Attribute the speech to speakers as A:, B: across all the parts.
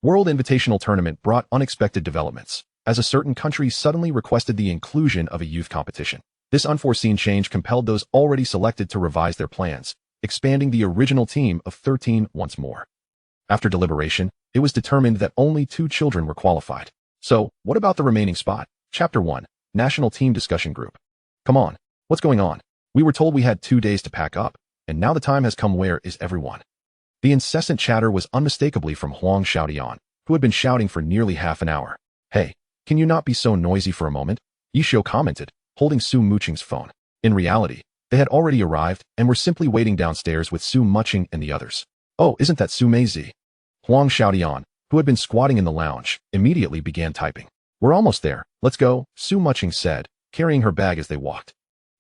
A: World Invitational Tournament brought unexpected developments, as a certain country suddenly requested the inclusion of a youth competition. This unforeseen change compelled those already selected to revise their plans, expanding the original team of 13 once more. After deliberation, it was determined that only 2 children were qualified. So, what about the remaining spot? Chapter 1, National Team Discussion Group. Come on, what's going on? We were told we had 2 days to pack up, and now the time has come. Where is everyone? The incessant chatter was unmistakably from Huang Xiaodian, who had been shouting for nearly half an hour. Hey, can you not be so noisy for a moment? Yishio commented, holding Su Mucheng's phone. In reality, they had already arrived and were simply waiting downstairs with Su Mucheng and the others. Oh, isn't that Su Meizi? Huang Xiaodian, who had been squatting in the lounge, immediately began typing. We're almost there, let's go, Su Mucheng said, carrying her bag as they walked.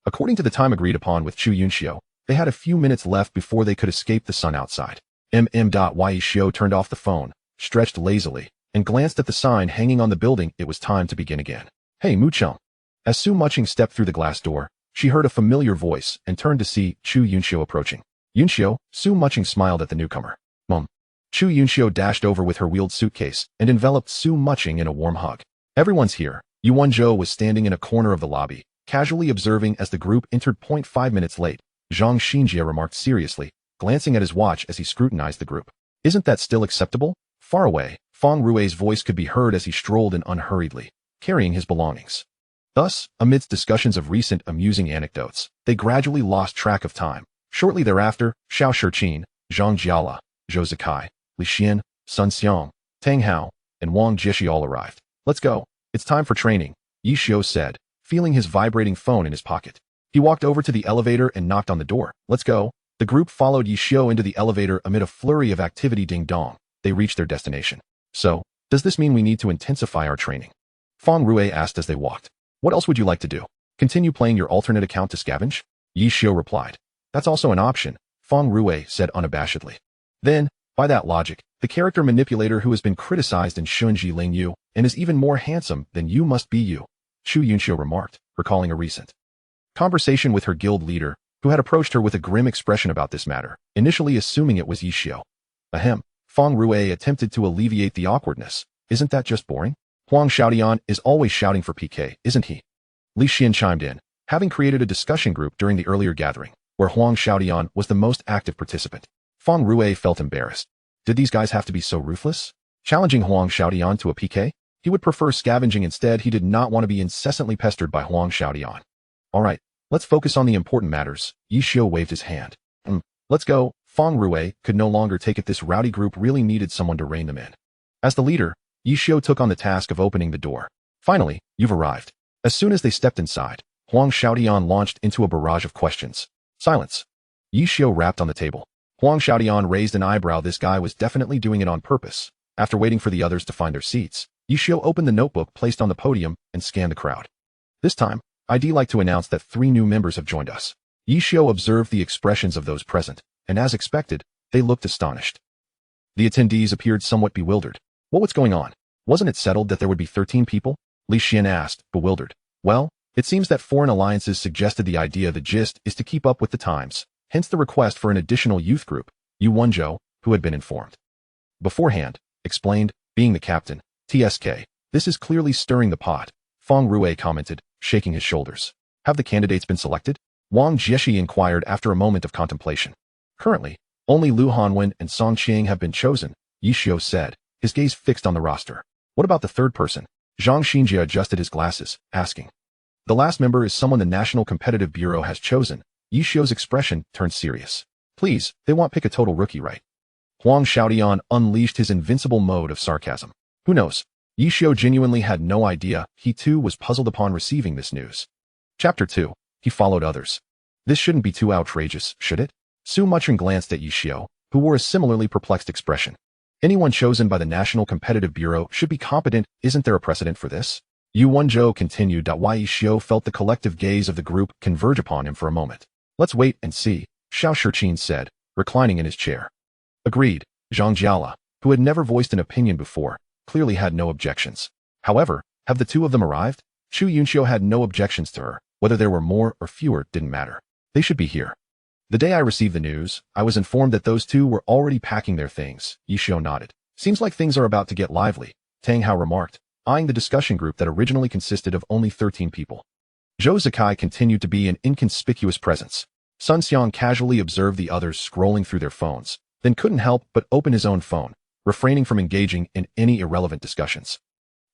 A: According to the time agreed upon with Chu Yunxiu, they had a few minutes left before they could escape the sun outside. Yishio turned off the phone, stretched lazily, and glanced at the sign hanging on the building. It was time to begin again. Hey, Mucheng. As Su Mucheng stepped through the glass door, she heard a familiar voice and turned to see Chu Yunxiu approaching. Yunxiu, Su Mucheng smiled at the newcomer. Chu Yunxiu dashed over with her wheeled suitcase and enveloped Su Mucheng in a warm hug. Everyone's here. Yuan Zhou was standing in a corner of the lobby, casually observing as the group entered. 5 minutes late, Zhang Xinjie remarked seriously, glancing at his watch as he scrutinized the group. Isn't that still acceptable? Far away, Feng Rui's voice could be heard as he strolled in unhurriedly, carrying his belongings. Thus, amidst discussions of recent amusing anecdotes, they gradually lost track of time. Shortly thereafter, Xiao Shiqin, Zhang Jiala, Zhou Zikai, Li Xian, Sun Xiang, Tang Hao, and Wang Jieshi all arrived. Let's go. It's time for training, Yishio said, feeling his vibrating phone in his pocket. He walked over to the elevator and knocked on the door. Let's go. The group followed Yishio into the elevator amid a flurry of activity. Ding dong. They reached their destination. So, does this mean we need to intensify our training? Feng Rui asked as they walked. What else would you like to do? Continue playing your alternate account to scavenge? Yishio replied. That's also an option, Feng Rui said unabashedly. Then, by that logic, the character manipulator who has been criticized in Shunji Ling Yu and is even more handsome than you must be you, Chu Yunxiu remarked, recalling a recent conversation with her guild leader, who had approached her with a grim expression about this matter, initially assuming it was Yishio. Ahem, Feng Rui attempted to alleviate the awkwardness. Isn't that just boring? Huang Xiaodian is always shouting for PK, isn't he? Li Xian chimed in, having created a discussion group during the earlier gathering, where Huang Xiaodian was the most active participant. Feng Rui felt embarrassed. Did these guys have to be so ruthless? Challenging Huang Xiaodian to a PK? He would prefer scavenging instead. He did not want to be incessantly pestered by Huang Xiaodian. Alright, let's focus on the important matters. Yishio waved his hand. Let's go. Feng Rui could no longer take it. This rowdy group really needed someone to rein them in. As the leader, Yishio took on the task of opening the door. Finally, you've arrived. As soon as they stepped inside, Huang Xiaodian launched into a barrage of questions. Silence. Yishio rapped on the table. Huang Xiaodian raised an eyebrow. This guy was definitely doing it on purpose. After waiting for the others to find their seats, Yishio opened the notebook placed on the podium and scanned the crowd. This time, I'd like to announce that 3 new members have joined us. Yishio observed the expressions of those present, and as expected, they looked astonished. The attendees appeared somewhat bewildered. What's going on? Wasn't it settled that there would be 13 people? Li Xian asked, bewildered. Well, it seems that foreign alliances suggested the idea. The gist is to keep up with the times, hence the request for an additional youth group, Yuan Zhou, who had been informed beforehand, explained, being the captain, TSK. This is clearly stirring the pot, Feng Rui commented, shaking his shoulders. Have the candidates been selected? Wang Jieshi inquired after a moment of contemplation. Currently, only Lu Hanwen and Song Qiying have been chosen, Yishio said, his gaze fixed on the roster. What about the third person? Zhang Xinjie adjusted his glasses, asking. The last member is someone the National Competitive Bureau has chosen. Yishio's expression turned serious. Please, they won't pick a total rookie, right? Huang Xiaodian unleashed his invincible mode of sarcasm. Who knows? Yishio genuinely had no idea. He too was puzzled upon receiving this news. Chapter 2. He followed others. This shouldn't be too outrageous, should it? Su Mucheng glanced at Yishio, who wore a similarly perplexed expression. Anyone chosen by the National Competitive Bureau should be competent. Isn't there a precedent for this? Yuan Zhou continued. Why Yishio felt the collective gaze of the group converge upon him for a moment. Let's wait and see, Xiao Shiqin said, reclining in his chair. Agreed. Zhang Jiala, who had never voiced an opinion before, clearly had no objections. However, have the 2 of them arrived? Chu Yunxiu had no objections to her. Whether there were more or fewer didn't matter. They should be here. The day I received the news, I was informed that those 2 were already packing their things. Yishio nodded. Seems like things are about to get lively, Tang Hao remarked, eyeing the discussion group that originally consisted of only 13 people. Zhou Zikai continued to be an inconspicuous presence. Sun Xiang casually observed the others scrolling through their phones, then couldn't help but open his own phone, refraining from engaging in any irrelevant discussions.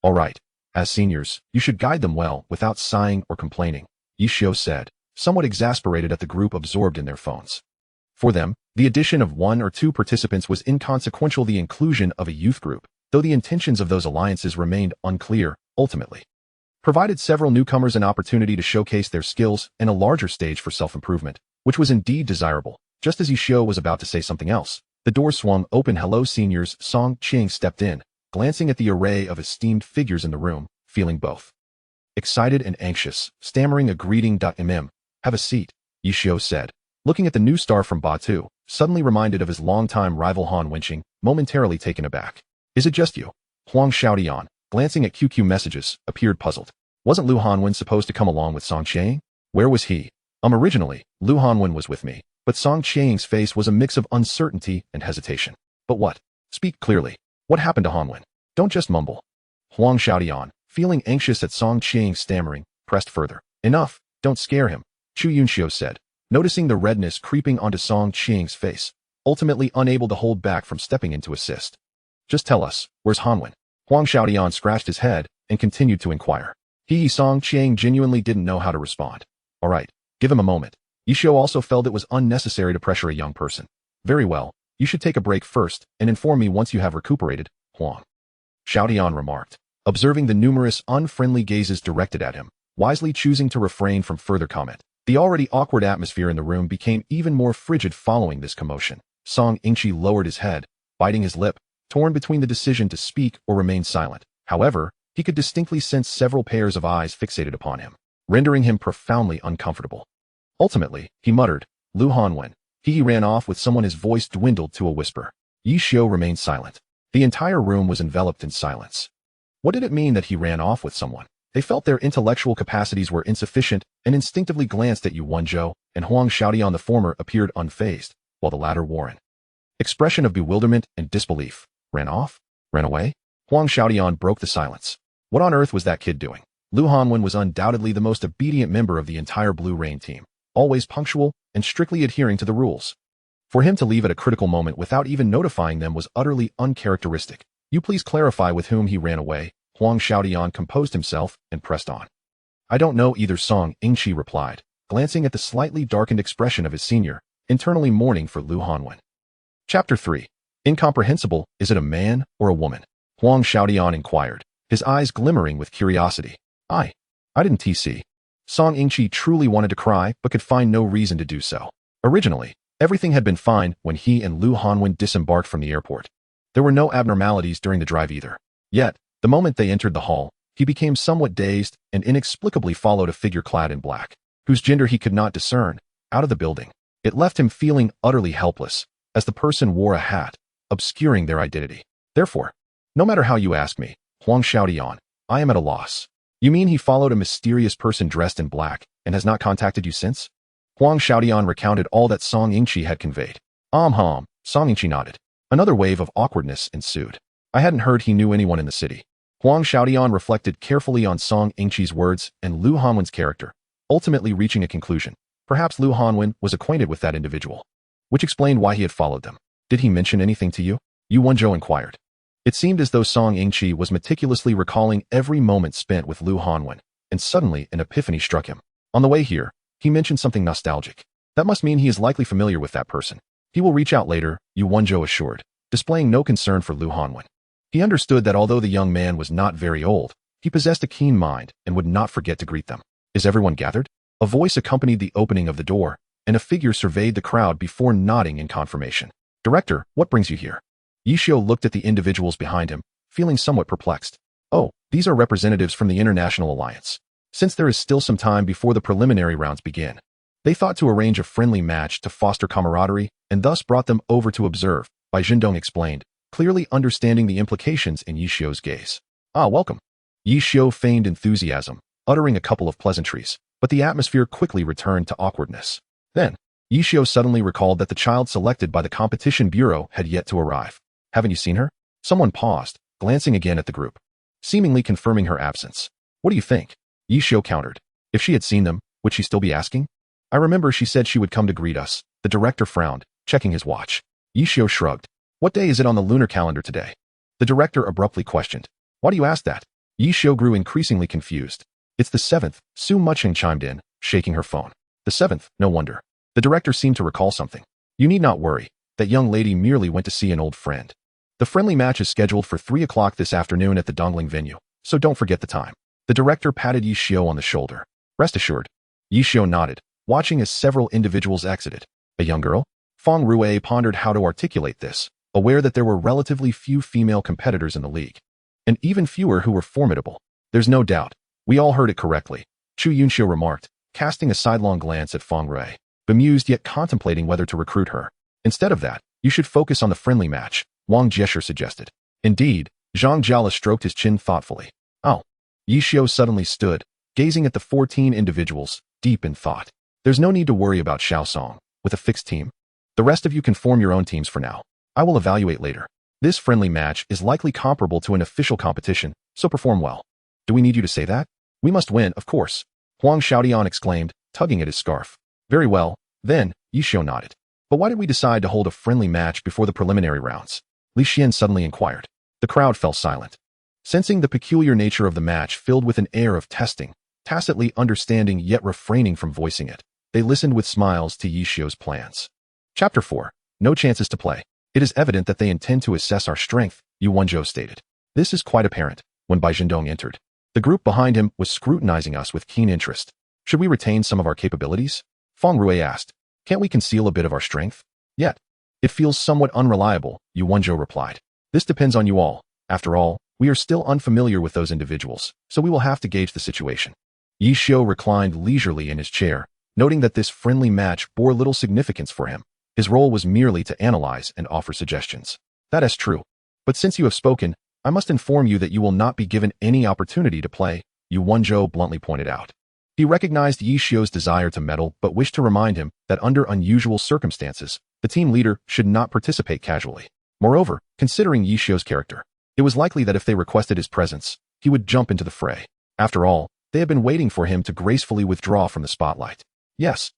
A: All right, as seniors, you should guide them well without sighing or complaining, Yi Xiu said, somewhat exasperated at the group absorbed in their phones. For them, the addition of 1 or 2 participants was inconsequential. The inclusion of a youth group, though the intentions of those alliances remained unclear, ultimately provided several newcomers an opportunity to showcase their skills and a larger stage for self-improvement, which was indeed desirable. Just as Yi Xiu was about to say something else, the door swung open. Hello seniors, Song Qiying stepped in, glancing at the array of esteemed figures in the room, feeling both excited and anxious, stammering a greeting. Have a seat, Yi Xiu said, looking at the new star from Batu, suddenly reminded of his longtime rival Hanwen, momentarily taken aback. Is it just you? Huang Xiaodian, glancing at QQ messages, appeared puzzled. Wasn't Lu Hanwen supposed to come along with Song Qiying? Where was he? Originally, Lu Hanwen was with me, but Song Qiying's face was a mix of uncertainty and hesitation. But what? Speak clearly. What happened to Hanwen? Don't just mumble. Huang Xiaodian, feeling anxious at Song Qiying's stammering, pressed further. Enough, don't scare him, Chu Yunxiu said, noticing the redness creeping onto Song Qiying's face, ultimately unable to hold back from stepping in to assist. Just tell us, where's Hanwen? Huang Xiaodian scratched his head and continued to inquire. Song Qiying genuinely didn't know how to respond. All right, give him a moment. Yi Xiu also felt it was unnecessary to pressure a young person. Very well, you should take a break first and inform me once you have recuperated, Huang Xiaodian remarked, observing the numerous unfriendly gazes directed at him, wisely choosing to refrain from further comment. The already awkward atmosphere in the room became even more frigid following this commotion. Song Yingqi lowered his head, biting his lip, torn between the decision to speak or remain silent. However, he could distinctly sense several pairs of eyes fixated upon him, rendering him profoundly uncomfortable. Ultimately, he muttered, Lu Hanwen. He ran off with someone. His voice dwindled to a whisper. Yi Xiu remained silent. The entire room was enveloped in silence. What did it mean that he ran off with someone? They felt their intellectual capacities were insufficient and instinctively glanced at Yu Wenzhou and Huang Xiaodian. The former appeared unfazed, while the latter wore an expression of bewilderment and disbelief. Ran off? Ran away? Huang Xiaodian broke the silence. What on earth was that kid doing? Lu Hanwen was undoubtedly the most obedient member of the entire Blue Rain team, always punctual and strictly adhering to the rules. For him to leave at a critical moment without even notifying them was utterly uncharacteristic. You please clarify with whom he ran away. Huang Xiaodian composed himself and pressed on. I don't know either, Song Yingqi replied, glancing at the slightly darkened expression of his senior, internally mourning for Lu Hanwen. Chapter 3. Incomprehensible, is it a man or a woman? Huang Xiaodian inquired, his eyes glimmering with curiosity. I didn't TC. Song Yingqi truly wanted to cry but could find no reason to do so. Originally, everything had been fine when he and Lu Hanwen disembarked from the airport. There were no abnormalities during the drive either. Yet, the moment they entered the hall, he became somewhat dazed and inexplicably followed a figure clad in black, whose gender he could not discern, out of the building. It left him feeling utterly helpless, as the person wore a hat, obscuring their identity. Therefore, no matter how you ask me, Huang Xiaodian, I am at a loss. You mean he followed a mysterious person dressed in black and has not contacted you since? Huang Xiaodian recounted all that Song Yingqi had conveyed. Song Yingqi nodded. Another wave of awkwardness ensued. I hadn't heard he knew anyone in the city. Huang Xiaodian reflected carefully on Song Yingqi's words and Lu Hanwen's character, ultimately reaching a conclusion. Perhaps Lu Hanwen was acquainted with that individual, which explained why he had followed them. Did he mention anything to you? Yu Wenzhou inquired. It seemed as though Song Yingqi was meticulously recalling every moment spent with Lu Hanwen, and suddenly an epiphany struck him. On the way here, he mentioned something nostalgic. That must mean he is likely familiar with that person. He will reach out later, Yu Wenzhou assured, displaying no concern for Lu Hanwen. He understood that although the young man was not very old, he possessed a keen mind and would not forget to greet them. Is everyone gathered? A voice accompanied the opening of the door, and a figure surveyed the crowd before nodding in confirmation. Director, what brings you here? Yi Xiu looked at the individuals behind him, feeling somewhat perplexed. Oh, these are representatives from the International Alliance. Since there is still some time before the preliminary rounds begin, they thought to arrange a friendly match to foster camaraderie and thus brought them over to observe, Bai Zhendong explained, clearly understanding the implications in Yi Xiu's gaze. Welcome. Yi Xiu feigned enthusiasm, uttering a couple of pleasantries, but the atmosphere quickly returned to awkwardness. Then, Yi Xiu suddenly recalled that the child selected by the competition bureau had yet to arrive. Haven't you seen her? Someone paused, glancing again at the group, seemingly confirming her absence. What do you think? Yi Xiu countered. If she had seen them, would she still be asking? I remember she said she would come to greet us. The director frowned, checking his watch. Yi Xiu shrugged. What day is it on the lunar calendar today? The director abruptly questioned. Why do you ask that? Yi Xiu grew increasingly confused. It's the 7th, Su Mucheng chimed in, shaking her phone. The 7th, no wonder. The director seemed to recall something. You need not worry. That young lady merely went to see an old friend. The friendly match is scheduled for 3 o'clock this afternoon at the Dongling venue, so don't forget the time. The director patted Yi Xiu on the shoulder. Rest assured. Yi Xiu nodded, watching as several individuals exited. A young girl? Feng Rue pondered how to articulate this, aware that there were relatively few female competitors in the league, and even fewer who were formidable. There's no doubt. We all heard it correctly, Chu Yunxiu remarked, casting a sidelong glance at Feng Rue, bemused yet contemplating whether to recruit her. Instead of that, you should focus on the friendly match, Wang Jiesher suggested. Indeed, Zhang Jiala stroked his chin thoughtfully. Oh. Yi Xiu suddenly stood, gazing at the 14 individuals, deep in thought. There's no need to worry about Shaosong, with a fixed team. The rest of you can form your own teams for now. I will evaluate later. This friendly match is likely comparable to an official competition, so perform well. Do we need you to say that? We must win, of course. Huang Xiaodian exclaimed, tugging at his scarf. Very well, then, Yi Xiu nodded. But why did we decide to hold a friendly match before the preliminary rounds? Li Xian suddenly inquired. The crowd fell silent. Sensing the peculiar nature of the match filled with an air of testing, tacitly understanding yet refraining from voicing it, they listened with smiles to Yi Xiu's plans. Chapter 4. No chances to play. It is evident that they intend to assess our strength, Yu Wenzhou stated. This is quite apparent, when Bai Zhendong entered. The group behind him was scrutinizing us with keen interest. Should we retain some of our capabilities? Feng Rue asked. Can't we conceal a bit of our strength? Yet. It feels somewhat unreliable, Yu Wenzhou replied. This depends on you all. After all, we are still unfamiliar with those individuals, so we will have to gauge the situation. Yi Xiu reclined leisurely in his chair, noting that this friendly match bore little significance for him. His role was merely to analyze and offer suggestions. That is true. But since you have spoken, I must inform you that you will not be given any opportunity to play, Yu Wenzhou bluntly pointed out. He recognized Yi Xiu's desire to meddle but wished to remind him that under unusual circumstances, the team leader should not participate casually. Moreover, considering Yi Xiu's character, it was likely that if they requested his presence, he would jump into the fray. After all, they had been waiting for him to gracefully withdraw from the spotlight. Yes.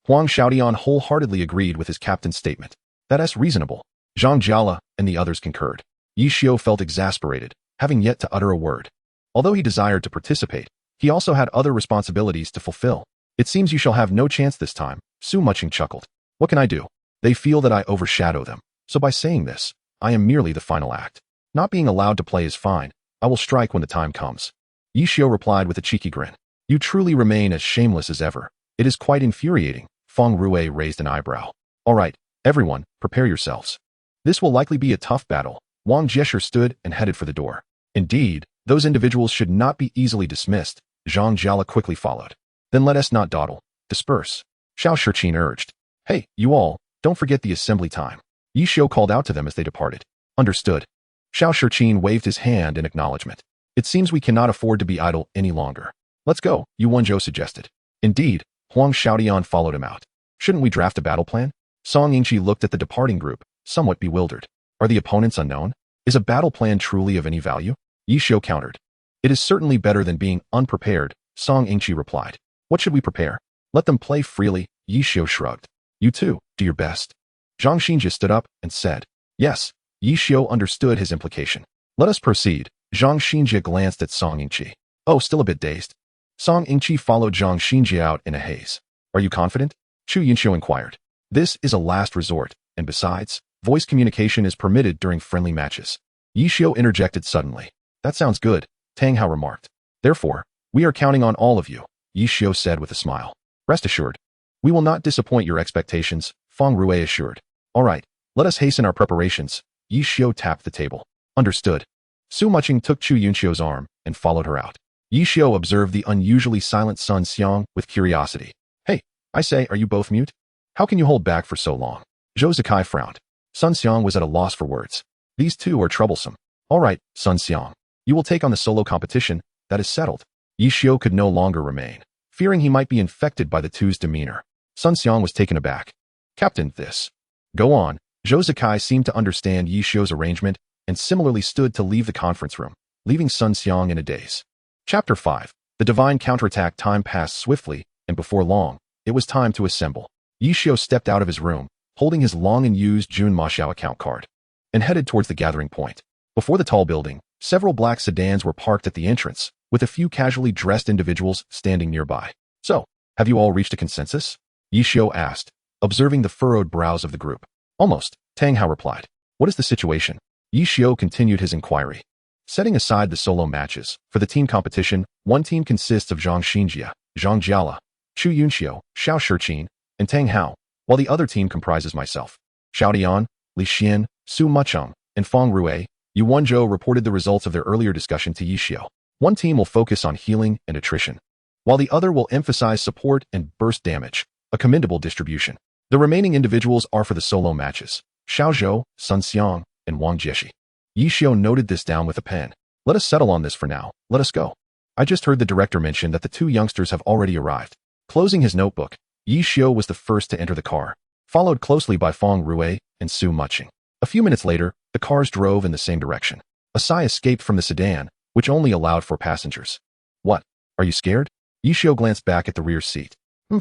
A: Huang Xiaodian wholeheartedly agreed with his captain's statement. That is reasonable. Zhang Jiala and the others concurred. Yi Xiu felt exasperated, having yet to utter a word. Although he desired to participate, he also had other responsibilities to fulfill. It seems you shall have no chance this time, Su Mucheng chuckled. What can I do? They feel that I overshadow them, so by saying this, I am merely the final act. Not being allowed to play is fine. I will strike when the time comes. Yi Xiu replied with a cheeky grin. You truly remain as shameless as ever. It is quite infuriating. Feng Rue raised an eyebrow. All right, everyone, prepare yourselves. This will likely be a tough battle. Wang Jiesher stood and headed for the door. Indeed, those individuals should not be easily dismissed. Zhang Jiala quickly followed. Then let us not dawdle. Disperse. Xiao Shiqin urged. Hey, you all, don't forget the assembly time. Yi Xiu called out to them as they departed. Understood. Xiao Shiqin waved his hand in acknowledgement. It seems we cannot afford to be idle any longer. Let's go, Yu Wenzhou suggested. Indeed, Huang Xiaodian followed him out. Shouldn't we draft a battle plan? Song Yingqi looked at the departing group, somewhat bewildered. Are the opponents unknown? Is a battle plan truly of any value? Yi Xiu countered. It is certainly better than being unprepared, Song Yingqi replied. What should we prepare? Let them play freely, Yi Xiu shrugged. You too, do your best. Zhang Xinjie stood up and said. Yes. Yi Xiu understood his implication. Let us proceed. Zhang Xinjie glanced at Song Yingqi. Oh, still a bit dazed. Song Yingqi followed Zhang Xinjie out in a haze. Are you confident? Chu Yunxiu inquired. This is a last resort, and besides, voice communication is permitted during friendly matches. Yi Xiu interjected suddenly. That sounds good, Tang Hao remarked. Therefore, we are counting on all of you, Yi Xiu said with a smile. Rest assured. We will not disappoint your expectations, Feng Rue assured. All right, let us hasten our preparations. Yi Xiu tapped the table. Understood. Su Mucheng took Chu Yunxiu's arm and followed her out. Yi Xiu observed the unusually silent Sun Xiang with curiosity. Hey, I say, are you both mute? How can you hold back for so long? Zhou Zikai frowned. Sun Xiang was at a loss for words. These two are troublesome. All right, Sun Xiang. You will take on the solo competition, that is settled. Yi Xiu could no longer remain, fearing he might be infected by the two's demeanor. Sun Xiang was taken aback. Captain, this. Go on. Zhou Zikai seemed to understand Yi Xiu's arrangement, and similarly stood to leave the conference room, leaving Sun Xiang in a daze. Chapter 5. The divine counterattack. Time passed swiftly, and before long, it was time to assemble. Yi Xiao stepped out of his room, holding his long and used Jun Ma Xiao account card, and headed towards the gathering point. Before the tall building, several black sedans were parked at the entrance, with a few casually dressed individuals standing nearby. So, have you all reached a consensus? Yi Xiao asked, observing the furrowed brows of the group. Almost, Tang Hao replied. What is the situation? Yi Xiao continued his inquiry. Setting aside the solo matches, for the team competition, one team consists of Zhang Xinjia, Zhang Jiala, Chu Yunxiu, Xiao Shiqin, and Tang Hao, while the other team comprises myself. Xiao Dian, Li Xian, Su Mucheng, and Feng Rui. Yu Wenzhou reported the results of their earlier discussion to Yi Xiao. One team will focus on healing and attrition, while the other will emphasize support and burst damage, a commendable distribution. The remaining individuals are for the solo matches, Xiao Zhou, Sun Xiang, and Wang Jieshi. Yi Xiao noted this down with a pen. Let us settle on this for now, let us go. I just heard the director mention that the two youngsters have already arrived. Closing his notebook, Yi Xiao was the first to enter the car, followed closely by Feng Rui and Su Mucheng. A few minutes later, the cars drove in the same direction. A sigh escaped from the sedan, which only allowed 4 passengers. What? Are you scared? Yi Xiao glanced back at the rear seat.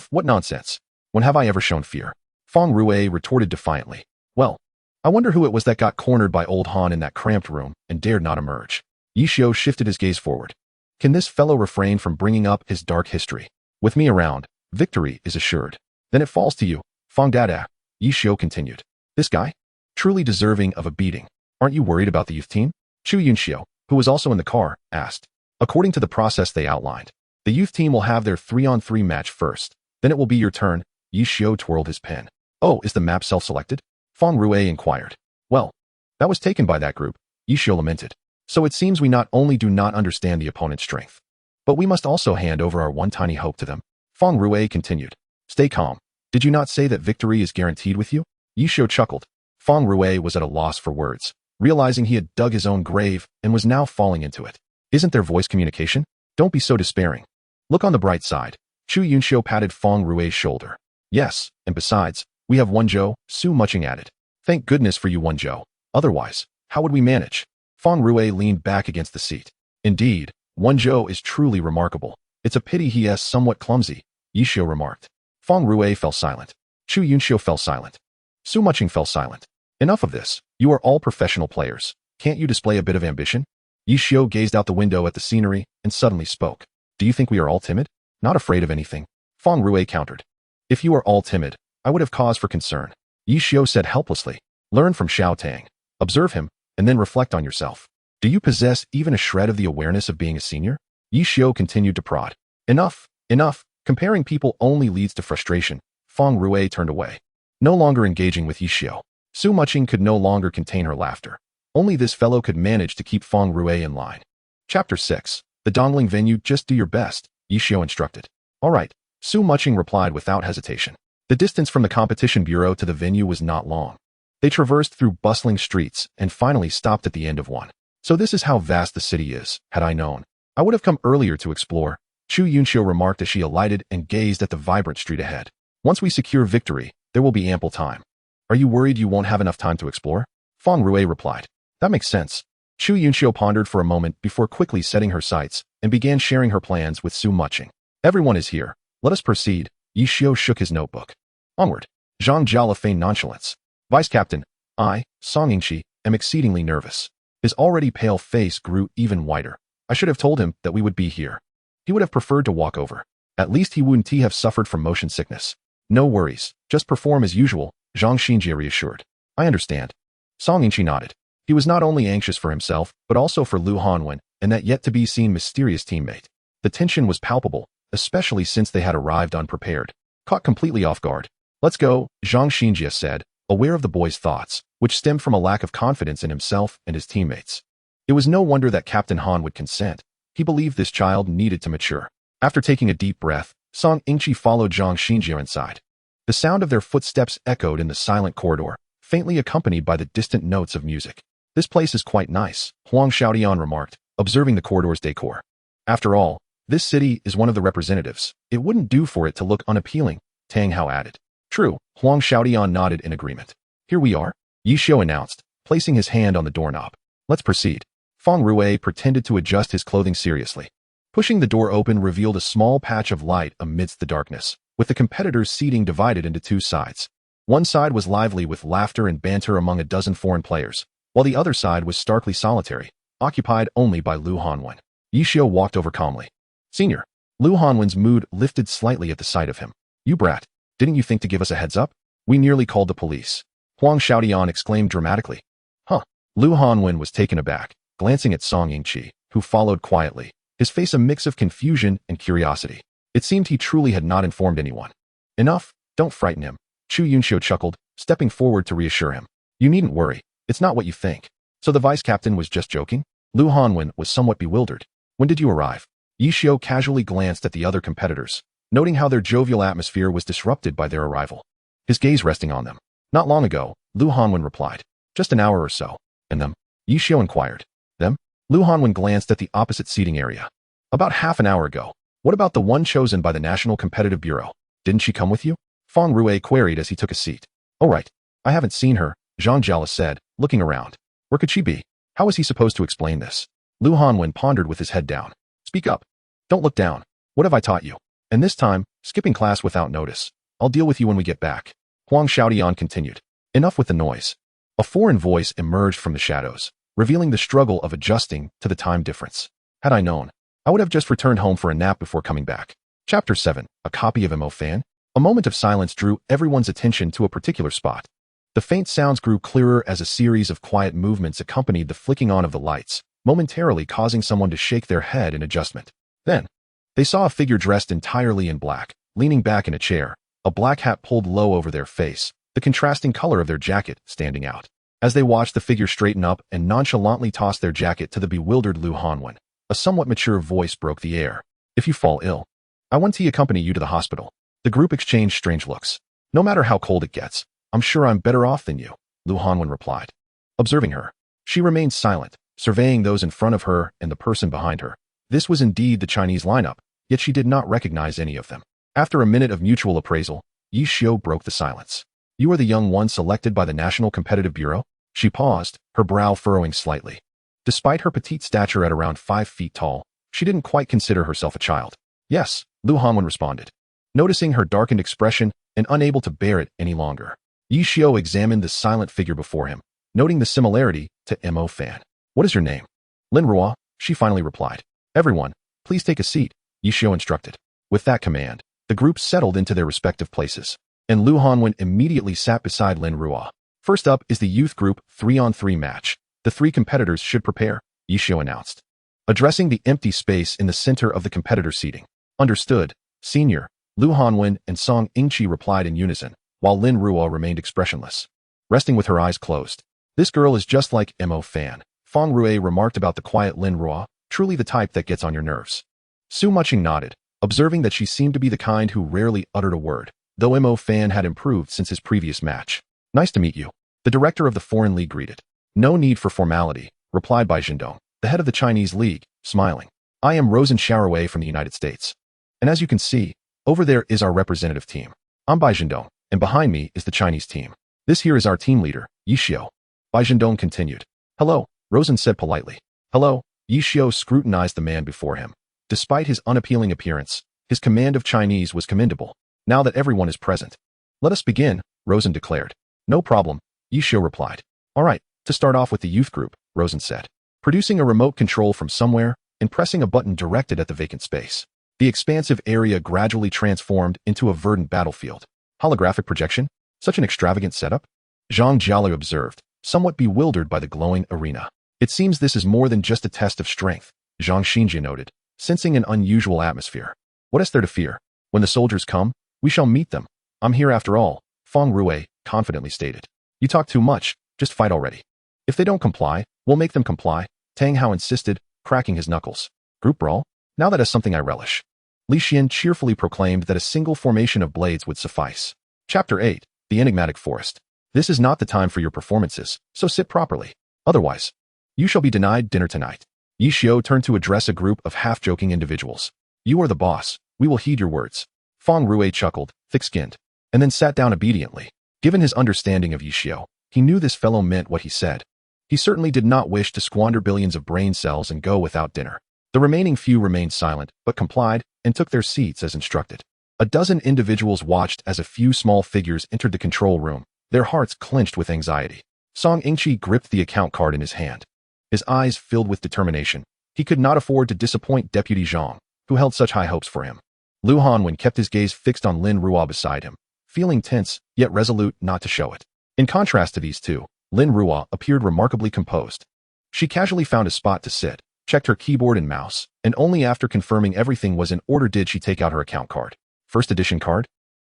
A: What nonsense. When have I ever shown fear? Feng Rui retorted defiantly. Well, I wonder who it was that got cornered by old Han in that cramped room and dared not emerge. Yi Xiao shifted his gaze forward. Can this fellow refrain from bringing up his dark history? With me around, victory is assured. Then it falls to you, Feng Dada. Yi Xiao continued. This guy? Truly deserving of a beating. Aren't you worried about the youth team? Chu Yunxiu, who was also in the car, asked. According to the process they outlined, the youth team will have their 3-on-3 match first. Then it will be your turn. Yi Xiao twirled his pen. Oh, is the map self-selected? Feng Rui inquired. Well, that was taken by that group, Yi Xiao lamented. So it seems we not only do not understand the opponent's strength, but we must also hand over our one tiny hope to them. Feng Rui continued. Stay calm. Did you not say that victory is guaranteed with you? Yi Xiao chuckled. Feng Rui was at a loss for words, realizing he had dug his own grave and was now falling into it. Isn't there voice communication? Don't be so despairing. Look on the bright side. Chu Yunxiu patted Feng Rui's shoulder. Yes, and besides, we have Wenzhou, Su Mucheng added. Thank goodness for you, Wenzhou. Otherwise, how would we manage? Feng Rui leaned back against the seat. Indeed, Wenzhou is truly remarkable. It's a pity he is somewhat clumsy, Yi Xiao remarked. Feng Rui fell silent. Chu Yunxiu fell silent. Su Mucheng fell silent. Enough of this. You are all professional players. Can't you display a bit of ambition? Yi Xiao gazed out the window at the scenery and suddenly spoke. Do you think we are all timid? Not afraid of anything. Feng Rui countered. If you are all timid, I would have cause for concern. Yi Xiao said helplessly. Learn from Xiao Tang. Observe him, and then reflect on yourself. Do you possess even a shred of the awareness of being a senior? Yi Xiao continued to prod. Enough, enough. Comparing people only leads to frustration. Feng Rui turned away. No longer engaging with Yi Xiao, Su Mucheng could no longer contain her laughter. Only this fellow could manage to keep Feng Rui in line. Chapter 6. The Dongling venue. Just do your best, Yi Xiao instructed. All right, Su Mucheng replied without hesitation. The distance from the competition bureau to the venue was not long. They traversed through bustling streets and finally stopped at the end of one. So this is how vast the city is. Had I known, I would have come earlier to explore, Chu Yunxiu remarked as she alighted and gazed at the vibrant street ahead. Once we secure victory, there will be ample time. Are you worried you won't have enough time to explore? Feng Rui replied. That makes sense. Chu Yunxiu pondered for a moment before quickly setting her sights and began sharing her plans with Su Mucheng. Everyone is here. Let us proceed. Yi Xiao shook his notebook. Onward. Zhang Jiala feigned nonchalance. Vice Captain, I, Song Yingxi, am exceedingly nervous. His already pale face grew even whiter. I should have told him that we would be here. He would have preferred to walk over. At least he wouldn't have suffered from motion sickness. No worries. Just perform as usual, Zhang Xinjie reassured. I understand. Song Yingxi nodded. He was not only anxious for himself, but also for Lu Hanwen and that yet-to-be-seen mysterious teammate. The tension was palpable, especially since they had arrived unprepared. Caught completely off guard. Let's go, Zhang Xinjie said, aware of the boy's thoughts, which stemmed from a lack of confidence in himself and his teammates. It was no wonder that Captain Han would consent. He believed this child needed to mature. After taking a deep breath, Song Yingxi followed Zhang Xinjie inside. The sound of their footsteps echoed in the silent corridor, faintly accompanied by the distant notes of music. This place is quite nice, Huang Xiaodian remarked, observing the corridor's decor. After all, this city is one of the representatives. It wouldn't do for it to look unappealing, Tang Hao added. True, Huang Xiaodian nodded in agreement. Here we are, Yi Xiao announced, placing his hand on the doorknob. Let's proceed. Feng Rue pretended to adjust his clothing seriously. Pushing the door open revealed a small patch of light amidst the darkness, with the competitors' seating divided into two sides. One side was lively with laughter and banter among a dozen foreign players, while the other side was starkly solitary, occupied only by Lu Hanwen. Yishio walked over calmly. Senior. Lu Hanwen's mood lifted slightly at the sight of him. You brat. Didn't you think to give us a heads up? We nearly called the police. Huang Xiaodian exclaimed dramatically. Huh. Lu Hanwen was taken aback, glancing at Song Yingqi, who followed quietly, his face a mix of confusion and curiosity. It seemed he truly had not informed anyone. Enough, don't frighten him. Chu Yunxiu chuckled, stepping forward to reassure him. You needn't worry, it's not what you think. So the vice-captain was just joking? Lu Hanwen was somewhat bewildered. When did you arrive? Yishio casually glanced at the other competitors, noting how their jovial atmosphere was disrupted by their arrival. His gaze resting on them. Not long ago, Lu Hanwen replied. Just an hour or so. And them? Yishio inquired. Them? Lu Hanwen glanced at the opposite seating area. About half an hour ago. What about the one chosen by the National Competitive Bureau? Didn't she come with you? Feng Rue queried as he took a seat. Oh right. I haven't seen her, Zhang Jiala said, looking around. Where could she be? How was he supposed to explain this? Lu Hanwen pondered with his head down. Speak up. Don't look down. What have I taught you? And this time, skipping class without notice. I'll deal with you when we get back. Huang Xiaodian continued. Enough with the noise. A foreign voice emerged from the shadows, revealing the struggle of adjusting to the time difference. Had I known, I would have just returned home for a nap before coming back. Chapter 7. A copy of Mo Fan? A moment of silence drew everyone's attention to a particular spot. The faint sounds grew clearer as a series of quiet movements accompanied the flicking on of the lights, momentarily causing someone to shake their head in adjustment. Then, they saw a figure dressed entirely in black, leaning back in a chair, a black hat pulled low over their face, the contrasting color of their jacket standing out. As they watched the figure straighten up and nonchalantly toss their jacket to the bewildered Lu Hanwen, a somewhat mature voice broke the air. If you fall ill, I want to accompany you to the hospital. The group exchanged strange looks. No matter how cold it gets, I'm sure I'm better off than you, Lu Hanwen replied. Observing her, she remained silent, surveying those in front of her and the person behind her. This was indeed the Chinese lineup, yet she did not recognize any of them. After a minute of mutual appraisal, Yi Xiu broke the silence. You are the young one selected by the National Competitive Bureau? She paused, her brow furrowing slightly. Despite her petite stature at around 5 feet tall, she didn't quite consider herself a child. Yes, Lu Hanwen responded. Noticing her darkened expression and unable to bear it any longer, Yi Xiu examined the silent figure before him, noting the similarity to Mo Fan. What is your name? Lin Ruo, she finally replied. Everyone, please take a seat, Yi Xiu instructed. With that command, the group settled into their respective places, and Lu Hanwen immediately sat beside Lin Ruo. First up is the youth group 3-on-3 match. The 3 competitors should prepare, Yi Xiu announced, addressing the empty space in the center of the competitor seating. Understood, senior, Lu Hanwen and Song Yingqi replied in unison, while Lin Ruo remained expressionless, resting with her eyes closed. This girl is just like Mo Fan, Feng Rue remarked about the quiet Lin Ruo, truly the type that gets on your nerves. Su Mucheng nodded, observing that she seemed to be the kind who rarely uttered a word, though Mo Fan had improved since his previous match. Nice to meet you, the director of the Foreign League greeted. No need for formality, replied Bai Zhendong, the head of the Chinese League, smiling. I am Rosen Xiaowei from the United States. And as you can see, over there is our representative team. I'm Bai Zhendong, and behind me is the Chinese team. This here is our team leader, Yi Xiu. Bai Zhendong continued. Hello, Rosen said politely. Hello, Yi Xiu scrutinized the man before him. Despite his unappealing appearance, his command of Chinese was commendable. Now that everyone is present, let us begin, Rosen declared. No problem, Yi Xiu replied. All right, to start off with the youth group, Rosen said, producing a remote control from somewhere and pressing a button directed at the vacant space. The expansive area gradually transformed into a verdant battlefield. Holographic projection? Such an extravagant setup? Zhang Jiala observed, somewhat bewildered by the glowing arena. It seems this is more than just a test of strength, Zhang Xinjie noted, sensing an unusual atmosphere. What is there to fear? When the soldiers come, we shall meet them. I'm here after all, Feng Rue confidently stated. You talk too much, just fight already. If they don't comply, we'll make them comply, Tang Hao insisted, cracking his knuckles. Group brawl? Now that is something I relish. Li Xian cheerfully proclaimed that a single formation of blades would suffice. Chapter 8. The Enigmatic Forest. This is not the time for your performances, so sit properly. Otherwise, you shall be denied dinner tonight. Yi Xiu turned to address a group of half-joking individuals. You are the boss, we will heed your words. Feng Rue chuckled, thick-skinned, and then sat down obediently. Given his understanding of Yi Xiu, he knew this fellow meant what he said. He certainly did not wish to squander billions of brain cells and go without dinner. The remaining few remained silent, but complied, and took their seats as instructed. A dozen individuals watched as a few small figures entered the control room, their hearts clenched with anxiety. Song Yingqi gripped the account card in his hand. His eyes filled with determination. He could not afford to disappoint Deputy Zhang, who held such high hopes for him. Lu Hanwen kept his gaze fixed on Lin Ruo beside him, feeling tense, yet resolute not to show it. In contrast to these two, Lin Ruo appeared remarkably composed. She casually found a spot to sit, checked her keyboard and mouse, and only after confirming everything was in order did she take out her account card. First edition card?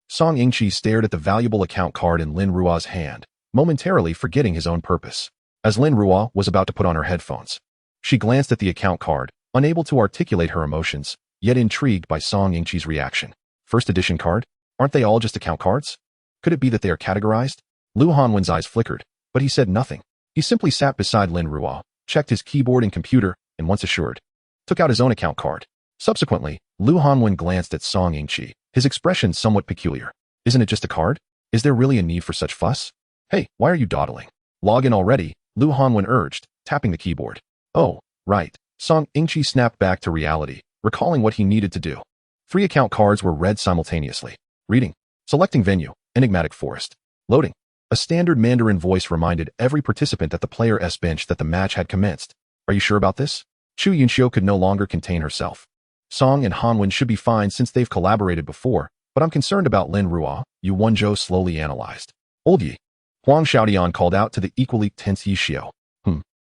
A: Song Yingqi stared at the valuable account card in Lin Ruo's hand, momentarily forgetting his own purpose. As Lin Ruo was about to put on her headphones, she glanced at the account card, unable to articulate her emotions, yet intrigued by Song Yingqi's reaction. First edition card? Aren't they all just account cards? Could it be that they are categorized? Lu Hanwen's eyes flickered, but he said nothing. He simply sat beside Lin Ruo, checked his keyboard and computer, and once assured, took out his own account card. Subsequently, Lu Hanwen glanced at Song Yingqi, his expression somewhat peculiar. Isn't it just a card? Is there really a need for such fuss? Hey, why are you dawdling? Log in already, Lu Hanwen urged, tapping the keyboard. Oh, right. Song Yingqi snapped back to reality, recalling what he needed to do. 3 account cards were read simultaneously. Reading. Selecting venue. Enigmatic forest. Loading. A standard Mandarin voice reminded every participant at the player's bench that the match had commenced. Are you sure about this? Chu Yunxiu could no longer contain herself. Song and Hanwen should be fine since they've collaborated before, but I'm concerned about Lin Ruo, Yu Wenzhou slowly analyzed. Old Yi. Huang Xiaodian called out to the equally tense Yixiu.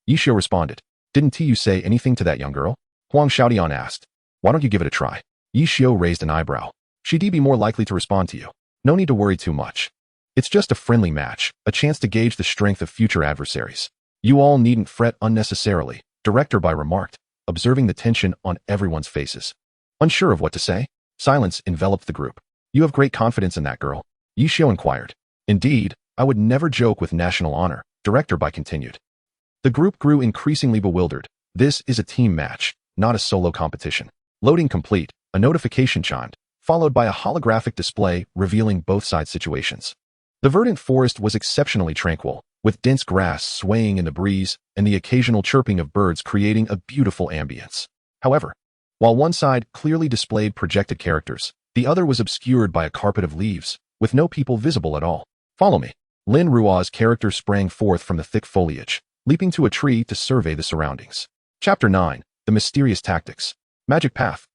A: Yixiu responded. Didn't you say anything to that young girl? Huang Xiaodian asked. Why don't you give it a try? Yixiu raised an eyebrow. She'd be more likely to respond to you. No need to worry too much. It's just a friendly match, a chance to gauge the strength of future adversaries. You all needn't fret unnecessarily, Director Bai remarked, observing the tension on everyone's faces. Unsure of what to say, silence enveloped the group. You have great confidence in that girl? Yixiu inquired. Indeed, I would never joke with national honor, Director Bai continued. The group grew increasingly bewildered. This is a team match, not a solo competition. Loading complete, a notification chimed, followed by a holographic display revealing both sides' situations. The verdant forest was exceptionally tranquil, with dense grass swaying in the breeze and the occasional chirping of birds creating a beautiful ambience. However, while one side clearly displayed projected characters, the other was obscured by a carpet of leaves, with no people visible at all. Follow me. Lin Ruo's character sprang forth from the thick foliage, leaping to a tree to survey the surroundings. Chapter 9. The Mysterious Tactics. Magic Path.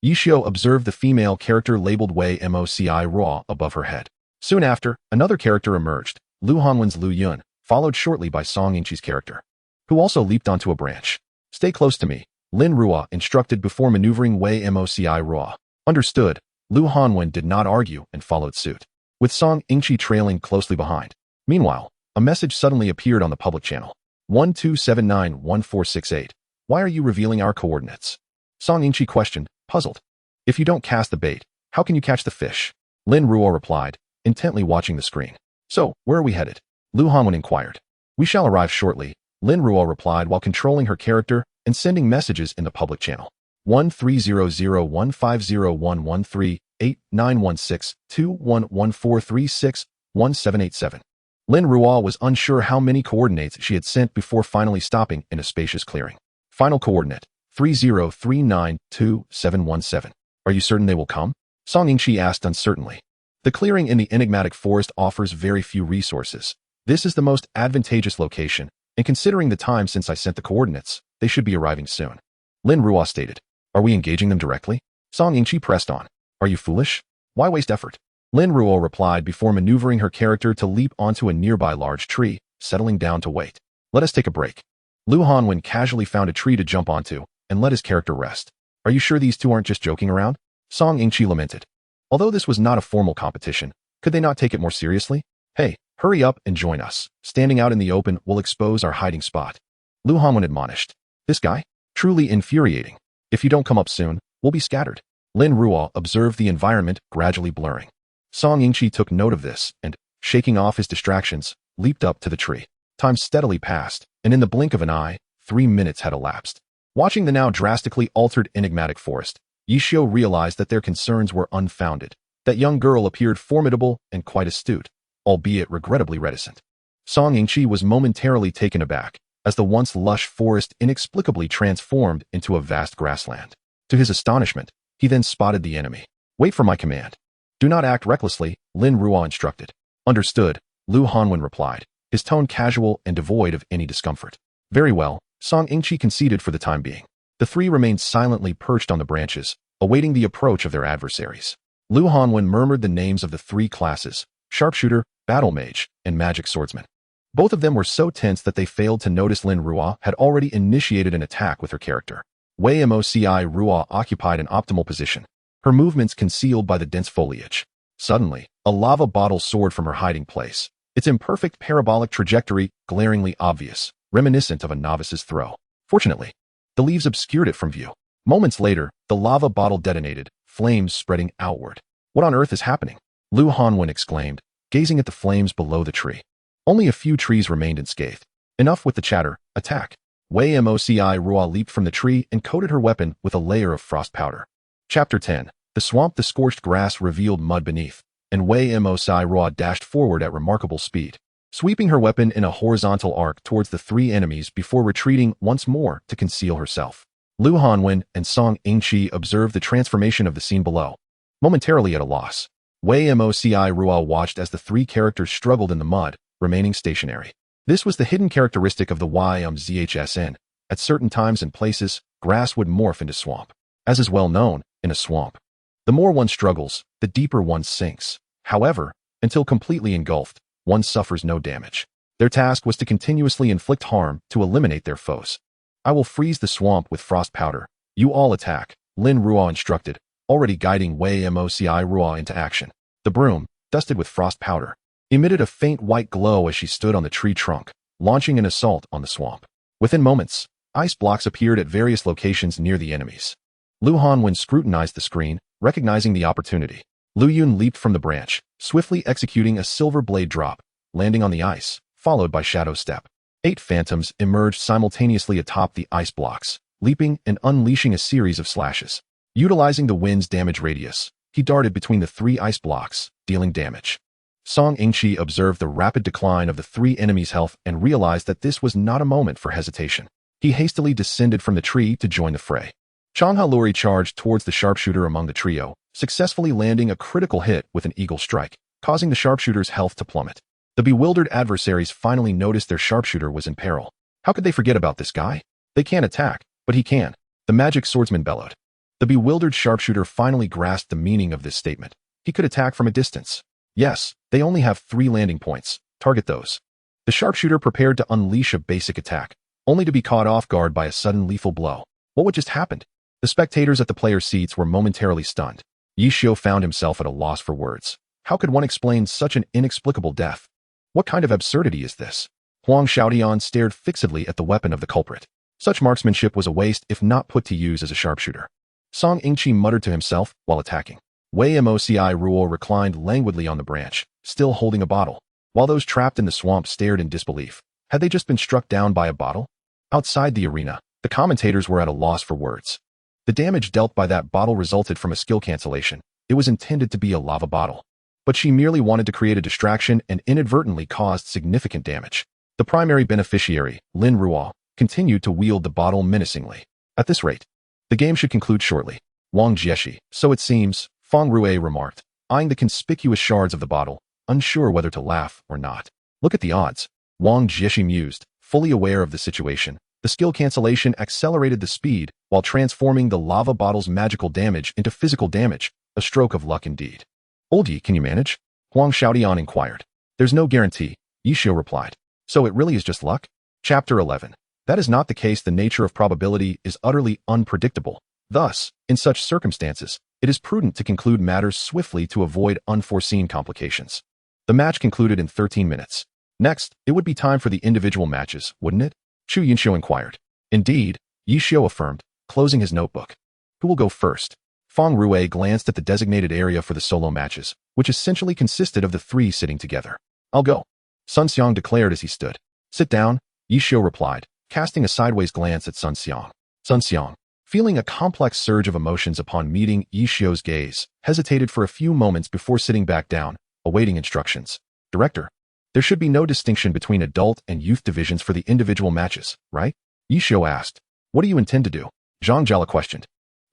A: Yixiu observed the female character labeled Wei Moci Ruo above her head. Soon after, another character emerged, Lu Hanwen's Lu Yun, followed shortly by Song Yingqi's character, who also leaped onto a branch. Stay close to me, Lin Ruo instructed before maneuvering Wei Moci Ruo. Understood, Lu Hanwen did not argue and followed suit, with Song Yingqi trailing closely behind. Meanwhile, a message suddenly appeared on the public channel. 12791468. Why are you revealing our coordinates? Song Yingqi questioned, puzzled. If you don't cast the bait, how can you catch the fish? Lin Ruo replied, intently watching the screen. So, where are we headed? Lu Hanwen inquired. We shall arrive shortly, Lin Ruo replied while controlling her character and sending messages in the public channel. 130015011389162114361787. Lin Ruo was unsure how many coordinates she had sent before finally stopping in a spacious clearing. Final coordinate, 30392717. Are you certain they will come? Song Yingqi asked uncertainly. The clearing in the enigmatic forest offers very few resources. This is the most advantageous location, and considering the time since I sent the coordinates, they should be arriving soon. Lin Ruo stated. Are we engaging them directly? Song Yingqi pressed on. Are you foolish? Why waste effort? Lin Ruo replied before maneuvering her character to leap onto a nearby large tree, settling down to wait. Let us take a break. Lu Hanwen casually found a tree to jump onto, and let his character rest. Are you sure these two aren't just joking around? Song Yingqi lamented. Although this was not a formal competition, could they not take it more seriously? Hey, hurry up and join us. Standing out in the open will expose our hiding spot. Lu Hanwen admonished. This guy? Truly infuriating. If you don't come up soon, we'll be scattered. Lin Ruo observed the environment gradually blurring. Song Yingqi took note of this and, shaking off his distractions, leaped up to the tree. Time steadily passed, and in the blink of an eye, 3 minutes had elapsed. Watching the now drastically altered enigmatic forest, Yixiu realized that their concerns were unfounded. That young girl appeared formidable and quite astute, albeit regrettably reticent. Song Yingqi was momentarily taken aback. as the once lush forest inexplicably transformed into a vast grassland. To his astonishment, he then spotted the enemy. "Wait for my command. Do not act recklessly," Lin Ruo instructed. "Understood," Lu Hanwen replied, his tone casual and devoid of any discomfort. "Very well," Song Yingqi conceded for the time being. The three remained silently perched on the branches, awaiting the approach of their adversaries. Lu Hanwen murmured the names of the three classes: sharpshooter, battle mage, and magic swordsman. Both of them were so tense that they failed to notice Lin Ruo had already initiated an attack with her character. Wei Moci Ruo occupied an optimal position, her movements concealed by the dense foliage. Suddenly, a lava bottle soared from her hiding place, its imperfect parabolic trajectory glaringly obvious, reminiscent of a novice's throw. Fortunately, the leaves obscured it from view. Moments later, the lava bottle detonated, flames spreading outward. "What on earth is happening?" Lu Hanwen exclaimed, gazing at the flames below the tree. Only a few trees remained unscathed. "Enough with the chatter, attack." Wei Moci Ruo leaped from the tree and coated her weapon with a layer of frost powder. Chapter 10. The swamp. The scorched grass revealed mud beneath, and Wei Moci Ruo dashed forward at remarkable speed, sweeping her weapon in a horizontal arc towards the three enemies before retreating once more to conceal herself. Lu Hanwen and Song Yingqi observed the transformation of the scene below, momentarily at a loss. Wei Moci Ruo watched as the three characters struggled in the mud, remaining stationary. This was the hidden characteristic of the YMZHSN. At certain times and places, grass would morph into swamp. As is well known, in a swamp, the more one struggles, the deeper one sinks. However, until completely engulfed, one suffers no damage. Their task was to continuously inflict harm to eliminate their foes. "I will freeze the swamp with frost powder. You all attack," Lin Ruo instructed, already guiding Wei Moci Ruo into action. The broom, dusted with frost powder, emitted a faint white glow as she stood on the tree trunk, launching an assault on the swamp. Within moments, ice blocks appeared at various locations near the enemies. Lu Hanwen scrutinized the screen, recognizing the opportunity. Lu Yun leaped from the branch, swiftly executing a silver blade drop, landing on the ice, followed by shadow step. 8 phantoms emerged simultaneously atop the ice blocks, leaping and unleashing a series of slashes. Utilizing the wind's damage radius, he darted between the 3 ice blocks, dealing damage. Song Yingqi observed the rapid decline of the 3 enemies' health and realized that this was not a moment for hesitation. He hastily descended from the tree to join the fray. Changha Luri charged towards the sharpshooter among the trio, successfully landing a critical hit with an eagle strike, causing the sharpshooter's health to plummet. The bewildered adversaries finally noticed their sharpshooter was in peril. How could they forget about this guy? They can't attack, but he can, the magic swordsman bellowed. The bewildered sharpshooter finally grasped the meaning of this statement. He could attack from a distance. Yes, they only have 3 landing points. Target those. The sharpshooter prepared to unleash a basic attack, only to be caught off guard by a sudden lethal blow. What had just happened? The spectators at the players' seats were momentarily stunned. Yi Xiu found himself at a loss for words. How could one explain such an inexplicable death? What kind of absurdity is this? Huang Xiaodian stared fixedly at the weapon of the culprit. Such marksmanship was a waste if not put to use as a sharpshooter. Song Yingqi muttered to himself while attacking. Wei Moci Ruo reclined languidly on the branch, still holding a bottle, while those trapped in the swamp stared in disbelief. Had they just been struck down by a bottle? Outside the arena, the commentators were at a loss for words. The damage dealt by that bottle resulted from a skill cancellation. It was intended to be a lava bottle. But she merely wanted to create a distraction and inadvertently caused significant damage. The primary beneficiary, Lin Ruo, continued to wield the bottle menacingly. At this rate, the game should conclude shortly. Wang Jieshi, so it seems, Feng Rue remarked, eyeing the conspicuous shards of the bottle, unsure whether to laugh or not. Look at the odds. Wang Jieshi mused, fully aware of the situation. The skill cancellation accelerated the speed while transforming the lava bottle's magical damage into physical damage, a stroke of luck indeed. "Old Yi, can you manage?" Huang Xiaodian inquired. "There's no guarantee," Yi Xiu replied. "So it really is just luck?" Chapter 11. That is not the case. The nature of probability is utterly unpredictable. Thus, in such circumstances, it is prudent to conclude matters swiftly to avoid unforeseen complications. The match concluded in 13 minutes. Next, it would be time for the individual matches, wouldn't it? Chu Yinxiu inquired. Indeed, Yi Xiu affirmed, closing his notebook. Who will go first? Feng Rue glanced at the designated area for the solo matches, which essentially consisted of the 3 sitting together. "I'll go," Sun Xiang declared as he stood. "Sit down," Yi Xiu replied, casting a sideways glance at Sun Xiang. Sun Xiang, feeling a complex surge of emotions upon meeting Yi Xiu's gaze, hesitated for a few moments before sitting back down, awaiting instructions. "Director." There should be no distinction between adult and youth divisions for the individual matches, right? Yishio asked. What do you intend to do? Zhang Jiala questioned.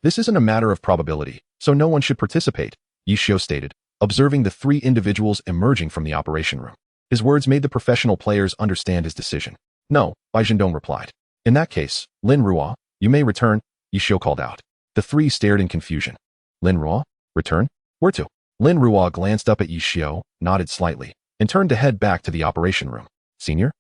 A: This isn't a matter of probability, so no one should participate, Yishio stated, observing the three individuals emerging from the operation room. His words made the professional players understand his decision. No, Bai Zhendong replied. In that case, Lin Ruo, you may return, Yishio called out. The three stared in confusion. Lin Ruo? Return? Where to? Lin Ruo glanced up at Yishio, nodded slightly, and turned to head back to the operation room. Senior?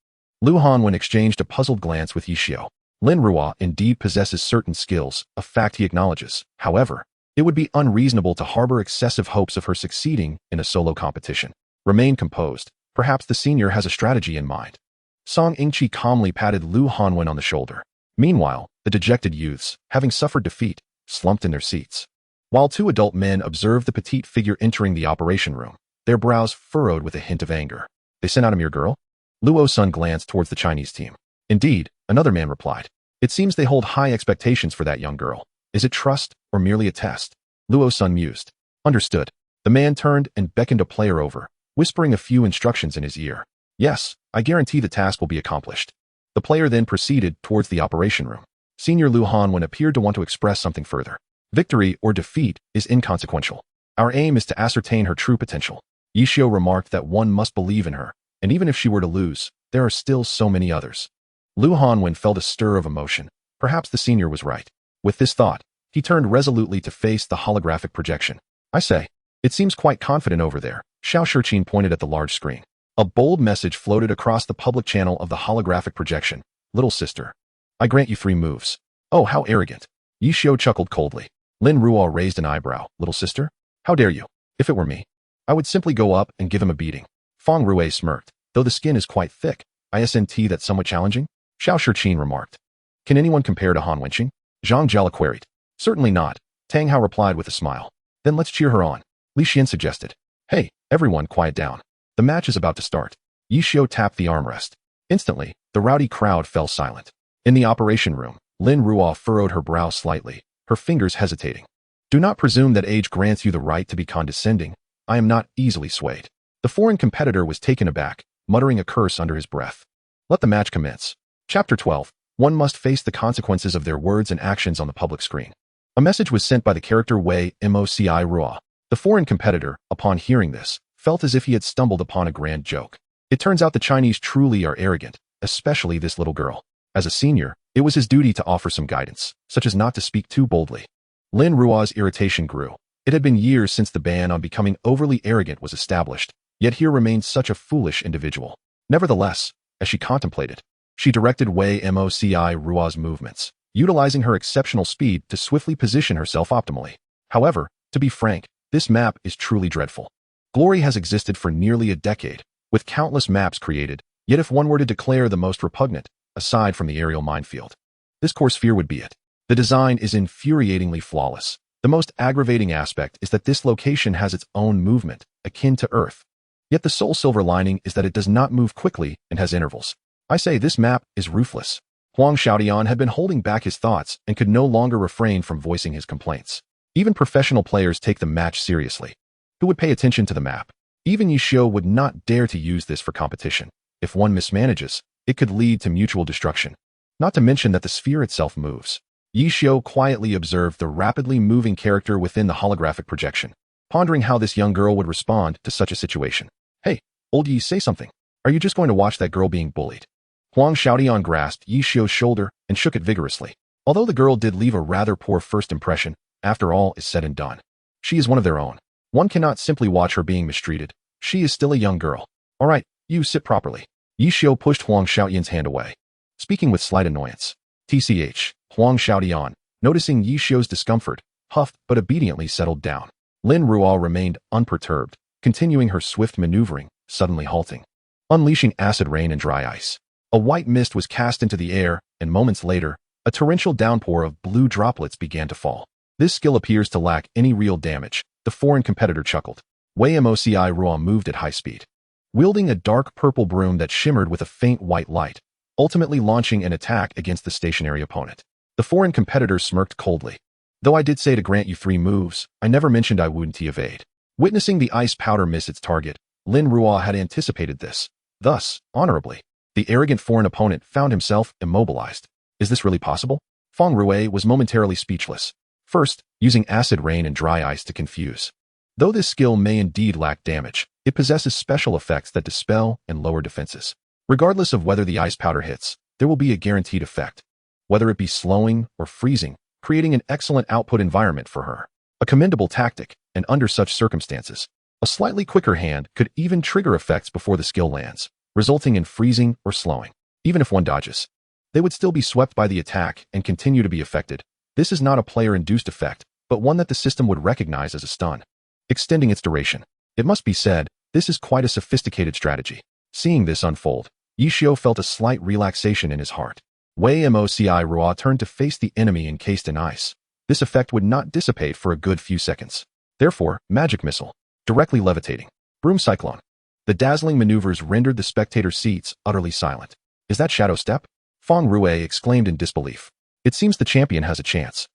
A: Lu Hanwen exchanged a puzzled glance with Yishio. Lin Ruo indeed possesses certain skills, a fact he acknowledges. However, it would be unreasonable to harbor excessive hopes of her succeeding in a solo competition. Remain composed. Perhaps the senior has a strategy in mind. Song Yingqi calmly patted Lu Hanwen on the shoulder. Meanwhile, the dejected youths, having suffered defeat, slumped in their seats. While two adult men observed the petite figure entering the operation room, their brows furrowed with a hint of anger. They sent out a mere girl? Luo Sun glanced towards the Chinese team. Indeed, another man replied. It seems they hold high expectations for that young girl. Is it trust or merely a test? Luo Sun mused. Understood. The man turned and beckoned a player over, whispering a few instructions in his ear. Yes, I guarantee the task will be accomplished. The player then proceeded towards the operation room. Senior Lu Hanwen appeared to want to express something further. Victory or defeat is inconsequential. Our aim is to ascertain her true potential. Yishio remarked that one must believe in her, and even if she were to lose, there are still so many others. Lu Hanwen felt a stir of emotion. Perhaps the senior was right. With this thought, he turned resolutely to face the holographic projection. I say, it seems quite confident over there. Xiao Shiqin pointed at the large screen. A bold message floated across the public channel of the holographic projection. Little sister, I grant you 3 moves. Oh, how arrogant. Yishio chuckled coldly. Lin Ruo raised an eyebrow. Little sister? How dare you? If it were me, I would simply go up and give him a beating. Feng Rue smirked. Though the skin is quite thick, isn't that somewhat challenging? Xiao Shiqin remarked. Can anyone compare to Han Wenqing? Zhang Jiala queried. Certainly not, Tang Hao replied with a smile. Then let's cheer her on, Li Xian suggested. Hey, everyone quiet down. The match is about to start. Yishio tapped the armrest. Instantly, the rowdy crowd fell silent. In the operation room, Lin Ruo furrowed her brow slightly, her fingers hesitating. Do not presume that age grants you the right to be condescending. I am not easily swayed. The foreign competitor was taken aback, muttering a curse under his breath. Let the match commence. Chapter 12. One must face the consequences of their words and actions on the public screen. A message was sent by the character Wei Moci Ruo. The foreign competitor, upon hearing this, felt as if he had stumbled upon a grand joke. It turns out the Chinese truly are arrogant, especially this little girl. As a senior, it was his duty to offer some guidance, such as not to speak too boldly. Lin Ruo's irritation grew. It had been years since the ban on becoming overly arrogant was established, yet here remained such a foolish individual. Nevertheless, as she contemplated, she directed Wei Moci Ruo's movements, utilizing her exceptional speed to swiftly position herself optimally. However, to be frank, this map is truly dreadful. Glory has existed for nearly a decade, with countless maps created, yet if one were to declare the most repugnant, aside from the aerial minefield, this core sphere would be it. The design is infuriatingly flawless. The most aggravating aspect is that this location has its own movement, akin to Earth. Yet the sole silver lining is that it does not move quickly and has intervals. I say this map is ruthless. Huang Xiaotian had been holding back his thoughts and could no longer refrain from voicing his complaints. Even professional players take the match seriously. Who would pay attention to the map? Even Yishio would not dare to use this for competition. If one mismanages, it could lead to mutual destruction. Not to mention that the sphere itself moves. Yishio quietly observed the rapidly moving character within the holographic projection, pondering how this young girl would respond to such a situation. Hey, old Yi, say something. Are you just going to watch that girl being bullied? Huang Xiaotian grasped Yishio's shoulder and shook it vigorously. Although the girl did leave a rather poor first impression, after all is said and done, she is one of their own. One cannot simply watch her being mistreated. She is still a young girl. All right, you sit properly. Yishio pushed Huang Xiaotian's hand away, speaking with slight annoyance. TCH, Huang Xiaotian, noticing Yishio's discomfort, huffed but obediently settled down. Lin Ruo remained unperturbed, continuing her swift maneuvering, suddenly halting, unleashing acid rain and dry ice. A white mist was cast into the air, and moments later, a torrential downpour of blue droplets began to fall. This skill appears to lack any real damage, the foreign competitor chuckled. Wei Moci Ruo moved at high speed, wielding a dark purple broom that shimmered with a faint white light, ultimately launching an attack against the stationary opponent. The foreign competitor smirked coldly. Though I did say to grant you 3 moves, I never mentioned I wouldn't evade. Witnessing the ice powder miss its target, Lin Ruo had anticipated this. Thus, honorably, the arrogant foreign opponent found himself immobilized. Is this really possible? Feng Rui was momentarily speechless. First, using acid rain and dry ice to confuse. Though this skill may indeed lack damage, it possesses special effects that dispel and lower defenses. Regardless of whether the ice powder hits, there will be a guaranteed effect, whether it be slowing or freezing, creating an excellent output environment for her. A commendable tactic, and under such circumstances, a slightly quicker hand could even trigger effects before the skill lands, resulting in freezing or slowing. Even if one dodges, they would still be swept by the attack and continue to be affected. This is not a player-induced effect, but one that the system would recognize as a stun, extending its duration. It must be said, this is quite a sophisticated strategy. Seeing this unfold, Yishio felt a slight relaxation in his heart. Wei Moci Rua turned to face the enemy encased in ice. This effect would not dissipate for a good few seconds. Therefore, magic missile, directly levitating. Broom cyclone. The dazzling maneuvers rendered the spectator seats utterly silent. Is that shadow step? Feng Rui exclaimed in disbelief. It seems the champion has a chance.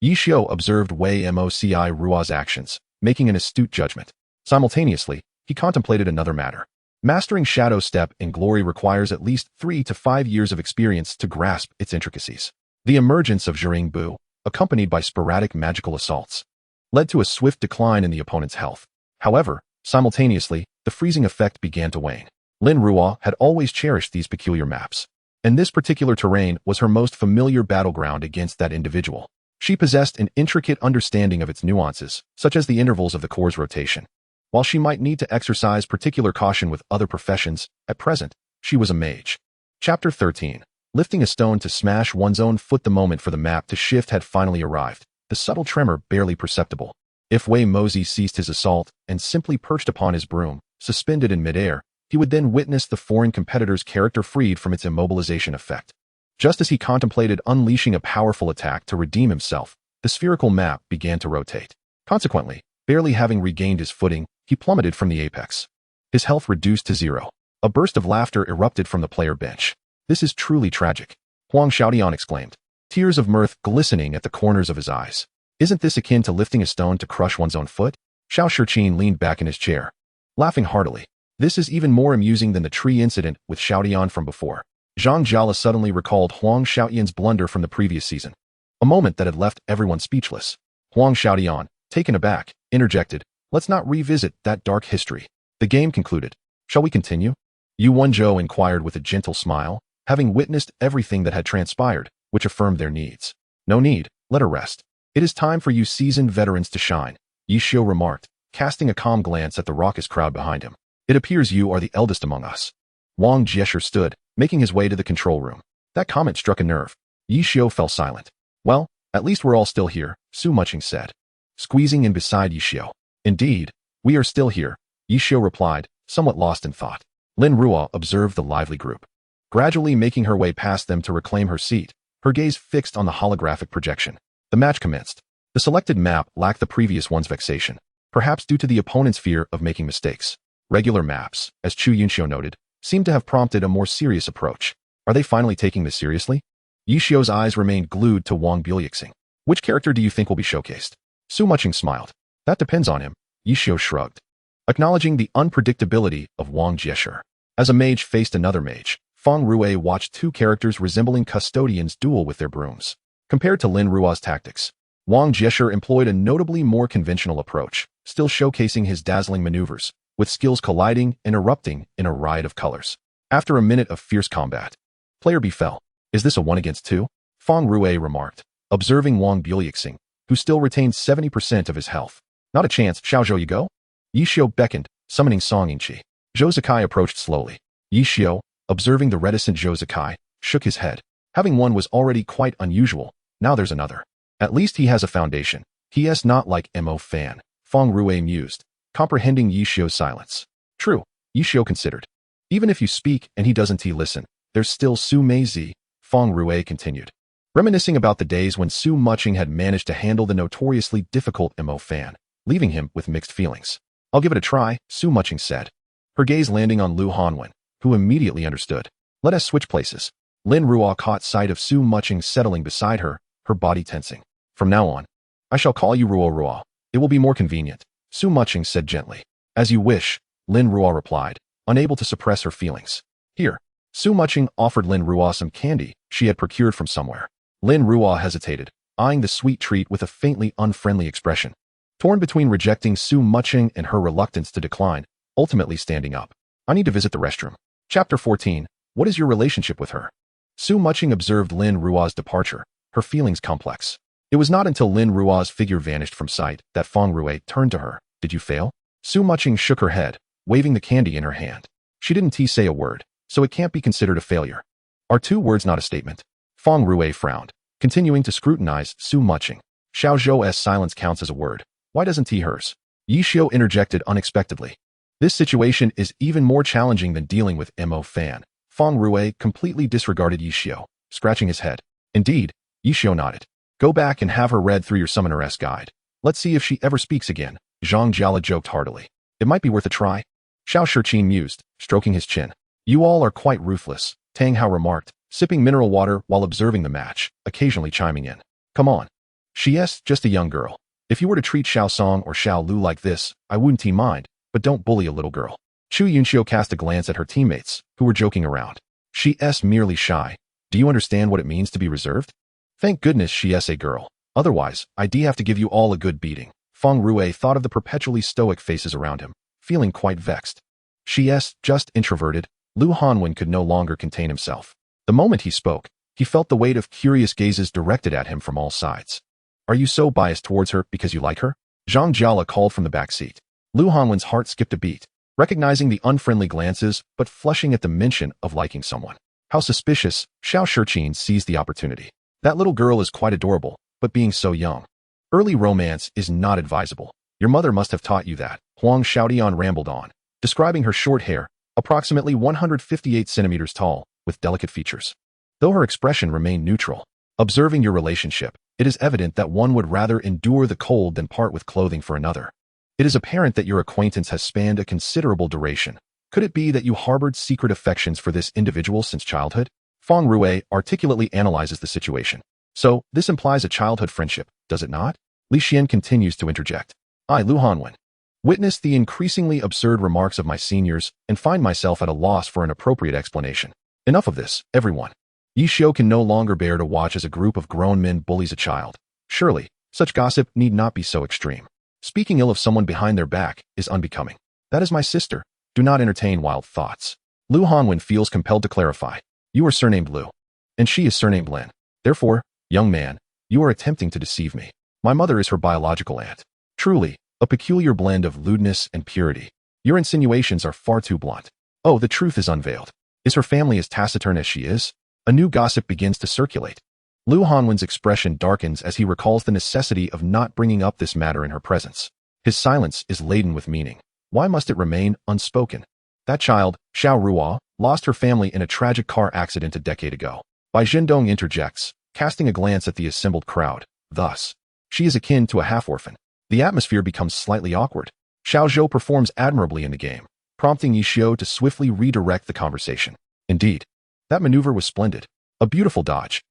A: Yishio observed Wei Moci Rua's actions, making an astute judgment. Simultaneously, he contemplated another matter. Mastering Shadow Step in glory requires at least 3 to 5 years of experience to grasp its intricacies. The emergence of Zhering Bu, accompanied by sporadic magical assaults, led to a swift decline in the opponent's health. However, simultaneously, the freezing effect began to wane. Lin Rua had always cherished these peculiar maps, and this particular terrain was her most familiar battleground against that individual. She possessed an intricate understanding of its nuances, such as the intervals of the core's rotation. While she might need to exercise particular caution with other professions, at present, she was a mage. Chapter 13. Lifting a stone to smash one's own foot. The moment for the map to shift had finally arrived, the subtle tremor barely perceptible. If Wei Moci ceased his assault and simply perched upon his broom, suspended in midair, he would then witness the foreign competitor's character freed from its immobilization effect. Just as he contemplated unleashing a powerful attack to redeem himself, the spherical map began to rotate. Consequently, barely having regained his footing, he plummeted from the apex. His health reduced to 0. A burst of laughter erupted from the player bench. This is truly tragic, Huang Xiaodian exclaimed, tears of mirth glistening at the corners of his eyes. Isn't this akin to lifting a stone to crush one's own foot? Xiao Shiqin leaned back in his chair, laughing heartily. This is even more amusing than the tree incident with Xiaodian from before. Zhang Jiala suddenly recalled Huang Xiaoyan's blunder from the previous season, a moment that had left everyone speechless. Huang Xiaodian, taken aback, interjected, let's not revisit that dark history. The game concluded. Shall we continue? Yu Wenzhou inquired with a gentle smile, having witnessed everything that had transpired, which affirmed their needs. No need, let her rest. It is time for you seasoned veterans to shine, Yishio remarked, casting a calm glance at the raucous crowd behind him. It appears you are the eldest among us. Wang Jiesher stood, making his way to the control room. That comment struck a nerve. Yishio fell silent. Well, at least we're all still here, Su Mucheng said, squeezing in beside Yishio. Indeed, we are still here, Yishio replied, somewhat lost in thought. Lin Rua observed the lively group, gradually making her way past them to reclaim her seat, her gaze fixed on the holographic projection. The match commenced. The selected map lacked the previous one's vexation, perhaps due to the opponent's fear of making mistakes. Regular maps, as Chu Yunxiu noted, seemed to have prompted a more serious approach. Are they finally taking this seriously? Yishio's eyes remained glued to Wang Buliuxing. Which character do you think will be showcased? Su Mucheng smiled. That depends on him, Yishio shrugged, acknowledging the unpredictability of Wang Jiesher. As a mage faced another mage, Feng Rui watched two characters resembling custodians duel with their brooms. Compared to Lin Rua's tactics, Wang Jiesher employed a notably more conventional approach, still showcasing his dazzling maneuvers, with skills colliding and erupting in a riot of colors. After a minute of fierce combat, player B fell. Is this a 1 against 2? Feng Rui remarked, observing Wang Buliuxing, who still retained 70% of his health. Not a chance, Xiaozhou you go? Yishio beckoned, summoning Song Yingqi. Zhou Zikai approached slowly. Yishio, observing the reticent Zhou Zikai, shook his head. Having one was already quite unusual, now there's another. At least he has a foundation. He is not like Mo Fan, Feng Rui mused, comprehending Yishio's silence. True, Yishio considered. Even if you speak and he doesn't listen, there's still Su Meizi, Feng Rui continued, reminiscing about the days when Su Mucheng had managed to handle the notoriously difficult Mo Fan, leaving him with mixed feelings. I'll give it a try, Su Mucheng said, her gaze landing on Lu Hanwen, who immediately understood. Let us switch places. Lin Rua caught sight of Su Mucheng settling beside her, her body tensing. From now on, I shall call you Rua. It will be more convenient, Su Mucheng said gently. As you wish, Lin Rua replied, unable to suppress her feelings. Here, Su Mucheng offered Lin Ruo some candy she had procured from somewhere. Lin Ruo hesitated, eyeing the sweet treat with a faintly unfriendly expression. Torn between rejecting Su Mucheng and her reluctance to decline, ultimately standing up. I need to visit the restroom. Chapter 14. What is your relationship with her? Su Mucheng observed Lin Ruo's departure, her feelings complex. It was not until Lin Ruo's figure vanished from sight that Feng Rue turned to her. Did you fail? Su Mucheng shook her head, waving the candy in her hand. She didn't say a word, so it can't be considered a failure. Are 2 words not a statement? Feng Rue frowned, continuing to scrutinize Su Mucheng. Xiao Zhou's silence counts as a word. Why doesn't he hers? Yi Xiu interjected unexpectedly. This situation is even more challenging than dealing with Mo Fan. Feng Rue completely disregarded Yi Xiu, scratching his head. Indeed, Yi Xiu nodded. Go back and have her read through your Summoner's Guide. Let's see if she ever speaks again. Zhang Jiala joked heartily. It might be worth a try. Xiao Shiqin mused, stroking his chin. You all are quite ruthless, Tang Hao remarked, sipping mineral water while observing the match, occasionally chiming in. Come on. She's just a young girl. If you were to treat Xiao Song or Xiao Lu like this, I wouldn't mind, but don't bully a little girl. Chu Yunxiu cast a glance at her teammates, who were joking around. She's merely shy. Do you understand what it means to be reserved? Thank goodness she's a girl. Otherwise, I'd have to give you all a good beating. Feng Rue thought of the perpetually stoic faces around him, feeling quite vexed. She's just introverted. Lu Hanwen could no longer contain himself. The moment he spoke, he felt the weight of curious gazes directed at him from all sides. Are you so biased towards her because you like her? Zhang Jiala called from the back seat. Lu Hanwen's heart skipped a beat, recognizing the unfriendly glances but flushing at the mention of liking someone. How suspicious. Xiao Shiqin seized the opportunity. That little girl is quite adorable, but being so young. Early romance is not advisable. Your mother must have taught you that. Huang Xiaodian rambled on, describing her short hair, approximately 158 centimeters tall, with delicate features. Though her expression remained neutral, observing your relationship, it is evident that one would rather endure the cold than part with clothing for another. It is apparent that your acquaintance has spanned a considerable duration. Could it be that you harbored secret affections for this individual since childhood? Feng Rue articulately analyzes the situation. So, this implies a childhood friendship, does it not? Li Xian continues to interject. I, Lu Hanwen, witness the increasingly absurd remarks of my seniors and find myself at a loss for an appropriate explanation. Enough of this, everyone. Yi Xiu can no longer bear to watch as a group of grown men bullies a child. Surely, such gossip need not be so extreme. Speaking ill of someone behind their back is unbecoming. That is my sister. Do not entertain wild thoughts. Lu Hanwen feels compelled to clarify. You are surnamed Lu, and she is surnamed Lin. Therefore, young man, you are attempting to deceive me. My mother is her biological aunt. Truly, a peculiar blend of lewdness and purity. Your insinuations are far too blunt. Oh, the truth is unveiled. Is her family as taciturn as she is? A new gossip begins to circulate. Lu Hanwen's expression darkens as he recalls the necessity of not bringing up this matter in her presence. His silence is laden with meaning. Why must it remain unspoken? That child, Xiao Ruo, lost her family in a tragic car accident a decade ago. Bai Zhendong interjects, casting a glance at the assembled crowd. Thus, she is akin to a half-orphan. The atmosphere becomes slightly awkward. Xiao Zhou performs admirably in the game, prompting Yi Xiu to swiftly redirect the conversation. Indeed, that maneuver was splendid. A beautiful dodge.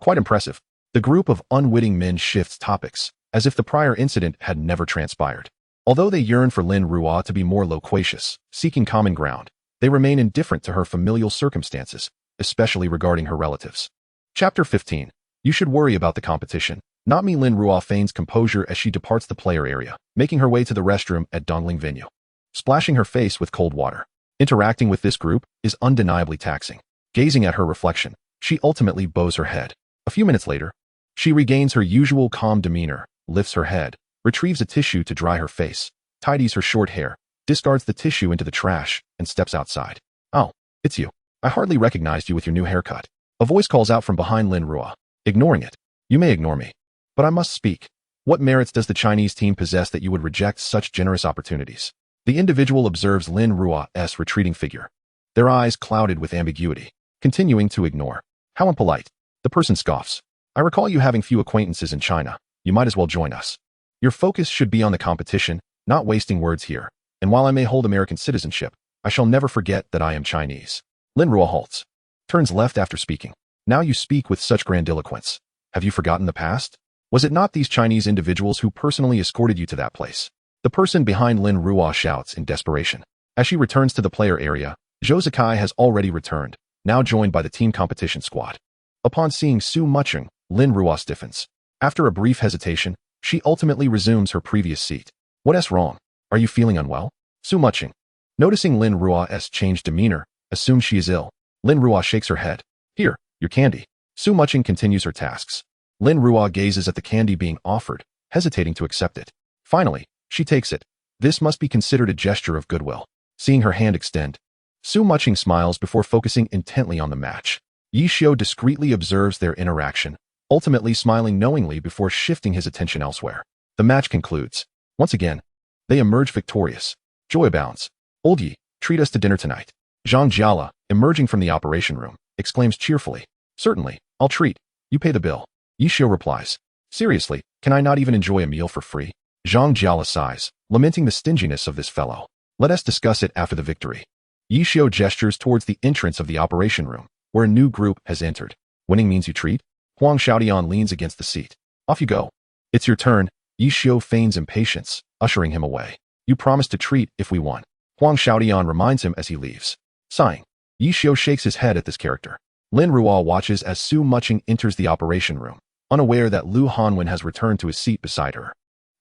A: Quite impressive. The group of unwitting men shifts topics, as if the prior incident had never transpired. Although they yearn for Lin Ruo to be more loquacious, seeking common ground, they remain indifferent to her familial circumstances, especially regarding her relatives. Chapter 15. You should worry about the competition. Not me. Lin Ruo feigns composure as she departs the player area, making her way to the restroom at Dongling venue. Splashing her face with cold water. Interacting with this group is undeniably taxing. Gazing at her reflection, she ultimately bows her head. A few minutes later, she regains her usual calm demeanor, lifts her head, retrieves a tissue to dry her face, tidies her short hair, discards the tissue into the trash, and steps outside. Oh, it's you. I hardly recognized you with your new haircut. A voice calls out from behind Lin Ruo. Ignoring it. You may ignore me, but I must speak. What merits does the Chinese team possess that you would reject such generous opportunities? The individual observes Lin Ruo's retreating figure, their eyes clouded with ambiguity, continuing to ignore. How impolite. The person scoffs. I recall you having few acquaintances in China. You might as well join us. Your focus should be on the competition, not wasting words here. And while I may hold American citizenship, I shall never forget that I am Chinese. Lin Ruo halts. Turns left after speaking. Now you speak with such grandiloquence. Have you forgotten the past? Was it not these Chinese individuals who personally escorted you to that place? The person behind Lin Ruo shouts in desperation. As she returns to the player area, Zhou Zikai has already returned, now joined by the team competition squad. Upon seeing Su Mucheng, Lin Ruo stiffens. After a brief hesitation, she ultimately resumes her previous seat. What's wrong? Are you feeling unwell? Su Mucheng, noticing Lin Ruo's changed demeanor, assumes she is ill. Lin Ruo shakes her head. Here, your candy. Su Mucheng continues her tasks. Lin Ruo gazes at the candy being offered, hesitating to accept it. Finally, she takes it. This must be considered a gesture of goodwill. Seeing her hand extend, Su Mucheng smiles before focusing intently on the match. Yi Xiu discreetly observes their interaction, ultimately smiling knowingly before shifting his attention elsewhere. The match concludes. Once again, they emerge victorious. Joy abounds. Old Yi, treat us to dinner tonight. Zhang Jiala, emerging from the operation room, exclaims cheerfully. Certainly, I'll treat. You pay the bill. Yi Xiu replies. Seriously, can I not even enjoy a meal for free? Zhang Jiala sighs, lamenting the stinginess of this fellow. Let us discuss it after the victory. Yi Xiu gestures towards the entrance of the operation room, where a new group has entered. Winning means you treat? Huang Xiaodian leans against the seat. Off you go. It's your turn. Yi Xiu feigns impatience, ushering him away. You promised to treat if we won. Huang Xiaodian reminds him as he leaves. Sighing, Yi Xiu shakes his head at this character. Lin Ruo watches as Su Mucheng enters the operation room, unaware that Lu Hanwen has returned to his seat beside her.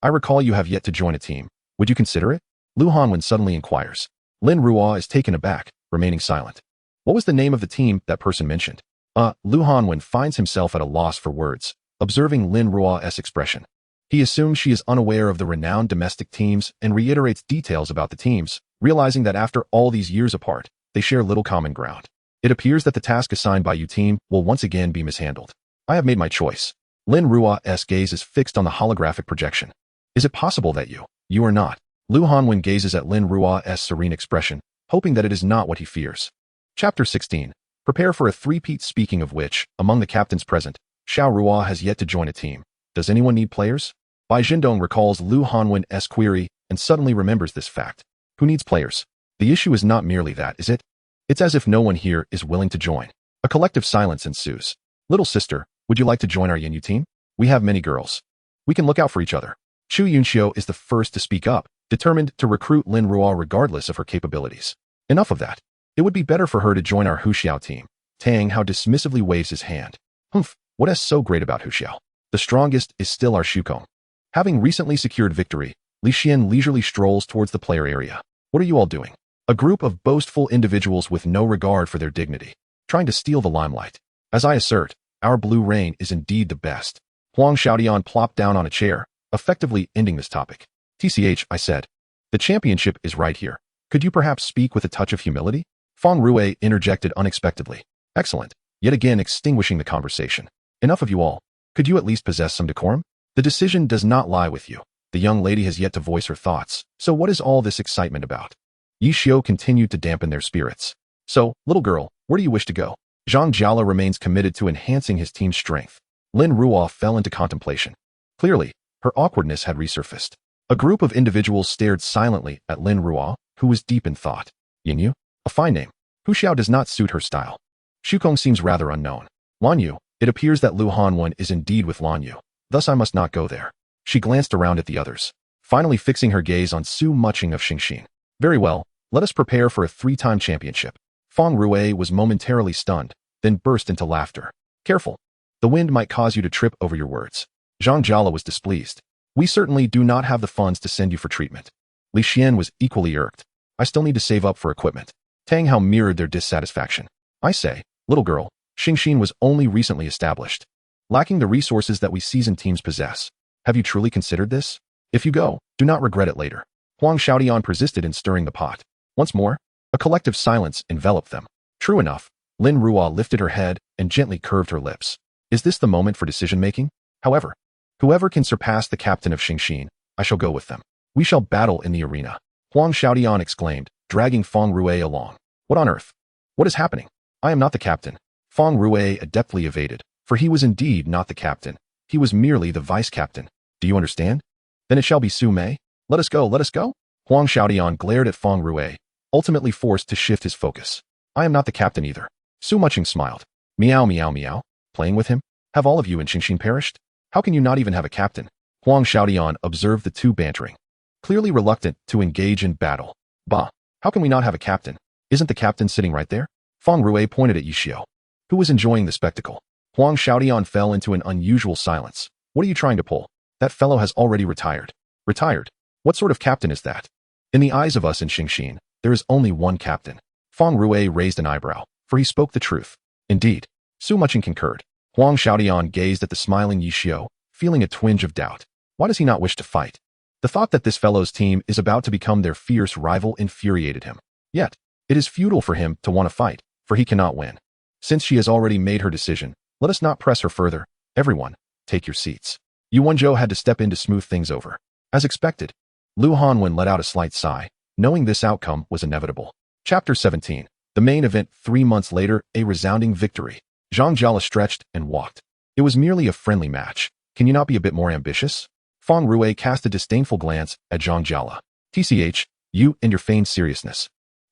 A: I recall you have yet to join a team. Would you consider it? Lu Hanwen suddenly inquires. Lin Ruo is taken aback, remaining silent. What was the name of the team that person mentioned? Lu Hanwen finds himself at a loss for words, observing Lin Ruo's expression. He assumes she is unaware of the renowned domestic teams and reiterates details about the teams, realizing that after all these years apart, they share little common ground. It appears that the task assigned by you team will once again be mishandled. I have made my choice. Lin Ruo's gaze is fixed on the holographic projection. Is it possible that you are not? Lu Hanwen gazes at Lin Ruo's serene expression, hoping that it is not what he fears. Chapter 16. Prepare for a three-peat. Speaking of which, among the captains present, Xiao Ruo has yet to join a team. Does anyone need players? Bai Jindong recalls Lu Hanwen's query and suddenly remembers this fact. Who needs players? The issue is not merely that, is it? It's as if no one here is willing to join. A collective silence ensues. Little sister, would you like to join our Yinyu team? We have many girls. We can look out for each other. Chu Yunxiu is the first to speak up, determined to recruit Lin Ruo regardless of her capabilities. Enough of that. It would be better for her to join our Hu Xiao team. Tang Hao dismissively waves his hand. Humph, what is so great about Hu Xiao? The strongest is still our Shukong. Having recently secured victory, Li Xian leisurely strolls towards the player area. What are you all doing? A group of boastful individuals with no regard for their dignity, trying to steal the limelight. As I assert, our blue rain is indeed the best. Huang Xiaodian plopped down on a chair, effectively ending this topic. TCH, I said. The championship is right here. Could you perhaps speak with a touch of humility? Feng Rue interjected unexpectedly. Excellent. Yet again extinguishing the conversation. Enough of you all. Could you at least possess some decorum? The decision does not lie with you. The young lady has yet to voice her thoughts. So what is all this excitement about? Yi Xiu continued to dampen their spirits. So, little girl, where do you wish to go? Zhang Jiala remains committed to enhancing his team's strength. Lin Ruo fell into contemplation. Clearly, her awkwardness had resurfaced. A group of individuals stared silently at Lin Ruo, who was deep in thought. Yinyu? A fine name. Hu Xiao does not suit her style. Shukong seems rather unknown. Lan Yu, it appears that Lu Hanwen is indeed with Lan Yu. Thus I must not go there. She glanced around at the others, finally fixing her gaze on Su Mucheng of Xingxin. Very well, let us prepare for a three-time championship. Feng Rue was momentarily stunned, then burst into laughter. Careful. The wind might cause you to trip over your words. Zhang Jiala was displeased. We certainly do not have the funds to send you for treatment. Li Xian was equally irked. I still need to save up for equipment. Tang Hao mirrored their dissatisfaction. I say, little girl, Xingxin was only recently established, lacking the resources that we seasoned teams possess. Have you truly considered this? If you go, do not regret it later. Huang Xiaodian persisted in stirring the pot. Once more, a collective silence enveloped them. True enough, Lin Ruo lifted her head and gently curved her lips. Is this the moment for decision-making? However, whoever can surpass the captain of Xingxin, I shall go with them. We shall battle in the arena. Huang Xiaodian exclaimed, dragging Feng Rue along. What on earth? What is happening? I am not the captain. Feng Rue adeptly evaded, for he was indeed not the captain. He was merely the vice-captain. Do you understand? Then it shall be Su Mei. Let us go, let us go. Huang Xiaodian glared at Feng Rue, ultimately forced to shift his focus. I am not the captain either. Su Mucheng smiled. Meow meow meow. Playing with him? Have all of you in Xingxin perished? How can you not even have a captain? Huang Xiaodian observed the two bantering, clearly reluctant to engage in battle. Bah, How can we not have a captain? Isn't the captain sitting right there? Feng Rue pointed at Yishio, who was enjoying the spectacle. Huang Xiaodian fell into an unusual silence. What are you trying to pull? That fellow has already retired. Retired? What sort of captain is that? In the eyes of us in Xingxin, there is only one captain. Feng Rue raised an eyebrow, for he spoke the truth. Indeed. Su Mucheng concurred. Huang Xiaodian gazed at the smiling Yishio, feeling a twinge of doubt. Why does he not wish to fight? The thought that this fellow's team is about to become their fierce rival infuriated him. Yet, it is futile for him to want to fight, for he cannot win. Since she has already made her decision, let us not press her further. Everyone, take your seats. Yu Wenzhou had to step in to smooth things over. As expected, Lu Hanwen let out a slight sigh, knowing this outcome was inevitable. Chapter 17. The main event 3 months later, a resounding victory. Zhang Jiala stretched and walked. It was merely a friendly match. Can you not be a bit more ambitious? Feng Rue cast a disdainful glance at Zhang Jiala. TCH, you and your feigned seriousness.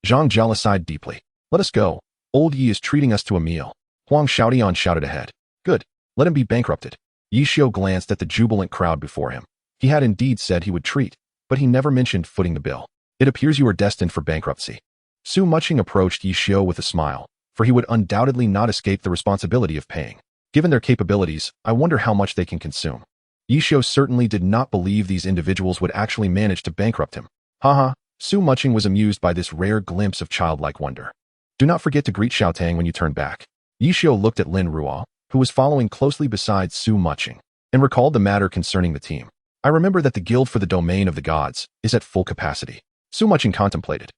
A: Zhang Jiala sighed deeply. Let us go. Old Yi is treating us to a meal. Huang Xiaodian shouted ahead. Good. Let him be bankrupted. Yishio glanced at the jubilant crowd before him. He had indeed said he would treat, but he never mentioned footing the bill. It appears you are destined for bankruptcy. Su Mucheng approached Yishio with a smile, for he would undoubtedly not escape the responsibility of paying. Given their capabilities, I wonder how much they can consume. Yishio certainly did not believe these individuals would actually manage to bankrupt him. Haha, Su Mucheng was amused by this rare glimpse of childlike wonder. Do not forget to greet Xiao Tang when you turn back. Yishio looked at Lin Ruo, who was following closely beside Su Mucheng, and recalled the matter concerning the team. I remember that the guild for the domain of the gods is at full capacity. Su Mucheng contemplated.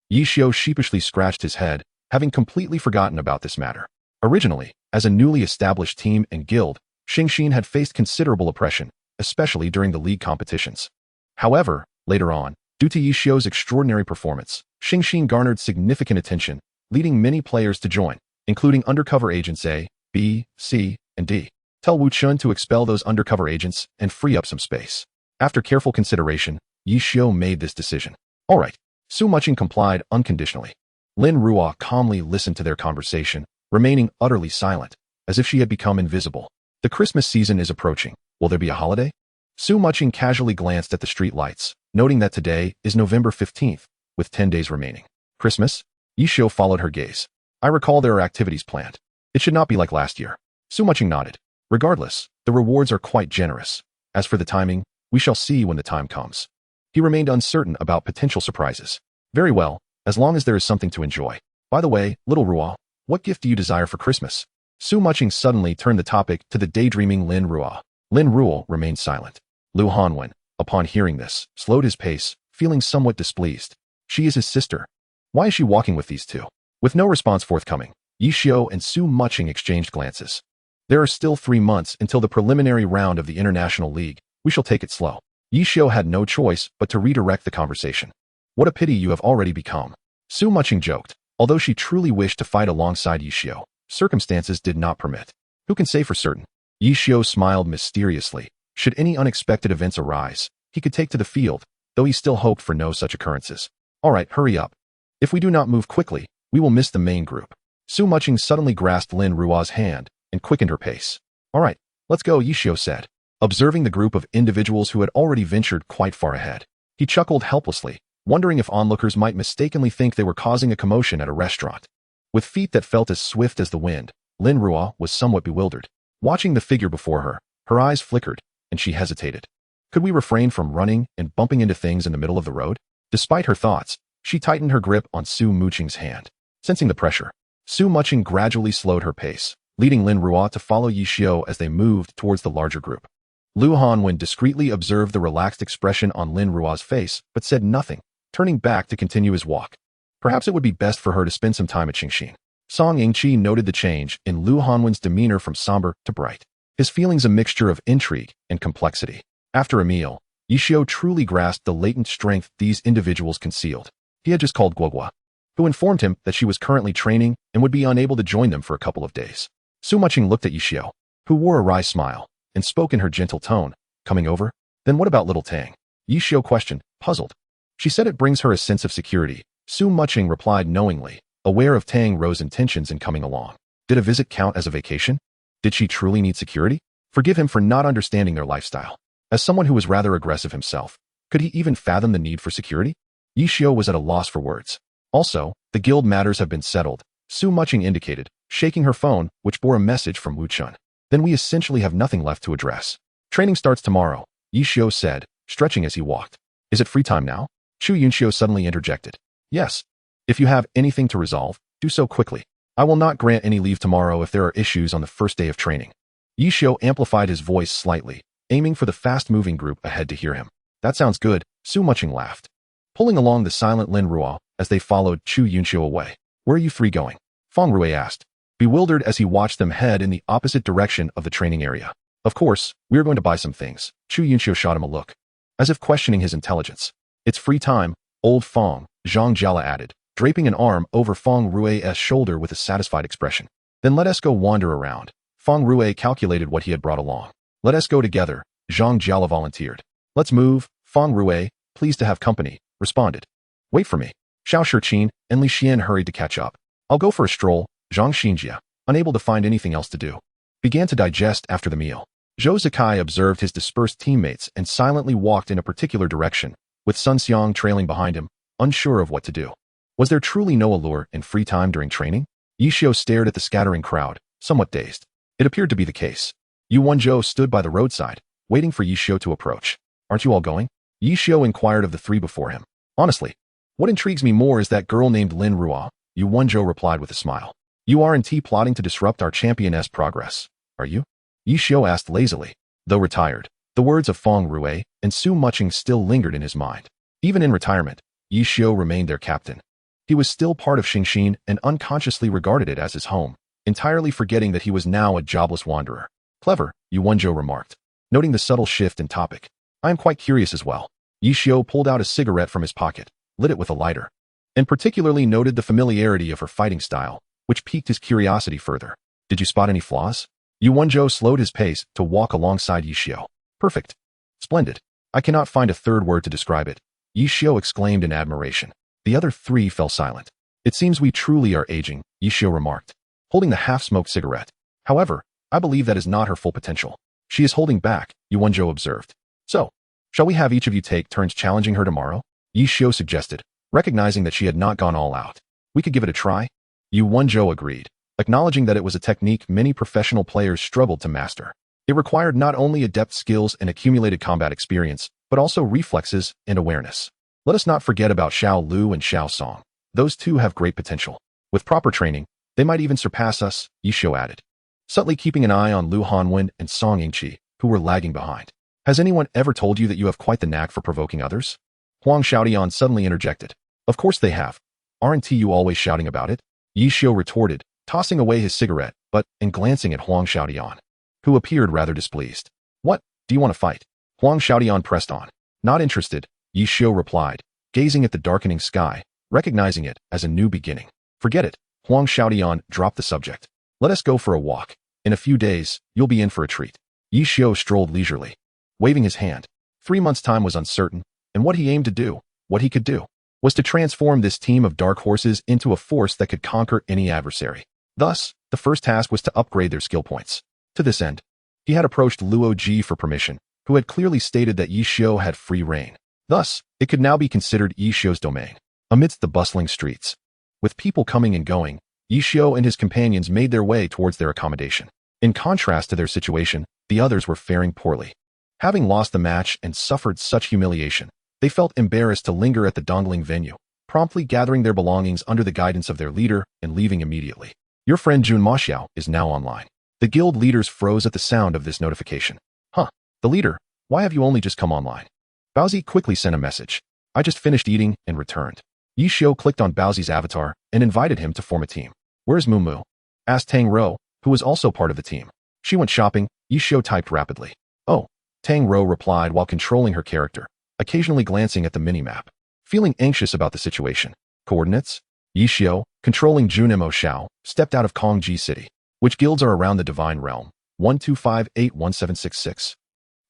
A: Yishio sheepishly scratched his head, having completely forgotten about this matter. Originally, as a newly established team and guild, Xingxin had faced considerable oppression, especially during the league competitions. However, later on, due to Yishio's extraordinary performance, Xingxin garnered significant attention, leading many players to join, including undercover agents A, B, C, and D. Tell Wu Chun to expel those undercover agents and free up some space. After careful consideration, Yishio made this decision. All right. Su Mucheng complied unconditionally. Lin Ruo calmly listened to their conversation, remaining utterly silent, as if she had become invisible. The Christmas season is approaching. Will there be a holiday? Su Mucheng casually glanced at the street lights, noting that today is November 15th, with 10 days remaining. Christmas? Yishio followed her gaze. I recall there are activities planned. It should not be like last year. Su Mucheng nodded. Regardless, the rewards are quite generous. As for the timing, we shall see when the time comes. He remained uncertain about potential surprises. Very well, as long as there is something to enjoy. By the way, little Ruo, what gift do you desire for Christmas? Su Mucheng suddenly turned the topic to the daydreaming Lin Ruo. Lin Ruo remained silent. Lu Hanwen, upon hearing this, slowed his pace, feeling somewhat displeased. She is his sister. Why is she walking with these two? With no response forthcoming, Yishio and Su Mucheng exchanged glances. There are still 3 months until the preliminary round of the International League. We shall take it slow. Yishio had no choice but to redirect the conversation. What a pity you have already become. Su Mucheng joked. Although she truly wished to fight alongside Yishio, circumstances did not permit. Who can say for certain? Yishio smiled mysteriously. Should any unexpected events arise, he could take to the field, though he still hoped for no such occurrences. All right, hurry up. If we do not move quickly, we will miss the main group. Su Mucheng suddenly grasped Lin Ruo's hand and quickened her pace. All right, let's go, Yishio said, observing the group of individuals who had already ventured quite far ahead. He chuckled helplessly, wondering if onlookers might mistakenly think they were causing a commotion at a restaurant. With feet that felt as swift as the wind, Lin Ruo was somewhat bewildered. Watching the figure before her, her eyes flickered, and she hesitated. Could we refrain from running and bumping into things in the middle of the road? Despite her thoughts, she tightened her grip on Su Mucheng's hand. Sensing the pressure, Su Mucheng gradually slowed her pace, leading Lin Ruo to follow Yishio as they moved towards the larger group. Lu Hanwen discreetly observed the relaxed expression on Lin Ruo's face, but said nothing, turning back to continue his walk. Perhaps it would be best for her to spend some time at Xingxin. Song Yingqi noted the change in Lu Hanwen's demeanor from somber to bright. His feelings a mixture of intrigue and complexity. After a meal, Yishio truly grasped the latent strength these individuals concealed. He had just called Guogua, who informed him that she was currently training and would be unable to join them for a couple of days. Su Mucheng looked at Yishio, who wore a wry smile, and spoke in her gentle tone. Coming over? Then what about little Tang? Yishio questioned, puzzled. She said it brings her a sense of security. Su Mucheng replied knowingly, aware of Tang Ro's intentions in coming along. Did a visit count as a vacation? Did she truly need security? Forgive him for not understanding their lifestyle. As someone who was rather aggressive himself, could he even fathom the need for security? Yi Xiao was at a loss for words. Also, the guild matters have been settled, Su Mucheng indicated, shaking her phone, which bore a message from Mucheng. Then we essentially have nothing left to address. Training starts tomorrow, Yi Xiao said, stretching as he walked. Is it free time now? Chu Yunxiu suddenly interjected. Yes. If you have anything to resolve, do so quickly. I will not grant any leave tomorrow if there are issues on the first day of training. Yi Xiao amplified his voice slightly, aiming for the fast-moving group ahead to hear him. That sounds good, Su Mucheng laughed. Pulling along the silent Lin Ruo as they followed Chu Yunxiu away. Where are you three going? Feng Rui asked, bewildered as he watched them head in the opposite direction of the training area. Of course, we are going to buy some things. Chu Yunxiu shot him a look, as if questioning his intelligence. It's free time, old Feng, Zhang Jiala added, draping an arm over Feng Rui's shoulder with a satisfied expression. Then let us go wander around. Feng Rui calculated what he had brought along. Let us go together, Zhang Jiala volunteered. Let's move, Feng Rui, pleased to have company, responded. Wait for me. Xiao Shiqin and Li Xian hurried to catch up. I'll go for a stroll, Zhang Xinjia, unable to find anything else to do, began to digest after the meal. Zhou Zikai observed his dispersed teammates and silently walked in a particular direction, with Sun Xiang trailing behind him, unsure of what to do. Was there truly no allure in free time during training? Yi Xiao stared at the scattering crowd, somewhat dazed. It appeared to be the case. Yu Wenzhou stood by the roadside, waiting for Yi Xiao to approach. Aren't you all going? Yi Xiao inquired of the three before him. Honestly, what intrigues me more is that girl named Lin Ruo, Yu Wenzhou replied with a smile. You aren't plotting to disrupt our championess' progress, are you? Yi Xiao asked lazily. Though retired, the words of Feng Rui and Su Mucheng still lingered in his mind. Even in retirement, Yi Xiao remained their captain. He was still part of Xingxin and unconsciously regarded it as his home, entirely forgetting that he was now a jobless wanderer. Clever, Yu Wenzhou remarked, noting the subtle shift in topic. I am quite curious as well. Yi Xiao pulled out a cigarette from his pocket, lit it with a lighter, and particularly noted the familiarity of her fighting style, which piqued his curiosity further. Did you spot any flaws? Yu Wenzhou slowed his pace to walk alongside Yi Xiao. Perfect. Splendid. I cannot find a third word to describe it, Yi Xiao exclaimed in admiration. The other three fell silent. It seems we truly are aging, Yi Xiao remarked, holding the half-smoked cigarette. However, I believe that is not her full potential. She is holding back, Yu Wenzhou observed. So, shall we have each of you take turns challenging her tomorrow? Yi Xiao suggested, recognizing that she had not gone all out. We could give it a try. Yu Wenzhou agreed, acknowledging that it was a technique many professional players struggled to master. It required not only adept skills and accumulated combat experience, but also reflexes and awareness. Let us not forget about Xiao Lu and Xiao Song. Those two have great potential. With proper training, they might even surpass us, Yi Xiao added, subtly keeping an eye on Lu Hanwen and Song Yingqi, who were lagging behind. Has anyone ever told you that you have quite the knack for provoking others? Huang Xiaodian suddenly interjected. Of course they have. Aren't you always shouting about it? Yi Xiao retorted, tossing away his cigarette, and glancing at Huang Xiaodian, who appeared rather displeased. What, do you want to fight? Huang Xiaodian pressed on. Not interested, Yi Xiao replied, gazing at the darkening sky, recognizing it as a new beginning. Forget it, Huang Xiaodian dropped the subject. Let us go for a walk. In a few days, you'll be in for a treat. Yi Xiao strolled leisurely, waving his hand. 3 months' time was uncertain, and what he aimed to do, what he could do, was to transform this team of dark horses into a force that could conquer any adversary. Thus, the first task was to upgrade their skill points. To this end, he had approached Luo Ji for permission, who had clearly stated that Yi Xiao had free reign. Thus, it could now be considered Yi Xiao's domain. Amidst the bustling streets, with people coming and going, Yi Xiao and his companions made their way towards their accommodation. In contrast to their situation, the others were faring poorly. Having lost the match and suffered such humiliation, they felt embarrassed to linger at the Dongling venue, promptly gathering their belongings under the guidance of their leader and leaving immediately. Your friend Jun Maxiao is now online. The guild leaders froze at the sound of this notification. Huh, the leader, why have you only just come online? Baozi quickly sent a message. I just finished eating and returned. Yi Xiao clicked on Baozi's avatar and invited him to form a team. Where's Mumu? Asked Tang Rou, who was also part of the team. She went shopping, Yi Xiao typed rapidly. Oh, Tang Rou replied while controlling her character, occasionally glancing at the minimap. Feeling anxious about the situation. Coordinates? Yi Xiao, controlling Junimo Xiao, stepped out of Kongji City. Which guilds are around the Divine Realm? 12581766.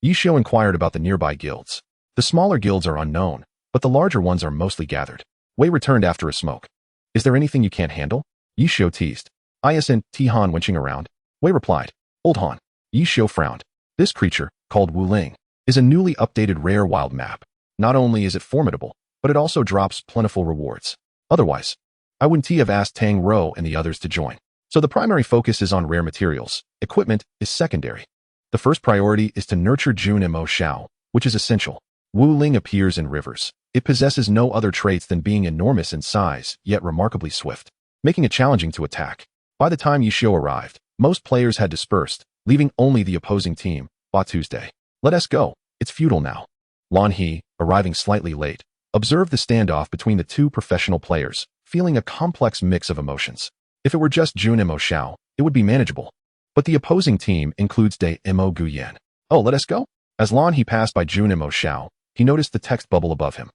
A: Yi Xiao inquired about the nearby guilds. The smaller guilds are unknown, but the larger ones are mostly gathered. Wei returned after a smoke. Is there anything you can't handle? Yi Xiao teased. Isn't Han winching around? Wei replied. Old Han. Yi Xiao frowned. This creature, called Wuling, is a newly updated rare wild map. Not only is it formidable, but it also drops plentiful rewards. Otherwise, I wouldn't have asked Tang Rou and the others to join. So the primary focus is on rare materials. Equipment is secondary. The first priority is to nurture Jun Mo Xiao, which is essential. Wu Ling appears in rivers. It possesses no other traits than being enormous in size, yet remarkably swift, making it challenging to attack. By the time Yishio arrived, most players had dispersed, leaving only the opposing team. Ba Tuesday. Let us go. It's futile now. Lan He, arriving slightly late, observed the standoff between the two professional players, feeling a complex mix of emotions. If it were just Jun Mo Xiao, it would be manageable. But the opposing team includes De Mo Guyan. Oh, let us go? As Lan He passed by Jun Mo Xiao, he noticed the text bubble above him.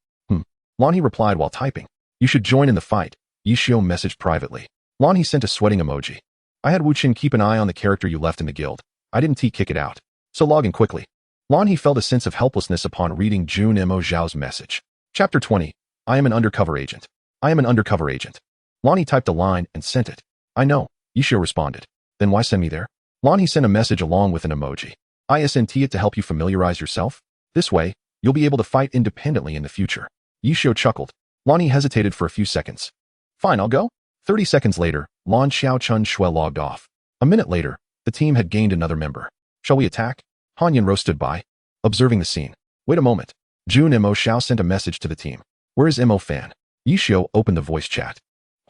A: Lan He replied while typing. You should join in the fight. Yishio messaged privately. Lan He sent a sweating emoji. I had Mucheng keep an eye on the character you left in the guild. I didn't kick it out. So log in quickly. Lan He felt a sense of helplessness upon reading Jun Mo Xiao's message. Chapter 20. I am an undercover agent. I am an undercover agent. Lan He typed a line and sent it. I know. Yishio responded. Then why send me there? Lan He sent a message along with an emoji. I sent it to help you familiarize yourself. This way, you'll be able to fight independently in the future. Yishio chuckled. Lan He hesitated for a few seconds. Fine, I'll go. 30 seconds later, Lan Xiao Chun Shui logged off. A minute later, the team had gained another member. Shall we attack? Hanwen Ro stood by, observing the scene. Wait a moment. Jun Mo Xiao sent a message to the team. Where is Mo Fan? Yishio opened the voice chat.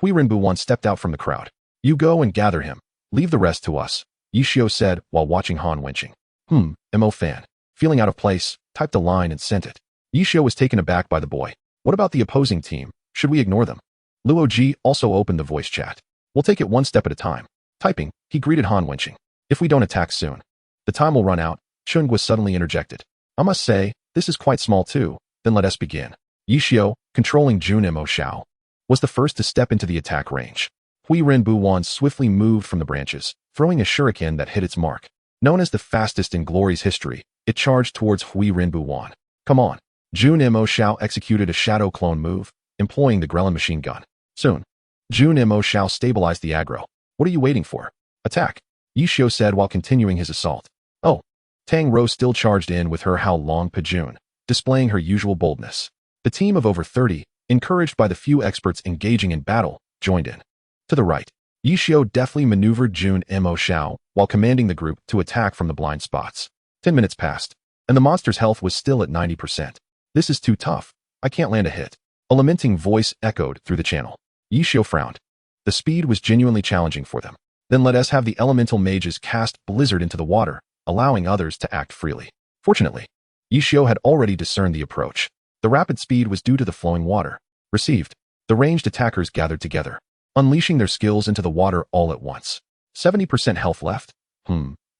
A: Hui Rinbuwan stepped out from the crowd. You go and gather him. Leave the rest to us, Yishio said while watching Han Wenqing. Mo Fan. Feeling out of place, typed a line and sent it. Yishio was taken aback by the boy. What about the opposing team? Should we ignore them? Luo Ji also opened the voice chat. We'll take it one step at a time. Typing, he greeted Han Wenqing. If we don't attack soon, the time will run out. Chung was suddenly interjected. I must say, this is quite small too. Then let us begin. Yishio, controlling Jun Mo Xiao, was the first to step into the attack range. Hui Rinbuwan swiftly moved from the branches, throwing a shuriken that hit its mark. Known as the fastest in Glory's history, it charged towards Hui Rinbuwan. Come on. Jun Mo Xiao executed a shadow clone move, employing the Grelin machine gun. Soon, Jun Mo Xiao stabilized the aggro. What are you waiting for? Attack, Yishio said while continuing his assault. Oh. Tang Rou still charged in with her How Long Pajun, displaying her usual boldness. The team of over 30, encouraged by the few experts engaging in battle, joined in. To the right, Yishio deftly maneuvered Jun Mo Xiao while commanding the group to attack from the blind spots. 10 minutes passed, and the monster's health was still at 90%. This is too tough. I can't land a hit. A lamenting voice echoed through the channel. Yishio frowned. The speed was genuinely challenging for them. Then let us have the elemental mages cast Blizzard into the water, allowing others to act freely. Fortunately, Yishio had already discerned the approach. The rapid speed was due to the flowing water. Received. The ranged attackers gathered together, unleashing their skills into the water all at once. 70% health left?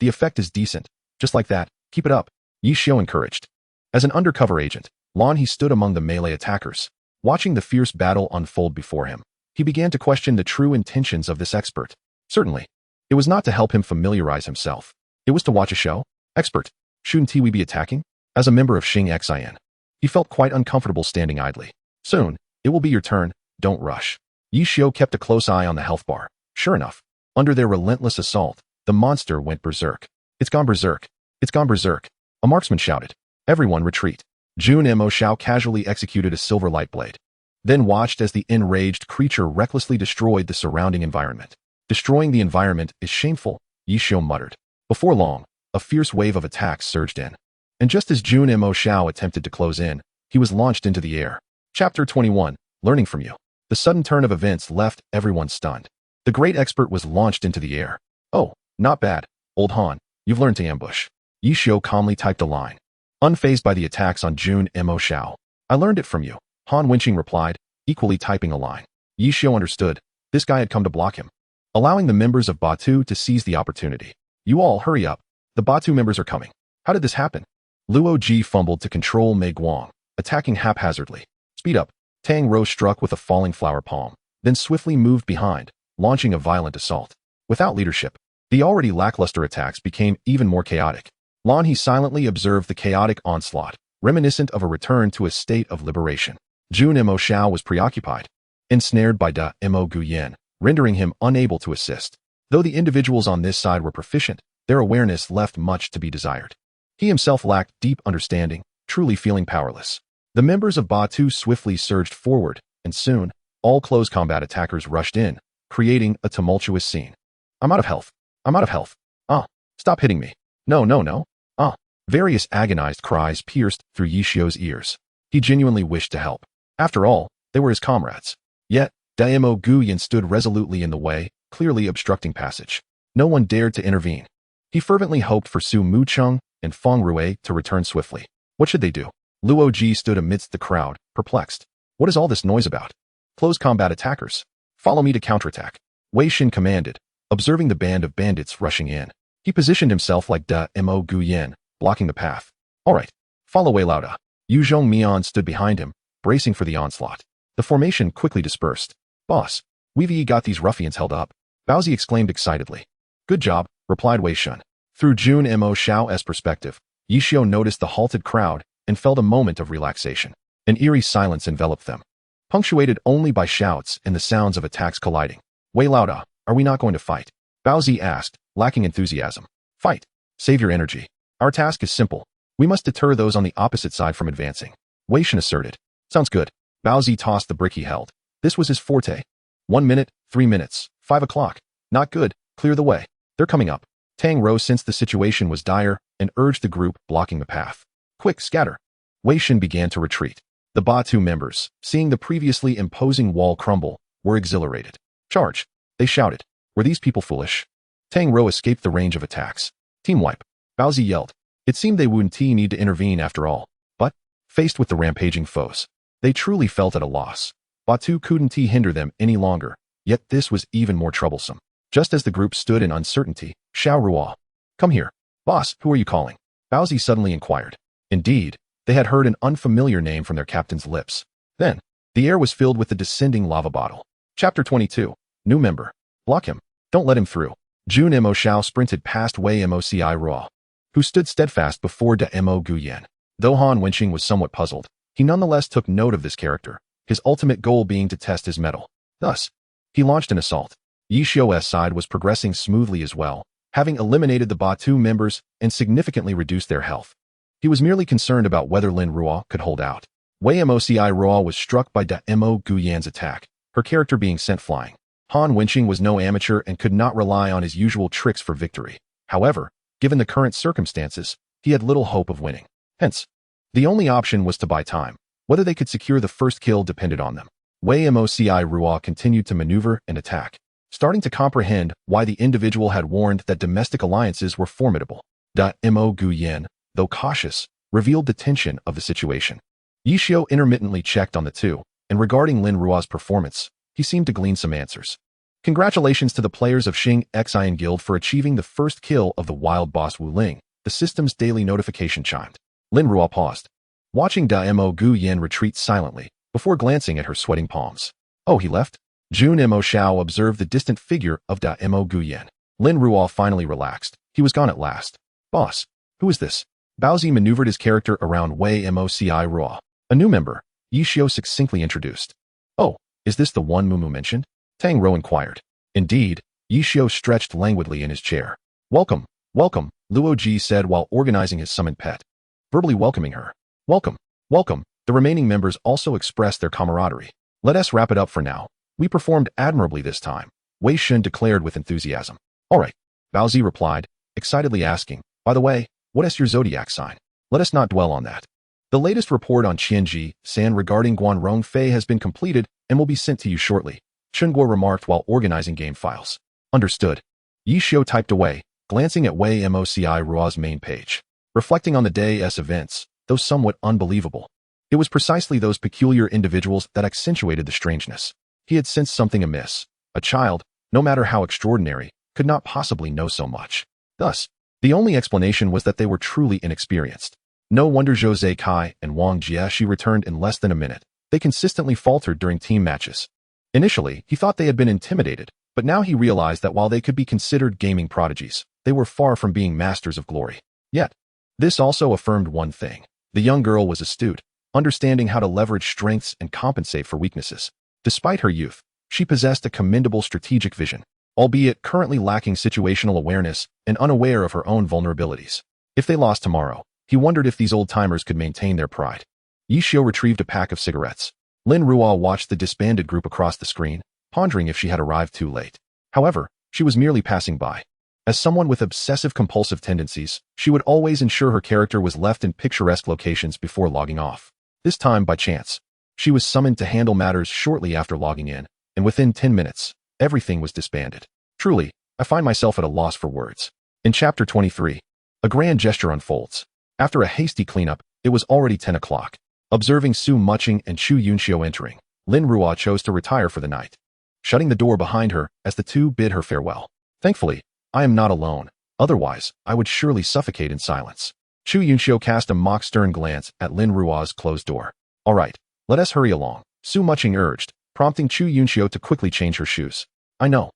A: The effect is decent. Just like that, keep it up, Yishio encouraged. As an undercover agent, Lan He stood among the melee attackers. Watching the fierce battle unfold before him, he began to question the true intentions of this expert. Certainly, it was not to help him familiarize himself. It was to watch a show. Expert, shouldn't we be attacking? As a member of Qiying Xin, he felt quite uncomfortable standing idly. Soon, it will be your turn, don't rush. Yishio kept a close eye on the health bar. Sure enough, under their relentless assault, the monster went berserk. It's gone berserk. It's gone berserk. A marksman shouted. Everyone retreat. Jun Mo Xiao casually executed a silver light blade, then watched as the enraged creature recklessly destroyed the surrounding environment. Destroying the environment is shameful, Yishio muttered. Before long, a fierce wave of attacks surged in. And just as Jun Mo Xiao attempted to close in, he was launched into the air. Chapter 21, Learning from You. The sudden turn of events left everyone stunned. The great expert was launched into the air. Oh, not bad, old Han, you've learned to ambush. Yishio calmly typed a line. Unfazed by the attacks on Jun Mo Xiao. I learned it from you, Han Wenqing replied, equally typing a line. Yishio understood. This guy had come to block him, allowing the members of Batu to seize the opportunity. You all hurry up. The Batu members are coming. How did this happen? Luo Ji fumbled to control Mei Guang, attacking haphazardly. Speed up. Tang Rou struck with a falling flower palm, then swiftly moved behind, launching a violent assault. Without leadership, the already lackluster attacks became even more chaotic. Lan He silently observed the chaotic onslaught, reminiscent of a return to a state of liberation. Jun Mo Xiao was preoccupied, ensnared by Da Mo Guyan, rendering him unable to assist. Though the individuals on this side were proficient, their awareness left much to be desired. He himself lacked deep understanding, truly feeling powerless. The members of Ba2 swiftly surged forward, and soon, all close combat attackers rushed in, creating a tumultuous scene. I'm out of health. I'm out of health. Ah, stop hitting me. No, no, no. Ah. Various agonized cries pierced through Yishio's ears. He genuinely wished to help. After all, they were his comrades. Yet, Daimo Guyan stood resolutely in the way, clearly obstructing passage. No one dared to intervene. He fervently hoped for Su Mucheng and Feng Rui to return swiftly. What should they do? Luo Ji stood amidst the crowd, perplexed. What is all this noise about? Close combat attackers. Follow me to counterattack. Wei Xin commanded, observing the band of bandits rushing in. He positioned himself like Daimo Guyan, blocking the path. All right, follow Wei Lauda. Yu Zhongmian stood behind him, bracing for the onslaught. The formation quickly dispersed. Boss, we've got these ruffians held up. Baozi exclaimed excitedly. Good job, replied Wei Shun. Through Jun Mo Xiao's perspective, Yishio noticed the halted crowd and felt a moment of relaxation. An eerie silence enveloped them, punctuated only by shouts and the sounds of attacks colliding. Wei Lauda, are we not going to fight? Baozi asked, lacking enthusiasm. Fight. Save your energy. Our task is simple. We must deter those on the opposite side from advancing. Wei Shen asserted. Sounds good. Baozi tossed the brick he held. This was his forte. 1 minute, 3 minutes, 5 o'clock. Not good. Clear the way. They're coming up. Tang rose since the situation was dire and urged the group blocking the path. Quick, scatter. Wei Shen began to retreat. The Ba2 members, seeing the previously imposing wall crumble, were exhilarated. Charge. They shouted. Were these people foolish? Tang Rou escaped the range of attacks. Team wipe. Baozi yelled. It seemed they wouldn't need to intervene after all. But, faced with the rampaging foes, they truly felt at a loss. Ba2 couldn't hinder them any longer, yet this was even more troublesome. Just as the group stood in uncertainty, Xiao Ruo. Come here. Boss, who are you calling? Baozi suddenly inquired. Indeed, they had heard an unfamiliar name from their captain's lips. Then, the air was filled with the descending lava bottle. Chapter 22. New member. Block him. Don't let him through. Jun Mo Xiao sprinted past Wei Moci Ruo, who stood steadfast before Daimo Guyan. Though Han Wenqing was somewhat puzzled, he nonetheless took note of this character, his ultimate goal being to test his mettle. Thus, he launched an assault. Yishio's side was progressing smoothly as well, having eliminated the Ba2 members and significantly reduced their health. He was merely concerned about whether Lin Ruo could hold out. Wei Moci Ruo was struck by Daimo Guyan's attack, her character being sent flying. Han Wenqing was no amateur and could not rely on his usual tricks for victory. However, given the current circumstances, he had little hope of winning. Hence, the only option was to buy time. Whether they could secure the first kill depended on them. Wei Moci Ruo continued to maneuver and attack, starting to comprehend why the individual had warned that domestic alliances were formidable. Daimo Guyan, though cautious, revealed the tension of the situation. Yishio intermittently checked on the two, and regarding Lin Ruo's performance, he seemed to glean some answers. Congratulations to the players of Qiying Xian Guild for achieving the first kill of the wild boss Wu Ling. The system's daily notification chimed. Lin Ruo paused, watching Daimo Guyan retreat silently, before glancing at her sweating palms. Oh, he left? Jun Mo Xiao observed the distant figure of Daimo Guyan. Lin Ruo finally relaxed. He was gone at last. Boss, who is this? Baozi maneuvered his character around Wei Moci Ruo. A new member, Yishio succinctly introduced. Oh, is this the one Mumu mentioned? Tang Rou inquired. Indeed, Yishio stretched languidly in his chair. Welcome, welcome, Luo Ji said while organizing his summoned pet, verbally welcoming her. Welcome, welcome. The remaining members also expressed their camaraderie. Let us wrap it up for now. We performed admirably this time, Wei Shun declared with enthusiasm. All right, Baozi replied, excitedly asking, by the way, what is your zodiac sign? Let us not dwell on that. The latest report on Qianji-san regarding Guanrong Fei has been completed and will be sent to you shortly, Chunguo remarked while organizing game files. Understood. Yishio typed away, glancing at Wei Moci Ruo's main page. Reflecting on the day's events, though somewhat unbelievable, it was precisely those peculiar individuals that accentuated the strangeness. He had sensed something amiss. A child, no matter how extraordinary, could not possibly know so much. Thus, the only explanation was that they were truly inexperienced. No wonder Jose Kai and Wang Jieshi returned in less than a minute. They consistently faltered during team matches. Initially, he thought they had been intimidated, but now he realized that while they could be considered gaming prodigies, they were far from being masters of glory. Yet, this also affirmed one thing. The young girl was astute, understanding how to leverage strengths and compensate for weaknesses. Despite her youth, she possessed a commendable strategic vision, albeit currently lacking situational awareness and unaware of her own vulnerabilities. If they lost tomorrow, he wondered if these old-timers could maintain their pride. Yi Xiao retrieved a pack of cigarettes. Lin Ruo watched the disbanded group across the screen, pondering if she had arrived too late. However, she was merely passing by. As someone with obsessive-compulsive tendencies, she would always ensure her character was left in picturesque locations before logging off. This time, by chance, she was summoned to handle matters shortly after logging in, and within 10 minutes, everything was disbanded. Truly, I find myself at a loss for words. In Chapter 23, a grand gesture unfolds. After a hasty cleanup, it was already 10 o'clock. Observing Su Mucheng and Chu Yunxiu entering, Lin Ruo chose to retire for the night, shutting the door behind her as the two bid her farewell. Thankfully, I am not alone. Otherwise, I would surely suffocate in silence. Chu Yunxiu cast a mock-stern glance at Lin Ruo's closed door. All right, let us hurry along, Su Mucheng urged, prompting Chu Yunxiu to quickly change her shoes. I know,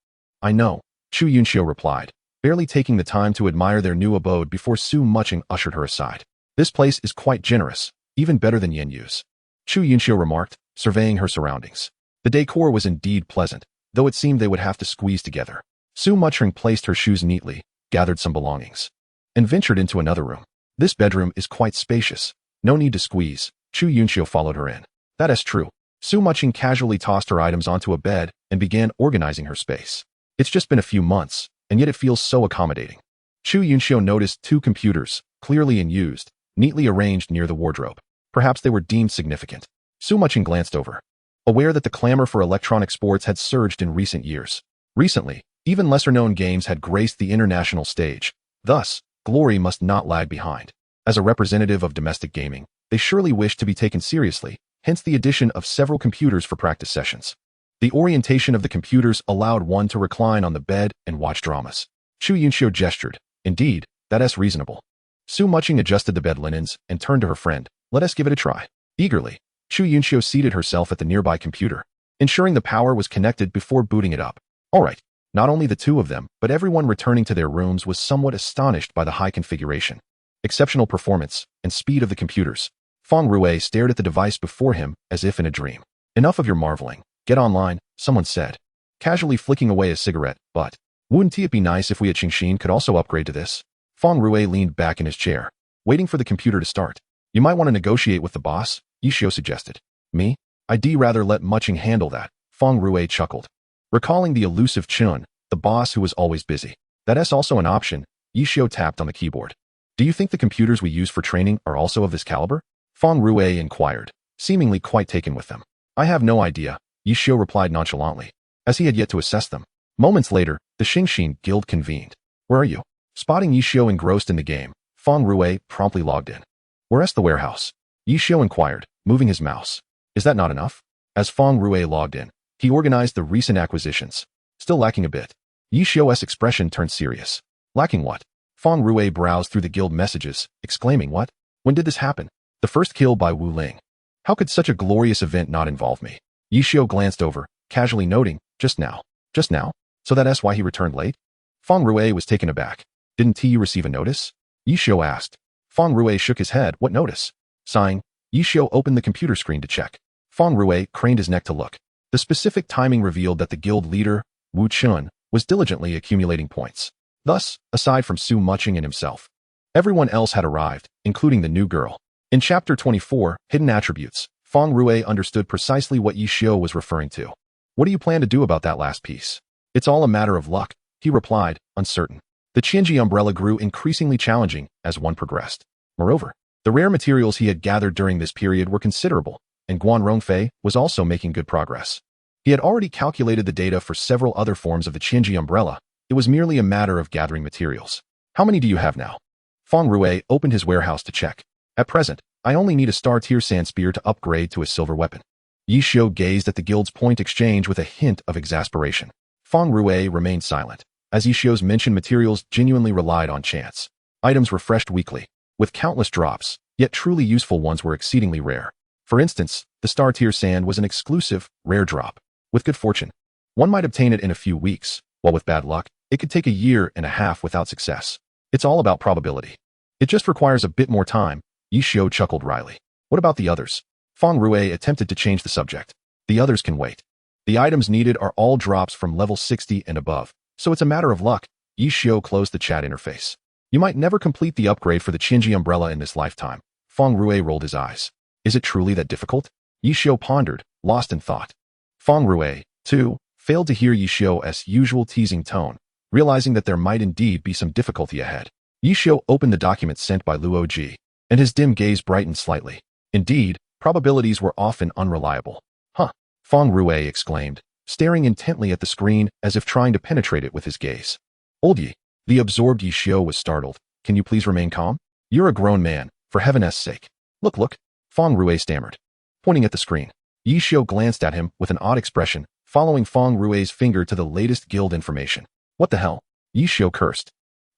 A: Chu Yunxiu replied, barely taking the time to admire their new abode before Su Mucheng ushered her aside. This place is quite generous, even better than Yenyu's, Chu Yunxiu remarked, surveying her surroundings. The decor was indeed pleasant, though it seemed they would have to squeeze together. Su Mucheng placed her shoes neatly, gathered some belongings, and ventured into another room. This bedroom is quite spacious. No need to squeeze. Chu Yunxiu followed her in. That is true. Su Mucheng casually tossed her items onto a bed and began organizing her space. It's just been a few months, and yet it feels so accommodating. Chu Yunxiu noticed 2 computers, clearly unused, neatly arranged near the wardrobe. Perhaps they were deemed significant. Su Mucheng glanced over, aware that the clamor for electronic sports had surged in recent years. Recently, even lesser-known games had graced the international stage. Thus, glory must not lag behind. As a representative of domestic gaming, they surely wished to be taken seriously, hence the addition of several computers for practice sessions. The orientation of the computers allowed one to recline on the bed and watch dramas. Chu Yunxiu gestured. Indeed, that is reasonable. Su Mucheng adjusted the bed linens and turned to her friend. Let us give it a try. Eagerly, Chu Yunxiu seated herself at the nearby computer, ensuring the power was connected before booting it up. All right. Not only the two of them, but everyone returning to their rooms was somewhat astonished by the high configuration, exceptional performance, and speed of the computers. Feng Rue stared at the device before him as if in a dream. Enough of your marveling. Get online, someone said, casually flicking away a cigarette. But wouldn't it be nice if we at Qingxin could also upgrade to this? Feng Rue leaned back in his chair, waiting for the computer to start. You might want to negotiate with the boss, Yi Xiao suggested. Me? I'd rather let Mucheng handle that, Feng Rue chuckled, recalling the elusive Chun, the boss who was always busy. That's also an option. Yi Xiao tapped on the keyboard. Do you think the computers we use for training are also of this caliber? Feng Rue inquired, seemingly quite taken with them. I have no idea, Yi Xiao replied nonchalantly, as he had yet to assess them. Moments later, the Qingxin guild convened. Where are you? Spotting Yi Xiao engrossed in the game, Feng Rue promptly logged in. Where's the warehouse? Yi Xiao inquired, moving his mouse. Is that not enough? As Feng Rue logged in, he organized the recent acquisitions. Still lacking a bit. Yi Xiao's expression turned serious. Lacking what? Feng Rue browsed through the guild messages, exclaiming, what? When did this happen? The first kill by Wu Ling. How could such a glorious event not involve me? Yi Xiao glanced over, casually noting, just now. Just now? So that's why he returned late? Feng Rue was taken aback. Didn't he receive a notice? Yi Xiao asked. Feng Rue shook his head. What notice? Sighing, Yi Xiao opened the computer screen to check. Feng Rue craned his neck to look. The specific timing revealed that the guild leader, Wu Chun, was diligently accumulating points. Thus, aside from Su Mucheng and himself, everyone else had arrived, including the new girl. In Chapter 24, Hidden Attributes, Feng Rue understood precisely what Yi Xiao was referring to. What do you plan to do about that last piece? It's all a matter of luck, he replied, uncertain. The Qianji umbrella grew increasingly challenging as one progressed. Moreover, the rare materials he had gathered during this period were considerable, and Guan Rongfei was also making good progress. He had already calculated the data for several other forms of the Qianji umbrella. It was merely a matter of gathering materials. How many do you have now? Feng Rue opened his warehouse to check. At present, I only need a star-tier sand spear to upgrade to a silver weapon. Yi Xiao gazed at the guild's point exchange with a hint of exasperation. Feng Rue remained silent, as Yi Xiao's mentioned materials genuinely relied on chance. Items refreshed weekly, with countless drops, yet truly useful ones were exceedingly rare. For instance, the star-tier sand was an exclusive, rare drop. With good fortune, one might obtain it in a few weeks, while with bad luck, it could take a year and a half without success. It's all about probability. It just requires a bit more time, Yi Xiao chuckled wryly. What about the others? Feng Rue attempted to change the subject. The others can wait. The items needed are all drops from level 60 and above, so it's a matter of luck. Yi Xiao closed the chat interface. You might never complete the upgrade for the Qianji umbrella in this lifetime. Feng Rue rolled his eyes. Is it truly that difficult? Yi Xiu pondered, lost in thought. Feng Rui, too, failed to hear Yi Xiu's usual teasing tone, realizing that there might indeed be some difficulty ahead. Yi Xiu opened the document sent by Luo Ji, and his dim gaze brightened slightly. Indeed, probabilities were often unreliable. Huh! Feng Rui exclaimed, staring intently at the screen as if trying to penetrate it with his gaze. Old Yi, the absorbed Yi Xiu was startled. Can you please remain calm? You're a grown man, for heaven's sake. Look, Feng Rui stammered. Pointing at the screen, Yi Xiu glanced at him with an odd expression, following Feng Rui's finger to the latest guild information. What the hell? Yi Xiu cursed.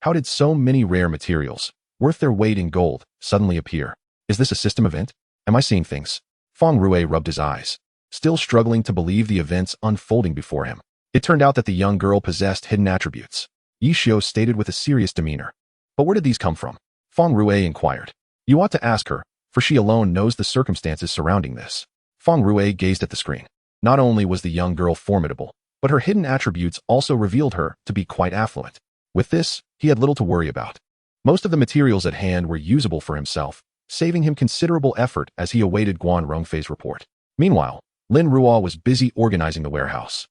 A: How did so many rare materials, worth their weight in gold, suddenly appear? Is this a system event? Am I seeing things? Feng Rui rubbed his eyes, still struggling to believe the events unfolding before him. It turned out that the young girl possessed hidden attributes. Yi Xiu stated with a serious demeanor. But where did these come from? Feng Rui inquired. You ought to ask her, for she alone knows the circumstances surrounding this. Feng Rui gazed at the screen. Not only was the young girl formidable, but her hidden attributes also revealed her to be quite affluent. With this, he had little to worry about. Most of the materials at hand were usable for himself, saving him considerable effort as he awaited Guan Rongfei's report. Meanwhile, Lin Ruo was busy organizing the warehouse,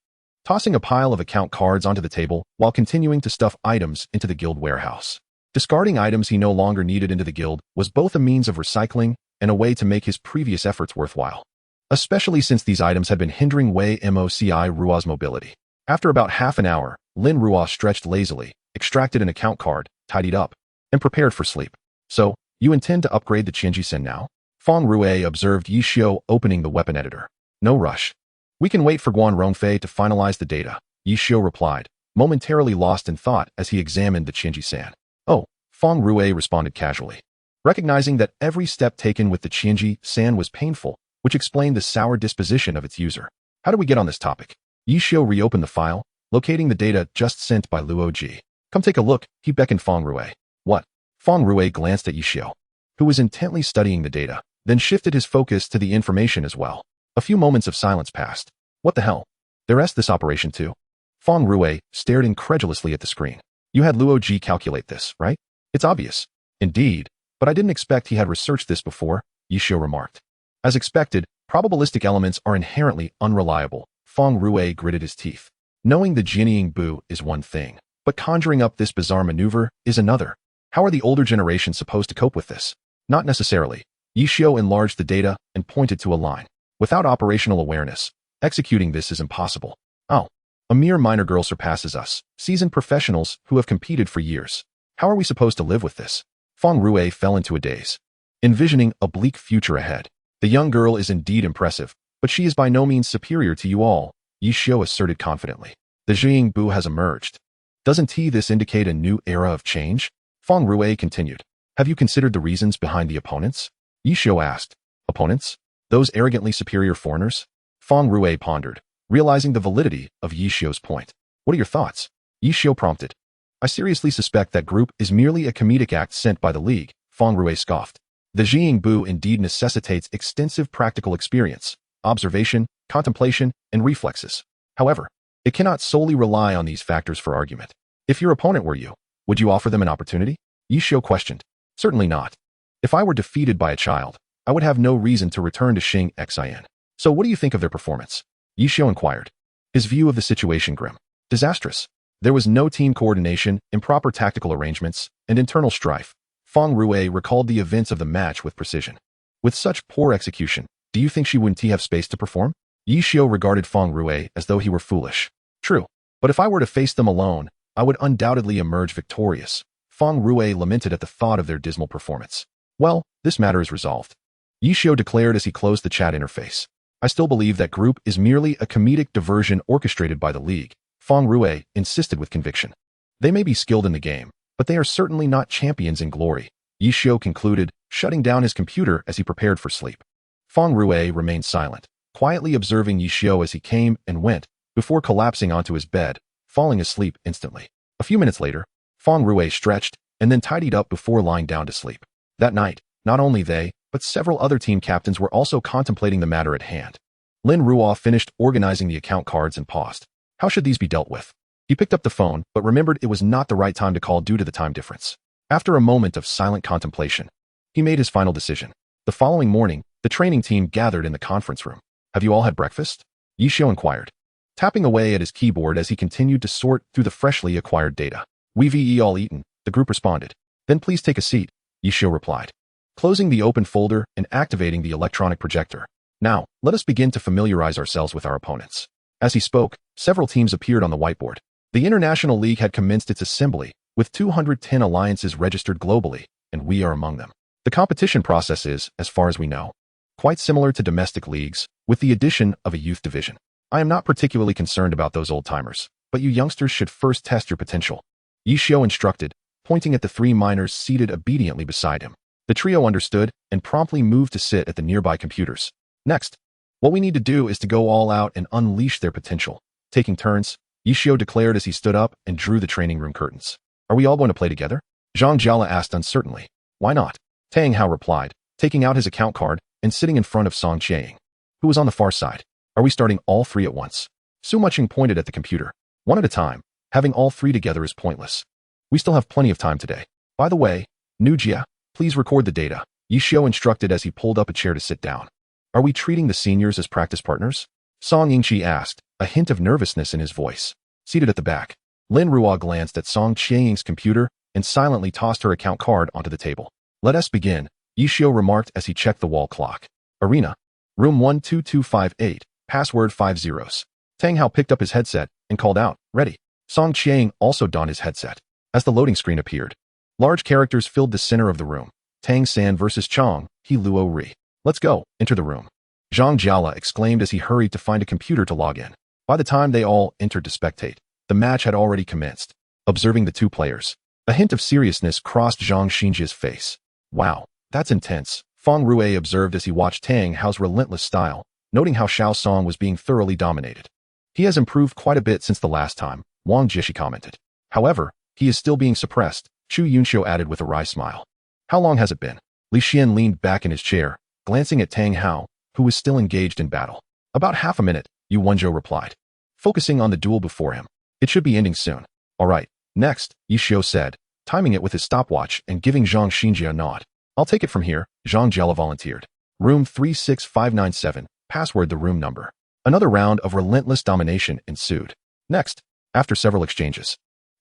A: tossing a pile of account cards onto the table while continuing to stuff items into the guild warehouse. Discarding items he no longer needed into the guild was both a means of recycling and a way to make his previous efforts worthwhile, especially since these items had been hindering Wei Moci Ruo's mobility. After about half an hour, Lin Ruo stretched lazily, extracted an account card, tidied up, and prepared for sleep. So, you intend to upgrade the Qiying Sen now? Feng Rui observed Yi Xiu opening the weapon editor. No rush. We can wait for Guan Rongfei to finalize the data, Yi Xiu replied, momentarily lost in thought as he examined the Qiying Sen. Oh, Feng Rui responded casually, recognizing that every step taken with the Qiying Sen was painful, which explained the sour disposition of its user. How do we get on this topic? Yi Xiu reopened the file, locating the data just sent by Luo Ji. Come take a look, he beckoned Feng Rui. What? Feng Rui glanced at Yi Xiu, who was intently studying the data, then shifted his focus to the information as well. A few moments of silence passed. What the hell? There is this operation too? Feng Rui stared incredulously at the screen. You had Luo Ji calculate this, right? It's obvious. Indeed, but I didn't expect he had researched this before, Yi Xiu remarked. As expected, probabilistic elements are inherently unreliable. Feng Rui gritted his teeth. Knowing the Jinying Bu is one thing, but conjuring up this bizarre maneuver is another. How are the older generations supposed to cope with this? Not necessarily. Yi Xiu enlarged the data and pointed to a line. Without operational awareness, executing this is impossible. Oh, a mere minor girl surpasses us, seasoned professionals who have competed for years. How are we supposed to live with this? Feng Rui fell into a daze, envisioning a bleak future ahead. The young girl is indeed impressive, but she is by no means superior to you all, Yi Xiu asserted confidently. The Jinying Bu has emerged. Doesn't this indicate a new era of change? Feng Rui continued. Have you considered the reasons behind the opponents? Yi Xiu asked. Opponents? Those arrogantly superior foreigners? Feng Rui pondered, realizing the validity of Yi Xiu's point. What are your thoughts? Yi Xiu prompted. I seriously suspect that group is merely a comedic act sent by the League, Feng Rui scoffed. The Jinying Bu indeed necessitates extensive practical experience, observation, contemplation, and reflexes. However, it cannot solely rely on these factors for argument. If your opponent were you, would you offer them an opportunity? Yi Xiu questioned. Certainly not. If I were defeated by a child, I would have no reason to return to Qiying Xin. So what do you think of their performance? Yi Xiu inquired. His view of the situation grim. Disastrous. There was no team coordination, improper tactical arrangements, and internal strife. Feng Rui recalled the events of the match with precision. With such poor execution, do you think she wouldn't have space to perform? Yi Xiu regarded Feng Rui as though he were foolish. True, but if I were to face them alone, I would undoubtedly emerge victorious. Feng Rui lamented at the thought of their dismal performance. Well, this matter is resolved, Yi Xiu declared as he closed the chat interface. I still believe that group is merely a comedic diversion orchestrated by the League, Feng Rui insisted with conviction. They may be skilled in the game, but they are certainly not champions in glory, Yi Xiu concluded, shutting down his computer as he prepared for sleep. Feng Rui remained silent, quietly observing Yi Xiu as he came and went, before collapsing onto his bed, falling asleep instantly. A few minutes later, Feng Rui stretched and then tidied up before lying down to sleep. That night, not only they, but several other team captains were also contemplating the matter at hand. Lin Ruo finished organizing the account cards and paused. How should these be dealt with? He picked up the phone, but remembered it was not the right time to call due to the time difference. After a moment of silent contemplation, he made his final decision. The following morning, The training team gathered in the conference room. Have you all had breakfast? Yishio inquired, tapping away at his keyboard as he continued to sort through the freshly acquired data. We've all eaten, the group responded. Then please take a seat, Yishio replied, closing the open folder and activating the electronic projector. Now, let us begin to familiarize ourselves with our opponents. As he spoke, several teams appeared on the whiteboard. The International League had commenced its assembly, with 210 alliances registered globally, and we are among them. The competition process is, as far as we know, quite similar to domestic leagues, with the addition of a youth division. I am not particularly concerned about those old-timers, but you youngsters should first test your potential, Yishio instructed, pointing at the 3 minors seated obediently beside him. The trio understood and promptly moved to sit at the nearby computers. Next, what we need to do is to go all out and unleash their potential. Taking turns, Yishio declared as he stood up and drew the training room curtains. Are we all going to play together? Zhang Jiala asked uncertainly. Why not? Tang Hao replied, taking out his account card and sitting in front of Song Qiying, who was on the far side. Are we starting all 3 at once? Su Mucheng pointed at the computer. One at a time. Having all 3 together is pointless. We still have plenty of time today. By the way, Nujia, please record the data, Yishio instructed as he pulled up a chair to sit down. Are we treating the seniors as practice partners? Song Yingqi asked, a hint of nervousness in his voice. Seated at the back, Lin Ruo glanced at Song Qiying's computer and silently tossed her account card onto the table. Let us begin, Yishio remarked as he checked the wall clock. Arena. Room 12258, password 5 zeros. Tang Hao picked up his headset and called out, ready. Song Qiying also donned his headset. As the loading screen appeared, large characters filled the center of the room. Tang San versus Chong, He Luo Ri. Let's go, enter the room. Zhang Jiala exclaimed as he hurried to find a computer to log in. By the time they all entered to spectate, the match had already commenced. Observing the 2 players, a hint of seriousness crossed Zhang Xinjia's face. Wow, that's intense, Feng Rue observed as he watched Tang Hao's relentless style, noting how Xiao Song was being thoroughly dominated. He has improved quite a bit since the last time, Wang Jishi commented. However, he is still being suppressed, Chu Yunxiu added with a wry smile. How long has it been? Li Xian leaned back in his chair, glancing at Tang Hao, who was still engaged in battle. About half a minute, Yu Wenzhou replied, focusing on the duel before him. It should be ending soon. All right, next, Yishio said, timing it with his stopwatch and giving Zhang Xinjia a nod. I'll take it from here, Zhang Jiala volunteered. Room 36597, password the room number. Another round of relentless domination ensued. Next, after several exchanges,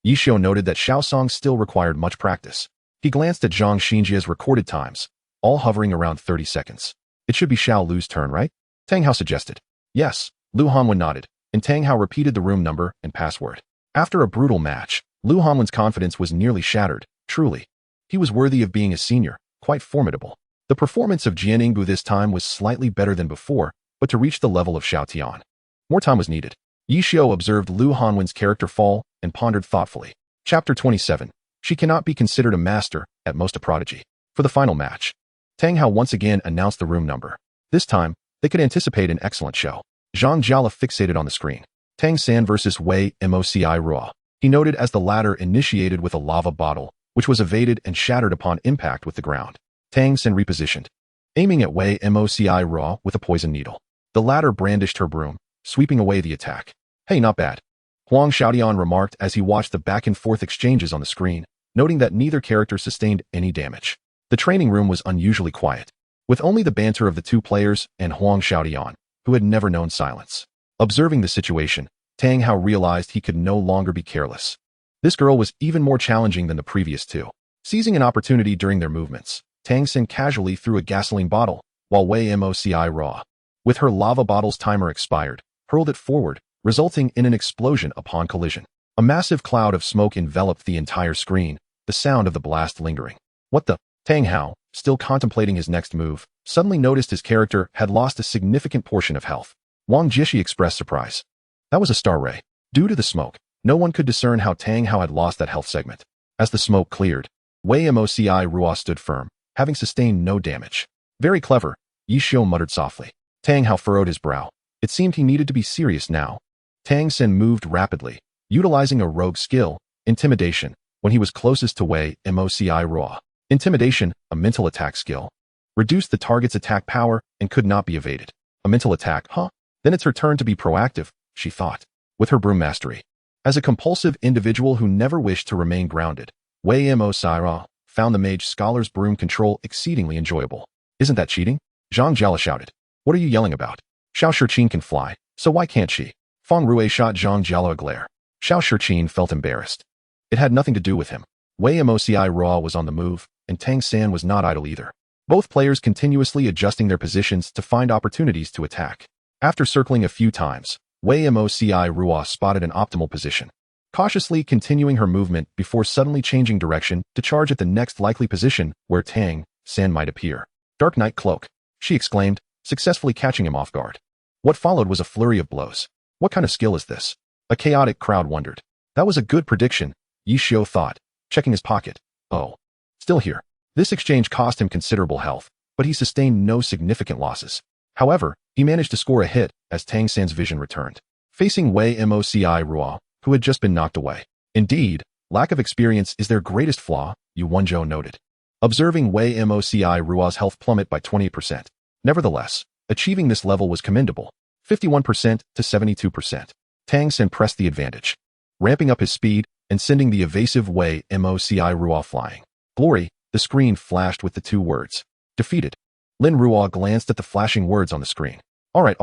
A: Yishio noted that Xiao Song still required much practice. He glanced at Zhang Xinjia's recorded times, all hovering around 30 seconds. It should be Xiao Lu's turn, right? Tang Hao suggested. Yes, Lu Hanwen nodded, and Tang Hao repeated the room number and password. After a brutal match, Lu Hanwen's confidence was nearly shattered, truly. He was worthy of being a senior, quite formidable. The performance of Jian Yingbu this time was slightly better than before, but to reach the level of Xiao Tian, more time was needed. Yishio observed Lu Hanwen's character fall and pondered thoughtfully. Chapter 27. She cannot be considered a master, at most a prodigy. For the final match, Tang Hao once again announced the room number. This time, they could anticipate an excellent show. Zhang Jiala fixated on the screen. Tang San versus Wei Moci Ruo. He noted as the latter initiated with a lava bottle, which was evaded and shattered upon impact with the ground. Tang San repositioned, aiming at Wei Moci Ruo with a poison needle. The latter brandished her broom, sweeping away the attack. Hey, not bad, Huang Xiaodian remarked as he watched the back-and-forth exchanges on the screen, noting that neither character sustained any damage. The training room was unusually quiet, with only the banter of the 2 players and Huang Xiaodian, who had never known silence. Observing the situation, Tang Hao realized he could no longer be careless. This girl was even more challenging than the previous 2. Seizing an opportunity during their movements, Tang Sin casually threw a gasoline bottle, while Wei Moci Ruo, with her lava bottle's timer expired, hurled it forward, resulting in an explosion upon collision. A massive cloud of smoke enveloped the entire screen, the sound of the blast lingering. What the? Tang Hao, still contemplating his next move, suddenly noticed his character had lost a significant portion of health. Wang Jishi expressed surprise. That was a star ray. Due to the smoke, no one could discern how Tang Hao had lost that health segment. As the smoke cleared, Wei Moci Ruo stood firm, having sustained no damage. Very clever, Yishio muttered softly. Tang Hao furrowed his brow. It seemed he needed to be serious now. Tang Sin moved rapidly, utilizing a rogue skill, intimidation, when he was closest to Wei Moci Ruo. Intimidation, a mental attack skill, reduced the target's attack power and could not be evaded. A mental attack, huh? Then it's her turn to be proactive, she thought, with her broom mastery. As a compulsive individual who never wished to remain grounded, Wei Moci Ruo found the mage scholar's broom control exceedingly enjoyable. Isn't that cheating? Zhang Jiala shouted. What are you yelling about? Xiao Shiqin can fly, so why can't she? Feng Rui shot Zhang Jiala a glare. Xiao Shiqin felt embarrassed. It had nothing to do with him. Wei Moci Ruo was on the move, and Tang San was not idle either. Both players continuously adjusting their positions to find opportunities to attack. After circling a few times, Wei Moci Ruo spotted an optimal position, cautiously continuing her movement before suddenly changing direction to charge at the next likely position where Tang San might appear. Dark Knight Cloak, she exclaimed, successfully catching him off guard. What followed was a flurry of blows. What kind of skill is this? A chaotic crowd wondered. That was a good prediction, Yi Xiu thought, checking his pocket. Oh. Still here. This exchange cost him considerable health, but he sustained no significant losses. However, he managed to score a hit as Tang San's vision returned, facing Wei Moci Ruo, who had just been knocked away. Indeed, lack of experience is their greatest flaw, Yu Wenzhou noted, observing Wei Moci Ruo's health plummet by 28%. Nevertheless, achieving this level was commendable, 51% to 72%. Tang San pressed the advantage, ramping up his speed and sending the evasive Wei Moci Ruo flying. Glory, the screen flashed with the two words. Defeated. Lin Ruo glanced at the flashing words on the screen. All right.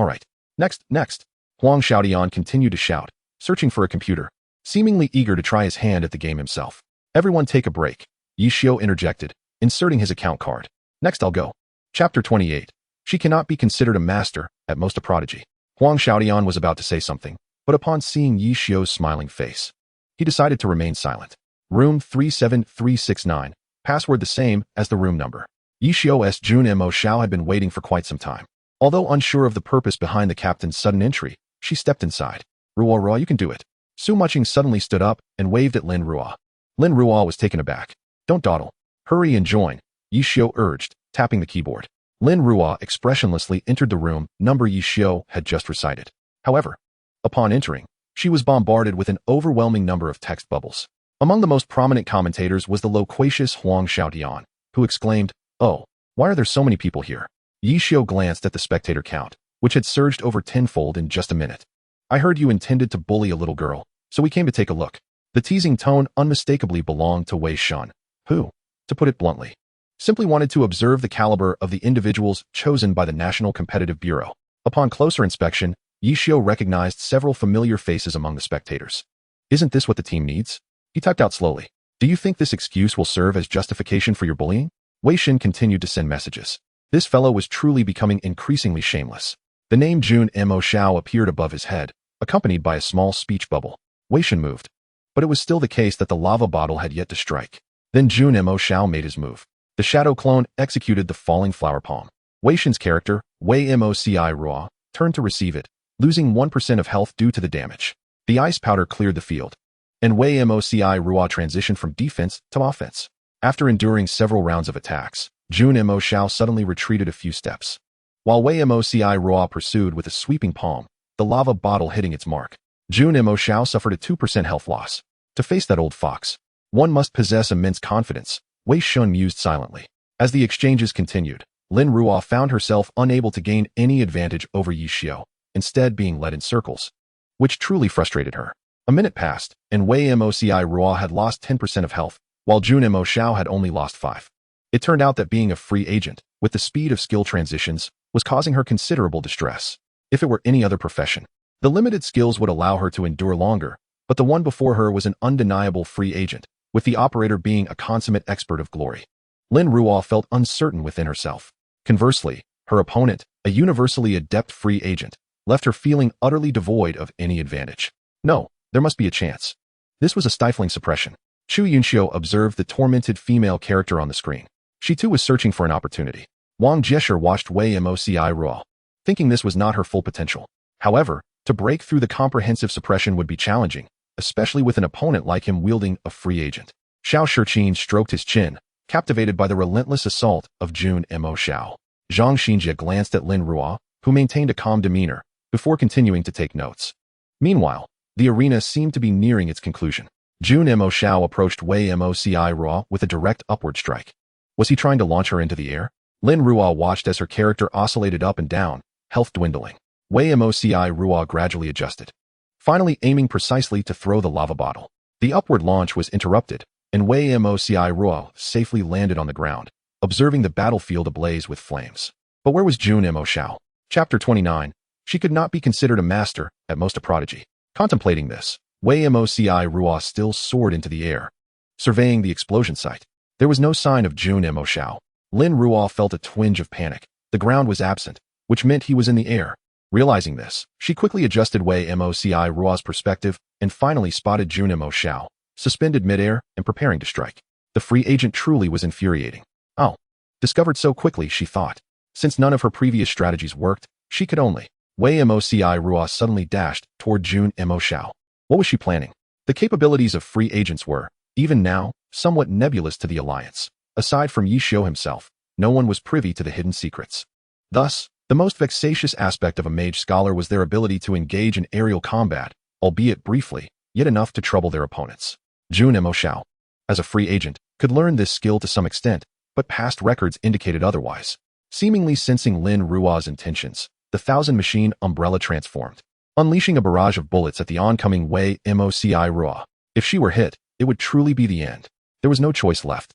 A: Next. Huang Xiaodian continued to shout, searching for a computer, seemingly eager to try his hand at the game himself. Everyone take a break, Yi Xiu interjected, inserting his account card. Next I'll go. Chapter 28. She cannot be considered a master, at most a prodigy. Huang Xiaodian was about to say something, but upon seeing Yi Xiu's smiling face, he decided to remain silent. Room 37369. Password the same as the room number. Yi Xiu's Jun Mo Xiao had been waiting for quite some time. Although unsure of the purpose behind the captain's sudden entry, she stepped inside. Ruo, you can do it. Su Mucheng suddenly stood up and waved at Lin Ruo. Lin Ruo was taken aback. Don't dawdle. Hurry and join, Yi Xiu urged, tapping the keyboard. Lin Ruo expressionlessly entered the room number Yi Xiu had just recited. However, upon entering, she was bombarded with an overwhelming number of text bubbles. Among the most prominent commentators was the loquacious Huang Xiaodian, who exclaimed, "Oh, why are there so many people here?" Yi Xiu glanced at the spectator count, which had surged over tenfold in just a minute. I heard you intended to bully a little girl, so we came to take a look. The teasing tone unmistakably belonged to Wei Shan, who, to put it bluntly, simply wanted to observe the caliber of the individuals chosen by the National Competitive Bureau. Upon closer inspection, Yi Xiu recognized several familiar faces among the spectators. Isn't this what the team needs? He typed out slowly. Do you think this excuse will serve as justification for your bullying? Wei Shin continued to send messages. This fellow was truly becoming increasingly shameless. The name Jun Mo Xiao appeared above his head, accompanied by a small speech bubble. Wei Shin moved. But it was still the case that the lava bottle had yet to strike. Then Jun Mo Xiao made his move. The shadow clone executed the falling flower palm. Wei Shin's character, Wei Moci Ruo, turned to receive it, losing 1% of health due to the damage. The ice powder cleared the field, and Wei Moci Ruo transitioned from defense to offense. After enduring several rounds of attacks, Jun Mo Xiao suddenly retreated a few steps, while Wei Moci Ruo pursued with a sweeping palm, the lava bottle hitting its mark. Jun Mo Xiao suffered a 2% health loss. To face that old fox, one must possess immense confidence, Wei Shun mused silently. As the exchanges continued, Lin Ruo found herself unable to gain any advantage over Yi Xiu, instead being led in circles, which truly frustrated her. A minute passed, and Wei Moci Ruo had lost 10% of health, while Jun Mo Xiao had only lost 5. It turned out that being a free agent, with the speed of skill transitions, was causing her considerable distress. If it were any other profession, the limited skills would allow her to endure longer, but the one before her was an undeniable free agent, with the operator being a consummate expert of glory. Lin Ruo felt uncertain within herself. Conversely, her opponent, a universally adept free agent, left her feeling utterly devoid of any advantage. No, there must be a chance. This was a stifling suppression. Chu Yunxiu observed the tormented female character on the screen. She too was searching for an opportunity. Wang Jesher watched Wei Moci Ruo, thinking this was not her full potential. However, to break through the comprehensive suppression would be challenging, especially with an opponent like him wielding a free agent. Xiao Shiqin stroked his chin, captivated by the relentless assault of Jun Mo Xiao. Zhang Xinjie glanced at Lin Ruo, who maintained a calm demeanor, before continuing to take notes. Meanwhile, the arena seemed to be nearing its conclusion. Jun Mo Xiao approached Wei Moci Ruo with a direct upward strike. Was he trying to launch her into the air? Lin Ruo watched as her character oscillated up and down, health dwindling. Wei Moci Ruo gradually adjusted, finally aiming precisely to throw the lava bottle. The upward launch was interrupted, and Wei Moci Ruo safely landed on the ground, observing the battlefield ablaze with flames. But where was Jun Mo Shao? Chapter 29. She could not be considered a master, at most a prodigy. Contemplating this, Wei Moci Ruo still soared into the air, surveying the explosion site. There was no sign of Jun Mo Shao. Lin Ruo felt a twinge of panic. The ground was absent, which meant he was in the air. Realizing this, she quickly adjusted Wei Moci Ruo's perspective and finally spotted Jun Mo Shao, suspended midair and preparing to strike. The free agent truly was infuriating. Oh, discovered so quickly, she thought. Since none of her previous strategies worked, she could only. Wei Moci Ruo suddenly dashed toward Jun Mo Shao. What was she planning? The capabilities of free agents were, even now, somewhat nebulous to the Alliance. Aside from Yi Xiu himself, no one was privy to the hidden secrets. Thus, the most vexatious aspect of a mage scholar was their ability to engage in aerial combat, albeit briefly, yet enough to trouble their opponents. Jun Mo Shao, as a free agent, could learn this skill to some extent, but past records indicated otherwise. Seemingly sensing Lin Ruo's intentions, the thousand machine umbrella transformed, unleashing a barrage of bullets at the oncoming Wei Moci Ruo. If she were hit, it would truly be the end. There was no choice left.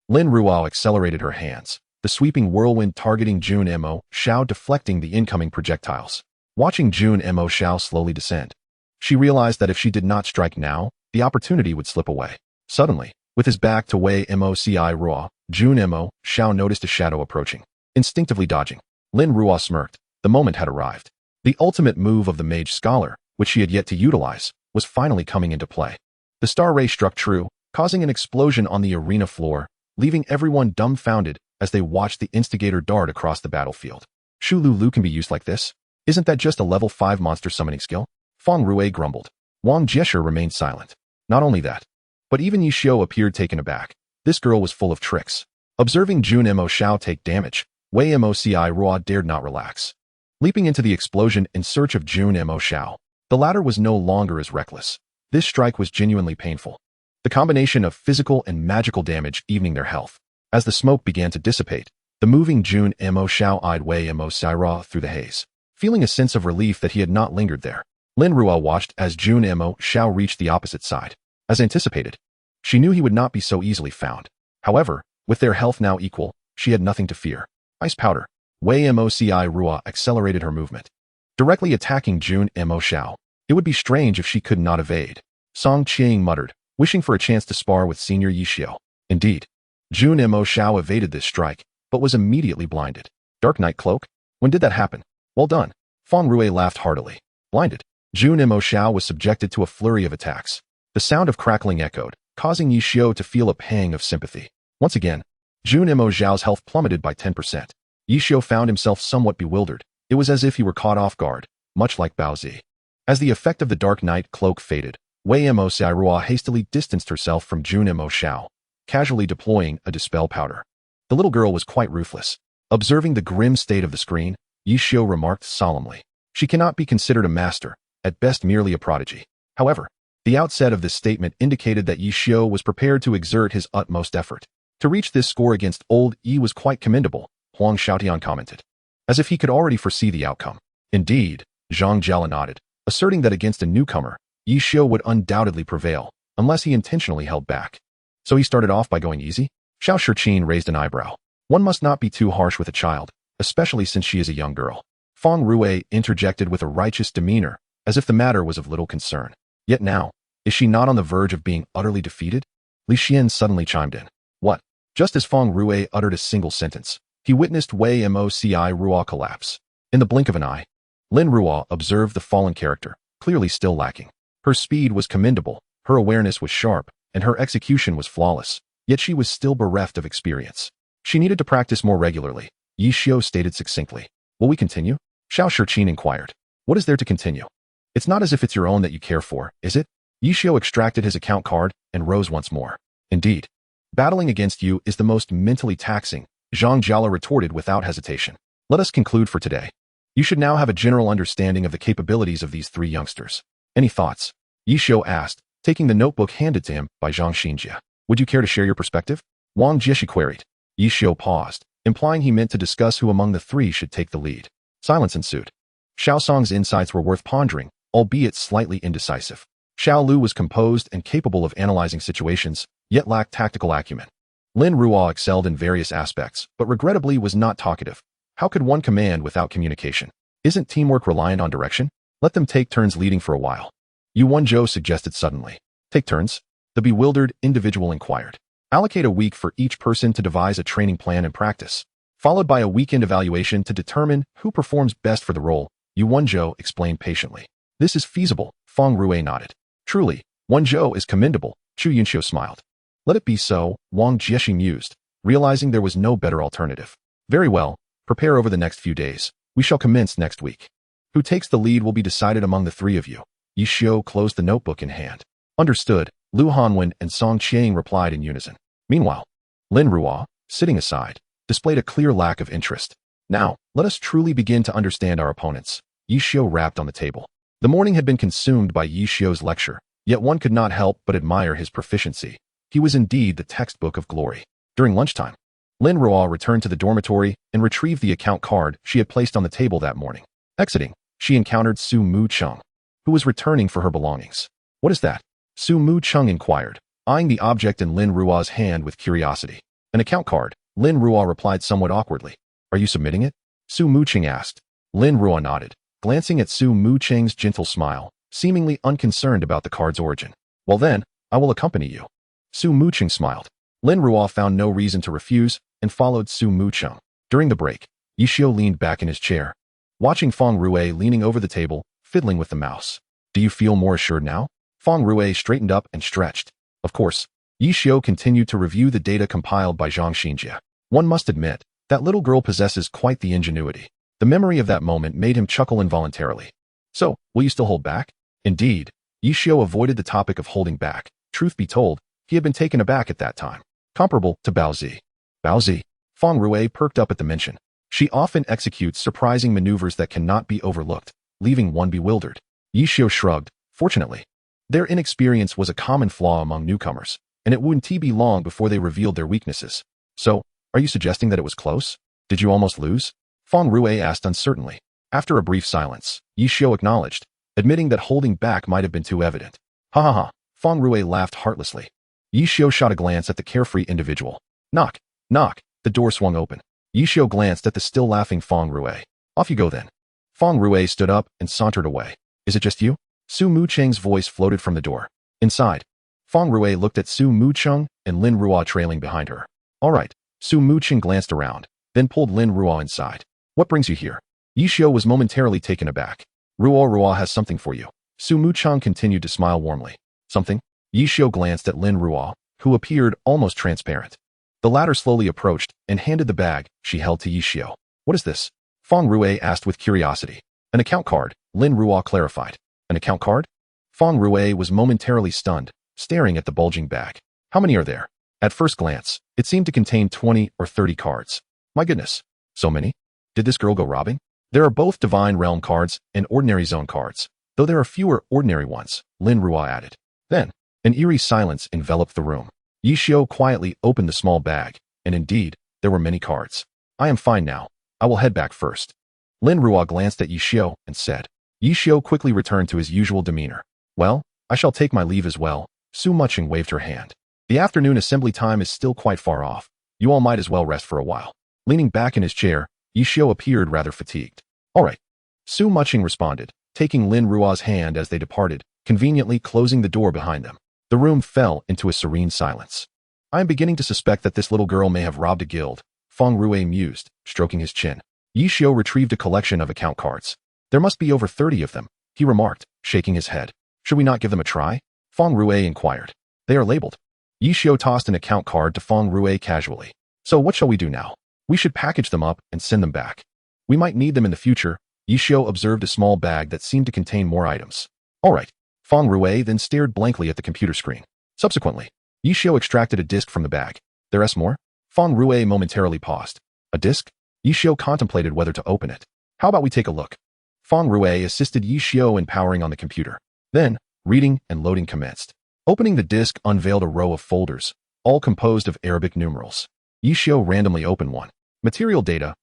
A: Lin Ruo accelerated her hands, the sweeping whirlwind targeting Jun Mo Shao, deflecting the incoming projectiles. Watching Jun Mo Shao slowly descend, she realized that if she did not strike now, the opportunity would slip away. Suddenly, with his back to Wei Moci Ruo, Jun Mo Shao noticed a shadow approaching. Instinctively dodging, Lin Ruo smirked. The moment had arrived. The ultimate move of the mage scholar, which she had yet to utilize, was finally coming into play. The star ray struck true, causing an explosion on the arena floor, leaving everyone dumbfounded as they watched the instigator dart across the battlefield. Shu Lu can be used like this? Isn't that just a level 5 monster summoning skill? Feng Rui grumbled. Wang Jieshe remained silent. Not only that, but even Yi Xiu appeared taken aback. This girl was full of tricks. Observing Jun Mo Shao take damage, Wei Moci Ruo dared not relax. Leaping into the explosion in search of Jun Mo Shao, the latter was no longer as reckless. This strike was genuinely painful. The combination of physical and magical damage evening their health. As the smoke began to dissipate, the moving Jun Mo Shao eyed Wei Moci Ruo through the haze, feeling a sense of relief that he had not lingered there. Lin Ruo watched as Jun Mo Shao reached the opposite side. As anticipated, she knew he would not be so easily found. However, with their health now equal, she had nothing to fear. Ice powder. Wei Moci Ruo accelerated her movement, directly attacking Jun Mo Shao. It would be strange if she could not evade. Song Qiying muttered, wishing for a chance to spar with Senior Yi Xiu. Indeed, Jun Mo Shao evaded this strike, but was immediately blinded. Dark Knight Cloak? When did that happen? Well done. Feng Rui laughed heartily. Blinded, Jun Mo Shao was subjected to a flurry of attacks. The sound of crackling echoed, causing Yi Xiu to feel a pang of sympathy. Once again, Jun Mo Shao's health plummeted by 10%. Yi Xiu found himself somewhat bewildered. It was as if he were caught off guard, much like Bao Zi. As the effect of the Dark Knight Cloak faded, Wei Moci Ruo hastily distanced herself from Jun Mo Shao, casually deploying a dispel powder. The little girl was quite ruthless. Observing the grim state of the screen, Yi Xiu remarked solemnly, "She cannot be considered a master, at best merely a prodigy." However, the outset of this statement indicated that Yi Xiu was prepared to exert his utmost effort. To reach this score against old Yi was quite commendable, Huang Xiaotian commented, as if he could already foresee the outcome. Indeed, Zhang Jiala nodded, asserting that against a newcomer, Yi Xiu would undoubtedly prevail, unless he intentionally held back. So he started off by going easy? Xiao Shiqin raised an eyebrow. One must not be too harsh with a child, especially since she is a young girl. Feng Rui interjected with a righteous demeanor, as if the matter was of little concern. Yet now, is she not on the verge of being utterly defeated? Li Xian suddenly chimed in. What? Just as Feng Rui uttered a single sentence, he witnessed Wei Moci Ruo collapse. In the blink of an eye, Lin Ruo observed the fallen character, clearly still lacking. Her speed was commendable, her awareness was sharp, and her execution was flawless, yet she was still bereft of experience. She needed to practice more regularly, Yi Xiu stated succinctly. Will we continue? Xiao Shiqin inquired. What is there to continue? It's not as if it's your own that you care for, is it? Yi Xiu extracted his account card and rose once more. Indeed. Battling against you is the most mentally taxing, Zhang Jiala retorted without hesitation. Let us conclude for today. You should now have a general understanding of the capabilities of these three youngsters. Any thoughts? Yi Xiu asked, taking the notebook handed to him by Zhang Xinjia. Would you care to share your perspective? Wang Jieshe queried. Yi Xiu paused, implying he meant to discuss who among the three should take the lead. Silence ensued. Xiao Song's insights were worth pondering, albeit slightly indecisive. Xiao Lu was composed and capable of analyzing situations, yet lacked tactical acumen. Lin Ruo excelled in various aspects, but regrettably was not talkative. How could one command without communication? Isn't teamwork reliant on direction? Let them take turns leading for a while. Yuan-Zhou suggested suddenly. Take turns? The bewildered individual inquired. Allocate a week for each person to devise a training plan and practice, followed by a weekend evaluation to determine who performs best for the role, Yuan-Zhou explained patiently. This is feasible, Feng Rui nodded. Truly, Wen-Zhou is commendable, Chu Yunxiu smiled. Let it be so, Wang Jieshi mused, realizing there was no better alternative. Very well, prepare over the next few days. We shall commence next week. Who takes the lead will be decided among the three of you. Yi Xiu closed the notebook in hand. Understood, Lu Hanwen and Song Qiying replied in unison. Meanwhile, Lin Ruo, sitting aside, displayed a clear lack of interest. Now, let us truly begin to understand our opponents. Yi Xiu rapped on the table. The morning had been consumed by Yi Xiu's lecture, yet one could not help but admire his proficiency. He was indeed the textbook of glory. During lunchtime, Lin Ruo returned to the dormitory and retrieved the account card she had placed on the table that morning. Exiting, she encountered Su Mucheng, who was returning for her belongings. What is that? Su Mucheng inquired, eyeing the object in Lin Ruo's hand with curiosity. An account card, Lin Ruo replied somewhat awkwardly. Are you submitting it? Su Mucheng asked. Lin Ruo nodded, glancing at Su Mucheng's gentle smile, seemingly unconcerned about the card's origin. Well then, I will accompany you. Su Mucheng smiled. Lin Ruo found no reason to refuse and followed Su Mucheng. During the break, Yi Xiu leaned back in his chair, watching Feng Rui leaning over the table, fiddling with the mouse. Do you feel more assured now? Feng Rui straightened up and stretched. Of course. Yi Xiu continued to review the data compiled by Zhang Xinjie. One must admit, that little girl possesses quite the ingenuity. The memory of that moment made him chuckle involuntarily. So, will you still hold back? Indeed, Yi Xiu avoided the topic of holding back. Truth be told, he had been taken aback at that time. Comparable to Baozi. Baozi. Feng Rui perked up at the mention. She often executes surprising maneuvers that cannot be overlooked, leaving one bewildered. Yi Xiu shrugged. Fortunately, their inexperience was a common flaw among newcomers, and it wouldn't be long before they revealed their weaknesses. So, are you suggesting that it was close? Did you almost lose? Feng Rui asked uncertainly. After a brief silence, Yi Xiu acknowledged, admitting that holding back might have been too evident. Ha ha ha. Feng Rui laughed heartlessly. Yi Xiu shot a glance at the carefree individual. Knock, knock. The door swung open. Yi Xiu glanced at the still laughing Feng Rui. Off you go then. Feng Rui stood up and sauntered away. Is it just you? Su Mucheng's voice floated from the door. Inside, Feng Rui looked at Su Mucheng and Lin Ruo trailing behind her. All right. Su Mucheng glanced around, then pulled Lin Ruo inside. What brings you here? Yi Xiu was momentarily taken aback. Ruo has something for you. Su Mucheng continued to smile warmly. Something? Yi Xiu glanced at Lin Ruo, who appeared almost transparent. The latter slowly approached and handed the bag she held to Yi Xiu. What is this? Feng Rui asked with curiosity. An account card, Lin Ruo clarified. An account card? Feng Rui was momentarily stunned, staring at the bulging bag. How many are there? At first glance, it seemed to contain 20 or 30 cards. My goodness, so many? Did this girl go robbing? There are both Divine Realm cards and Ordinary Zone cards, though there are fewer ordinary ones, Lin Ruo added. Then, an eerie silence enveloped the room. Yi Xiu quietly opened the small bag, and indeed, there were many cards. I am fine now. I will head back first. Lin Ruo glanced at Yi Xiu and said. Yi Xiu quickly returned to his usual demeanor. Well, I shall take my leave as well. Su Mucheng waved her hand. The afternoon assembly time is still quite far off. You all might as well rest for a while. Leaning back in his chair, Yi Xiu appeared rather fatigued. All right. Su Mucheng responded, taking Lin Ruo's hand as they departed, conveniently closing the door behind them. The room fell into a serene silence. I am beginning to suspect that this little girl may have robbed a guild, Feng Rui mused, stroking his chin. Yi Xiu retrieved a collection of account cards. There must be over 30 of them, he remarked, shaking his head. Should we not give them a try? Feng Rui inquired. They are labeled. Yi Xiu tossed an account card to Feng Rui casually. So what shall we do now? We should package them up and send them back. We might need them in the future. Yi Xiu observed a small bag that seemed to contain more items. All right. Feng Rui then stared blankly at the computer screen. Subsequently, Yi Xiu extracted a disc from the bag. There's more? Feng Rui momentarily paused. A disc? Yi Xiu contemplated whether to open it. How about we take a look? Feng Rui assisted Yi Xiu in powering on the computer. Then, reading and loading commenced. Opening the disc unveiled a row of folders, all composed of Arabic numerals. Yi Xiu randomly opened one. Material data,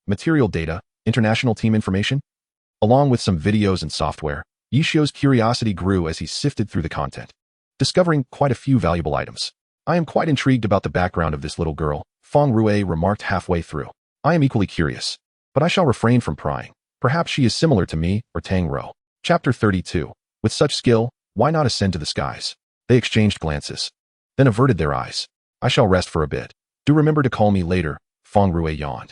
A: international team information? Along with some videos and software, Yi Xiu's curiosity grew as he sifted through the content, discovering quite a few valuable items. I am quite intrigued about the background of this little girl, Feng Rui remarked halfway through. I am equally curious. but I shall refrain from prying. Perhaps she is similar to me or Tang Ro. Chapter 32. With such skill, why not ascend to the skies? They exchanged glances, then averted their eyes. I shall rest for a bit. Do remember to call me later, Feng Rui yawned.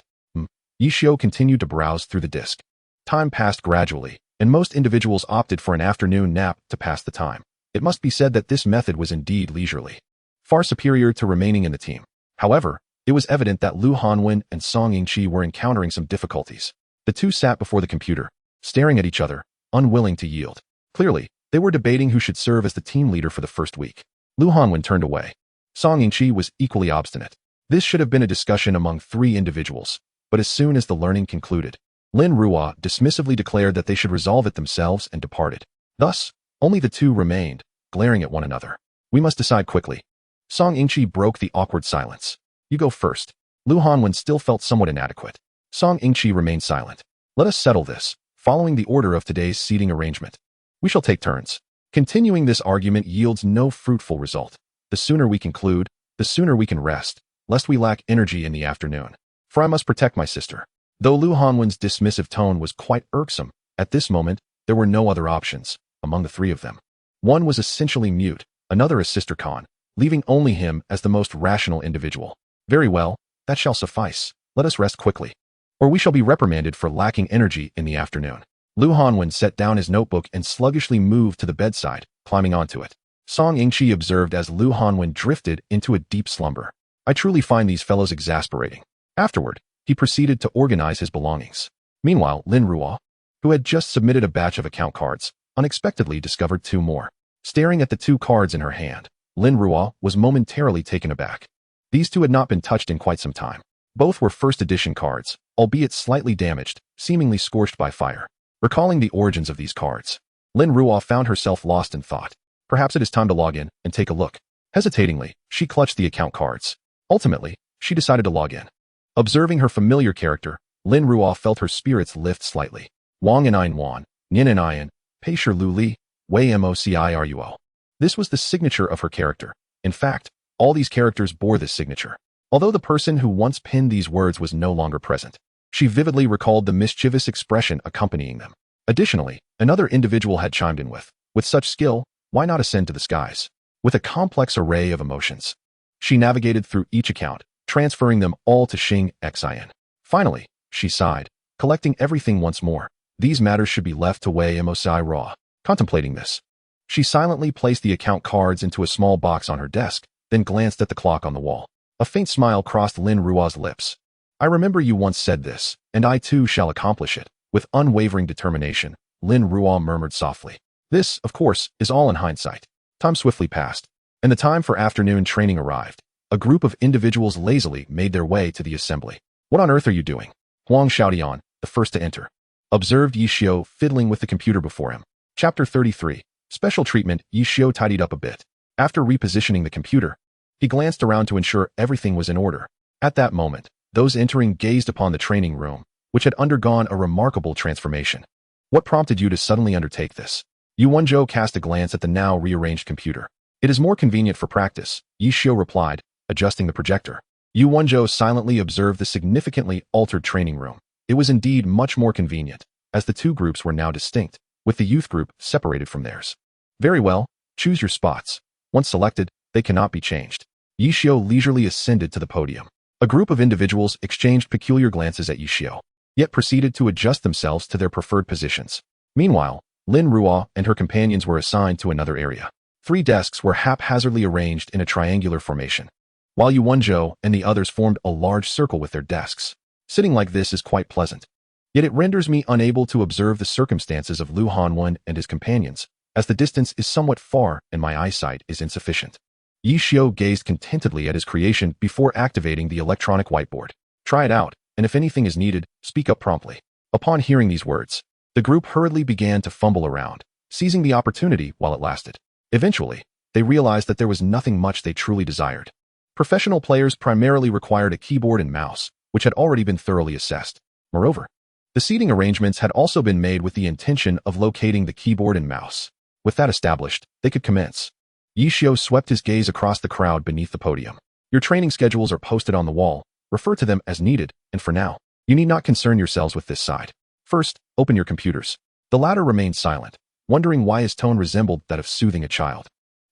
A: Yi Xiu continued to browse through the disk. Time passed gradually, and most individuals opted for an afternoon nap to pass the time. It must be said that this method was indeed leisurely, far superior to remaining in the team. However, it was evident that Lu Hanwen and Song Yingqi were encountering some difficulties. The two sat before the computer, staring at each other, unwilling to yield. Clearly, they were debating who should serve as the team leader for the first week. Lu Hanwen turned away. Song Yingqi was equally obstinate. This should have been a discussion among three individuals, but as soon as the learning concluded, Lin Ruo dismissively declared that they should resolve it themselves and departed. Thus, only the two remained, glaring at one another. We must decide quickly. Song Yingqi broke the awkward silence. You go first. Lu Hanwen still felt somewhat inadequate. Song Yingqi remained silent. Let us settle this, following the order of today's seating arrangement. We shall take turns. Continuing this argument yields no fruitful result. The sooner we conclude, the sooner we can rest, lest we lack energy in the afternoon. For I must protect my sister. Though Lu Hanwen's dismissive tone was quite irksome, at this moment, there were no other options, among the three of them. One was essentially mute, another as Sister Khan, leaving only him as the most rational individual. Very well, that shall suffice. Let us rest quickly, or we shall be reprimanded for lacking energy in the afternoon. Lu Hanwen set down his notebook and sluggishly moved to the bedside, climbing onto it. Song Yingqi observed as Lu Hanwen drifted into a deep slumber. I truly find these fellows exasperating. Afterward, he proceeded to organize his belongings. Meanwhile, Lin Ruo, who had just submitted a batch of account cards, unexpectedly discovered two more. Staring at the two cards in her hand, Lin Ruo was momentarily taken aback. These two had not been touched in quite some time. Both were first edition cards, albeit slightly damaged, seemingly scorched by fire. Recalling the origins of these cards, Lin Ruo found herself lost in thought. Perhaps it is time to log in and take a look. Hesitatingly, she clutched the account cards. Ultimately, she decided to log in. Observing her familiar character, Lin Ruo felt her spirits lift slightly. Wang and Ein Wan, Nin and Ian, Pei Shi Lu Li, Wei Mociruo. This was the signature of her character. In fact, all these characters bore this signature. Although the person who once penned these words was no longer present, she vividly recalled the mischievous expression accompanying them. Additionally, another individual had chimed in with such skill, why not ascend to the skies? With a complex array of emotions, she navigated through each account, transferring them all to Qiying Xin. Finally, she sighed, collecting everything once more. These matters should be left to Wei Mociruo. Contemplating this, she silently placed the account cards into a small box on her desk, then glanced at the clock on the wall. A faint smile crossed Lin Ruo's lips. I remember you once said this, and I too shall accomplish it. With unwavering determination, Lin Ruo murmured softly. This, of course, is all in hindsight. Time swiftly passed, and the time for afternoon training arrived. A group of individuals lazily made their way to the assembly. What on earth are you doing? Huang Xiaodian, the first to enter, observed Yi Xiu fiddling with the computer before him. Chapter 33. Special treatment. Yi Xiu tidied up a bit. After repositioning the computer, he glanced around to ensure everything was in order. At that moment, those entering gazed upon the training room, which had undergone a remarkable transformation. What prompted you to suddenly undertake this? Yu Wenzhou cast a glance at the now rearranged computer. It is more convenient for practice, Yi Xiu replied, adjusting the projector. Yu Wenzhou silently observed the significantly altered training room. It was indeed much more convenient, as the two groups were now distinct, with the youth group separated from theirs. Very well, choose your spots. Once selected, they cannot be changed. Yi Xiu leisurely ascended to the podium. A group of individuals exchanged peculiar glances at Yi Xiu, yet proceeded to adjust themselves to their preferred positions. Meanwhile, Lin Ruo and her companions were assigned to another area. 3 desks were haphazardly arranged in a triangular formation, while Yu Wenzhou and the others formed a large circle with their desks. Sitting like this is quite pleasant, yet it renders me unable to observe the circumstances of Lu Hanwen and his companions, as the distance is somewhat far and my eyesight is insufficient. Yi Xiu gazed contentedly at his creation before activating the electronic whiteboard. Try it out, and if anything is needed, speak up promptly. Upon hearing these words, the group hurriedly began to fumble around, seizing the opportunity while it lasted. Eventually, they realized that there was nothing much they truly desired. Professional players primarily required a keyboard and mouse, which had already been thoroughly assessed. Moreover, the seating arrangements had also been made with the intention of locating the keyboard and mouse. With that established, they could commence. Yi Xiu swept his gaze across the crowd beneath the podium. Your training schedules are posted on the wall. Refer to them as needed, and for now, You need not concern yourselves with this side. First, open your computers. The latter remained silent, wondering why his tone resembled that of soothing a child.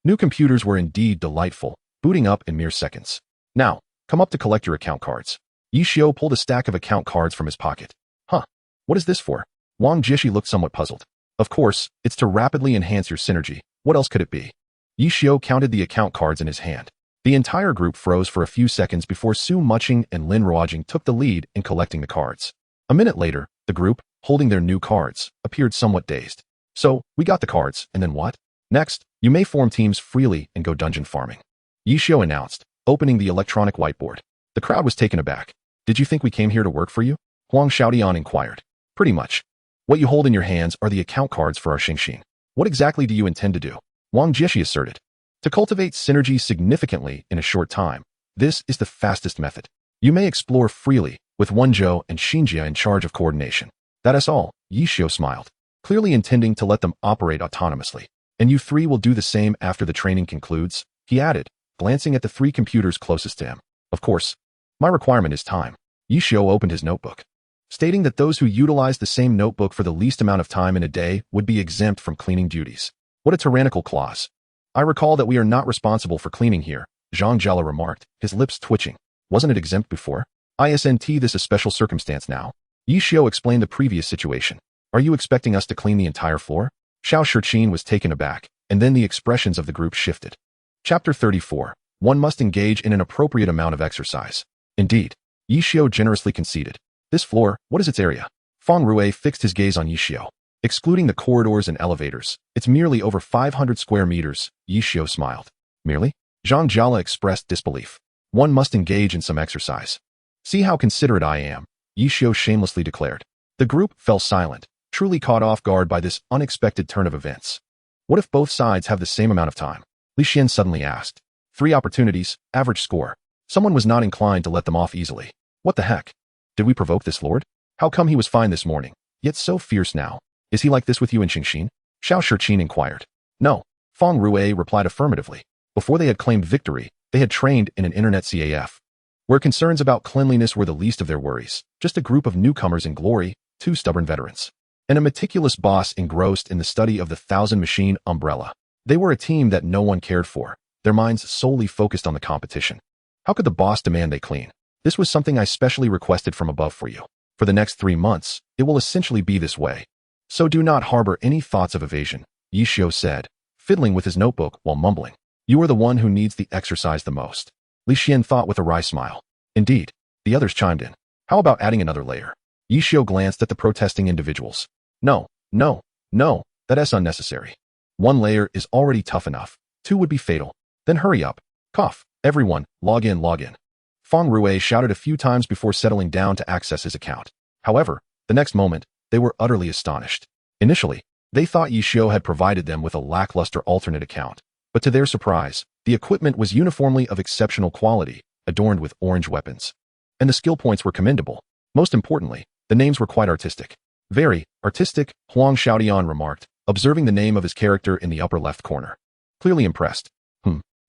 A: New computers were indeed delightful, booting up in mere seconds. Now, come up to collect your account cards. Yi Xiu pulled a stack of account cards from his pocket. Huh? What is this for? Wang Jieshi looked somewhat puzzled. Of course, it's to rapidly enhance your synergy. What else could it be? Yi Xiu counted the account cards in his hand. The entire group froze for a few seconds before Su Mucheng and Lin Ruojing took the lead in collecting the cards. A minute later, the group, holding their new cards, appeared somewhat dazed. So, we got the cards, and then what? Next, you may form teams freely and go dungeon farming. Yi Xiu announced, opening the electronic whiteboard. The crowd was taken aback. Did you think we came here to work for you? Huang Xiaodian inquired. Pretty much. What you hold in your hands are the account cards for our Xingxin. What exactly do you intend to do? Wang Jieshi asserted. To cultivate synergy significantly in a short time, this is the fastest method. You may explore freely, with Wenzhou and Xinjia in charge of coordination. That is all, Yi Xiu smiled, clearly intending to let them operate autonomously. And you three will do the same after the training concludes, he added, glancing at the 3 computers closest to him. Of course, my requirement is time. Yi Xiu opened his notebook, stating that those who utilize the same notebook for the least amount of time in a day would be exempt from cleaning duties. What a tyrannical clause. I recall that we are not responsible for cleaning here, Zhang Jiala remarked, his lips twitching. Wasn't it exempt before? Isn't this a special circumstance now? Yi Xiu explained the previous situation. Are you expecting us to clean the entire floor? Xiao Shiqin was taken aback, and then the expressions of the group shifted. Chapter 34. One must engage in an appropriate amount of exercise. Indeed, Yi Xiu generously conceded. This floor, what is its area? Feng Rue fixed his gaze on Yi Xiu. Excluding the corridors and elevators, it's merely over 500 square meters, Yi Xiu smiled. Merely? Zhang Jiala expressed disbelief. One must engage in some exercise. See how considerate I am, Yi Xiu shamelessly declared. The group fell silent, truly caught off guard by this unexpected turn of events. What if both sides have the same amount of time? Li Xian suddenly asked. 3 opportunities, average score. Someone was not inclined to let them off easily. What the heck? Did we provoke this lord? How come he was fine this morning, yet so fierce now? Is he like this with you in Xingxin? Xiao Shiqin inquired. No, Feng Rue replied affirmatively. Before they had claimed victory, they had trained in an internet CAF, where concerns about cleanliness were the least of their worries, just a group of newcomers in glory, 2 stubborn veterans, and a meticulous boss engrossed in the study of the 1,000-machine umbrella. They were a team that no one cared for, their minds solely focused on the competition. How could the boss demand they clean? This was something I specially requested from above for you. For the next 3 months, it will essentially be this way. So do not harbor any thoughts of evasion, Yi Xiu said, fiddling with his notebook while mumbling. You are the one who needs the exercise the most. Li Xian thought with a wry smile. Indeed, the others chimed in. How about adding another layer? Yi Xiu glanced at the protesting individuals. No, that is unnecessary. 1 layer is already tough enough. 2 would be fatal. Then hurry up. Cough. Everyone, log in. Feng Rue shouted a few times before settling down to access his account. However, the next moment, they were utterly astonished. Initially, they thought Yi Xiu had provided them with a lackluster alternate account, but to their surprise, the equipment was uniformly of exceptional quality, adorned with orange weapons. And the skill points were commendable. Most importantly, the names were quite artistic. Very artistic, Huang Xiaodian remarked, observing the name of his character in the upper left corner. Clearly impressed.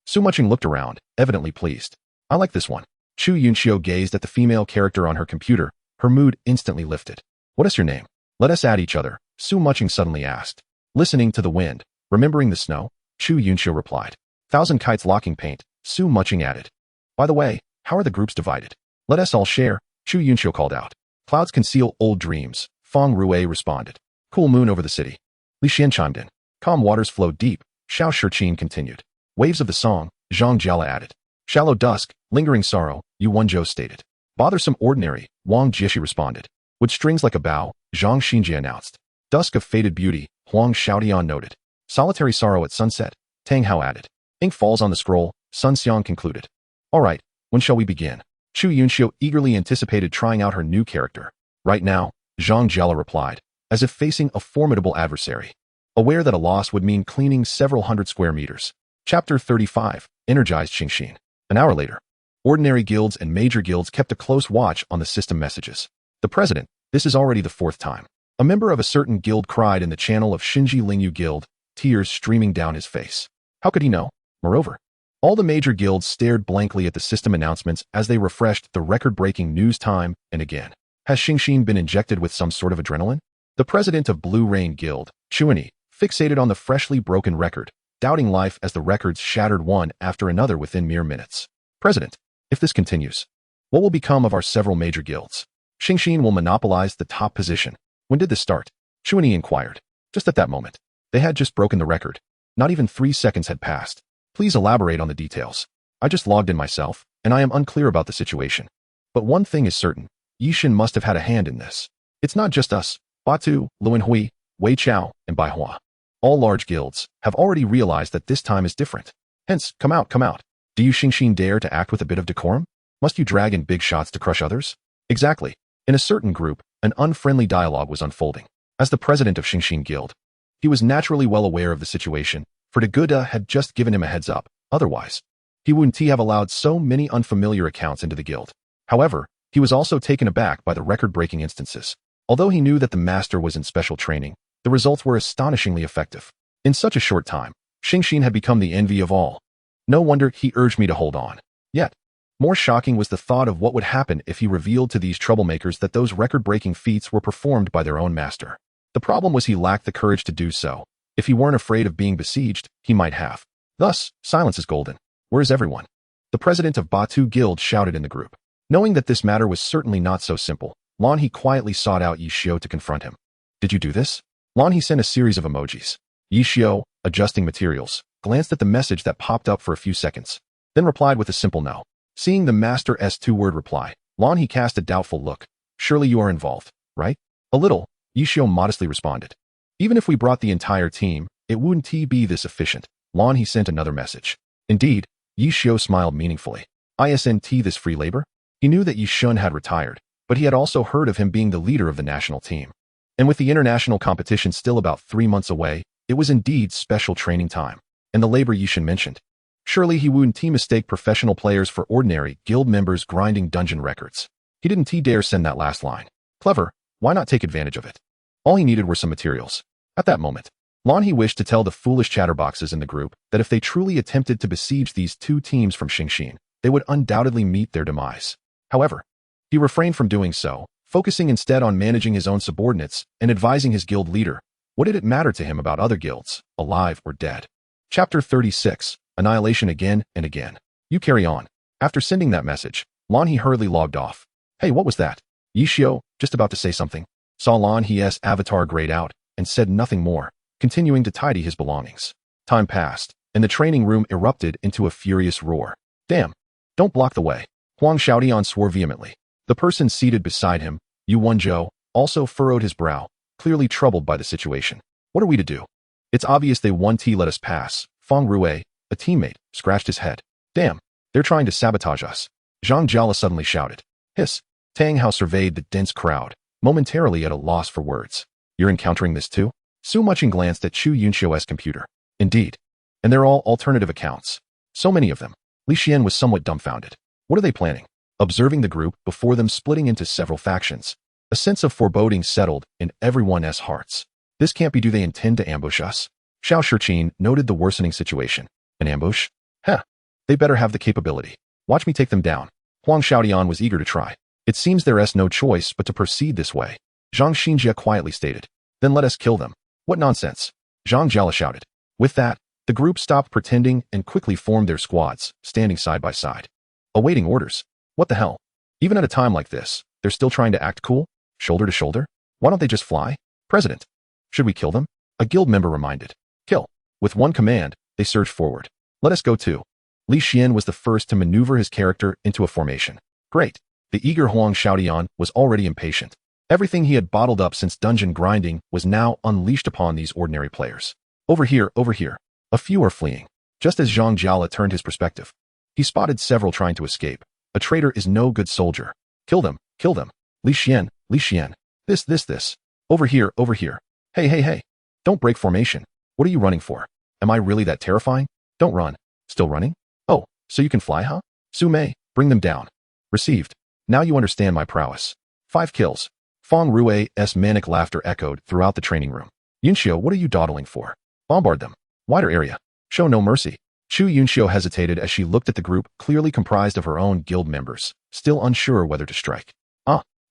A: Su Mucheng looked around, evidently pleased. I like this one. Chu Yunxiu gazed at the female character on her computer, her mood instantly lifted. What is your name? Let us add each other, Su Mucheng suddenly asked. Listening to the wind, remembering the snow, Chu Yunxiu replied. 1,000 kites locking paint, Su Mucheng added. By the way, how are the groups divided? Let us all share, Chu Yunxiu called out. Clouds conceal old dreams, Feng Rue responded. Cool moon over the city. Li Xian chimed in. Calm waters flow deep, Xiao Shiqin continued. Waves of the song, Zhang Jiala added. Shallow dusk, lingering sorrow, Yu Wenzhou stated. Bothersome ordinary, Wang Jieshi responded. With strings like a bow, Zhang Xinjie announced. Dusk of faded beauty, Huang Xiaodian noted. Solitary sorrow at sunset, Tang Hao added. Ink falls on the scroll, Sun Xiang concluded. All right, when shall we begin? Chu Yunxiu eagerly anticipated trying out her new character. Right now, Zhang Jiala replied, as if facing a formidable adversary, aware that a loss would mean cleaning several hundred square meters. Chapter 35. Energized Xingxin. An hour later, ordinary guilds and major guilds kept a close watch on the system messages. The president, this is already the 4th time. A member of a certain guild cried in the channel of Xinji Lingyu Guild, tears streaming down his face. How could he know? Moreover, all the major guilds stared blankly at the system announcements as they refreshed the record-breaking news time and again. Has Xingxin been injected with some sort of adrenaline? The president of Blue Rain Guild, Tyranny, fixated on the freshly broken record, doubting life as the records shattered one after another within mere minutes. President, if this continues, what will become of our several major guilds? Xingxin will monopolize the top position. When did this start? Tyranny inquired. Just at that moment. They had just broken the record. Not even 3 seconds had passed. Please elaborate on the details. I just logged in myself, and I am unclear about the situation. But one thing is certain. Yixin must have had a hand in this. It's not just us. Batu, Luanhui, Wei Chao, and Baihua. All large guilds have already realized that this time is different. Hence, come out, come out. Do you Xingxin dare to act with a bit of decorum? Must you drag in big shots to crush others? Exactly. In a certain group, an unfriendly dialogue was unfolding. As the president of Xingxin Guild, he was naturally well aware of the situation, for De Guda had just given him a heads up. Otherwise, he wouldn't have allowed so many unfamiliar accounts into the guild. However, he was also taken aback by the record-breaking instances. Although he knew that the master was in special training, the results were astonishingly effective. In such a short time, Xingxin had become the envy of all. No wonder he urged me to hold on. Yet, more shocking was the thought of what would happen if he revealed to these troublemakers that those record-breaking feats were performed by their own master. The problem was he lacked the courage to do so. If he weren't afraid of being besieged, he might have. Thus, silence is golden. Where is everyone? The president of Batu Guild shouted in the group. Knowing that this matter was certainly not so simple, Lan He quietly sought out Yi Xiao to confront him. Did you do this? Lan He sent a series of emojis. Yi Xiao, adjusting materials, glanced at the message that popped up for a few seconds, then replied with a simple no. Seeing the master's two-word reply, Lan He cast a doubtful look. Surely you are involved, right? A little, Yi Xiao modestly responded. Even if we brought the entire team, it wouldn't be this efficient. Lan He sent another message. Indeed, Yi Xiao smiled meaningfully. Isn't this free labor? He knew that Yi Shun had retired, but he had also heard of him being the leader of the national team. And with the international competition still about 3 months away, it was indeed special training time. And the labor Yi Shun mentioned. Surely he wouldn't mistake professional players for ordinary guild members grinding dungeon records. He didn't dare send that last line. Clever, why not take advantage of it? All he needed were some materials. At that moment, Lan He wished to tell the foolish chatterboxes in the group that if they truly attempted to besiege these two teams from Xingxin, they would undoubtedly meet their demise. However, he refrained from doing so, focusing instead on managing his own subordinates and advising his guild leader. What did it matter to him about other guilds, alive or dead? Chapter 36, Annihilation again and again. You carry on. After sending that message, Lan He hurriedly logged off. Hey, what was that? Yi Xiao, just about to say something, saw Lan He's avatar grayed out and said nothing more, continuing to tidy his belongings. Time passed, and the training room erupted into a furious roar. Damn! Don't block the way. Huang Xiaodian swore vehemently. The person seated beside him, Yu Wenzhou, also furrowed his brow, clearly troubled by the situation. What are we to do? It's obvious they won't let us pass. Feng Rue, a teammate, scratched his head. Damn, they're trying to sabotage us. Zhang Jiala suddenly shouted. Hiss. Tang Hao surveyed the dense crowd, momentarily at a loss for words. You're encountering this too? Su Mucheng glanced at Chu Yunxiu's computer. Indeed. And they're all alternative accounts. So many of them. Li Xian was somewhat dumbfounded. What are they planning? Observing the group before them splitting into several factions, a sense of foreboding settled in everyone's hearts. This can't be. Do they intend to ambush us? Xiao Shiqin noted the worsening situation. An ambush? Heh. They better have the capability. Watch me take them down. Huang Xiaodian was eager to try. It seems there's no choice but to proceed this way. Zhang Xinjia quietly stated. Then let us kill them. What nonsense. Zhang Jiala shouted. With that, the group stopped pretending and quickly formed their squads, standing side by side. Awaiting orders. What the hell? Even at a time like this, they're still trying to act cool? Shoulder to shoulder? Why don't they just fly? President. Should we kill them? A guild member reminded. Kill. With one command, they surged forward. Let us go too. Li Xian was the first to maneuver his character into a formation. Great. The eager Huang Xiaodian was already impatient. Everything he had bottled up since dungeon grinding was now unleashed upon these ordinary players. Over here, over here. A few are fleeing. Just as Zhang Jiala turned his perspective, he spotted several trying to escape. A traitor is no good soldier. Kill them, kill them. Li Xian, Li Xian. This. Over here, over here. Hey. Don't break formation. What are you running for? Am I really that terrifying? Don't run. Still running? Oh, so you can fly, huh? Su Mei, bring them down. Received. Now you understand my prowess. 5 kills. Feng Rue's manic laughter echoed throughout the training room. Yunxiu, what are you dawdling for? Bombard them. Wider area. Show no mercy. Chu Yunxiu hesitated as she looked at the group clearly comprised of her own guild members, still unsure whether to strike.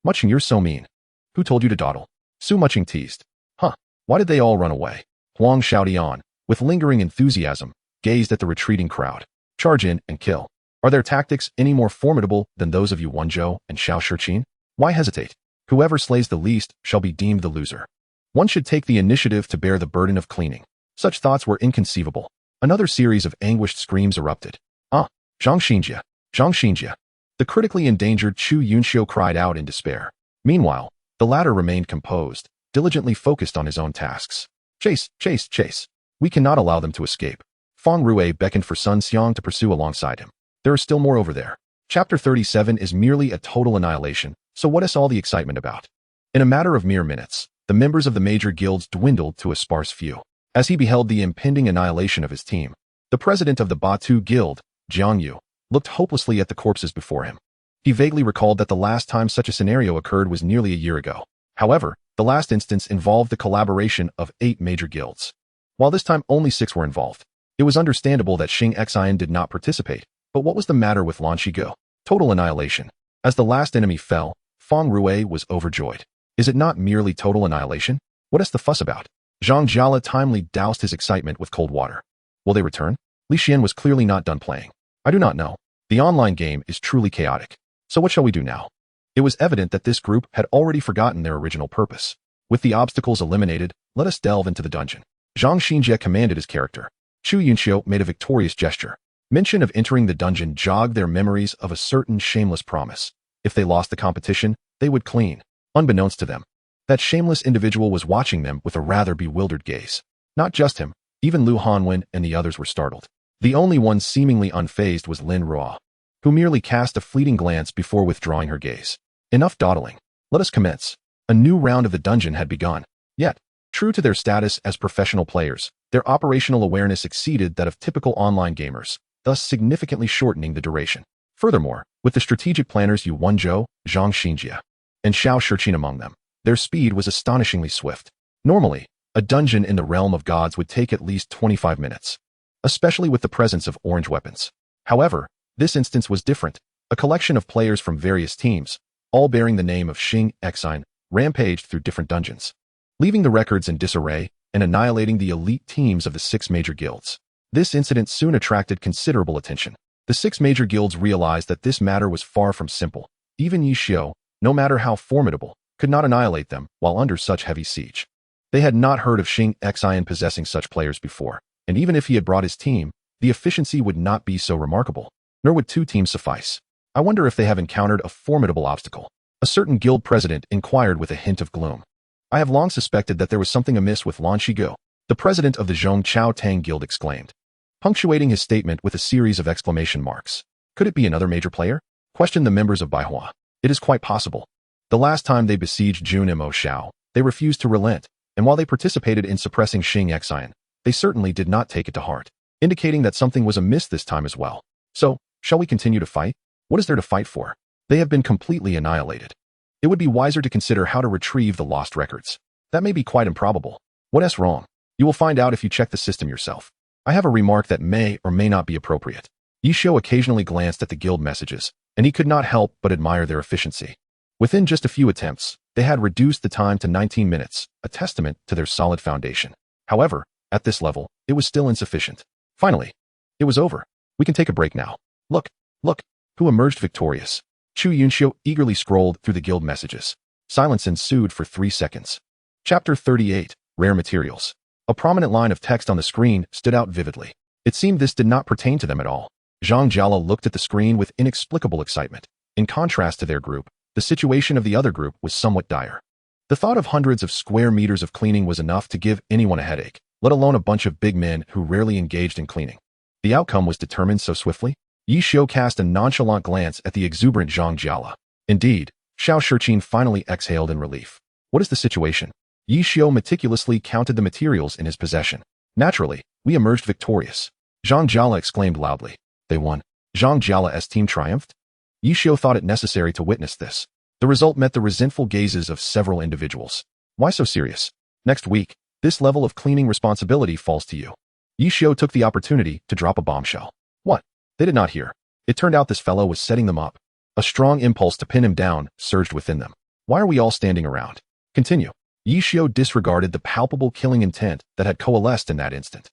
A: Mucheng, you're so mean. Who told you to dawdle? Su Mucheng teased. Huh, why did they all run away? Huang Xiaodian, with lingering enthusiasm, gazed at the retreating crowd. Charge in and kill. Are their tactics any more formidable than those of Yu Wenzhou and Xiao Shiqin? Why hesitate? Whoever slays the least shall be deemed the loser. One should take the initiative to bear the burden of cleaning. Such thoughts were inconceivable. Another series of anguished screams erupted. Ah, Zhang Xinjie, Zhang Xinjie. The critically endangered Chu Yunxiu cried out in despair. Meanwhile, the latter remained composed, diligently focused on his own tasks. Chase, chase, chase. We cannot allow them to escape. Fang Rue beckoned for Sun Xiang to pursue alongside him. There are still more over there. Chapter 37 is merely a total annihilation, so what is all the excitement about? In a matter of mere minutes, the members of the major guilds dwindled to a sparse few. As he beheld the impending annihilation of his team, the president of the Batu Guild, Jiang Yu, looked hopelessly at the corpses before him. He vaguely recalled that the last time such a scenario occurred was nearly a year ago. However, the last instance involved the collaboration of 8 major guilds. While this time only 6 were involved, it was understandable that Qiying Xian did not participate. But what was the matter with Lan Shigo? Total annihilation. As the last enemy fell, Fang Rue was overjoyed. Is it not merely total annihilation? What is the fuss about? Zhang Jiala timely doused his excitement with cold water. Will they return? Li Xian was clearly not done playing. I do not know. The online game is truly chaotic. So what shall we do now? It was evident that this group had already forgotten their original purpose. With the obstacles eliminated, let us delve into the dungeon. Zhang Xinjie commanded his character. Chu Yunxiu made a victorious gesture. Mention of entering the dungeon jogged their memories of a certain shameless promise. If they lost the competition, they would clean. Unbeknownst to them, that shameless individual was watching them with a rather bewildered gaze. Not just him, even Lu Hanwen and the others were startled. The only one seemingly unfazed was Lin Ruo, who merely cast a fleeting glance before withdrawing her gaze. Enough dawdling. Let us commence. A new round of the dungeon had begun. Yet, true to their status as professional players, their operational awareness exceeded that of typical online gamers, thus significantly shortening the duration. Furthermore, with the strategic planners Yu Wenzhou, Zhang Xinjie, and Xiao Shiqin among them, their speed was astonishingly swift. Normally, a dungeon in the realm of gods would take at least 25 minutes, especially with the presence of orange weapons. However, this instance was different. A collection of players from various teams, all bearing the name of Qiying Xian, rampaged through different dungeons, leaving the records in disarray and annihilating the elite teams of the 6 major guilds. This incident soon attracted considerable attention. The 6 major guilds realized that this matter was far from simple. Even Yi Xiu, no matter how formidable, could not annihilate them while under such heavy siege. They had not heard of Qiying Xian possessing such players before, and even if he had brought his team, the efficiency would not be so remarkable, nor would 2 teams suffice. I wonder if they have encountered a formidable obstacle. A certain guild president inquired with a hint of gloom. I have long suspected that there was something amiss with Lan Shigo, the president of the Zhong Chao Tang Guild exclaimed, punctuating his statement with a series of exclamation marks. Could it be another major player? Questioned the members of Baihua. It is quite possible. The last time they besieged Jun Mo Xiao, they refused to relent, and while they participated in suppressing Qiying Xian, they certainly did not take it to heart, indicating that something was amiss this time as well. So, shall we continue to fight? What is there to fight for? They have been completely annihilated. It would be wiser to consider how to retrieve the lost records. That may be quite improbable. What's wrong? You will find out if you check the system yourself. I have a remark that may or may not be appropriate. Yi Xiu occasionally glanced at the guild messages, and he could not help but admire their efficiency. Within just a few attempts, they had reduced the time to 19 minutes, a testament to their solid foundation. However, at this level, it was still insufficient. Finally, it was over. We can take a break now. Look, who emerged victorious? Chu Yunxiu eagerly scrolled through the guild messages. Silence ensued for 3 seconds. Chapter 38, Rare Materials. A prominent line of text on the screen stood out vividly. It seemed this did not pertain to them at all. Zhang Jiala looked at the screen with inexplicable excitement. In contrast to their group, the situation of the other group was somewhat dire. The thought of hundreds of square meters of cleaning was enough to give anyone a headache, let alone a bunch of big men who rarely engaged in cleaning. The outcome was determined so swiftly. Yi Xiu cast a nonchalant glance at the exuberant Zhang Jiala. Indeed, Xiao Shiqin finally exhaled in relief. What is the situation? Yi Xiu meticulously counted the materials in his possession. Naturally, we emerged victorious. Zhang Jiala exclaimed loudly. They won. Zhang Jiala's team triumphed? Yi Xiu thought it necessary to witness this. The result met the resentful gazes of several individuals. Why so serious? Next week, this level of cleaning responsibility falls to you. Yi Xiu took the opportunity to drop a bombshell. What? They did not hear. It turned out this fellow was setting them up. A strong impulse to pin him down surged within them. Why are we all standing around? Continue. Yi Xiao disregarded the palpable killing intent that had coalesced in that instant.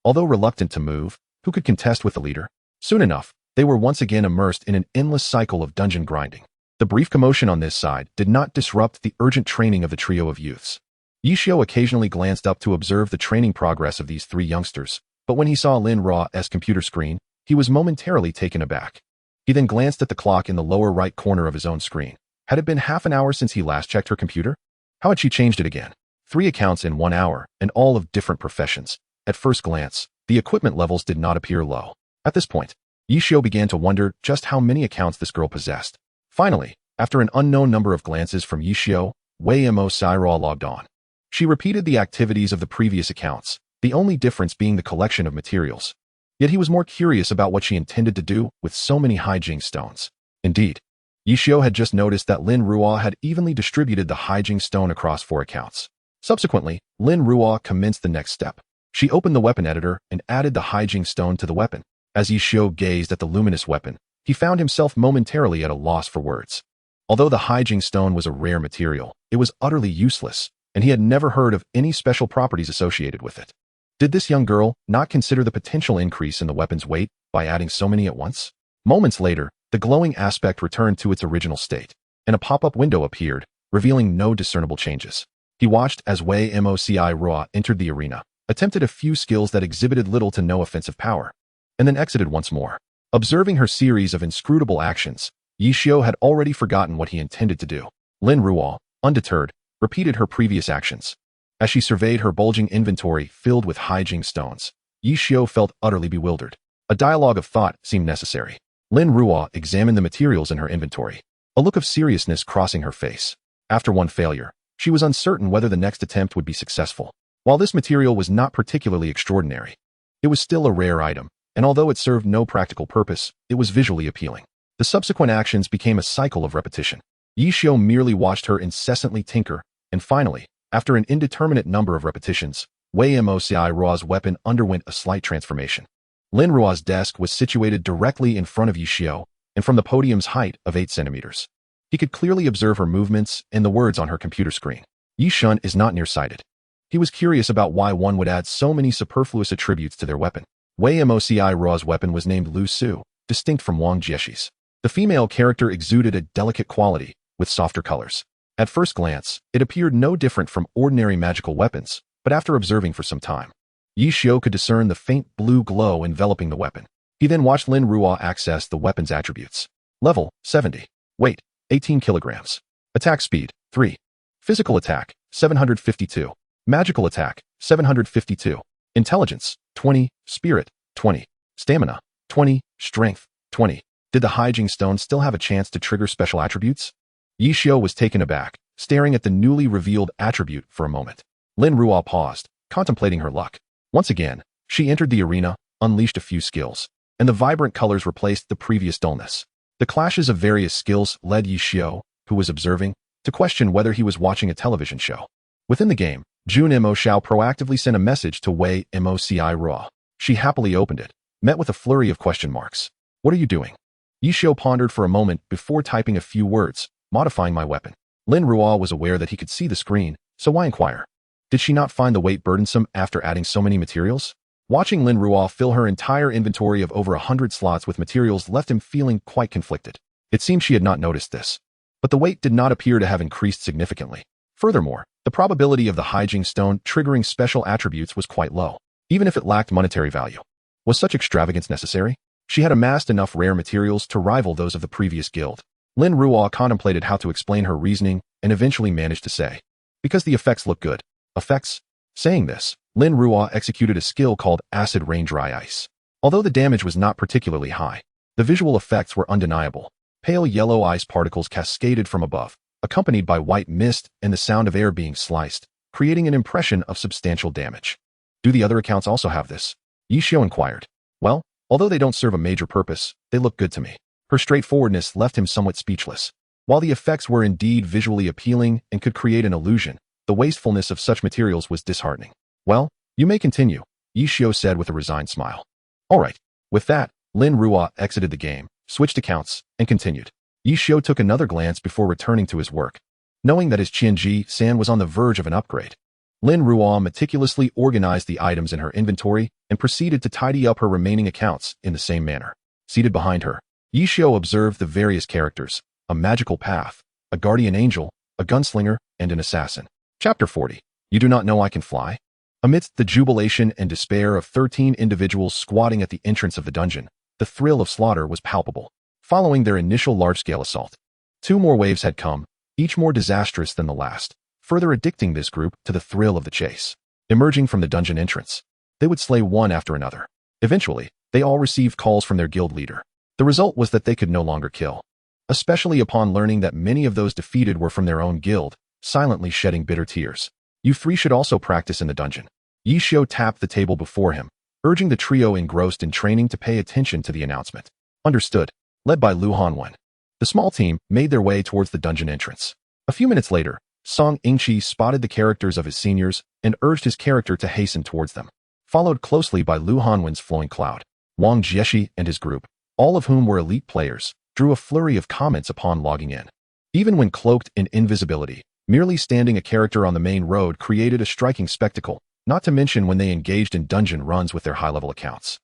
A: Although reluctant to move, who could contest with the leader? Soon enough, they were once again immersed in an endless cycle of dungeon grinding. The brief commotion on this side did not disrupt the urgent training of the trio of youths. Yi Xiao occasionally glanced up to observe the training progress of these three youngsters, but when he saw Lin Ruo's computer screen, he was momentarily taken aback. He then glanced at the clock in the lower right corner of his own screen. Had it been half an hour since he last checked her computer? How had she changed it again? 3 accounts in 1 hour, and all of different professions. At first glance, the equipment levels did not appear low. At this point, Yi Xiao began to wonder just how many accounts this girl possessed. Finally, after an unknown number of glances from Yi Xiao, Wei Mo Saira logged on. She repeated the activities of the previous accounts, the only difference being the collection of materials. Yet he was more curious about what she intended to do with so many Qiying stones. Indeed, Yi Xiao had just noticed that Lin Ruo had evenly distributed the Qiying stone across 4 accounts. Subsequently, Lin Ruo commenced the next step. She opened the weapon editor and added the Qiying stone to the weapon. As Yi Xiao gazed at the luminous weapon, he found himself momentarily at a loss for words. Although the Qiying stone was a rare material, it was utterly useless, and he had never heard of any special properties associated with it. Did this young girl not consider the potential increase in the weapon's weight by adding so many at once? Moments later, the glowing aspect returned to its original state, and a pop-up window appeared, revealing no discernible changes. He watched as Wei Moci Ruo entered the arena, attempted a few skills that exhibited little to no offensive power, and then exited once more. Observing her series of inscrutable actions, Yi Xiao had already forgotten what he intended to do. Lin Ruo, undeterred, repeated her previous actions. As she surveyed her bulging inventory filled with Qiying stones, Yi Xiao felt utterly bewildered. A dialogue of thought seemed necessary. Lin Ruo examined the materials in her inventory, a look of seriousness crossing her face. After one failure, she was uncertain whether the next attempt would be successful. While this material was not particularly extraordinary, it was still a rare item, and although it served no practical purpose, it was visually appealing. The subsequent actions became a cycle of repetition. Yi Xiao merely watched her incessantly tinker, and finally, after an indeterminate number of repetitions, Wei Moci Ruo's weapon underwent a slight transformation. Lin Ruo's desk was situated directly in front of Yi Xiao, and from the podium's height of 8 centimeters. He could clearly observe her movements and the words on her computer screen. Yi Shun is not nearsighted. He was curious about why one would add so many superfluous attributes to their weapon. Wei Moci Ruo's weapon was named Lu Su, distinct from Wang Jieshi's. The female character exuded a delicate quality, with softer colors. At first glance, it appeared no different from ordinary magical weapons, but after observing for some time, Yi Xiao could discern the faint blue glow enveloping the weapon. He then watched Lin Ruo access the weapon's attributes. Level, 70. Weight, 18 kilograms. Attack speed, 3. Physical attack, 752. Magical attack, 752. Intelligence, 20. Spirit, 20. Stamina, 20. Strength, 20. Did the Qiying stone still have a chance to trigger special attributes? Yi Xiao was taken aback, staring at the newly revealed attribute for a moment. Lin Ruo paused, contemplating her luck. Once again, she entered the arena, unleashed a few skills, and the vibrant colors replaced the previous dullness. The clashes of various skills led Yi Xiao, who was observing, to question whether he was watching a television show. Within the game, Jun Mo Xiao proactively sent a message to Wei Moci Ruo. She happily opened it, met with a flurry of question marks. What are you doing? Yi Xiao pondered for a moment before typing a few words, modifying my weapon. Lin Ruo was aware that he could see the screen, so why inquire? Did she not find the weight burdensome after adding so many materials? Watching Lin Ruo fill her entire inventory of over 100 slots with materials left him feeling quite conflicted. It seemed she had not noticed this, but the weight did not appear to have increased significantly. Furthermore, the probability of the Qiying stone triggering special attributes was quite low, even if it lacked monetary value. Was such extravagance necessary? She had amassed enough rare materials to rival those of the previous guild. Lin Ruo contemplated how to explain her reasoning and eventually managed to say, because the effects look good. Effects? Saying this, Lin Ruo executed a skill called Acid Rain Dry Ice. Although the damage was not particularly high, the visual effects were undeniable. Pale yellow ice particles cascaded from above, accompanied by white mist and the sound of air being sliced, creating an impression of substantial damage. Do the other accounts also have this? Yi Xiao inquired. Well, although they don't serve a major purpose, they look good to me. Her straightforwardness left him somewhat speechless. While the effects were indeed visually appealing and could create an illusion, the wastefulness of such materials was disheartening. Well, you may continue, Yi Xiao said with a resigned smile. All right. With that, Lin Ruo exited the game, switched accounts, and continued. Yi Xiao took another glance before returning to his work. knowing that his Qianji-san was on the verge of an upgrade. Lin Ruo meticulously organized the items in her inventory and proceeded to tidy up her remaining accounts in the same manner. Seated behind her, Yishio observed the various characters, a magical path, a guardian angel, a gunslinger, and an assassin. Chapter 40. You do not know I can fly? Amidst the jubilation and despair of 13 individuals squatting at the entrance of the dungeon, the thrill of slaughter was palpable. Following their initial large-scale assault, 2 more waves had come, each more disastrous than the last, further addicting this group to the thrill of the chase. Emerging from the dungeon entrance, they would slay one after another. Eventually, they all received calls from their guild leader. The result was that they could no longer kill, especially upon learning that many of those defeated were from their own guild, silently shedding bitter tears. You 3 should also practice in the dungeon. Yishio tapped the table before him, urging the trio engrossed in training to pay attention to the announcement. Understood. Led by Hanwen, the small team made their way towards the dungeon entrance. A few minutes later, Song Yingqi spotted the characters of his seniors and urged his character to hasten towards them. Followed closely by Hanwen's flowing cloud, Wang Jieshi and his group, all of whom were elite players, drew a flurry of comments upon logging in. Even when cloaked in invisibility, merely standing a character on the main road created a striking spectacle, not to mention when they engaged in dungeon runs with their high-level accounts.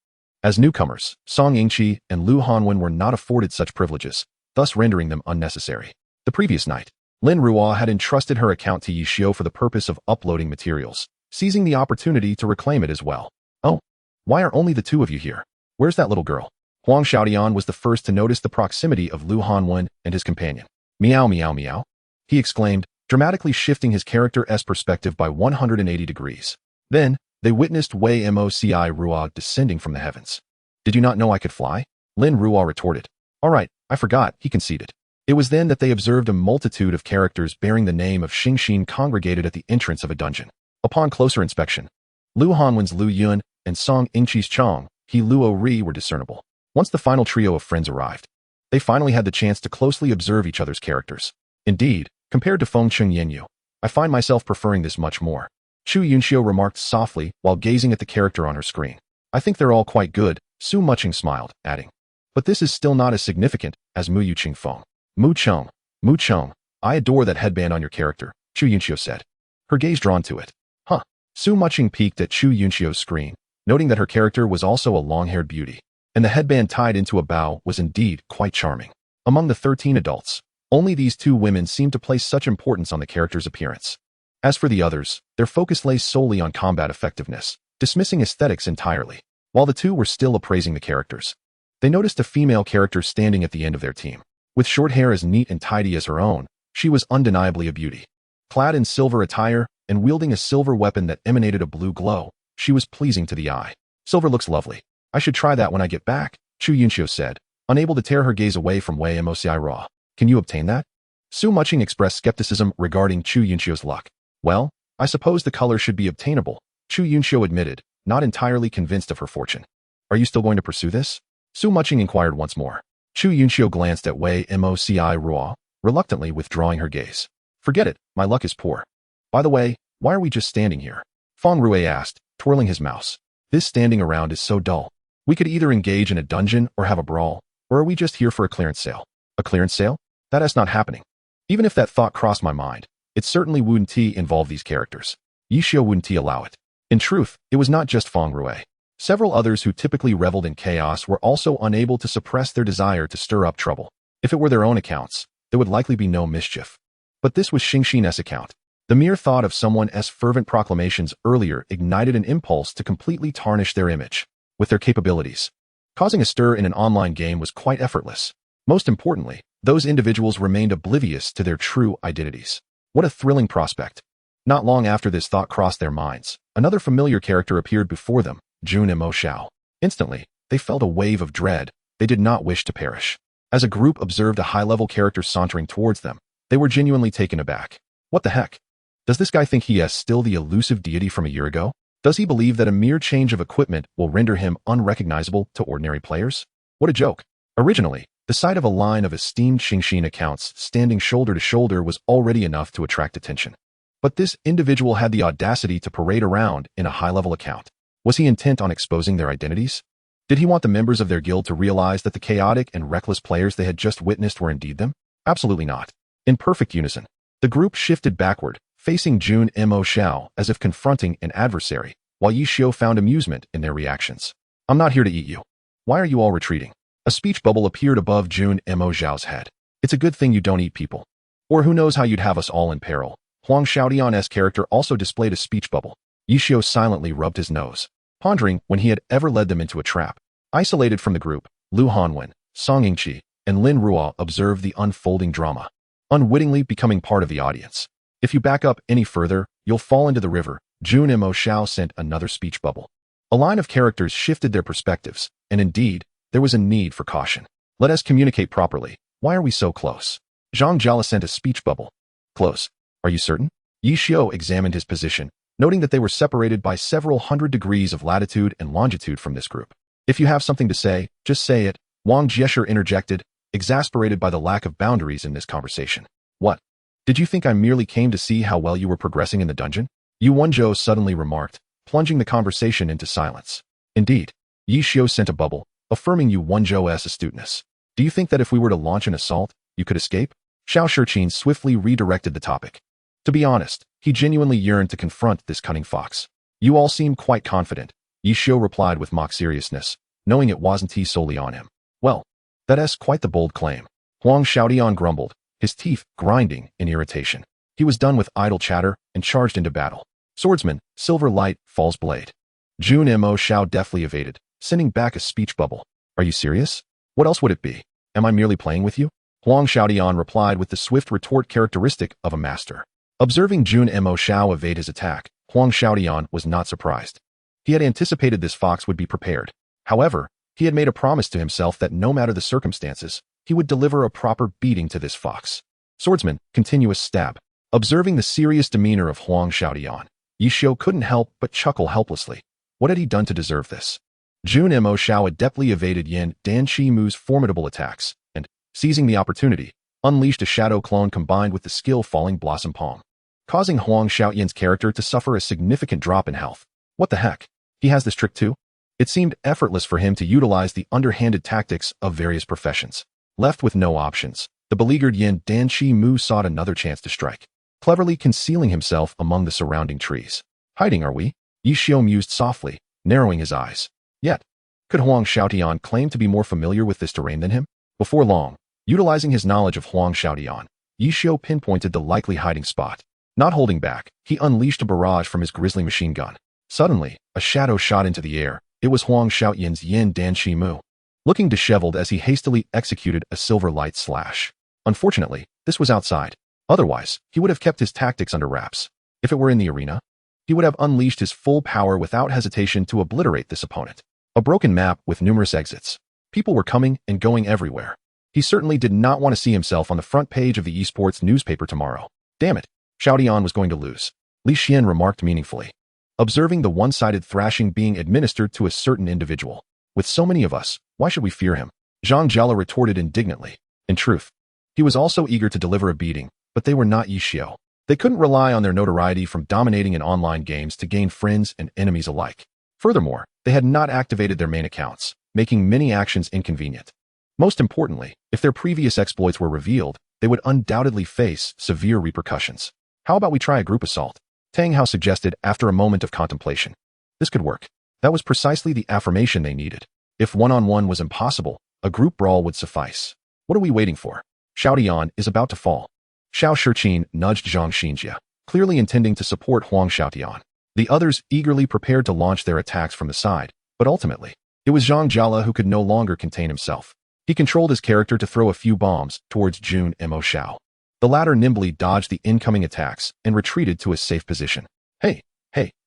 A: As newcomers, Song Yingqi and Hanwen were not afforded such privileges, thus rendering them unnecessary. The previous night, Lin Ruo had entrusted her account to Yishio for the purpose of uploading materials, seizing the opportunity to reclaim it as well. Oh, why are only the 2 of you here? Where's that little girl? Huang Xiaodian was the first to notice the proximity of Hanwen and his companion. Meow meow meow, he exclaimed, dramatically shifting his character's perspective by 180 degrees. Then, they witnessed Wei Moci Ruo descending from the heavens. Did you not know I could fly? Lin Ruo retorted. All right, I forgot, he conceded. It was then that they observed a multitude of characters bearing the name of Xingxin congregated at the entrance of a dungeon. Upon closer inspection, Hanwen's Lu Yun and Song Yingqi's Chong, He Luo Ri were discernible. Once the final trio of friends arrived, they finally had the chance to closely observe each other's characters. Indeed, compared to Fengcheng Yanyu, I find myself preferring this much more. Chu Yunxiu remarked softly while gazing at the character on her screen. I think they're all quite good, Su Mucheng smiled, adding. But this is still not as significant as Mu Yuqing Feng. Mucheng, I adore that headband on your character, Chu Yunxiu said, her gaze drawn to it. Huh. Su Mucheng peeked at Chu Yunxiu's screen, noting that her character was also a long-haired beauty, and the headband tied into a bow was indeed quite charming. Among the 13 adults, only these 2 women seemed to place such importance on the character's appearance. As for the others, their focus lay solely on combat effectiveness, dismissing aesthetics entirely. While the 2 were still appraising the characters, they noticed a female character standing at the end of their team. With short hair as neat and tidy as her own, she was undeniably a beauty. Clad in silver attire and wielding a silver weapon that emanated a blue glow, she was pleasing to the eye. Silver looks lovely. I should try that when I get back, Chu Yunxiu said, unable to tear her gaze away from Wei Moci Ruo. Can you obtain that? Su Mucheng expressed skepticism regarding Chu Yunxiu's luck. Well, I suppose the color should be obtainable, Chu Yunxiu admitted, not entirely convinced of her fortune. Are you still going to pursue this? Su Mucheng inquired once more. Chu Yunxiu glanced at Wei Moci Ruo, reluctantly withdrawing her gaze. Forget it, my luck is poor. By the way, why are we just standing here? Feng Rui asked, twirling his mouse. This standing around is so dull. We could either engage in a dungeon or have a brawl, or are we just here for a clearance sale? A clearance sale? That is not happening. Even if that thought crossed my mind, it certainly wouldn't involve these characters. Yishio wouldn't allow it. In truth, it was not just Feng Rui. Several others who typically reveled in chaos were also unable to suppress their desire to stir up trouble. If it were their own accounts, there would likely be no mischief. But this was Xingxin's account. The mere thought of someone's fervent proclamations earlier ignited an impulse to completely tarnish their image with their capabilities. Causing a stir in an online game was quite effortless. Most importantly, those individuals remained oblivious to their true identities. What a thrilling prospect. Not long after this thought crossed their minds, another familiar character appeared before them, Jun and Mo Xiao. Instantly, they felt a wave of dread. They did not wish to perish. As a group observed a high-level character sauntering towards them, they were genuinely taken aback. What the heck? Does this guy think he is still the elusive deity from a year ago? Does he believe that a mere change of equipment will render him unrecognizable to ordinary players? What a joke. Originally, the sight of a line of esteemed Xingxin accounts standing shoulder to shoulder was already enough to attract attention. But this individual had the audacity to parade around in a high-level account. Was he intent on exposing their identities? Did he want the members of their guild to realize that the chaotic and reckless players they had just witnessed were indeed them? Absolutely not. In perfect unison, The group shifted backward, facing Jun Mo Xiao as if confronting an adversary, while Yi Xiu found amusement in their reactions. I'm not here to eat you. Why are you all retreating? A speech bubble appeared above Jun Mo Xiao's head. It's a good thing you don't eat people. Or who knows how you'd have us all in peril. Huang Xiaotian's character also displayed a speech bubble. Yi Xiu silently rubbed his nose, pondering when he had ever led them into a trap. Isolated from the group, Lu Hanwen, Song Yingqi, and Lin Ruo observed the unfolding drama, unwittingly becoming part of the audience. If you back up any further, you'll fall into the river. Jun Mo Xiao sent another speech bubble. A line of characters shifted their perspectives, and indeed, there was a need for caution. Let us communicate properly. Why are we so close? Zhang Jiala sent a speech bubble. Close. Are you certain? Yi Xiu examined his position, noting that they were separated by several hundred degrees of latitude and longitude from this group. If you have something to say, just say it, Wang Jieshe interjected, exasperated by the lack of boundaries in this conversation. What? Did you think I merely came to see how well you were progressing in the dungeon? Yu Wenzhou suddenly remarked, plunging the conversation into silence. Indeed, Yi Xiu sent a bubble, affirming Yu Wenzhou's astuteness. Do you think that if we were to launch an assault, you could escape? Xiao Shiqin swiftly redirected the topic. To be honest, he genuinely yearned to confront this cunning fox. You all seem quite confident, Yi Xiu replied with mock seriousness, knowing it wasn't he solely on him. Well, that's quite the bold claim. Huang Xiaotian grumbled, his teeth grinding in irritation. He was done with idle chatter and charged into battle. Swordsman, silver light, falls blade. Jun Mo Xiao deftly evaded, sending back a speech bubble. Are you serious? What else would it be? Am I merely playing with you? Huang Xiaotian replied with the swift retort characteristic of a master. Observing Jun Mo Xiao evade his attack, Huang Xiaotian was not surprised. He had anticipated this fox would be prepared. However, he had made a promise to himself that no matter the circumstances, he would deliver a proper beating to this fox. Swordsman, continuous stab. Observing the serious demeanor of Huang Xiaotian, Yi Xiu couldn't help but chuckle helplessly. What had he done to deserve this? Jun Mo Xiao adeptly evaded Yin Danqimu's formidable attacks, and, seizing the opportunity, unleashed a shadow clone combined with the skill Falling Blossom Palm, causing Huang Xiaotian's character to suffer a significant drop in health. What the heck? He has this trick too? It seemed effortless for him to utilize the underhanded tactics of various professions. Left with no options, the beleaguered Yin Danqimu sought another chance to strike, cleverly concealing himself among the surrounding trees. Hiding, are we? Yi Xiu mused softly, narrowing his eyes. Yet, could Huang Xiaotian claim to be more familiar with this terrain than him? Before long, utilizing his knowledge of Huang Xiaotian, Yi Xiu pinpointed the likely hiding spot. Not holding back, he unleashed a barrage from his grisly machine gun. Suddenly, a shadow shot into the air. It was Huang Xiaotian's Yin Danqimu, looking disheveled as he hastily executed a silver light slash. Unfortunately, this was outside. Otherwise, he would have kept his tactics under wraps. If it were in the arena, he would have unleashed his full power without hesitation to obliterate this opponent. A broken map with numerous exits. People were coming and going everywhere. He certainly did not want to see himself on the front page of the esports newspaper tomorrow. Damn it, Xiaotian was going to lose. Li Xian remarked meaningfully, observing the one-sided thrashing being administered to a certain individual. With so many of us, why should we fear him? Zhang Jiala retorted indignantly. In truth, he was also eager to deliver a beating, but they were not Yi Xiu. They couldn't rely on their notoriety from dominating in online games to gain friends and enemies alike. Furthermore, they had not activated their main accounts, making many actions inconvenient. Most importantly, if their previous exploits were revealed, they would undoubtedly face severe repercussions. How about we try a group assault? Tang Hao suggested after a moment of contemplation. This could work. That was precisely the affirmation they needed. If one-on-one was impossible, a group brawl would suffice. What are we waiting for? Xiaotian is about to fall. Xiao Shiqin nudged Zhang Xinjia, clearly intending to support Huang Xiaotian. The others eagerly prepared to launch their attacks from the side, but ultimately, it was Zhang Jiala who could no longer contain himself. He controlled his character to throw a few bombs towards Jun Mo Xiao. The latter nimbly dodged the incoming attacks and retreated to a safe position. Hey,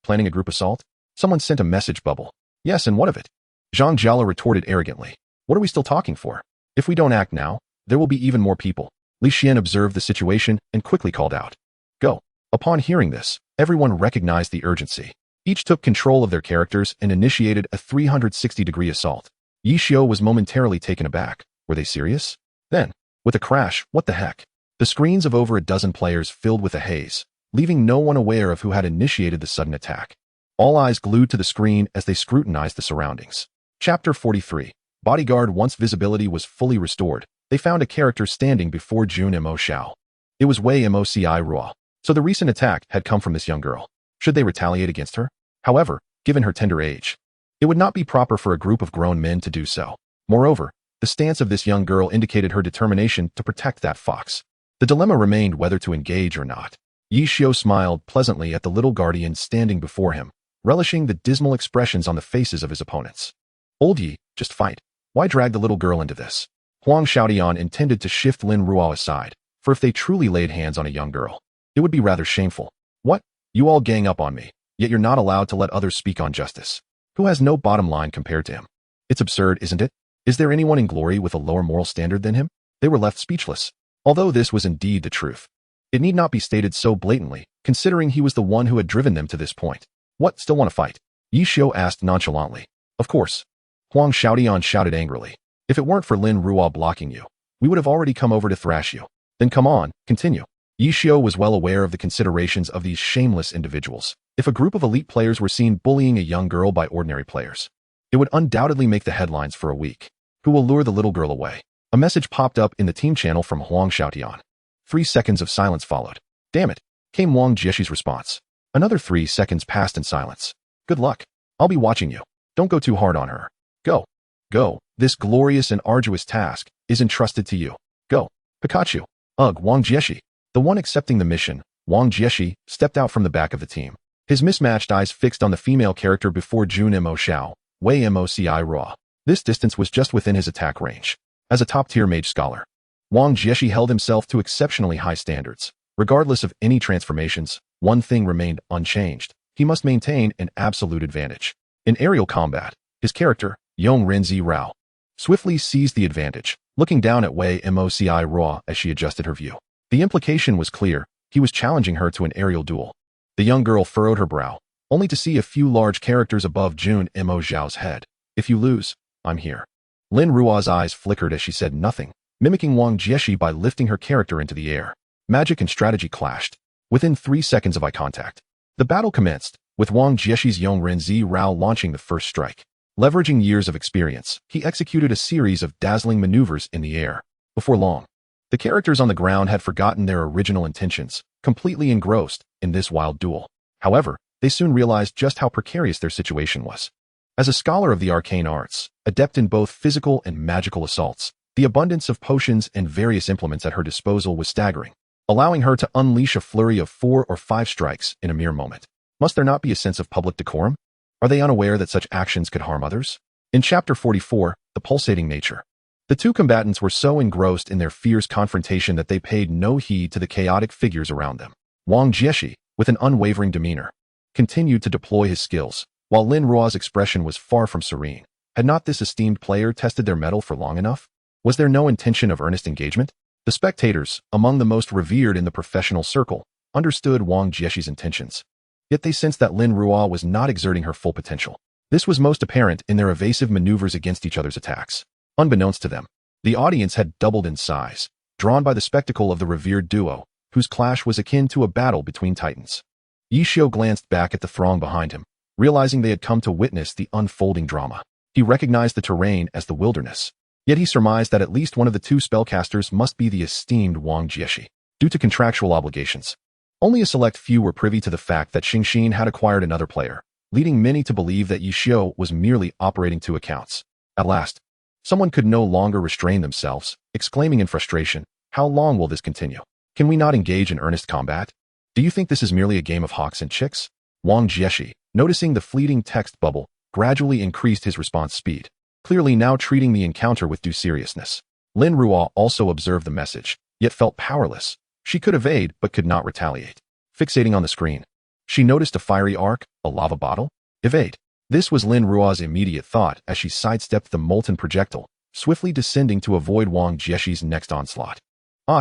A: planning a group assault? Someone sent a message bubble. Yes, and what of it? Zhang Jiala retorted arrogantly. What are we still talking for? If we don't act now, there will be even more people. Li Xian observed the situation and quickly called out. Go. Upon hearing this, everyone recognized the urgency. Each took control of their characters and initiated a 360-degree assault. Yi Xiu was momentarily taken aback. Were they serious? Then, with a crash, what the heck? The screens of over a dozen players filled with a haze, leaving no one aware of who had initiated the sudden attack. All eyes glued to the screen as they scrutinized the surroundings. Chapter 43. Bodyguard. Once visibility was fully restored, they found a character standing before Jun Mo Xiao. It was Wei Moci Ruo. So the recent attack had come from this young girl. Should they retaliate against her? However, given her tender age, it would not be proper for a group of grown men to do so. Moreover, the stance of this young girl indicated her determination to protect that fox. The dilemma remained whether to engage or not. Yi Xiu smiled pleasantly at the little guardian standing before him, relishing the dismal expressions on the faces of his opponents. Old Yi, just fight. Why drag the little girl into this? Huang Xiaodian intended to shift Lin Ruo aside, for if they truly laid hands on a young girl, it would be rather shameful. What? You all gang up on me, yet you're not allowed to let others speak on justice. Who has no bottom line compared to him? It's absurd, isn't it? Is there anyone in glory with a lower moral standard than him? They were left speechless. Although this was indeed the truth, it need not be stated so blatantly, considering he was the one who had driven them to this point. What, still want to fight? Yi Xiu asked nonchalantly. Of course. Huang Xiaodian shouted angrily. If it weren't for Lin Ruo blocking you, we would have already come over to thrash you. Then come on, continue. Yi Xiu was well aware of the considerations of these shameless individuals. If a group of elite players were seen bullying a young girl by ordinary players, it would undoubtedly make the headlines for a week. Who will lure the little girl away? A message popped up in the team channel from Huang Xiaodian. 3 seconds of silence followed. Damn it, came Wang Jieshi's response. Another 3 seconds passed in silence. Good luck. I'll be watching you. Don't go too hard on her. Go. Go. This glorious and arduous task is entrusted to you. Go. Pikachu. Ugh, Wang Jieshi. The one accepting the mission, Wang Jieshi, stepped out from the back of the team. His mismatched eyes fixed on the female character before Jun Mo Xiao, Wei Moci Ruo. This distance was just within his attack range. As a top-tier mage scholar, Wang Jieshi held himself to exceptionally high standards. Regardless of any transformations, one thing remained unchanged. He must maintain an absolute advantage. In aerial combat, his character, Yong Renzi Rao, swiftly seized the advantage, looking down at Wei Moci Ruo as she adjusted her view. The implication was clear. He was challenging her to an aerial duel. The young girl furrowed her brow, only to see a few large characters above Jun Mo Xiao's head. If you lose, I'm here. Lin Ruo's eyes flickered as she said nothing, mimicking Wang Jieshi by lifting her character into the air. Magic and strategy clashed. Within 3 seconds of eye contact, the battle commenced, with Wang Jieshi's Yong Renzi Rao launching the first strike. Leveraging years of experience, he executed a series of dazzling maneuvers in the air. Before long, the characters on the ground had forgotten their original intentions, completely engrossed in this wild duel. However, they soon realized just how precarious their situation was. As a scholar of the arcane arts, adept in both physical and magical assaults, the abundance of potions and various implements at her disposal was staggering, allowing her to unleash a flurry of 4 or 5 strikes in a mere moment. Must there not be a sense of public decorum? Are they unaware that such actions could harm others? In Chapter 44, The Pulsating Nature, the two combatants were so engrossed in their fierce confrontation that they paid no heed to the chaotic figures around them. Wang Jieshi, with an unwavering demeanor, continued to deploy his skills, while Lin Ruo's expression was far from serene. Had not this esteemed player tested their mettle for long enough? Was there no intention of earnest engagement? The spectators, among the most revered in the professional circle, understood Wang Jieshi's intentions. Yet they sensed that Lin Ruo was not exerting her full potential. This was most apparent in their evasive maneuvers against each other's attacks. Unbeknownst to them, the audience had doubled in size, drawn by the spectacle of the revered duo, whose clash was akin to a battle between titans. Yi Xiu glanced back at the throng behind him, realizing they had come to witness the unfolding drama. He recognized the terrain as the wilderness, yet he surmised that at least one of the two spellcasters must be the esteemed Wang Jieshi. Due to contractual obligations, only a select few were privy to the fact that Xingxin had acquired another player, leading many to believe that Yi Xiu was merely operating 2 accounts. At last, someone could no longer restrain themselves, exclaiming in frustration, "How long will this continue? Can we not engage in earnest combat? Do you think this is merely a game of hawks and chicks?" Wang Jieshi, noticing the fleeting text bubble, gradually increased his response speed, clearly now treating the encounter with due seriousness. Lin Ruo also observed the message, yet felt powerless. She could evade, but could not retaliate. Fixating on the screen, she noticed a fiery arc, a lava bottle. Evade. This was Lin Ruo's immediate thought as she sidestepped the molten projectile, swiftly descending to avoid Wang Jieshi's next onslaught.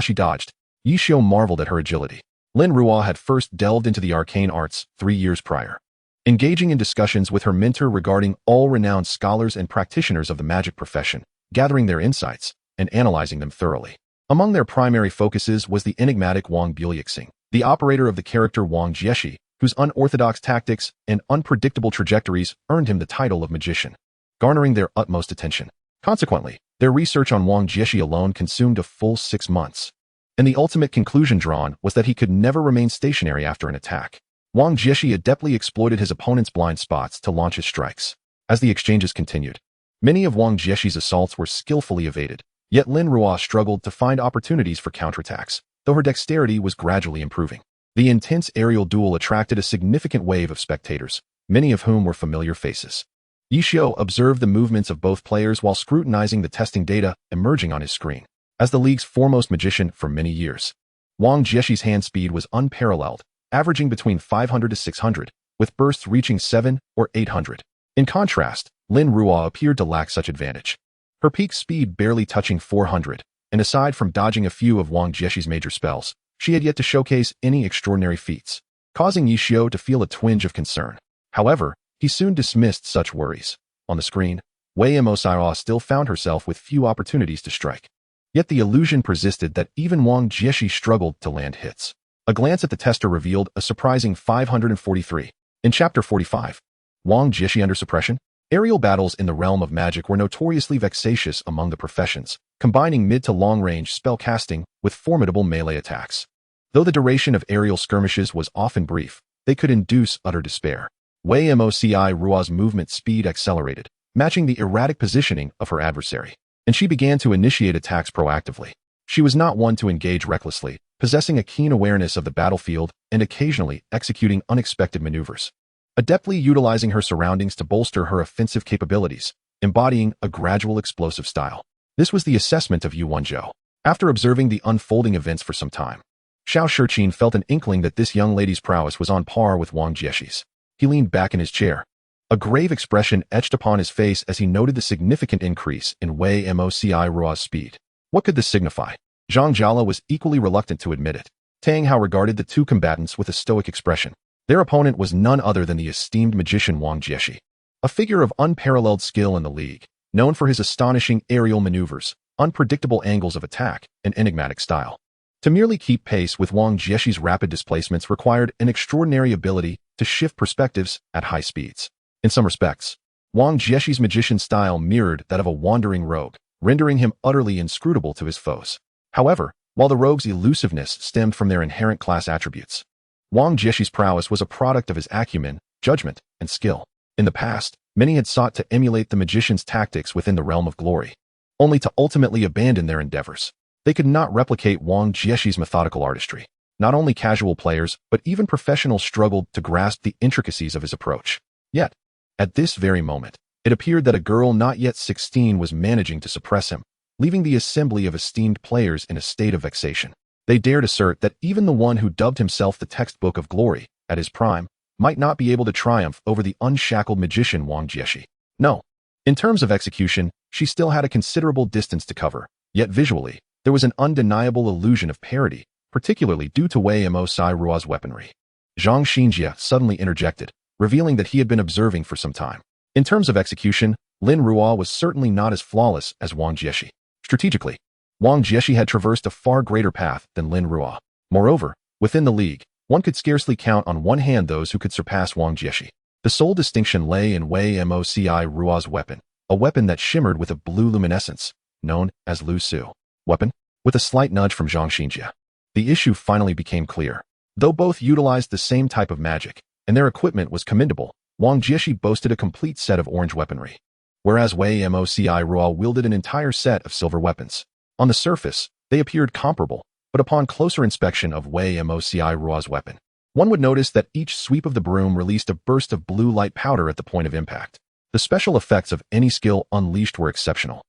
A: She dodged. Yi Xiu marveled at her agility. Lin Ruo had first delved into the arcane arts 3 years prior, engaging in discussions with her mentor regarding all renowned scholars and practitioners of the magic profession, gathering their insights and analyzing them thoroughly. Among their primary focuses was the enigmatic Wang Biuliaxing, the operator of the character Wang Jieshi, whose unorthodox tactics and unpredictable trajectories earned him the title of magician, garnering their utmost attention. Consequently, their research on Wang Jieshi alone consumed a full 6 months. and the ultimate conclusion drawn was that he could never remain stationary after an attack. Wang Jieshi adeptly exploited his opponent's blind spots to launch his strikes. As the exchanges continued, many of Wang Jieshi's assaults were skillfully evaded, yet Lin Ruo struggled to find opportunities for counterattacks, though her dexterity was gradually improving. The intense aerial duel attracted a significant wave of spectators, many of whom were familiar faces. Yi Xiu observed the movements of both players while scrutinizing the testing data emerging on his screen. As the league's foremost magician for many years, Wang Jieshi's hand speed was unparalleled, averaging between 500 to 600, with bursts reaching 700 or 800. In contrast, Lin Ruo appeared to lack such advantage, her peak speed barely touching 400, and aside from dodging a few of Wang Jieshi's major spells, she had yet to showcase any extraordinary feats, causing Yi Xiu to feel a twinge of concern. However, he soon dismissed such worries. On the screen, Wei Mo still found herself with few opportunities to strike. Yet the illusion persisted that even Wang Jieshi struggled to land hits. A glance at the tester revealed a surprising 543. In Chapter 45, Wang Jieshi under suppression? Aerial battles in the realm of magic were notoriously vexatious among the professions, combining mid to long-range spell casting with formidable melee attacks. Though the duration of aerial skirmishes was often brief, they could induce utter despair. Wei Ruo's movement speed accelerated, matching the erratic positioning of her adversary, and she began to initiate attacks proactively. She was not one to engage recklessly, possessing a keen awareness of the battlefield and occasionally executing unexpected maneuvers, adeptly utilizing her surroundings to bolster her offensive capabilities, embodying a gradual explosive style. This was the assessment of Yu Wanzhou. After observing the unfolding events for some time, Xiao Shiqin felt an inkling that this young lady's prowess was on par with Wang Jieshi's. He leaned back in his chair. A grave expression etched upon his face as he noted the significant increase in Wei Ruo's speed. What could this signify? Zhang Jiala was equally reluctant to admit it. Tang Hao regarded the two combatants with a stoic expression. Their opponent was none other than the esteemed magician Wang Jieshi, a figure of unparalleled skill in the league, known for his astonishing aerial maneuvers, unpredictable angles of attack, and enigmatic style. To merely keep pace with Wang Jieshi's rapid displacements required an extraordinary ability to shift perspectives at high speeds. In some respects, Wang Jieshi's magician style mirrored that of a wandering rogue, rendering him utterly inscrutable to his foes. However, while the rogue's elusiveness stemmed from their inherent class attributes, Wang Jieshi's prowess was a product of his acumen, judgment, and skill. In the past, many had sought to emulate the magician's tactics within the realm of glory, only to ultimately abandon their endeavors. They could not replicate Wang Jieshi's methodical artistry. Not only casual players, but even professionals struggled to grasp the intricacies of his approach. Yet, at this very moment, it appeared that a girl not yet 16 was managing to suppress him, leaving the assembly of esteemed players in a state of vexation. They dared assert that even the one who dubbed himself the textbook of glory, at his prime, might not be able to triumph over the unshackled magician Wang Jieshi. No. In terms of execution, she still had a considerable distance to cover, yet visually, there was an undeniable illusion of parity, particularly due to Wei Ruo's weaponry. Zhang Xinjie suddenly interjected, revealing that he had been observing for some time. In terms of execution, Lin Ruo was certainly not as flawless as Wang Jieshi. Strategically, Wang Jieshi had traversed a far greater path than Lin Ruo. Moreover, within the league, one could scarcely count on one hand those who could surpass Wang Jieshi. The sole distinction lay in Wei Ruo's weapon, a weapon that shimmered with a blue luminescence, known as Lu Su. Weapon? With a slight nudge from Zhang Xinjie, the issue finally became clear. Though both utilized the same type of magic, and their equipment was commendable, Wang Jieshi boasted a complete set of orange weaponry, whereas Wei Ruo wielded an entire set of silver weapons. On the surface, they appeared comparable, but upon closer inspection of Wei Ruo's weapon, one would notice that each sweep of the broom released a burst of blue light powder at the point of impact. The special effects of any skill unleashed were exceptional,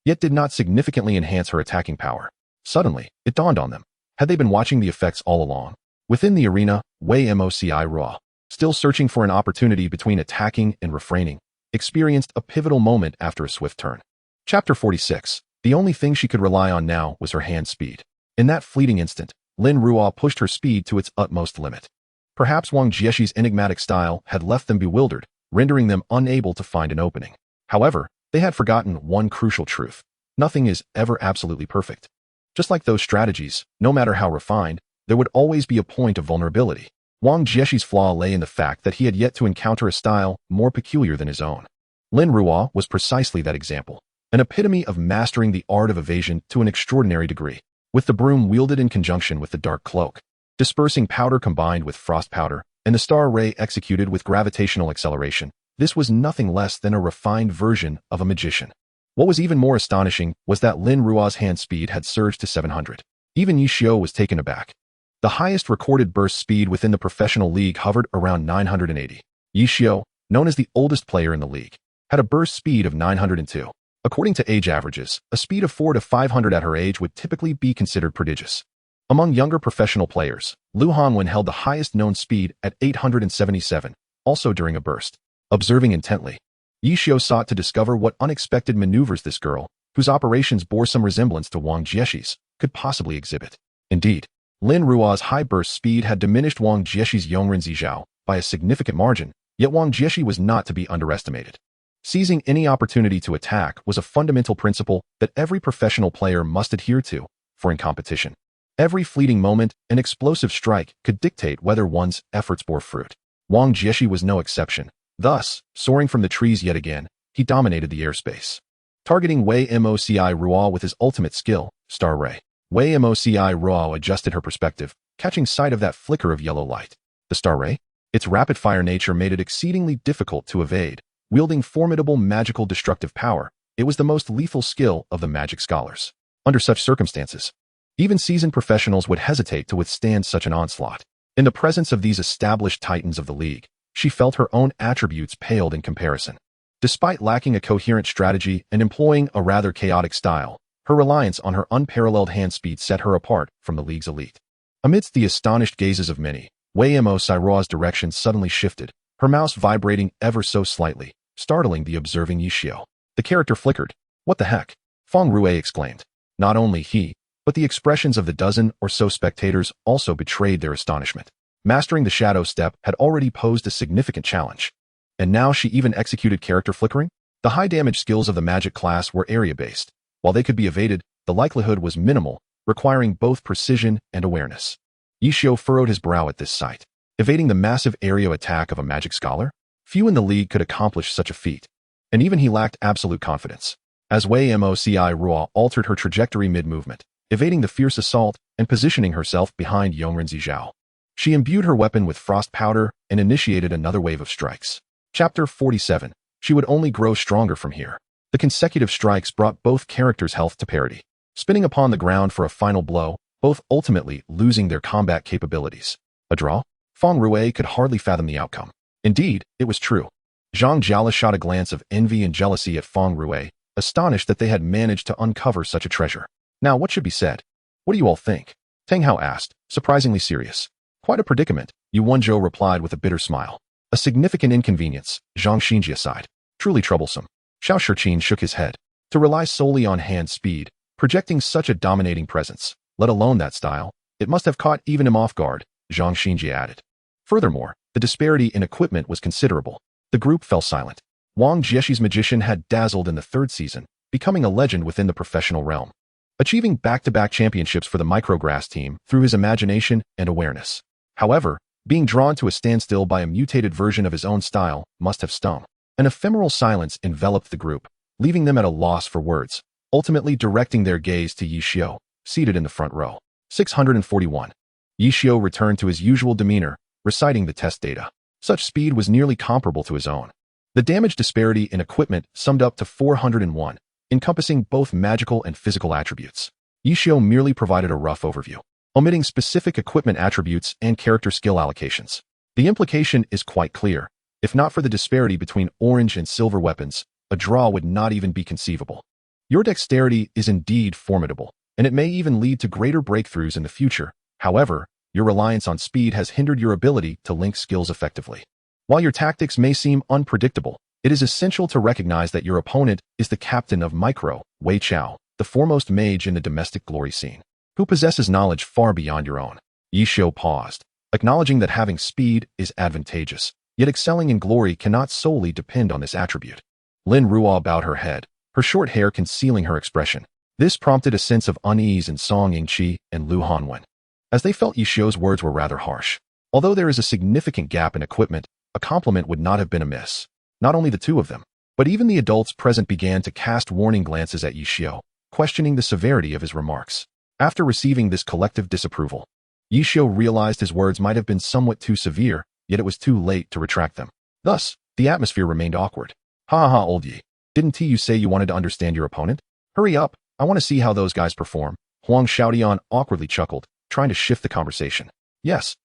A: yet did not significantly enhance her attacking power. Suddenly, it dawned on them. Had they been watching the effects all along? Within the arena, Wei Ruo, still searching for an opportunity between attacking and refraining, experienced a pivotal moment after a swift turn. Chapter 46. The only thing she could rely on now was her hand speed. In that fleeting instant, Lin Ruo pushed her speed to its utmost limit. Perhaps Wang Jieshi's enigmatic style had left them bewildered, rendering them unable to find an opening. However, they had forgotten one crucial truth. Nothing is ever absolutely perfect. Just like those strategies, no matter how refined, there would always be a point of vulnerability. Wang Jieshi's flaw lay in the fact that he had yet to encounter a style more peculiar than his own. Lin Ruo was precisely that example, an epitome of mastering the art of evasion to an extraordinary degree. with the broom wielded in conjunction with the dark cloak, dispersing powder combined with frost powder, and the star ray executed with gravitational acceleration. This was nothing less than a refined version of a magician. What was even more astonishing was that Lin Ruo's hand speed had surged to 700. Even Yi Xiao was taken aback. The highest recorded burst speed within the professional league hovered around 980. Yi Xiao, known as the oldest player in the league, had a burst speed of 902. According to age averages, a speed of 4 to 500 at her age would typically be considered prodigious. Among younger professional players, Lu Hanwen held the highest known speed at 877, also during a burst. Observing intently, Yi Xiao sought to discover what unexpected maneuvers this girl, whose operations bore some resemblance to Wang Jieshi's, could possibly exhibit. Indeed, Lin Ruo's high burst speed had diminished Wang Jieshi's Yongren Zizhao by a significant margin, yet Wang Jieshi was not to be underestimated. Seizing any opportunity to attack was a fundamental principle that every professional player must adhere to, for in competition, every fleeting moment, an explosive strike could dictate whether one's efforts bore fruit. Wang Jieshi was no exception. Thus, soaring from the trees yet again, he dominated the airspace. Targeting Wei Moci Ruo with his ultimate skill, Star Ray, Wei Moci Ruo adjusted her perspective, catching sight of that flicker of yellow light. The Star Ray? Its rapid-fire nature made it exceedingly difficult to evade. Wielding formidable magical destructive power, it was the most lethal skill of the magic scholars. Under such circumstances, even seasoned professionals would hesitate to withstand such an onslaught. In the presence of these established titans of the league, she felt her own attributes paled in comparison. Despite lacking a coherent strategy and employing a rather chaotic style, her reliance on her unparalleled hand speed set her apart from the league's elite. Amidst the astonished gazes of many, Wei Moci Ruo's direction suddenly shifted, her mouse vibrating ever so slightly, startling the observing Yi Xiao. The character flickered. What the heck? Feng Rue exclaimed. Not only he, but the expressions of the dozen or so spectators also betrayed their astonishment. Mastering the shadow step had already posed a significant challenge. And now she even executed character flickering? The high damage skills of the magic class were area-based. While they could be evaded, the likelihood was minimal, requiring both precision and awareness. Yi Xiao furrowed his brow at this sight. Evading the massive aerial attack of a magic scholar? Few in the league could accomplish such a feat. And even he lacked absolute confidence. As Wei Moci Ruo altered her trajectory mid-movement, evading the fierce assault and positioning herself behind Yongren Zizhao, she imbued her weapon with frost powder and initiated another wave of strikes. Chapter 47. She would only grow stronger from here. The consecutive strikes brought both characters' health to parity. Spinning upon the ground for a final blow, both ultimately losing their combat capabilities. A draw? Feng Rue could hardly fathom the outcome. Indeed, it was true. Zhang Jiala shot a glance of envy and jealousy at Feng Rue, astonished that they had managed to uncover such a treasure. Now, what should be said? What do you all think? Teng Hao asked, surprisingly serious. Quite a predicament, Yu Wenzhou replied with a bitter smile. A significant inconvenience, Zhang Xinji sighed. Truly troublesome. Xiao Shiqin shook his head. To rely solely on hand speed, projecting such a dominating presence, let alone that style, it must have caught even him off guard, Zhang Xinji added. Furthermore, the disparity in equipment was considerable. The group fell silent. Wang Jieshi's magician had dazzled in the third season, becoming a legend within the professional realm, achieving back-to-back championships for the micrograss team through his imagination and awareness. However, being drawn to a standstill by a mutated version of his own style must have stung. An ephemeral silence enveloped the group, leaving them at a loss for words, ultimately directing their gaze to Yi Xiao, seated in the front row. 641. Yi Xiao returned to his usual demeanor, reciting the test data. Such speed was nearly comparable to his own. The damage disparity in equipment summed up to 401, encompassing both magical and physical attributes. Yi Xiao merely provided a rough overview, omitting specific equipment attributes and character skill allocations. The implication is quite clear. If not for the disparity between orange and silver weapons, a draw would not even be conceivable. Your dexterity is indeed formidable, and it may even lead to greater breakthroughs in the future. However, your reliance on speed has hindered your ability to link skills effectively. While your tactics may seem unpredictable, it is essential to recognize that your opponent is the captain of Micro, Wei Chao, the foremost mage in the domestic glory scene, who possesses knowledge far beyond your own. Yi Xiao paused, acknowledging that having speed is advantageous, yet excelling in glory cannot solely depend on this attribute. Lin Ruo bowed her head, her short hair concealing her expression. This prompted a sense of unease in Song Yingqi and Lu Hanwen, as they felt Yi Xiao's words were rather harsh. Although there is a significant gap in equipment, a compliment would not have been amiss. Not only the two of them, but even the adults present began to cast warning glances at Yi Xiao, questioning the severity of his remarks. After receiving this collective disapproval, Yishio realized his words might have been somewhat too severe, yet it was too late to retract them. Thus, the atmosphere remained awkward. Ha ha, old Yi. Didn't you say you wanted to understand your opponent? Hurry up, I want to see how those guys perform. Huang Xiaodian awkwardly chuckled, trying to shift the conversation. Yes,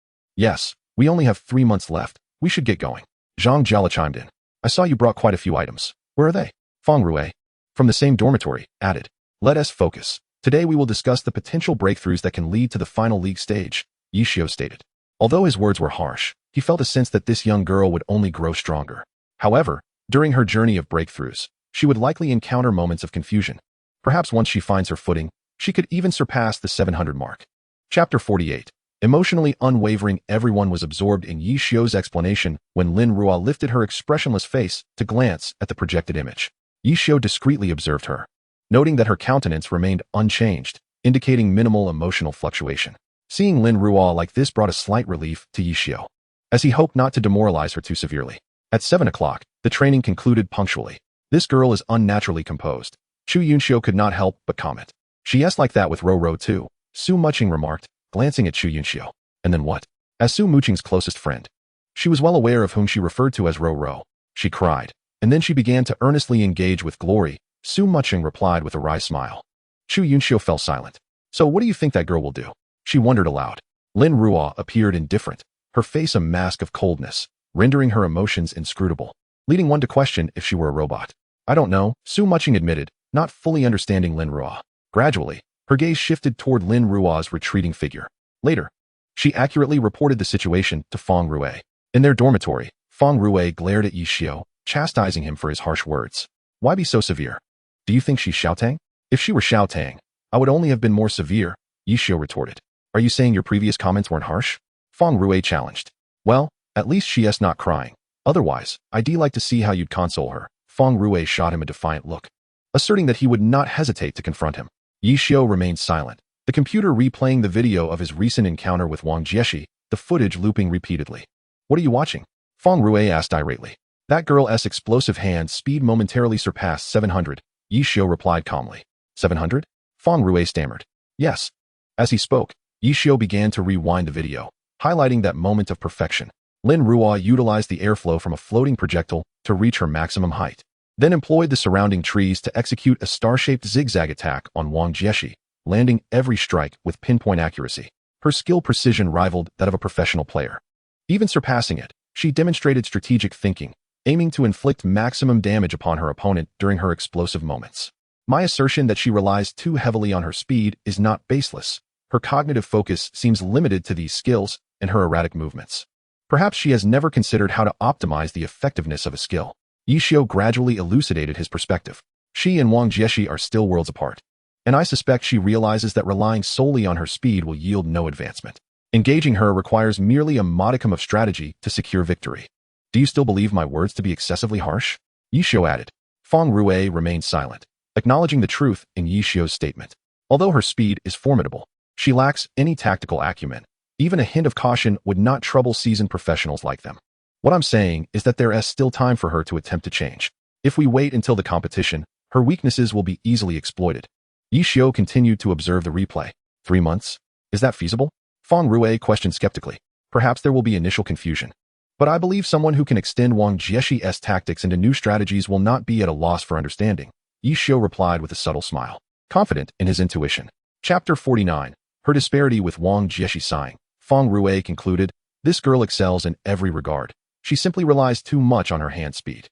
A: we only have 3 months left. We should get going. Zhang Jiala chimed in. I saw you brought quite a few items. Where are they? Feng Rue, from the same dormitory, added. Let us focus. Today we will discuss the potential breakthroughs that can lead to the final league stage, Yishio stated. Although his words were harsh, he felt a sense that this young girl would only grow stronger. However, during her journey of breakthroughs, she would likely encounter moments of confusion. Perhaps once she finds her footing, she could even surpass the 700 mark. Chapter 48. Emotionally unwavering, everyone was absorbed in Yishio's explanation when Lin Ruo lifted her expressionless face to glance at the projected image. Yishio discreetly observed her, noting that her countenance remained unchanged, indicating minimal emotional fluctuation. Seeing Lin Ruo like this brought a slight relief to Yishio, as he hoped not to demoralize her too severely. At 7 o'clock, the training concluded punctually. This girl is unnaturally composed. Chu Yunxiu could not help but comment. She is like that with Ro too, Su Mucheng remarked, glancing at Chu Yunxiu. And then what? As Su Mucheng's closest friend, she was well aware of whom she referred to as Ro. She cried, and then she began to earnestly engage with Glory. Su Mucheng replied with a wry smile. Chu Yunxiu fell silent. So what do you think that girl will do? She wondered aloud. Lin Ruo appeared indifferent, her face a mask of coldness, rendering her emotions inscrutable, leading one to question if she were a robot. I don't know, Su Mucheng admitted, not fully understanding Lin Ruo. Gradually, her gaze shifted toward Lin Ruo's retreating figure. Later, she accurately reported the situation to Feng Rue. In their dormitory, Feng Rue glared at Yishio, chastising him for his harsh words. Why be so severe? Do you think she's Xiaotang? If she were Xiaotang, I would only have been more severe, Yishio retorted. Are you saying your previous comments weren't harsh? Feng Rue challenged. Well, at least she is not crying. Otherwise, I'd like to see how you'd console her. Feng Rue shot him a defiant look, asserting that he would not hesitate to confront him. Yishio remained silent, the computer replaying the video of his recent encounter with Wang Jieshi, the footage looping repeatedly. What are you watching? Feng Rue asked irately. That girl's explosive hand speed momentarily surpassed 700, Yishio replied calmly. 700? Feng Rue stammered. Yes. As he spoke, Yishio began to rewind the video, highlighting that moment of perfection. Lin Ruo utilized the airflow from a floating projectile to reach her maximum height, then employed the surrounding trees to execute a star-shaped zigzag attack on Wang Jieshi, landing every strike with pinpoint accuracy. Her skill precision rivaled that of a professional player. Even surpassing it, she demonstrated strategic thinking, aiming to inflict maximum damage upon her opponent during her explosive moments. My assertion that she relies too heavily on her speed is not baseless. Her cognitive focus seems limited to these skills and her erratic movements. Perhaps she has never considered how to optimize the effectiveness of a skill. Yishio gradually elucidated his perspective. She and Wang Jieshi are still worlds apart, and I suspect she realizes that relying solely on her speed will yield no advancement. Engaging her requires merely a modicum of strategy to secure victory. Do you still believe my words to be excessively harsh? Yishio added. Feng Rue remained silent, acknowledging the truth in Yishio's statement. Although her speed is formidable, she lacks any tactical acumen. Even a hint of caution would not trouble seasoned professionals like them. What I'm saying is that there is still time for her to attempt to change. If we wait until the competition, her weaknesses will be easily exploited. Yishio continued to observe the replay. 3 months? Is that feasible? Feng Rue questioned skeptically. Perhaps there will be initial confusion, but I believe someone who can extend Wang Jieshi's tactics into new strategies will not be at a loss for understanding. Yishio replied with a subtle smile, confident in his intuition. Chapter 49. Her disparity with Wang Jieshi sighing. Feng Rue concluded, this girl excels in every regard. She simply relies too much on her hand speed.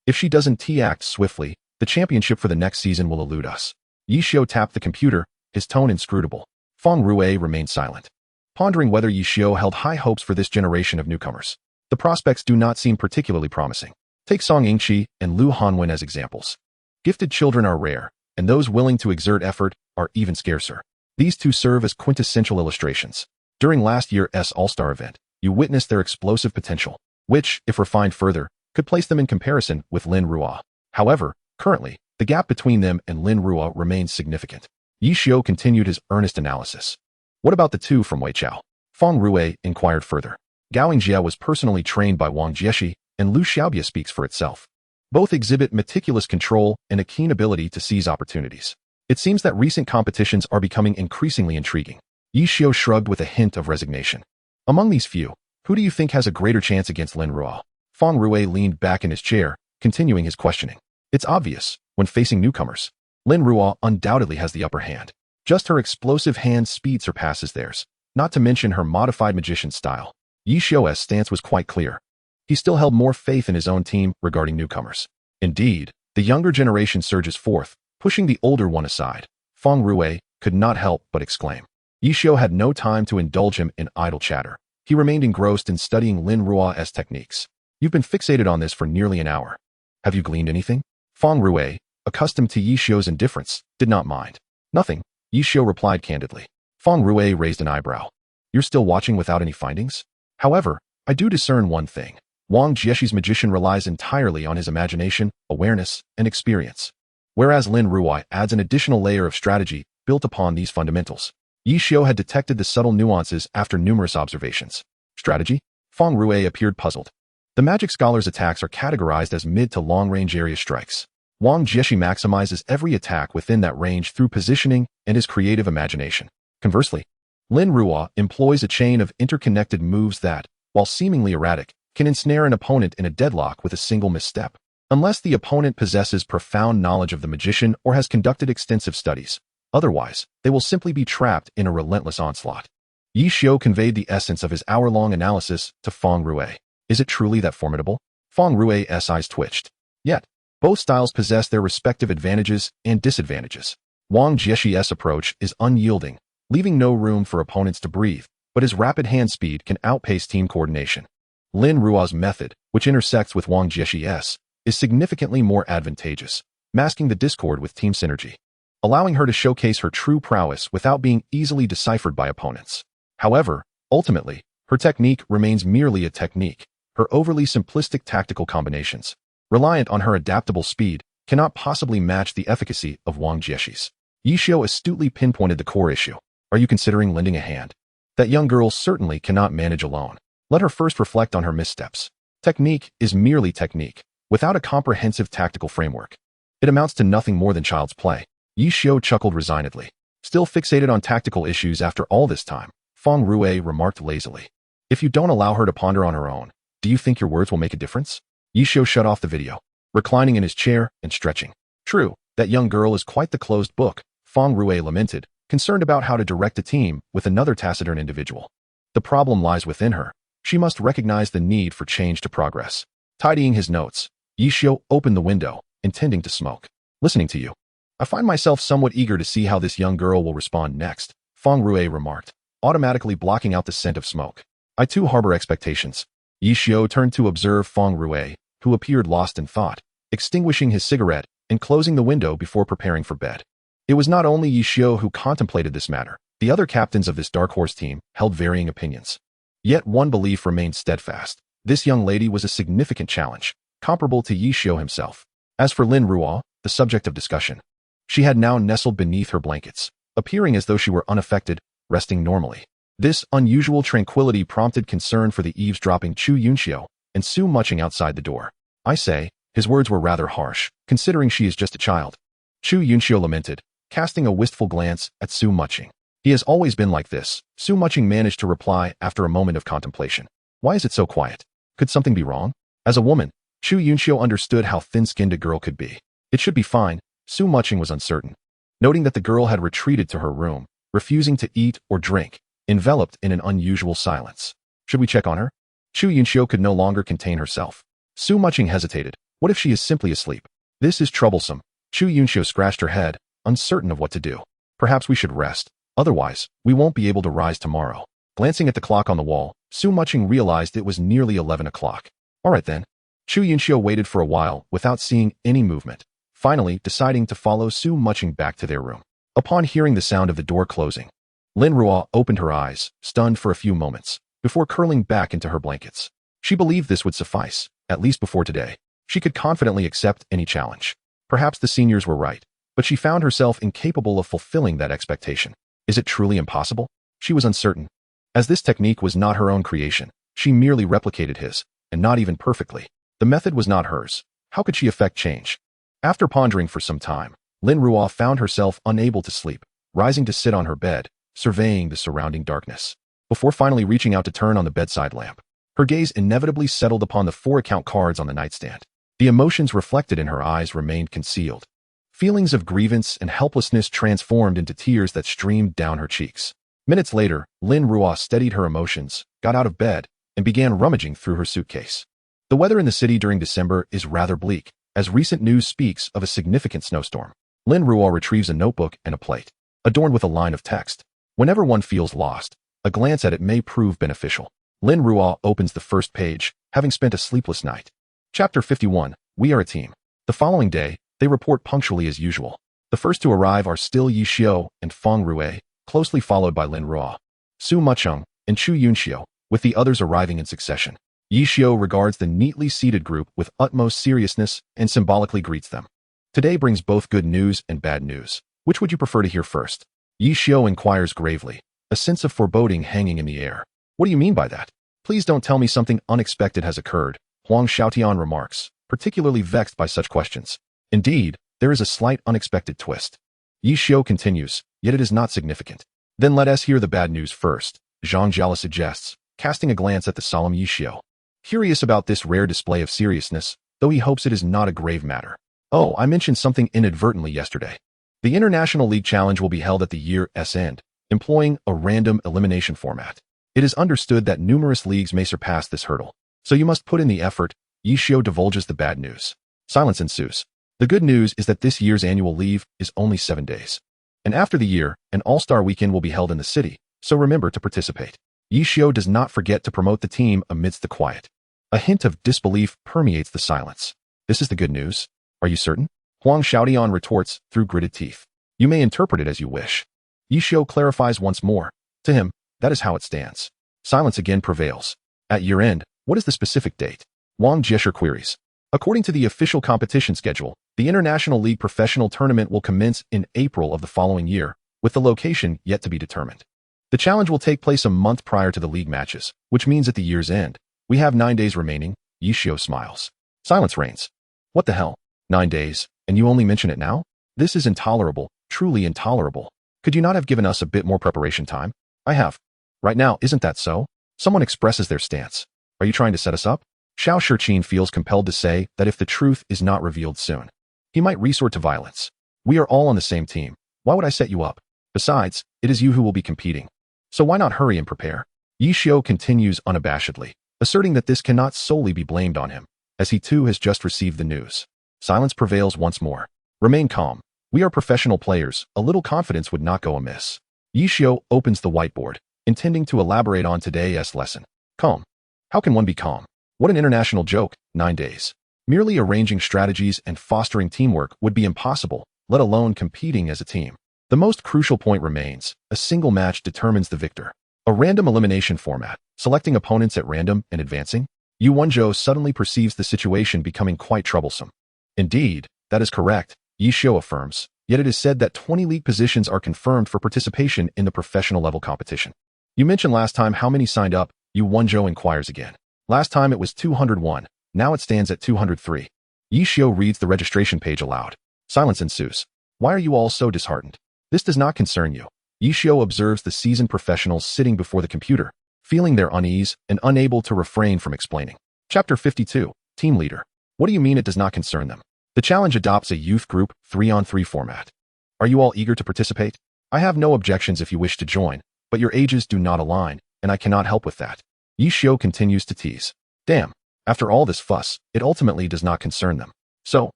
A: If she doesn't act swiftly, the championship for the next season will elude us. Yishio tapped the computer, his tone inscrutable. Feng Rue remained silent, pondering whether Yishio held high hopes for this generation of newcomers. The prospects do not seem particularly promising. Take Song Yingqi and Lu Hanwen as examples. Gifted children are rare, and those willing to exert effort are even scarcer. These two serve as quintessential illustrations. During last year's All-Star event, you witnessed their explosive potential, which, if refined further, could place them in comparison with Lin Ruo. However, currently, the gap between them and Lin Ruo remains significant. Yishio continued his earnest analysis. What about the two from Weichao? Feng Rue inquired further. Gao Yingjia was personally trained by Wang Jieshi, and Lu Xiaobia speaks for itself. Both exhibit meticulous control and a keen ability to seize opportunities. It seems that recent competitions are becoming increasingly intriguing. Yi Xiu shrugged with a hint of resignation. Among these few, who do you think has a greater chance against Lin Ruo? Feng Rui leaned back in his chair, continuing his questioning. It's obvious, when facing newcomers, Lin Ruo undoubtedly has the upper hand. Just her explosive hand speed surpasses theirs, not to mention her modified magician style. Yi Xiu's stance was quite clear. He still held more faith in his own team regarding newcomers. Indeed, the younger generation surges forth, pushing the older one aside. Feng Rui could not help but exclaim. Yi Xiu had no time to indulge him in idle chatter. He remained engrossed in studying Lin Ruo's techniques. You've been fixated on this for nearly an hour. Have you gleaned anything? Feng Rui, accustomed to Yi Xiu's indifference, did not mind. Nothing, Yi Xiu replied candidly. Feng Rui raised an eyebrow. You're still watching without any findings? However, I do discern one thing. Wang Jieshi's magician relies entirely on his imagination, awareness, and experience, whereas Lin Ruo adds an additional layer of strategy built upon these fundamentals. Yi Xiu had detected the subtle nuances after numerous observations. Strategy? Feng Rui appeared puzzled. The magic scholar's attacks are categorized as mid to long-range area strikes. Wang Jieshi maximizes every attack within that range through positioning and his creative imagination. Conversely, Lin Ruo employs a chain of interconnected moves that, while seemingly erratic, can ensnare an opponent in a deadlock with a single misstep. Unless the opponent possesses profound knowledge of the magician or has conducted extensive studies. Otherwise, they will simply be trapped in a relentless onslaught. Yi Xiu conveyed the essence of his hour-long analysis to Feng Rui. Is it truly that formidable? Feng Rui's eyes twitched. Yet, both styles possess their respective advantages and disadvantages. Wang Jieshi's approach is unyielding, leaving no room for opponents to breathe, but his rapid hand speed can outpace team coordination. Lin Ruo's method, which intersects with Wang Jieshi's, is significantly more advantageous, masking the discord with team synergy, allowing her to showcase her true prowess without being easily deciphered by opponents. However, ultimately, her technique remains merely a technique. Her overly simplistic tactical combinations, reliant on her adaptable speed, cannot possibly match the efficacy of Wang Jieshi's. Yi Xiu astutely pinpointed the core issue. Are you considering lending a hand? That young girl certainly cannot manage alone. Let her first reflect on her missteps. Technique is merely technique, without a comprehensive tactical framework. It amounts to nothing more than child's play. Yi Xiu chuckled resignedly. Still fixated on tactical issues after all this time, Feng Rui remarked lazily. If you don't allow her to ponder on her own, do you think your words will make a difference? Yi Xiu shut off the video, reclining in his chair and stretching. True, that young girl is quite the closed book, Feng Rui lamented, concerned about how to direct a team with another taciturn individual. The problem lies within her. She must recognize the need for change to progress. Tidying his notes, Yi Xiu opened the window, intending to smoke. Listening to you, I find myself somewhat eager to see how this young girl will respond next, Feng Rui remarked, automatically blocking out the scent of smoke. I too harbor expectations. Yi Xiu turned to observe Feng Rui, who appeared lost in thought, extinguishing his cigarette and closing the window before preparing for bed. It was not only Yi Xiu who contemplated this matter. The other captains of this dark horse team held varying opinions. Yet one belief remained steadfast. This young lady was a significant challenge, comparable to Yi Xiu himself. As for Lin Ruo, the subject of discussion, she had now nestled beneath her blankets, appearing as though she were unaffected, resting normally. This unusual tranquility prompted concern for the eavesdropping Chu Yunxiu and Su Mucheng outside the door. I say, his words were rather harsh, considering she is just a child. Chu Yunxiu lamented, casting a wistful glance at Su Mucheng. He has always been like this, Su Mucheng managed to reply after a moment of contemplation. Why is it so quiet? Could something be wrong? As a woman, Chu Yunxiu understood how thin-skinned a girl could be. It should be fine, Su Mucheng was uncertain. Noting that the girl had retreated to her room, refusing to eat or drink, enveloped in an unusual silence. Should we check on her? Chu Yunxiu could no longer contain herself. Su Mucheng hesitated. What if she is simply asleep? This is troublesome. Chu Yunxiu scratched her head, uncertain of what to do. Perhaps we should rest. Otherwise, we won't be able to rise tomorrow. Glancing at the clock on the wall, Su Mucheng realized it was nearly 11 o'clock. All right then. Chu Yunxiu waited for a while without seeing any movement, finally deciding to follow Su Mucheng back to their room. Upon hearing the sound of the door closing, Lin Ruo opened her eyes, stunned for a few moments, before curling back into her blankets. She believed this would suffice, at least before today. She could confidently accept any challenge. Perhaps the seniors were right, but she found herself incapable of fulfilling that expectation. Is it truly impossible? She was uncertain. As this technique was not her own creation, she merely replicated his, and not even perfectly. The method was not hers. How could she effect change? After pondering for some time, Lin Ruo found herself unable to sleep, rising to sit on her bed, surveying the surrounding darkness. Before finally reaching out to turn on the bedside lamp, her gaze inevitably settled upon the 4 account cards on the nightstand. The emotions reflected in her eyes remained concealed. Feelings of grievance and helplessness transformed into tears that streamed down her cheeks. Minutes later, Lin Ruo steadied her emotions, got out of bed, and began rummaging through her suitcase. The weather in the city during December is rather bleak, as recent news speaks of a significant snowstorm. Lin Ruo retrieves a notebook and a plate, adorned with a line of text. Whenever one feels lost, a glance at it may prove beneficial. Lin Ruo opens the first page, having spent a sleepless night. Chapter 51, We Are a Team. The following day, they report punctually as usual. The first to arrive are still Yi Xiu and Feng Rui, closely followed by Lin Ruo, Su Mucheng, and Chu Yunxiu, with the others arriving in succession. Yi Xiu regards the neatly seated group with utmost seriousness and symbolically greets them. Today brings both good news and bad news. Which would you prefer to hear first? Yi Xiu inquires gravely, a sense of foreboding hanging in the air. What do you mean by that? Please don't tell me something unexpected has occurred, Huang Xiaotian remarks, particularly vexed by such questions. Indeed, there is a slight unexpected twist. Yi Xiu continues, yet it is not significant. Then let us hear the bad news first, Zhang Jiala suggests, casting a glance at the solemn Yi Xiu. Curious about this rare display of seriousness, though he hopes it is not a grave matter. Oh, I mentioned something inadvertently yesterday. The International League Challenge will be held at the year's end, employing a random elimination format. It is understood that numerous leagues may surpass this hurdle, so you must put in the effort. Yi Xiu divulges the bad news. Silence ensues. The good news is that this year's annual leave is only 7 days. And after the year, an all-star weekend will be held in the city, so remember to participate. Yi Xiu does not forget to promote the team amidst the quiet. A hint of disbelief permeates the silence. This is the good news? Are you certain? Huang Xiaotian retorts through gritted teeth. You may interpret it as you wish. Yi Xiu clarifies once more. To him, that is how it stands. Silence again prevails. At year-end, what is the specific date? Wang Jiesher queries. According to the official competition schedule, the International League Professional Tournament will commence in April of the following year, with the location yet to be determined. The challenge will take place a month prior to the league matches, which means at the year's end. We have 9 days remaining. Yi Xiu smiles. Silence reigns. What the hell? 9 days, and you only mention it now? This is intolerable, truly intolerable. Could you not have given us a bit more preparation time? I have. Right now, isn't that so? Someone expresses their stance. Are you trying to set us up? Xiao Shichin feels compelled to say that if the truth is not revealed soon, he might resort to violence. We are all on the same team. Why would I set you up? Besides, it is you who will be competing. So why not hurry and prepare? Yi Xiu continues unabashedly, asserting that this cannot solely be blamed on him, as he too has just received the news. Silence prevails once more. Remain calm. We are professional players. A little confidence would not go amiss. Yi Xiu opens the whiteboard, intending to elaborate on today's lesson. Calm. How can one be calm? What an international joke. 9 days. Merely arranging strategies and fostering teamwork would be impossible, let alone competing as a team. The most crucial point remains. A single match determines the victor. A random elimination format, selecting opponents at random and advancing. Yu Wenzhou suddenly perceives the situation becoming quite troublesome. Indeed, that is correct, Yi Xiu affirms, yet it is said that 20 league positions are confirmed for participation in the professional level competition. You mentioned last time how many signed up, Yu Wenzhou inquires again. Last time it was 201, now it stands at 203. Yi Xiu reads the registration page aloud. Silence ensues. Why are you all so disheartened? This does not concern you. Yi Xiu observes the seasoned professionals sitting before the computer, feeling their unease and unable to refrain from explaining. Chapter 52, Team Leader. What do you mean it does not concern them? The challenge adopts a youth group 3-on-3 format. Are you all eager to participate? I have no objections if you wish to join, but your ages do not align, and I cannot help with that. Yi Xiu continues to tease. Damn, after all this fuss, it ultimately does not concern them. So,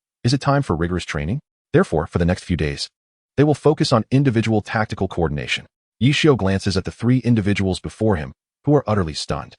A: is it time for rigorous training? Therefore, for the next few days, they will focus on individual tactical coordination. Yi Xiu glances at the 3 individuals before him, who are utterly stunned.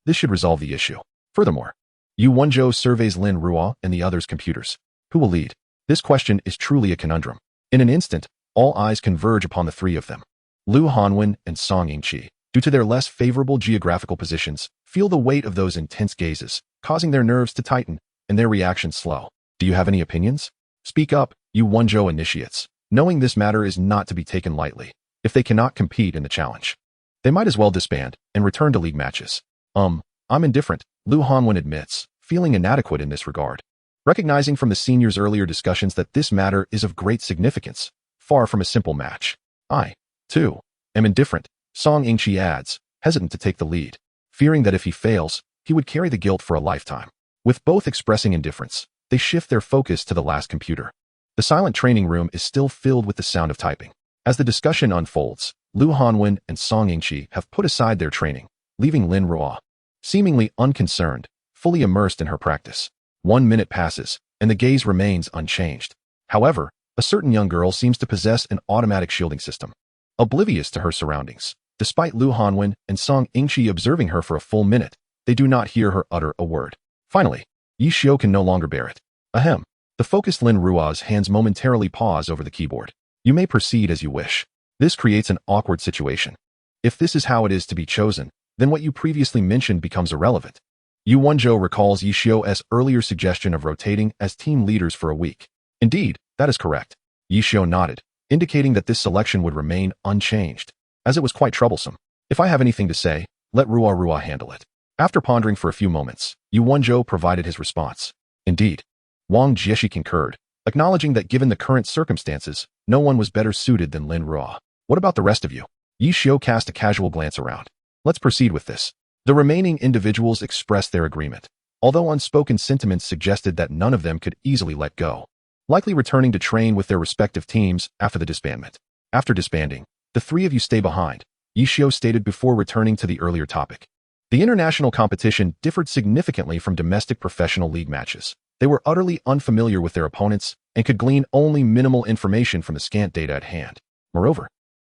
A: This should resolve the issue. Furthermore, Yu Wenzhou surveys Lin Ruo and the others' computers. Who will lead? This question is truly a conundrum. In an instant, all eyes converge upon the 3 of them. Lu Hanwen and Song Yingqi, due to their less favorable geographical positions, feel the weight of those intense gazes, causing their nerves to tighten and their reactions slow. Do you have any opinions? Speak up, Yu Wenzhou initiates, knowing this matter is not to be taken lightly. If they cannot compete in the challenge, they might as well disband and return to league matches. I'm indifferent, Lu Hanwen admits, feeling inadequate in this regard. recognizing from the seniors' earlier discussions that this matter is of great significance, far from a simple match. I, too, am indifferent, Song Yingqi adds, hesitant to take the lead, fearing that if he fails, he would carry the guilt for a lifetime. With both expressing indifference, they shift their focus to the last computer. The silent training room is still filled with the sound of typing. As the discussion unfolds, Lu Hanwen and Song Yingqi have put aside their training, leaving Lin Ruo seemingly unconcerned, fully immersed in her practice. 1 minute passes, and the gaze remains unchanged. However, a certain young girl seems to possess an automatic shielding system. Oblivious to her surroundings, despite Lu Hanwen and Song Yingqi observing her for a full minute, they do not hear her utter a word. Finally, Yi Xiu can no longer bear it. Ahem. The focused Lin Ruo's hands momentarily pause over the keyboard. You may proceed as you wish. This creates an awkward situation. If this is how it is to be chosen, then what you previously mentioned becomes irrelevant. Yu Wenzhou recalls Yi Xiu's earlier suggestion of rotating as team leaders for a week. Indeed, that is correct. Yi Xiu nodded, indicating that this selection would remain unchanged, as it was quite troublesome. If I have anything to say, let Ruo handle it. After pondering for a few moments, Yu Wenzhou provided his response. Indeed. Wang Jieshi concurred, acknowledging that given the current circumstances, no one was better suited than Lin Ruo. What about the rest of you? Yi Xiu cast a casual glance around. Let's proceed with this. The remaining individuals expressed their agreement, although unspoken sentiments suggested that none of them could easily let go, likely returning to train with their respective teams after the disbandment. After disbanding, the three of you stay behind, Yi Xiu stated before returning to the earlier topic. The international competition differed significantly from domestic professional league matches. They were utterly unfamiliar with their opponents and could glean only minimal information from the scant data at hand. Moreover,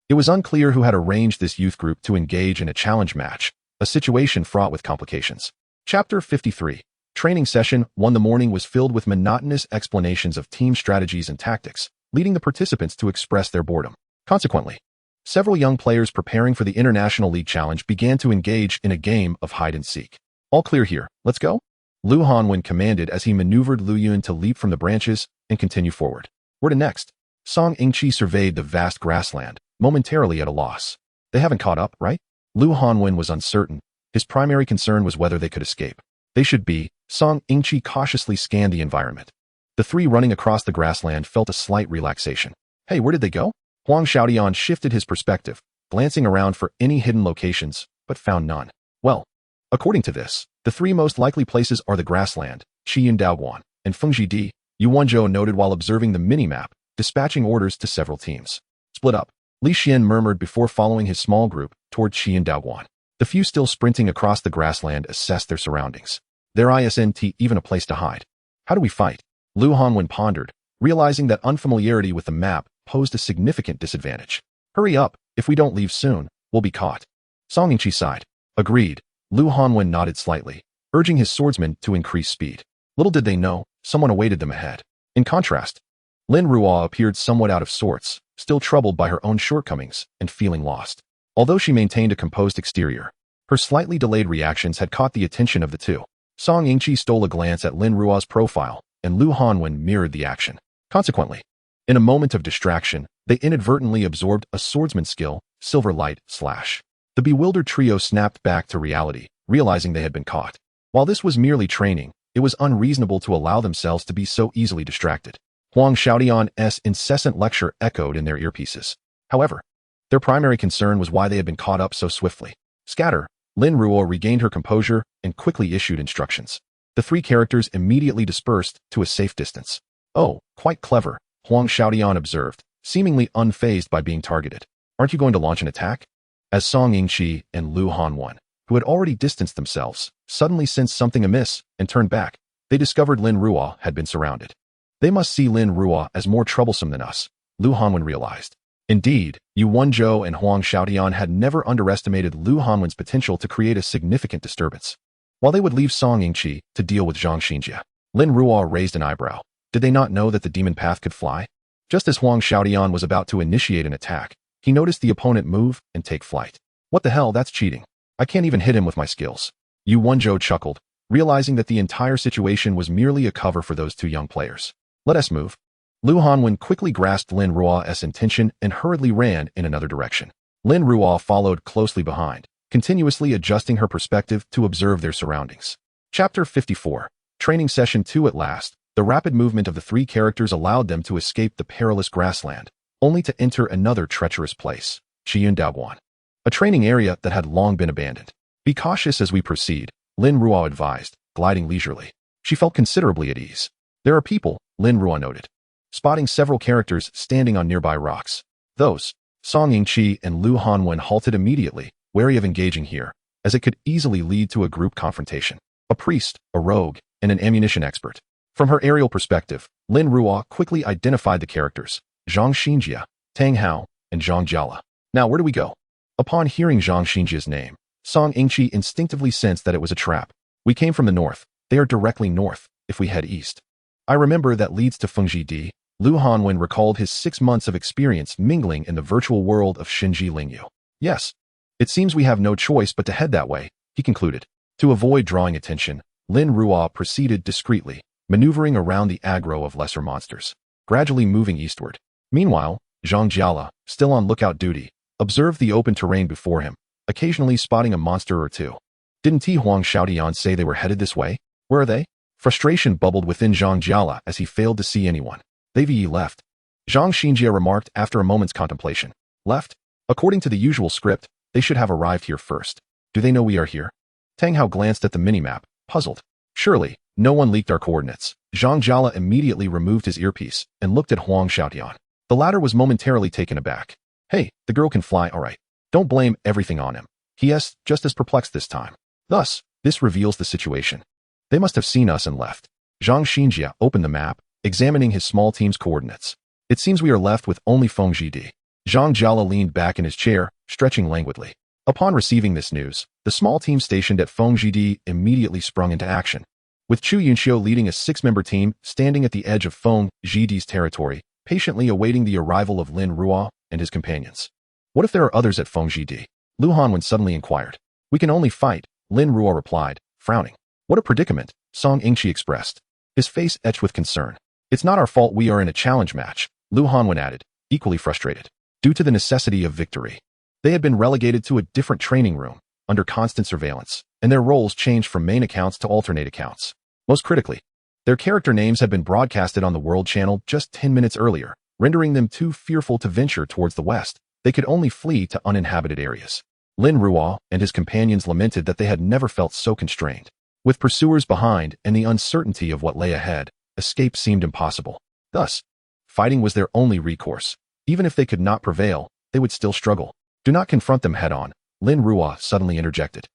A: it was unclear who had arranged this youth group to engage in a challenge match, a situation fraught with complications. Chapter 53. Training Session 1. The morning was filled with monotonous explanations of team strategies and tactics, leading the participants to express their boredom. Consequently, several young players preparing for the International League Challenge began to engage in a game of hide-and-seek. All clear here, let's go? Lu Hanwen commanded as he maneuvered Lu Yun to leap from the branches and continue forward. Where to next? Song Yingqi surveyed the vast grassland, momentarily at a loss. They haven't caught up, right? Lu Hanwen was uncertain. His primary concern was whether they could escape. They should be. Song Yingqi cautiously scanned the environment. The three running across the grassland felt a slight relaxation. Hey, where did they go? Huang Xiaodian shifted his perspective, glancing around for any hidden locations, but found none. Well, according to this, the three most likely places are the grassland, Qiying Daoguan, and Fengji. Yu Wenzhou noted while observing the mini-map, dispatching orders to several teams. Split up, Li Xian murmured before following his small group toward Qiying Daoguan. The few still sprinting across the grassland assessed their surroundings. There isn't even a place to hide. How do we fight? Lu Hanwen pondered, realizing that unfamiliarity with the map posed a significant disadvantage. Hurry up, if we don't leave soon, we'll be caught. Song Yingqi sighed. Agreed. Lu Hanwen nodded slightly, urging his swordsmen to increase speed. Little did they know, someone awaited them ahead. In contrast, Lin Ruo appeared somewhat out of sorts, still troubled by her own shortcomings and feeling lost. Although she maintained a composed exterior, her slightly delayed reactions had caught the attention of the two. Song Yingqi stole a glance at Lin Ruo's profile, and Lu Hanwen mirrored the action. Consequently, in a moment of distraction, they inadvertently absorbed a swordsman's skill, Silver Light Slash. The bewildered trio snapped back to reality, realizing they had been caught. While this was merely training, it was unreasonable to allow themselves to be so easily distracted. Huang Xiaodian's incessant lecture echoed in their earpieces. However, their primary concern was why they had been caught up so swiftly. Scatter. Lin Ruo regained her composure and quickly issued instructions. The three characters immediately dispersed to a safe distance. Oh, quite clever, Huang Xiaodian observed, seemingly unfazed by being targeted. Aren't you going to launch an attack? As Song Yingqi and Lu Hanwen, who had already distanced themselves, suddenly sensed something amiss and turned back, they discovered Lin Ruo had been surrounded. They must see Lin Ruo as more troublesome than us, Lu Hanwen realized. Indeed, Yu Wenzhou and Huang Xiaodian had never underestimated Lu Hanwen's potential to create a significant disturbance. While they would leave Song Yingqi to deal with Zhang Xinjia, Lin Ruo raised an eyebrow. Did they not know that the demon path could fly? Just as Huang Xiaodian was about to initiate an attack, he noticed the opponent move and take flight. What the hell, that's cheating. I can't even hit him with my skills. Yu Wenzhou chuckled, realizing that the entire situation was merely a cover for those two young players. Let us move. Lu Hanwen quickly grasped Lin Ruo's intention and hurriedly ran in another direction. Lin Ruo followed closely behind, continuously adjusting her perspective to observe their surroundings. Chapter 54. Training Session 2. At last, The rapid movement of the three characters allowed them to escape the perilous grassland, only to enter another treacherous place, Qiying, a training area that had long been abandoned. Be cautious as we proceed, Lin Ruo advised, gliding leisurely. She felt considerably at ease. There are people, Lin Ruo noted, spotting several characters standing on nearby rocks. Those, Song Yingqi and Lu Hanwen halted immediately, wary of engaging here, as it could easily lead to a group confrontation. A priest, a rogue, and an ammunition expert. From her aerial perspective, Lin Ruo quickly identified the characters, Zhang Xinjia, Tang Hao, and Zhang Jiala. Now where do we go? Upon hearing Zhang Xinjia's name, Song Yingqi instinctively sensed that it was a trap. We came from the north. They are directly north, if we head east. I remember that leads to Fengji. Lu Hanwen recalled his 6 months of experience mingling in the virtual world of Xinji Lingyu. Yes. It seems we have no choice but to head that way, he concluded. To avoid drawing attention, Lin Ruo proceeded discreetly, maneuvering around the aggro of lesser monsters, gradually moving eastward. Meanwhile, Zhang Jiala, still on lookout duty, observed the open terrain before him, occasionally spotting a monster or two. Didn't Huang Xiaotian say they were headed this way? Where are they? Frustration bubbled within Zhang Jiala as he failed to see anyone. They've left. Zhang Xinjia remarked after a moment's contemplation. Left? According to the usual script, they should have arrived here first. Do they know we are here? Tang Hao glanced at the minimap, puzzled. Surely, no one leaked our coordinates. Zhang Jiala immediately removed his earpiece and looked at Huang Xiaotian. The latter was momentarily taken aback. Hey, the girl can fly, all right. Don't blame everything on him. He is just as perplexed this time. Thus, this reveals the situation. They must have seen us and left. Zhang Xinjia opened the map, examining his small team's coordinates. It seems we are left with only Fengji. Zhang Jiala leaned back in his chair, stretching languidly. Upon receiving this news, the small team stationed at Fengji immediately sprung into action. With Chu Yunxiu leading a 6-member team standing at the edge of Fengji's territory, patiently awaiting the arrival of Lin Ruo and his companions. What if there are others at Fengji? Lu Hanwen suddenly inquired. We can only fight, Lin Ruo replied, frowning. What a predicament, Song Yingqi expressed, his face etched with concern. It's not our fault we are in a challenge match, Lu Hanwen added, equally frustrated. Due to the necessity of victory. They had been relegated to a different training room, under constant surveillance, and their roles changed from main accounts to alternate accounts. Most critically, their character names had been broadcasted on the World Channel just 10 minutes earlier, rendering them too fearful to venture towards the west. They could only flee to uninhabited areas. Lin Ruo and his companions lamented that they had never felt so constrained. With pursuers behind and the uncertainty of what lay ahead, escape seemed impossible. Thus, fighting was their only recourse. Even if they could not prevail, they would still struggle. Do not confront them head-on, Lin Ruo suddenly interjected.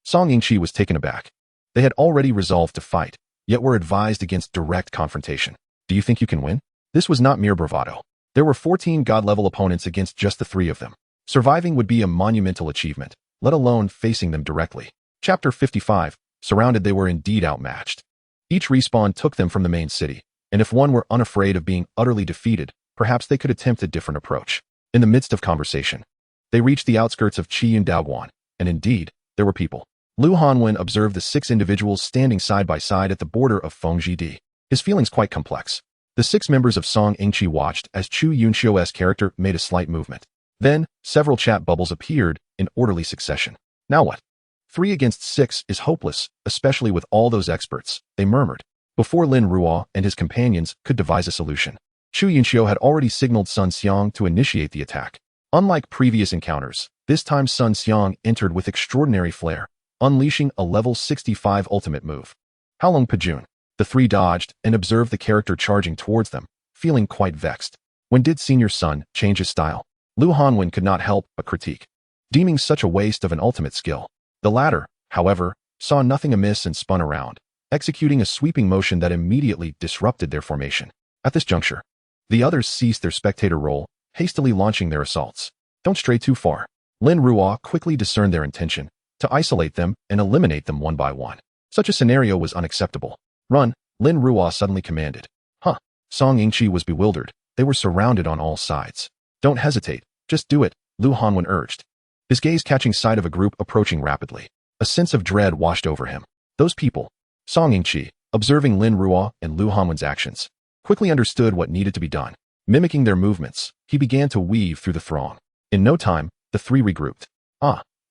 A: Song Yingqi was taken aback. They had already resolved to fight, yet were advised against direct confrontation. Do you think you can win? This was not mere bravado. There were 14 god-level opponents against just the 3 of them. Surviving would be a monumental achievement, let alone facing them directly. Chapter 55. Surrounded, they were indeed outmatched. Each respawn took them from the main city, and if one were unafraid of being utterly defeated, perhaps they could attempt a different approach. In the midst of conversation, they reached the outskirts of Qiying, and indeed, there were people. Lu Hanwen observed the 6 individuals standing side by side at the border of Fengji. His feelings quite complex. The 6 members of Song Yingqi watched as Chu Yunxiu's character made a slight movement. Then, several chat bubbles appeared in orderly succession. Now what? 3 against 6 is hopeless, especially with all those experts, they murmured, before Lin Ruo and his companions could devise a solution. Chu Yunxiu had already signaled Sun Xiang to initiate the attack. Unlike previous encounters, this time Sun Xiang entered with extraordinary flair, unleashing a level 65 ultimate move. Halong Pajun. The 3 dodged and observed the character charging towards them, feeling quite vexed. When did Senior Sun change his style? Lu Hanwen could not help but critique, deeming such a waste of an ultimate skill. The latter, however, saw nothing amiss and spun around, executing a sweeping motion that immediately disrupted their formation. At this juncture, the others ceased their spectator role, hastily launching their assaults. Don't stray too far. Lin Ruo quickly discerned their intention, to isolate them and eliminate them one by one. Such a scenario was unacceptable. Run, Lin Ruo suddenly commanded. Song Yingqi was bewildered. They were surrounded on all sides. Don't hesitate, just do it, Lu Hanwen urged. His gaze catching sight of a group approaching rapidly. A sense of dread washed over him. Those people. Song Yingqi, observing Lin Ruo and Lu Hanwen's actions, quickly understood what needed to be done. Mimicking their movements, he began to weave through the throng. In no time, the 3 regrouped.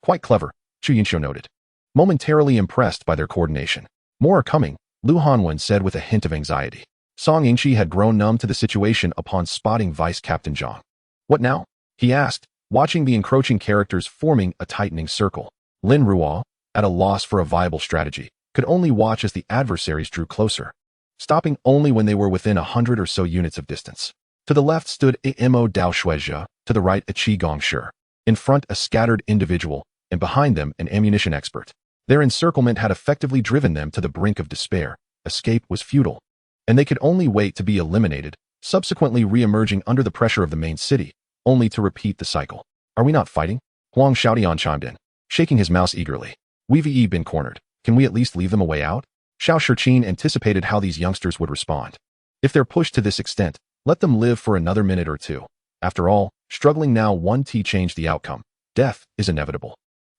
A: Quite clever, Chu Yunxiu noted, momentarily impressed by their coordination. More are coming, Lu Hanwen said with a hint of anxiety. Song Yingqi had grown numb to the situation upon spotting Vice Captain Zhang. What now? He asked, watching the encroaching characters forming a tightening circle. Lin Ruo, at a loss for a viable strategy, could only watch as the adversaries drew closer, stopping only when they were within 100 or so units of distance. To the left stood Amo Dao Shuizhe, to the right a Qi Gongshi. In front a scattered individual, and behind them an ammunition expert. Their encirclement had effectively driven them to the brink of despair. Escape was futile, and they could only wait to be eliminated, subsequently re-emerging under the pressure of the main city, only to repeat the cycle. Are we not fighting? Huang Xiaodian chimed in, shaking his mouse eagerly. We've been cornered. Can we at least leave them a way out? Xiao Shiqin anticipated how these youngsters would respond. If they're pushed to this extent, let them live for another minute or two. After all, struggling now one T changed the outcome. Death is inevitable.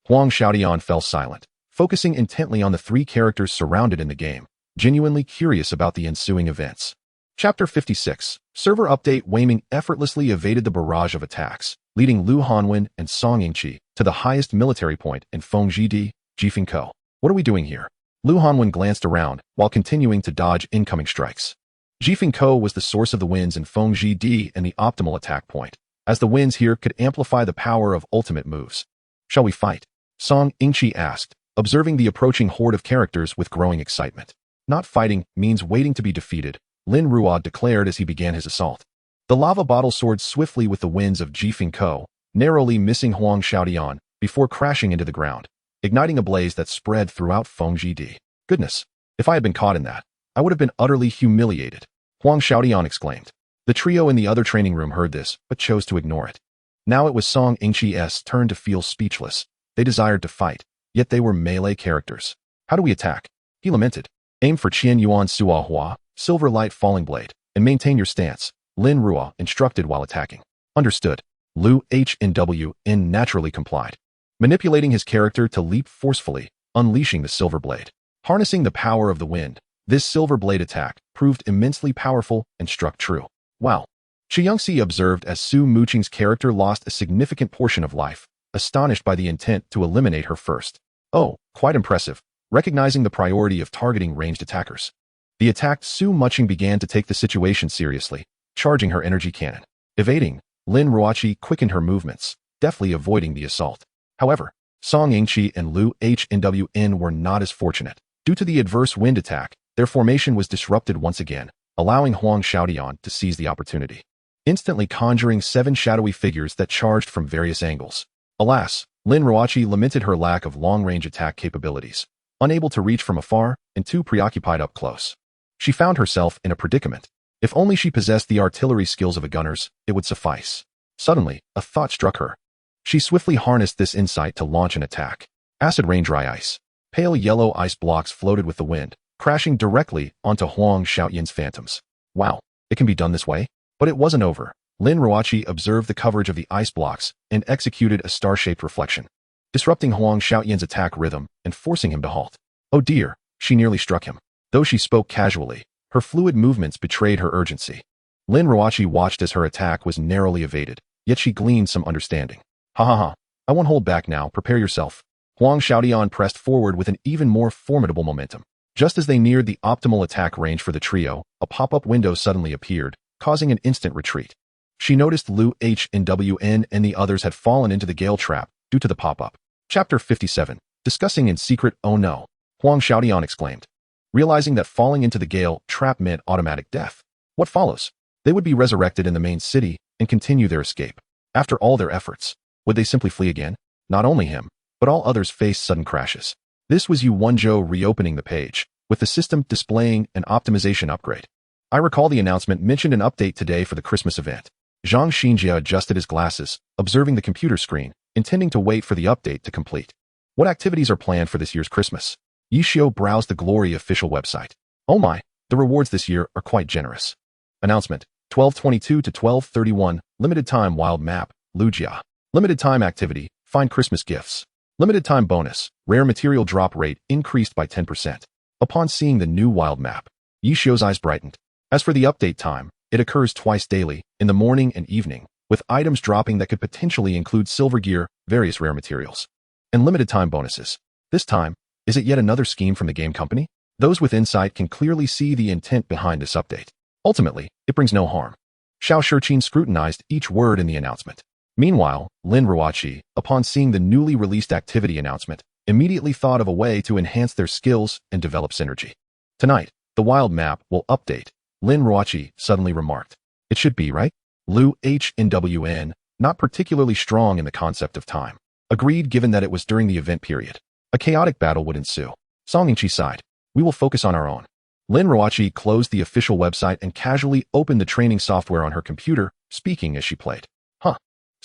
A: Huang Xiaodian fell silent, focusing intently on the three characters surrounded in the game, genuinely curious about the ensuing events. Chapter 56. Server update. Weiming effortlessly evaded the barrage of attacks, leading Lu Hanwen and Song Yingqi to the highest military point in Fengjidi, Jifengkou. What are we doing here? Lu Hanwen glanced around while continuing to dodge incoming strikes. Jifengkou was the source of the winds in Fengjidi and the optimal attack point, as the winds here could amplify the power of ultimate moves. Shall we fight? Song Yingqi asked, observing the approaching horde of characters with growing excitement. Not fighting means waiting to be defeated, Lin Ruo declared as he began his assault. The lava bottle soared swiftly with the winds of Jifengkou, narrowly missing Huang Xiaodian before crashing into the ground, igniting a blaze that spread throughout Fengjidi. Goodness, if I had been caught in that, I would have been utterly humiliated, Huang Xiaodian exclaimed. The trio in the other training room heard this, but chose to ignore it. Now it was Song Yingqi's turn to feel speechless. They desired to fight, yet they were melee characters. How do we attack? He lamented. Aim for Qian Yuan Suo Hua, Silver Light Falling Blade, and maintain your stance, Lin Ruo instructed while attacking. Understood. Lu HNW naturally complied, manipulating his character to leap forcefully, unleashing the silver blade. Harnessing the power of the wind, this silver blade attack proved immensely powerful and struck true. Wow. Qiying observed as Su Mucheng's character lost a significant portion of life, astonished by the intent to eliminate her first. Oh, quite impressive, recognizing the priority of targeting ranged attackers. The attacked Su Mucheng began to take the situation seriously, charging her energy cannon. Evading, Lin Ruoqi quickened her movements, deftly avoiding the assault. However, Song Yingqi and Lu HNWN were not as fortunate. Due to the adverse wind attack, their formation was disrupted once again, allowing Huang Xiaodian to seize the opportunity, instantly conjuring 7 shadowy figures that charged from various angles. Alas, Lin Ruoqi lamented her lack of long-range attack capabilities, unable to reach from afar and too preoccupied up close. She found herself in a predicament. If only she possessed the artillery skills of a gunner's, it would suffice. Suddenly, a thought struck her. She swiftly harnessed this insight to launch an attack. Acid rain dry ice. Pale yellow ice blocks floated with the wind, crashing directly onto Huang Xiaoyan's phantoms. Wow, it can be done this way? But it wasn't over. Lin Ruoqi observed the coverage of the ice blocks and executed a star-shaped reflection, disrupting Huang Xiaoyan's attack rhythm and forcing him to halt. Oh dear, she nearly struck him. Though she spoke casually, her fluid movements betrayed her urgency. Lin Ruoqi watched as her attack was narrowly evaded, yet she gleaned some understanding. Ha ha ha, I won't hold back now, prepare yourself. Huang Xiaodian pressed forward with an even more formidable momentum. Just as they neared the optimal attack range for the trio, a pop-up window suddenly appeared, causing an instant retreat. She noticed Lu HNWN and the others had fallen into the gale trap due to the pop-up. Chapter 57. Discussing in secret. Oh no, Huang Xiaodian exclaimed, realizing that falling into the gale trap meant automatic death. What follows? They would be resurrected in the main city and continue their escape. After all their efforts, would they simply flee again? Not only him, but all others faced sudden crashes. This was Yu Wenzhou reopening the page, with the system displaying an optimization upgrade. I recall the announcement mentioned an update today for the Christmas event. Zhang Xinjia adjusted his glasses, observing the computer screen, intending to wait for the update to complete. What activities are planned for this year's Christmas? Yishio browsed the Glory official website. Oh my, the rewards this year are quite generous. Announcement, 12/22 to 12/31, limited time wild map, Lujia. Limited time activity, find Christmas gifts. Limited time bonus, rare material drop rate increased by 10%. Upon seeing the new wild map, Yishio's eyes brightened. As for the update time, it occurs twice daily, in the morning and evening, with items dropping that could potentially include silver gear, various rare materials, and limited time bonuses. This time, is it yet another scheme from the game company? Those with insight can clearly see the intent behind this update. Ultimately, it brings no harm. Xiao Shiqin scrutinized each word in the announcement. Meanwhile, Lin Ruoqi, upon seeing the newly released activity announcement, immediately thought of a way to enhance their skills and develop synergy. Tonight, the wild map will update, Lin Ruoqi suddenly remarked. It should be, right? Lu HNWN, not particularly strong in the concept of time, agreed given that it was during the event period. A chaotic battle would ensue. Song Yingqi sighed. We will focus on our own. Lin Ruoqi closed the official website and casually opened the training software on her computer, speaking as she played.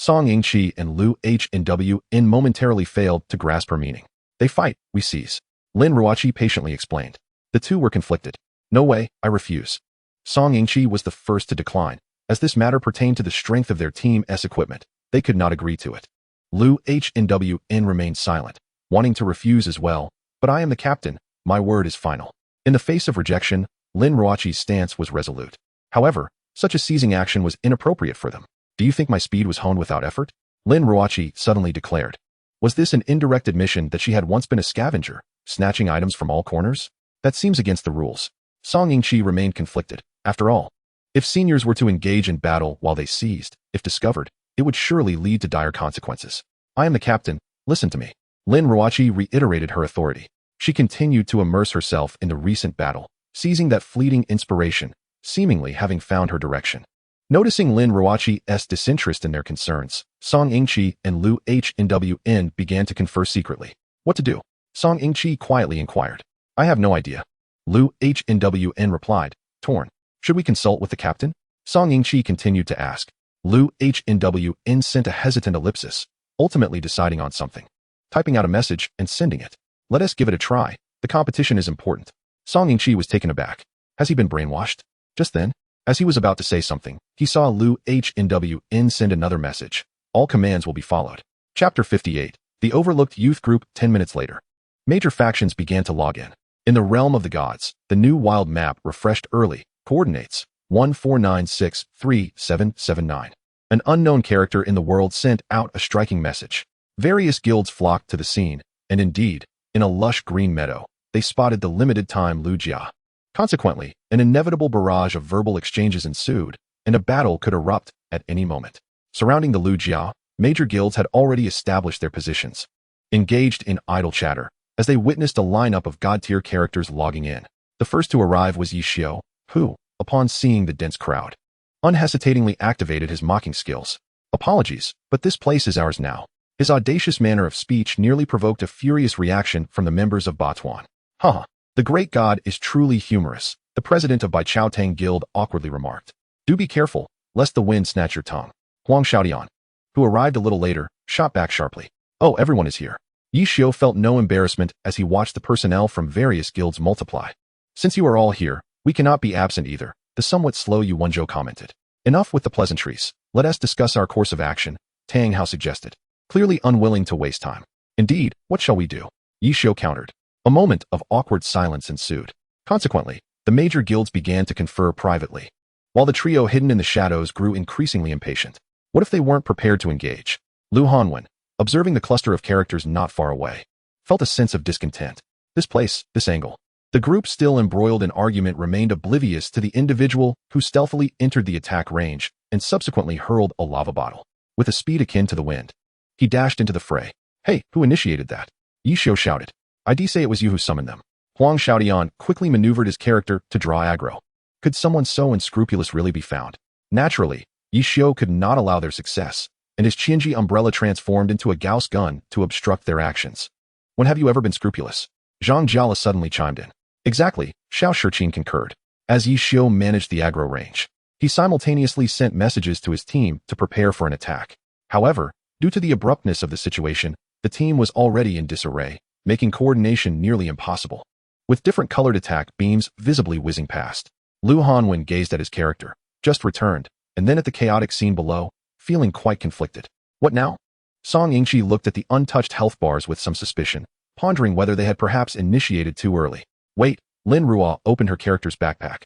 A: Song Yingqi and Lu HNWN momentarily failed to grasp her meaning. They fight, we seize. Lin Ruoqi patiently explained. The two were conflicted. No way, I refuse. Song Yingqi was the first to decline. As this matter pertained to the strength of their team's equipment, they could not agree to it. Lu HNWN remained silent, wanting to refuse as well, but I am the captain, my word is final. In the face of rejection, Lin Ruoqi's stance was resolute. However, such a seizing action was inappropriate for them. Do you think my speed was honed without effort? Lin Ruoqi suddenly declared. Was this an indirect admission that she had once been a scavenger, snatching items from all corners? That seems against the rules. Song Yingqi remained conflicted. After all, if seniors were to engage in battle while they seized, if discovered, it would surely lead to dire consequences. I am the captain, listen to me. Lin Ruoqi reiterated her authority. She continued to immerse herself in the recent battle, seizing that fleeting inspiration, seemingly having found her direction. Noticing Lin Ruoqi's disinterest in their concerns, Song Yingqi and Lu HNWN began to confer secretly. What to do? Song Yingqi quietly inquired. I have no idea. Lu HNWN replied, torn. Should we consult with the captain? Song Yingqi continued to ask. Lu HNWN sent a hesitant ellipsis, ultimately deciding on something. Typing out a message and sending it. Let us give it a try. The competition is important. Song Yingqi was taken aback. Has he been brainwashed? Just then, as he was about to say something, he saw Lu HNWN send another message. All commands will be followed. Chapter 58. The Overlooked Youth Group 10 minutes later. Major factions began to log in. In the realm of the gods, the new wild map refreshed early. Coordinates 14963779. An unknown character in the world sent out a striking message. Various guilds flocked to the scene, and indeed, in a lush green meadow, they spotted the limited-time Lu Jia. Consequently, an inevitable barrage of verbal exchanges ensued, and a battle could erupt at any moment. Surrounding the Lu Jia, major guilds had already established their positions, engaged in idle chatter, as they witnessed a lineup of god-tier characters logging in. The first to arrive was Yi Xiu, who, upon seeing the dense crowd, unhesitatingly activated his mocking skills. Apologies, but this place is ours now. His audacious manner of speech nearly provoked a furious reaction from the members of Batuan. Haha, the great god is truly humorous, the president of Baichaotang Guild awkwardly remarked. Do be careful, lest the wind snatch your tongue. Huang Xiaodian, who arrived a little later, shot back sharply. Oh, everyone is here. Yi Xiu felt no embarrassment as he watched the personnel from various guilds multiply. Since you are all here, we cannot be absent either, the somewhat slow Yu Wenzhou commented. Enough with the pleasantries. Let us discuss our course of action, Tang Hao suggested, clearly unwilling to waste time. Indeed, what shall we do? Yi Xiu countered. A moment of awkward silence ensued. Consequently, the major guilds began to confer privately, while the trio hidden in the shadows grew increasingly impatient. What if they weren't prepared to engage? Lu Hanwen, observing the cluster of characters not far away, felt a sense of discontent. This place, this angle. The group still embroiled in argument remained oblivious to the individual who stealthily entered the attack range and subsequently hurled a lava bottle. With a speed akin to the wind, he dashed into the fray. Hey, who initiated that? Yi Xiu shouted. I say it was you who summoned them. Huang Xiaodian quickly maneuvered his character to draw aggro. Could someone so unscrupulous really be found? Naturally, Yi Xiu could not allow their success, and his Qiying umbrella transformed into a Gauss gun to obstruct their actions. When have you ever been scrupulous? Zhang Jiala suddenly chimed in. Exactly, Xiao Shiqin concurred. As Yi Xiu managed the aggro range, he simultaneously sent messages to his team to prepare for an attack. However, due to the abruptness of the situation, the team was already in disarray, making coordination nearly impossible. With different colored attack beams visibly whizzing past, Lu Hanwen gazed at his character, just returned, and then at the chaotic scene below, feeling quite conflicted. What now? Song Yingqi looked at the untouched health bars with some suspicion, pondering whether they had perhaps initiated too early. Wait, Lin Ruo opened her character's backpack,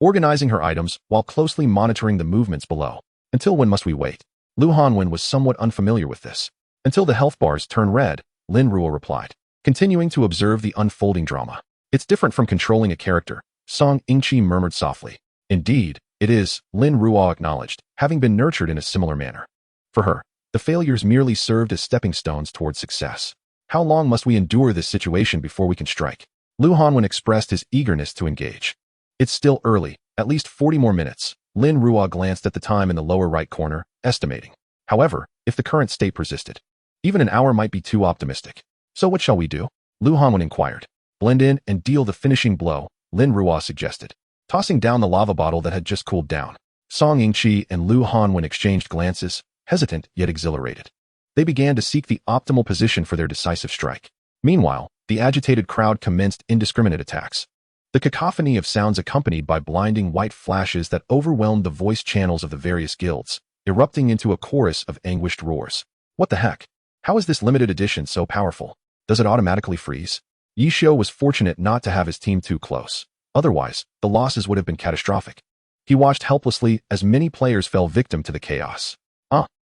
A: organizing her items while closely monitoring the movements below. Until when must we wait? Lu Hanwen was somewhat unfamiliar with this. Until the health bars turn red, Lin Ruo replied, continuing to observe the unfolding drama. It's different from controlling a character, Song Yingqi murmured softly. Indeed, it is, Lin Ruo acknowledged, having been nurtured in a similar manner. For her, the failures merely served as stepping stones towards success. How long must we endure this situation before we can strike? Lu Hanwen expressed his eagerness to engage. It's still early, at least 40 more minutes. Lin Ruo glanced at the time in the lower right corner, estimating. However, if the current state persisted, even an hour might be too optimistic. So what shall we do? Lu Hanwen inquired. Blend in and deal the finishing blow, Lin Ruo suggested, tossing down the lava bottle that had just cooled down. Song Yingqi and Lu Hanwen exchanged glances, hesitant yet exhilarated. They began to seek the optimal position for their decisive strike. Meanwhile, the agitated crowd commenced indiscriminate attacks. The cacophony of sounds accompanied by blinding white flashes that overwhelmed the voice channels of the various guilds, erupting into a chorus of anguished roars. What the heck? How is this limited edition so powerful? Does it automatically freeze? Yi Xiu was fortunate not to have his team too close. Otherwise, the losses would have been catastrophic. He watched helplessly as many players fell victim to the chaos.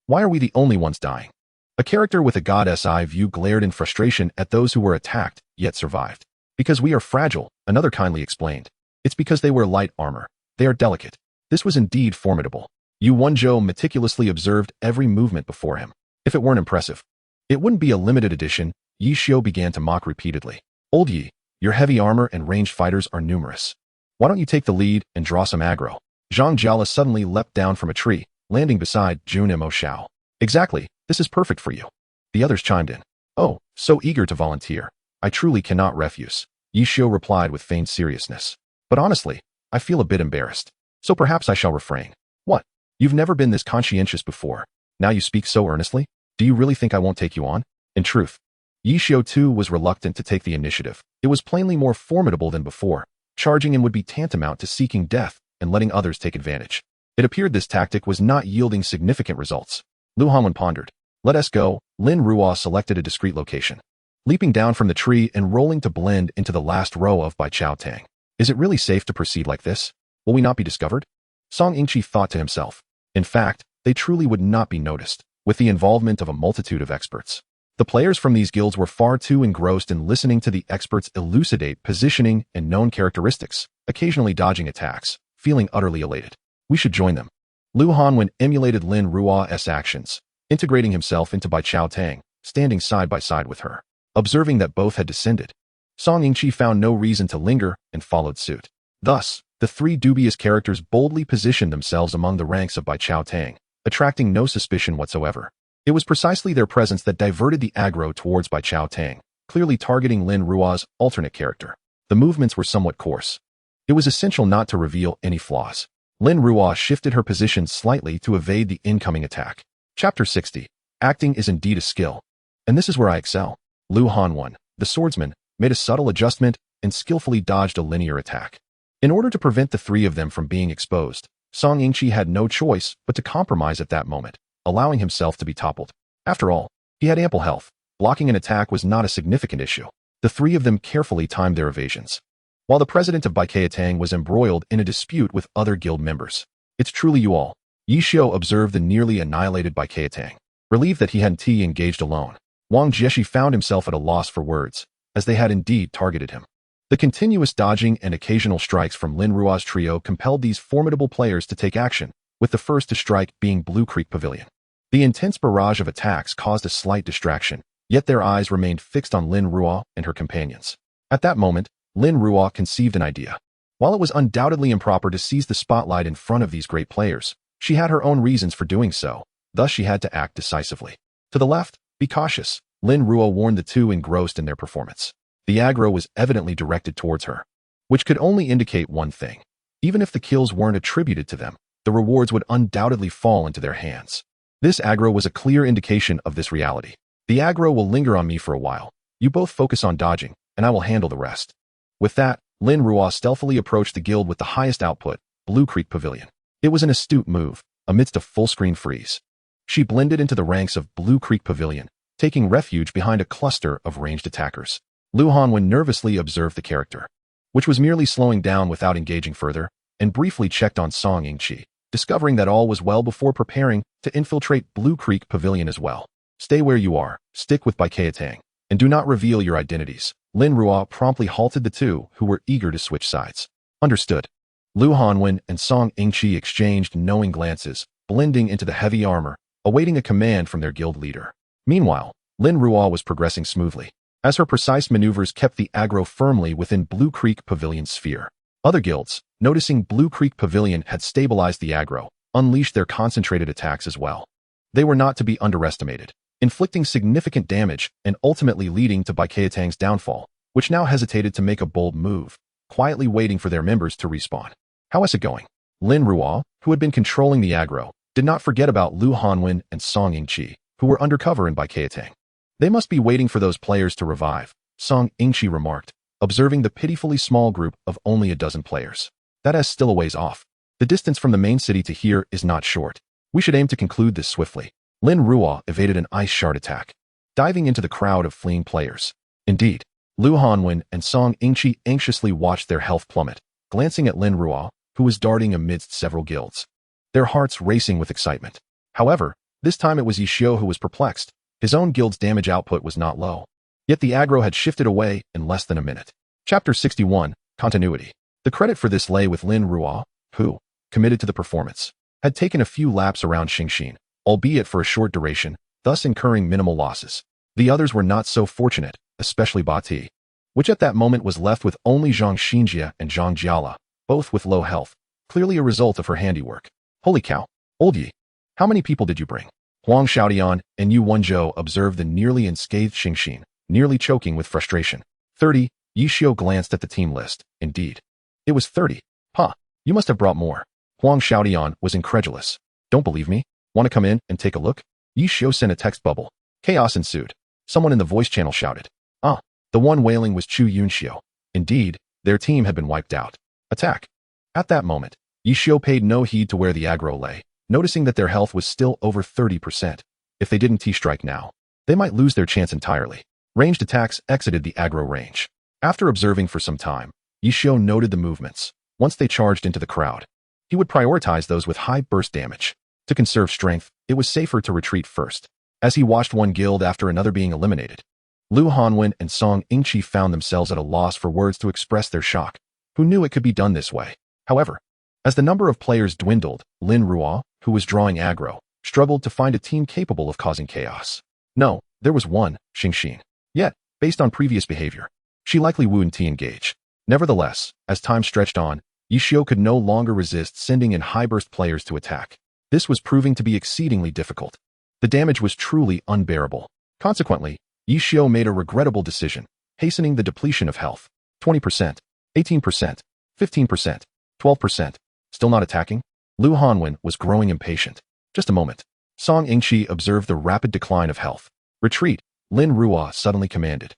A: Why are we the only ones dying? A character with a god's eye view glared in frustration at those who were attacked, yet survived. Because we are fragile, another kindly explained. It's because they wear light armor. They are delicate. This was indeed formidable. Yu Wenzhou meticulously observed every movement before him. If it weren't impressive, it wouldn't be a limited edition. Yi Xiu began to mock repeatedly. Old Yi, your heavy armor and ranged fighters are numerous. Why don't you take the lead and draw some aggro? Zhang Jiala suddenly leapt down from a tree, landing beside Jun Mo Shao. Exactly, this is perfect for you. The others chimed in. Oh, so eager to volunteer. I truly cannot refuse. Yi Xiu replied with feigned seriousness. But honestly, I feel a bit embarrassed. So perhaps I shall refrain. What? You've never been this conscientious before. Now you speak so earnestly? Do you really think I won't take you on? In truth, Yi Xiu too was reluctant to take the initiative. It was plainly more formidable than before. Charging in would be tantamount to seeking death and letting others take advantage. It appeared this tactic was not yielding significant results. Lu Hanwen pondered. Let us go. Lin Ruo selected a discreet location, leaping down from the tree and rolling to blend into the last row of Bai Chao Tang. Is it really safe to proceed like this? Will we not be discovered? Song Yingqi thought to himself. In fact, they truly would not be noticed, with the involvement of a multitude of experts. The players from these guilds were far too engrossed in listening to the experts elucidate positioning and known characteristics, occasionally dodging attacks, feeling utterly elated. We should join them. Lu Hanwen emulated Lin Ruo's actions, integrating himself into Bai Chao Tang, standing side by side with her. Observing that both had descended, Song Yingqi found no reason to linger and followed suit. Thus, the three dubious characters boldly positioned themselves among the ranks of Bai Chao Tang, attracting no suspicion whatsoever. It was precisely their presence that diverted the aggro towards Bai Chao Tang, clearly targeting Lin Ruo's alternate character. The movements were somewhat coarse. It was essential not to reveal any flaws. Lin Ruo shifted her position slightly to evade the incoming attack. Chapter 60. Acting is indeed a skill. And this is where I excel. Lu Hanwen, the swordsman, made a subtle adjustment and skillfully dodged a linear attack. In order to prevent the three of them from being exposed, Song Yingqi had no choice but to compromise at that moment, allowing himself to be toppled. After all, he had ample health. Blocking an attack was not a significant issue. The three of them carefully timed their evasions, while the president of Bai Chao Tang was embroiled in a dispute with other guild members. It's truly you all. Yi Xiu observed the nearly annihilated Bai Chao Tang, relieved that he hadn't engaged alone. Wang Jieshi found himself at a loss for words, as they had indeed targeted him. The continuous dodging and occasional strikes from Lin Ruo's trio compelled these formidable players to take action, with the first to strike being Blue Creek Pavilion. The intense barrage of attacks caused a slight distraction, yet their eyes remained fixed on Lin Ruo and her companions. At that moment, Lin Ruo conceived an idea. While it was undoubtedly improper to seize the spotlight in front of these great players, she had her own reasons for doing so, thus she had to act decisively. To the left, be cautious, Lin Ruo warned the two engrossed in their performance. The aggro was evidently directed towards her, which could only indicate one thing. Even if the kills weren't attributed to them, the rewards would undoubtedly fall into their hands. This aggro was a clear indication of this reality. The aggro will linger on me for a while. You both focus on dodging, and I will handle the rest. With that, Lin Ruo stealthily approached the guild with the highest output, Blue Creek Pavilion. It was an astute move, amidst a full-screen freeze. She blended into the ranks of Blue Creek Pavilion, taking refuge behind a cluster of ranged attackers. Lu Hanwen nervously observed the character, which was merely slowing down without engaging further, and briefly checked on Song Yingqi, discovering that all was well before preparing to infiltrate Blue Creek Pavilion as well. Stay where you are, stick with Bai Chao Tang, and do not reveal your identities, Lin Ruo promptly halted the two who were eager to switch sides. Understood. Lu Hanwen and Song Yingqi exchanged knowing glances, blending into the heavy armor, awaiting a command from their guild leader. Meanwhile, Lin Ruo was progressing smoothly, as her precise maneuvers kept the aggro firmly within Blue Creek Pavilion's sphere. Other guilds, noticing Blue Creek Pavilion had stabilized the aggro, unleashed their concentrated attacks as well. They were not to be underestimated, inflicting significant damage and ultimately leading to Baikatang's downfall, which now hesitated to make a bold move, quietly waiting for their members to respawn. How is it going? Lin Ruo, who had been controlling the aggro, did not forget about Lu Hanwen and Song Yingqi, who were undercover in Baikatang. They must be waiting for those players to revive, Song Yingqi remarked, observing the pitifully small group of only a dozen players. That is still a ways off. The distance from the main city to here is not short. We should aim to conclude this swiftly. Lin Ruo evaded an ice shard attack, diving into the crowd of fleeing players. Indeed, Lu Hanwen and Song Yingqi anxiously watched their health plummet, glancing at Lin Ruo, who was darting amidst several guilds, their hearts racing with excitement. However, this time it was Yishio who was perplexed. His own guild's damage output was not low. Yet the aggro had shifted away in less than a minute. Chapter 61, Continuity. The credit for this lay with Lin Ruo, who, committed to the performance, had taken a few laps around Xingxin, albeit for a short duration, thus incurring minimal losses. The others were not so fortunate, especially Bati, which at that moment was left with only Zhang Xinjia and Zhang Jiala, both with low health, clearly a result of her handiwork. Holy cow, old Yi, how many people did you bring? Huang Xiaodian and Yu Wenzhou observed the nearly unscathed Xingxin, nearly choking with frustration. 30, Yishio glanced at the team list. Indeed, it was 30. Huh, you must have brought more. Huang Xiaodian was incredulous. Don't believe me? Want to come in and take a look? Yishio sent a text bubble. Chaos ensued. Someone in the voice channel shouted. Ah, the one wailing was Chu Yunxiu. Indeed, their team had been wiped out. Attack. At that moment, Yishio paid no heed to where the aggro lay, noticing that their health was still over 30%. If they didn't T-strike now, they might lose their chance entirely. Ranged attacks exited the aggro range. After observing for some time, Yishio noted the movements. Once they charged into the crowd, he would prioritize those with high burst damage. To conserve strength, it was safer to retreat first. As he watched one guild after another being eliminated, Lu Hanwen and Song Yingqi found themselves at a loss for words to express their shock. Who knew it could be done this way? However, as the number of players dwindled, Lin Ruo, who was drawing aggro, struggled to find a team capable of causing chaos. No, there was one, Xingxin. Yet, based on previous behavior, she likely wouldn't engage. Nevertheless, as time stretched on, Yishio could no longer resist sending in high-burst players to attack. This was proving to be exceedingly difficult. The damage was truly unbearable. Consequently, Yishio made a regrettable decision, hastening the depletion of health. 20%, 18%, 15%, 12%. Still not attacking? Lu Hanwen was growing impatient. Just a moment. Song Yingqi observed the rapid decline of health. Retreat, Lin Ruo suddenly commanded.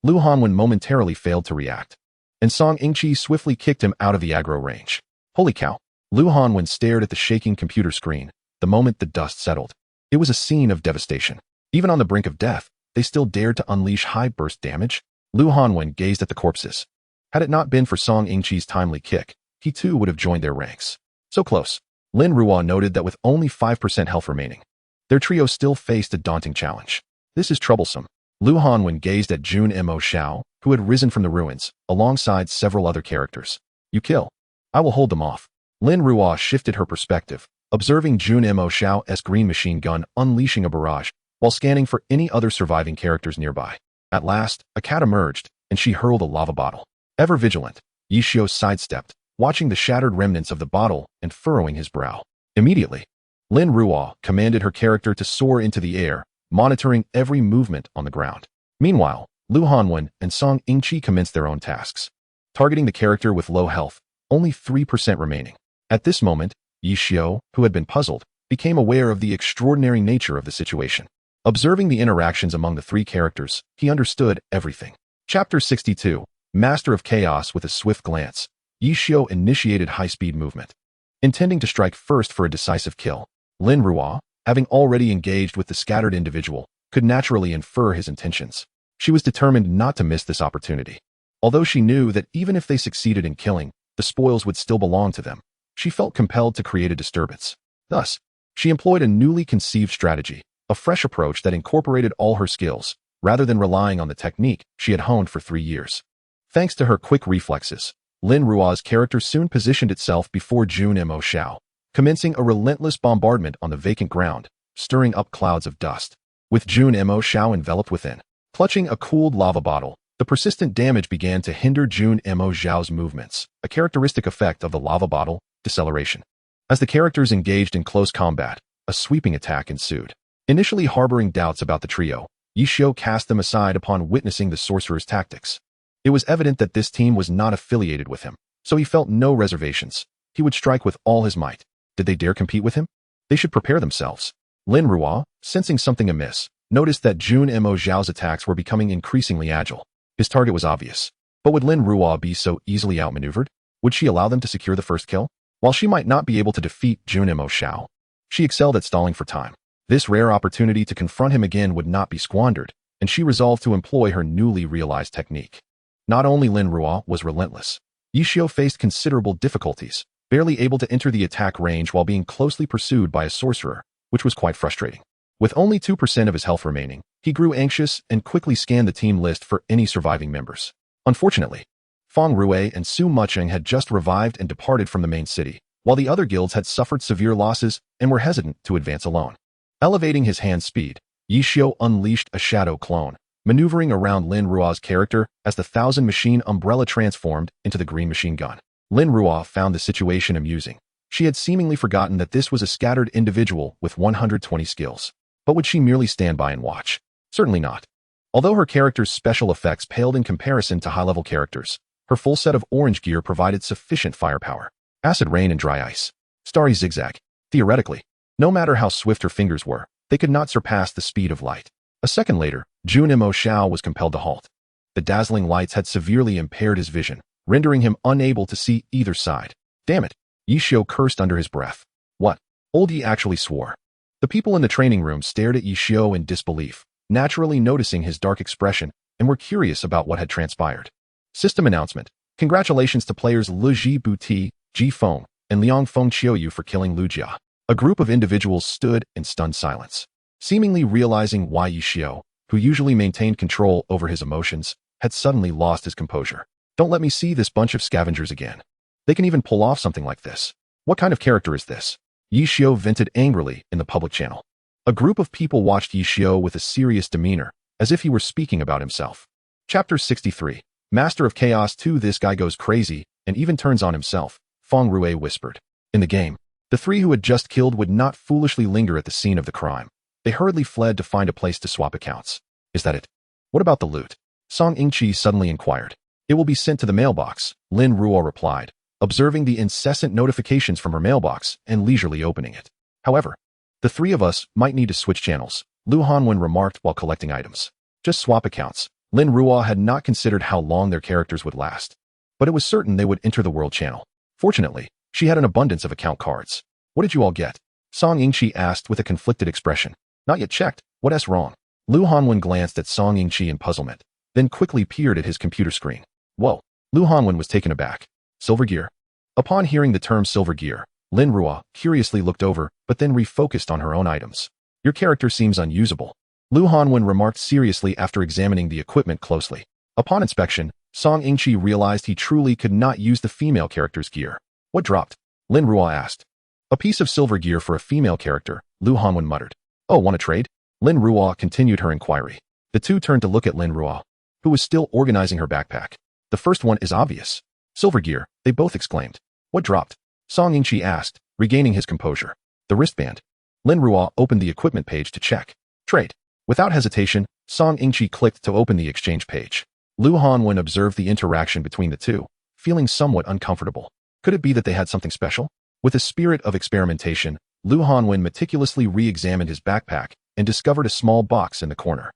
A: Lu Hanwen momentarily failed to react, and Song Yingqi swiftly kicked him out of the aggro range. Holy cow. Lu Hanwen stared at the shaking computer screen the moment the dust settled. It was a scene of devastation. Even on the brink of death, they still dared to unleash high-burst damage. Lu Hanwen gazed at the corpses. Had it not been for Song Yingqi's timely kick, he too would have joined their ranks. So close. Lin Ruo noted that with only 5% health remaining, their trio still faced a daunting challenge. This is troublesome. Lu Hanwen gazed at Jun Mo Xiao, who had risen from the ruins, alongside several other characters. You kill. I will hold them off. Lin Ruo shifted her perspective, observing Jun Mo Xiao's green machine gun unleashing a barrage, while scanning for any other surviving characters nearby. At last, a cat emerged, and she hurled a lava bottle. Ever vigilant, Yishio sidestepped, watching the shattered remnants of the bottle and furrowing his brow. Immediately, Lin Ruo commanded her character to soar into the air, monitoring every movement on the ground. Meanwhile, Lu Hanwen and Song Yingqi commenced their own tasks, targeting the character with low health, only 3% remaining. At this moment, Yishio, who had been puzzled, became aware of the extraordinary nature of the situation. Observing the interactions among the three characters, he understood everything. Chapter 62, Master of Chaos. With a swift glance, Yishio initiated high-speed movement, intending to strike first for a decisive kill. Lin Ruo, having already engaged with the scattered individual, could naturally infer his intentions. She was determined not to miss this opportunity. Although she knew that even if they succeeded in killing, the spoils would still belong to them, she felt compelled to create a disturbance. Thus, she employed a newly conceived strategy, a fresh approach that incorporated all her skills, rather than relying on the technique she had honed for 3 years. Thanks to her quick reflexes, Lin Ruo's character soon positioned itself before Jun Mo Xiao, commencing a relentless bombardment on the vacant ground, stirring up clouds of dust. With Jun Mo Xiao enveloped within, clutching a cooled lava bottle, the persistent damage began to hinder Jun Mo Xiao's movements, a characteristic effect of the lava bottle, deceleration. As the characters engaged in close combat, a sweeping attack ensued. Initially harboring doubts about the trio, Yi Xiu cast them aside upon witnessing the sorcerer's tactics. It was evident that this team was not affiliated with him, so he felt no reservations. He would strike with all his might. Did they dare compete with him? They should prepare themselves. Lin Ruo, sensing something amiss, noticed that Jun Mo Xiao's attacks were becoming increasingly agile. His target was obvious. But would Lin Ruo be so easily outmaneuvered? Would she allow them to secure the first kill? While she might not be able to defeat Jun Mo Xiao, she excelled at stalling for time. This rare opportunity to confront him again would not be squandered, and she resolved to employ her newly realized technique. Not only Lin Ruo was relentless, Yi Xiu faced considerable difficulties, barely able to enter the attack range while being closely pursued by a sorcerer, which was quite frustrating. With only 2% of his health remaining, he grew anxious and quickly scanned the team list for any surviving members. Unfortunately, Feng Rue and Su Mucheng had just revived and departed from the main city, while the other guilds had suffered severe losses and were hesitant to advance alone. Elevating his hand speed, Yi Xiu unleashed a shadow clone, maneuvering around Lin Ruo's character as the 1,000-machine umbrella transformed into the green machine gun. Lin Ruo found the situation amusing. She had seemingly forgotten that this was a scattered individual with 120 skills. But would she merely stand by and watch? Certainly not. Although her character's special effects paled in comparison to high-level characters, her full set of orange gear provided sufficient firepower. Acid rain and dry ice. Starry zigzag. Theoretically, no matter how swift her fingers were, they could not surpass the speed of light. A second later, Jun Mo Xiao was compelled to halt. The dazzling lights had severely impaired his vision, rendering him unable to see either side. Damn it! Yi Xiu cursed under his breath. What? Old Yi actually swore. The people in the training room stared at Yi Xiu in disbelief, naturally noticing his dark expression, and were curious about what had transpired. System announcement. Congratulations to players Lu Ji Buti, Ji Feng, and Liang Feng Qiuyu for killing Lu Jia. A group of individuals stood in stunned silence, seemingly realizing why Yi Xiu, who usually maintained control over his emotions, had suddenly lost his composure. Don't let me see this bunch of scavengers again. They can even pull off something like this. What kind of character is this? Yi Xiu vented angrily in the public channel. A group of people watched Yi Xiu with a serious demeanor, as if he were speaking about himself. Chapter 63. Master of Chaos 2. This guy goes crazy, and even turns on himself, Feng Rue whispered. In the game, the three who had just killed would not foolishly linger at the scene of the crime. They hurriedly fled to find a place to swap accounts. Is that it? What about the loot? Song Yingqi suddenly inquired. It will be sent to the mailbox, Lin Ruo replied, observing the incessant notifications from her mailbox and leisurely opening it. However, the three of us might need to switch channels, Lu Hanwen remarked while collecting items. Just swap accounts. Lin Ruo had not considered how long their characters would last, but it was certain they would enter the world channel. Fortunately, she had an abundance of account cards. What did you all get? Song Yingqi asked with a conflicted expression. Not yet checked. What's wrong? Lu Hanwen glanced at Song Yingqi in puzzlement, then quickly peered at his computer screen. Whoa. Lu Hanwen was taken aback. Silver gear. Upon hearing the term silver gear, Lin Ruo curiously looked over, but then refocused on her own items. Your character seems unusable. Lu Hanwen remarked seriously after examining the equipment closely. Upon inspection, Song Yingqi realized he truly could not use the female character's gear. What dropped? Lin Ruo asked. A piece of silver gear for a female character, Lu Hanwen muttered. Oh, want to trade? Lin Ruo continued her inquiry. The two turned to look at Lin Ruo, who was still organizing her backpack. The first one is obvious. Silver gear, they both exclaimed. What dropped? Song Yingqi asked, regaining his composure. The wristband. Lin Ruo opened the equipment page to check. Trade. Without hesitation, Song Yingqi clicked to open the exchange page. Lu Hanwen observed the interaction between the two, feeling somewhat uncomfortable. Could it be that they had something special? With a spirit of experimentation, Lu Hanwen meticulously re-examined his backpack and discovered a small box in the corner.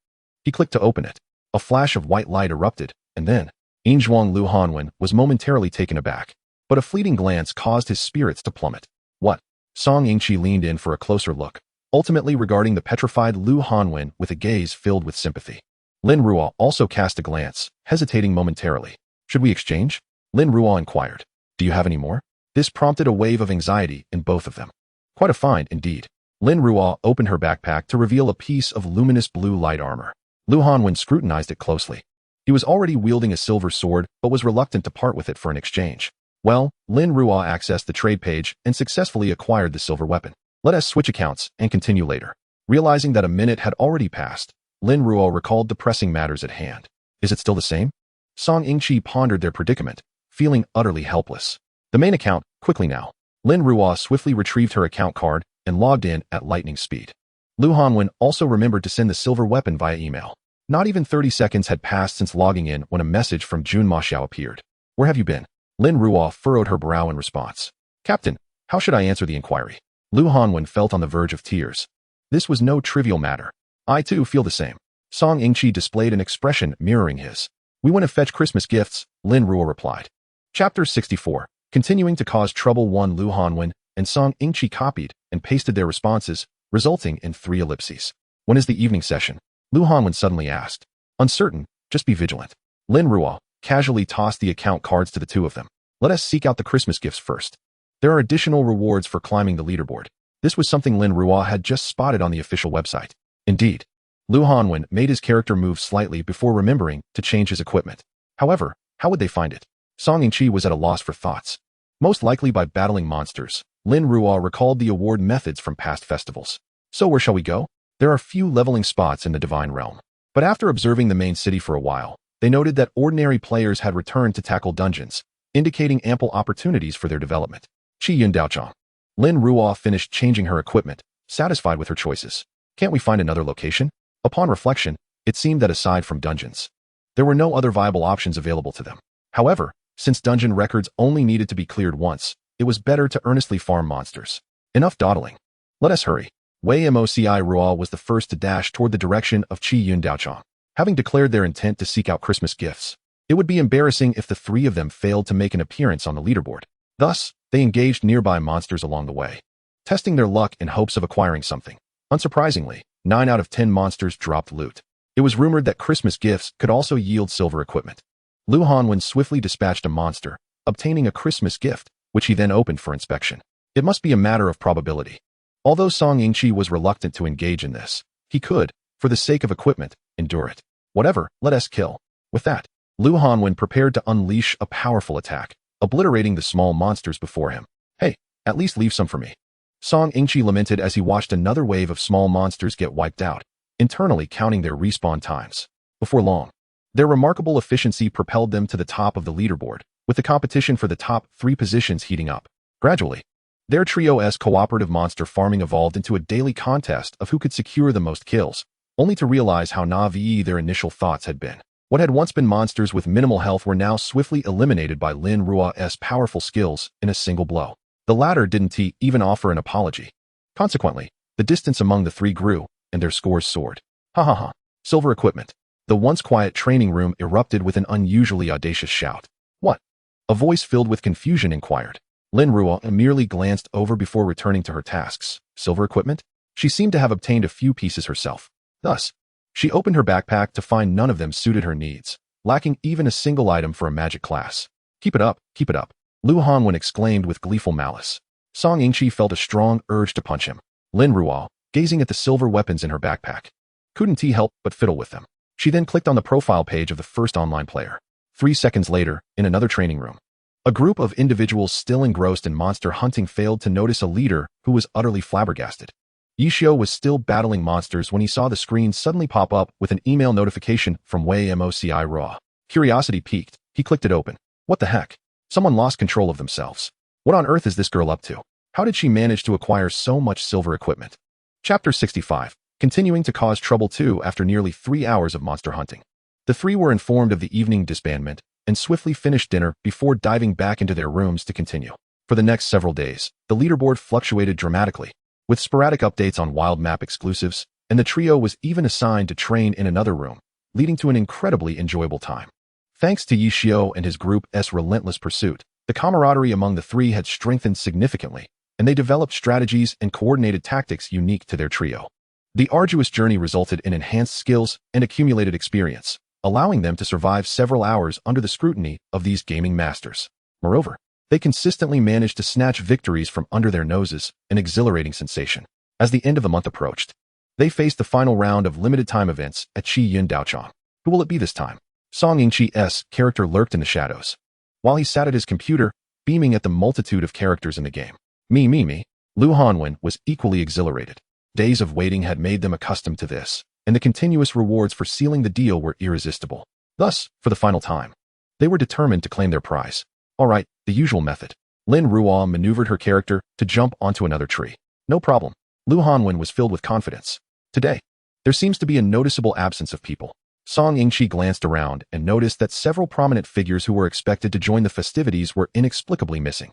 A: He clicked to open it. A flash of white light erupted, and then, Yingzhuang Lu Hanwen was momentarily taken aback, but a fleeting glance caused his spirits to plummet. What? Song Yingqi leaned in for a closer look, ultimately regarding the petrified Lu Hanwen with a gaze filled with sympathy. Lin Ruo also cast a glance, hesitating momentarily. Should we exchange? Lin Ruo inquired. Do you have any more? This prompted a wave of anxiety in both of them. Quite a find, indeed. Lin Ruo opened her backpack to reveal a piece of luminous blue light armor. Lu Hanwen scrutinized it closely. He was already wielding a silver sword, but was reluctant to part with it for an exchange. Well, Lin Ruo accessed the trade page and successfully acquired the silver weapon. Let us switch accounts and continue later. Realizing that a minute had already passed, Lin Ruo recalled the pressing matters at hand. Is it still the same? Song Yingqi pondered their predicament, feeling utterly helpless. The main account, quickly now. Lin Ruo swiftly retrieved her account card and logged in at lightning speed. Lu Hanwen also remembered to send the silver weapon via email. Not even 30 seconds had passed since logging in when a message from Jun Maxiao appeared. Where have you been? Lin Ruo furrowed her brow in response. Captain, how should I answer the inquiry? Lu Hanwen felt on the verge of tears. This was no trivial matter. I too feel the same. Song Yingqi displayed an expression mirroring his. We went to fetch Christmas gifts, Lin Ruo replied. Chapter 64. Continuing to cause trouble. Lu Hanwen and Song Yingqi copied and pasted their responses, resulting in 3 ellipses. When is the evening session? Lu Hanwen suddenly asked. Uncertain, just be vigilant. Lin Ruo casually tossed the account cards to the two of them. Let us seek out the Christmas gifts first. There are additional rewards for climbing the leaderboard. This was something Lin Ruo had just spotted on the official website. Indeed. Lu Hanwen made his character move slightly before remembering to change his equipment. However, how would they find it? Song Yingqi was at a loss for thoughts. Most likely by battling monsters. Lin Ruo recalled the award methods from past festivals. So where shall we go? There are few leveling spots in the Divine Realm. But after observing the main city for a while, they noted that ordinary players had returned to tackle dungeons, indicating ample opportunities for their development. Qiying Daochong. Lin Ruo finished changing her equipment, satisfied with her choices. Can't we find another location? Upon reflection, it seemed that aside from dungeons, there were no other viable options available to them. However, since dungeon records only needed to be cleared once, it was better to earnestly farm monsters. Enough dawdling. Let us hurry. Wei Moci Ruo was the first to dash toward the direction of Qiying Daochong. Having declared their intent to seek out Christmas gifts, it would be embarrassing if the 3 of them failed to make an appearance on the leaderboard. Thus, they engaged nearby monsters along the way, testing their luck in hopes of acquiring something. Unsurprisingly, 9 out of 10 monsters dropped loot. It was rumored that Christmas gifts could also yield silver equipment. Lu Hanwen swiftly dispatched a monster, obtaining a Christmas gift, which he then opened for inspection. It must be a matter of probability. Although Song Yingqi was reluctant to engage in this, he could, for the sake of equipment, endure it. Whatever, let us kill. With that, Lu Hanwen prepared to unleash a powerful attack, obliterating the small monsters before him. Hey, at least leave some for me. Song Yingqi lamented as he watched another wave of small monsters get wiped out, internally counting their respawn times. Before long, their remarkable efficiency propelled them to the top of the leaderboard, with the competition for the top 3 positions heating up. Gradually, their trio's cooperative monster farming evolved into a daily contest of who could secure the most kills, only to realize how naive their initial thoughts had been. What had once been monsters with minimal health were now swiftly eliminated by Lin Ruo's powerful skills in a single blow. The latter didn't even offer an apology. Consequently, the distance among the 3 grew, and their scores soared. Ha ha ha. Silver equipment. The once quiet training room erupted with an unusually audacious shout. What? A voice filled with confusion inquired. Lin Ruo merely glanced over before returning to her tasks. Silver equipment? She seemed to have obtained a few pieces herself. Thus, she opened her backpack to find none of them suited her needs, lacking even a single item for a magic class. Keep it up, keep it up. Lu Hanwen exclaimed with gleeful malice. Song Yingqi felt a strong urge to punch him. Lin Ruo, gazing at the silver weapons in her backpack, couldn't help but fiddle with them. She then clicked on the profile page of the first online player. 3 seconds later, in another training room, a group of individuals still engrossed in monster hunting failed to notice a leader who was utterly flabbergasted. Yishio was still battling monsters when he saw the screen suddenly pop up with an email notification from Wei Moci Ruo. Curiosity piqued, he clicked it open. What the heck? Someone lost control of themselves. What on earth is this girl up to? How did she manage to acquire so much silver equipment? Chapter 65. Continuing to cause trouble too after nearly 3 hours of monster hunting. The 3 were informed of the evening disbandment and swiftly finished dinner before diving back into their rooms to continue. For the next several days, the leaderboard fluctuated dramatically, with sporadic updates on wild map exclusives, and the trio was even assigned to train in another room, leading to an incredibly enjoyable time. Thanks to Yishio and his group's relentless pursuit, the camaraderie among the 3 had strengthened significantly, and they developed strategies and coordinated tactics unique to their trio. The arduous journey resulted in enhanced skills and accumulated experience, allowing them to survive several hours under the scrutiny of these gaming masters. Moreover, they consistently managed to snatch victories from under their noses, an exhilarating sensation. As the end of the month approached, They faced the final round of limited-time events at Qiying Daochang. Who will it be this time? Song Yingqi's character lurked in the shadows, while he sat at his computer, beaming at the multitude of characters in the game. Me. Lu Hanwen was equally exhilarated. Days of waiting had made them accustomed to this, and the continuous rewards for sealing the deal were irresistible. Thus, for the final time, they were determined to claim their prize. All right, the usual method. Lin Ruo maneuvered her character to jump onto another tree. No problem. Lu Hanwen was filled with confidence. Today, there seems to be a noticeable absence of people. Song Yingqi glanced around and noticed that several prominent figures who were expected to join the festivities were inexplicably missing.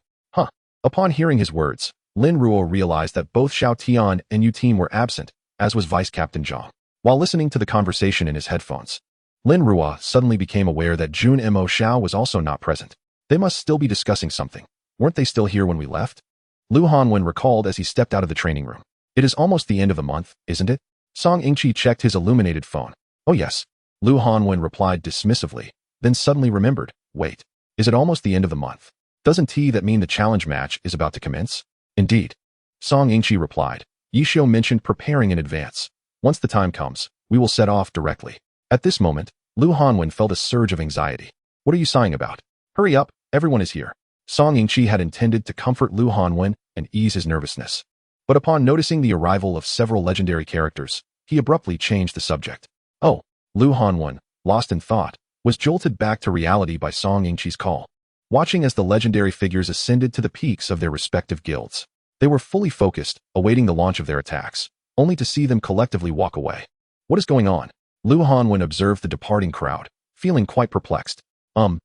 A: Upon hearing his words, Lin Ruo realized that both Xiao Tian and Yu Team were absent, as was Vice Captain Zhang. While listening to the conversation in his headphones, Lin Ruo suddenly became aware that Jun Mo Xiao was also not present. They must still be discussing something. Weren't they still here when we left? Lu Hanwen recalled as he stepped out of the training room. It is almost the end of the month, isn't it? Song Yingqi checked his illuminated phone. Oh yes. Lu Hanwen replied dismissively, then suddenly remembered. Wait, is it almost the end of the month? Doesn't that mean the challenge match is about to commence? Indeed. Song Yingqi replied. Yishio mentioned preparing in advance. Once the time comes, we will set off directly. At this moment, Lu Hanwen felt a surge of anxiety. What are you sighing about? Hurry up, everyone is here. Song Yingqi had intended to comfort Lu Hanwen and ease his nervousness. But upon noticing the arrival of several legendary characters, he abruptly changed the subject. Oh, Lu Hanwen, lost in thought, was jolted back to reality by Song Yingqi's call. Watching as the legendary figures ascended to the peaks of their respective guilds, they were fully focused, awaiting the launch of their attacks, only to see them collectively walk away. What is going on? Lu Hanwen observed the departing crowd, feeling quite perplexed. Song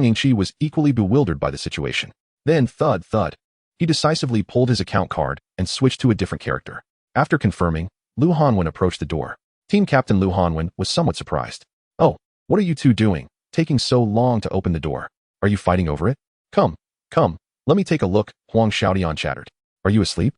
A: Yingqi was equally bewildered by the situation. Then, thud, he decisively pulled his account card and switched to a different character. After confirming, Lu Hanwen approached the door. Team Captain Lu Hanwen was somewhat surprised. Oh, what are you two doing, taking so long to open the door? Are you fighting over it? Come, let me take a look, Huang Xiaotian chattered. Are you asleep?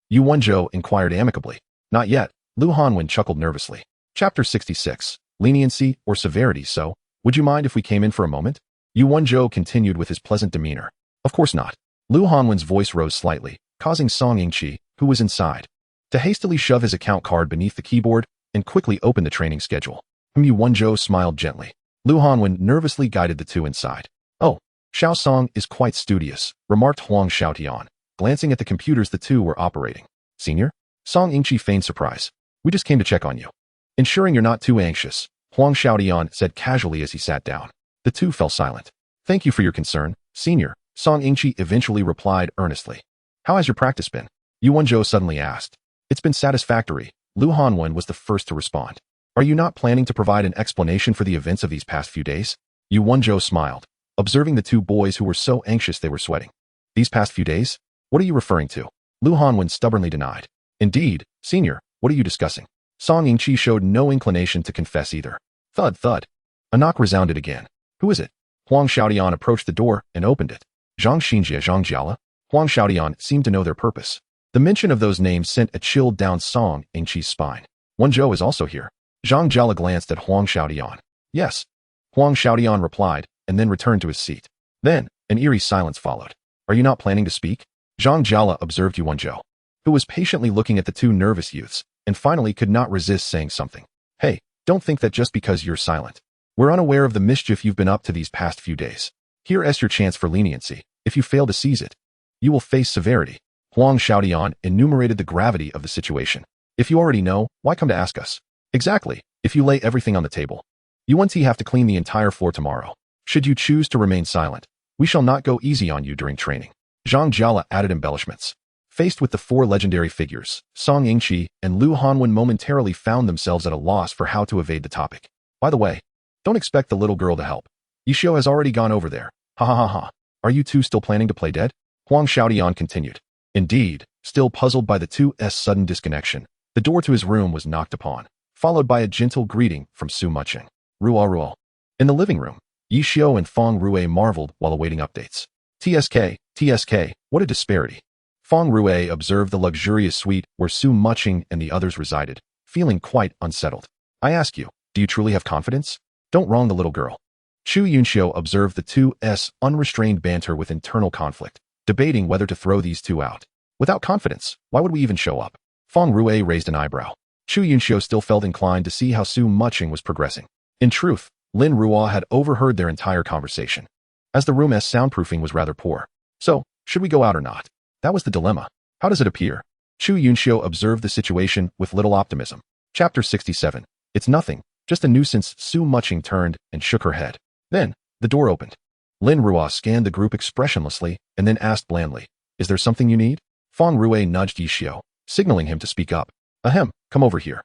A: Yu Wenzhou inquired amicably. Not yet, Lu Hanwen chuckled nervously. Chapter 66, Leniency or Severity. So, would you mind if we came in for a moment? Yu Wenzhou continued with his pleasant demeanor. Of course not. Lu Hanwen's voice rose slightly, causing Song Yingqi, who was inside, to hastily shove his account card beneath the keyboard and quickly open the training schedule. Yu Wenzhou smiled gently. Lu Hanwen nervously guided the two inside. Oh, Xiao Song is quite studious, remarked Huang Xiaotian, glancing at the computers the two were operating. Senior? Song Yingqi feigned surprise. We just came to check on you. Ensuring you're not too anxious, Huang Xiaotian said casually as he sat down. The two fell silent. Thank you for your concern, Senior, Song Yingqi eventually replied earnestly. How has your practice been? Yu Wenzhou suddenly asked. It's been satisfactory. Lu Hanwen was the first to respond. Are you not planning to provide an explanation for the events of these past few days? Yu Wenzhou smiled, observing the two boys who were so anxious they were sweating. These past few days? What are you referring to? Lu Hanwen stubbornly denied. Indeed, Senior, what are you discussing? Song Yingqi showed no inclination to confess either. Thud. A knock resounded again. Who is it? Huang Xiaotian approached the door and opened it. Zhang Xinjie, Zhang Jiala? Huang Xiaotian seemed to know their purpose. The mention of those names sent a chill down Song Yingqi's spine. Wenzhou is also here. Zhang Jiala glanced at Huang Xiaotian. Yes. Huang Xiaotian replied, and then returned to his seat. Then, an eerie silence followed. Are you not planning to speak? Zhang Jiala observed Yu Wenzhou, who was patiently looking at the two nervous youths, and finally could not resist saying something. Hey, don't think that just because you're silent. We're unaware of the mischief you've been up to these past few days. Here's your chance for leniency. If you fail to seize it, you will face severity. Huang Xiaotian enumerated the gravity of the situation. If you already know, why come to ask us? Exactly, if you lay everything on the table. You won't have to clean the entire floor tomorrow. Should you choose to remain silent, we shall not go easy on you during training. Zhang Jiala added embellishments. Faced with the four legendary figures, Song Yingqi and Lu Hanwen momentarily found themselves at a loss for how to evade the topic. By the way, don't expect the little girl to help. Yishio has already gone over there. Ha. Are you two still planning to play dead? Huang Xiaotian continued. Indeed, still puzzled by the two's sudden disconnection, the door to his room was knocked upon, followed by a gentle greeting from Su Mucheng. Ruo. In the living room, Yishio and Feng Rue marveled while awaiting updates. TSK, what a disparity. Feng Rue observed the luxurious suite where Su Mucheng and the others resided, feeling quite unsettled. I ask you, do you truly have confidence? Don't wrong the little girl. Chu Yunxiu observed the two's unrestrained banter with internal conflict, debating whether to throw these two out. Without confidence, why would we even show up? Feng Rue raised an eyebrow. Chu Yunxiu still felt inclined to see how Su Mucheng was progressing. In truth, Lin Ruo had overheard their entire conversation, as the room's soundproofing was rather poor. So, should we go out or not? That was the dilemma. How does it appear? Chu Yunxiu observed the situation with little optimism. Chapter 67. It's nothing, just a nuisance. Su Mucheng turned and shook her head. Then, the door opened. Lin Ruo scanned the group expressionlessly and then asked blandly, "Is there something you need?" Feng Rue nudged Yixiu, signaling him to speak up. "Ahem, come over here."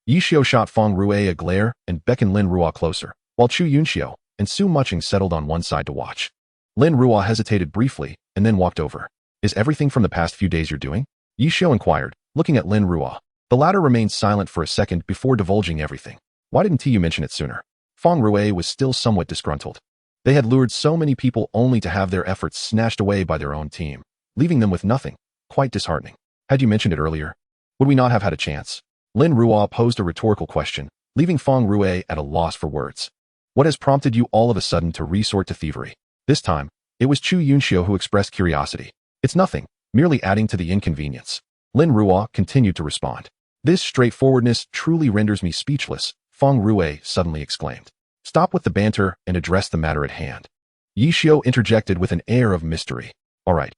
A: Yixiu shot Feng Rue a glare and beckoned Lin Ruo closer, while Chu Yunxiu and Su Mucheng settled on one side to watch. Lin Ruo hesitated briefly and then walked over. "Is everything from the past few days you're doing?" Yixiu inquired, looking at Lin Ruo. The latter remained silent for a second before divulging everything. "Why didn't you mention it sooner?" Feng Rue was still somewhat disgruntled. They had lured so many people only to have their efforts snatched away by their own team, leaving them with nothing. Quite disheartening. Had you mentioned it earlier, would we not have had a chance? Lin Ruo posed a rhetorical question, leaving Feng Rue at a loss for words. What has prompted you all of a sudden to resort to thievery? This time, it was Chu Yunxiu who expressed curiosity. "It's nothing, merely adding to the inconvenience." Lin Ruo continued to respond. "This straightforwardness truly renders me speechless," Feng Rue suddenly exclaimed. "Stop with the banter and address the matter at hand." Yixiu interjected with an air of mystery. All right,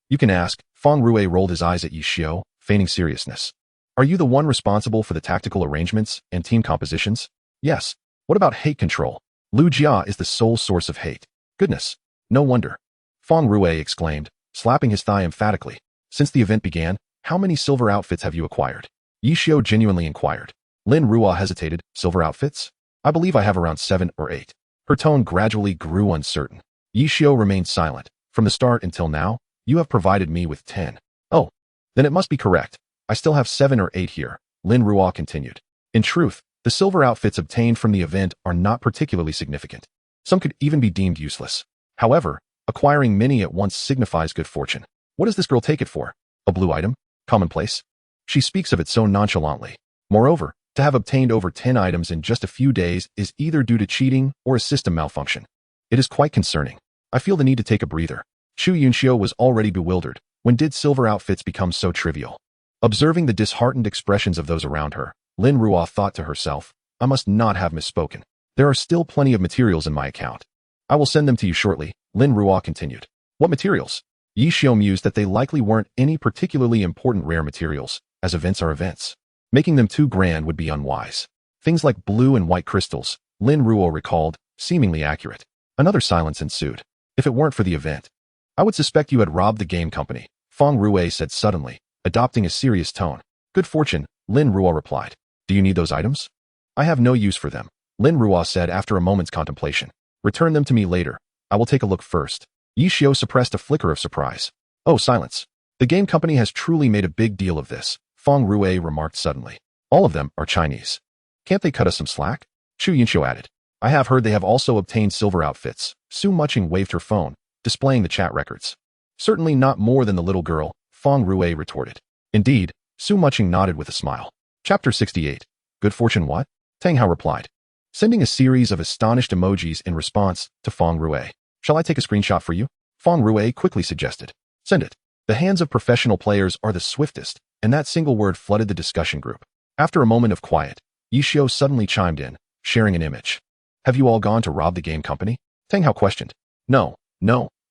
A: you can ask." Feng Rue rolled his eyes at Yixiu, feigning seriousness. "Are you the one responsible for the tactical arrangements and team compositions?" "Yes." "What about hate control?" "Lu Jia is the sole source of hate." "Goodness, no wonder," Feng Rue exclaimed, slapping his thigh emphatically. "Since the event began, how many silver outfits have you acquired?" Yixiu genuinely inquired. Lin Ruo hesitated. "Silver outfits? I believe I have around 7 or 8. Her tone gradually grew uncertain. Yixiu remained silent. "From the start until now, you have provided me with 10. "Oh, then it must be correct. I still have 7 or 8 here," Lin Ruo continued. "In truth, the silver outfits obtained from the event are not particularly significant. Some could even be deemed useless. However, acquiring many at once signifies good fortune. What does this girl take it for? A blue item? Commonplace? She speaks of it so nonchalantly. Moreover, to have obtained over 10 items in just a few days is either due to cheating or a system malfunction. It is quite concerning. I feel the need to take a breather." Chu Yunxiu was already bewildered. When did silver outfits become so trivial? Observing the disheartened expressions of those around her, Lin Ruo thought to herself, "I must not have misspoken. There are still plenty of materials in my account. I will send them to you shortly," Lin Ruo continued. "What materials?" Yixiu mused that they likely weren't any particularly important rare materials, as events are events. Making them too grand would be unwise. Things like blue and white crystals, Lin Ruo recalled, seemingly accurate. Another silence ensued. "If it weren't for the event, I would suspect you had robbed the game company," Feng Rue said suddenly, adopting a serious tone. "Good fortune," Lin Ruo replied. "Do you need those items?" "I have no use for them," Lin Ruo said after a moment's contemplation. "Return them to me later. I will take a look first." Yixiu suppressed a flicker of surprise. "Oh, silence. The game company has truly made a big deal of this," Feng Rue remarked suddenly. "All of them are Chinese. Can't they cut us some slack?" Chu Yunxiu added. "I have heard they have also obtained silver outfits." Su Mucheng waved her phone, displaying the chat records. "Certainly not more than the little girl," Feng Rue retorted. "Indeed," Su Mucheng nodded with a smile. Chapter 68. Good fortune what? Tang Hao replied, sending a series of astonished emojis in response to Feng Rue. "Shall I take a screenshot for you?" Feng Rue quickly suggested. "Send it." The hands of professional players are the swiftest, and that single word flooded the discussion group. After a moment of quiet, Yixiu suddenly chimed in, sharing an image. "Have you all gone to rob the game company?" Tang Hao questioned. No,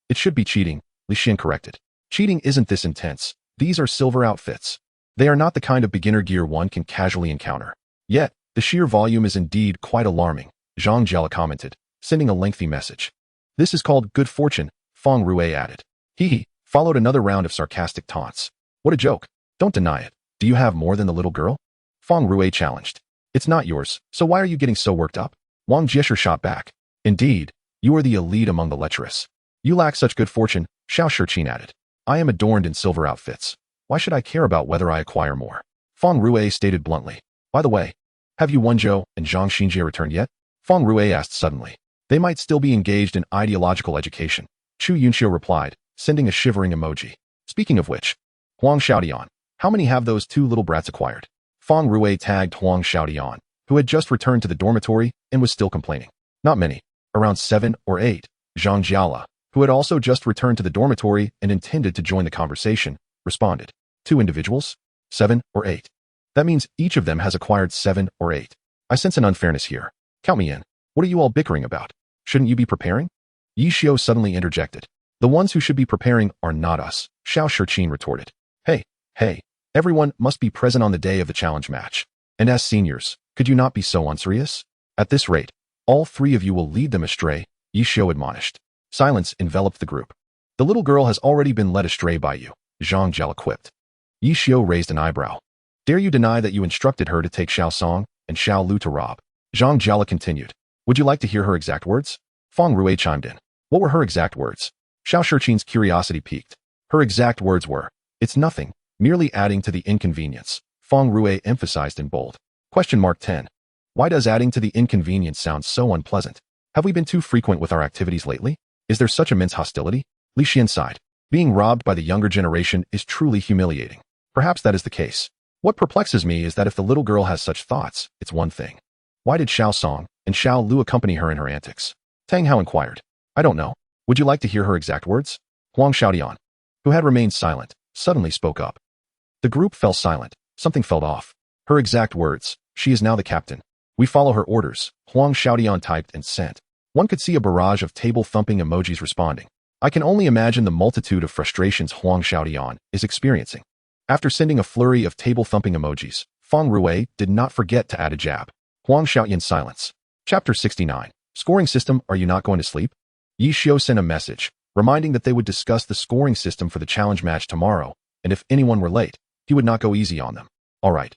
A: it should be cheating," Li Xin corrected. "Cheating isn't this intense. These are silver outfits. They are not the kind of beginner gear one can casually encounter. Yet, the sheer volume is indeed quite alarming," Zhang Jia commented, sending a lengthy message. "This is called good fortune," Feng Rue added. He followed another round of sarcastic taunts. "What a joke. Don't deny it. Do you have more than the little girl?" Feng Rue challenged. "It's not yours, so why are you getting so worked up?" Wang Jisher shot back. "Indeed, you are the elite among the lecherous. You lack such good fortune," Xiao Shiqin added. "I am adorned in silver outfits. Why should I care about whether I acquire more?" Feng Rue stated bluntly. "By the way, have you Wenzhou and Zhang Xinjie returned yet?" Feng Rue asked suddenly. "They might still be engaged in ideological education," Chu Yunxiu replied, sending a shivering emoji. "Speaking of which, Huang Xiaodian, how many have those 2 little brats acquired?" Feng Rue tagged Huang Xiaodian, who had just returned to the dormitory and was still complaining. "Not many. Around 7 or 8. Zhang Jiala, who had also just returned to the dormitory and intended to join the conversation, responded. 2 individuals? 7 or 8. That means each of them has acquired 7 or 8. I sense an unfairness here. Count me in. What are you all bickering about? Shouldn't you be preparing? Yi Xiao suddenly interjected. The ones who should be preparing are not us, Xiao Shiqin retorted. Hey, everyone must be present on the day of the challenge match. And as seniors, could you not be so unserious? At this rate, all 3 of you will lead them astray, Yi Xiao admonished. Silence enveloped the group. The little girl has already been led astray by you, Zhang Jiala quipped. Yi Xiao raised an eyebrow. Dare you deny that you instructed her to take Xiao Song and Xiao Lu to rob? Zhang Jiala continued. Would you like to hear her exact words? Feng Rui chimed in. What were her exact words? Xiao Shiqin's curiosity piqued. Her exact words were, it's nothing, merely adding to the inconvenience, Feng Rui emphasized in bold. Question mark 10. Why does adding to the inconvenience sound so unpleasant? Have we been too frequent with our activities lately? Is there such immense hostility? Li Xian sighed. Being robbed by the younger generation is truly humiliating. Perhaps that is the case. What perplexes me is that if the little girl has such thoughts, it's one thing. Why did Xiao Song and Xiao Lu accompany her in her antics? Tang Hao inquired. I don't know. Would you like to hear her exact words? Huang Xiaodian, who had remained silent, suddenly spoke up. The group fell silent. Something felt off. Her exact words, she is now the captain. We follow her orders, Huang Xiaodian typed and sent. One could see a barrage of table-thumping emojis responding. I can only imagine the multitude of frustrations Huang Xiaodian is experiencing. After sending a flurry of table-thumping emojis, Feng Rui did not forget to add a jab. Huang Xiaoyan's silence. Chapter 69. Scoring system. Are you not going to sleep? Yi Xiao sent a message, reminding that they would discuss the scoring system for the challenge match tomorrow, and if anyone were late, he would not go easy on them. All right.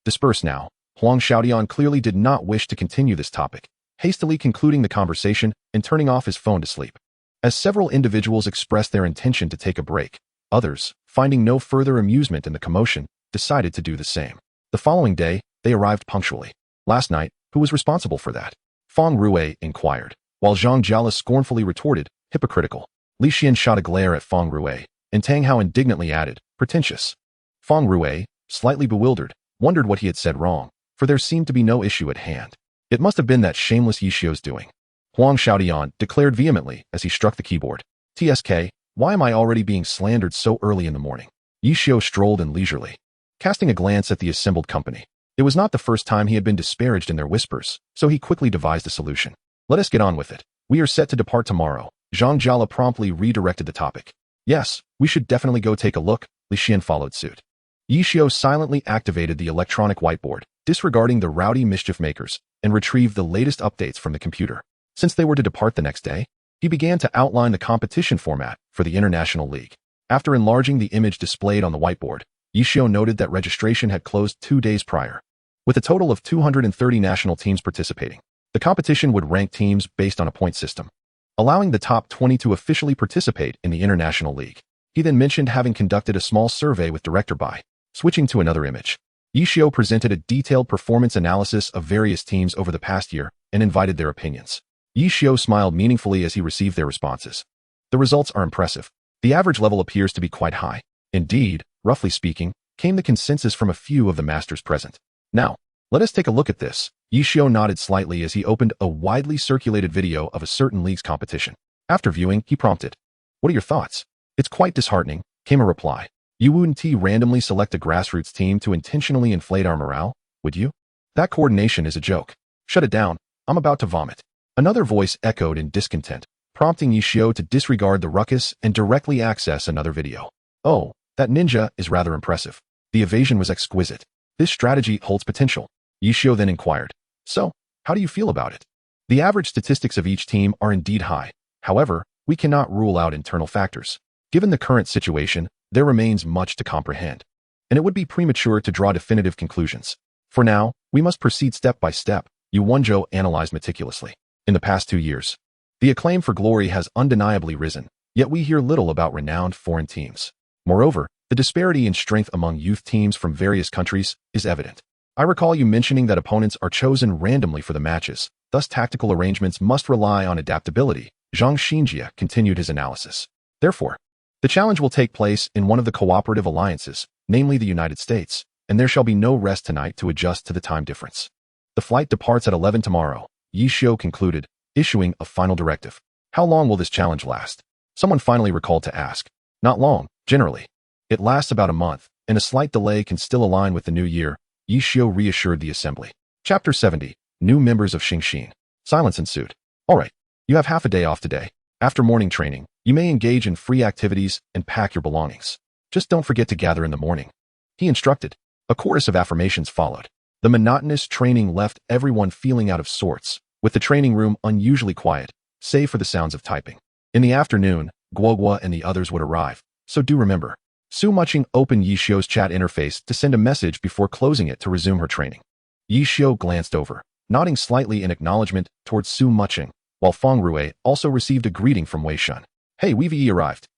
A: Disperse now. Huang Xiaodian clearly did not wish to continue this topic, hastily concluding the conversation and turning off his phone to sleep. As several individuals expressed their intention to take a break, others, finding no further amusement in the commotion, decided to do the same. The following day, they arrived punctually. Last night, who was responsible for that? Feng Rui inquired, while Zhang Jiala scornfully retorted, hypocritical. Li Xian shot a glare at Feng Rui, and Tang Hao indignantly added, pretentious. Feng Rui, slightly bewildered, wondered what he had said wrong, for there seemed to be no issue at hand. It must have been that shameless Yi Xiao's doing. Huang Xiaodian declared vehemently as he struck the keyboard. TSK, why am I already being slandered so early in the morning? Yi Xiao strolled in leisurely, casting a glance at the assembled company. It was not the first time he had been disparaged in their whispers, so he quickly devised a solution. Let us get on with it. We are set to depart tomorrow. Zhang Jiala promptly redirected the topic. Yes, we should definitely go take a look. Li Xian followed suit. Yi Xiao silently activated the electronic whiteboard, disregarding the rowdy mischief makers, and retrieved the latest updates from the computer. Since they were to depart the next day, he began to outline the competition format for the International League. After enlarging the image displayed on the whiteboard, Yi Xiao noted that registration had closed 2 days prior. With a total of 230 national teams participating, the competition would rank teams based on a point system, allowing the top 20 to officially participate in the International League. He then mentioned having conducted a small survey with Director Bai. Switching to another image, Yi Xiao presented a detailed performance analysis of various teams over the past year and invited their opinions. Yi Xiao smiled meaningfully as he received their responses. The results are impressive. The average level appears to be quite high. Indeed, roughly speaking, came the consensus from a few of the masters present. Now, let us take a look at this. Yi Xiao nodded slightly as he opened a widely circulated video of a certain league's competition. After viewing, he prompted, "What are your thoughts?" "It's quite disheartening," came a reply. "You wouldn't randomly select a grassroots team to intentionally inflate our morale, would you? That coordination is a joke. Shut it down. I'm about to vomit." Another voice echoed in discontent, prompting Yi Xiao to disregard the ruckus and directly access another video. "Oh, that ninja is rather impressive. The evasion was exquisite. This strategy holds potential." Yi Xiao then inquired, "So, how do you feel about it?" The average statistics of each team are indeed high. However, we cannot rule out internal factors. Given the current situation, there remains much to comprehend, and it would be premature to draw definitive conclusions. For now, we must proceed step by step, Yu Wenzhou analyzed meticulously. In the past 2 years, the acclaim for glory has undeniably risen, yet we hear little about renowned foreign teams. Moreover, the disparity in strength among youth teams from various countries is evident. I recall you mentioning that opponents are chosen randomly for the matches, thus tactical arrangements must rely on adaptability. Zhang Xinjia continued his analysis. Therefore, the challenge will take place in one of the cooperative alliances, namely the United States, and there shall be no rest tonight to adjust to the time difference. The flight departs at 11 tomorrow, Yi Xiao concluded, issuing a final directive. How long will this challenge last? Someone finally recalled to ask. Not long, generally. It lasts about a month, and a slight delay can still align with the new year, Yi Xiu reassured the assembly. Chapter 70. New members of Xingxin. Silence ensued. All right, you have half a day off today. After morning training, you may engage in free activities and pack your belongings. Just don't forget to gather in the morning. He instructed. A chorus of affirmations followed. The monotonous training left everyone feeling out of sorts, with the training room unusually quiet, save for the sounds of typing. In the afternoon, Guogua and the others would arrive, so do remember. Su Mucheng opened Yi Xiu's chat interface to send a message before closing it to resume her training. Yi Xiu glanced over, nodding slightly in acknowledgement towards Su Mucheng, while Feng Rui also received a greeting from Wei Shun. Hey, we've arrived.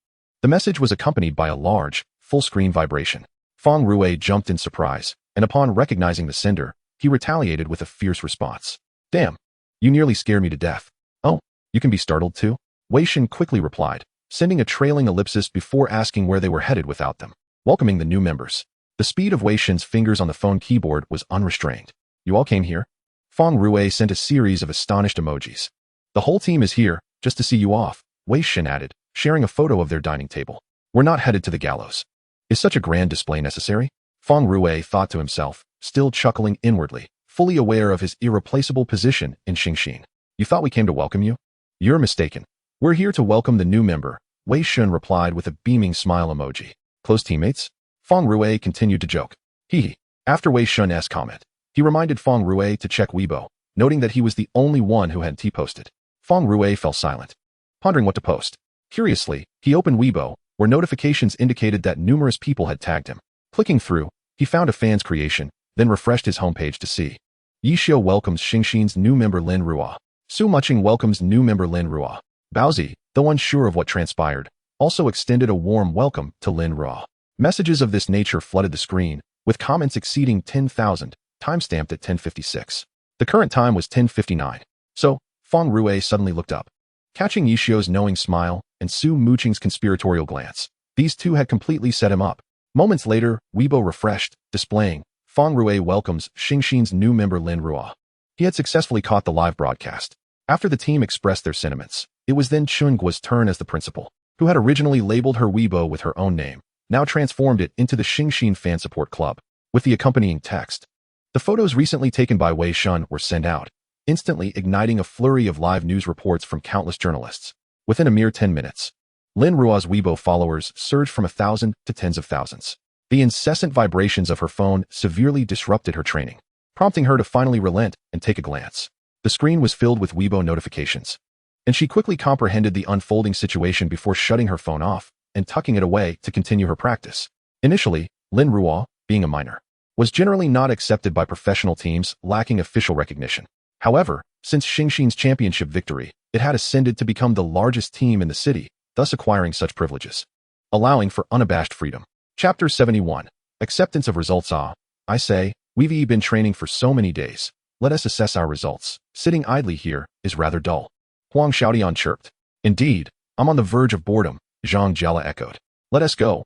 A: The message was accompanied by a large, full-screen vibration. Feng Rui jumped in surprise, and upon recognizing the sender, he retaliated with a fierce response. Damn, you nearly scared me to death. Oh, you can be startled too? Wei Shun quickly replied, sending a trailing ellipsis before asking where they were headed without them, welcoming the new members. The speed of Wei Shun's fingers on the phone keyboard was unrestrained. You all came here? Feng Rui sent a series of astonished emojis. The whole team is here, just to see you off, Wei Shun added, sharing a photo of their dining table. We're not headed to the gallows. Is such a grand display necessary? Feng Rui thought to himself, still chuckling inwardly, fully aware of his irreplaceable position in Xingxin. You thought we came to welcome you? You're mistaken. We're here to welcome the new member, Wei Shun replied with a beaming smile emoji. Close teammates? Feng Rui continued to joke. Hee. After Wei Shun's comment, he reminded Feng Rui to check Weibo, noting that he was the only one who had T-posted. Feng Rui fell silent, pondering what to post. Curiously, he opened Weibo, where notifications indicated that numerous people had tagged him. Clicking through, he found a fan's creation, then refreshed his homepage to see. Yi Xiu welcomes Xingxin's new member Lin Ruo. Su Mucheng welcomes new member Lin Ruo. Baozi, though unsure of what transpired, also extended a warm welcome to Lin Ruo. Messages of this nature flooded the screen, with comments exceeding 10,000, timestamped at 10:56. The current time was 10:59. So, Feng Rui suddenly looked up. Catching Yi Xiu's knowing smile and Su Mucheng's conspiratorial glance, these two had completely set him up. Moments later, Weibo refreshed, displaying, Feng Rui welcomes Xingxin's new member Lin Ruo. He had successfully caught the live broadcast. After the team expressed their sentiments, it was then Chungua's turn as the principal, who had originally labeled her Weibo with her own name, now transformed it into the Xingxin Fan Support Club, with the accompanying text. The photos recently taken by Wei Shun were sent out, instantly igniting a flurry of live news reports from countless journalists. Within a mere 10 minutes, Lin Ruo's Weibo followers surged from 1,000 to tens of thousands. The incessant vibrations of her phone severely disrupted her training, prompting her to finally relent and take a glance. The screen was filled with Weibo notifications, and she quickly comprehended the unfolding situation before shutting her phone off and tucking it away to continue her practice. Initially, Lin Ruo, being a minor, was generally not accepted by professional teams lacking official recognition. However, since Xingxin's championship victory, it had ascended to become the largest team in the city, thus acquiring such privileges, allowing for unabashed freedom. Chapter 71. Acceptance of results. I say, we've been training for so many days. Let us assess our results. Sitting idly here is rather dull. Huang Xiaodian chirped. Indeed, I'm on the verge of boredom, Zhang Jiala echoed. Let us go,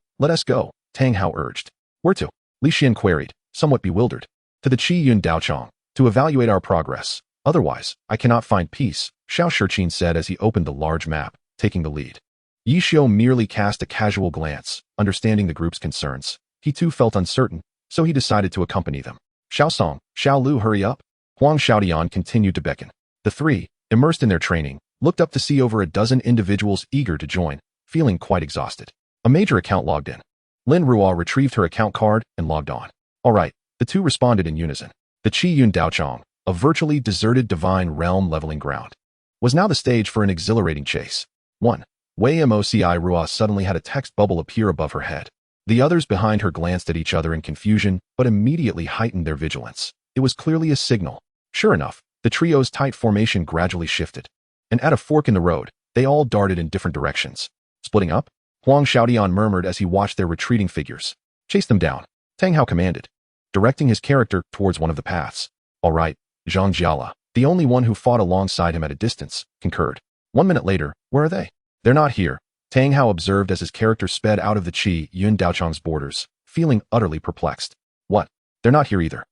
A: Tang Hao urged. Where to? Li Xian queried, somewhat bewildered. To the Qiying Daochong, to evaluate our progress. Otherwise, I cannot find peace, Xiao Shiqin said as he opened the large map, taking the lead. Yi Xiu merely cast a casual glance, understanding the group's concerns. He too felt uncertain, so he decided to accompany them. Xiao Song, Xiao Lu, hurry up. Huang Xiaodian continued to beckon. The three, immersed in their training, looked up to see over a dozen individuals eager to join, feeling quite exhausted. A major account logged in. Lin Ruo retrieved her account card and logged on. All right, the two responded in unison. The Qiying Daochong, a virtually deserted divine realm leveling ground, was now the stage for an exhilarating chase. 1. Wei Moci Ruo suddenly had a text bubble appear above her head. The others behind her glanced at each other in confusion, but immediately heightened their vigilance. It was clearly a signal. Sure enough, the trio's tight formation gradually shifted, and at a fork in the road, they all darted in different directions. Splitting up? Huang Xiaodian murmured as he watched their retreating figures. Chase them down, Tang Hao commanded, directing his character towards one of the paths. All right, Zhang Jiala, the only one who fought alongside him at a distance, concurred. 1 minute later, where are they? They're not here, Tang Hao observed as his character sped out of the Qiying Daochong's borders, feeling utterly perplexed. What? They're not here either.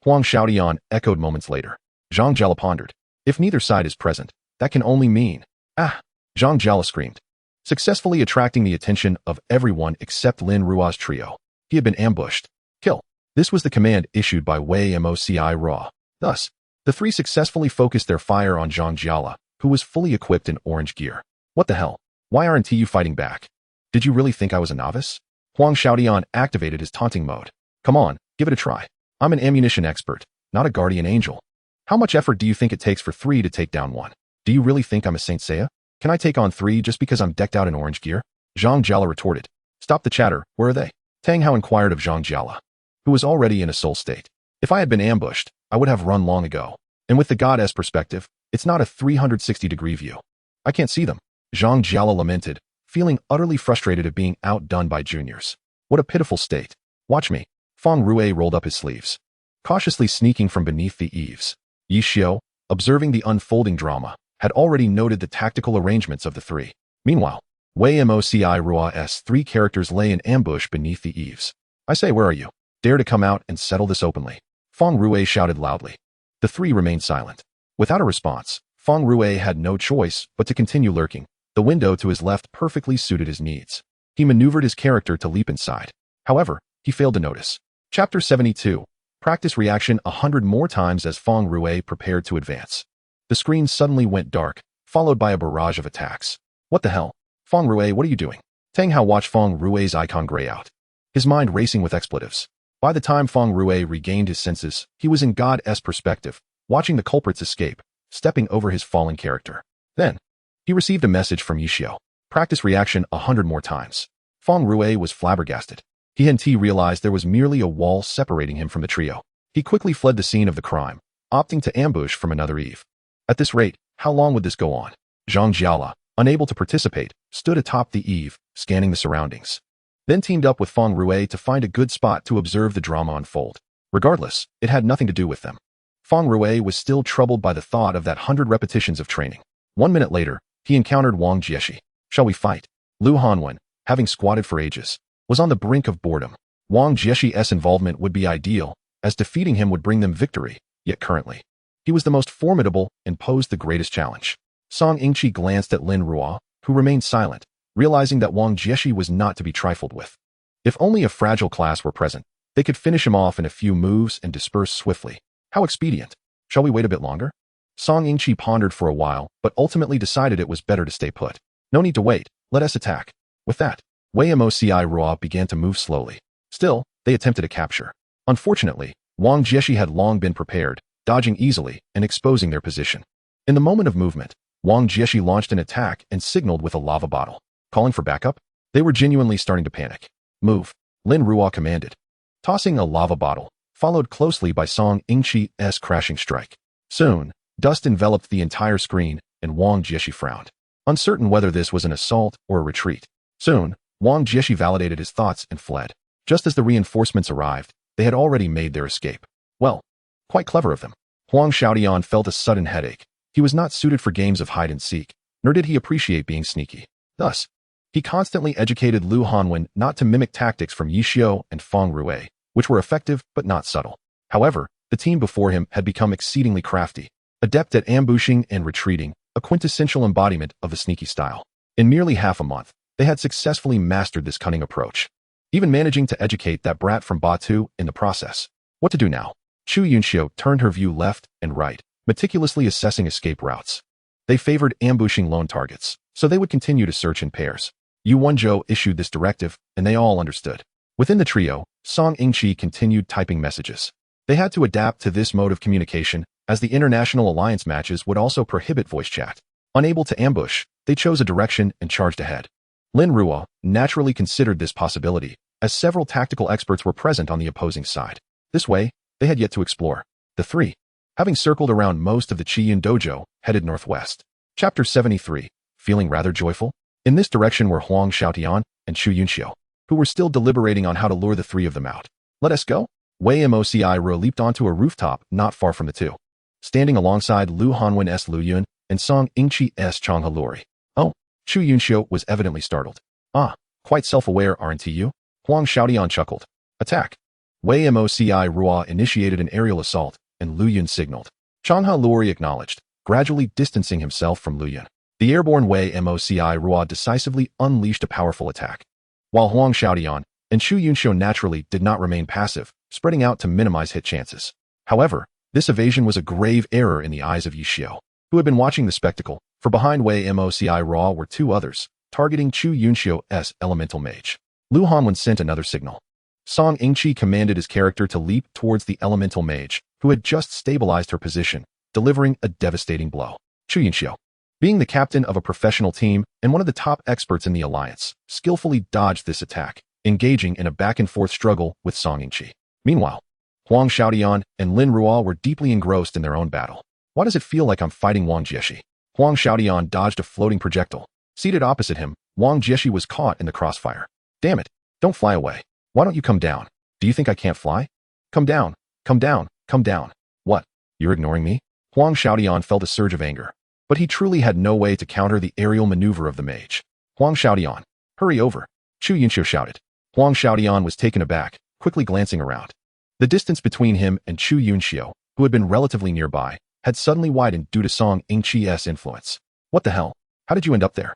A: Huang Xiaodian echoed moments later. Zhang Jiala pondered. If neither side is present, that can only mean... Ah! Zhang Jiala screamed, successfully attracting the attention of everyone except Lin Ruo's trio. He had been ambushed. Kill. This was the command issued by Wei Moci Ra. Thus, the three successfully focused their fire on Zhang Jiala, who was fully equipped in orange gear. What the hell? Why aren't you fighting back? Did you really think I was a novice? Huang Xiaodian activated his taunting mode. Come on, give it a try. I'm an ammunition expert, not a guardian angel. How much effort do you think it takes for 3 to take down 1? Do you really think I'm a Saint Seiya? Can I take on 3 just because I'm decked out in orange gear? Zhang Jiala retorted. Stop the chatter, where are they? Tang Hao inquired of Zhang Jiala, who was already in a soul state. If I had been ambushed, I would have run long ago. And with the goddess perspective, it's not a 360-degree view. I can't see them. Zhang Jiala lamented, feeling utterly frustrated at being outdone by juniors. What a pitiful state. Watch me. Feng Rue rolled up his sleeves, cautiously sneaking from beneath the eaves. Yi Xiao, observing the unfolding drama, had already noted the tactical arrangements of the three. Meanwhile, Wei Moci Rua's 3 characters lay in ambush beneath the eaves. I say, where are you? Dare to come out and settle this openly. Feng Rue shouted loudly. The 3 remained silent. Without a response, Feng Rue had no choice but to continue lurking. The window to his left perfectly suited his needs. He maneuvered his character to leap inside. However, he failed to notice. Chapter 72. Practice reaction 100 more times as Feng Rue prepared to advance. The screen suddenly went dark, followed by a barrage of attacks. What the hell? Feng Rue, what are you doing? Tang Hao watched Feng Rue's icon gray out, his mind racing with expletives. By the time Feng Rue regained his senses, he was in God's perspective, watching the culprits escape, stepping over his fallen character. Then, he received a message from Yi Xiao. Practice reaction 100 more times. Feng Rue was flabbergasted. He hadn't realized there was merely a wall separating him from the trio. He quickly fled the scene of the crime, opting to ambush from another eve. At this rate, how long would this go on? Zhang Jiala, unable to participate, stood atop the eve, scanning the surroundings. Then teamed up with Feng Rue to find a good spot to observe the drama unfold. Regardless, it had nothing to do with them. Feng Rue was still troubled by the thought of that 100 repetitions of training. 1 minute later, he encountered Wang Jieshi. Shall we fight? Lu Hanwen, having squatted for ages, was on the brink of boredom. Wang Jieshi's involvement would be ideal, as defeating him would bring them victory, yet currently, he was the most formidable and posed the greatest challenge. Song Yingqi glanced at Lin Ruo, who remained silent, realizing that Wang Jieshi was not to be trifled with. If only a fragile class were present, they could finish him off in a few moves and disperse swiftly. How expedient. Shall we wait a bit longer? Song Yingqi pondered for a while, but ultimately decided it was better to stay put. No need to wait, let us attack. With that, Wei Moci Ruo began to move slowly. Still, they attempted a capture. Unfortunately, Wang Jieshi had long been prepared, dodging easily and exposing their position. In the moment of movement, Wang Jieshi launched an attack and signaled with a lava bottle. Calling for backup? They were genuinely starting to panic. Move, Lin Ruo commanded. Tossing a lava bottle, followed closely by Song Yingqi's crashing strike. Soon, dust enveloped the entire screen, and Wang Jieshi frowned, uncertain whether this was an assault or a retreat. Soon, Wang Jieshi validated his thoughts and fled. Just as the reinforcements arrived, they had already made their escape. Well, quite clever of them. Huang Xiaodian felt a sudden headache. He was not suited for games of hide-and-seek, nor did he appreciate being sneaky. Thus, he constantly educated Lu Hanwen not to mimic tactics from Yi Xiao and Feng Rue, which were effective but not subtle. However, the team before him had become exceedingly crafty, adept at ambushing and retreating, a quintessential embodiment of the sneaky style. In merely half a month, they had successfully mastered this cunning approach, even managing to educate that brat from Batu in the process. What to do now? Chu Yunxiu turned her view left and right, meticulously assessing escape routes. They favored ambushing lone targets, so they would continue to search in pairs. Yu Wenzhou issued this directive, and they all understood. Within the trio, Song Yingqi continued typing messages. They had to adapt to this mode of communication, as the international alliance matches would also prohibit voice chat. Unable to ambush, they chose a direction and charged ahead. Lin Ruo naturally considered this possibility, as several tactical experts were present on the opposing side. This way, they had yet to explore. The three, having circled around most of the Qiying dojo, headed northwest. Chapter 73. Feeling rather joyful? In this direction were Huang Xiaotian and Chu Yunxiu, who were still deliberating on how to lure the three of them out. Let us go? Wei Moci Ruo leaped onto a rooftop not far from the two, standing alongside Lu Hanwen's Lu Yun and Song Yingqi's Chang Haluri. Oh, Chu Yunxiu was evidently startled. Ah, quite self-aware, aren't you? Huang Xiaotian chuckled. Attack. Wei Moci Ruo initiated an aerial assault, and Lu Yun signaled. Chang Haluri acknowledged, gradually distancing himself from Lu Yun. The airborne Wei Moci Ruo decisively unleashed a powerful attack. While Huang Xiaotian, and Chu Yunxiu naturally did not remain passive, spreading out to minimize hit chances. However, this evasion was a grave error in the eyes of Yi Xiu, who had been watching the spectacle, for behind Wei Moci Ra were two others, targeting Chu Yunxiu's elemental mage. Lu Hanwen sent another signal. Song Yingqi commanded his character to leap towards the elemental mage, who had just stabilized her position, delivering a devastating blow. Chu Yunxiu, being the captain of a professional team and one of the top experts in the alliance, skillfully dodged this attack, engaging in a back-and-forth struggle with Song Yingqi. Meanwhile, Huang Xiaodian and Lin Ruo were deeply engrossed in their own battle. Why does it feel like I'm fighting Wang Jieshi? Huang Xiaodian dodged a floating projectile. Seated opposite him, Wang Jieshi was caught in the crossfire. Damn it! Don't fly away. Why don't you come down? Do you think I can't fly? Come down. Come down. Come down. What? You're ignoring me? Huang Xiaodian felt a surge of anger. But he truly had no way to counter the aerial maneuver of the mage. Huang Xiaodian, hurry over. Chu Yunxiu shouted. Huang Xiaodian was taken aback, quickly glancing around. The distance between him and Chu Yunxiu, who had been relatively nearby, had suddenly widened due to Song Yingqi's influence. What the hell? How did you end up there?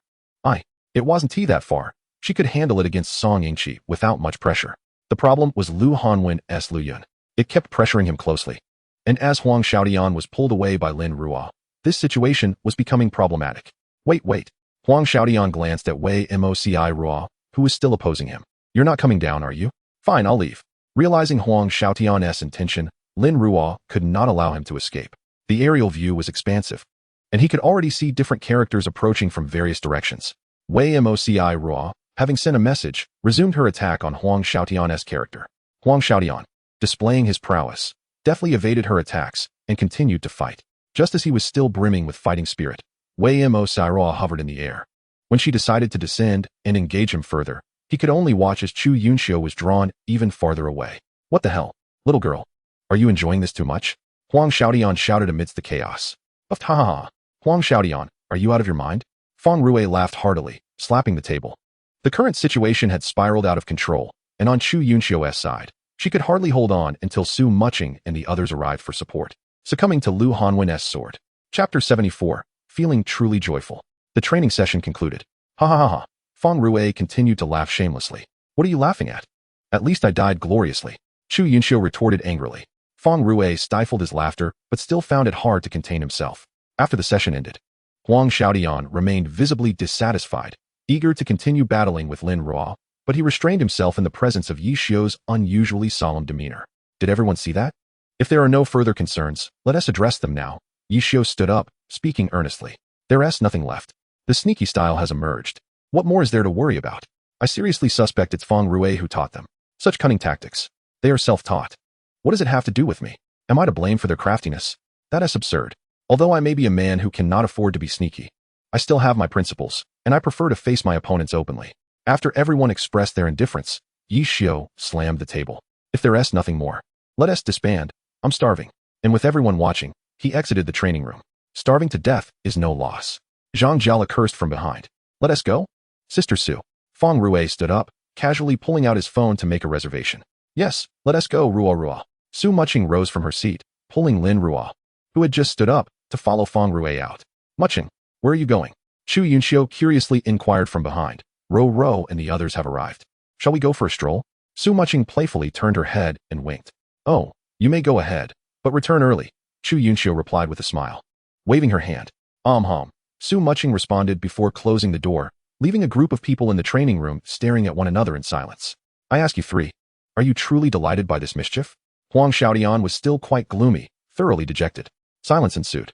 A: It wasn't that far. She could handle it against Song Yingqi without much pressure. The problem was Lu Hanwen's Lu Yun. It kept pressuring him closely. And as Huang Xiaodian was pulled away by Lin Ruo, this situation was becoming problematic. Wait. Huang Xiaodian glanced at Wei Moci Ruo, who was still opposing him. You're not coming down, are you? Fine, I'll leave. Realizing Huang Xiaodian's intention, Lin Ruo could not allow him to escape. The aerial view was expansive, and he could already see different characters approaching from various directions. Wei Moci Ruo, having sent a message, resumed her attack on Huang Xiaodian's character. Huang Xiaodian, displaying his prowess, deftly evaded her attacks and continued to fight. Just as he was still brimming with fighting spirit, Wei Moci Ruo hovered in the air. When she decided to descend and engage him further, he could only watch as Chu Yunxiu was drawn even farther away. What the hell? Little girl, are you enjoying this too much? Huang Xiaodian shouted amidst the chaos. Ha ha ha. Huang Xiaodian, are you out of your mind? Fang Rui laughed heartily, slapping the table. The current situation had spiraled out of control, and on Chu Yunxiu's side, she could hardly hold on until Su Mucheng and the others arrived for support, succumbing to Lu Hanwen's sword. Chapter 74, Feeling Truly Joyful. The training session concluded. Ha ha ha ha. Fang Rui continued to laugh shamelessly. What are you laughing at? At least I died gloriously. Chu Yunxiu retorted angrily. Fang Rui stifled his laughter, but still found it hard to contain himself. After the session ended, Huang Xiaodian remained visibly dissatisfied, eager to continue battling with Lin Ruo, but he restrained himself in the presence of Yi Xiu's unusually solemn demeanor. Did everyone see that? If there are no further concerns, let us address them now. Yi Xiu stood up, speaking earnestly. There's nothing left. The sneaky style has emerged. What more is there to worry about? I seriously suspect it's Fang Rui who taught them. Such cunning tactics. They are self-taught. What does it have to do with me? Am I to blame for their craftiness? That is absurd. Although I may be a man who cannot afford to be sneaky, I still have my principles, and I prefer to face my opponents openly. After everyone expressed their indifference, Yi Xiu slammed the table. If there's nothing more, let us disband. I'm starving. And with everyone watching, he exited the training room. Starving to death is no loss. Zhang Jiala cursed from behind. Let us go? Sister Su. Fang Rui stood up, casually pulling out his phone to make a reservation. Yes, let us go, Ruo. Su Mucheng rose from her seat, pulling Lin Ruo, who had just stood up, to follow Fang Rui out. Mucheng, where are you going? Chu Yunxiu curiously inquired from behind. Ro and the others have arrived. Shall we go for a stroll? Su Mucheng playfully turned her head and winked. Oh, you may go ahead, but return early, Chu Yunxiu replied with a smile. Waving her hand. Su Mucheng responded before closing the door, leaving a group of people in the training room staring at one another in silence. I ask you three, are you truly delighted by this mischief? Huang Xiaodian was still quite gloomy, thoroughly dejected. Silence ensued.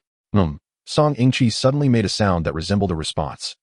A: Song Yingqi suddenly made a sound that resembled a response.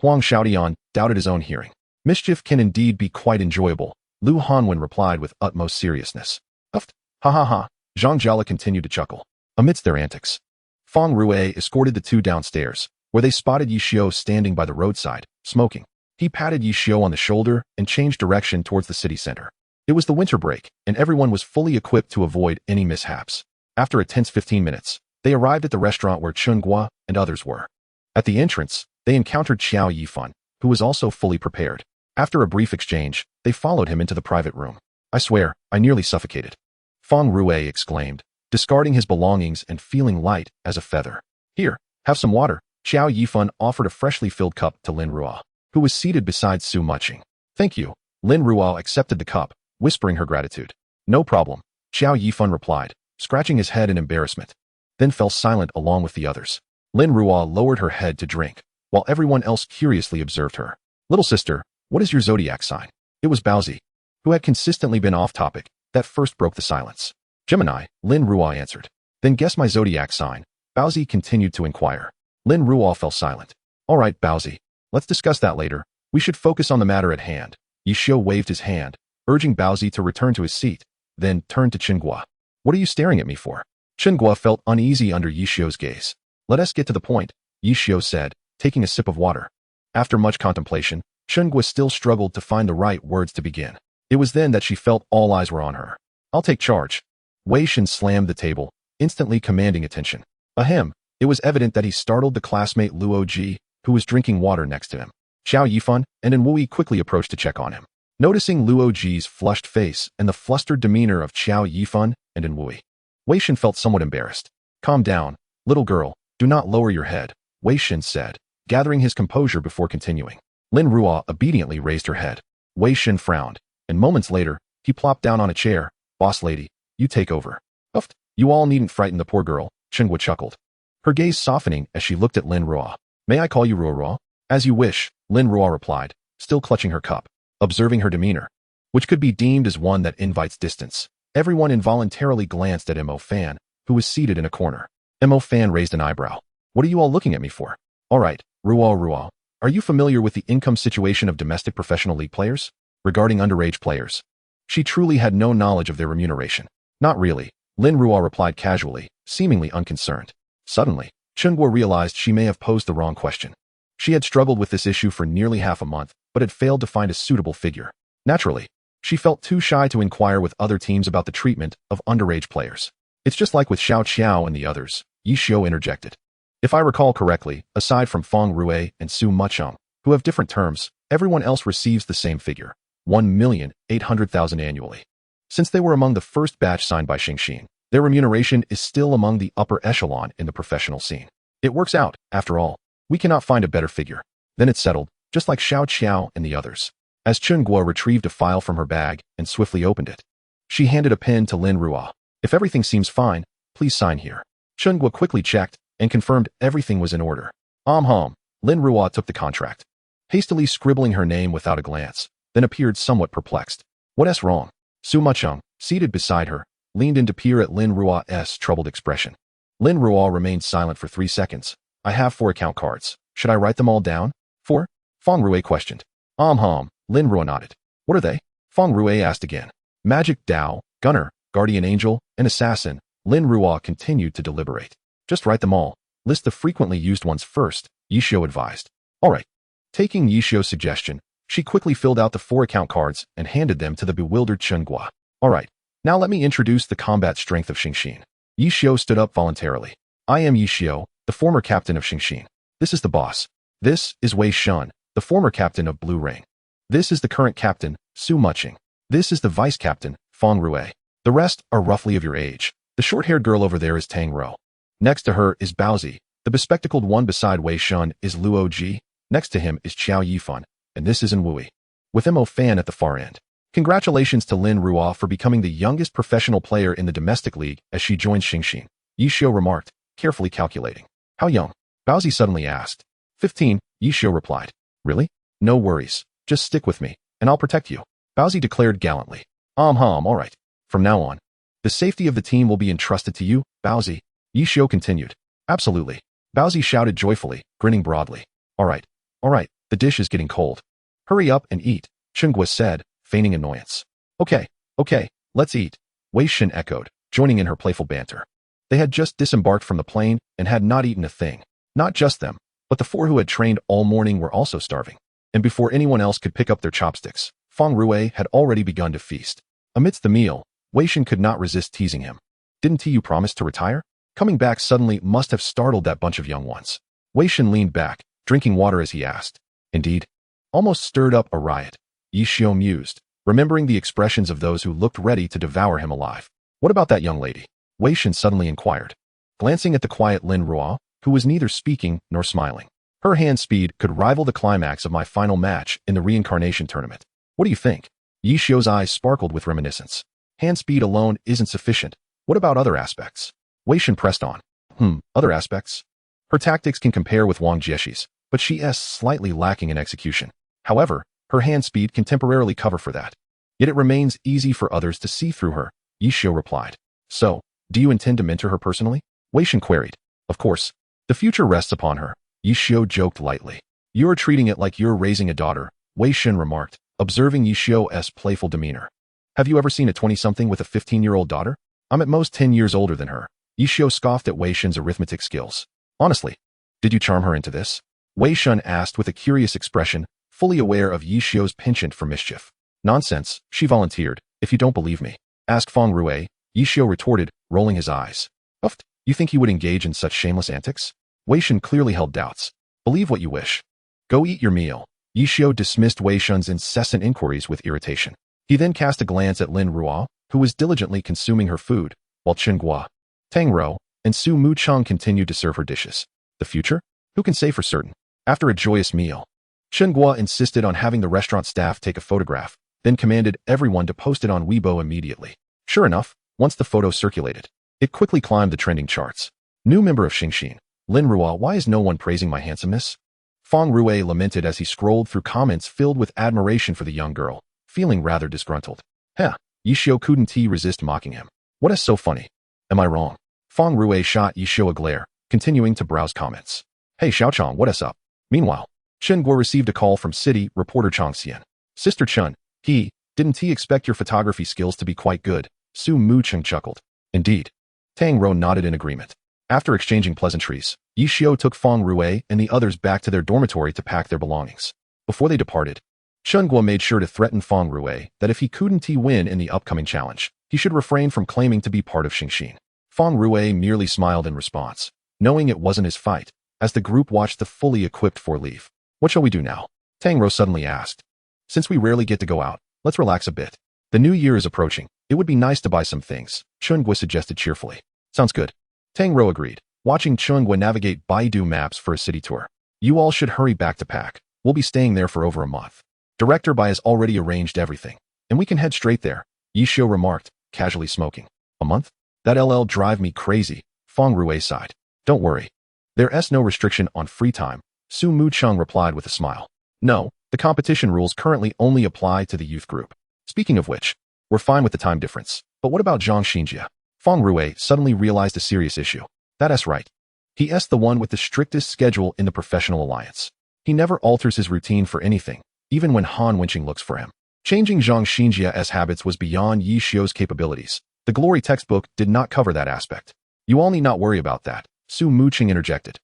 A: Huang Xiaodian doubted his own hearing. Mischief can indeed be quite enjoyable, Lu Hanwen replied with utmost seriousness. Ha ha ha. Zhang Jiala continued to chuckle. Amidst their antics, Fang Rui escorted the two downstairs, where they spotted Yi Xiu standing by the roadside, smoking. He patted Yi Xiu on the shoulder and changed direction towards the city center. It was the winter break, and everyone was fully equipped to avoid any mishaps. After a tense 15 minutes, they arrived at the restaurant where Chunghua and others were. At the entrance, they encountered Xiao Yifan, who was also fully prepared. After a brief exchange, they followed him into the private room. I swear, I nearly suffocated. Fang Rui exclaimed, discarding his belongings and feeling light as a feather. Here, have some water. Xiao Yifan offered a freshly filled cup to Lin Ruo, who was seated beside Su Mucheng. Thank you. Lin Ruo accepted the cup, whispering her gratitude. No problem, Xiao Yifan replied, scratching his head in embarrassment, then fell silent along with the others. Lin Ruo lowered her head to drink, while everyone else curiously observed her. Little sister, what is your zodiac sign? It was Baozi, who had consistently been off topic, that first broke the silence. Gemini, Lin Ruo answered. Then guess my zodiac sign, Baozi continued to inquire. Lin Ruo fell silent. All right, Baozi, let's discuss that later. We should focus on the matter at hand. Yishio waved his hand, urging Baozi to return to his seat, then turned to Qinghua. What are you staring at me for? Qinghua felt uneasy under Yishio's gaze. Let us get to the point, Yishio said, taking a sip of water. After much contemplation, Qinghua still struggled to find the right words to begin. It was then that she felt all eyes were on her. I'll take charge. Wei Shen slammed the table, instantly commanding attention. Ahem, it was evident that he startled the classmate Luo Ji, who was drinking water next to him. Xiao Yifan and Enwui quickly approached to check on him. Noticing Luo Ji's flushed face and the flustered demeanor of Xiao Yifan and Enwui, Wei Shen felt somewhat embarrassed. Calm down, little girl, do not lower your head, Wei Shen said, gathering his composure before continuing. Lin Ruo obediently raised her head. Wei Shen frowned, and moments later, he plopped down on a chair. Boss lady, you take over. Uft, you all needn't frighten the poor girl, Qinghua chuckled, her gaze softening as she looked at Lin Ruo. May I call you Ruo? As you wish, Lin Ruo replied, still clutching her cup. Observing her demeanor, which could be deemed as one that invites distance, everyone involuntarily glanced at Mo Fan, who was seated in a corner. Mo Fan raised an eyebrow. What are you all looking at me for? All right, Ruo, are you familiar with the income situation of domestic professional league players? Regarding underage players, she truly had no knowledge of their remuneration. Not really, Lin Ruo replied casually, seemingly unconcerned. Suddenly, Qinghua realized she may have posed the wrong question. She had struggled with this issue for nearly half a month, but had failed to find a suitable figure. Naturally, she felt too shy to inquire with other teams about the treatment of underage players. It's just like with Xiao Qiao and the others, Yishio interjected. If I recall correctly, aside from Feng Rue and Su Mucheng, who have different terms, everyone else receives the same figure, 1,800,000 annually. Since they were among the first batch signed by Xingxin, their remuneration is still among the upper echelon in the professional scene. It works out, after all. We cannot find a better figure. Then it's settled, just like Xiao Qiao and the others. As Qinghua retrieved a file from her bag and swiftly opened it, she handed a pen to Lin Ruo. If everything seems fine, please sign here. Qinghua quickly checked and confirmed everything was in order. Lin Ruo took the contract, hastily scribbling her name without a glance, then appeared somewhat perplexed. What's wrong? Su Mucheng, seated beside her, leaned in to peer at Lin Ruo's troubled expression. Lin Ruo remained silent for 3 seconds. I have 4 account cards. Should I write them all down? 4? Feng Rue questioned. Lin Ruo nodded. What are they? Feng Rue asked again. Magic Dao, Gunner, Guardian Angel, and Assassin. Lin Ruo continued to deliberate. Just write them all. List the frequently used ones first, Yishio advised. All right. Taking Yishio's suggestion, she quickly filled out the 4 account cards and handed them to the bewildered Qinghua. All right. Now let me introduce the combat strength of Xingxin. Yishio stood up voluntarily. I am Yishio, the former captain of Xingxin. This is the boss. This is Wei Shen, the former captain of Blue Ring. This is the current captain, Su Mucheng. This is the vice captain, Feng Rue. The rest are roughly of your age. The short-haired girl over there is Tang Rou. Next to her is Baozi. The bespectacled one beside Wei Shen is Luo Ji. Next to him is Xiao Yifan, and this is Enwui, with Mo Fan at the far end. Congratulations to Lin Ruo for becoming the youngest professional player in the domestic league as she joined Xingxin, Yishio remarked, carefully calculating. How young? Baozi suddenly asked. 15, Yishio replied. Really? No worries. Just stick with me, and I'll protect you, Baozi declared gallantly. All right. From now on, the safety of the team will be entrusted to you, Baozi, Yishio continued. Absolutely, Baozi shouted joyfully, grinning broadly. All right, the dish is getting cold. Hurry up and eat, Qinghua said, feigning annoyance. Okay, let's eat, Wei Shen echoed, joining in her playful banter. They had just disembarked from the plane and had not eaten a thing. Not just them, but the 4 who had trained all morning were also starving. And before anyone else could pick up their chopsticks, Feng Rue had already begun to feast. Amidst the meal, Wei Shen could not resist teasing him. Didn't you promise to retire? Coming back suddenly must have startled that bunch of young ones. Wei Shen leaned back, drinking water as he asked. Indeed. Almost stirred up a riot. Yishio mused, remembering the expressions of those who looked ready to devour him alive. What about that young lady? Wei Shen suddenly inquired, glancing at the quiet Lin Ruo, who was neither speaking nor smiling. Her hand speed could rival the climax of my final match in the reincarnation tournament. What do you think? Yi Xiu's eyes sparkled with reminiscence. Hand speed alone isn't sufficient. What about other aspects? Wei Shen pressed on. Other aspects? Her tactics can compare with Wang Jiexi's, but she is slightly lacking in execution. However, her hand speed can temporarily cover for that. Yet it remains easy for others to see through her, Yi Xiu replied. So, do you intend to mentor her personally? Wei Shen queried. Of course. The future rests upon her, Yi Xiu joked lightly. You're treating it like you're raising a daughter, Wei Shen remarked, observing Yi Xiu's playful demeanor. Have you ever seen a 20-something with a 15-year-old daughter? I'm at most 10 years older than her. Yi Xiu scoffed at Wei Shen's arithmetic skills. Honestly, did you charm her into this? Wei Shen asked with a curious expression, fully aware of Yi Xiu's penchant for mischief. Nonsense, she volunteered. If you don't believe me, ask Feng Rui, Yi Xiu retorted, rolling his eyes. Uft, you think he would engage in such shameless antics? Wei Shen clearly held doubts. Believe what you wish. Go eat your meal. Yi Xiu dismissed Wei Shen's incessant inquiries with irritation. He then cast a glance at Lin Ruo, who was diligently consuming her food, while Chen Guo, Tang Rou, and Su Mucheng continued to serve her dishes. The future? Who can say for certain? After a joyous meal, Chen Guo insisted on having the restaurant staff take a photograph, then commanded everyone to post it on Weibo immediately. Sure enough, once the photo circulated, it quickly climbed the trending charts. New member of Xingxin, Lin Ruo, why is no one praising my handsomeness? Feng Rui lamented as he scrolled through comments filled with admiration for the young girl, feeling rather disgruntled. Yi Xiu couldn't resist mocking him. What is so funny? Am I wrong? Feng Rui shot Yi Xiu a glare, continuing to browse comments. Hey Xiaochang, what is up? Meanwhile, Chen Guo received a call from city reporter Chang Xian. Sister Chen, didn't he expect your photography skills to be quite good? Su Mucheng chuckled. Indeed. Tang Rou nodded in agreement. After exchanging pleasantries, Yi Xiu took Feng Rui and the others back to their dormitory to pack their belongings. Before they departed, Chen Guo made sure to threaten Feng Rui that if he couldn't win in the upcoming challenge, he should refrain from claiming to be part of Xingxin. Feng Rui merely smiled in response, knowing it wasn't his fight, as the group watched the fully equipped four leave. What shall we do now? Tang Rou suddenly asked. Since we rarely get to go out, let's relax a bit. The new year is approaching. It would be nice to buy some things, Chen Guo suggested cheerfully. Sounds good. Tang Rou agreed, watching Chen Guo navigate Baidu Maps for a city tour. You all should hurry back to pack. We'll be staying there for over a month. Director Bai has already arranged everything, and we can head straight there, Yi Xiu remarked, casually smoking. A month? That'll drive me crazy, Feng Rui sighed. Don't worry. There's no restriction on free time, Su Mucheng replied with a smile. No, the competition rules currently only apply to the youth group. Speaking of which, we're fine with the time difference, but what about Zhang Xinjia? Feng Rui suddenly realized a serious issue. That's right. He's the one with the strictest schedule in the professional alliance. He never alters his routine for anything, even when Hanwen looks for him. Changing Zhang Xinjia's habits was beyond Yi Xiu's capabilities. The glory textbook did not cover that aspect. You all need not worry about that, Su Mucheng interjected.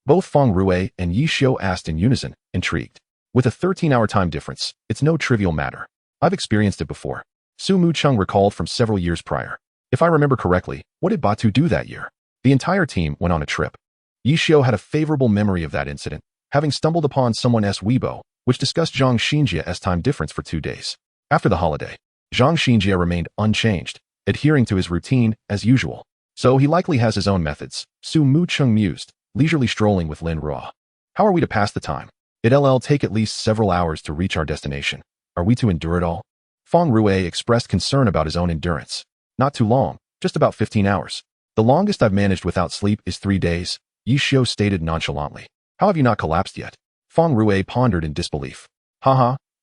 A: Both Feng Rui and Yi Xiu asked in unison, intrigued. With a 13-hour time difference, it's no trivial matter. I've experienced it before. Su Mucheng recalled from several years prior. If I remember correctly, what did Batu do that year? The entire team went on a trip. Yi Xiu had a favorable memory of that incident, having stumbled upon someone's Weibo, which discussed Zhang Xinjia's time difference for 2 days. After the holiday, Zhang Xinjia remained unchanged, adhering to his routine as usual. So he likely has his own methods, Su Mucheng mused, leisurely strolling with Lin Ruo. How are we to pass the time? It'll take at least several hours to reach our destination. Are we to endure it all? Feng Rui expressed concern about his own endurance. Not too long, just about 15 hours. The longest I've managed without sleep is 3 days, Yi Xiu stated nonchalantly. How have you not collapsed yet? Feng Rui pondered in disbelief.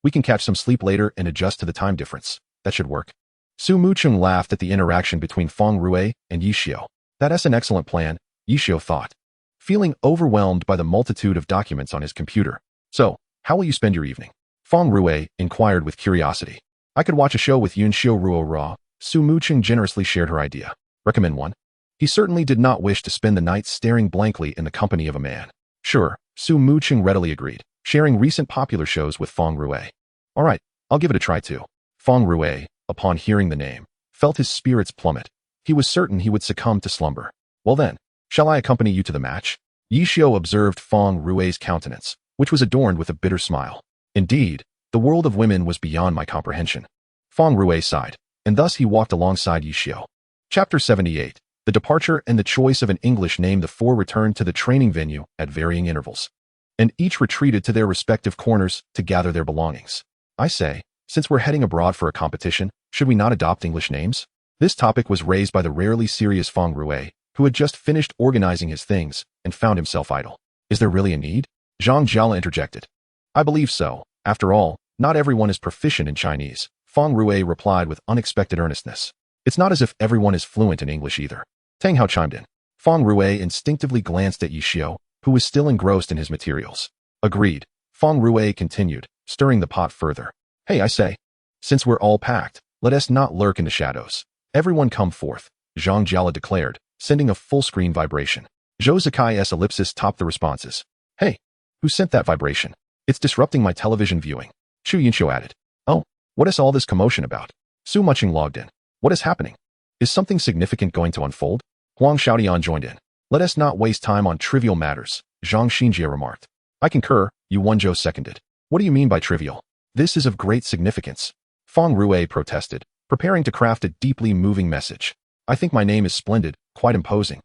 A: We can catch some sleep later and adjust to the time difference. That should work. Su Mucheng laughed at the interaction between Feng Rui and Yi Xiu. That's an excellent plan, Yi Xiu thought, feeling overwhelmed by the multitude of documents on his computer. So, how will you spend your evening? Feng Rui inquired with curiosity. I could watch a show with Yun Xiu Ruo Ra. Su Mucheng generously shared her idea. Recommend one? He certainly did not wish to spend the night staring blankly in the company of a man. Sure, Su Mucheng readily agreed, sharing recent popular shows with Feng Rui. All right, I'll give it a try too. Feng Rui, upon hearing the name, felt his spirits plummet. He was certain he would succumb to slumber. Well then, shall I accompany you to the match? Yi Xiu observed Feng Rui's countenance, which was adorned with a bitter smile. Indeed, the world of women was beyond my comprehension. Feng Rui sighed, and thus he walked alongside Yi Xiu. Chapter 78. The departure and the choice of an English name. The four returned to the training venue at varying intervals, and each retreated to their respective corners to gather their belongings. I say, Since we're heading abroad for a competition, should we not adopt English names? This topic was raised by the rarely serious Feng Rui, who had just finished organizing his things and found himself idle. Is there really a need? Zhang Jiala interjected. I believe so. After all, not everyone is proficient in Chinese, Feng Rui replied with unexpected earnestness. It's not as if everyone is fluent in English either. Tang Hao chimed in. Feng Rui instinctively glanced at Yi Xiu, who was still engrossed in his materials. Agreed. Feng Rui continued, stirring the pot further. Hey, I say. Since we're all packed, let us not lurk in the shadows. Everyone come forth, Zhang Jiala declared, sending a full-screen vibration. Zhou Zikai's ellipsis topped the responses. Hey, who sent that vibration? It's disrupting my television viewing. Chu Yinxiu added. Oh, what is all this commotion about? Su Mucheng logged in. What is happening? Is something significant going to unfold? Huang Xiaotian joined in. Let us not waste time on trivial matters, Zhang Xinjie remarked. I concur, Yu Wenzhou seconded. What do you mean by trivial? This is of great significance. Feng Rui protested, preparing to craft a deeply moving message. I think my name is splendid, quite imposing.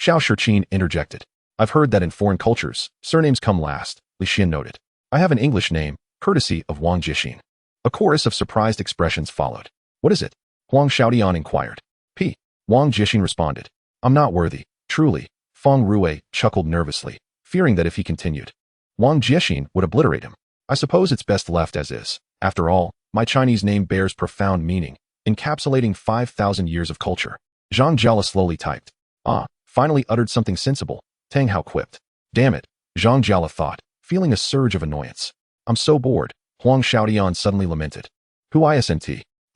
A: Xiao Shiqin interjected. I've heard that in foreign cultures, surnames come last, Li Xian noted. I have an English name, courtesy of Wang Jixin. A chorus of surprised expressions followed. What is it? Huang Xiaotian inquired. P. Wang Jixin responded. I'm not worthy, truly. Feng Rui chuckled nervously, fearing that if he continued, Wang Jixin would obliterate him. I suppose it's best left as is. After all, my Chinese name bears profound meaning, encapsulating 5,000 years of culture. Zhang Jiala slowly typed. Finally uttered something sensible, Tang Hao quipped. Damn it, Zhang Jiala thought, feeling a surge of annoyance. I'm so bored, Huang Xiaotian suddenly lamented. Who isn't?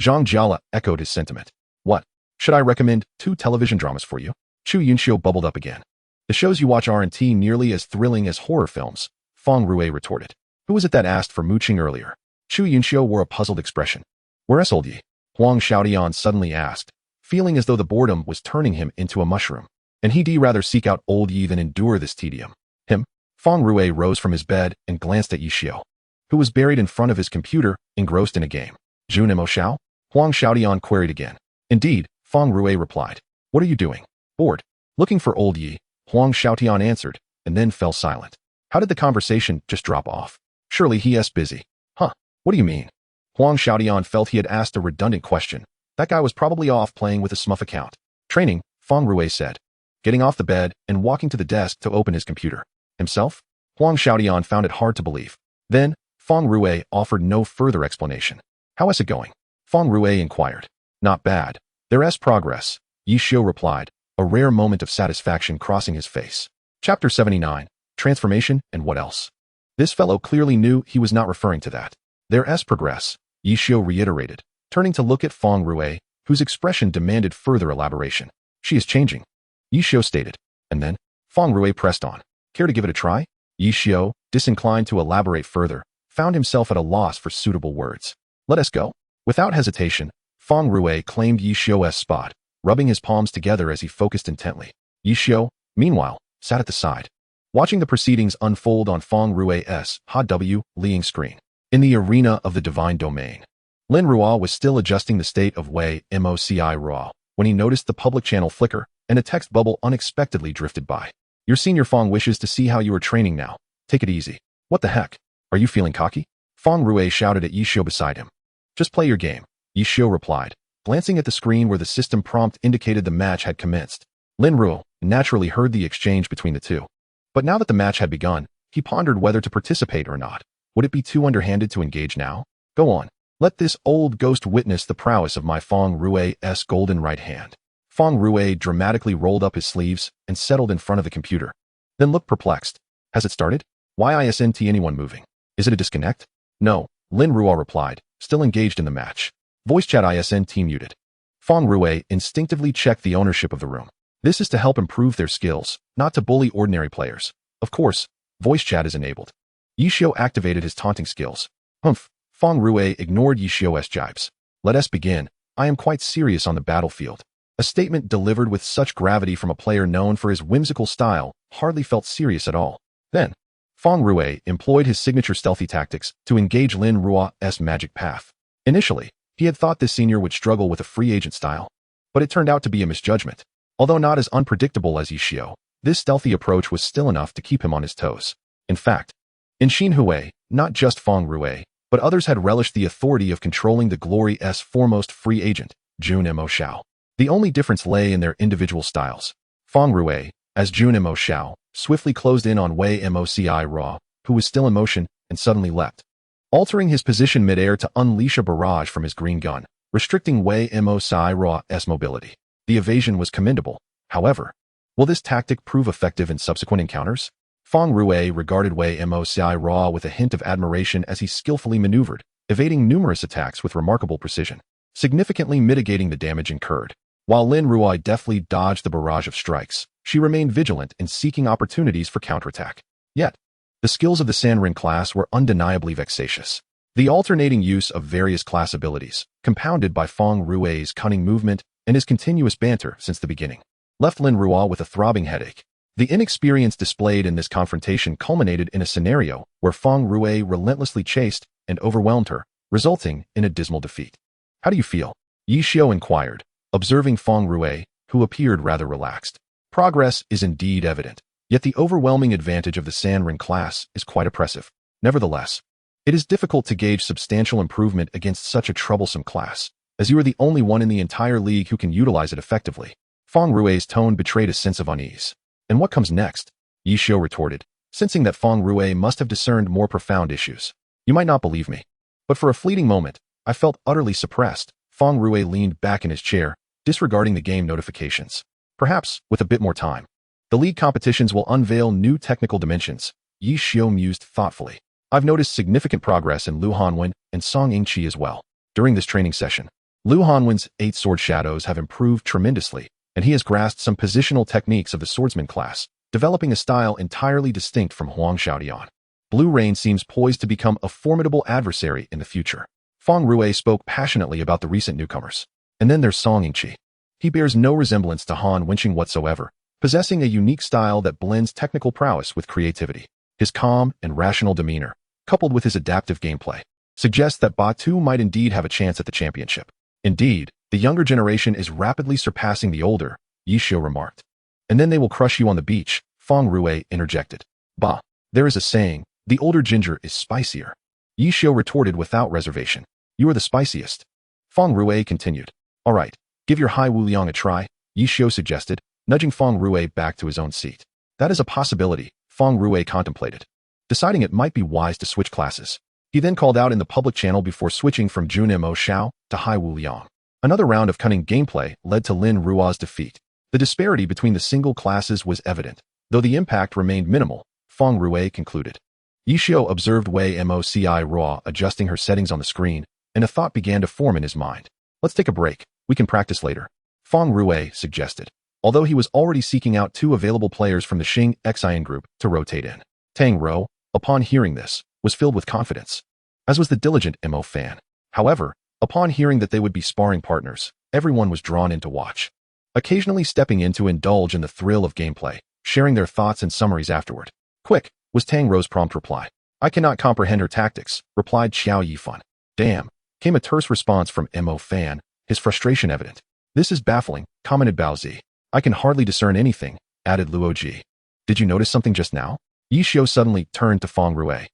A: Zhang Jiala echoed his sentiment. What? Should I recommend 2 television dramas for you? Chu Yunxiu bubbled up again. The shows you watch aren't nearly as thrilling as horror films, Feng Rui retorted. Who was it that asked for Mucheng earlier? Chu Yunxiu wore a puzzled expression. Where's old Yi? Huang Xiaotian suddenly asked, feeling as though the boredom was turning him into a mushroom. And he'd rather seek out old Yi than endure this tedium. Him? Feng Rui rose from his bed and glanced at Yi Xiu, who was buried in front of his computer, engrossed in a game. Jun Mo Xiao? Huang Xiaotian queried again. Indeed, Feng Rui replied. What are you doing? Bored. Looking for old Yi, Huang Xiaotian answered, and then fell silent. How did the conversation just drop off? Surely he's busy. Huh, what do you mean? Huang Xiaotian felt he had asked a redundant question. That guy was probably off playing with a smurf account. Training, Feng Rui said, getting off the bed and walking to the desk to open his computer. Himself? Huang Xiaotian found it hard to believe. Then, Feng Rui offered no further explanation. How is it going? Feng Rui inquired. Not bad. There's progress, Yi Xiu replied, a rare moment of satisfaction crossing his face. Chapter 79, Transformation and What Else? This fellow clearly knew he was not referring to that. There's progress, Yi Xiu reiterated, turning to look at Feng Rui, whose expression demanded further elaboration. She is changing, Yi Xiu stated, and then, Feng Rui pressed on. Care to give it a try? Yi Xiu, disinclined to elaborate further, found himself at a loss for suitable words. Let us go. Without hesitation, Feng Rui claimed Yi Xiu's spot, rubbing his palms together as he focused intently. Yi Xiu, meanwhile, sat at the side, watching the proceedings unfold on Feng Rui's HW Liang screen. In the arena of the divine domain, Lin Ruo was still adjusting the state of Wei Moci Ruo when he noticed the public channel flicker and a text bubble unexpectedly drifted by. Your senior Feng wishes to see how you are training now. Take it easy. What the heck? Are you feeling cocky? Feng Rui shouted at Yi Xiu beside him. Just play your game, Yi Xiu replied, glancing at the screen where the system prompt indicated the match had commenced. Lin Ruo naturally heard the exchange between the two. But now that the match had begun, he pondered whether to participate or not. Would it be too underhanded to engage now? Go on. Let this old ghost witness the prowess of my Feng Rui's golden right hand. Feng Rui dramatically rolled up his sleeves and settled in front of the computer. Then looked perplexed. Has it started? Why isn't anyone moving? Is it a disconnect? No, Lin Ruo replied, still engaged in the match. Voice chat isn't muted. Feng Rui instinctively checked the ownership of the room. This is to help improve their skills, not to bully ordinary players. Of course, voice chat is enabled. Yi Xiu activated his taunting skills. Humph, Feng Rui ignored Yi Xiu's jibes. Let us begin. I am quite serious on the battlefield. A statement delivered with such gravity from a player known for his whimsical style hardly felt serious at all. Then, Feng Rui employed his signature stealthy tactics to engage Lin Ruo's magic path. Initially, he had thought this senior would struggle with a free agent style, but it turned out to be a misjudgment. Although not as unpredictable as Yi Xiu, this stealthy approach was still enough to keep him on his toes. In fact, in Xin Hui, not just Feng Rui, but others had relished the authority of controlling the Glory's foremost free agent, Jun Mo Xiao. The only difference lay in their individual styles. Feng Rui, as Jun Mo Xiao, swiftly closed in on Wei Moci Ra, who was still in motion, and suddenly leapt, altering his position mid-air to unleash a barrage from his green gun, restricting Wei Moci Ra's mobility. The evasion was commendable. However, will this tactic prove effective in subsequent encounters? Feng Rui regarded Wei Moci Ra with a hint of admiration as he skillfully maneuvered, evading numerous attacks with remarkable precision, significantly mitigating the damage incurred. While Lin Rui deftly dodged the barrage of strikes, she remained vigilant in seeking opportunities for counterattack. Yet, the skills of the Sanrin class were undeniably vexatious. The alternating use of various class abilities, compounded by Feng Rui's cunning movement and his continuous banter since the beginning, left Lin Rui with a throbbing headache. The inexperience displayed in this confrontation culminated in a scenario where Feng Rui relentlessly chased and overwhelmed her, resulting in a dismal defeat. "How do you feel?" Yi Xiu inquired, observing Feng Rui, who appeared rather relaxed. Progress is indeed evident, yet the overwhelming advantage of the Sanrin class is quite oppressive. Nevertheless, it is difficult to gauge substantial improvement against such a troublesome class, as you are the only one in the entire league who can utilize it effectively. Feng Rui's tone betrayed a sense of unease. "And what comes next?" Yi Xiu retorted, sensing that Feng Rui must have discerned more profound issues. "You might not believe me, but for a fleeting moment, I felt utterly suppressed." Feng Rui leaned back in his chair, disregarding the game notifications. "Perhaps, with a bit more time, the league competitions will unveil new technical dimensions," Yi Xiu mused thoughtfully. "I've noticed significant progress in Lu Hanwen and Song Yingqi as well. During this training session, Lu Hanwen's 8 sword shadows have improved tremendously, and he has grasped some positional techniques of the swordsman class, developing a style entirely distinct from Huang Xiaodian. Blue Rain seems poised to become a formidable adversary in the future." Feng Rui spoke passionately about the recent newcomers. "And then there's Song Yingqi. He bears no resemblance to Han Wenqing whatsoever, possessing a unique style that blends technical prowess with creativity. His calm and rational demeanor, coupled with his adaptive gameplay, suggests that Batu might indeed have a chance at the championship. Indeed, the younger generation is rapidly surpassing the older," Yi Xiu remarked. "And then they will crush you on the beach," Feng Rui interjected. "Bah, there is a saying, the older ginger is spicier." Yi Xiu retorted without reservation. "You are the spiciest." Feng Rui continued. "All right, give your Hai Wu Liang a try," Yi Xiu suggested, nudging Feng Rui back to his own seat. "That is a possibility," Feng Rui contemplated, deciding it might be wise to switch classes. He then called out in the public channel before switching from Jun Mo Xiao to Hai Wu Liang. Another round of cunning gameplay led to Lin Rui's defeat. The disparity between the single classes was evident, though the impact remained minimal, Feng Rui concluded. Yi Xiu observed Wei Moci Ra adjusting her settings on the screen, and a thought began to form in his mind. "Let's take a break. We can practice later," Feng Rui suggested, although he was already seeking out 2 available players from the Qiying Xian group to rotate in. Tang Rou, upon hearing this, was filled with confidence, as was the diligent Mo Fan. However, upon hearing that they would be sparring partners, everyone was drawn in to watch, occasionally stepping in to indulge in the thrill of gameplay, sharing their thoughts and summaries afterward. "Quick," was Tang Rou's prompt reply. "I cannot comprehend her tactics," replied Xiao Yifan. "Damn," came a terse response from Mo Fan, his frustration evident. "This is baffling," commented Bao Zi. "I can hardly discern anything," added Luo Ji. "Did you notice something just now?" Yi Xiu suddenly turned to Feng Rui.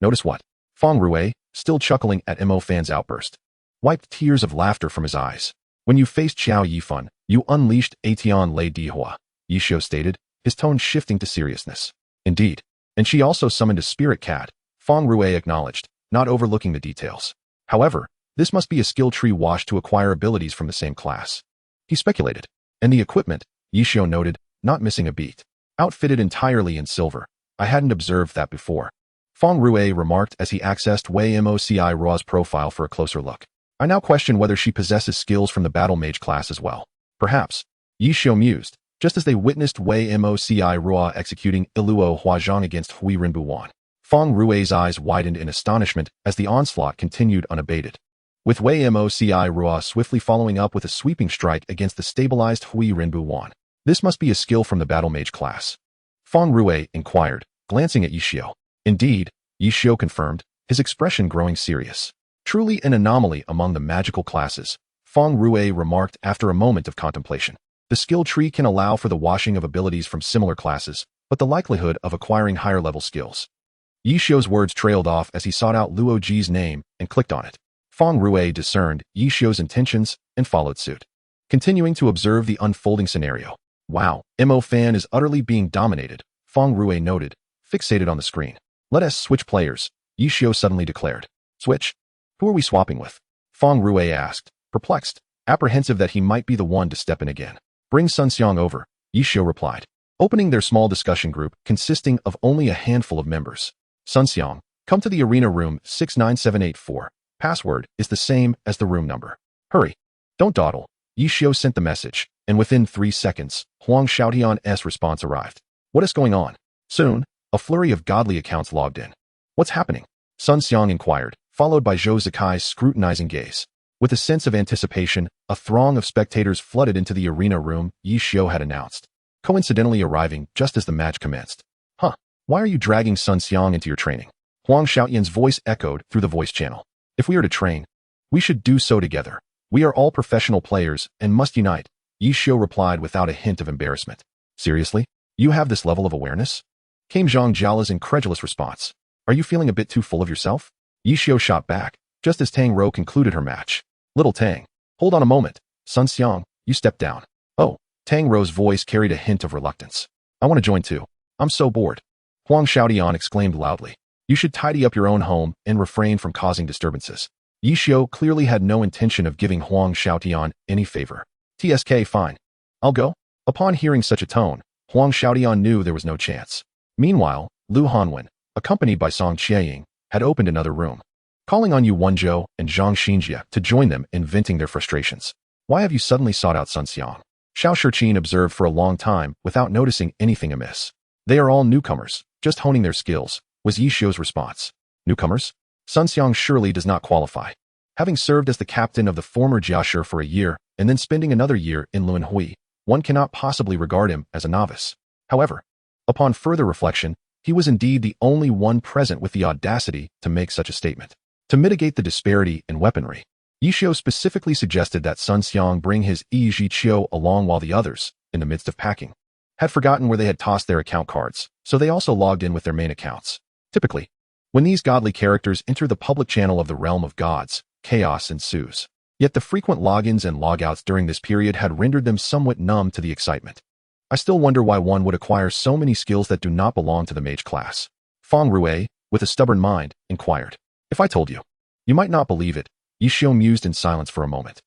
A: Notice what?" Feng Rui, still chuckling at Mo Fan's outburst, wiped tears of laughter from his eyes. "When you faced Xiao Yifan, you unleashed Atian Lei Dihua," Yi Xiu stated, his tone shifting to seriousness. "Indeed, and she also summoned a spirit cat," Feng Rui acknowledged, not overlooking the details. "However, this must be a skill tree wash to acquire abilities from the same class," he speculated. "And the equipment," Yi Xiu noted, not missing a beat. "Outfitted entirely in silver. I hadn't observed that before," Feng Rui remarked as he accessed Wei Moci Ra's profile for a closer look. "I now question whether she possesses skills from the battle mage class as well." "Perhaps," Yi Xiu mused, just as they witnessed Wei Moci Ra executing Iluo Huazhang against Hui Rinbuwan. Feng Rui's eyes widened in astonishment as the onslaught continued unabated, with Wei Moci Ra swiftly following up with a sweeping strike against the stabilized Hui Rinbuwan. "This must be a skill from the battle mage class," Feng Rui inquired, glancing at Yi Xiu. "Indeed," Yi Xiu confirmed, his expression growing serious. "Truly an anomaly among the magical classes," Feng Rui remarked after a moment of contemplation. "The skill tree can allow for the washing of abilities from similar classes, but the likelihood of acquiring higher level skills Yi Xiu's words trailed off as he sought out Luo Ji's name and clicked on it. Feng Rui discerned Yi Xiu's intentions and followed suit, continuing to observe the unfolding scenario. Wow, Mo Fan is utterly being dominated, Feng Rui noted, fixated on the screen. Let us switch players, Yi Xiu suddenly declared. Switch? Who are we swapping with? Feng Rui asked, perplexed, apprehensive that he might be the one to step in again. Bring Sun Xiang over, Yi Xiu replied, opening their small discussion group consisting of only a handful of members. Sun Xiang, come to the arena room 69784. Password is the same as the room number. Hurry. Don't dawdle. Yi Xiu sent the message, and within 3 seconds, Huang Xiaotian's response arrived. What is going on? Soon, a flurry of godly accounts logged in. What's happening? Sun Xiang inquired, followed by Zhou Zikai's scrutinizing gaze. With a sense of anticipation, a throng of spectators flooded into the arena room Yi Xiu had announced, coincidentally arriving just as the match commenced. Huh, why are you dragging Sun Xiang into your training? Huang Xiaotian's voice echoed through the voice channel. If we are to train, we should do so together. We are all professional players and must unite, Yi Xiu replied without a hint of embarrassment. Seriously? You have this level of awareness? Came Zhang Jiala's incredulous response. Are you feeling a bit too full of yourself? Yi Xiu shot back, just as Tang Rou concluded her match. Little Tang, hold on a moment. Sun Xiang, you step down. Oh, Tang Rou's voice carried a hint of reluctance. I want to join too. I'm so bored. Huang Xiaotian exclaimed loudly. You should tidy up your own home and refrain from causing disturbances. Yi Xiu clearly had no intention of giving Huang Xiaotian any favor. TSK, fine. I'll go. Upon hearing such a tone, Huang Xiaotian knew there was no chance. Meanwhile, Lu Hanwen, accompanied by Song Qiying, had opened another room, calling on Yu Wenzhou and Zhang Xinjie to join them in venting their frustrations. Why have you suddenly sought out Sun Xiang? Xiao Shiqin observed for a long time without noticing anything amiss. They are all newcomers, just honing their skills, was Yi Xiu's response. Newcomers? Sun Xiang surely does not qualify. Having served as the captain of the former Jiashi for a year and then spending another year in Luanhui, one cannot possibly regard him as a novice. However, upon further reflection, he was indeed the only one present with the audacity to make such a statement. To mitigate the disparity in weaponry, Yi Xiu specifically suggested that Sun Xiang bring his Yi Zhiqiu along while the others, in the midst of packing, had forgotten where they had tossed their account cards, so they also logged in with their main accounts. Typically, when these godly characters enter the public channel of the realm of gods, chaos ensues. Yet the frequent logins and logouts during this period had rendered them somewhat numb to the excitement. I still wonder why one would acquire so many skills that do not belong to the mage class. Feng Rui, with a stubborn mind, inquired. If I told you, you might not believe it. Yi Xiu mused in silence for a moment.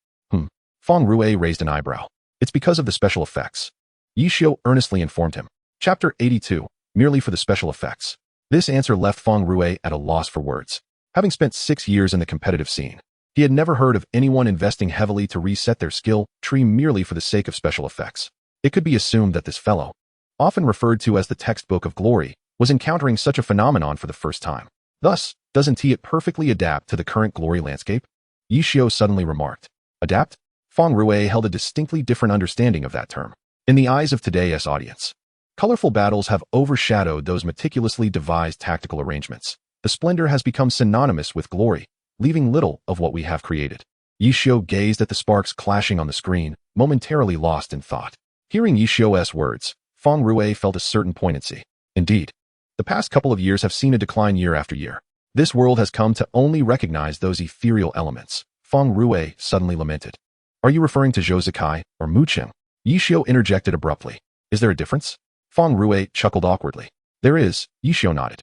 A: Feng Rui raised an eyebrow. It's because of the special effects. Yi Xiu earnestly informed him. Chapter 82, merely for the special effects. This answer left Feng Rui at a loss for words. Having spent 6 years in the competitive scene, he had never heard of anyone investing heavily to reset their skill tree merely for the sake of special effects. It could be assumed that this fellow, often referred to as the textbook of glory, was encountering such a phenomenon for the first time. Thus, doesn't it perfectly adapt to the current glory landscape? Yi Xiu suddenly remarked. Adapt? Feng Rui held a distinctly different understanding of that term. In the eyes of today's audience, colorful battles have overshadowed those meticulously devised tactical arrangements. The splendor has become synonymous with glory, leaving little of what we have created. Yi Xiu gazed at the sparks clashing on the screen, momentarily lost in thought. Hearing Yi Xiu's words, Feng Rui felt a certain poignancy. Indeed, the past couple of years have seen a decline year after year. This world has come to only recognize those ethereal elements, Feng Rui suddenly lamented. Are you referring to Zhou Zikai or Mucheng? Yi Xiu interjected abruptly. Is there a difference? Feng Rui chuckled awkwardly. There is, Yi Xiu nodded.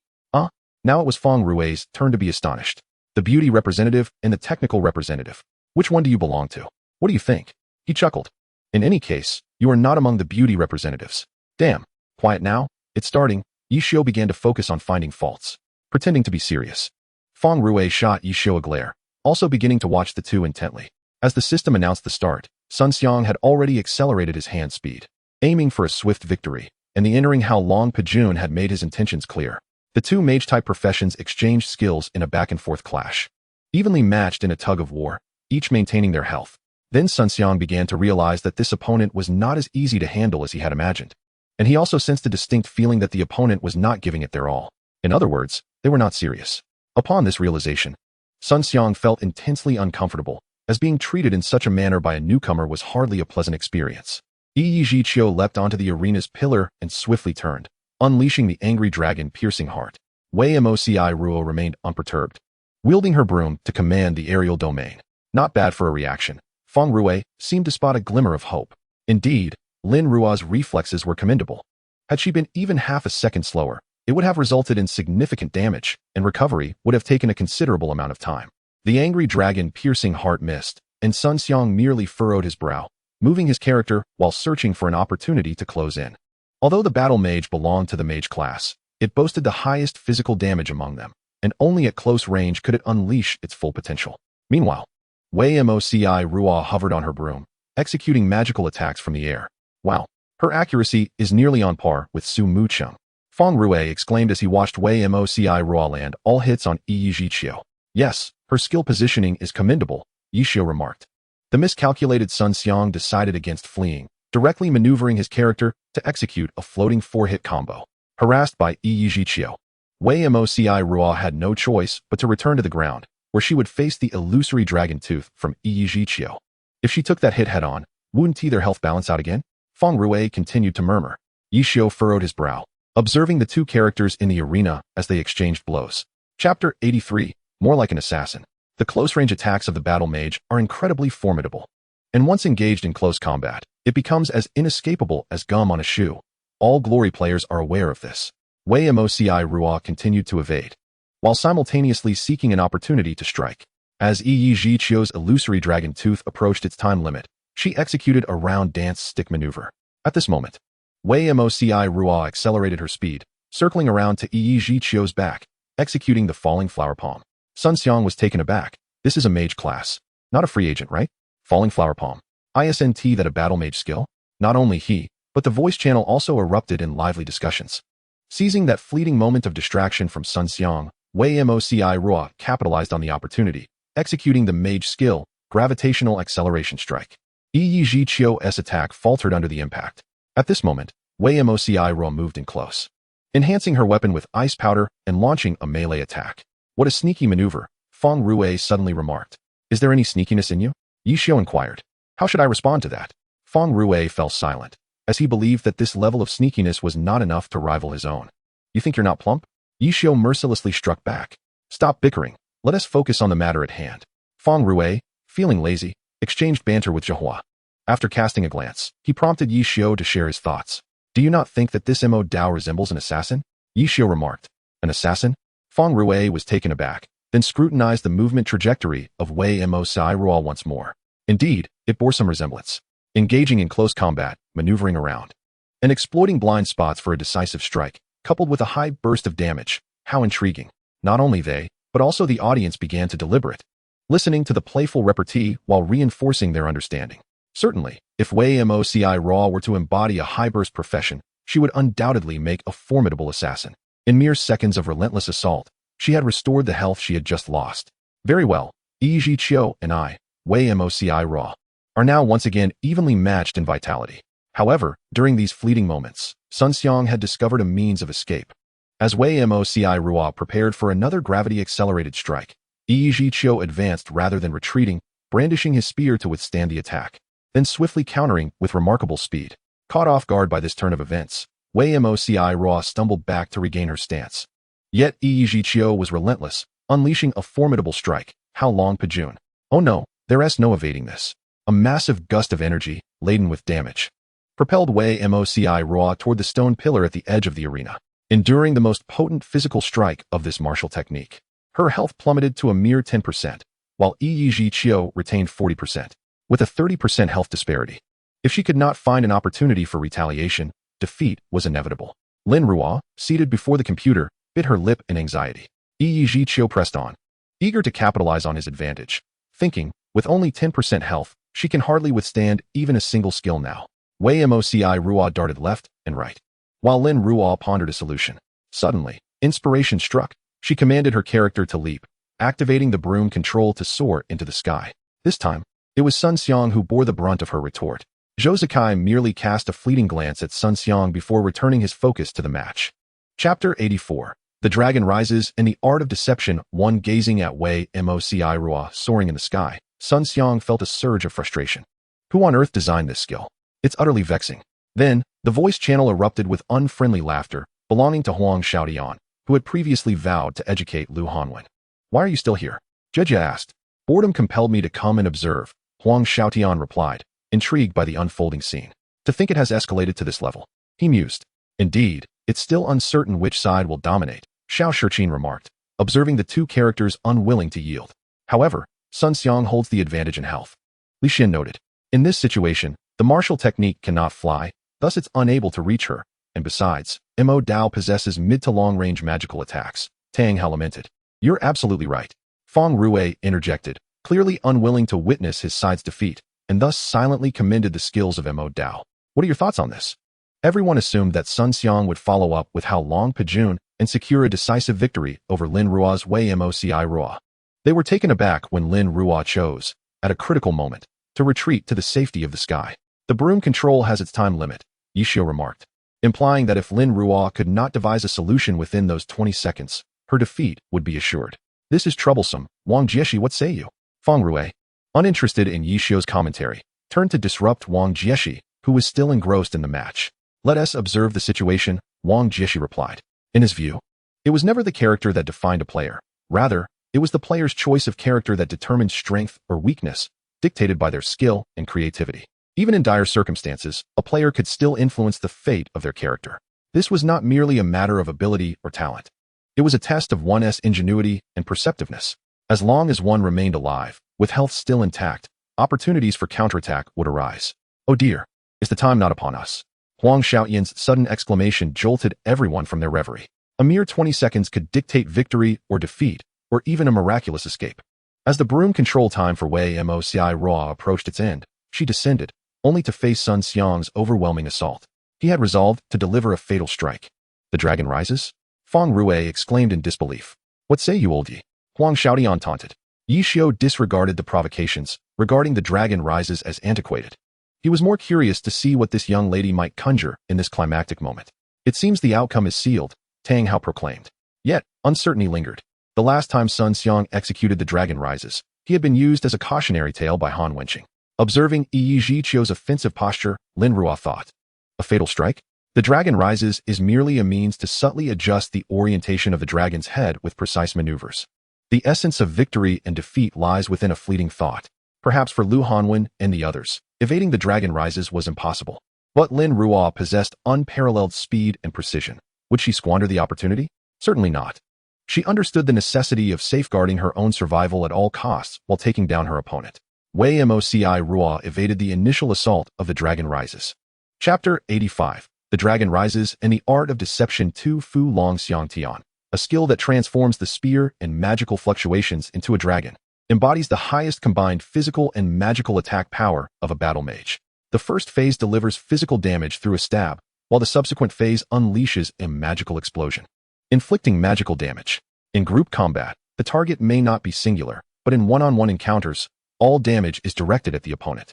A: Now it was Feng Rui's turn to be astonished. The beauty representative and the technical representative. Which one do you belong to? What do you think? He chuckled. In any case, you are not among the beauty representatives. Damn. Quiet now. It's starting. Yi Xiu began to focus on finding faults, pretending to be serious. Feng Rui shot Yi Xiu a glare, also beginning to watch the two intently. As the system announced the start, Sun Xiang had already accelerated his hand speed, aiming for a swift victory, and the entering How Long Pajun had made his intentions clear. The two mage-type professions exchanged skills in a back-and-forth clash, evenly matched in a tug-of-war, each maintaining their health. Then Sun Xiang began to realize that this opponent was not as easy to handle as he had imagined, and he also sensed a distinct feeling that the opponent was not giving it their all. In other words, they were not serious. Upon this realization, Sun Xiang felt intensely uncomfortable, as being treated in such a manner by a newcomer was hardly a pleasant experience. Yi Zhiqiu leapt onto the arena's pillar and swiftly turned, unleashing the angry dragon piercing heart. Wei Moci Ruo remained unperturbed, wielding her broom to command the aerial domain. Not bad for a reaction. Feng Rue seemed to spot a glimmer of hope. Indeed, Lin Ruo's reflexes were commendable. Had she been even half a second slower, it would have resulted in significant damage, and recovery would have taken a considerable amount of time. The angry dragon piercing heart missed, and Sun Xiang merely furrowed his brow, moving his character while searching for an opportunity to close in. Although the battle mage belonged to the mage class, it boasted the highest physical damage among them, and only at close range could it unleash its full potential. Meanwhile, Wei Moci Ruo hovered on her broom, executing magical attacks from the air. Wow, her accuracy is nearly on par with Su Mucheng. Feng Rue exclaimed as he watched Wei Moci Ruo land all hits on Yi Zhiqiu. Yes, her skill positioning is commendable, Yishio remarked. The miscalculated Sun Xiang decided against fleeing, directly maneuvering his character to execute a floating 4-hit combo. Harassed by Yi Zhiqiu, Wei Moci Ruo had no choice but to return to the ground, where she would face the illusory dragon tooth from Yi Zhiqiu. If she took that hit head-on, wouldn't their health balance out again? Feng Rue continued to murmur. Yishio furrowed his brow, observing the two characters in the arena as they exchanged blows. Chapter 83, more like an assassin. The close-range attacks of the battle mage are incredibly formidable, and once engaged in close combat, it becomes as inescapable as gum on a shoe. All glory players are aware of this. Wei Moci Ruo continued to evade, while simultaneously seeking an opportunity to strike. As Yi Zhiqiu's illusory dragon tooth approached its time limit, she executed a round dance stick maneuver. At this moment, Wei Moci Ruo accelerated her speed, circling around to Yi Zhiqiu's back, executing the falling flower palm. Sun Xiang was taken aback. This is a mage class, not a free agent, right? Falling flower palm. Isn't that a battle mage skill? Not only he, but the voice channel also erupted in lively discussions. Seizing that fleeting moment of distraction from Sun Xiang, Wei Moci Ruo capitalized on the opportunity, executing the mage skill, gravitational acceleration strike. Yi Zhiqiu's attack faltered under the impact. At this moment, Wei Moci Ruo moved in close, enhancing her weapon with ice powder and launching a melee attack. What a sneaky maneuver, Feng Rue suddenly remarked. Is there any sneakiness in you? Yishio inquired. How should I respond to that? Feng Rue fell silent, as he believed that this level of sneakiness was not enough to rival his own. You think you're not plump? Yishio mercilessly struck back. Stop bickering. Let us focus on the matter at hand. Feng Rue, feeling lazy, exchanged banter with Zhihua. After casting a glance, he prompted Yishio to share his thoughts. Do you not think that this Mo Dao resembles an assassin? Yishio remarked. An assassin? Feng Rue was taken aback, then scrutinized the movement trajectory of Wei Moci Ruo once more. Indeed, it bore some resemblance. Engaging in close combat, maneuvering around, and exploiting blind spots for a decisive strike, coupled with a high burst of damage. How intriguing. Not only they, but also the audience began to deliberate, listening to the playful repartee while reinforcing their understanding. Certainly, if Wei Moci Ruo were to embody a high-burst profession, she would undoubtedly make a formidable assassin. In mere seconds of relentless assault, she had restored the health she had just lost. Very well, Yi Zhiqiu and I, Wei Moci Ruo, are now once again evenly matched in vitality. However, during these fleeting moments, Sun Xiang had discovered a means of escape. As Wei Moci Ruo prepared for another gravity-accelerated strike, Yi Zhiqiu advanced rather than retreating, brandishing his spear to withstand the attack, then swiftly countering with remarkable speed. Caught off guard by this turn of events, Wei Moci Ruo stumbled back to regain her stance. Yet Yi Zhiqiu was relentless, unleashing a formidable strike. How long, Pajun? Oh no, there's no evading this. A massive gust of energy, laden with damage, propelled Wei Moci Ruo toward the stone pillar at the edge of the arena, enduring the most potent physical strike of this martial technique. Her health plummeted to a mere 10%, while Yi Zhiqiu retained 40%, with a 30% health disparity. If she could not find an opportunity for retaliation, defeat was inevitable. Lin Ruo, seated before the computer, bit her lip in anxiety. Yi Zhiqiu pressed on, eager to capitalize on his advantage, thinking, with only 10% health, she can hardly withstand even a single skill now. Wei Moci Ruo darted left and right, while Lin Ruo pondered a solution. Suddenly, inspiration struck. She commanded her character to leap, activating the broom control to soar into the sky. This time, it was Sun Xiang who bore the brunt of her retort. Zhou Zikai merely cast a fleeting glance at Sun Xiang before returning his focus to the match. Chapter 84. The Dragon Rises and the Art of Deception. One gazing at Wei Moci Ruo soaring in the sky, Sun Xiang felt a surge of frustration. Who on earth designed this skill? It's utterly vexing. Then, the voice channel erupted with unfriendly laughter, belonging to Huang Xiaodian. who had previously vowed to educate Lu Hanwen. "Why are you still here?" Jia asked. "Boredom compelled me to come and observe," Huang Xiaotian replied, intrigued by the unfolding scene. "To think it has escalated to this level," he mused. "Indeed, it's still uncertain which side will dominate," Xiao Shiqin remarked, observing the two characters unwilling to yield. "However, Sun Xiang holds the advantage in health," Li Xin noted. "In this situation, the martial technique cannot fly, thus it's unable to reach her, and besides, Mo Dao possesses mid to long-range magical attacks," Tang Hao lamented. "You're absolutely right," Feng Rui interjected, clearly unwilling to witness his side's defeat, and thus silently commended the skills of Mo Dao. "What are your thoughts on this?" Everyone assumed that Sun Xiang would follow up with Hao Long Pejun and secure a decisive victory over Lin Ruo's Wei Moci Ruo. They were taken aback when Lin Ruo chose, at a critical moment, to retreat to the safety of the sky. "The broom control has its time limit," Yishio remarked, implying that if Lin Ruo could not devise a solution within those 20 seconds, her defeat would be assured. "This is troublesome. Wang Jieshi, what say you?" Feng Rui, uninterested in Yishio's commentary, turned to disrupt Wang Jieshi, who was still engrossed in the match. "Let us observe the situation," Wang Jieshi replied. In his view, it was never the character that defined a player. Rather, it was the player's choice of character that determined strength or weakness, dictated by their skill and creativity. Even in dire circumstances, a player could still influence the fate of their character. This was not merely a matter of ability or talent. It was a test of one's ingenuity and perceptiveness. As long as one remained alive, with health still intact, opportunities for counterattack would arise. "Oh dear, is the time not upon us?" Huang Xiaoyan's sudden exclamation jolted everyone from their reverie. A mere 20 seconds could dictate victory or defeat, or even a miraculous escape. As the broom control time for Wei Moci Ruo approached its end, she descended, only to face Sun Xiang's overwhelming assault. He had resolved to deliver a fatal strike. "The dragon rises?" Feng Rui exclaimed in disbelief. "What say you, old ye?" Huang Xiaotian taunted. Yishio disregarded the provocations, regarding the dragon rises as antiquated. He was more curious to see what this young lady might conjure in this climactic moment. "It seems the outcome is sealed," Tang Hao proclaimed. Yet, uncertainty lingered. The last time Sun Xiang executed the dragon rises, he had been used as a cautionary tale by Hanwen. Observing Yi Zhiqiu's offensive posture, Lin Ruo thought, "A fatal strike? The dragon rises is merely a means to subtly adjust the orientation of the dragon's head with precise maneuvers. The essence of victory and defeat lies within a fleeting thought. Perhaps for Lu Hanwen and the others, evading the dragon rises was impossible. But Lin Ruo possessed unparalleled speed and precision. Would she squander the opportunity? Certainly not. She understood the necessity of safeguarding her own survival at all costs while taking down her opponent. Wei Moci Ruo evaded the initial assault of the dragon rises. Chapter 85. The Dragon Rises and the Art of Deception 2 Fu Long Xiang Tian. A skill that transforms the spear and magical fluctuations into a dragon. Embodies the highest combined physical and magical attack power of a battle mage. The first phase delivers physical damage through a stab, while the subsequent phase unleashes a magical explosion, inflicting magical damage. In group combat, the target may not be singular, but in one-on-one encounters, all damage is directed at the opponent.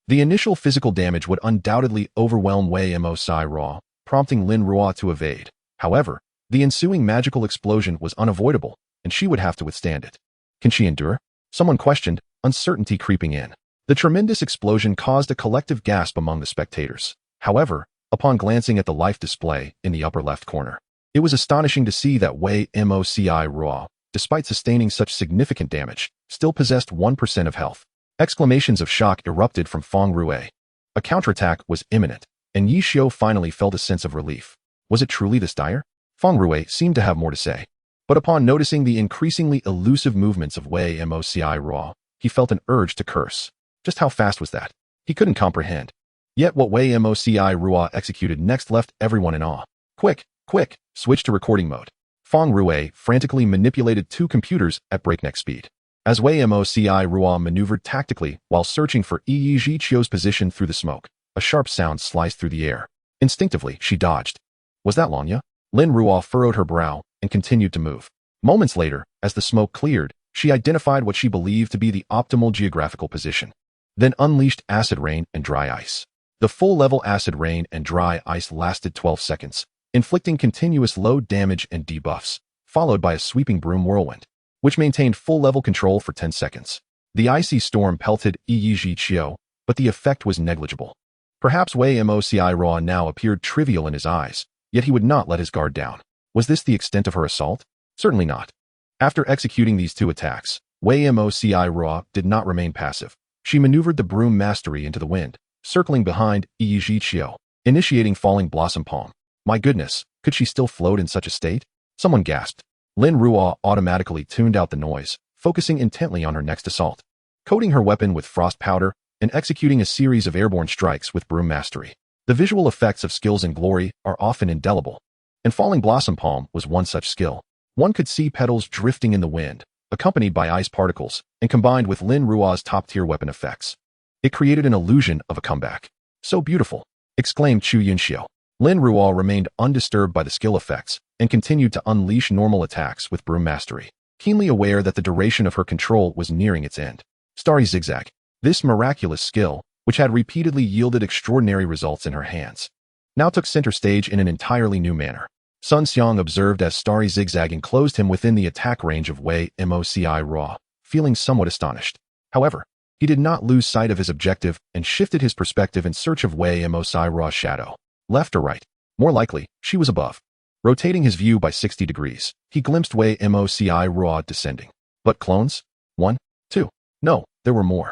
A: The initial physical damage would undoubtedly overwhelm Wei Moci Ruo, prompting Lin Ruo to evade. However, the ensuing magical explosion was unavoidable, and she would have to withstand it. Can she endure? Someone questioned, uncertainty creeping in. The tremendous explosion caused a collective gasp among the spectators. However, upon glancing at the life display in the upper left corner, it was astonishing to see that Wei Moci Ruo, despite sustaining such significant damage, still possessed 1% of health. Exclamations of shock erupted from Feng Rui. A counterattack was imminent, and Yishio finally felt a sense of relief. Was it truly this dire? Feng Rui seemed to have more to say. But upon noticing the increasingly elusive movements of Wei Moci Ruo, he felt an urge to curse. Just how fast was that? He couldn't comprehend. Yet what Wei Moci Ruo executed next left everyone in awe. Quick, switch to recording mode. Feng Rui frantically manipulated two computers at breakneck speed. As Wei Moci Ruo maneuvered tactically while searching for Yi Zhiqiu's position through the smoke, a sharp sound sliced through the air. Instinctively, she dodged. Was that Lanya? Lin Ruo furrowed her brow and continued to move. Moments later, as the smoke cleared, she identified what she believed to be the optimal geographical position. Then unleashed acid rain and dry ice. The full-level acid rain and dry ice lasted 12 seconds, inflicting continuous low damage and debuffs, followed by a sweeping broom whirlwind, which maintained full-level control for 10 seconds. The icy storm pelted Yi Zhiqiu, but the effect was negligible. Perhaps Wei Moci Ruo now appeared trivial in his eyes, yet he would not let his guard down. Was this the extent of her assault? Certainly not. After executing these two attacks, Wei Moci Ruo did not remain passive. She maneuvered the broom mastery into the wind, circling behind Yi Jiqiu, initiating Falling Blossom Palm. My goodness, could she still float in such a state? Someone gasped. Lin Ruo automatically tuned out the noise, focusing intently on her next assault, coating her weapon with frost powder and executing a series of airborne strikes with broom mastery. The visual effects of skills in glory are often indelible, and Falling Blossom Palm was one such skill. One could see petals drifting in the wind, accompanied by ice particles, and combined with Lin Ruo's top-tier weapon effects. It created an illusion of a comeback. So beautiful, exclaimed Chu Yunxiu. Lin Ruo remained undisturbed by the skill effects and continued to unleash normal attacks with broom mastery, keenly aware that the duration of her control was nearing its end. Starry Zigzag. This miraculous skill, which had repeatedly yielded extraordinary results in her hands, now took center stage in an entirely new manner. Sun Xiang observed as Starry Zigzag enclosed him within the attack range of Wei Moci Ruo, feeling somewhat astonished. However, he did not lose sight of his objective and shifted his perspective in search of Wei Moci Ruo's shadow. Left or right? More likely, she was above. Rotating his view by 60 degrees, he glimpsed Wei Moci Ruo descending. But clones? 1, 2. No, there were more.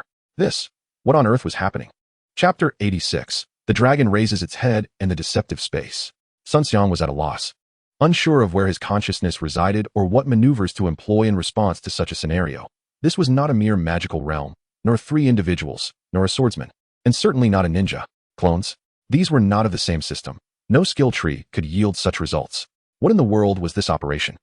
A: What on earth was happening? Chapter 86. The dragon raises its head in the deceptive space. Sun Xiang was at a loss, unsure of where his consciousness resided or what maneuvers to employ in response to such a scenario. This was not a mere magical realm, nor 3 individuals, nor a swordsman, and certainly not a ninja. Clones? These were not of the same system. No skill tree could yield such results. What in the world was this operation?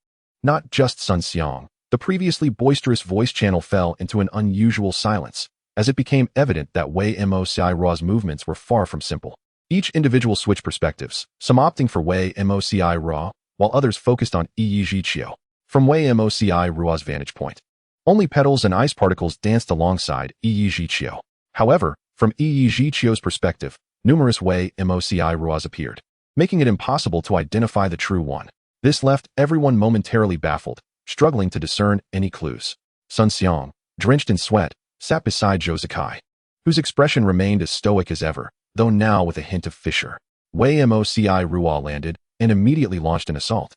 A: Not just Sun Xiang. The previously boisterous voice channel fell into an unusual silence, as it became evident that Wei Moci Ruo's movements were far from simple. Each individual switched perspectives, some opting for Wei Moci Ruo, while others focused on Yi Jiqiu. From Wei Moci Ruo's vantage point, only petals and ice particles danced alongside Yi Jiqiu. However, from Yi Jiqiu's perspective, numerous Wei Moci Ruos appeared, making it impossible to identify the true one. This left everyone momentarily baffled, struggling to discern any clues. Sun Xiang, drenched in sweat, sat beside Zhou Zikai, whose expression remained as stoic as ever, though now with a hint of fissure. Wei Moci Ruo landed and immediately launched an assault,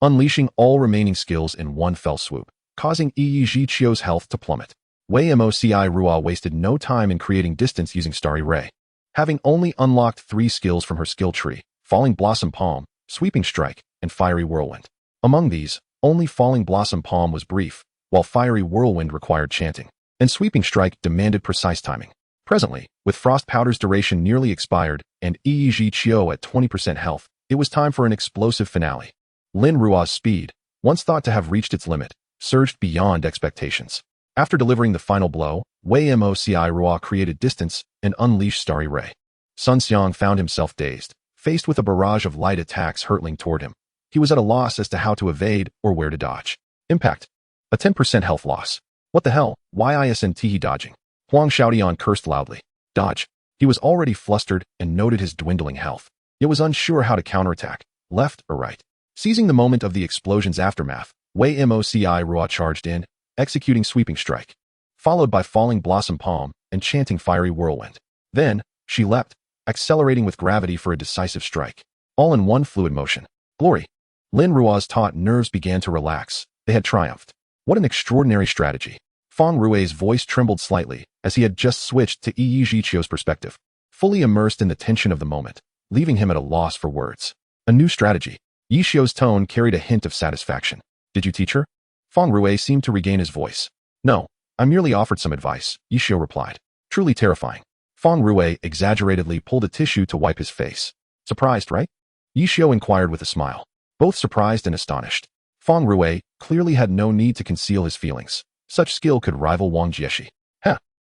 A: unleashing all remaining skills in one fell swoop, causing Yi Jiqiu's health to plummet. Wei Moci Ruo wasted no time in creating distance using Starry Ray. Having only unlocked 3 skills from her skill tree, Falling Blossom Palm, Sweeping Strike, and Fiery Whirlwind. Among these, only Falling Blossom Palm was brief, while Fiery Whirlwind required chanting, and Sweeping Strike demanded precise timing. Presently, with Frost Powder's duration nearly expired and Yi Jiqiu at 20% health, it was time for an explosive finale. Lin Ruo's speed, once thought to have reached its limit, surged beyond expectations. After delivering the final blow, Wei Moci Ruo created distance and unleashed Starry Ray. Sun Xiang found himself dazed, faced with a barrage of light attacks hurtling toward him. He was at a loss as to how to evade or where to dodge. Impact. A 10% health loss. What the hell? Why isn't he dodging? Huang Xiaodian cursed loudly. Dodge. He was already flustered and noted his dwindling health. Yet was unsure how to counterattack, left or right. Seizing the moment of the explosion's aftermath, Wei Moci Ruo charged in, executing Sweeping Strike, followed by Falling Blossom Palm and chanting Fiery Whirlwind. Then, she leapt, accelerating with gravity for a decisive strike, all in one fluid motion. Glory! Lin Ruo's taut nerves began to relax. They had triumphed. What an extraordinary strategy. Fang Rui's voice trembled slightly as he had just switched to Yi Jiqiu's perspective, fully immersed in the tension of the moment, leaving him at a loss for words. A new strategy. Yi Xiu's tone carried a hint of satisfaction. Did you teach her? Fang Rui seemed to regain his voice. No, I merely offered some advice, Yi Xiu replied. Truly terrifying. Fang Rui exaggeratedly pulled a tissue to wipe his face. Surprised, right? Yi Xiu inquired with a smile. Both surprised and astonished. Fang Rui clearly had no need to conceal his feelings. Such skill could rival Wang Jieshi.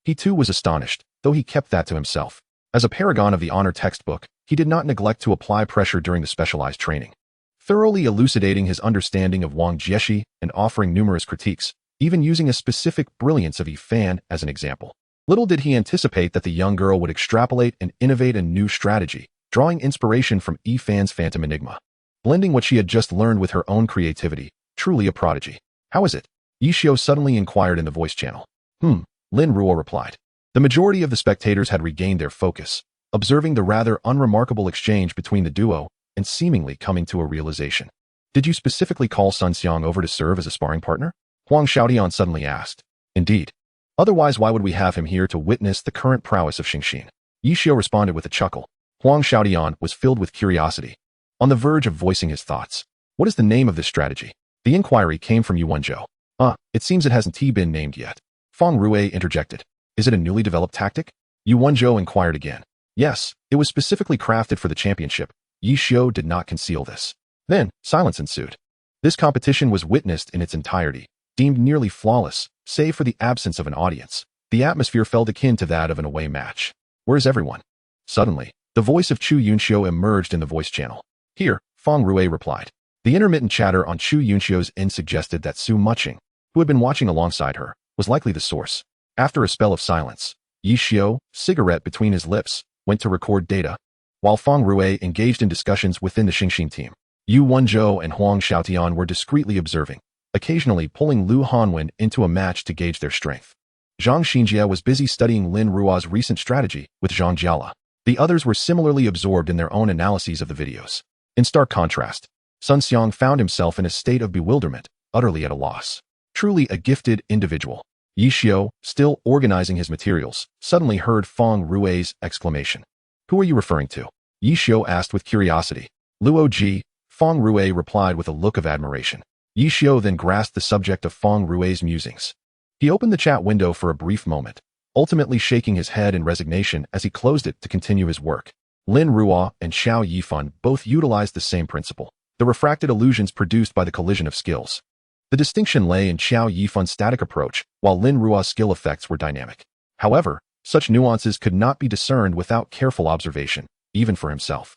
A: He too was astonished, though he kept that to himself. As a paragon of the honor textbook, he did not neglect to apply pressure during the specialized training, thoroughly elucidating his understanding of Wang Jieshi and offering numerous critiques, even using a specific brilliance of Yi Fan as an example. Little did he anticipate that the young girl would extrapolate and innovate a new strategy, drawing inspiration from Yi Fan's Phantom Enigma, blending what she had just learned with her own creativity. Truly a prodigy. How is it? Yi Xiu suddenly inquired in the voice channel. Lin Ruo replied. The majority of the spectators had regained their focus, observing the rather unremarkable exchange between the duo and seemingly coming to a realization. Did you specifically call Sun Xiang over to serve as a sparring partner? Huang Xiaotian suddenly asked. Indeed. Otherwise, why would we have him here to witness the current prowess of Xingxin? Yi Xiu responded with a chuckle. Huang Xiaotian was filled with curiosity, on the verge of voicing his thoughts. What is the name of this strategy? The inquiry came from Yu Wenzhou. It seems it hasn't been named yet. Feng Rui interjected. Is it a newly developed tactic? Yu Wenzhou inquired again. Yes, it was specifically crafted for the championship. Yi Xiu did not conceal this. Then, silence ensued. This competition was witnessed in its entirety, deemed nearly flawless, save for the absence of an audience. The atmosphere felt akin to that of an away match. Where's everyone? Suddenly, the voice of Chu Yunxiu emerged in the voice channel. Here, Feng Rui replied. The intermittent chatter on Chu Yunxiu's end suggested that Su Mucheng, who had been watching alongside her, was likely the source. After a spell of silence, Yi Xiu, cigarette between his lips, went to record data, while Feng Rui engaged in discussions within the Xingxin team. Yu Wenzhou and Huang Xiaotian were discreetly observing, occasionally pulling Lu Hanwen into a match to gauge their strength. Zhang Xinjie was busy studying Lin Ruo's recent strategy with Zhang Jiala. The others were similarly absorbed in their own analyses of the videos. In stark contrast, Sun Xiang found himself in a state of bewilderment, utterly at a loss. Truly a gifted individual. Yi Xiu, still organizing his materials, suddenly heard Feng Rui's exclamation. Who are you referring to? Yi Xiu asked with curiosity. Luo Ji, Feng Rui replied with a look of admiration. Yi Xiu then grasped the subject of Feng Rui's musings. He opened the chat window for a brief moment, ultimately shaking his head in resignation as he closed it to continue his work. Lin Ruo and Xiao Yifan both utilized the same principle, the refracted illusions produced by the collision of skills. The distinction lay in Xiao Yifan's static approach, while Lin Ruo's skill effects were dynamic. However, such nuances could not be discerned without careful observation, even for himself.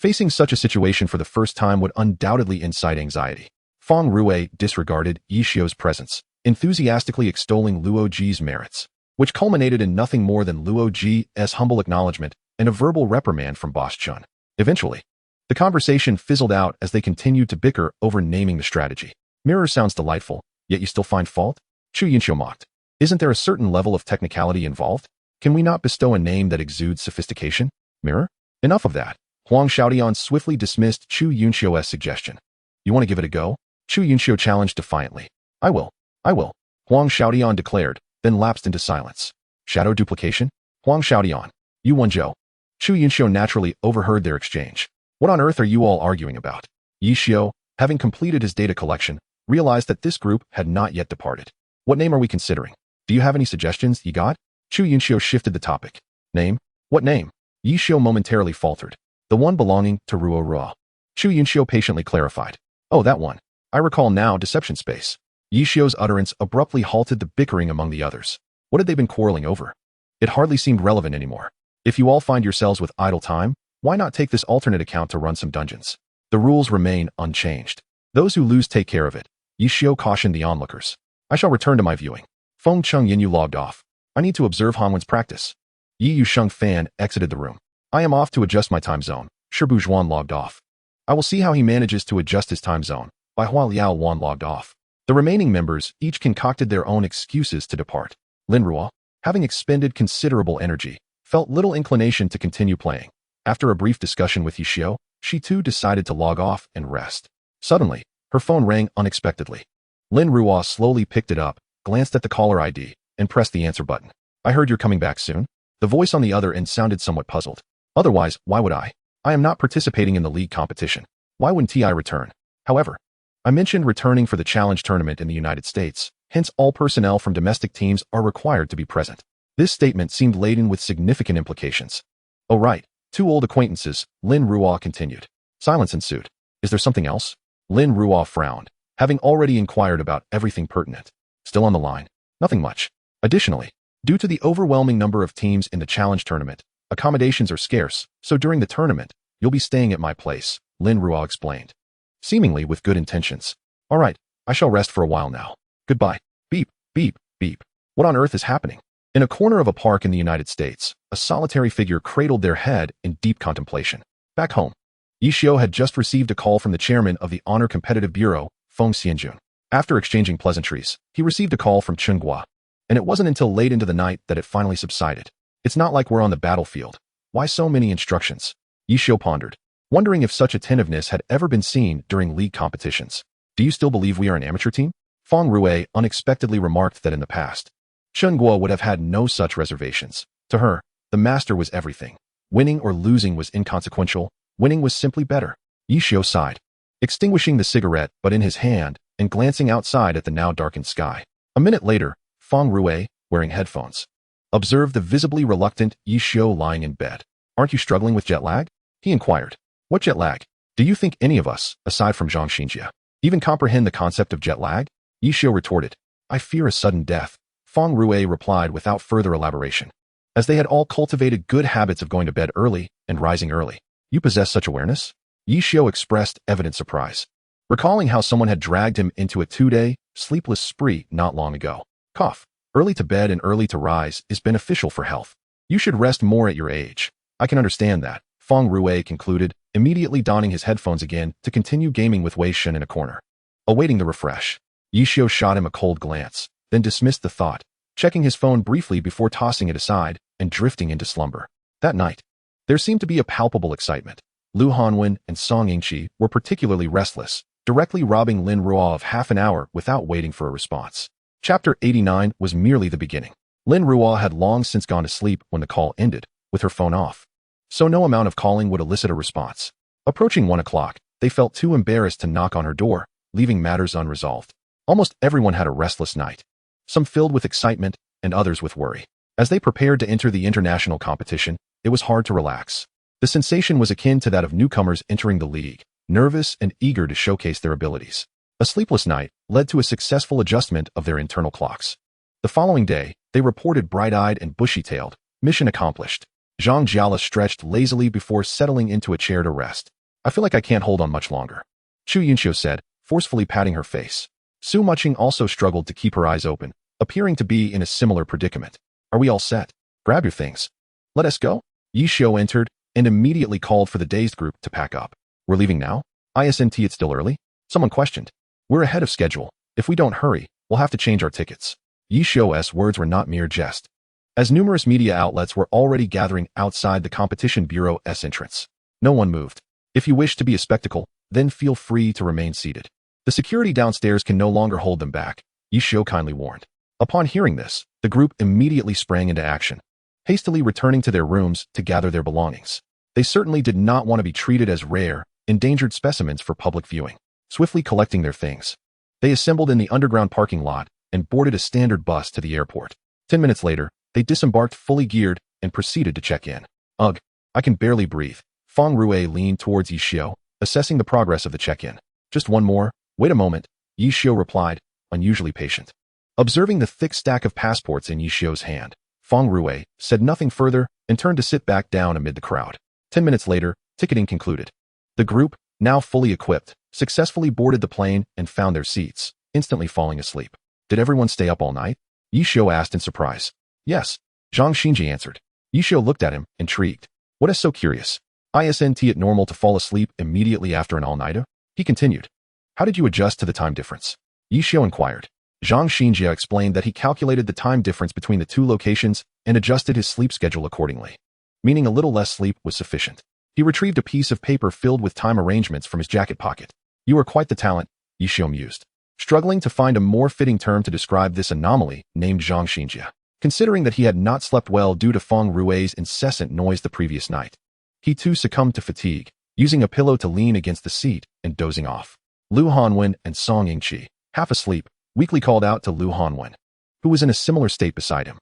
A: Facing such a situation for the first time would undoubtedly incite anxiety. Feng Rui disregarded Yi Xiu's presence, enthusiastically extolling Luo Ji's merits, which culminated in nothing more than Luo Ji's humble acknowledgement and a verbal reprimand from Boss Chun. Eventually, the conversation fizzled out as they continued to bicker over naming the strategy. Mirror sounds delightful, yet you still find fault? Chu Yunxiu mocked. Isn't there a certain level of technicality involved? Can we not bestow a name that exudes sophistication? Mirror? Enough of that. Huang Xiaotian swiftly dismissed Chu Yunxiu's suggestion. You want to give it a go? Chu Yunxiu challenged defiantly. I will. Huang Xiaotian declared, then lapsed into silence. Shadow duplication? Huang Xiaotian. Yu Wenzhou. Chu Yunxiu naturally overheard their exchange. What on earth are you all arguing about? Yi Xiu, having completed his data collection, realized that this group had not yet departed. What name are we considering? Do you have any suggestions, Yi God? Chu Yunxiu shifted the topic. Name? What name? Yi Xiu momentarily faltered. The one belonging to Ruo Ruo. Chu Yunxiu patiently clarified. Oh, that one. I recall now, Deception Space. Yi Xiu's utterance abruptly halted the bickering among the others. What had they been quarreling over? It hardly seemed relevant anymore. If you all find yourselves with idle time, why not take this alternate account to run some dungeons? The rules remain unchanged. Those who lose take care of it. Yi Xiu cautioned the onlookers. I shall return to my viewing. Feng Cheng Yinyu logged off. I need to observe Hanwen's practice. Yi Yusheng Fan exited the room. I am off to adjust my time zone. Shibu Zhuan logged off. I will see how he manages to adjust his time zone. Bai Hua Liao Wan logged off. The remaining members each concocted their own excuses to depart. Lin Ruo, having expended considerable energy, felt little inclination to continue playing. After a brief discussion with Yi Xiu, she too decided to log off and rest. Suddenly, her phone rang unexpectedly. Lin Ruo slowly picked it up, glanced at the caller ID, and pressed the answer button. I heard you're coming back soon. The voice on the other end sounded somewhat puzzled. Otherwise, why would I? I am not participating in the league competition. Why wouldn't I return? However, I mentioned returning for the challenge tournament in the United States, hence all personnel from domestic teams are required to be present. This statement seemed laden with significant implications. Oh right, two old acquaintances, Lin Ruo continued. Silence ensued. Is there something else? Lin Ruo frowned, having already inquired about everything pertinent. Still on the line? Nothing much. Additionally, due to the overwhelming number of teams in the challenge tournament, accommodations are scarce, so during the tournament, you'll be staying at my place, Lin Ruo explained. Seemingly with good intentions. All right, I shall rest for a while now. Goodbye. Beep, beep, beep. What on earth is happening? In a corner of a park in the United States, a solitary figure cradled their head in deep contemplation. Back home, Yi Xiu had just received a call from the chairman of the Honor Competitive Bureau, Feng Xianjun. After exchanging pleasantries, he received a call from Chunghua, and it wasn't until late into the night that it finally subsided. It's not like we're on the battlefield. Why so many instructions? Yi Xiu pondered. wondering if such attentiveness had ever been seen during league competitions. Do you still believe we are an amateur team? Feng Rui unexpectedly remarked that in the past, Chen Guo would have had no such reservations. To her, the master was everything. Winning or losing was inconsequential. Winning was simply better. Yi Xiu sighed, extinguishing the cigarette but in his hand and glancing outside at the now darkened sky. A minute later, Feng Rui, wearing headphones, observed the visibly reluctant Yi Xiu lying in bed. Aren't you struggling with jet lag? He inquired. What jet lag? Do you think any of us, aside from Zhang Xinjie, even comprehend the concept of jet lag? Yi Xiu retorted. I fear a sudden death. Feng Rui replied without further elaboration. As they had all cultivated good habits of going to bed early and rising early. You possess such awareness? Yi Xiu expressed evident surprise, recalling how someone had dragged him into a 2-day, sleepless spree not long ago. Cough. Early to bed and early to rise is beneficial for health. You should rest more at your age. I can understand that, Feng Rui concluded, immediately donning his headphones again to continue gaming with Wei Shen in a corner. Awaiting the refresh, Yi Xiu shot him a cold glance, then dismissed the thought, checking his phone briefly before tossing it aside and drifting into slumber. That night, there seemed to be a palpable excitement. Lu Hanwen and Song Yingqi were particularly restless, directly robbing Lin Ruo of half an hour without waiting for a response. Chapter 89 was merely the beginning. Lin Ruo had long since gone to sleep when the call ended, with her phone off. So no amount of calling would elicit a response. Approaching 1 o'clock, they felt too embarrassed to knock on her door, leaving matters unresolved. Almost everyone had a restless night, some filled with excitement and others with worry. As they prepared to enter the international competition, it was hard to relax. The sensation was akin to that of newcomers entering the league, nervous and eager to showcase their abilities. A sleepless night led to a successful adjustment of their internal clocks. The following day, they reported bright-eyed and bushy-tailed. Mission accomplished. Zhang Jiala stretched lazily before settling into a chair to rest. I feel like I can't hold on much longer, Chu Yunxiu said, forcefully patting her face. Su Mucheng also struggled to keep her eyes open, appearing to be in a similar predicament. Are we all set? Grab your things. Let us go? Yi Xiu entered and immediately called for the dazed group to pack up. We're leaving now? Isn't it still early? Someone questioned. We're ahead of schedule. If we don't hurry, we'll have to change our tickets. Yi Xiu's words were not mere jest, as numerous media outlets were already gathering outside the Competition Bureau's entrance. No one moved. If you wish to be a spectacle, then feel free to remain seated. The security downstairs can no longer hold them back, Yi Xiu kindly warned. Upon hearing this, the group immediately sprang into action, hastily returning to their rooms to gather their belongings. They certainly did not want to be treated as rare, endangered specimens for public viewing. Swiftly collecting their things, they assembled in the underground parking lot and boarded a standard bus to the airport. 10 minutes later, they disembarked fully geared and proceeded to check in. Ugh, I can barely breathe. Feng Rui leaned towards Yi Xiu, assessing the progress of the check-in. Just one more. Wait a moment, Yi Xiu replied, unusually patient. Observing the thick stack of passports in Yi Xiu's hand, Feng Rui said nothing further and turned to sit back down amid the crowd. 10 minutes later, ticketing concluded. The group, now fully equipped, successfully boarded the plane and found their seats, instantly falling asleep. Did everyone stay up all night? Yi Xiu asked in surprise. Yes, Zhang Xinjie answered. Yi Xiu looked at him, intrigued. What is so curious? Isn't it normal to fall asleep immediately after an all-nighter? He continued. How did you adjust to the time difference? Yi Xiu inquired. Zhang Xinjie explained that he calculated the time difference between the two locations and adjusted his sleep schedule accordingly, meaning a little less sleep was sufficient. He retrieved a piece of paper filled with time arrangements from his jacket pocket. You are quite the talent, Yi Xiu mused, struggling to find a more fitting term to describe this anomaly named Zhang Xinjie, considering that he had not slept well due to Feng Rui's incessant noise the previous night. He too succumbed to fatigue, using a pillow to lean against the seat and dozing off. Lu Hanwen and Song Yingqi, half asleep, weakly called out to Lu Hanwen, who was in a similar state beside him.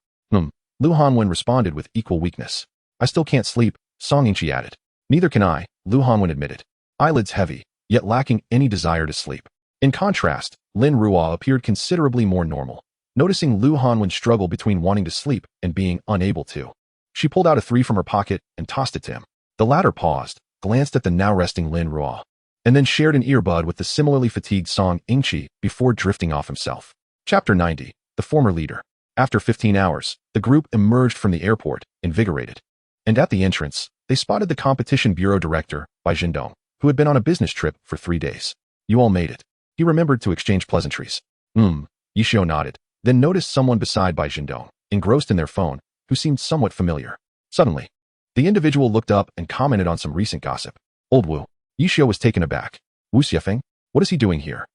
A: Lu Hanwen responded with equal weakness. I still can't sleep, Song Yingqi added. Neither can I, Lu Hanwen admitted. Eyelids heavy, yet lacking any desire to sleep. In contrast, Lin Ruo appeared considerably more normal, noticing Lu Hanwen struggle between wanting to sleep and being unable to. She pulled out a 3 from her pocket and tossed it to him. The latter paused, glanced at the now resting Lin Ruo, and then shared an earbud with the similarly fatigued Song Yingqi before drifting off himself. Chapter 90, The Former Leader. After 15 hours, the group emerged from the airport, invigorated. And at the entrance, they spotted the Competition Bureau Director, Bai Zhendong, who had been on a business trip for 3 days. You all made it. He remembered to exchange pleasantries. Yi Xiu nodded, then noticed someone beside Bai Zhendong, engrossed in their phone, who seemed somewhat familiar. Suddenly, the individual looked up and commented on some recent gossip. Old Wu. Yi Xiu was taken aback. Wu Xiefeng? What is he doing here?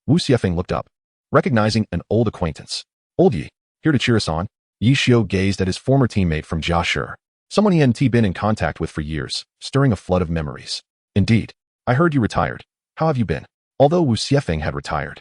A: Wu Xiefeng looked up, recognizing an old acquaintance. Old Yi, here to cheer us on? Yi Xiu gazed at his former teammate from Jiashi, someone he hadn't been in contact with for years, stirring a flood of memories. Indeed, I heard you retired. How have you been? Although Wu Xiefeng had retired,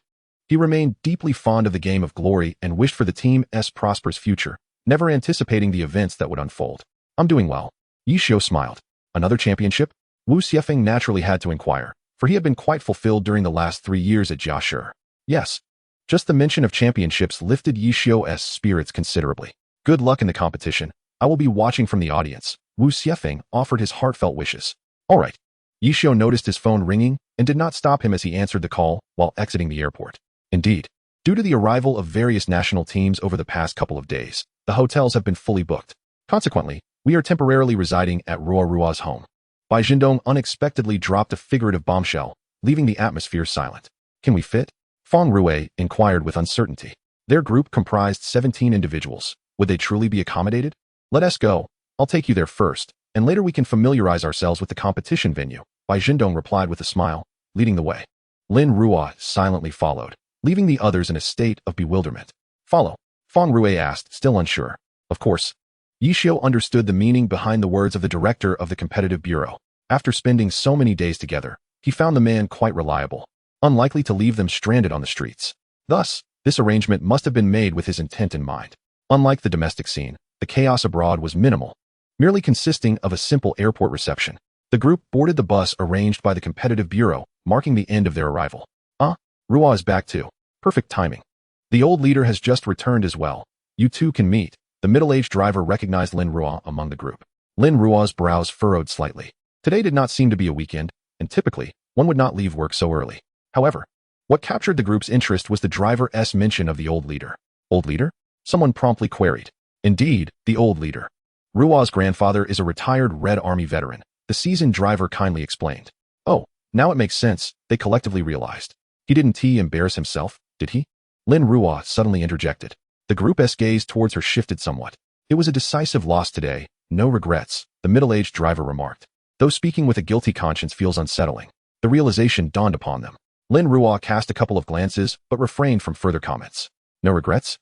A: he remained deeply fond of the game of glory and wished for the team's prosperous future, never anticipating the events that would unfold. I'm doing well. Yi Xiu smiled. Another championship? Wu Xiefeng naturally had to inquire, for he had been quite fulfilled during the last 3 years at Jiashi. Yes. Just the mention of championships lifted Yi Xiu's spirits considerably. Good luck in the competition. I will be watching from the audience. Wu Xiefeng offered his heartfelt wishes. All right. Yi Xiu noticed his phone ringing and did not stop him as he answered the call while exiting the airport. Indeed, due to the arrival of various national teams over the past couple of days, the hotels have been fully booked. Consequently, we are temporarily residing at Rua's home. Bai Jindong unexpectedly dropped a figurative bombshell, leaving the atmosphere silent. Can we fit? Fang Rue inquired with uncertainty. Their group comprised 17 individuals. Would they truly be accommodated? Let us go. I'll take you there first, and later we can familiarize ourselves with the competition venue. Bai Jindong replied with a smile, leading the way. Lin Rua silently followed, leaving the others in a state of bewilderment. Follow? Fang Rue asked, still unsure. Of course. Yi Xiu understood the meaning behind the words of the director of the competitive bureau. After spending so many days together, he found the man quite reliable, unlikely to leave them stranded on the streets. Thus, this arrangement must have been made with his intent in mind. Unlike the domestic scene, the chaos abroad was minimal, merely consisting of a simple airport reception. The group boarded the bus arranged by the competitive bureau, marking the end of their arrival. Rua is back too. Perfect timing. The old leader has just returned as well. You two can meet. The middle-aged driver recognized Lin Rua among the group. Lin Rua's brows furrowed slightly. Today did not seem to be a weekend, and typically, one would not leave work so early. However, what captured the group's interest was the driver's mention of the old leader. Old leader? Someone promptly queried. Indeed, the old leader. Rua's grandfather is a retired Red Army veteran, the seasoned driver kindly explained. Oh, now it makes sense, they collectively realized. He didn't embarrass himself, did he? Lin Rua suddenly interjected. The group's gaze towards her shifted somewhat. It was a decisive loss today, no regrets, the middle-aged driver remarked. Though speaking with a guilty conscience feels unsettling, the realization dawned upon them. Lin Rua cast a couple of glances, but refrained from further comments. No regrets?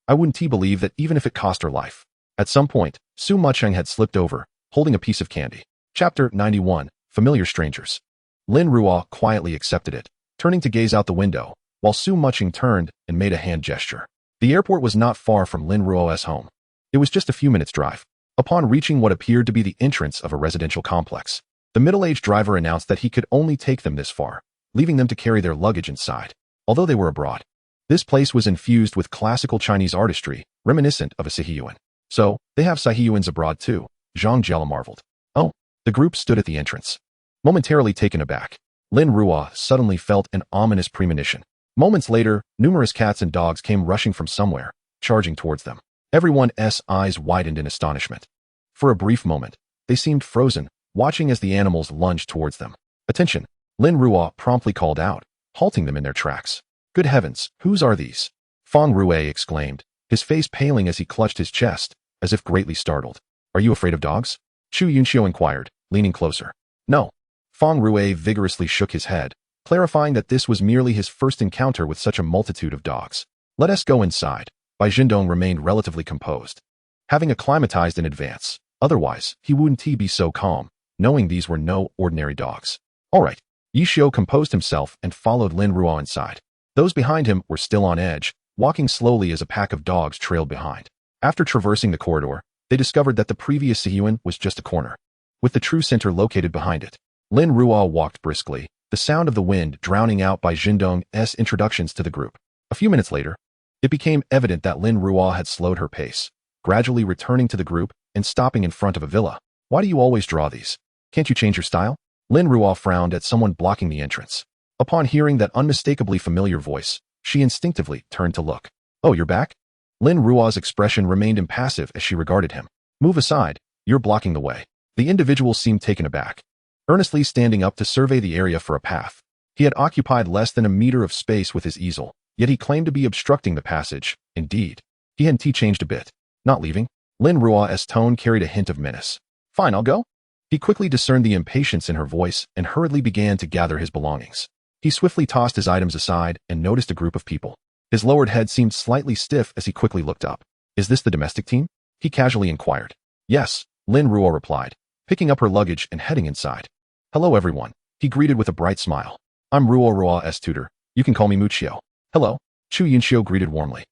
A: I wouldn't believe that even if it cost her life. At some point, Su Mucheng had slipped over, holding a piece of candy. Chapter 91, Familiar Strangers. Lin Rua quietly accepted it, turning to gaze out the window, while Su Mucheng turned and made a hand gesture. The airport was not far from Lin Rua's home. It was just a few minutes' drive. Upon reaching what appeared to be the entrance of a residential complex, the middle-aged driver announced that he could only take them this far, leaving them to carry their luggage inside. Although they were abroad, this place was infused with classical Chinese artistry, reminiscent of a Sihiyuan. So, they have Sihiyuans abroad too, Zhang Jia marveled. Oh, the group stood at the entrance. Momentarily taken aback, Lin Rua suddenly felt an ominous premonition. Moments later, numerous cats and dogs came rushing from somewhere, charging towards them. Everyone's eyes widened in astonishment. For a brief moment, they seemed frozen, watching as the animals lunged towards them. Attention! Lin Rua promptly called out, halting them in their tracks. Good heavens, whose are these? Fang Rue exclaimed, his face paling as he clutched his chest, as if greatly startled. Are you afraid of dogs? Chu Yunxiu inquired, leaning closer. No. Fang Rue vigorously shook his head, clarifying that this was merely his first encounter with such a multitude of dogs. Let us go inside. Bai Jindong remained relatively composed, having acclimatized in advance. Otherwise, he wouldn't be so calm, knowing these were no ordinary dogs. All right. Yi Xiu composed himself and followed Lin Rua inside. Those behind him were still on edge, walking slowly as a pack of dogs trailed behind. After traversing the corridor, they discovered that the previous Sihiyuan was just a corner, with the true center located behind it. Lin Rua walked briskly, the sound of the wind drowning out Bai Jindong's introductions to the group. A few minutes later, it became evident that Lin Rua had slowed her pace, gradually returning to the group and stopping in front of a villa. Why do you always draw these? Can't you change your style? Lin Rua frowned at someone blocking the entrance. Upon hearing that unmistakably familiar voice, she instinctively turned to look. Oh, you're back? Lin Rua's expression remained impassive as she regarded him. Move aside, you're blocking the way. The individual seemed taken aback, earnestly standing up to survey the area for a path. He had occupied less than a meter of space with his easel, yet he claimed to be obstructing the passage. Indeed, he hadn't changed a bit. Not leaving? Lin Rua's tone carried a hint of menace. Fine, I'll go. He quickly discerned the impatience in her voice and hurriedly began to gather his belongings. He swiftly tossed his items aside and noticed a group of people. His lowered head seemed slightly stiff as he quickly looked up. "Is this the domestic team?" he casually inquired. "Yes," Lin Ruo replied, picking up her luggage and heading inside. "Hello everyone," he greeted with a bright smile. "I'm Ruo Ruo's tutor. You can call me Mucheng." "Hello," Chu Yinxiu greeted warmly.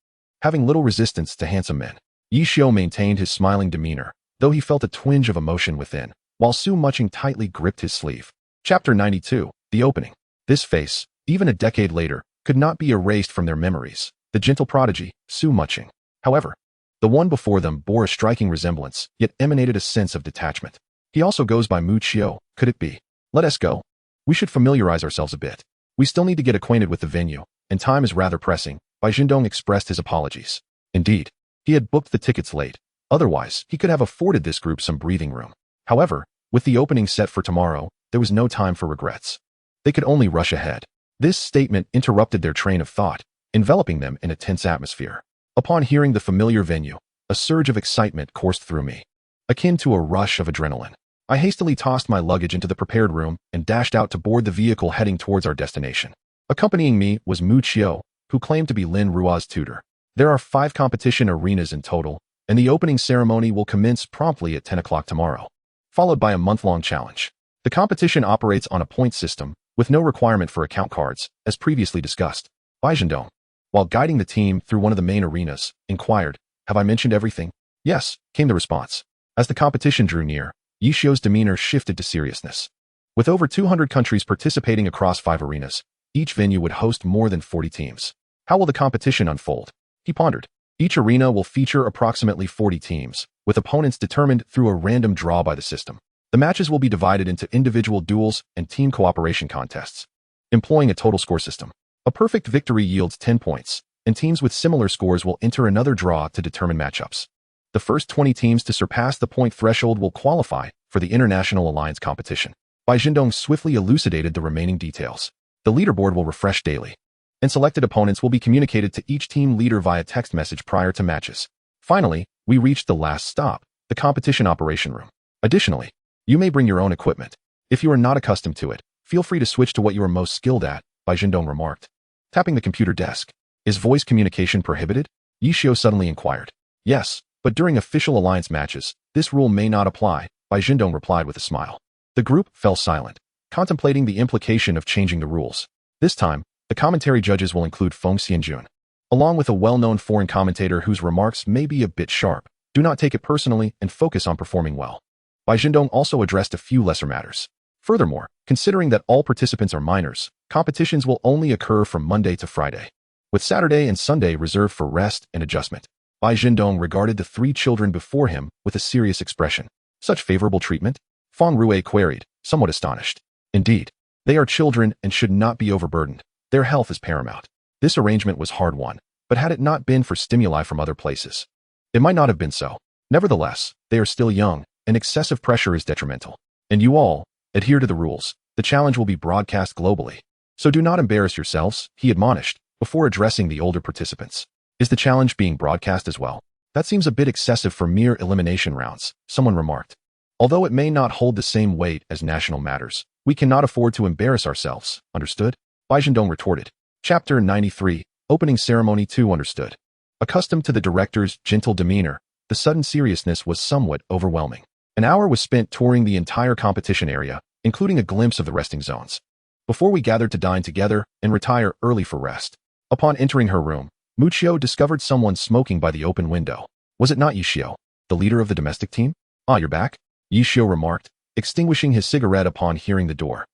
A: Having little resistance to handsome men, Yinxiu maintained his smiling demeanor, though he felt a twinge of emotion within, while Su Mucheng tightly gripped his sleeve. Chapter 92, The Opening. This face, even a decade later, could not be erased from their memories. The gentle prodigy, Su Mucheng. However, the one before them bore a striking resemblance, yet emanated a sense of detachment. He also goes by Mu Qiu. Could it be? Let us go. We should familiarize ourselves a bit. We still need to get acquainted with the venue, and time is rather pressing. Bai Jindong expressed his apologies. Indeed, he had booked the tickets late. Otherwise, he could have afforded this group some breathing room. However, with the opening set for tomorrow, there was no time for regrets. They could only rush ahead. This statement interrupted their train of thought, enveloping them in a tense atmosphere. Upon hearing the familiar venue, a surge of excitement coursed through me, akin to a rush of adrenaline. I hastily tossed my luggage into the prepared room and dashed out to board the vehicle heading towards our destination. Accompanying me was Mu Qiu, who claimed to be Lin Ruo's tutor. There are 5 competition arenas in total, and the opening ceremony will commence promptly at 10 o'clock tomorrow, followed by a month-long challenge. The competition operates on a point system, with no requirement for account cards, as previously discussed. Bai Jindong, while guiding the team through one of the main arenas, inquired, "Have I mentioned everything?" "Yes," came the response. As the competition drew near, Yixiu's demeanor shifted to seriousness. With over 200 countries participating across 5 arenas, each venue would host more than 40 teams. How will the competition unfold? He pondered. Each arena will feature approximately 40 teams, with opponents determined through a random draw by the system. The matches will be divided into individual duels and team cooperation contests, employing a total score system. A perfect victory yields 10 points, and teams with similar scores will enter another draw to determine matchups. The first 20 teams to surpass the point threshold will qualify for the International Alliance competition. Bai Jindong swiftly elucidated the remaining details. The leaderboard will refresh daily, and selected opponents will be communicated to each team leader via text message prior to matches. Finally, we reached the last stop, the competition operation room. Additionally, you may bring your own equipment. If you are not accustomed to it, feel free to switch to what you are most skilled at, Bai Jindong remarked. Tapping the computer desk. Is voice communication prohibited? Yixiu suddenly inquired. Yes, but during official alliance matches, this rule may not apply, Bai Jindong replied with a smile. The group fell silent, contemplating the implication of changing the rules. This time, the commentary judges will include Feng Xianjun, along with a well-known foreign commentator whose remarks may be a bit sharp. Do not take it personally and focus on performing well. Bai Jindong also addressed a few lesser matters. Furthermore, considering that all participants are minors, competitions will only occur from Monday to Friday, with Saturday and Sunday reserved for rest and adjustment. Bai Jindong regarded the 3 children before him with a serious expression. Such favorable treatment? Feng Rue queried, somewhat astonished. Indeed, they are children and should not be overburdened. Their health is paramount. This arrangement was hard-won, but had it not been for stimuli from other places, it might not have been so. Nevertheless, they are still young, and excessive pressure is detrimental. And you all, adhere to the rules. The challenge will be broadcast globally. So do not embarrass yourselves, he admonished, before addressing the older participants. Is the challenge being broadcast as well? That seems a bit excessive for mere elimination rounds, someone remarked. Although it may not hold the same weight as national matters, we cannot afford to embarrass ourselves, understood? Bai Jindong retorted. Chapter 93, Opening Ceremony 2. Understood. Accustomed to the director's gentle demeanor, the sudden seriousness was somewhat overwhelming. An hour was spent touring the entire competition area, including a glimpse of the resting zones, before we gathered to dine together and retire early for rest. Upon entering her room, Mu Qiu discovered someone smoking by the open window. Was it not Yixiu, the leader of the domestic team? Ah, you're back? Yixiu remarked, extinguishing his cigarette upon hearing the door.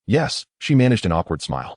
A: Yes, she managed an awkward smile.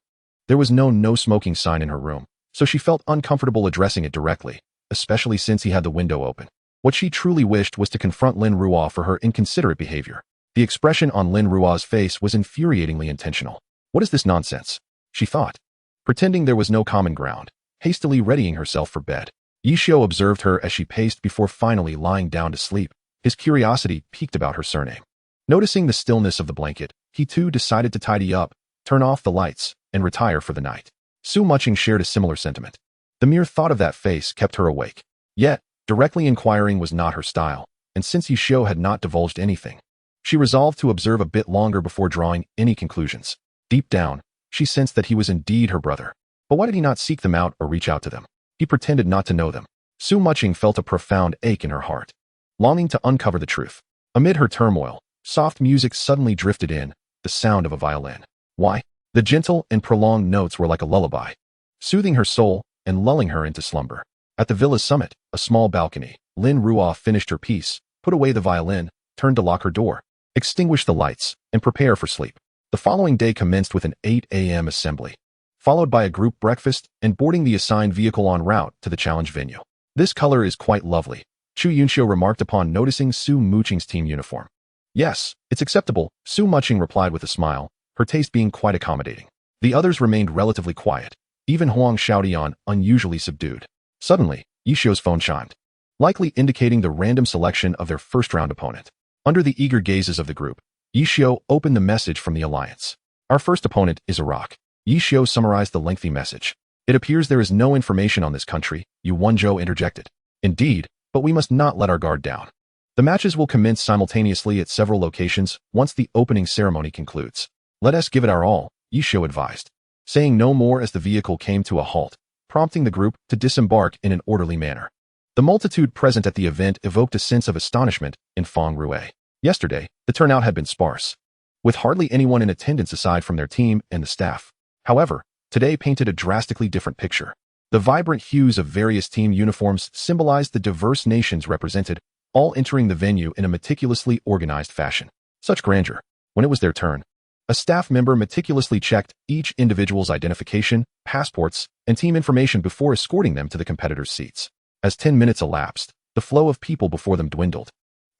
A: There was no smoking sign in her room, so she felt uncomfortable addressing it directly, especially since he had the window open. What she truly wished was to confront Lin Ruo for her inconsiderate behavior. The expression on Lin Ruo's face was infuriatingly intentional. What is this nonsense? She thought, pretending there was no common ground, hastily readying herself for bed. Yixiu observed her as she paced before finally lying down to sleep. His curiosity piqued about her surname. Noticing the stillness of the blanket, he too decided to tidy up, turn off the lights, and retire for the night. Su Mucheng shared a similar sentiment. The mere thought of that face kept her awake. Yet, directly inquiring was not her style, and since Yixiu had not divulged anything, She resolved to observe a bit longer before drawing any conclusions. Deep down, she sensed that he was indeed her brother. But why did he not seek them out or reach out to them? He pretended not to know them. Su Mucheng felt a profound ache in her heart, longing to uncover the truth. Amid her turmoil, soft music suddenly drifted in, the sound of a violin. Why? The gentle and prolonged notes were like a lullaby, soothing her soul and lulling her into slumber. At the villa's summit, a small balcony, Lin Ruo finished her piece, put away the violin, turned to lock her door, extinguished the lights, and prepare for sleep. The following day commenced with an 8 a.m. assembly, followed by a group breakfast and boarding the assigned vehicle en route to the challenge venue. This color is quite lovely, Chu Yunxiu remarked upon noticing Su Mucheng's team uniform. Yes, it's acceptable, Su Mucheng replied with a smile, her taste being quite accommodating. The others remained relatively quiet, even Huang Xiaodian unusually subdued. Suddenly, Yixiu's phone chimed, likely indicating the random selection of their first-round opponent. Under the eager gazes of the group, Yixiu opened the message from the alliance. Our first opponent is Iraq. Yixiu summarized the lengthy message. It appears there is no information on this country, Yu Wenzhou interjected. Indeed, but we must not let our guard down. The matches will commence simultaneously at several locations once the opening ceremony concludes. Let us give it our all, Yixiu advised, saying no more as the vehicle came to a halt, prompting the group to disembark in an orderly manner. The multitude present at the event evoked a sense of astonishment in Feng-Rue. Yesterday, the turnout had been sparse, with hardly anyone in attendance aside from their team and the staff. However, today painted a drastically different picture. The vibrant hues of various team uniforms symbolized the diverse nations represented, all entering the venue in a meticulously organized fashion. Such grandeur. When it was their turn, a staff member meticulously checked each individual's identification, passports, and team information before escorting them to the competitors' seats. As 10 minutes elapsed, the flow of people before them dwindled,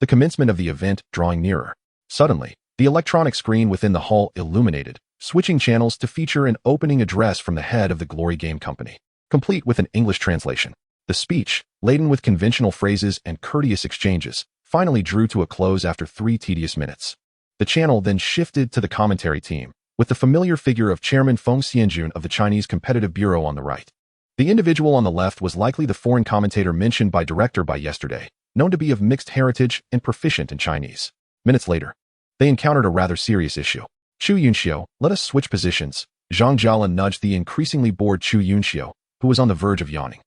A: the commencement of the event drawing nearer. Suddenly, the electronic screen within the hall illuminated, switching channels to feature an opening address from the head of the Glory Game Company, complete with an English translation. The speech, laden with conventional phrases and courteous exchanges, finally drew to a close after 3 tedious minutes. The channel then shifted to the commentary team, with the familiar figure of Chairman Feng Xianjun of the Chinese Competitive Bureau on the right. The individual on the left was likely the foreign commentator mentioned by director by yesterday, known to be of mixed heritage and proficient in Chinese. Minutes later, they encountered a rather serious issue. Chu Yunxiu, let us switch positions. Zhang Jiala nudged the increasingly bored Chu Yunxiu, who was on the verge of yawning.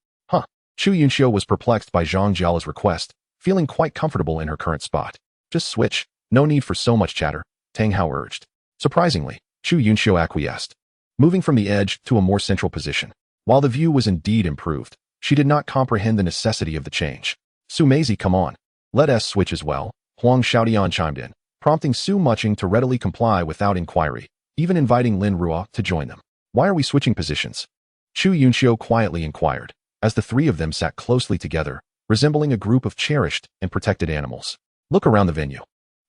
A: Chu Yunxiu was perplexed by Zhang Jiala's request, feeling quite comfortable in her current spot. Just switch, no need for so much chatter, Tang Hao urged. Surprisingly, Chu Yunxiu acquiesced, moving from the edge to a more central position. While the view was indeed improved, she did not comprehend the necessity of the change. Su Meizi, come on. Let us switch as well, Huang Xiaodian chimed in, prompting Su Mucheng to readily comply without inquiry, even inviting Lin Ruo to join them. Why are we switching positions? Chu Yunxiu quietly inquired, as the three of them sat closely together, resembling a group of cherished and protected animals. Look around the venue.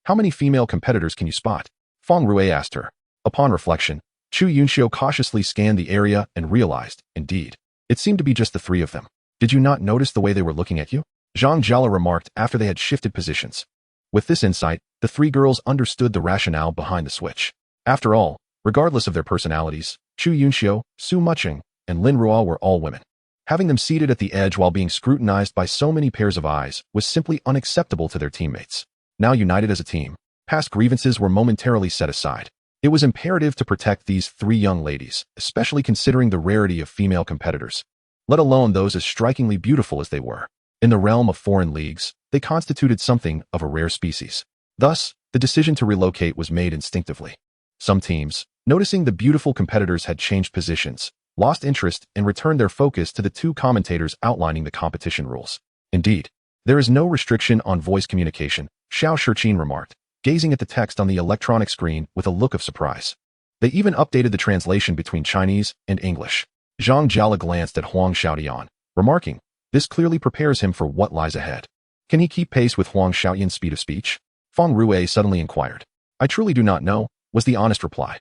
A: How many female competitors can you spot? Feng-Rue asked her. Upon reflection, Chu Yunxiu cautiously scanned the area and realized, indeed, it seemed to be just the 3 of them. Did you not notice the way they were looking at you? Zhang Jiala remarked after they had shifted positions. With this insight, the 3 girls understood the rationale behind the switch. After all, regardless of their personalities, Chu Yunxiu, Su Mucheng, and Lin Ruo were all women. Having them seated at the edge while being scrutinized by so many pairs of eyes was simply unacceptable to their teammates. Now united as a team, past grievances were momentarily set aside. It was imperative to protect these 3 young ladies, especially considering the rarity of female competitors, let alone those as strikingly beautiful as they were. In the realm of foreign leagues, they constituted something of a rare species. Thus, the decision to relocate was made instinctively. Some teams, noticing the beautiful competitors had changed positions, lost interest and returned their focus to the 2 commentators outlining the competition rules. Indeed, there is no restriction on voice communication, Xiao Shiqin remarked, gazing at the text on the electronic screen with a look of surprise. They even updated the translation between Chinese and English. Zhang Jiala glanced at Huang Xiaodian, remarking, this clearly prepares him for what lies ahead. Can he keep pace with Huang Xiaodian's speed of speech? Feng-Rue suddenly inquired. I truly do not know, was the honest reply.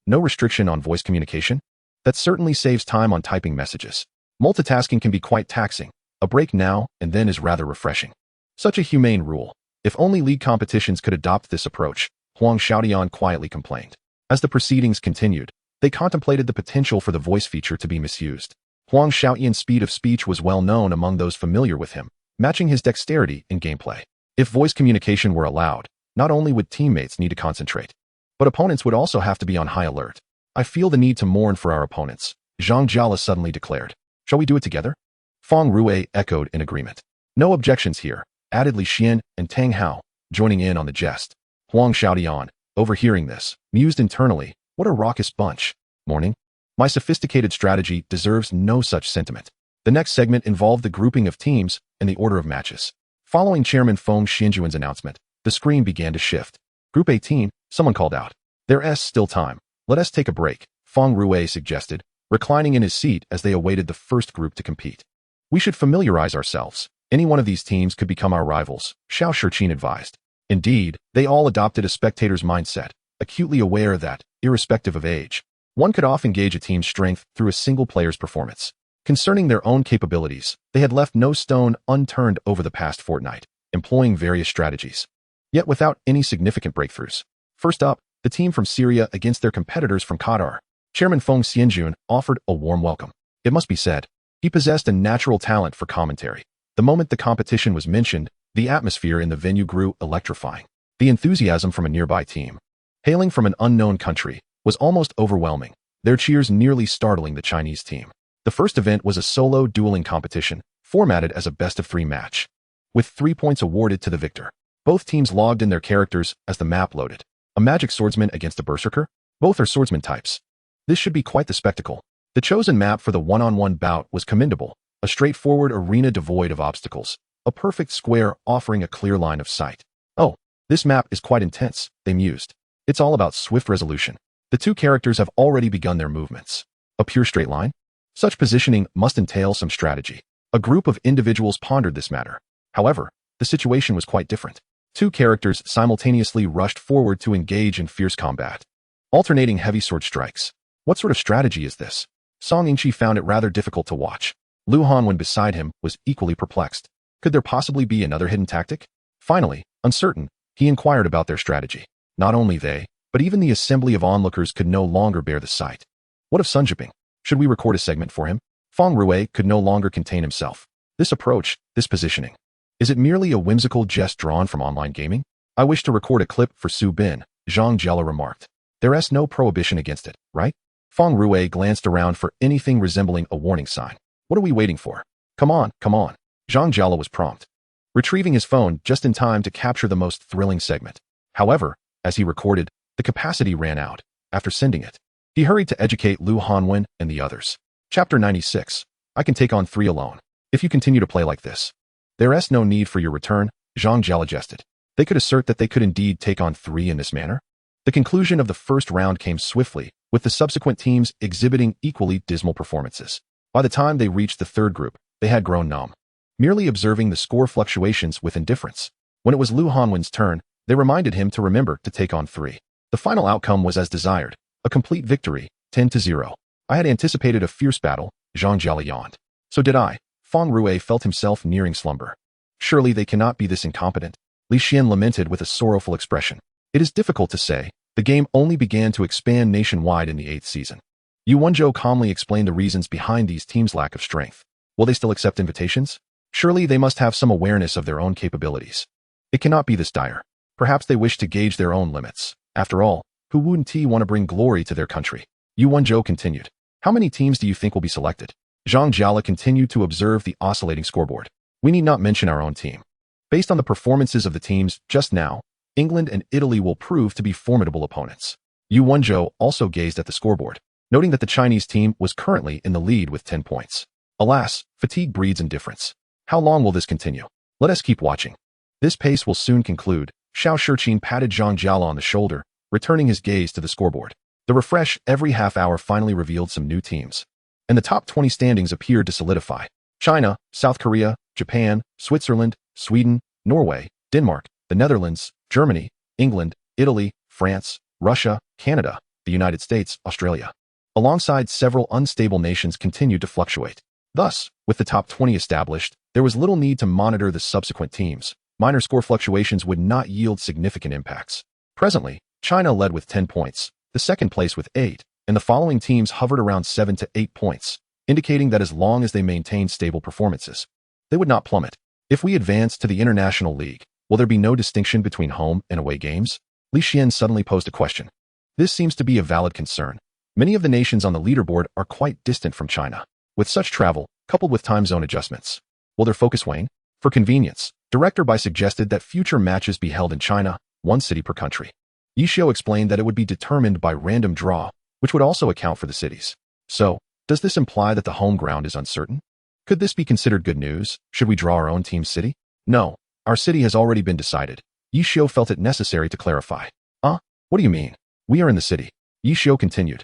A: No restriction on voice communication? That certainly saves time on typing messages. Multitasking can be quite taxing. A break now and then is rather refreshing. Such a humane rule. If only league competitions could adopt this approach, Huang Xiaodian quietly complained. As the proceedings continued, they contemplated the potential for the voice feature to be misused. Huang Xiaodian's speed of speech was well known among those familiar with him, matching his dexterity in gameplay. If voice communication were allowed, not only would teammates need to concentrate, but opponents would also have to be on high alert. I feel the need to mourn for our opponents, Zhang Jiala suddenly declared. Shall we do it together? Feng Rui echoed in agreement. No objections here, added Li Xian and Tang Hao, joining in on the jest. Huang Xiaodian, overhearing this, mused internally, what a raucous bunch. Morning. My sophisticated strategy deserves no such sentiment. The next segment involved the grouping of teams and the order of matches. Following Chairman Feng Xianjuan's announcement, the screen began to shift. Group 18, someone called out. There's still time. Let us take a break, Feng Rui suggested, reclining in his seat as they awaited the first group to compete. We should familiarize ourselves. Any one of these teams could become our rivals, Xiao Shiqin advised. Indeed, they all adopted a spectator's mindset, acutely aware that, irrespective of age, one could often gauge a team's strength through a single player's performance. Concerning their own capabilities, they had left no stone unturned over the past fortnight, employing various strategies, yet without any significant breakthroughs. First up, the team from Syria against their competitors from Qatar. Chairman Feng Xianjun offered a warm welcome. It must be said, he possessed a natural talent for commentary. The moment the competition was mentioned, the atmosphere in the venue grew electrifying. The enthusiasm from a nearby team, hailing from an unknown country, was almost overwhelming, their cheers nearly startling the Chinese team. The first event was a solo dueling competition, formatted as a best-of-3 match, with 3 points awarded to the victor. Both teams logged in their characters as the map loaded. A magic swordsman against a berserker? Both are swordsman types. This should be quite the spectacle. The chosen map for the one-on-one bout was commendable, a straightforward arena devoid of obstacles, a perfect square offering a clear line of sight. Oh, this map is quite intense, they mused. It's all about swift resolution. The two characters have already begun their movements. A pure straight line? Such positioning must entail some strategy. A group of individuals pondered this matter. However, the situation was quite different. Two characters simultaneously rushed forward to engage in fierce combat, alternating heavy sword strikes. What sort of strategy is this? Song Yingqi found it rather difficult to watch. Lu Hanwen beside him was equally perplexed. Could there possibly be another hidden tactic? Finally, uncertain, he inquired about their strategy. Not only they, but even the assembly of onlookers could no longer bear the sight. What of Sun Jiping? Should we record a segment for him? Feng Rui could no longer contain himself. This approach, this positioning. Is it merely a whimsical jest drawn from online gaming? I wish to record a clip for Su Bin, Zhang Jiala remarked. There's no prohibition against it, right? Feng Rui glanced around for anything resembling a warning sign. What are we waiting for? Come on, come on. Zhang Jiala was prompt, retrieving his phone just in time to capture the most thrilling segment. However, as he recorded, the capacity ran out. After sending it, he hurried to educate Lu Hanwen and the others. Chapter 96. I can take on 3 alone. If you continue to play like this, there's no need for your return, Zhang Jiala jested. They could assert that they could indeed take on 3 in this manner. The conclusion of the first round came swiftly, with the subsequent teams exhibiting equally dismal performances. By the time they reached the third group, they had grown numb, merely observing the score fluctuations with indifference. When it was Lu Hanwen's turn, they reminded him to remember to take on 3. The final outcome was as desired, a complete victory, 10-0. I had anticipated a fierce battle, Zhang Jiala yawned. So did I. Feng Rui felt himself nearing slumber. Surely they cannot be this incompetent, Li Xian lamented with a sorrowful expression. It is difficult to say. The game only began to expand nationwide in the 8th season. Yu Wenzhou calmly explained the reasons behind these teams' lack of strength. Will they still accept invitations? Surely they must have some awareness of their own capabilities. It cannot be this dire. Perhaps they wish to gauge their own limits. After all, who wouldn't want to bring glory to their country? Yu Wenzhou continued. How many teams do you think will be selected? Zhang Jiala continued to observe the oscillating scoreboard. We need not mention our own team. Based on the performances of the teams just now, England and Italy will prove to be formidable opponents. Yu Wenzhou also gazed at the scoreboard, noting that the Chinese team was currently in the lead with 10 points. Alas, fatigue breeds indifference. How long will this continue? Let us keep watching. This pace will soon conclude. Xiao Shiqin patted Zhang Jiala on the shoulder, returning his gaze to the scoreboard. The refresh every half hour finally revealed some new teams, and the top 20 standings appeared to solidify. China, South Korea, Japan, Switzerland, Sweden, Norway, Denmark, the Netherlands, Germany, England, Italy, France, Russia, Canada, the United States, Australia. Alongside several unstable nations continued to fluctuate. Thus, with the top 20 established, there was little need to monitor the subsequent teams. Minor score fluctuations would not yield significant impacts. Presently, China led with 10 points, the second place with 8, and the following teams hovered around 7 to 8 points, indicating that as long as they maintained stable performances, they would not plummet. If we advance to the International League, Will there be no distinction between home and away games? Li Xian suddenly posed a question. This seems to be a valid concern. Many of the nations on the leaderboard are quite distant from China. With such travel, coupled with time zone adjustments, will their focus wane? For convenience, Director Bai suggested that future matches be held in China, one city per country. Yishio explained that it would be determined by random draw, which would also account for the cities. So, does this imply that the home ground is uncertain? Could this be considered good news? Should we draw our own team's city? No, our city has already been decided. Yishio felt it necessary to clarify. What do you mean? We are in the city. Yishio continued.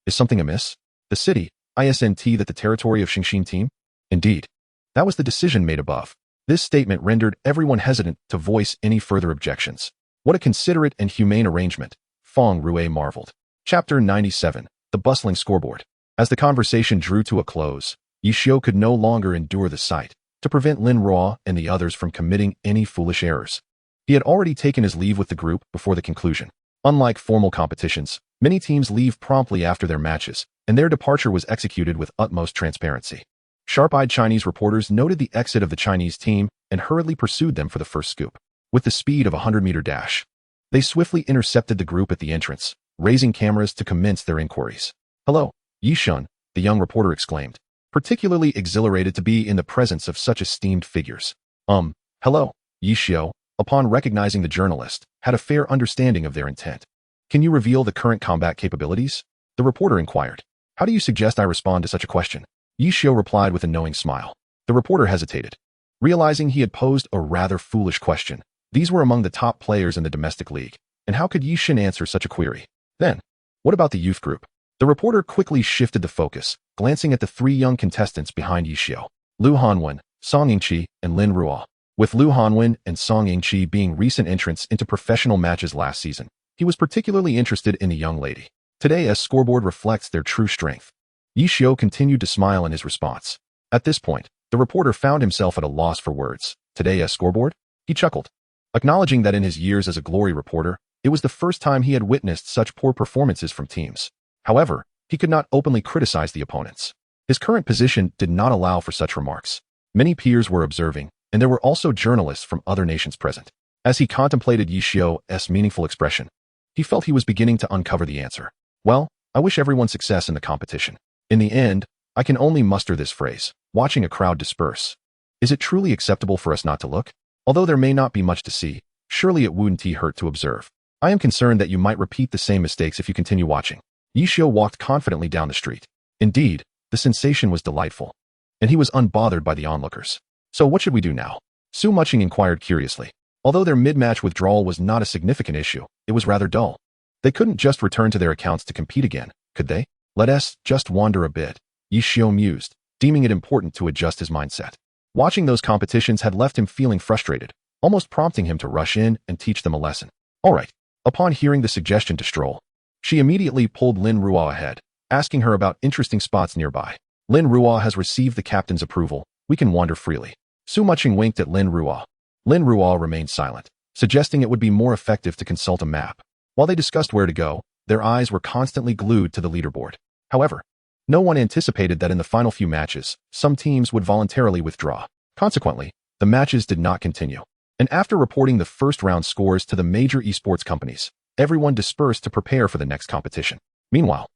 A: Is something amiss? The city, isn't that the territory of Xingxin team? Indeed. That was the decision made above. This statement rendered everyone hesitant to voice any further objections. What a considerate and humane arrangement, Feng Rue marveled. Chapter 97, The Bustling Scoreboard. As the conversation drew to a close, Yishio could no longer endure the sight, to prevent Lin Ruo and the others from committing any foolish errors. He had already taken his leave with the group before the conclusion. Unlike formal competitions, many teams leave promptly after their matches, and their departure was executed with utmost transparency. Sharp-eyed Chinese reporters noted the exit of the Chinese team and hurriedly pursued them for the first scoop. With the speed of a 100-meter dash, they swiftly intercepted the group at the entrance, raising cameras to commence their inquiries. Hello, Yishun, the young reporter exclaimed, particularly exhilarated to be in the presence of such esteemed figures. Hello, Yishio, upon recognizing the journalist, had a fair understanding of their intent. Can you reveal the current combat capabilities? The reporter inquired. How do you suggest I respond to such a question? Yishio replied with a knowing smile. The reporter hesitated. Realizing he had posed a rather foolish question, these were among the top players in the domestic league, and how could Yishin answer such a query? Then, what about the youth group? The reporter quickly shifted the focus, glancing at the three young contestants behind Yishio, Lu Hanwen, Song Yingqi, and Lin Ruo. With Lu Hanwen and Song Yingqi being recent entrants into professional matches last season, he was particularly interested in the young lady. Today's scoreboard reflects their true strength. Yishio continued to smile in his response. At this point, the reporter found himself at a loss for words. Today's scoreboard? He chuckled, acknowledging that in his years as a glory reporter, it was the first time he had witnessed such poor performances from teams. However, he could not openly criticize the opponents. His current position did not allow for such remarks. Many peers were observing, and there were also journalists from other nations present. As he contemplated Yishio's meaningful expression, he felt he was beginning to uncover the answer. Well, I wish everyone success in the competition. In the end, I can only muster this phrase, watching a crowd disperse. Is it truly acceptable for us not to look? Although there may not be much to see, surely it wouldn't hurt to observe. I am concerned that you might repeat the same mistakes if you continue watching. Yishio walked confidently down the street. Indeed, the sensation was delightful, and he was unbothered by the onlookers. So what should we do now? Su Mucheng inquired curiously. Although their mid-match withdrawal was not a significant issue, it was rather dull. They couldn't just return to their accounts to compete again, could they? Let us just wander a bit, Yishio mused, deeming it important to adjust his mindset. Watching those competitions had left him feeling frustrated, almost prompting him to rush in and teach them a lesson. All right. Upon hearing the suggestion to stroll, she immediately pulled Lin Ruo ahead, asking her about interesting spots nearby. Lin Ruo has received the captain's approval. We can wander freely. Su Mucheng winked at Lin Ruo. Lin Ruo remained silent, suggesting it would be more effective to consult a map. While they discussed where to go, their eyes were constantly glued to the leaderboard. However, no one anticipated that in the final few matches, some teams would voluntarily withdraw. Consequently, the matches did not continue. And after reporting the first round scores to the major esports companies, everyone dispersed to prepare for the next competition. Meanwhile,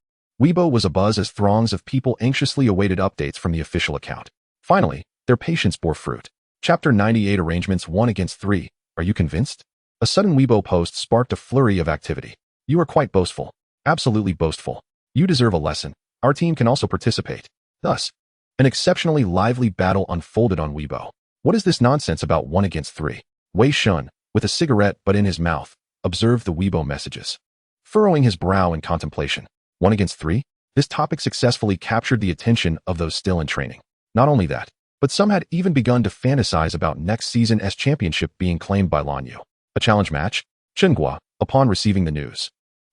A: Weibo was abuzz as throngs of people anxiously awaited updates from the official account. Finally, their patience bore fruit. Chapter 98 Arrangements 1 against 3. Are you convinced? A sudden Weibo post sparked a flurry of activity. You are quite boastful. Absolutely boastful. You deserve a lesson. Our team can also participate. Thus, an exceptionally lively battle unfolded on Weibo. What is this nonsense about 1 against 3? Wei Shun, with a cigarette but in his mouth, observed the Weibo messages, furrowing his brow in contemplation. 1 against 3? This topic successfully captured the attention of those still in training. Not only that, but some had even begun to fantasize about next season's championship being claimed by Lanyu. A challenge match? Chenghua, upon receiving the news,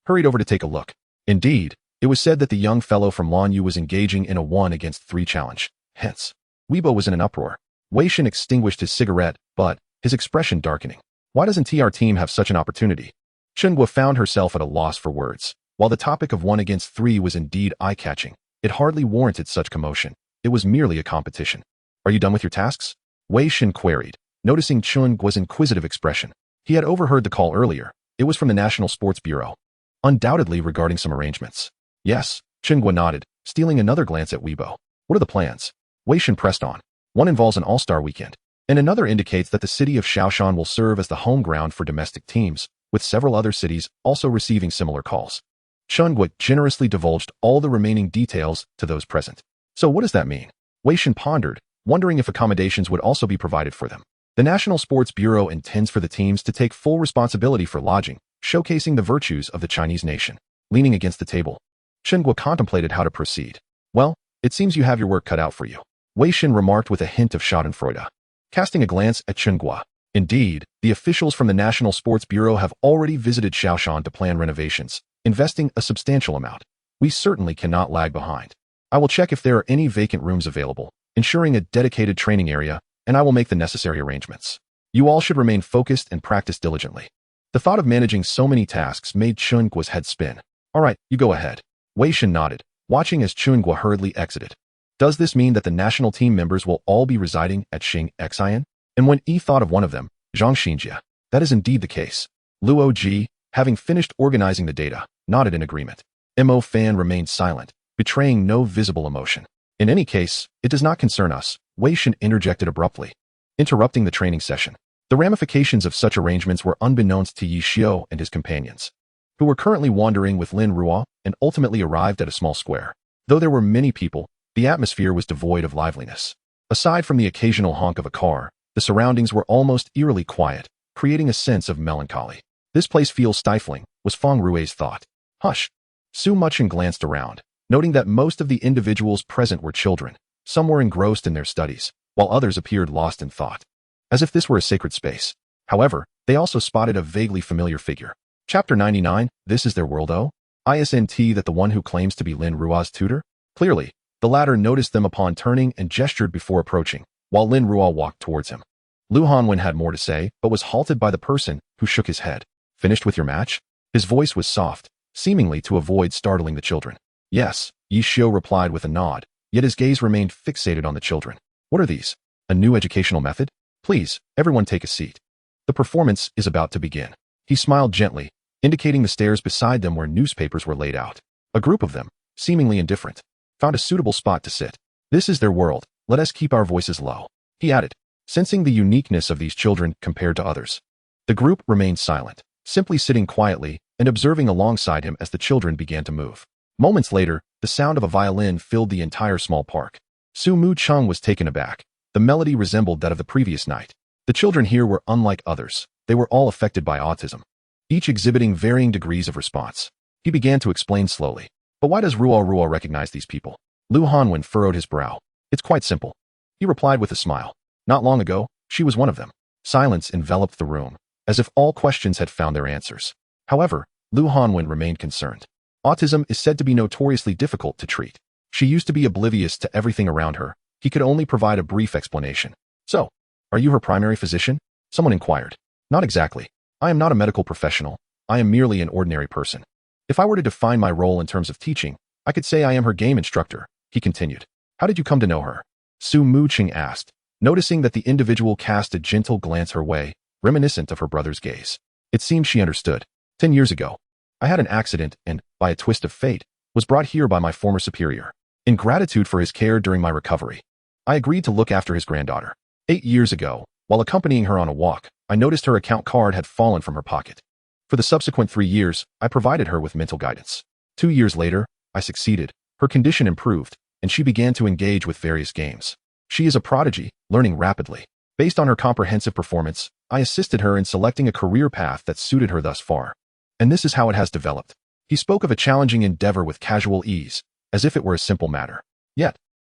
A: hurried over to take a look. Indeed, it was said that the young fellow from Lanyu was engaging in a 1 against 3 challenge. Hence, Weibo was in an uproar. Wei Shin extinguished his cigarette, but, his expression darkening. Why doesn't our team have such an opportunity? Chenghua found herself at a loss for words. While the topic of 1 against 3 was indeed eye-catching, it hardly warranted such commotion. It was merely a competition. Are you done with your tasks? Wei Shin queried, noticing Chungua's inquisitive expression. He had overheard the call earlier. It was from the National Sports Bureau. Undoubtedly regarding some arrangements. Yes, Chungwa nodded, stealing another glance at Weibo. What are the plans? Wei Shen pressed on. One involves an all-star weekend, and another indicates that the city of Shaoshan will serve as the home ground for domestic teams, with several other cities also receiving similar calls. Chungwa generously divulged all the remaining details to those present. So what does that mean? Wei Shen pondered, wondering if accommodations would also be provided for them. The National Sports Bureau intends for the teams to take full responsibility for lodging, showcasing the virtues of the Chinese nation. Leaning against the table, Chungwa contemplated how to proceed. Well, it seems you have your work cut out for you, Wei Shen remarked with a hint of schadenfreude. Casting a glance at Chungwa. Indeed, the officials from the National Sports Bureau have already visited Shaoshan to plan renovations, investing a substantial amount. We certainly cannot lag behind. I will check if there are any vacant rooms available, ensuring a dedicated training area, and I will make the necessary arrangements. You all should remain focused and practice diligently. The thought of managing so many tasks made Chungwa's head spin. All right, you go ahead. Wei Shen nodded, watching as Chungwa hurriedly exited. Does this mean that the national team members will all be residing at Qiying? And when Yi thought of one of them, Zhang Xinjia, that is indeed the case. Luo Ji, having finished organizing the data, nodded in agreement. Mo Fan remained silent, betraying no visible emotion. In any case, it does not concern us, Wei Shen interjected abruptly, interrupting the training session. The ramifications of such arrangements were unbeknownst to Yi Xiu and his companions, who were currently wandering with Lin Ruo and ultimately arrived at a small square. Though there were many people, the atmosphere was devoid of liveliness. Aside from the occasional honk of a car, the surroundings were almost eerily quiet, creating a sense of melancholy. This place feels stifling, was Feng Rui's thought. Hush. Su Mucheng glanced around, noting that most of the individuals present were children. Some were engrossed in their studies, while others appeared lost in thought, as if this were a sacred space. However, they also spotted a vaguely familiar figure. Chapter 99, This is their world oh? Isn't that the one who claims to be Lin Ruo's tutor? Clearly, the latter noticed them upon turning and gestured before approaching, while Lin Ruo walked towards him. Lu Hanwen had more to say, but was halted by the person who shook his head. Finished with your match? His voice was soft, seemingly to avoid startling the children. Yes, Yi Xiu replied with a nod, yet his gaze remained fixated on the children. What are these? A new educational method? Please, everyone take a seat. The performance is about to begin. He smiled gently, indicating the stairs beside them where newspapers were laid out. A group of them, seemingly indifferent, found a suitable spot to sit. This is their world, let us keep our voices low, he added, sensing the uniqueness of these children compared to others. The group remained silent, simply sitting quietly and observing alongside him as the children began to move. Moments later, the sound of a violin filled the entire small park. Su Mucheng was taken aback. The melody resembled that of the previous night. The children here were unlike others. They were all affected by autism, each exhibiting varying degrees of response. He began to explain slowly. But why does Ruo recognize these people? Lu Hanwen furrowed his brow. It's quite simple, he replied with a smile. Not long ago, she was one of them. Silence enveloped the room, as if all questions had found their answers. However, Lu Hanwen remained concerned. Autism is said to be notoriously difficult to treat. She used to be oblivious to everything around her. He could only provide a brief explanation. So, are you her primary physician? Someone inquired. Not exactly. I am not a medical professional. I am merely an ordinary person. If I were to define my role in terms of teaching, I could say I am her game instructor, he continued. How did you come to know her? Su Mucheng asked, noticing that the individual cast a gentle glance her way, reminiscent of her brother's gaze. It seemed she understood. 10 years ago, I had an accident and, by a twist of fate, was brought here by my former superior. In gratitude for his care during my recovery, I agreed to look after his granddaughter. 8 years ago, while accompanying her on a walk, I noticed her account card had fallen from her pocket. For the subsequent 3 years, I provided her with mental guidance. 2 years later, I succeeded. Her condition improved, and she began to engage with various games. She is a prodigy, learning rapidly. Based on her comprehensive performance, I assisted her in selecting a career path that suited her thus far. And this is how it has developed. He spoke of a challenging endeavor with casual ease, as if it were a simple matter. Yet,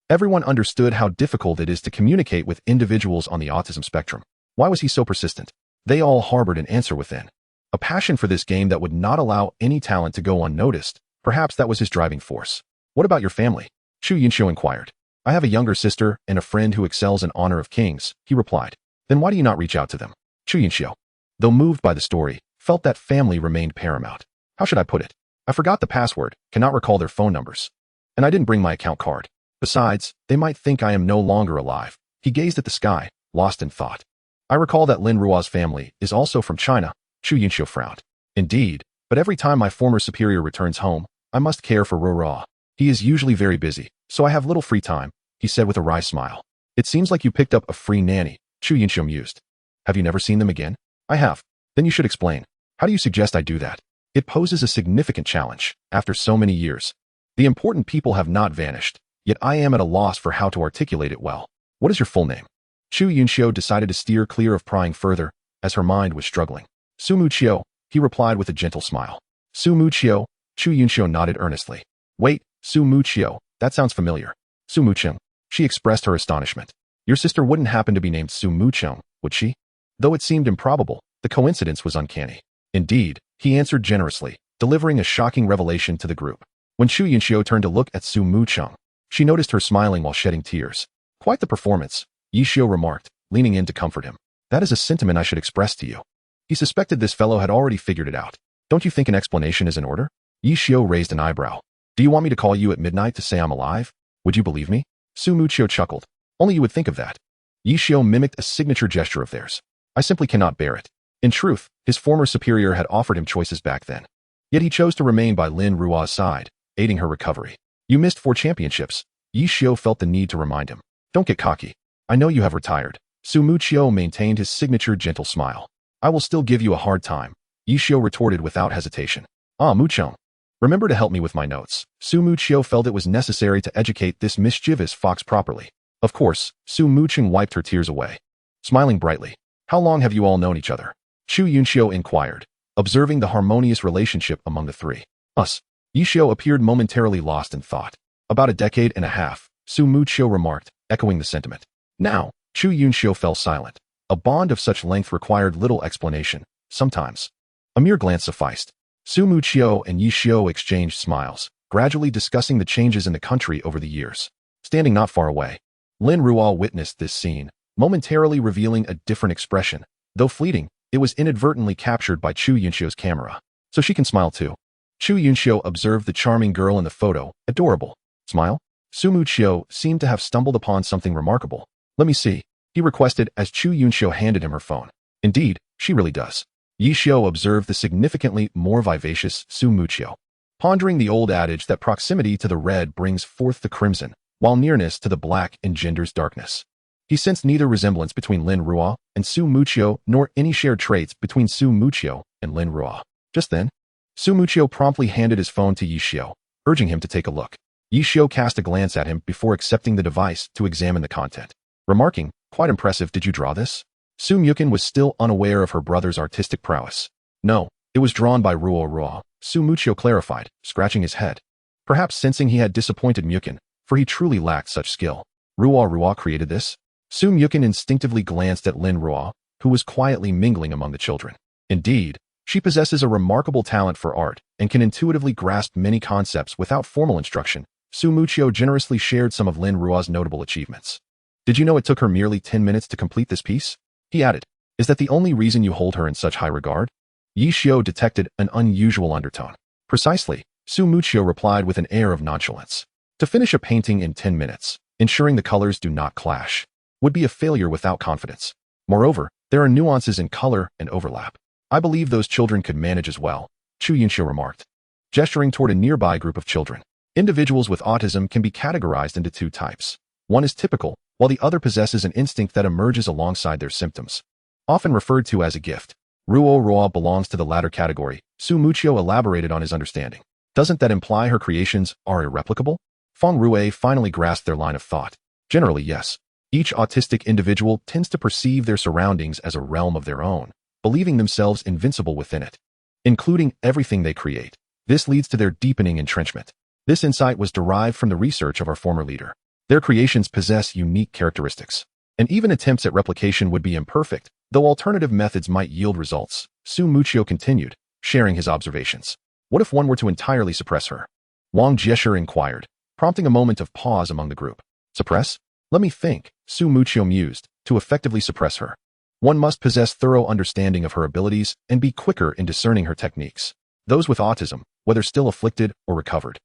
A: everyone understood how difficult it is to communicate with individuals on the autism spectrum. Why was he so persistent? They all harbored an answer within. A passion for this game that would not allow any talent to go unnoticed. Perhaps that was his driving force. What about your family? Chu Yinxiu inquired. I have a younger sister and a friend who excels in honor of kings, he replied. Then why do you not reach out to them? Chu Yinxiu, though moved by the story, felt that family remained paramount. How should I put it? I forgot the password, cannot recall their phone numbers. And I didn't bring my account card. Besides, they might think I am no longer alive. He gazed at the sky, lost in thought. I recall that Lin Ruo's family is also from China. Chu Yunxiu frowned. Indeed, but every time my former superior returns home, I must care for Ruo. He is usually very busy, so I have little free time, he said with a wry smile. It seems like you picked up a free nanny, Chu Yunxiu mused. Have you never seen them again? I have. Then you should explain. How do you suggest I do that? It poses a significant challenge, after so many years. The important people have not vanished, yet I am at a loss for how to articulate it well. What is your full name? Chu Yunxiu decided to steer clear of prying further, as her mind was struggling. Su Mucheng, he replied with a gentle smile. Su Mucheng, Chu Yunxiu nodded earnestly. Wait, Su Mucheng, that sounds familiar. Su Mucheng, she expressed her astonishment. Your sister wouldn't happen to be named Su Mucheng, would she? Though it seemed improbable, the coincidence was uncanny. Indeed, he answered generously, delivering a shocking revelation to the group. When Chu Yunxiu turned to look at Su Mucheng, she noticed her smiling while shedding tears. Quite the performance, Yishio remarked, leaning in to comfort him. That is a sentiment I should express to you. He suspected this fellow had already figured it out. Don't you think an explanation is in order? Yishio raised an eyebrow. Do you want me to call you at midnight to say I'm alive? Would you believe me? Su Mucheng chuckled. Only you would think of that. Yishio mimicked a signature gesture of theirs. I simply cannot bear it. In truth, his former superior had offered him choices back then. Yet he chose to remain by Lin Ruo's side, aiding her recovery. You missed 4 championships. Yishio felt the need to remind him. Don't get cocky. I know you have retired. Su Mucheng maintained his signature gentle smile. I will still give you a hard time, Yishio retorted without hesitation. Ah, Mucheng. Remember to help me with my notes. Su Mucheng felt it was necessary to educate this mischievous fox properly. Of course, Su Mucheng wiped her tears away. Smiling brightly. How long have you all known each other? Chu Yunxiu inquired, observing the harmonious relationship among the three. Us. Yishio appeared momentarily lost in thought. About a decade and a half, Su Mucheng remarked, echoing the sentiment. Now, Chu Yunxiu fell silent. A bond of such length required little explanation, sometimes. A mere glance sufficed. Su Mucheng and Yishio exchanged smiles, gradually discussing the changes in the country over the years. Standing not far away, Lin Ruo witnessed this scene, momentarily revealing a different expression. Though fleeting, it was inadvertently captured by Chu Yunxiu's camera. So she can smile too. Chu Yunxiu observed the charming girl in the photo, adorable. Smile? Su Mucheng seemed to have stumbled upon something remarkable. Let me see, he requested as Chu Yunxiu handed him her phone. Indeed, she really does. Yishio observed the significantly more vivacious Su Mucheng, pondering the old adage that proximity to the red brings forth the crimson, while nearness to the black engenders darkness. He sensed neither resemblance between Lin Ruo and Su Mucheng nor any shared traits between Su Mucheng and Lin Ruo. Just then, Su Mucheng promptly handed his phone to Yishio, urging him to take a look. Yishio cast a glance at him before accepting the device to examine the content, remarking, quite impressive, did you draw this? Su Mucheng was still unaware of her brother's artistic prowess. No, it was drawn by Ruo. Su Mucheng clarified, scratching his head. Perhaps sensing he had disappointed Mucheng, for he truly lacked such skill. Ruo created this? Su Mucheng instinctively glanced at Lin Ruo, who was quietly mingling among the children. Indeed, she possesses a remarkable talent for art and can intuitively grasp many concepts without formal instruction. Su Mucheng generously shared some of Lin Ruo's notable achievements. Did you know it took her merely 10 minutes to complete this piece? He added, is that the only reason you hold her in such high regard? Yishio detected an unusual undertone. Precisely, Su Mucheng replied with an air of nonchalance. To finish a painting in 10 minutes, ensuring the colors do not clash, would be a failure without confidence. Moreover, there are nuances in color and overlap. I believe those children could manage as well, Chu Yunxiu remarked, gesturing toward a nearby group of children. Individuals with autism can be categorized into 2 types. One is typical, while the other possesses an instinct that emerges alongside their symptoms, often referred to as a gift. Ruo belongs to the latter category. Su Mucheng elaborated on his understanding. Doesn't that imply her creations are irreplicable? Feng Rue finally grasped their line of thought. Generally, yes. Each autistic individual tends to perceive their surroundings as a realm of their own, believing themselves invincible within it, including everything they create. This leads to their deepening entrenchment. This insight was derived from the research of our former leader. Their creations possess unique characteristics, and even attempts at replication would be imperfect, though alternative methods might yield results. Su Mucheng continued, sharing his observations. What if one were to entirely suppress her? Wang Jieshe inquired, prompting a moment of pause among the group. Suppress? Let me think, Su Mucheng mused. To effectively suppress her, one must possess thorough understanding of her abilities and be quicker in discerning her techniques. Those with autism, whether still afflicted or recovered,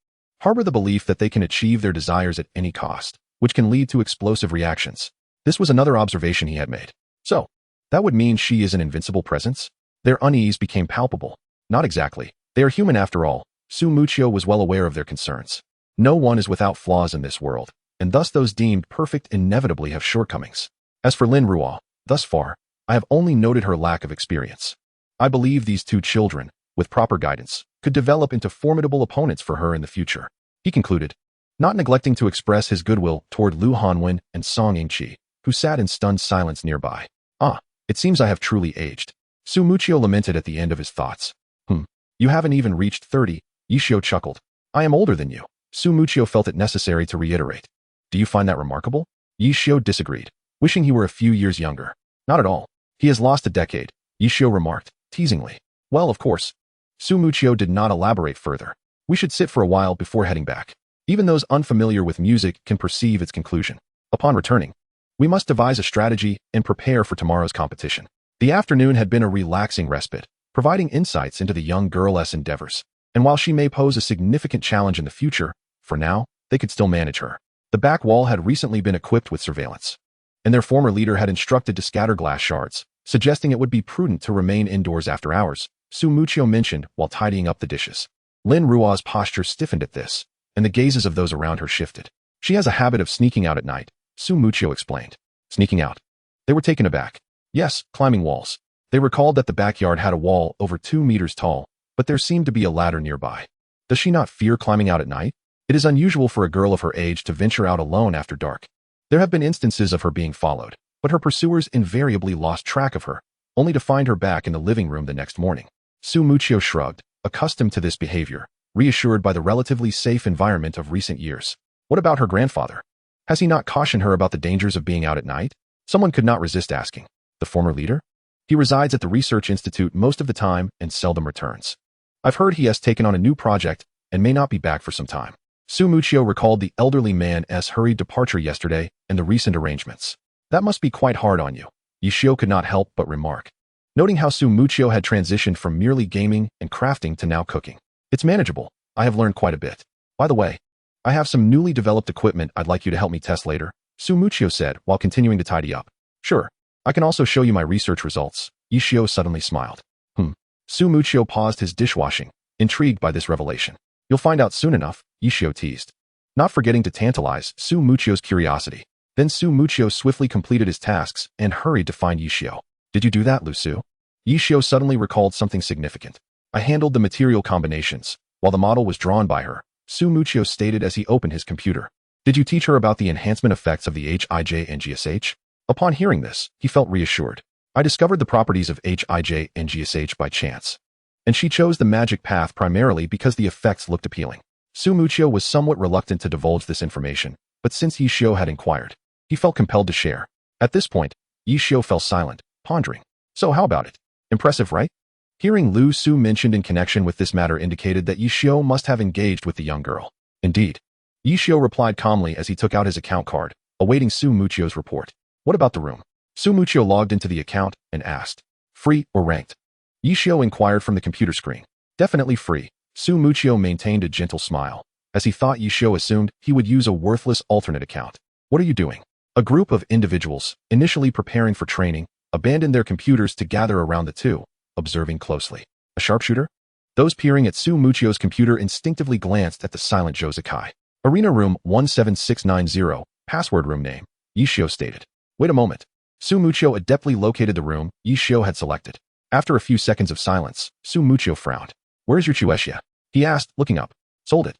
A: harbor the belief that they can achieve their desires at any cost, which can lead to explosive reactions. This was another observation he had made. So, That would mean she is an invincible presence? Their unease became palpable. Not exactly. They are human after all. Su Muchio was well aware of their concerns. No one is without flaws in this world, and thus those deemed perfect inevitably have shortcomings. As for Lin Ruo, thus far, I have only noted her lack of experience. I believe these two children, with proper guidance, could develop into formidable opponents for her in the future, he concluded, not neglecting to express his goodwill toward Lu Hanwen and Song Yingqi, who sat in stunned silence nearby. Ah, it seems I have truly aged. Su Muchio lamented at the end of his thoughts. You haven't even reached 30, Yishio chuckled. I am older than you. Su Muchio felt it necessary to reiterate. Do you find that remarkable? Yishio disagreed, wishing he were a few years younger. Not at all. He has lost a decade, Yishio remarked, teasingly. Well, of course. Su Muchio did not elaborate further. We should sit for a while before heading back. Even those unfamiliar with music can perceive its conclusion. Upon returning, we must devise a strategy and prepare for tomorrow's competition. The afternoon had been a relaxing respite, providing insights into the young girl's endeavors. And while she may pose a significant challenge in the future, for now, they could still manage her. The back wall had recently been equipped with surveillance, and their former leader had instructed to scatter glass shards, suggesting it would be prudent to remain indoors after hours, Su Muchio mentioned while tidying up the dishes. Lin Ruo's posture stiffened at this, and the gazes of those around her shifted. She has a habit of sneaking out at night, Su Muchio explained. Sneaking out? They were taken aback. Yes, climbing walls. They recalled that the backyard had a wall over 2 meters tall, but there seemed to be a ladder nearby. Does she not fear climbing out at night? It is unusual for a girl of her age to venture out alone after dark. There have been instances of her being followed, but her pursuers invariably lost track of her, only to find her back in the living room the next morning. Su Muchio shrugged, accustomed to this behavior, reassured by the relatively safe environment of recent years. What about her grandfather? Has he not cautioned her about the dangers of being out at night? Someone could not resist asking. The former leader? He resides at the research institute most of the time and seldom returns. I've heard he has taken on a new project and may not be back for some time. Su Muchio recalled the elderly man's hurried departure yesterday and the recent arrangements. That must be quite hard on you, Yishio could not help but remark, noting how Su Muchio had transitioned from merely gaming and crafting to now cooking. It's manageable. I have learned quite a bit. By the way, I have some newly developed equipment I'd like you to help me test later, Su Muchio said while continuing to tidy up. Sure. I can also show you my research results, Yishio suddenly smiled. Su Muchio paused his dishwashing, intrigued by this revelation. You'll find out soon enough, Yishio teased, not forgetting to tantalize Su Muchio's curiosity. Then Su Muchio swiftly completed his tasks and hurried to find Yishio. Did you do that, Lu Su? Yishio suddenly recalled something significant. I handled the material combinations, while the model was drawn by her, Su Muchio stated as he opened his computer. Did you teach her about the enhancement effects of the Hij and GSH? Upon hearing this, he felt reassured. I discovered the properties of Hij and GSH by chance, and she chose the magic path primarily because the effects looked appealing. Su Muchio was somewhat reluctant to divulge this information, but since Yishio had inquired, he felt compelled to share. At this point, Yishio fell silent, pondering. So how about it? Impressive, right? Hearing Lu Su mentioned in connection with this matter indicated that Yishio must have engaged with the young girl. Indeed. Yishio replied calmly as he took out his account card, awaiting Su Muchio's report. What about the room? Su Muchio logged into the account and asked. Free or ranked? Yishio inquired from the computer screen. Definitely free. Su Muchio maintained a gentle smile, as he thought Yishio assumed he would use a worthless alternate account. What are you doing? A group of individuals, initially preparing for training, abandoned their computers to gather around the two, observing closely. A sharpshooter? Those peering at Su Muchio's computer instinctively glanced at the silent Josakai. Arena room 17690, password room name, Yishio stated. Wait a moment. Su Muchio adeptly located the room Yishio had selected. After a few seconds of silence, Su Muchio frowned. Where's your Chueshia? He asked, looking up. Sold it.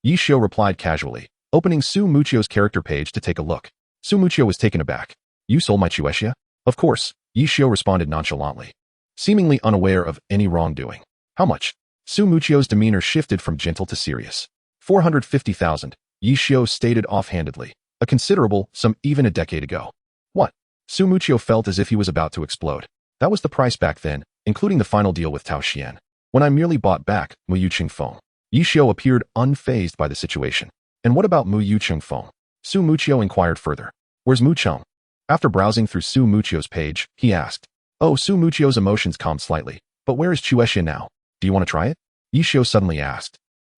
A: Yishio replied casually, opening Su Muchio's character page to take a look. Su Muchio was taken aback. You sold my Chueshia? Of course, Yishio responded nonchalantly, seemingly unaware of any wrongdoing. How much? Su Muchio's demeanor shifted from gentle to serious. 450,000, Yishio stated offhandedly. A considerable sum even a decade ago. What? Su Muchio felt as if he was about to explode. That was the price back then, including the final deal with Tao Xian. When I merely bought back Mucheng phone. Yishio appeared unfazed by the situation. And what about Mucheng phone? Su Muchio inquired further. Where's Mucheng? After browsing through Su Muchio's page, he asked. Oh, Su Muchio's emotions calmed slightly. But where is Chueshia now? Do you want to try it? Yishio suddenly asked.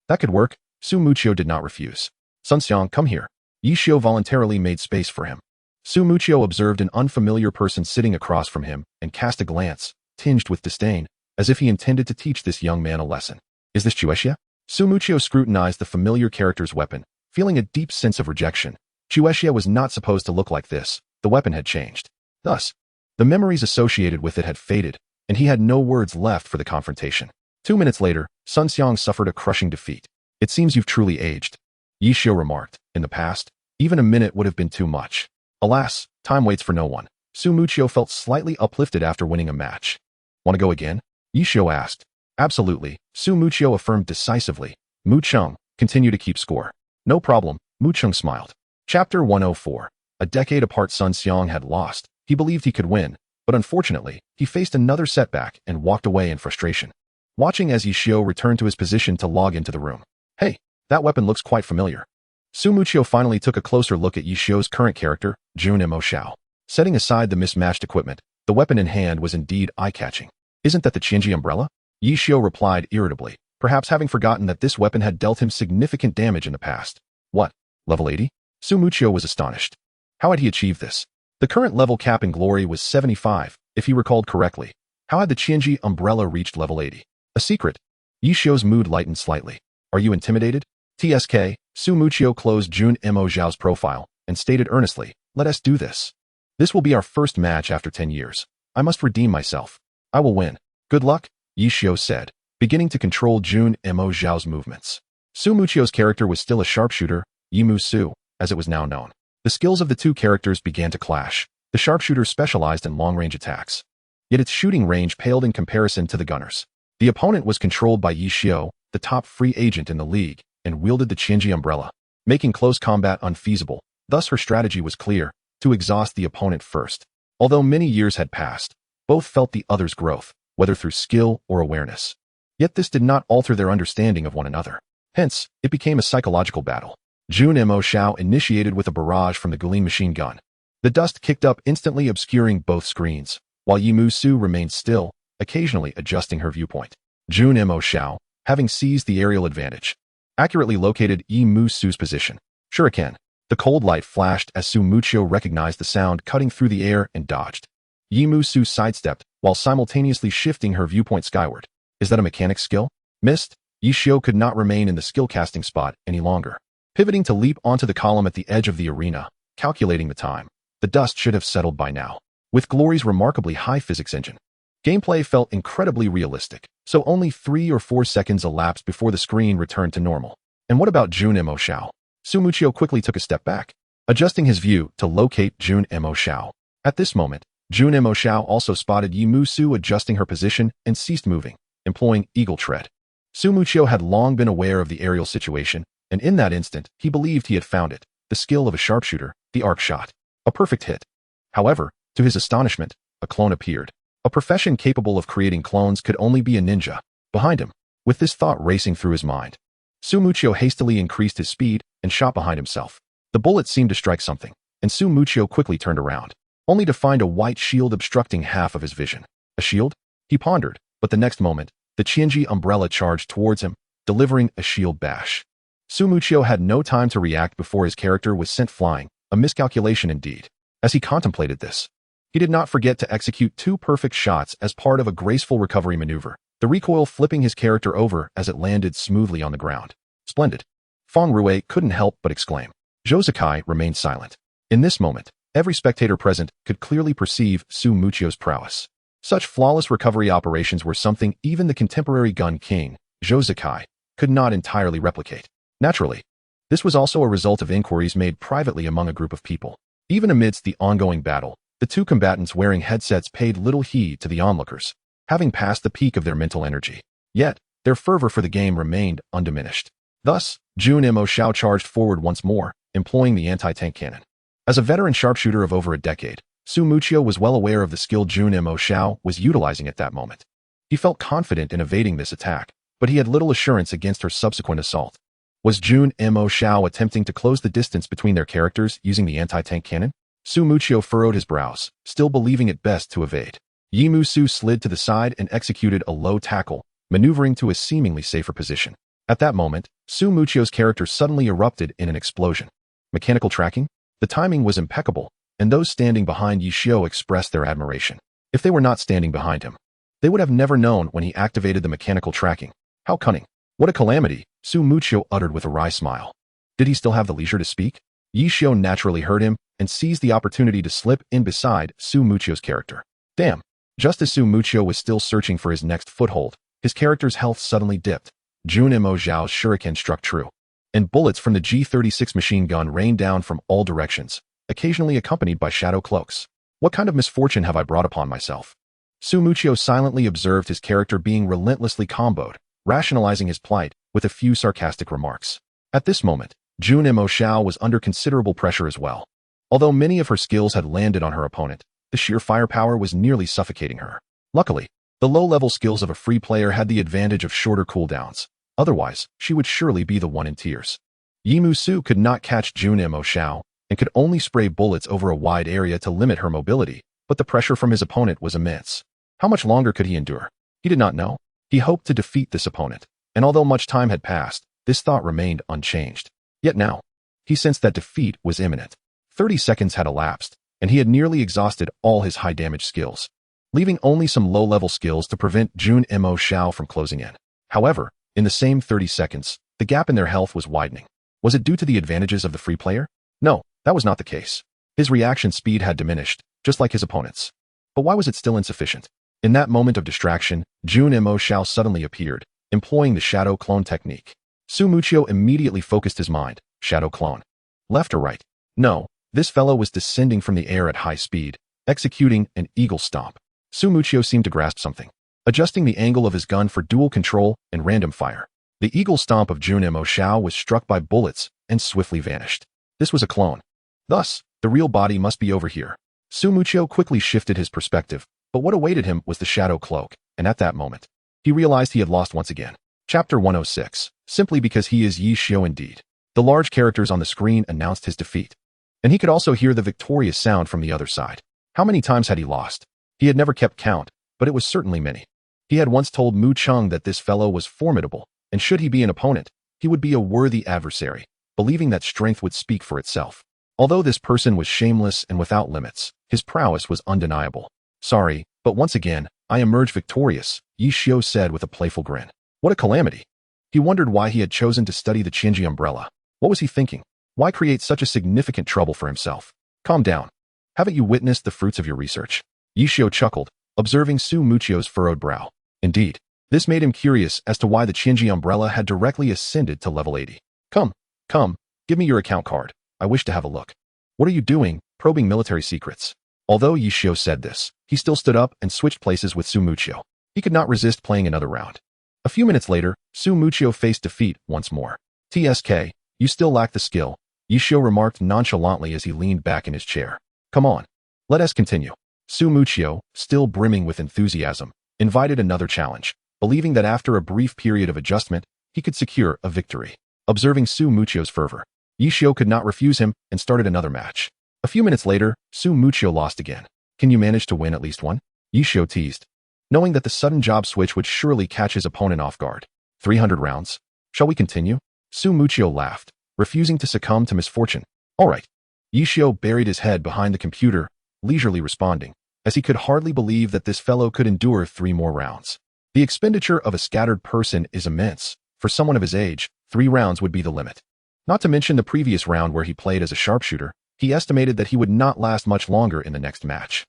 A: That could work. Su Muchio did not refuse. Sun Xiang, come here. Yishio voluntarily made space for him. Su Muchio observed an unfamiliar person sitting across from him and cast a glance, tinged with disdain, as if he intended to teach this young man a lesson. Is this Chuexia? Su Muchio scrutinized the familiar character's weapon, feeling a deep sense of rejection. Chuexia was not supposed to look like this. The weapon had changed. Thus, the memories associated with it had faded, and he had no words left for the confrontation. 2 minutes later, Sun Xiang suffered a crushing defeat. It seems you've truly aged, Yi Xiu remarked. In the past, even a minute would have been too much. Alas, time waits for no one. Su Muchio felt slightly uplifted after winning a match. Want to go again? Yi Xiu asked. Absolutely, Su Muchio affirmed decisively. Mucheng, continue to keep score. No problem, Mucheng smiled. Chapter 104. A decade apart, Sun Xiang had lost. He believed he could win, but unfortunately, he faced another setback and walked away in frustration. Watching as Yi Xiu returned to his position to log into the room. Hey, that weapon looks quite familiar. Su Muchio finally took a closer look at Yi Xiu's current character, Jun Mo Xiao. Setting aside the mismatched equipment, the weapon in hand was indeed eye-catching. Isn't that the Qiying umbrella? Yi Xiu replied irritably, perhaps having forgotten that this weapon had dealt him significant damage in the past. What? Level 80? Su Muchio was astonished. How had he achieved this? The current level cap in glory was 75, if he recalled correctly. How had the Qiying umbrella reached level 80? A secret. Yi Xiu's mood lightened slightly. Are you intimidated? TSK, Su Muchio closed Jun Mo Xiao's profile and stated earnestly, let us do this. This will be our first match after 10 years. I must redeem myself. I will win. Good luck, Yi Xiu said, beginning to control Jun Mo Xiao's movements. Su Muchio's character was still a sharpshooter, Yi Mu Su, as it was now known. The skills of the two characters began to clash. The sharpshooter specialized in long-range attacks. Yet its shooting range paled in comparison to the gunner's. The opponent was controlled by Yi Xiu, the top free agent in the league, and wielded the Qiying umbrella, making close combat unfeasible. Thus her strategy was clear, to exhaust the opponent first. Although many years had passed, both felt the other's growth, whether through skill or awareness. Yet this did not alter their understanding of one another. Hence, it became a psychological battle. Jun Mo Xiao initiated with a barrage from the Guilin machine gun. The dust kicked up, instantly obscuring both screens, while Yi Mu Su remained still, occasionally adjusting her viewpoint. Jun Mo Xiao, having seized the aerial advantage, accurately located Yi Mu Su's position. Shuriken. The cold light flashed as Su Muchio recognized the sound cutting through the air and dodged. Yi Mu Su sidestepped while simultaneously shifting her viewpoint skyward. Is that a mechanic's skill? Missed. Yi Xiu could not remain in the skill casting spot any longer. Pivoting to leap onto the column at the edge of the arena, calculating the time. The dust should have settled by now. With Glory's remarkably high physics engine, gameplay felt incredibly realistic, so only 3 or 4 seconds elapsed before the screen returned to normal. And what about Jun Mo Xiao? Su Muchio quickly took a step back, adjusting his view to locate Jun Mo Xiao. At this moment, Jun Mo Xiao also spotted Yi Mu Su adjusting her position and ceased moving, employing eagle tread. Su Muchio had long been aware of the aerial situation, and in that instant, he believed he had found it, the skill of a sharpshooter, the arc shot. A perfect hit. However, to his astonishment, a clone appeared. A profession capable of creating clones could only be a ninja. Behind him, with this thought racing through his mind, Su Muchio hastily increased his speed and shot behind himself. The bullet seemed to strike something, and Su Muchio quickly turned around, only to find a white shield obstructing half of his vision. A shield? He pondered, but the next moment, the Qiying umbrella charged towards him, delivering a shield bash. Su Muchio had no time to react before his character was sent flying, a miscalculation indeed. As he contemplated this, he did not forget to execute 2 perfect shots as part of a graceful recovery maneuver, the recoil flipping his character over as it landed smoothly on the ground. Splendid. Feng Rui couldn't help but exclaim. Zhou Zikai remained silent. In this moment, every spectator present could clearly perceive Su Muchio's prowess. Such flawless recovery operations were something even the contemporary gun king, Zhou Zikai, could not entirely replicate. Naturally, this was also a result of inquiries made privately among a group of people. Even amidst the ongoing battle, the two combatants wearing headsets paid little heed to the onlookers, having passed the peak of their mental energy. Yet, their fervor for the game remained undiminished. Thus, Jun Mo Xiao charged forward once more, employing the anti-tank cannon. As a veteran sharpshooter of over a decade, Su Muchio was well aware of the skill Jun Mo Xiao was utilizing at that moment. He felt confident in evading this attack, but he had little assurance against her subsequent assault. Was Jun Mo Xiao attempting to close the distance between their characters using the anti-tank cannon? Su Muchio furrowed his brows, still believing it best to evade. Yi Mu Su slid to the side and executed a low tackle, maneuvering to a seemingly safer position. At that moment, Su Muchio's character suddenly erupted in an explosion. Mechanical tracking? The timing was impeccable, and those standing behind Yi Xiu expressed their admiration. If they were not standing behind him, they would have never known when he activated the mechanical tracking. How cunning. What a calamity, Su Mucheng uttered with a wry smile. Did he still have the leisure to speak? Yi Xiu naturally heard him and seized the opportunity to slip in beside Su Mucheng's character. Damn. Just as Su Mucheng was still searching for his next foothold, his character's health suddenly dipped. Jun Mo Zhao's shuriken struck true, and bullets from the G-36 machine gun rained down from all directions, occasionally accompanied by shadow cloaks. What kind of misfortune have I brought upon myself? Su Mucheng silently observed his character being relentlessly comboed, rationalizing his plight with a few sarcastic remarks. At this moment, Jun Mo Zhao was under considerable pressure as well. Although many of her skills had landed on her opponent, the sheer firepower was nearly suffocating her. Luckily, the low-level skills of a free player had the advantage of shorter cooldowns. Otherwise, she would surely be the one in tears. Yi Musu could not catch Jun Mo Zhao and could only spray bullets over a wide area to limit her mobility, but the pressure from his opponent was immense. How much longer could he endure? He did not know. He hoped to defeat this opponent, and although much time had passed, this thought remained unchanged. Yet now, he sensed that defeat was imminent. 30 seconds had elapsed, and he had nearly exhausted all his high-damage skills, leaving only some low-level skills to prevent Jun Mo Zhao from closing in. However, in the same 30 seconds, the gap in their health was widening. Was it due to the advantages of the free player? No, that was not the case. His reaction speed had diminished, just like his opponent's. But why was it still insufficient? In that moment of distraction, Jun Mo Zhao suddenly appeared, employing the shadow clone technique. Su Mucheng immediately focused his mind. Shadow clone. Left or right? No, this fellow was descending from the air at high speed, executing an eagle stomp. Su Mucheng seemed to grasp something, adjusting the angle of his gun for dual control and random fire. The eagle stomp of Jun Mo Zhao was struck by bullets and swiftly vanished. This was a clone. Thus, the real body must be over here. Su Mucheng quickly shifted his perspective, but what awaited him was the shadow cloak, and at that moment, he realized he had lost once again. Chapter 106. Simply because he is Yi Xiu indeed. The large characters on the screen announced his defeat, and he could also hear the victorious sound from the other side. How many times had he lost? He had never kept count, but it was certainly many. He had once told Mucheng that this fellow was formidable, and should he be an opponent, he would be a worthy adversary, believing that strength would speak for itself. Although this person was shameless and without limits, his prowess was undeniable. Sorry, but once again, I emerged victorious, Yi Xiu said with a playful grin. What a calamity. He wondered why he had chosen to study the Qiying umbrella. What was he thinking? Why create such a significant trouble for himself? Calm down. Haven't you witnessed the fruits of your research? Yi Xiu chuckled, observing Su Mucheng's furrowed brow. Indeed, this made him curious as to why the Qiying umbrella had directly ascended to level 80. Come, give me your account card. I wish to have a look. What are you doing, probing military secrets? Although Yi Xiu said this, he still stood up and switched places with Su Mucheng. He could not resist playing another round. A few minutes later, Su Mucheng faced defeat once more. TSK, you still lack the skill, Yi Xiu remarked nonchalantly as he leaned back in his chair. Come on, let us continue. Su Mucheng, still brimming with enthusiasm, invited another challenge, believing that after a brief period of adjustment, he could secure a victory. Observing Su Mucheng's fervor, Yi Xiu could not refuse him and started another match. A few minutes later, Su Mucheng lost again. Can you manage to win at least one? Yi Xiu teased, knowing that the sudden job switch would surely catch his opponent off guard. 300 rounds. Shall we continue? Su Mucheng laughed, refusing to succumb to misfortune. All right. Yi Xiu buried his head behind the computer, leisurely responding, as he could hardly believe that this fellow could endure 3 more rounds. The expenditure of a scattered person is immense. For someone of his age, 3 rounds would be the limit. Not to mention the previous round where he played as a sharpshooter, he estimated that he would not last much longer in the next match.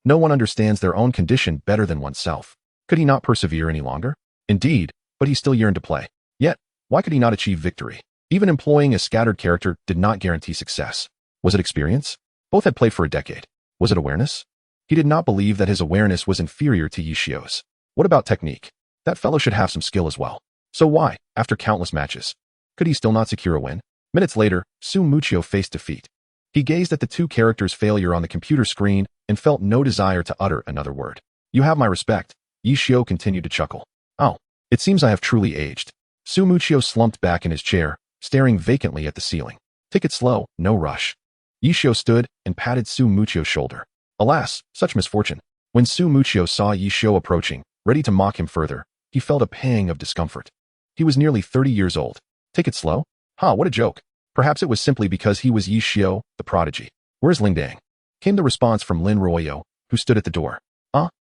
A: No one understands their own condition better than oneself. Could he not persevere any longer? Indeed, but he still yearned to play. Yet, why could he not achieve victory? Even employing a scattered character did not guarantee success. Was it experience? Both had played for a decade. Was it awareness? He did not believe that his awareness was inferior to Yi Xiu's. What about technique? That fellow should have some skill as well. So why, after countless matches, could he still not secure a win? Minutes later, Su Mucheng faced defeat. He gazed at the 2 characters' failure on the computer screen and felt no desire to utter another word. You have my respect, Yi Xiu continued to chuckle. Oh, it seems I have truly aged. Su Mucheng slumped back in his chair, staring vacantly at the ceiling. Take it slow, no rush. Yi Xiu stood and patted Su Mucheng's shoulder. Alas, such misfortune. When Su Mucheng saw Yi Xiu approaching, ready to mock him further, he felt a pang of discomfort. He was nearly 30 years old. Take it slow? Ha, what a joke. Perhaps it was simply because he was Yi Xiu, the prodigy. Where's Lingdang? came the response from Lin Royo, who stood at the door.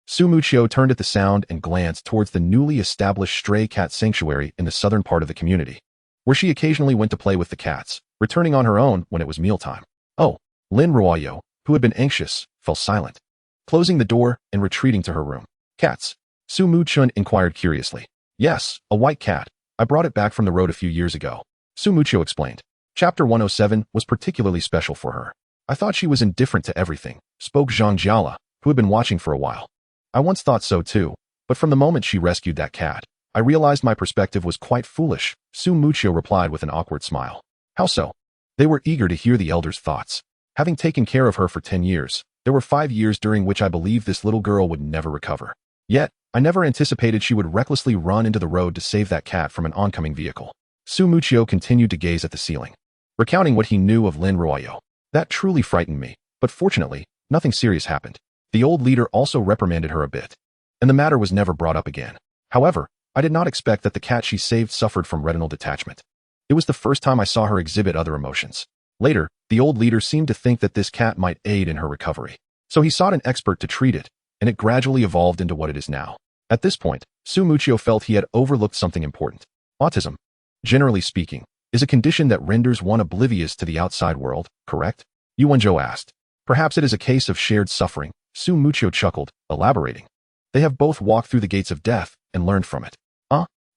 A: Su Muchio turned at the sound and glanced towards the newly established stray cat sanctuary in the southern part of the community, where she occasionally went to play with the cats, returning on her own when it was mealtime. Oh, Lin Royo, who had been anxious, fell silent, closing the door and retreating to her room. Cats? Su Muchun inquired curiously. Yes, a white cat. I brought it back from the road a few years ago. Su Muchio explained. Chapter 107 was particularly special for her. I thought she was indifferent to everything, spoke Zhang Jiala, who had been watching for a while. I once thought so too, but from the moment she rescued that cat, I realized my perspective was quite foolish, Su Muchio replied with an awkward smile. How so? They were eager to hear the elder's thoughts. Having taken care of her for 10 years, there were 5 years during which I believed this little girl would never recover. Yet, I never anticipated she would recklessly run into the road to save that cat from an oncoming vehicle. Su Muchio continued to gaze at the ceiling, recounting what he knew of Lin Royo. That truly frightened me, but fortunately, nothing serious happened. The old leader also reprimanded her a bit, and the matter was never brought up again. However, I did not expect that the cat she saved suffered from retinal detachment. It was the first time I saw her exhibit other emotions. Later, the old leader seemed to think that this cat might aid in her recovery. So he sought an expert to treat it, and it gradually evolved into what it is now. At this point, Su Muchio felt he had overlooked something important. Autism, generally speaking, is a condition that renders one oblivious to the outside world, correct? Yuanzhou asked. Perhaps it is a case of shared suffering, Su Muchio chuckled, elaborating. They have both walked through the gates of death and learned from it.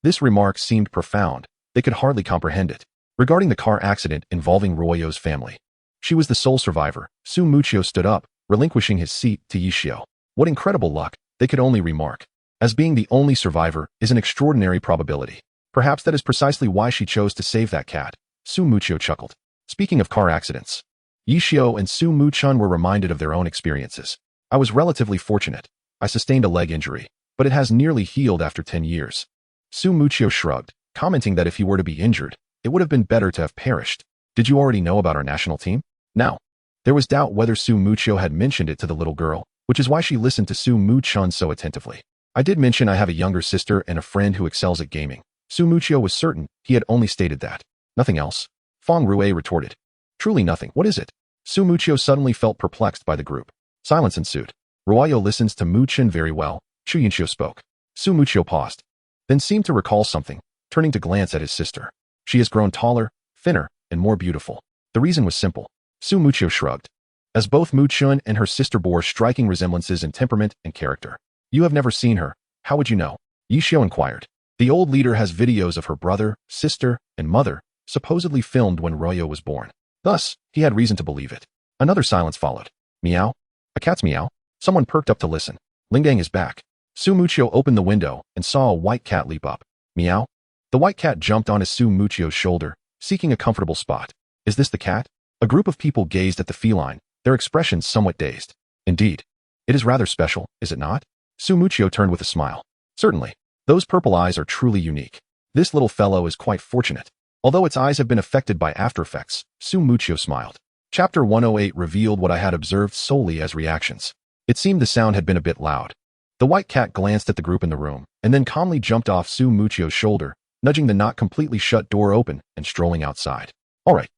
A: This remark seemed profound. They could hardly comprehend it. Regarding the car accident involving Royo's family, she was the sole survivor. Su Muchio stood up, relinquishing his seat to Yishio. What incredible luck, they could only remark. As being the only survivor is an extraordinary probability. Perhaps that is precisely why she chose to save that cat. Su Muchio chuckled. Speaking of car accidents, Yishio and Su Muchun were reminded of their own experiences. I was relatively fortunate. I sustained a leg injury, but it has nearly healed after 10 years. Su Muchio shrugged, commenting that if he were to be injured, it would have been better to have perished. Did you already know about our national team? Now, there was doubt whether Su Muchio had mentioned it to the little girl, which is why she listened to Su Muchun so attentively. I did mention I have a younger sister and a friend who excels at gaming. Su Muchio was certain he had only stated that. Nothing else? Feng Rue retorted. Truly nothing. What is it? Su Muchio suddenly felt perplexed by the group. Silence ensued. Royo listens to Muchen very well. Chu Yinxiu spoke. Su Muchio paused, then seemed to recall something, turning to glance at his sister. She has grown taller, thinner, and more beautiful. The reason was simple. Su Muchio shrugged. As both Muchun and her sister bore striking resemblances in temperament and character. You have never seen her. How would you know? Yishio inquired. The old leader has videos of her brother, sister, and mother, supposedly filmed when Royo was born. Thus, he had reason to believe it. Another silence followed. Meow? A cat's meow? Someone perked up to listen. Lingdang is back. Su Muchio opened the window and saw a white cat leap up. Meow? The white cat jumped onto Su Muchio's shoulder, seeking a comfortable spot. Is this the cat? A group of people gazed at the feline, their expressions somewhat dazed. Indeed. It is rather special, is it not? Su Muchio turned with a smile. Certainly. Those purple eyes are truly unique. This little fellow is quite fortunate. Although its eyes have been affected by after effects, Su Muchio smiled. Chapter 108 revealed what I had observed solely as reactions. It seemed the sound had been a bit loud. The white cat glanced at the group in the room, and then calmly jumped off Su Muchio's shoulder, nudging the not completely shut door open and strolling outside. All right.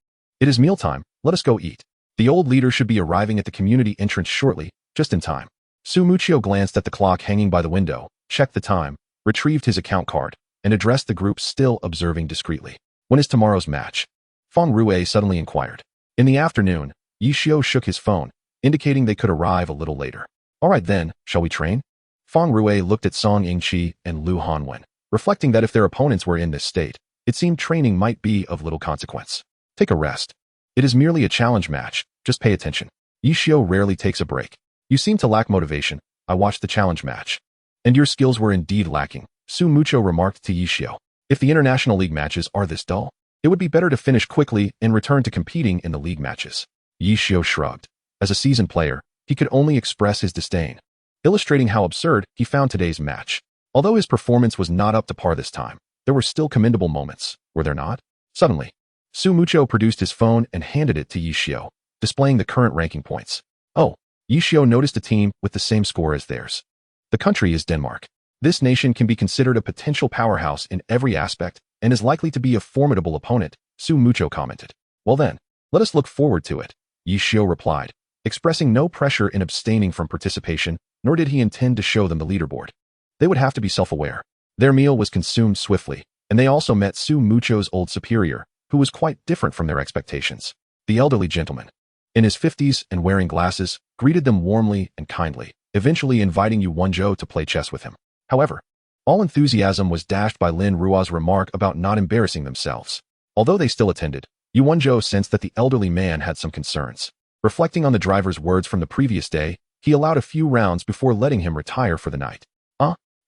A: It is mealtime, let us go eat. The old leader should be arriving at the community entrance shortly, just in time. Su Muchio glanced at the clock hanging by the window, checked the time, retrieved his account card, and addressed the group still observing discreetly. When is tomorrow's match? Feng Rue suddenly inquired. In the afternoon, Yishio shook his phone, indicating they could arrive a little later. All right then, shall we train? Feng Rue looked at Song Yingqi and Lu Hanwen, reflecting that if their opponents were in this state, it seemed training might be of little consequence. Take a rest. It is merely a challenge match, just pay attention. Yishio rarely takes a break. You seem to lack motivation. I watched the challenge match. And your skills were indeed lacking, Su Muchio remarked to Yishio. If the international league matches are this dull, it would be better to finish quickly and return to competing in the league matches. Yishio shrugged. As a seasoned player, he could only express his disdain, illustrating how absurd he found today's match. Although his performance was not up to par this time, there were still commendable moments, were there not? Suddenly, Su Muchio produced his phone and handed it to Yishio, displaying the current ranking points. Oh, Yishio noticed a team with the same score as theirs. The country is Denmark. This nation can be considered a potential powerhouse in every aspect and is likely to be a formidable opponent, Su Muchio commented. Well then, let us look forward to it, Yishio replied, expressing no pressure in abstaining from participation, nor did he intend to show them the leaderboard. They would have to be self-aware. Their meal was consumed swiftly, and they also met Su Mucho's old superior, who was quite different from their expectations. The elderly gentleman, in his 50s and wearing glasses, greeted them warmly and kindly, eventually inviting Yu Wenzhou to play chess with him. However, all enthusiasm was dashed by Lin Ruo's remark about not embarrassing themselves. Although they still attended, Yu Wenzhou sensed that the elderly man had some concerns. Reflecting on the driver's words from the previous day, he allowed a few rounds before letting him retire for the night.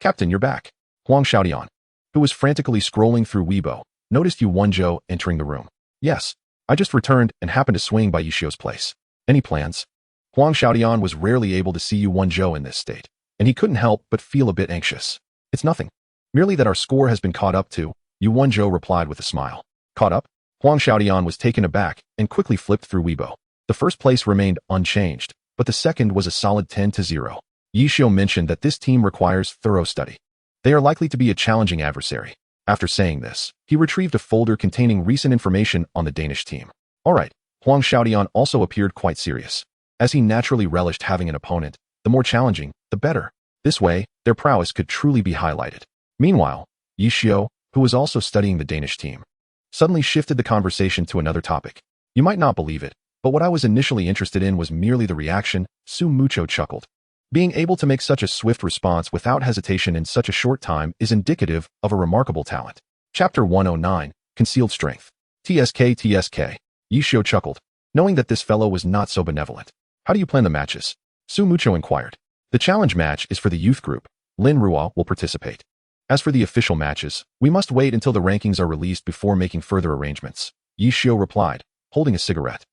A: Captain, you're back. Huang Xiaodian, who was frantically scrolling through Weibo, noticed Yu Wenzhou entering the room. Yes, I just returned and happened to swing by Yishio's place. Any plans? Huang Xiaodian was rarely able to see Yu Wenzhou in this state, and he couldn't help but feel a bit anxious. It's nothing. Merely that our score has been caught up to, Yu Wenzhou replied with a smile. Caught up? Huang Xiaodian was taken aback and quickly flipped through Weibo. The first place remained unchanged, but the second was a solid 10-0. Yishio mentioned that this team requires thorough study. They are likely to be a challenging adversary. After saying this, he retrieved a folder containing recent information on the Danish team. Alright, Huang Xiaodian also appeared quite serious. As he naturally relished having an opponent, the more challenging, the better. This way, their prowess could truly be highlighted. Meanwhile, Yishio, who was also studying the Danish team, suddenly shifted the conversation to another topic. You might not believe it, but what I was initially interested in was merely the reaction. Su Mucho chuckled. Being able to make such a swift response without hesitation in such a short time is indicative of a remarkable talent. Chapter 109, Concealed Strength. TSK. Yishio chuckled, knowing that this fellow was not so benevolent. How do you plan the matches? Su Mucho inquired. The challenge match is for the youth group. Lin Ruo will participate. As for the official matches, we must wait until the rankings are released before making further arrangements. Yishio replied, holding a cigarette.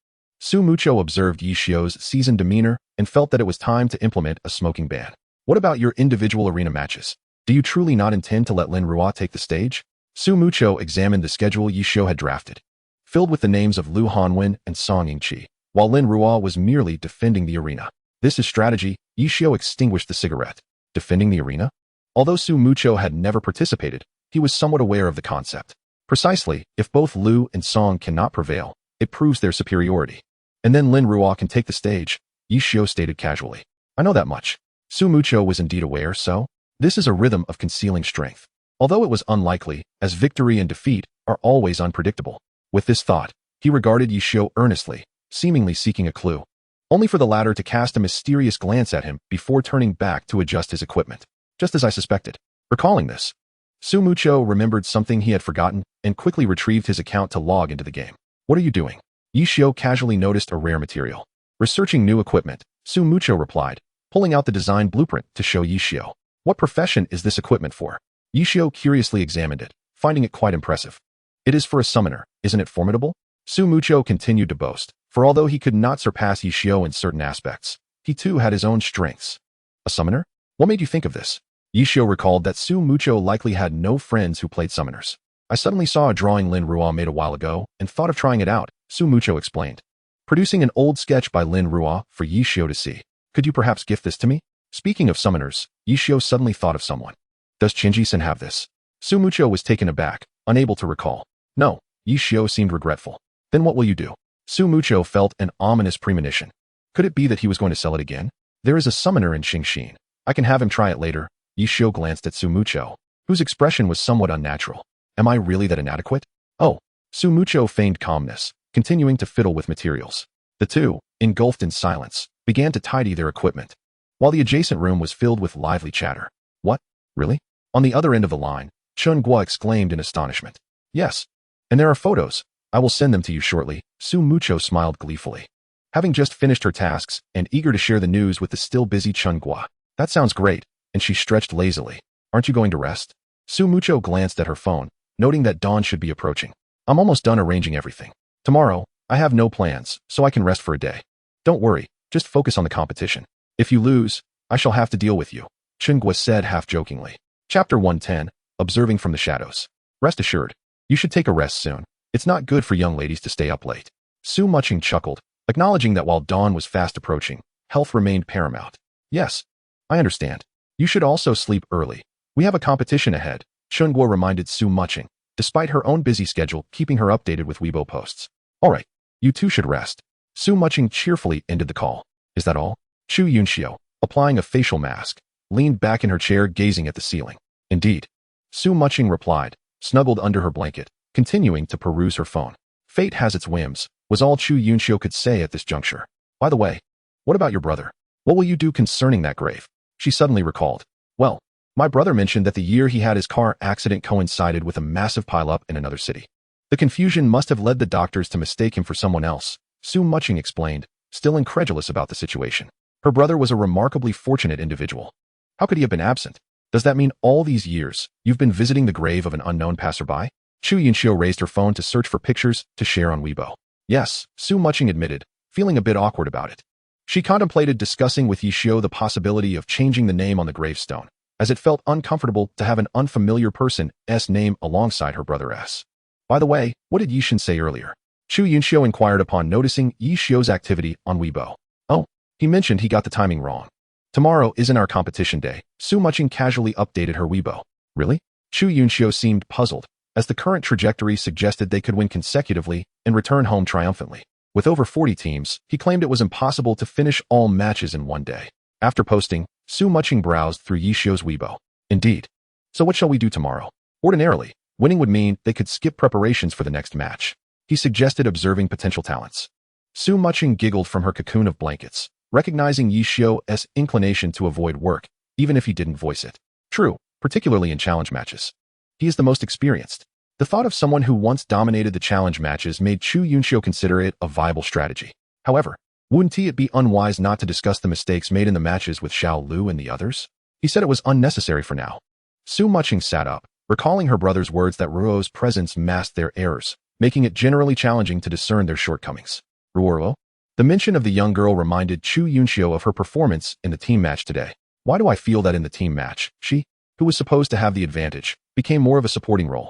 A: Su Mucho observed Yishio's seasoned demeanor and felt that it was time to implement a smoking ban. What about your individual arena matches? Do you truly not intend to let Lin Ruo take the stage? Su Mucho examined the schedule Yishio had drafted, filled with the names of Lu Hanwen and Song Yingqi, while Lin Ruo was merely defending the arena. This is strategy. Yishio extinguished the cigarette. Defending the arena? Although Su Mucho had never participated, he was somewhat aware of the concept. Precisely, if both Lu and Song cannot prevail, it proves their superiority. And then Lin Ruo can take the stage, Yishio stated casually. I know that much. Su Mucho was indeed aware, so this is a rhythm of concealing strength. Although it was unlikely, as victory and defeat are always unpredictable. With this thought, he regarded Yishio earnestly, seemingly seeking a clue, only for the latter to cast a mysterious glance at him before turning back to adjust his equipment. Just as I suspected. Recalling this, Su Mucho remembered something he had forgotten and quickly retrieved his account to log into the game. What are you doing? Yishio casually noticed a rare material. Researching new equipment, Su Mucho replied, pulling out the design blueprint to show Yishio. What profession is this equipment for? Yishio curiously examined it, finding it quite impressive. It is for a summoner, isn't it formidable? Su Mucho continued to boast, for although he could not surpass Yishio in certain aspects, he too had his own strengths. A summoner? What made you think of this? Yishio recalled that Su Mucho likely had no friends who played summoners. I suddenly saw a drawing Lin Ruo made a while ago and thought of trying it out, Su Mucho explained, producing an old sketch by Lin Ruo for Yishio to see. Could you perhaps gift this to me? Speaking of summoners, Yishio suddenly thought of someone. Does Qingji-san have this? Su Mucho was taken aback, unable to recall. No, Yishio seemed regretful. Then what will you do? Su Mucho felt an ominous premonition. Could it be that he was going to sell it again? There is a summoner in Xingxin. I can have him try it later. Yishio glanced at Su Mucho, whose expression was somewhat unnatural. Am I really that inadequate? Oh, Su Mucho feigned calmness, continuing to fiddle with materials. The two, engulfed in silence, began to tidy their equipment, while the adjacent room was filled with lively chatter. What? Really? On the other end of the line, Chun Guo exclaimed in astonishment. Yes. And there are photos. I will send them to you shortly. Su Mucho smiled gleefully, having just finished her tasks and eager to share the news with the still busy Chun Guo. That sounds great, and she stretched lazily. Aren't you going to rest? Su Mucho glanced at her phone, noting that dawn should be approaching. I'm almost done arranging everything. Tomorrow, I have no plans, so I can rest for a day. Don't worry, just focus on the competition. If you lose, I shall have to deal with you, Chun Guo said half-jokingly. Chapter 110, Observing from the Shadows. Rest assured, you should take a rest soon. It's not good for young ladies to stay up late. Su Mucheng chuckled, acknowledging that while dawn was fast approaching, health remained paramount. Yes, I understand. You should also sleep early. We have a competition ahead, Chun Guo reminded Su Mucheng, despite her own busy schedule keeping her updated with Weibo posts. Alright, you too should rest. Su Mucheng cheerfully ended the call. Is that all? Chu Yunxiu, applying a facial mask, leaned back in her chair gazing at the ceiling. Indeed. Su Mucheng replied, snuggled under her blanket, continuing to peruse her phone. Fate has its whims, was all Chu Yunxiu could say at this juncture. By the way, what about your brother? What will you do concerning that grave? She suddenly recalled. Well, my brother mentioned that the year he had his car accident coincided with a massive pileup in another city. The confusion must have led the doctors to mistake him for someone else, Su Mucheng explained, still incredulous about the situation. Her brother was a remarkably fortunate individual. How could he have been absent? Does that mean all these years, you've been visiting the grave of an unknown passerby? Chu Yunxiu raised her phone to search for pictures to share on Weibo. Yes, Su Mucheng admitted, feeling a bit awkward about it. She contemplated discussing with Yishio the possibility of changing the name on the gravestone, as it felt uncomfortable to have an unfamiliar person's name alongside her brother's. By the way, what did Yishin say earlier? Chu Yunxiu inquired upon noticing Yishio's activity on Weibo. Oh, he mentioned he got the timing wrong. Tomorrow isn't our competition day, Su Mucheng casually updated her Weibo. Really? Chu Yunxiu seemed puzzled, as the current trajectory suggested they could win consecutively and return home triumphantly. With over 40 teams, he claimed it was impossible to finish all matches in one day. After posting, Su Mucheng browsed through Yishio's Weibo. Indeed. So what shall we do tomorrow? Ordinarily, winning would mean they could skip preparations for the next match. He suggested observing potential talents. Su Mucheng giggled from her cocoon of blankets, recognizing Yishio's inclination to avoid work, even if he didn't voice it. True, particularly in challenge matches. He is the most experienced. The thought of someone who once dominated the challenge matches made Chu Yunxiu consider it a viable strategy. However, wouldn't it be unwise not to discuss the mistakes made in the matches with Xiao Lu and the others? He said it was unnecessary for now. Su Mucheng sat up, recalling her brother's words that Ruo's presence masked their errors, making it generally challenging to discern their shortcomings. Ruo? The mention of the young girl reminded Chu Yunxiu of her performance in the team match today. Why do I feel that in the team match, she, who was supposed to have the advantage, became more of a supporting role?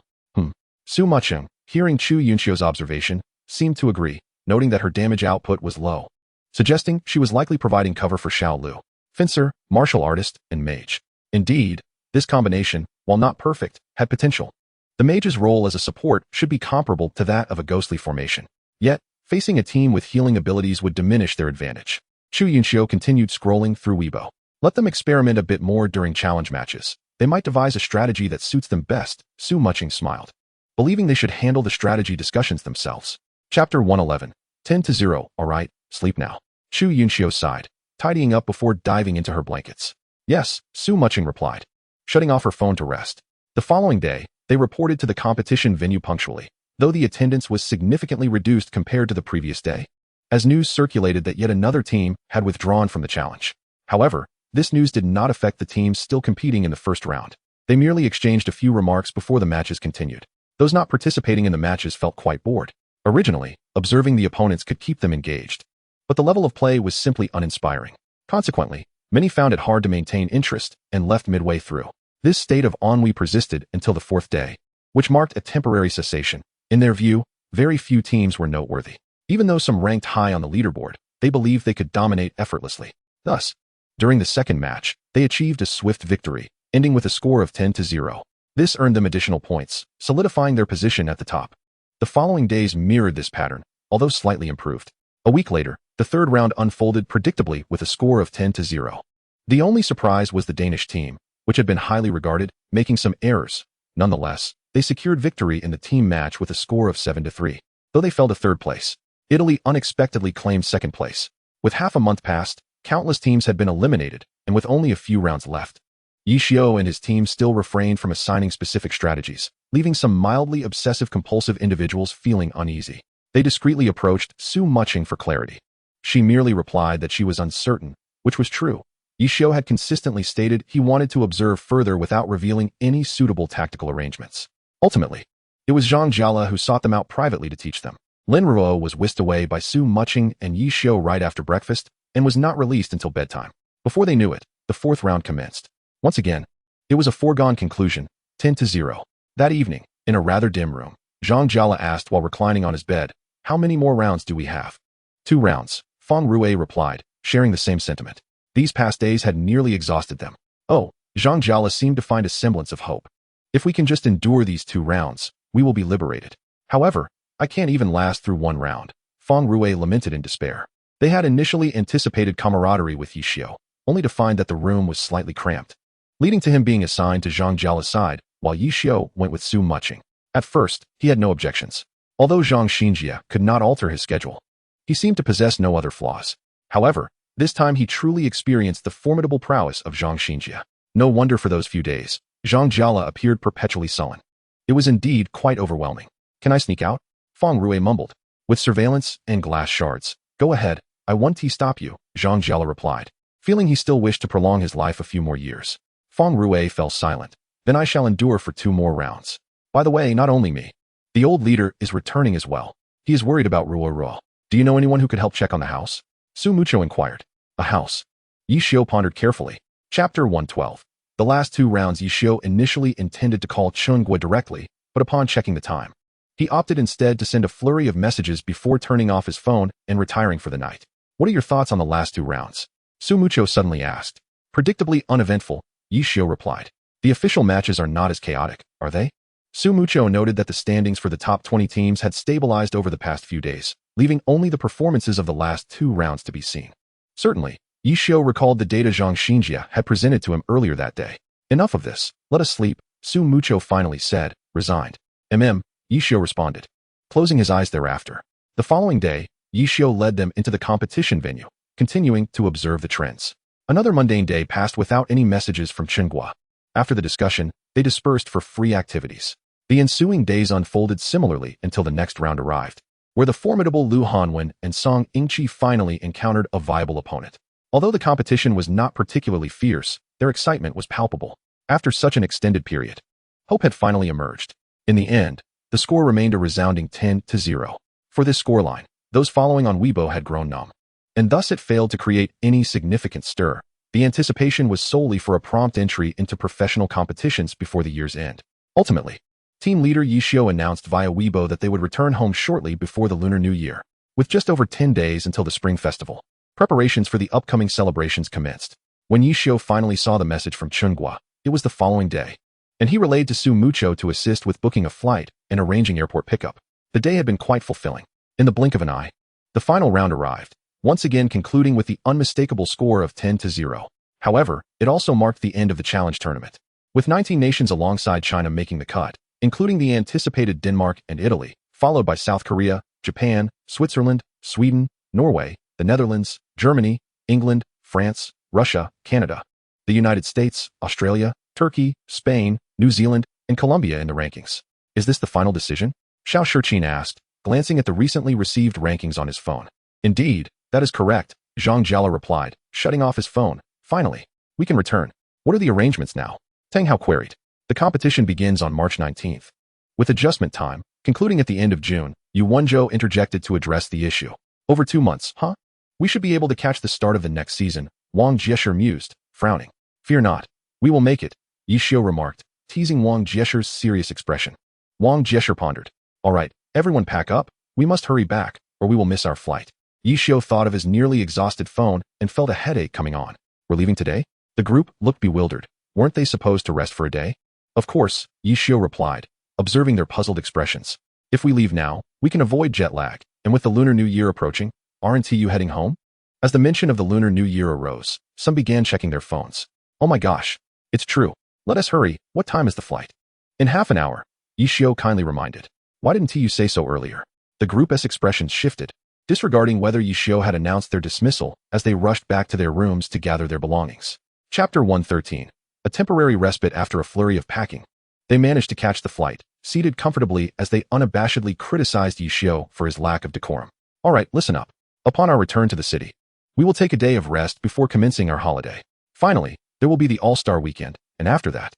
A: Su Mucheng, hearing Chu Yunxiu's observation, seemed to agree, noting that her damage output was low, suggesting she was likely providing cover for Xiao Lu, fencer, martial artist, and mage. Indeed, this combination, while not perfect, had potential. The mage's role as a support should be comparable to that of a ghostly formation. Yet, facing a team with healing abilities would diminish their advantage. Chu Yunxiu continued scrolling through Weibo. Let them experiment a bit more during challenge matches. They might devise a strategy that suits them best, Su Mucheng smiled, believing they should handle the strategy discussions themselves. Chapter 111. 10-0, alright, sleep now. Chu Yunxiu sighed, tidying up before diving into her blankets. Yes, Su Mucheng replied, shutting off her phone to rest. The following day, they reported to the competition venue punctually, though the attendance was significantly reduced compared to the previous day, as news circulated that yet another team had withdrawn from the challenge. However, this news did not affect the teams still competing in the first round. They merely exchanged a few remarks before the matches continued. Those not participating in the matches felt quite bored. Originally, observing the opponents could keep them engaged, but the level of play was simply uninspiring. Consequently, many found it hard to maintain interest and left midway through. This state of ennui persisted until the fourth day, which marked a temporary cessation. In their view, very few teams were noteworthy. Even though some ranked high on the leaderboard, they believed they could dominate effortlessly. Thus, during the second match, they achieved a swift victory, ending with a score of 10-0. This earned them additional points, solidifying their position at the top. The following days mirrored this pattern, although slightly improved. A week later, the third round unfolded predictably with a score of 10-0. The only surprise was the Danish team, which had been highly regarded, making some errors. Nonetheless, they secured victory in the team match with a score of 7-3. Though they fell to third place, Italy unexpectedly claimed second place. With half a month past, countless teams had been eliminated, and with only a few rounds left, Yishio and his team still refrained from assigning specific strategies, leaving some mildly obsessive-compulsive individuals feeling uneasy. They discreetly approached Su Mucheng for clarity. She merely replied that she was uncertain, which was true. Yishio had consistently stated he wanted to observe further without revealing any suitable tactical arrangements. Ultimately, it was Zhang Jiala who sought them out privately to teach them. Lin Ruo was whisked away by Su Mucheng and Yishio right after breakfast and was not released until bedtime. Before they knew it, the fourth round commenced. Once again, it was a foregone conclusion, 10-0. That evening, in a rather dim room, Zhang Jiala asked while reclining on his bed, "How many more rounds do we have?" 2 rounds, Feng Rue replied, sharing the same sentiment. These past days had nearly exhausted them. Oh, Zhang Jiala seemed to find a semblance of hope. If we can just endure these 2 rounds, we will be liberated. However, I can't even last through 1 round, Feng Rue lamented in despair. They had initially anticipated camaraderie with Yishio, only to find that the room was slightly cramped, leading to him being assigned to Zhang Jiala's side, while Yishio went with Su Mucheng. At first, he had no objections. Although Zhang Xinjia could not alter his schedule, he seemed to possess no other flaws. However, this time he truly experienced the formidable prowess of Zhang Xinjia. No wonder for those few days, Zhang Jiala appeared perpetually sullen. It was indeed quite overwhelming. Can I sneak out? Feng Rui mumbled. With surveillance and glass shards. Go ahead, I won't stop you, Zhang Jiala replied, feeling he still wished to prolong his life a few more years. Feng Rui fell silent. Then I shall endure for 2 more rounds. By the way, not only me. The old leader is returning as well. He is worried about Ruo. Do you know anyone who could help check on the house? Su Mucho inquired. A house. Yishio pondered carefully. Chapter 112. The last 2 rounds Yishio initially intended to call Chunggwa directly, but upon checking the time, he opted instead to send a flurry of messages before turning off his phone and retiring for the night. What are your thoughts on the last 2 rounds? Su Mucho suddenly asked. Predictably uneventful, Yishio replied. The official matches are not as chaotic, are they? Su Mucho noted that the standings for the top 20 teams had stabilized over the past few days, leaving only the performances of the last 2 rounds to be seen. Certainly, Yishio recalled the data Zhang Xinjia had presented to him earlier that day. Enough of this, let us sleep, Su Mucho finally said, resigned. Yishio responded, closing his eyes thereafter. The following day, Yishio led them into the competition venue, continuing to observe the trends. Another mundane day passed without any messages from Chunggwa. After the discussion, they dispersed for free activities. The ensuing days unfolded similarly until the next round arrived, where the formidable Lu Hanwen and Song Yingqi finally encountered a viable opponent. Although the competition was not particularly fierce, their excitement was palpable. After such an extended period, hope had finally emerged. In the end, the score remained a resounding 10-0. For this scoreline, those following on Weibo had grown numb, and thus it failed to create any significant stir. The anticipation was solely for a prompt entry into professional competitions before the year's end. Ultimately, team leader Yishio announced via Weibo that they would return home shortly before the Lunar New Year. With just over 10 days until the Spring Festival, preparations for the upcoming celebrations commenced. When Yishio finally saw the message from Chunggwa, it was the following day, and he relayed to Su Mucho to assist with booking a flight and arranging airport pickup. The day had been quite fulfilling. In the blink of an eye, the final round arrived, once again concluding with the unmistakable score of 10-0. However, it also marked the end of the challenge tournament, with 19 nations alongside China making the cut, including the anticipated Denmark and Italy, followed by South Korea, Japan, Switzerland, Sweden, Norway, the Netherlands, Germany, England, France, Russia, Canada, the United States, Australia, Turkey, Spain, New Zealand, and Colombia in the rankings. Is this the final decision? Xiao Shiqin asked, glancing at the recently received rankings on his phone. Indeed, that is correct, Zhang Jiala replied, shutting off his phone. Finally, we can return. What are the arrangements now? Tang Hao queried. The competition begins on March 19th. With adjustment time, concluding at the end of June, Yu Wenzhou interjected to address the issue. Over 2 months, huh? We should be able to catch the start of the next season, Wang Jiesher mused, frowning. Fear not. We will make it, Yishio remarked, teasing Wang Jiesher's serious expression. Wang Jiesher pondered. All right, everyone pack up. We must hurry back, or we will miss our flight. Yishio thought of his nearly exhausted phone and felt a headache coming on. We're leaving today? The group looked bewildered. Weren't they supposed to rest for a day? Of course, Yishio replied, observing their puzzled expressions. If we leave now, we can avoid jet lag, and with the Lunar New Year approaching, aren't you heading home? As the mention of the Lunar New Year arose, some began checking their phones. Oh my gosh, it's true. Let us hurry. What time is the flight? In half an hour, Yishio kindly reminded. Why didn't you say so earlier? The group's expressions shifted, disregarding whether Yishio had announced their dismissal as they rushed back to their rooms to gather their belongings. Chapter 113. A temporary respite after a flurry of packing. They managed to catch the flight, seated comfortably as they unabashedly criticized Yishio for his lack of decorum. All right, listen up. Upon our return to the city, we will take a day of rest before commencing our holiday. Finally, there will be the All-Star weekend, and after that,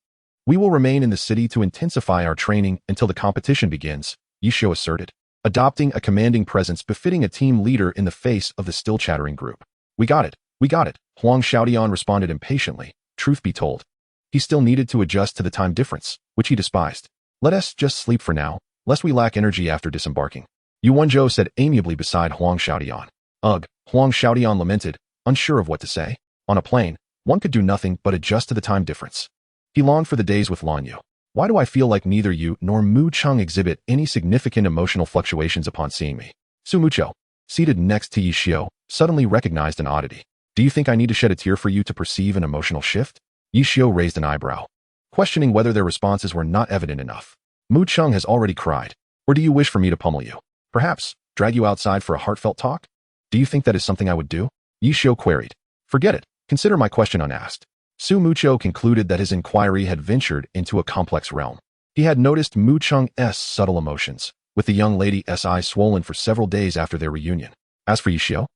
A: we will remain in the city to intensify our training until the competition begins, Yishio asserted, adopting a commanding presence befitting a team leader in the face of the still chattering group. We got it, Huang Xiaodian responded impatiently. Truth be told, he still needed to adjust to the time difference, which he despised. Let us just sleep for now, lest we lack energy after disembarking, Yu Wenzhou said amiably beside Huang Xiaodian. Ugh, Huang Xiaodian lamented, unsure of what to say. On a plane, one could do nothing but adjust to the time difference. He longed for the days with Lan Yu. Why do I feel like neither you nor Mucheng exhibit any significant emotional fluctuations upon seeing me? Su Mucho. seated next to Yi Xiu, suddenly recognized an oddity. Do you think I need to shed a tear for you to perceive an emotional shift? Yi Xiu raised an eyebrow, questioning whether their responses were not evident enough. Mucheng has already cried. Or do you wish for me to pummel you? Perhaps, drag you outside for a heartfelt talk? Do you think that is something I would do? Yi Xiu queried. Forget it. Consider my question unasked. Su Mucheng concluded that his inquiry had ventured into a complex realm. He had noticed Mucheng's subtle emotions, with the young lady's eyes swollen for several days after their reunion. As for Yi Xiu,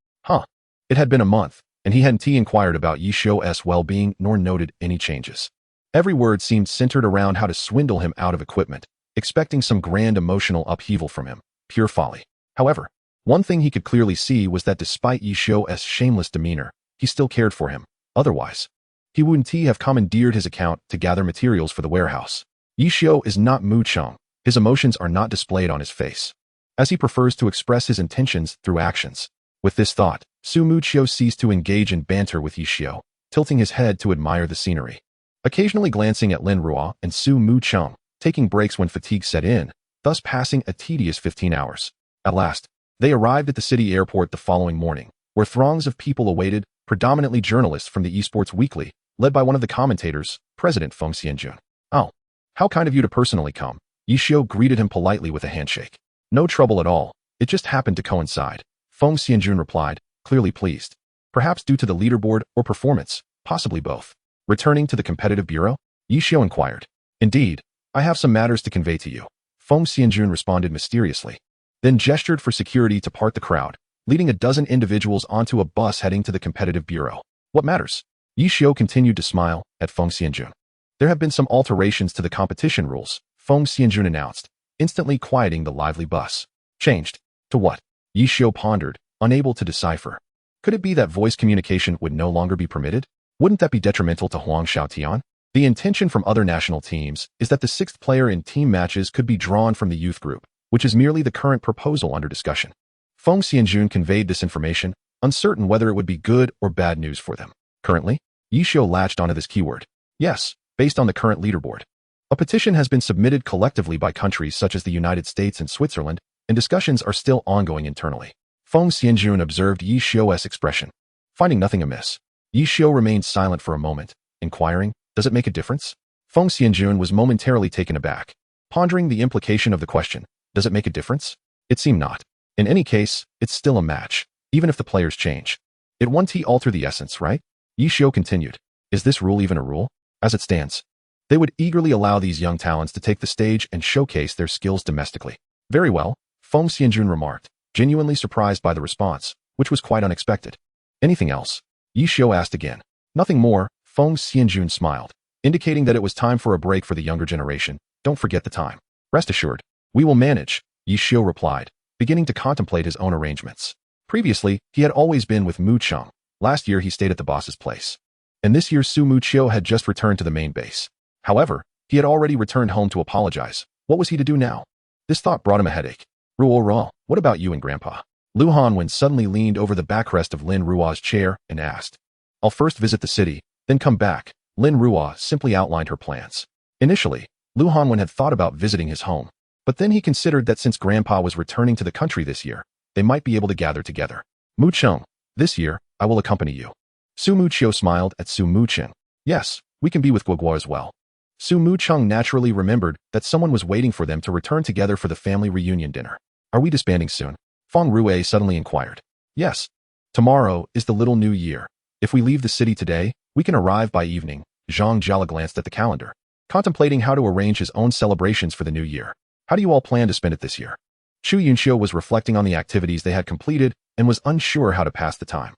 A: it had been a month, and he hadn't inquired about Yi Xiu's well-being nor noted any changes. Every word seemed centered around how to swindle him out of equipment, expecting some grand emotional upheaval from him. Pure folly. However, one thing he could clearly see was that despite Yi Xiu's shameless demeanor, he still cared for him. Otherwise, he wouldn't have commandeered his account to gather materials for the warehouse. Yi Xiu is not Mucheng. His emotions are not displayed on his face, as he prefers to express his intentions through actions. With this thought, Su Mucheng ceased to engage in banter with Yi Xiu, tilting his head to admire the scenery. Occasionally glancing at Lin Ruo and Su Mucheng, taking breaks when fatigue set in, thus passing a tedious 15 hours. At last, they arrived at the city airport the following morning, where throngs of people awaited, predominantly journalists from the Esports Weekly, led by one of the commentators, President Feng Xianjun. Oh, how kind of you to personally come. Yi Xiu greeted him politely with a handshake. No trouble at all, it just happened to coincide. Feng Xianjun replied, clearly pleased. Perhaps due to the leaderboard or performance, possibly both. Returning to the competitive bureau, Yi Xiu inquired. Indeed, I have some matters to convey to you. Feng Xianjun responded mysteriously, then gestured for security to part the crowd, leading a dozen individuals onto a bus heading to the competitive bureau. What matters? Yi Xiu continued to smile at Feng Xianjun. There have been some alterations to the competition rules, Feng Xianjun announced, instantly quieting the lively bus. Changed? To what? Yi Xiu pondered, unable to decipher. Could it be that voice communication would no longer be permitted? Wouldn't that be detrimental to Huang Xiaotian? The intention from other national teams is that the sixth player in team matches could be drawn from the youth group, which is merely the current proposal under discussion. Feng Xianjun conveyed this information, uncertain whether it would be good or bad news for them. Currently, Yi Xiu latched onto this keyword. Yes, based on the current leaderboard. A petition has been submitted collectively by countries such as the United States and Switzerland, and discussions are still ongoing internally. Feng Xianjun observed Yi Xiu's expression. Finding nothing amiss, Yi Xiu remained silent for a moment, inquiring, does it make a difference? Feng Xianjun was momentarily taken aback, pondering the implication of the question, does it make a difference? It seemed not. In any case, it's still a match, even if the players change. It won't alter the essence, right? Yi Xiu continued. Is this rule even a rule? As it stands, they would eagerly allow these young talents to take the stage and showcase their skills domestically. Very well, Feng Xianjun remarked, genuinely surprised by the response, which was quite unexpected. Anything else? Yi Xiu asked again. Nothing more, Feng Xianjun smiled, indicating that it was time for a break for the younger generation. Don't forget the time. Rest assured, we will manage, Yi Xiu replied, beginning to contemplate his own arrangements. Previously, he had always been with Mucheng. Last year he stayed at the boss's place. And this year Su Mucheng had just returned to the main base. However, he had already returned home to apologize. What was he to do now? This thought brought him a headache. Ruo, what about you and Grandpa? Lu Hanwen suddenly leaned over the backrest of Lin Ruo's chair and asked. I'll first visit the city, then come back. Lin Ruo simply outlined her plans. Initially, Lu Hanwen had thought about visiting his home, but then he considered that since Grandpa was returning to the country this year, they might be able to gather together. Mucheng, this year, I will accompany you. Su Mucheng smiled at Su Mucheng. Yes, we can be with Guoguo as well. Su Mucheng naturally remembered that someone was waiting for them to return together for the family reunion dinner. Are we disbanding soon? Feng Rue suddenly inquired. Yes. Tomorrow is the little new year. If we leave the city today, we can arrive by evening. Zhang Jiala glanced at the calendar, contemplating how to arrange his own celebrations for the new year. How do you all plan to spend it this year? Chu Yunxiu was reflecting on the activities they had completed and was unsure how to pass the time.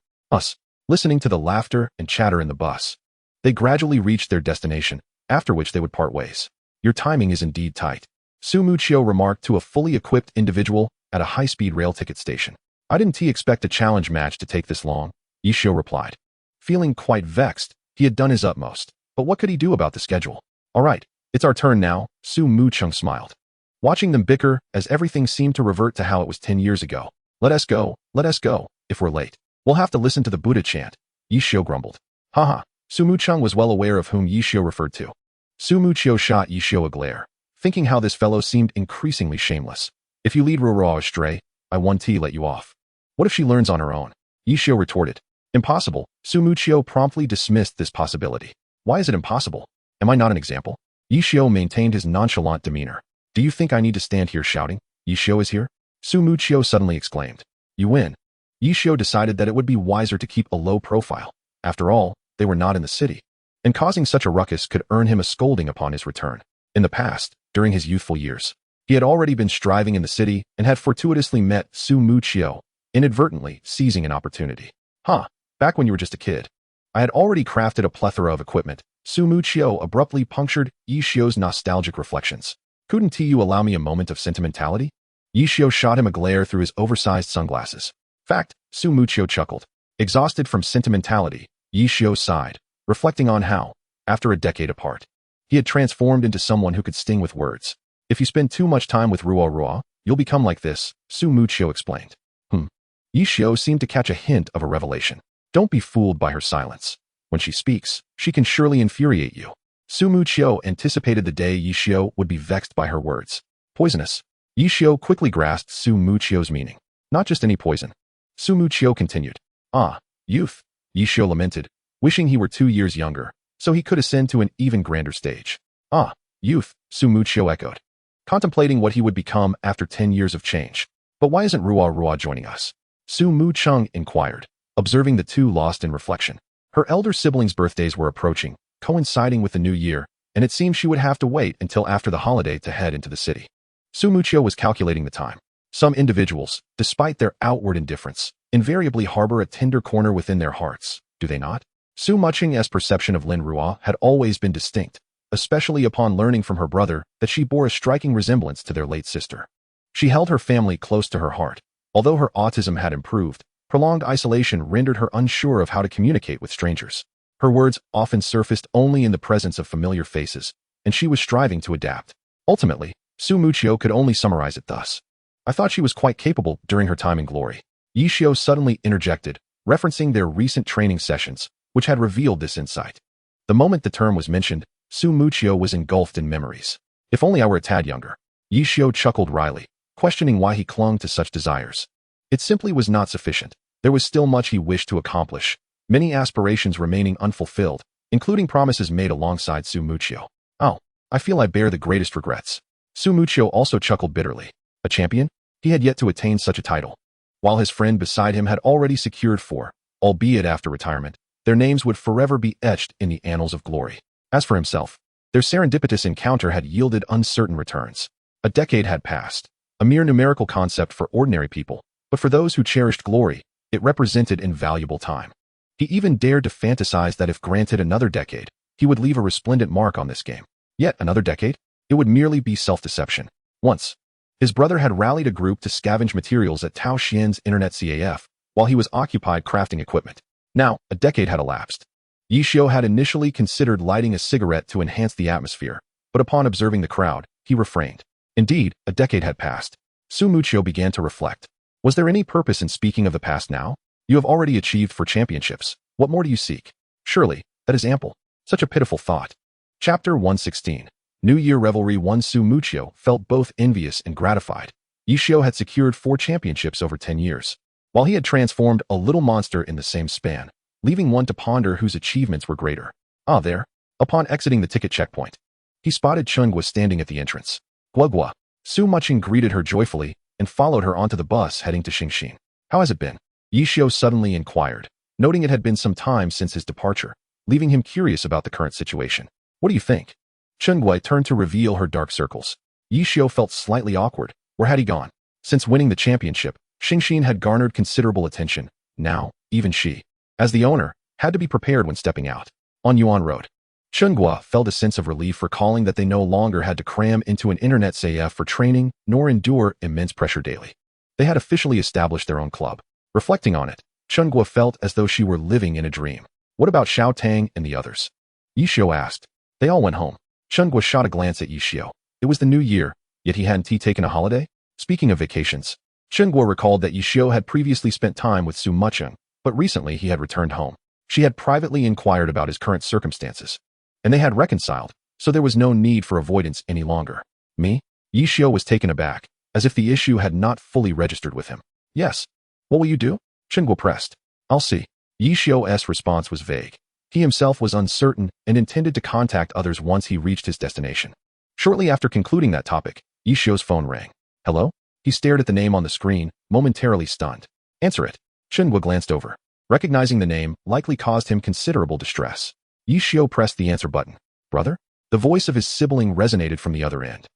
A: Listening to the laughter and chatter in the bus. They gradually reached their destination, after which they would part ways. Your timing is indeed tight, Su Mucheng remarked to a fully equipped individual at a high-speed rail ticket station. I didn't expect a challenge match to take this long, Yi Xiu replied. Feeling quite vexed, he had done his utmost, but what could he do about the schedule? All right, it's our turn now, Su Mucheng smiled, watching them bicker as everything seemed to revert to how it was 10 years ago. Let us go, if we're late. We'll have to listen to the Buddha chant, Yi Xiu grumbled. Haha, Su Mucheng was well aware of whom Yi Xiu referred to. Su Mucheng shot Yi Xiu a glare, thinking how this fellow seemed increasingly shameless. If you lead Ruo astray, I won't let you off. What if she learns on her own? Yi Xiao retorted. Impossible. Su Mucheng promptly dismissed this possibility. Why is it impossible? Am I not an example? Yi Xiao maintained his nonchalant demeanor. Do you think I need to stand here shouting? Yi Xiao is here? Su Mucheng suddenly exclaimed. You win. Yi Xiao decided that it would be wiser to keep a low profile. After all, they were not in the city, and causing such a ruckus could earn him a scolding upon his return. In the past, during his youthful years, he had already been striving in the city and had fortuitously met Su Mucheng, inadvertently seizing an opportunity. Back when you were just a kid. I had already crafted a plethora of equipment. Su Mucheng abruptly punctured Yi Xiao's nostalgic reflections. Couldn't you allow me a moment of sentimentality? Yi Xiao shot him a glare through his oversized sunglasses. Fact, Su Mucheng chuckled. Exhausted from sentimentality, Yi Xiao sighed, reflecting on how, after a decade apart, he had transformed into someone who could sting with words. If you spend too much time with Ruo, you'll become like this, Su Mucheng explained. Yi Xiao seemed to catch a hint of a revelation. Don't be fooled by her silence. When she speaks, she can surely infuriate you. Su Mucheng anticipated the day Yi Xiao would be vexed by her words. Poisonous. Yi Xiao quickly grasped Su Mucheng's meaning. Not just any poison. Su Mucheng continued. Youth. Yi Xiao lamented, wishing he were 2 years younger, so he could ascend to an even grander stage. Youth, Su Mucheng echoed, contemplating what he would become after 10 years of change. But why isn't Ruo joining us? Su Mucheng inquired, observing the two lost in reflection. Her elder siblings' birthdays were approaching, coinciding with the new year, and it seemed she would have to wait until after the holiday to head into the city. Su Mucheng was calculating the time. Some individuals, despite their outward indifference, invariably harbor a tender corner within their hearts, do they not? Su Mucheng's perception of Lin Ruo had always been distinct, especially upon learning from her brother that she bore a striking resemblance to their late sister. She held her family close to her heart. Although her autism had improved, prolonged isolation rendered her unsure of how to communicate with strangers. Her words often surfaced only in the presence of familiar faces, and she was striving to adapt. Ultimately, Su Mucheng could only summarize it thus. I thought she was quite capable during her time in glory. Yi Xiao suddenly interjected, referencing their recent training sessions, which had revealed this insight. The moment the term was mentioned, Su Mucheng was engulfed in memories. If only I were a tad younger. Yi Xiao chuckled wryly, questioning why he clung to such desires. It simply was not sufficient. There was still much he wished to accomplish, many aspirations remaining unfulfilled, including promises made alongside Su Mucheng. I feel I bear the greatest regrets. Su Mucheng also chuckled bitterly. A champion? He had yet to attain such a title. While his friend beside him had already secured 4, albeit after retirement, their names would forever be etched in the annals of glory. As for himself, their serendipitous encounter had yielded uncertain returns. A decade had passed. A mere numerical concept for ordinary people, but for those who cherished glory, it represented invaluable time. He even dared to fantasize that if granted another decade, he would leave a resplendent mark on this game. Yet another decade? It would merely be self-deception. Once, his brother had rallied a group to scavenge materials at Tao Xian's internet CAF, while he was occupied crafting equipment. Now, a decade had elapsed. Yi Xiao had initially considered lighting a cigarette to enhance the atmosphere, but upon observing the crowd, he refrained. Indeed, a decade had passed. Su Mucheng began to reflect. Was there any purpose in speaking of the past now? You have already achieved 4 championships. What more do you seek? Surely, that is ample. Such a pitiful thought. Chapter 116. New Year Revelry 1. Su Mucheng felt both envious and gratified. Yi Xiao had secured 4 championships over 10 years, while he had transformed a little monster in the same span, leaving one to ponder whose achievements were greater. There. Upon exiting the ticket checkpoint, he spotted Qiying standing at the entrance. Gua. Su Mucheng greeted her joyfully and followed her onto the bus heading to Xinxin. How has it been? Yi Xiao suddenly inquired, noting it had been some time since his departure, leaving him curious about the current situation. What do you think? Qiying turned to reveal her dark circles. Yi Xiao felt slightly awkward. Where had he gone? Since winning the championship, Xinxin had garnered considerable attention. Now, even she, as the owner, had to be prepared when stepping out. On Yuan Road, Qiying felt a sense of relief recalling that they no longer had to cram into an internet CAF for training, nor endure immense pressure daily. They had officially established their own club. Reflecting on it, Qiying felt as though she were living in a dream. What about Xiao Tang and the others? Yi Xiao asked. They all went home. Qiying shot a glance at Yi Xiao. It was the new year, yet he hadn't taken a holiday? Speaking of vacations, Qiying recalled that Yi Xiao had previously spent time with Su Mucheng, but recently he had returned home. She had privately inquired about his current circumstances, and they had reconciled, so there was no need for avoidance any longer. Me? Yi Xiao was taken aback, as if the issue had not fully registered with him. Yes. What will you do? Chen Guo pressed. I'll see. Yi Xiu's response was vague. He himself was uncertain and intended to contact others once he reached his destination. Shortly after concluding that topic, Yi Xiu's phone rang. Hello? He stared at the name on the screen, momentarily stunned. Answer it. Chen Guo glanced over. Recognizing the name likely caused him considerable distress. Yi Xiu pressed the answer button. Brother? The voice of his sibling resonated from the other end.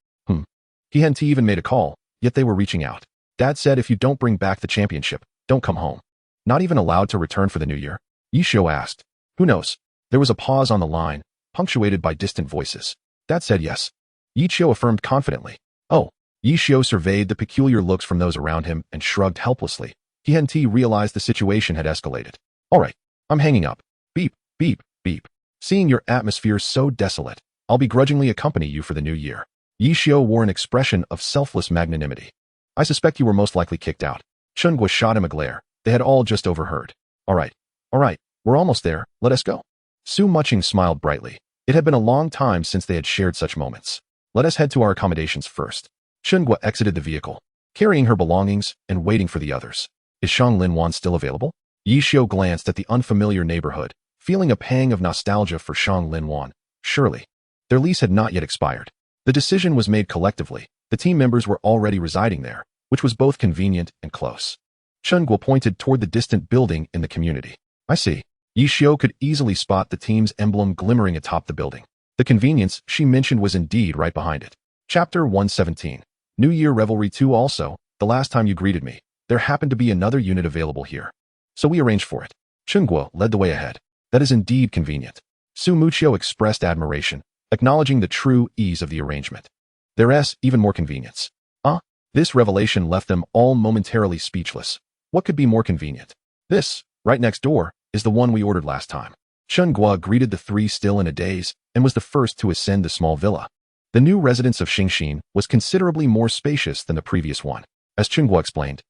A: He hadn't even made a call, yet they were reaching out. Dad said if you don't bring back the championship, don't come home. Not even allowed to return for the new year? Yi Xiu asked. Who knows? There was a pause on the line, punctuated by distant voices. Dad said yes. Yi Xiu affirmed confidently. Oh. Yi Xiu surveyed the peculiar looks from those around him and shrugged helplessly. He hadn't realized the situation had escalated. All right, I'm hanging up. Beep, beep, beep. Seeing your atmosphere so desolate, I'll begrudgingly accompany you for the new year. Yi Xiu wore an expression of selfless magnanimity. I suspect you were most likely kicked out. Chen Guo shot him a glare. They had all just overheard. All right, we're almost there. Let us go. Su Mucheng smiled brightly. It had been a long time since they had shared such moments. Let us head to our accommodations first. Chen Guo exited the vehicle, carrying her belongings and waiting for the others. Is Shang Linwan still available? Yi Xiu glanced at the unfamiliar neighborhood, feeling a pang of nostalgia for Shang Linwan. Surely. Their lease had not yet expired. The decision was made collectively. The team members were already residing there, which was both convenient and close. Chen Guo pointed toward the distant building in the community. I see. Yi Xiu could easily spot the team's emblem glimmering atop the building. The convenience she mentioned was indeed right behind it. Chapter 117. New Year Revelry 2. Also, the last time you greeted me, there happened to be another unit available here. So we arranged for it. Chen Guo led the way ahead. That is indeed convenient. Su Mucheng expressed admiration, acknowledging the true ease of the arrangement. There's even more convenience. This revelation left them all momentarily speechless. What could be more convenient? This, right next door, is the one we ordered last time. Chen Guo greeted the three still in a daze and was the first to ascend the small villa. The new residence of Xingxin was considerably more spacious than the previous one. As Chen Guo explained,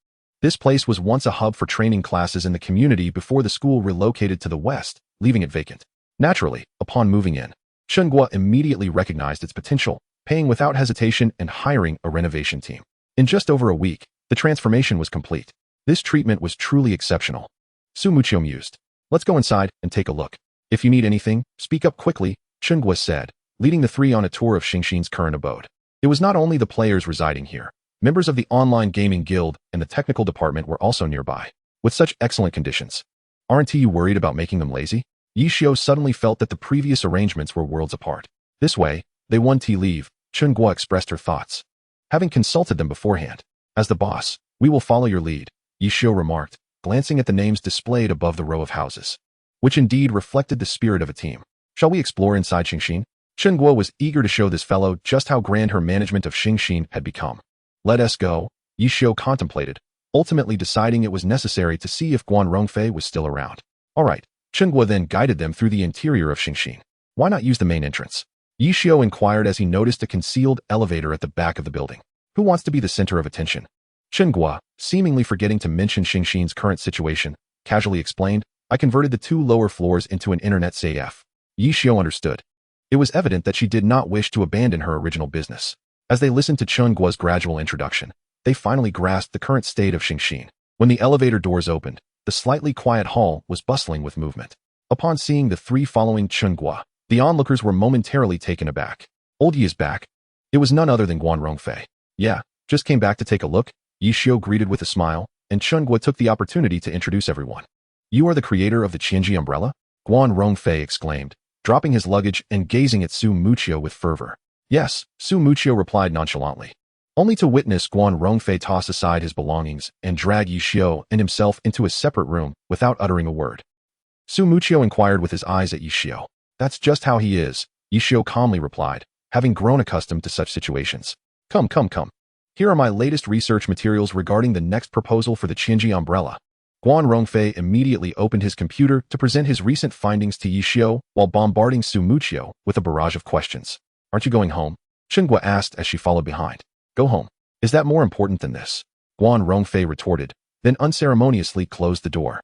A: this place was once a hub for training classes in the community before the school relocated to the west, leaving it vacant. Naturally, upon moving in, Chen Guo immediately recognized its potential, paying without hesitation and hiring a renovation team. In just over a week, the transformation was complete. This treatment was truly exceptional. Su Mucheng mused. Let's go inside and take a look. If you need anything, speak up quickly, Chen Guo said, leading the three on a tour of Xingxin's current abode. It was not only the players residing here. Members of the online gaming guild and the technical department were also nearby. With such excellent conditions. Aren't you worried about making them lazy? Yi Xiu suddenly felt that the previous arrangements were worlds apart. This way, they won tea leave. Chen Guo expressed her thoughts. Having consulted them beforehand. As the boss, we will follow your lead, Yi Xiu remarked, glancing at the names displayed above the row of houses. Which indeed reflected the spirit of a team. Shall we explore inside Xingxin? Chen Guo was eager to show this fellow just how grand her management of Xingxin had become. Let us go, Yi Xiu contemplated, ultimately deciding it was necessary to see if Guan Rongfei was still around. All right, Chen Guo then guided them through the interior of Xingxin. Why not use the main entrance? Yi Xiu inquired as he noticed a concealed elevator at the back of the building. Who wants to be the center of attention? Chen Guo, seemingly forgetting to mention Xingxin's current situation, casually explained, I converted the 2 lower floors into an internet CF. Yi Xiu understood. It was evident that she did not wish to abandon her original business. As they listened to Chen Guo's gradual introduction, they finally grasped the current state of Xingxin. When the elevator doors opened, the slightly quiet hall was bustling with movement. Upon seeing the three following Chen Guo, the onlookers were momentarily taken aback. Old Yi is back. It was none other than Guan Rongfei. Yeah, just came back to take a look, Yi Xiu greeted with a smile, and Chen Guo took the opportunity to introduce everyone. You are the creator of the Qiying umbrella? Guan Rongfei exclaimed, dropping his luggage and gazing at Su Mucheng with fervor. Yes, Su Mucheng replied nonchalantly. Only to witness Guan Rongfei toss aside his belongings and drag Yi Xiu and himself into a separate room without uttering a word. Su Mucheng inquired with his eyes at Yi Xiu. That's just how he is, Yi Xiu calmly replied, having grown accustomed to such situations. Come. Here are my latest research materials regarding the next proposal for the Qiying umbrella. Guan Rongfei immediately opened his computer to present his recent findings to Yi Xiu while bombarding Su Mucheng with a barrage of questions. Aren't you going home? Chen Guo asked as she followed behind. Go home. Is that more important than this? Guan Rongfei retorted, then unceremoniously closed the door.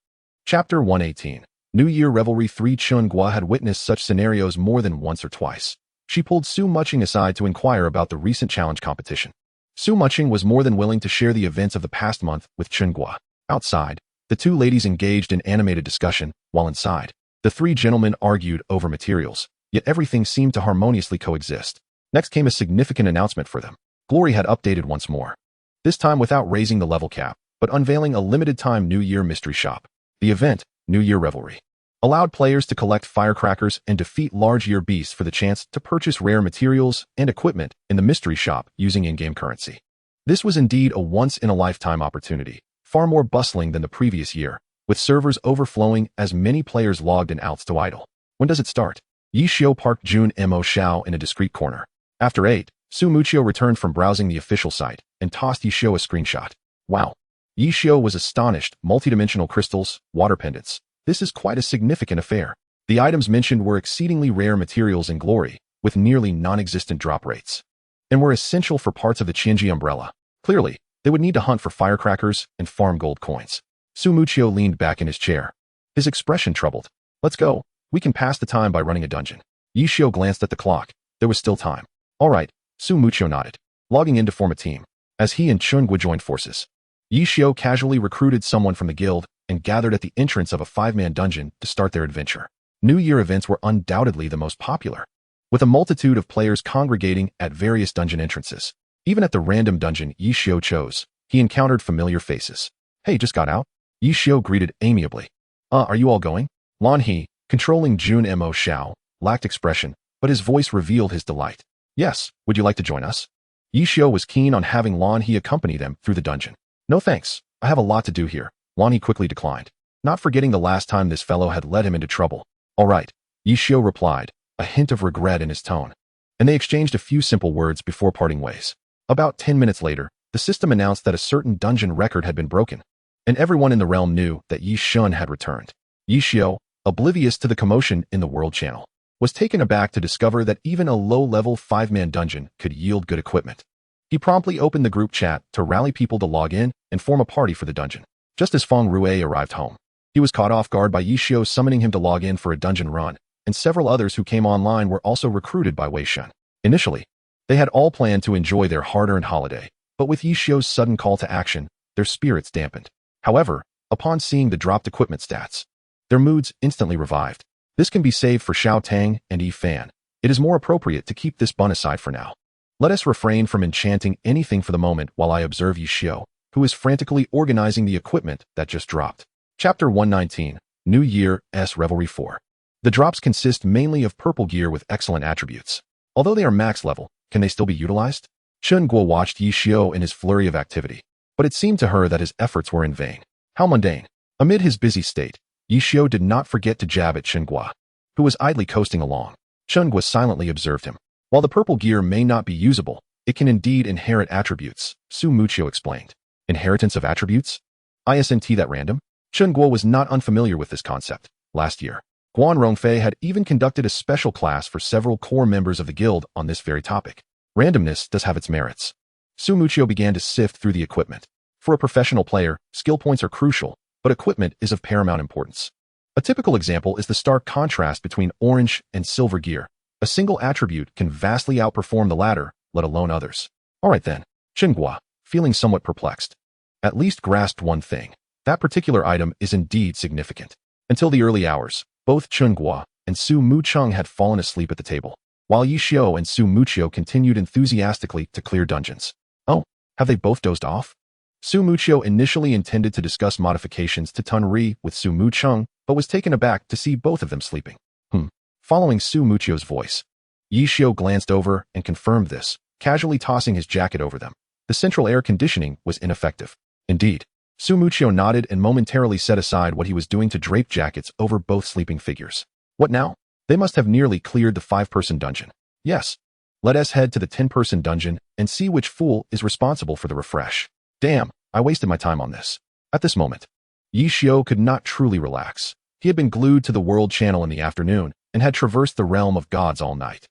A: Chapter 118. New Year Revelry 3. Chen Guo had witnessed such scenarios more than once or twice. She pulled Su Mucheng aside to inquire about the recent challenge competition. Su Mucheng was more than willing to share the events of the past month with Chen Guo. Outside, the two ladies engaged in animated discussion, while inside, the three gentlemen argued over materials, yet everything seemed to harmoniously coexist. Next came a significant announcement for them. Glory had updated once more. This time without raising the level cap, but unveiling a limited-time New Year mystery shop. The event, New Year Revelry, allowed players to collect firecrackers and defeat large year beasts for the chance to purchase rare materials and equipment in the mystery shop using in-game currency. This was indeed a once-in-a-lifetime opportunity, far more bustling than the previous year, with servers overflowing as many players logged in outs to idle. When does it start? Yi Xiu parked Jun Mo Xiao in a discreet corner. After 8, Su Muchio returned from browsing the official site and tossed Yi Xiu a screenshot. Wow. Yi Xiu was astonished. Multidimensional crystals, water pendants. This is quite a significant affair. The items mentioned were exceedingly rare materials in Glory, with nearly non-existent drop rates, and were essential for parts of the Qiying umbrella. Clearly, they would need to hunt for firecrackers and farm gold coins. Su Muchio leaned back in his chair, his expression troubled. Let's go. We can pass the time by running a dungeon. Yi Xiu glanced at the clock. There was still time. All right, Su Muchio nodded, logging in to form a team. As he and Chungwa joined forces, Yi Xiu casually recruited someone from the guild and gathered at the entrance of a 5-man dungeon to start their adventure. New Year events were undoubtedly the most popular, with a multitude of players congregating at various dungeon entrances. Even at the random dungeon Yi Xiu chose, he encountered familiar faces. Hey, just got out? Yi Xiu greeted amiably. Are you all going? Lan He, controlling Jun Mo Xiao, lacked expression, but his voice revealed his delight. Yes, would you like to join us? Yi Xiu was keen on having Lan He accompany them through the dungeon. No thanks, I have a lot to do here. Lan He quickly declined, not forgetting the last time this fellow had led him into trouble. All right, Yi Xiu replied, a hint of regret in his tone, and they exchanged a few simple words before parting ways. About 10 minutes later, the system announced that a certain dungeon record had been broken, and everyone in the realm knew that Yi Shun had returned. Yi Xiu, oblivious to the commotion in the world channel, was taken aback to discover that even a low-level 5-man dungeon could yield good equipment. He promptly opened the group chat to rally people to log in and form a party for the dungeon. Just as Feng Rue arrived home, he was caught off guard by Yi Xiu summoning him to log in for a dungeon run, and several others who came online were also recruited by Wei Shun. Initially, they had all planned to enjoy their hard-earned holiday, but with Yi Xiu's sudden call to action, their spirits dampened. However, upon seeing the dropped equipment stats, their moods instantly revived. This can be saved for Xiao Tang and Yi Fan. It is more appropriate to keep this bun aside for now. Let us refrain from enchanting anything for the moment while I observe Yi Xiu, who is frantically organizing the equipment that just dropped. Chapter 119, New Year's Revelry 4. The drops consist mainly of purple gear with excellent attributes. Although they are max level, can they still be utilized? Chen Guo watched Yi Xiu in his flurry of activity, but it seemed to her that his efforts were in vain. How mundane. Amid his busy state, Yi Xiu did not forget to jab at Chen Guo, who was idly coasting along. Chen Guo silently observed him. While the purple gear may not be usable, it can indeed inherit attributes, Su Muchio explained. Inheritance of attributes? Isn't that random? Chen Guo was not unfamiliar with this concept. Last year, Guan Rongfei had even conducted a special class for several core members of the guild on this very topic. Randomness does have its merits. Su Muchio began to sift through the equipment. For a professional player, skill points are crucial, but equipment is of paramount importance. A typical example is the stark contrast between orange and silver gear. A single attribute can vastly outperform the latter, let alone others. All right then, Chen Guo, feeling somewhat perplexed, at least grasped one thing. That particular item is indeed significant. Until the early hours, both Chen Guo and Su Mucheng had fallen asleep at the table, while Yi Xiu and Su Muchio continued enthusiastically to clear dungeons. Oh, have they both dozed off? Su Muchio initially intended to discuss modifications to Tunri with Su Mucheng, but was taken aback to see both of them sleeping. Following Su Muchio's voice, Yi Xiu glanced over and confirmed this, casually tossing his jacket over them. The central air conditioning was ineffective. Indeed, Su Muchio nodded and momentarily set aside what he was doing to drape jackets over both sleeping figures. What now? They must have nearly cleared the 5-person dungeon. Yes. Let us head to the 10-person dungeon and see which fool is responsible for the refresh. Damn, I wasted my time on this. At this moment, Yi Xiu could not truly relax. He had been glued to the world channel in the afternoon and had traversed the realm of gods all night.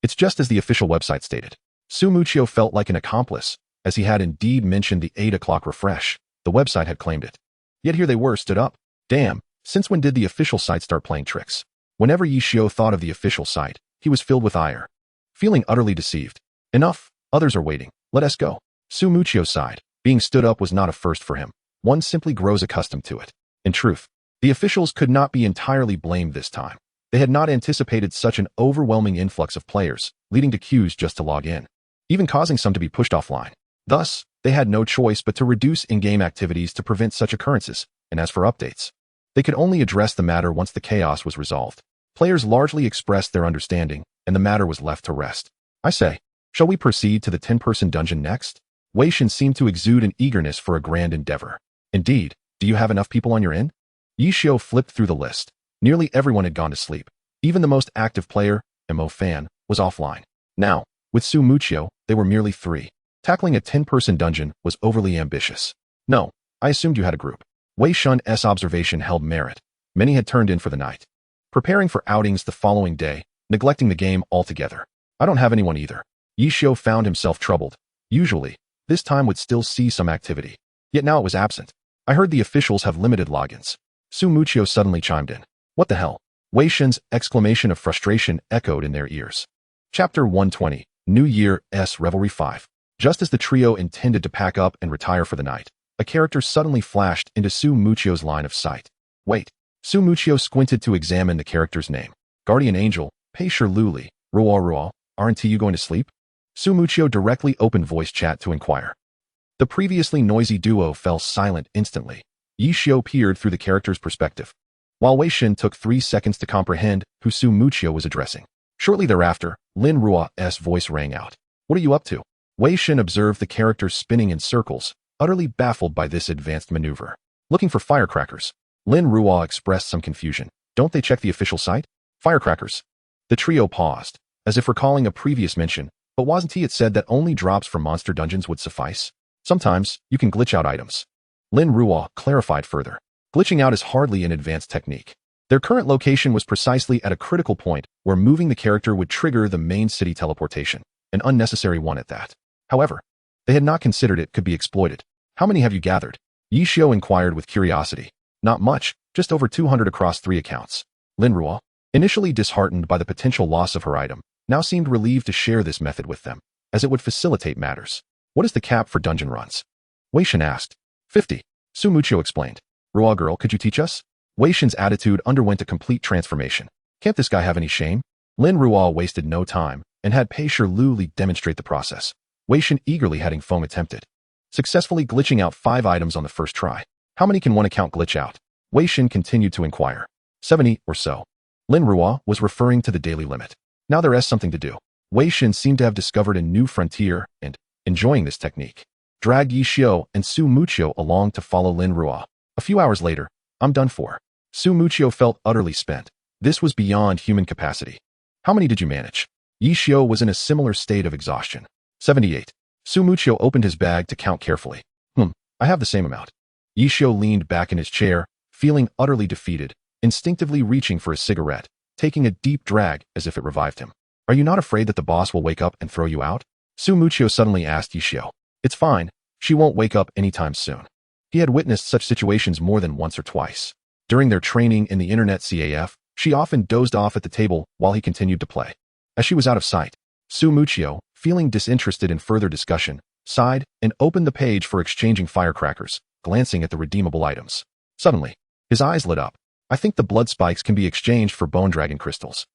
A: It's just as the official website stated. Su Muchio felt like an accomplice, as he had indeed mentioned the 8 o'clock refresh. The website had claimed it. Yet here they were, stood up. Damn, since when did the official site start playing tricks? Whenever Yi Xiu thought of the official site, he was filled with ire. Feeling utterly deceived. Enough, others are waiting. Let us go. Su Muchio sighed. Being stood up was not a first for him. one simply grows accustomed to it. In truth, the officials could not be entirely blamed this time. They had not anticipated such an overwhelming influx of players, leading to queues just to log in, even causing some to be pushed offline. Thus, they had no choice but to reduce in-game activities to prevent such occurrences, and as for updates, they could only address the matter once the chaos was resolved. Players largely expressed their understanding, and the matter was left to rest. I say, shall we proceed to the 10-person dungeon next? Wei Shen seemed to exude an eagerness for a grand endeavor. Indeed, do you have enough people on your end? Yi Xiu flipped through the list. Nearly everyone had gone to sleep. Even the most active player, Mo Fan, was offline. Now, with Su Mucheng, they were merely 3. Tackling a 10-person dungeon was overly ambitious. No, I assumed you had a group. Wei Shen's observation held merit. Many had turned in for the night, preparing for outings the following day, neglecting the game altogether. I don't have anyone either. Yi Xiu found himself troubled. Usually, this time would still see some activity. Yet now it was absent. I heard the officials have limited logins. Su Mucheng suddenly chimed in. What the hell? Wei Shen's exclamation of frustration echoed in their ears. Chapter 120, New Year's Revelry 5. Just as the trio intended to pack up and retire for the night, a character suddenly flashed into Su Mucheng's line of sight. Wait. Su Mucheng squinted to examine the character's name. Guardian Angel, Pei Luli, Ruo, aren't you going to sleep? Su Mucheng directly opened voice chat to inquire. The previously noisy duo fell silent instantly. Yi Xiu peered through the character's perspective, while Wei Shen took 3 seconds to comprehend who Su Mucheng was addressing. Shortly thereafter, Lin Ruo's voice rang out. What are you up to? Wei Shen observed the character spinning in circles, utterly baffled by this advanced maneuver. Looking for firecrackers. Lin Ruo expressed some confusion. Don't they check the official site? Firecrackers. The trio paused, as if recalling a previous mention, but wasn't it said that only drops from monster dungeons would suffice? Sometimes, you can glitch out items. Lin Ruo clarified further. Glitching out is hardly an advanced technique. Their current location was precisely at a critical point where moving the character would trigger the main city teleportation, an unnecessary one at that. However, they had not considered it could be exploited. How many have you gathered? Yi Xiu inquired with curiosity. Not much, just over 200 across 3 accounts. Lin Ruo, initially disheartened by the potential loss of her item, now seemed relieved to share this method with them, as it would facilitate matters. What is the cap for dungeon runs? Wei Shen asked. 50. Su Mucheng explained. Ruo girl, could you teach us? Wei Shen's attitude underwent a complete transformation. Can't this guy have any shame? Lin Ruo wasted no time, and had Pei Luli demonstrate the process. Wei Shen eagerly had Feng attempted, successfully glitching out 5 items on the first try. How many can one account glitch out? Wei Shen continued to inquire. 70 or so. Lin Ruo was referring to the daily limit. Now there is something to do. Wei Shen seemed to have discovered a new frontier and, enjoying this technique, dragged Yi Xiu and Su Mucheng along to follow Lin Ruo. A few hours later, I'm done for. Su Mucheng felt utterly spent. This was beyond human capacity. How many did you manage? Yi Xiu was in a similar state of exhaustion. 78. Su Mucheng opened his bag to count carefully. I have the same amount. Yi Xiu leaned back in his chair, feeling utterly defeated, instinctively reaching for a cigarette, taking a deep drag as if it revived him. Are you not afraid that the boss will wake up and throw you out? Su Mucheng suddenly asked Yi Xiu. It's fine. She won't wake up anytime soon. He had witnessed such situations more than once or twice. During their training in the internet CAF, she often dozed off at the table while he continued to play. As she was out of sight, Su Mucheng, feeling disinterested in further discussion, sighed and opened the page for exchanging firecrackers, glancing at the redeemable items. Suddenly, his eyes lit up. I think the blood spikes can be exchanged for bone dragon crystals.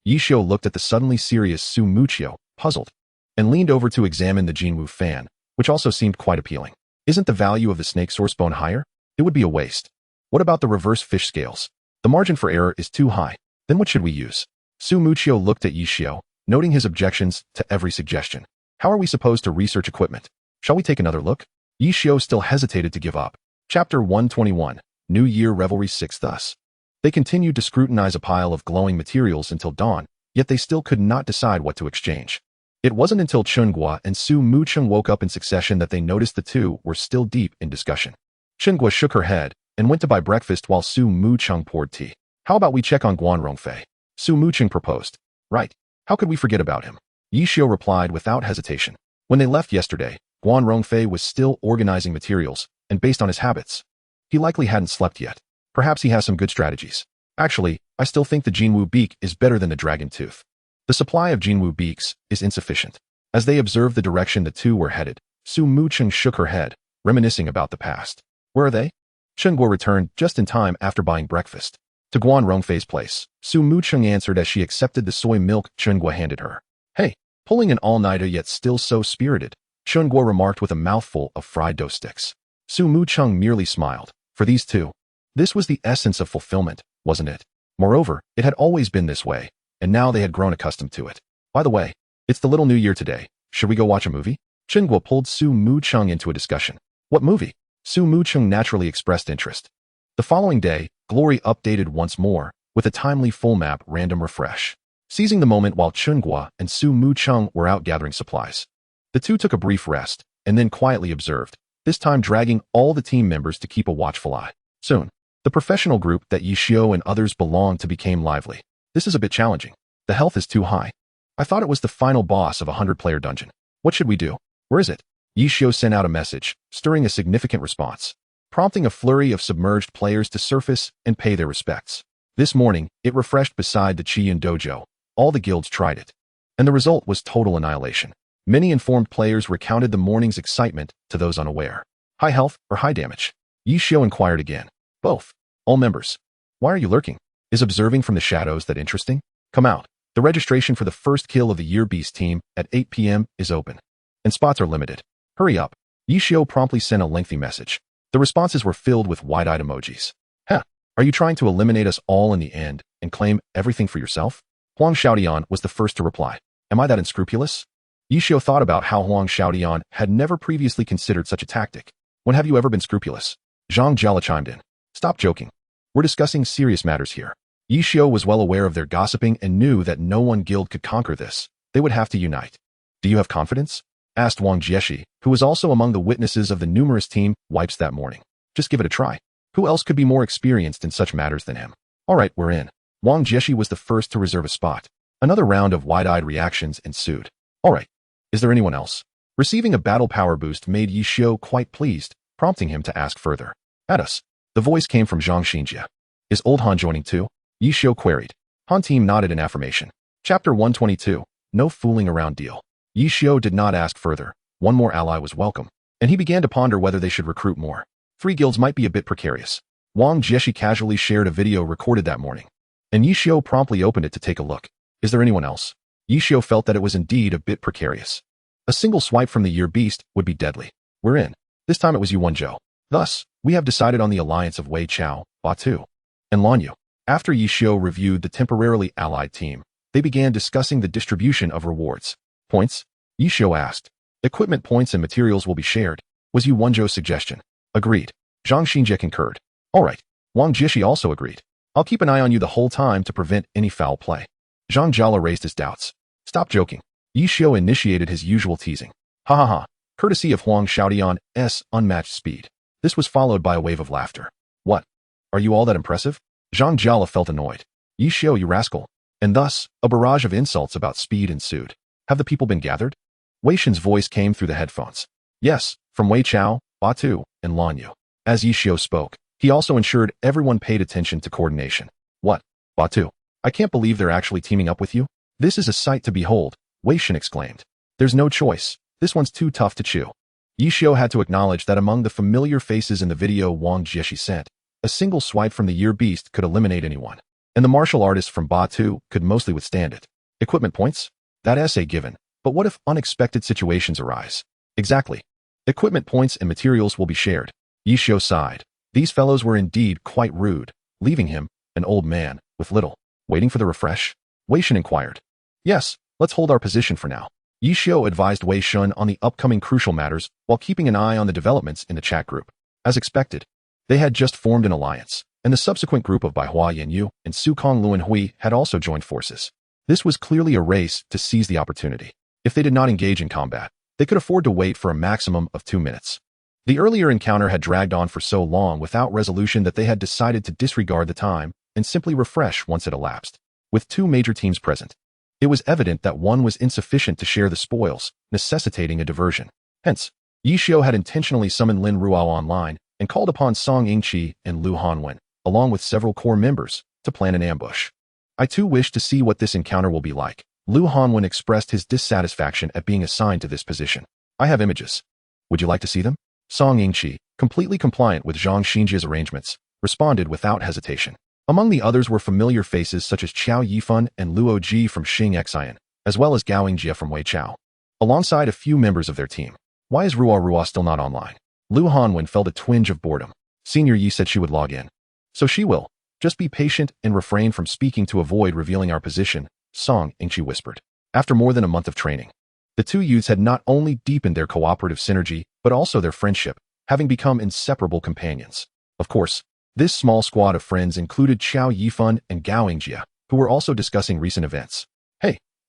A: Yi Xiu looked at the suddenly serious Su Mucheng, puzzled, and leaned over to examine the Jinwu fan, which also seemed quite appealing. Isn't the value of the snake source bone higher? It would be a waste. What about the reverse fish scales? The margin for error is too high. Then what should we use? Su Mucheng looked at Yi Xiu, noting his objections to every suggestion. How are we supposed to research equipment? Shall we take another look? Yi Xiu still hesitated to give up. Chapter 121, New Year Revelry 6. Thus, they continued to scrutinize a pile of glowing materials until dawn, yet they still could not decide what to exchange. It wasn't until Chenghua and Su Mucheng woke up in succession that they noticed the two were still deep in discussion. Chenghua shook her head and went to buy breakfast while Su Mucheng poured tea. How about we check on Guan Rongfei? Su Mucheng proposed. Right. How could we forget about him? Yi Xiu replied without hesitation. When they left yesterday, Guan Rongfei was still organizing materials, and based on his habits, he likely hadn't slept yet. Perhaps he has some good strategies. Actually, I still think the Jinwu beak is better than the dragon tooth. The supply of Jinwu beaks is insufficient. As they observed the direction the two were headed, Su Mucheng shook her head, reminiscing about the past. Where are they? Chen Guo returned just in time after buying breakfast. To Guan Rongfei's place, Su Mucheng answered as she accepted the soy milk Chen Guo handed her. Hey, pulling an all-nighter yet still so spirited, Chen Guo remarked with a mouthful of fried dough sticks. Su Mucheng merely smiled. For these two, this was the essence of fulfillment, wasn't it? Moreover, it had always been this way, and now they had grown accustomed to it. By the way, it's the little new year today. Should we go watch a movie? Chen Guo pulled Su Mucheng into a discussion. What movie? Su Mucheng naturally expressed interest. The following day, Glory updated once more, with a timely full map random refresh. Seizing the moment while Chen Guo and Su Mucheng were out gathering supplies, the two took a brief rest, and then quietly observed, this time dragging all the team members to keep a watchful eye. Soon, the professional group that Yi Xiu and others belonged to became lively. This is a bit challenging. The health is too high. I thought it was the final boss of a 100-player dungeon. What should we do? Where is it? Yi Xiu sent out a message, stirring a significant response, prompting a flurry of submerged players to surface and pay their respects. This morning, it refreshed beside the Qiying dojo. All the guilds tried it, and the result was total annihilation. Many informed players recounted the morning's excitement to those unaware. High health or high damage? Yi Xiu inquired again. Both. All members. Why are you lurking? Is observing from the shadows that interesting? Come out. The registration for the first kill of the Year Beast team at 8 p.m. is open, and spots are limited. Hurry up. Yi Xiu promptly sent a lengthy message. The responses were filled with wide-eyed emojis. Huh, are you trying to eliminate us all in the end and claim everything for yourself? Huang Xiaodian was the first to reply. Am I that unscrupulous? Yi Xiu thought about how Huang Xiaodian had never previously considered such a tactic. When have you ever been scrupulous? Zhang Jiala chimed in. Stop joking. We're discussing serious matters here. Yi Xiu was well aware of their gossiping and knew that no one guild could conquer this. They would have to unite. Do you have confidence? Asked Wang Jieshi, who was also among the witnesses of the numerous team wipes that morning. Just give it a try. Who else could be more experienced in such matters than him? All right, we're in. Wang Jieshi was the first to reserve a spot. Another round of wide-eyed reactions ensued. All right. Is there anyone else? Receiving a battle power boost made Yi Xiu quite pleased, prompting him to ask further. At us. The voice came from Zhang Xinjia. Is Old Han joining too? Yi Xiu queried. Han team nodded in affirmation. Chapter 122. No fooling around deal. Yi Xiu did not ask further. One more ally was welcome, and he began to ponder whether they should recruit more. 3 guilds might be a bit precarious. Wang Jieshi casually shared a video recorded that morning, and Yi Xiu promptly opened it to take a look. Is there anyone else? Yi Xiu felt that it was indeed a bit precarious. A single swipe from the Year Beast would be deadly. We're in. This time it was Yu Wenzhou. Thus, we have decided on the alliance of Wei Chao, Batu, and Lan Yu. After Yi Xiu reviewed the temporarily allied team, they began discussing the distribution of rewards. Points? Yi Xiu asked. Equipment points and materials will be shared, was Yu Wenzhou's suggestion. Agreed. Zhang Xinjie concurred. All right. Wang Jieshi also agreed. I'll keep an eye on you the whole time to prevent any foul play. Zhang Jiala raised his doubts. Stop joking. Yi Xiu initiated his usual teasing. Ha ha ha. Courtesy of Huang Xiaodian's unmatched speed. This was followed by a wave of laughter. What? Are you all that impressive? Zhang Jiala felt annoyed. Yi Xiu, you rascal. And thus, a barrage of insults about speed ensued. Have the people been gathered? Wei Shen's voice came through the headphones. Yes, from Wei Chao, Batu, and Lan Yu. As Yi Xiu spoke, he also ensured everyone paid attention to coordination. What? Batu? I can't believe they're actually teaming up with you. This is a sight to behold, Wei Shen exclaimed. There's no choice. This one's too tough to chew. Yi Xiu had to acknowledge that among the familiar faces in the video Wang Jieshi sent, a single swipe from the Year Beast could eliminate anyone, and the martial artist from Batu could mostly withstand it. Equipment points? That essay given. But what if unexpected situations arise? Exactly. Equipment points and materials will be shared. Yi Xiu sighed. These fellows were indeed quite rude, leaving him, an old man, with little. Waiting for the refresh? Wei Shen inquired. Yes, let's hold our position for now. Yi Xiu advised Wei Shen on the upcoming crucial matters while keeping an eye on the developments in the chat group. As expected, they had just formed an alliance, and the subsequent group of Baihua Yanyu and Sukong Luanhui had also joined forces. This was clearly a race to seize the opportunity. If they did not engage in combat, they could afford to wait for a maximum of 2 minutes. The earlier encounter had dragged on for so long without resolution that they had decided to disregard the time and simply refresh once it elapsed. With 2 major teams present, it was evident that one was insufficient to share the spoils, necessitating a diversion. Hence, Yi Xiu had intentionally summoned Lin Ruao online and called upon Song Yingqi and Lu Hanwen, along with several core members, to plan an ambush. I too wish to see what this encounter will be like. Lu Hanwen expressed his dissatisfaction at being assigned to this position. I have images. Would you like to see them? Song Yingqi, completely compliant with Zhang Xinjia's arrangements, responded without hesitation. Among the others were familiar faces such as Qiao Yifan and Luo Ji from Qiying, as well as Gao Yingjie from Wei Chao, alongside a few members of their team. Why is Rua still not online? Lu Hanwen felt a twinge of boredom. Senior Yi said she would log in. So she will. Just be patient and refrain from speaking to avoid revealing our position, Song Yingqi whispered. After more than a month of training, the two youths had not only deepened their cooperative synergy, but also their friendship, having become inseparable companions. Of course, this small squad of friends included Qiao Yifan and Gao Yingjie, who were also discussing recent events.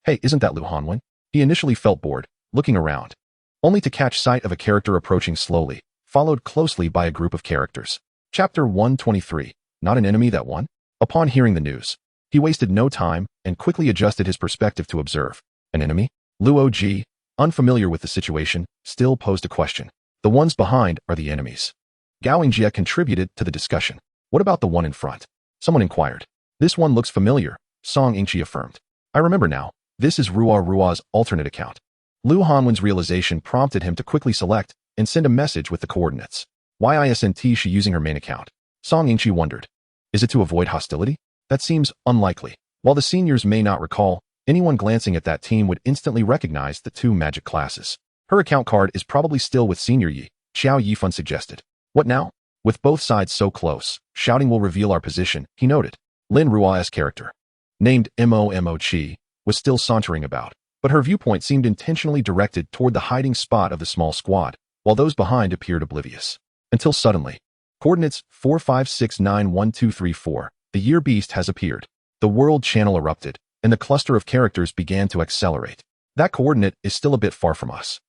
A: Hey, isn't that Lu Hanwen? He initially felt bored, looking around, only to catch sight of a character approaching slowly, followed closely by a group of characters. Chapter 123, Not an Enemy That Won? Upon hearing the news, he wasted no time and quickly adjusted his perspective to observe. An enemy? Luo Ji, unfamiliar with the situation, still posed a question. The ones behind are the enemies. Gao Yingjie contributed to the discussion. What about the one in front? Someone inquired. This one looks familiar, Song Yingqi affirmed. I remember now. This is Rua's alternate account. Lu Hanwen's realization prompted him to quickly select and send a message with the coordinates. Why isn't she using her main account? Song Yingqi wondered. Is it to avoid hostility? That seems unlikely. While the seniors may not recall, anyone glancing at that team would instantly recognize the two magic classes. Her account card is probably still with Senior Yi, Qiao Yifan suggested. What now? With both sides so close, shouting will reveal our position, he noted. Lin Rua's character, named Mo Chi, was still sauntering about, but her viewpoint seemed intentionally directed toward the hiding spot of the small squad, while those behind appeared oblivious. Until suddenly, coordinates 45691234, the year beast has appeared. The world channel erupted, and the cluster of characters began to accelerate. That coordinate is still a bit far from us.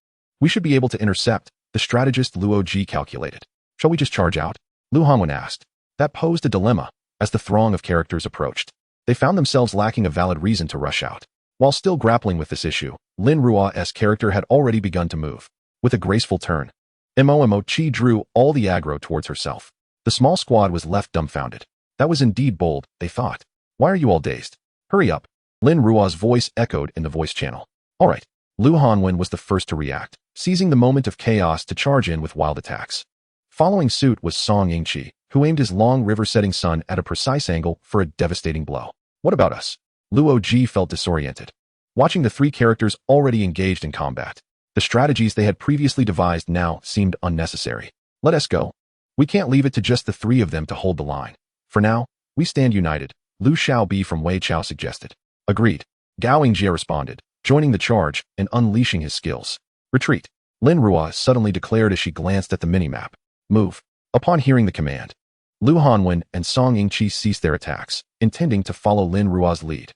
A: We should be able to intercept, the strategist Luo Ji calculated. Shall we just charge out? Lu Hanwen asked. That posed a dilemma, as the throng of characters approached. They found themselves lacking a valid reason to rush out. While still grappling with this issue, Lin Rua's character had already begun to move. With a graceful turn, Mo Chi drew all the aggro towards herself. The small squad was left dumbfounded. That was indeed bold, they thought. Why are you all dazed? Hurry up. Lin Rua's voice echoed in the voice channel. All right. Lu Hanwen was the first to react, seizing the moment of chaos to charge in with wild attacks. Following suit was Song Yingqi, who aimed his long river-setting sun at a precise angle for a devastating blow. What about us? Luo Ji felt disoriented, watching the three characters already engaged in combat. The strategies they had previously devised now seemed unnecessary. Let us go. We can't leave it to just the three of them to hold the line. For now, we stand united, Lu Xiaobi from Wei Chao suggested. Agreed. Gao Yingjie responded, joining the charge and unleashing his skills. Retreat. Lin Rua suddenly declared as she glanced at the minimap. Move. Upon hearing the command, Lu Hanwen and Song Yingqi ceased their attacks, intending to follow Lin Rua's lead.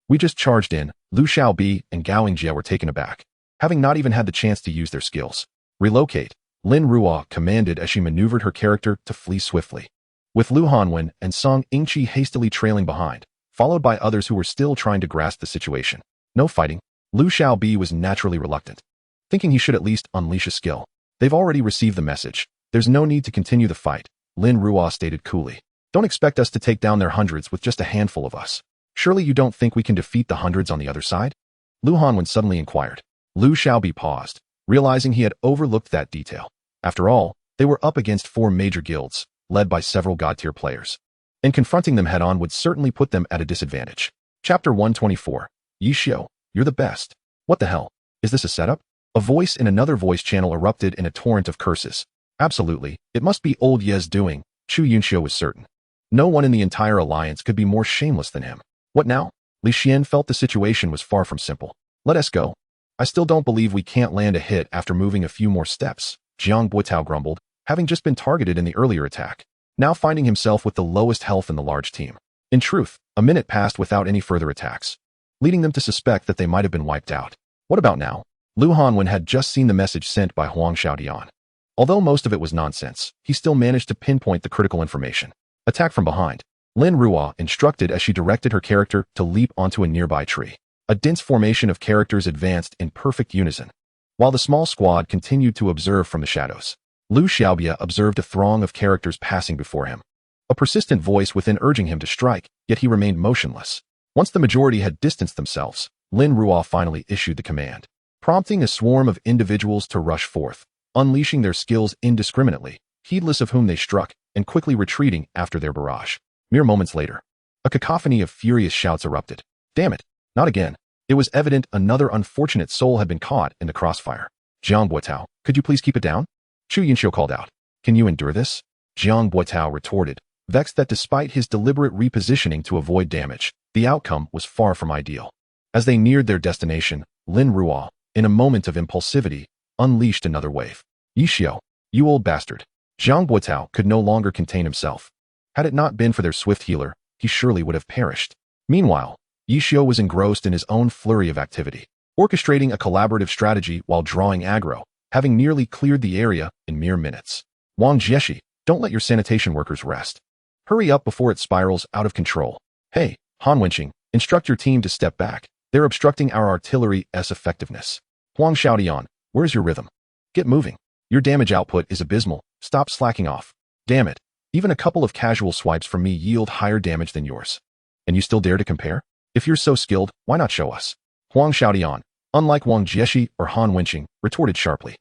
A: We just charged in. Lu Xiaobi and Gao Yingjie were taken aback, having not even had the chance to use their skills. Relocate. Lin Rua commanded as she maneuvered her character to flee swiftly. With Lu Hanwen and Song Yingqi hastily trailing behind, followed by others who were still trying to grasp the situation. No fighting. Lu Xiaobi was naturally reluctant, thinking he should at least unleash a skill. They've already received the message. There's no need to continue the fight, Lin Rua stated coolly. Don't expect us to take down their hundreds with just a handful of us. Surely you don't think we can defeat the hundreds on the other side? Lu Hanwen suddenly inquired. Lu Xiaobi paused, realizing he had overlooked that detail. After all, they were up against 4 major guilds, led by several god-tier players, and confronting them head-on would certainly put them at a disadvantage. Chapter 124. Yi Xiao, you're the best. What the hell? Is this a setup? A voice in another voice channel erupted in a torrent of curses. Absolutely, it must be old Ye's doing, Chu Yunxiu was certain. No one in the entire alliance could be more shameless than him. What now? Li Xian felt the situation was far from simple. Let us go. I still don't believe we can't land a hit after moving a few more steps, Jiang Buitao grumbled, having just been targeted in the earlier attack, now finding himself with the lowest health in the large team. In truth, a minute passed without any further attacks, leading them to suspect that they might have been wiped out. What about now? Lu Hanwen had just seen the message sent by Huang Xiaodian. Although most of it was nonsense, he still managed to pinpoint the critical information. Attack from behind. Lin Rua instructed as she directed her character to leap onto a nearby tree. A dense formation of characters advanced in perfect unison, while the small squad continued to observe from the shadows. Lu Xiaobia observed a throng of characters passing before him, a persistent voice within urging him to strike, yet he remained motionless. Once the majority had distanced themselves, Lin Rua finally issued the command, prompting a swarm of individuals to rush forth, unleashing their skills indiscriminately, heedless of whom they struck, and quickly retreating after their barrage. Mere moments later, a cacophony of furious shouts erupted. Damn it, not again. It was evident another unfortunate soul had been caught in the crossfire. Jiang Buotao, could you please keep it down? Chu Yinxiu called out. Can you endure this? Jiang Buotao retorted, vexed that despite his deliberate repositioning to avoid damage, the outcome was far from ideal. As they neared their destination, Lin Ruo, in a moment of impulsivity, unleashed another wave. Yinxiu, you old bastard. Jiang Buotao could no longer contain himself. Had it not been for their swift healer, he surely would have perished. Meanwhile, Yinxiu was engrossed in his own flurry of activity, orchestrating a collaborative strategy while drawing aggro, having nearly cleared the area in mere minutes. Wang Jieshi, don't let your sanitation workers rest. Hurry up before it spirals out of control. Hey, Hanwen, instruct your team to step back. They're obstructing our artillery's effectiveness. Huang Xiaodian, where's your rhythm? Get moving. Your damage output is abysmal. Stop slacking off. Damn it. Even a couple of casual swipes from me yield higher damage than yours. And you still dare to compare? If you're so skilled, why not show us? Huang Xiaodian, unlike Wang Jieshi or Han Wenqing, retorted sharply.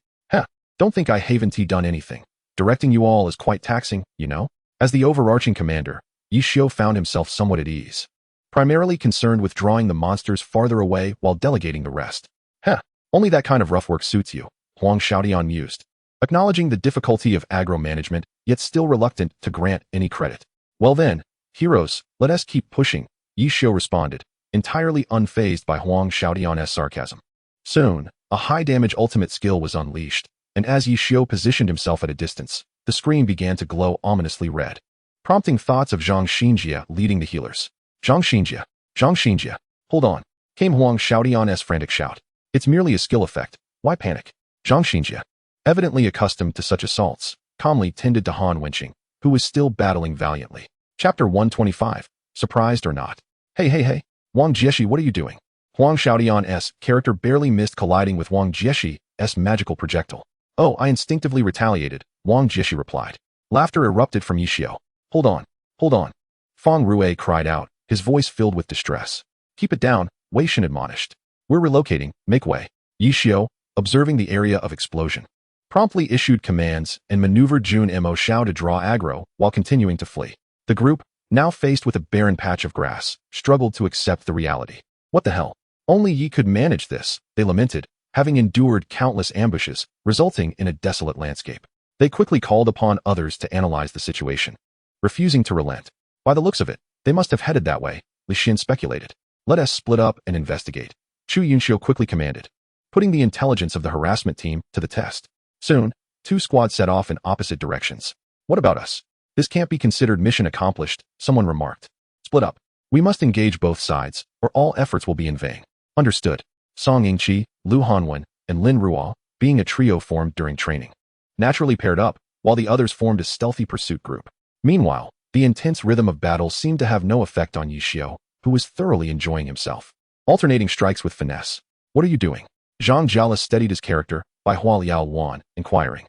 A: Don't think I haven't done anything. Directing you all is quite taxing, you know? As the overarching commander, Yinxiu found himself somewhat at ease, primarily concerned with drawing the monsters farther away while delegating the rest. Only that kind of rough work suits you, Huang Xiaodian mused, acknowledging the difficulty of aggro management, yet still reluctant to grant any credit. Well then, heroes, let us keep pushing, Yinxiu responded, entirely unfazed by Huang Xiaodian's sarcasm. Soon, a high-damage ultimate skill was unleashed, and as Yinxiu positioned himself at a distance, the screen began to glow ominously red, prompting thoughts of Zhang Xinjie leading the healers. Zhang Xinjie, hold on, came Huang Xiaodian's frantic shout. It's merely a skill effect, why panic? Zhang Xinjie, evidently accustomed to such assaults, calmly tended to Han Wenqing, who was still battling valiantly. Chapter 125, Surprised or Not. Hey, Wang Jieshi, what are you doing? Huang Xiaodian's character barely missed colliding with Wang Jieshi's magical projectile. Oh, I instinctively retaliated, Wang Jieshi replied. Laughter erupted from Yinxiu. Hold on. Feng Rue cried out, his voice filled with distress. Keep it down, Wei Shen admonished. We're relocating, make way. Yinxiu, observing the area of explosion, promptly issued commands and maneuvered Jun Mo Xiao to draw aggro while continuing to flee. The group, now faced with a barren patch of grass, struggled to accept the reality. What the hell? Only Yi could manage this, they lamented, having endured countless ambushes, resulting in a desolate landscape. They quickly called upon others to analyze the situation, refusing to relent. By the looks of it, they must have headed that way, Li Xin speculated. Let us split up and investigate, Chu Yinxiu quickly commanded, putting the intelligence of the harassment team to the test. Soon, two squads set off in opposite directions. What about us? This can't be considered mission accomplished, someone remarked. Split up. We must engage both sides, or all efforts will be in vain. Understood. Song Yingqi, Lu Hanwen, and Lin Ruo, being a trio formed during training, naturally paired up, while the others formed a stealthy pursuit group. Meanwhile, the intense rhythm of battle seemed to have no effect on Yinxiu, who was thoroughly enjoying himself. Alternating strikes with finesse. What are you doing? Zhang Jiala steadied his character, by Hua Liao Wan, inquiring.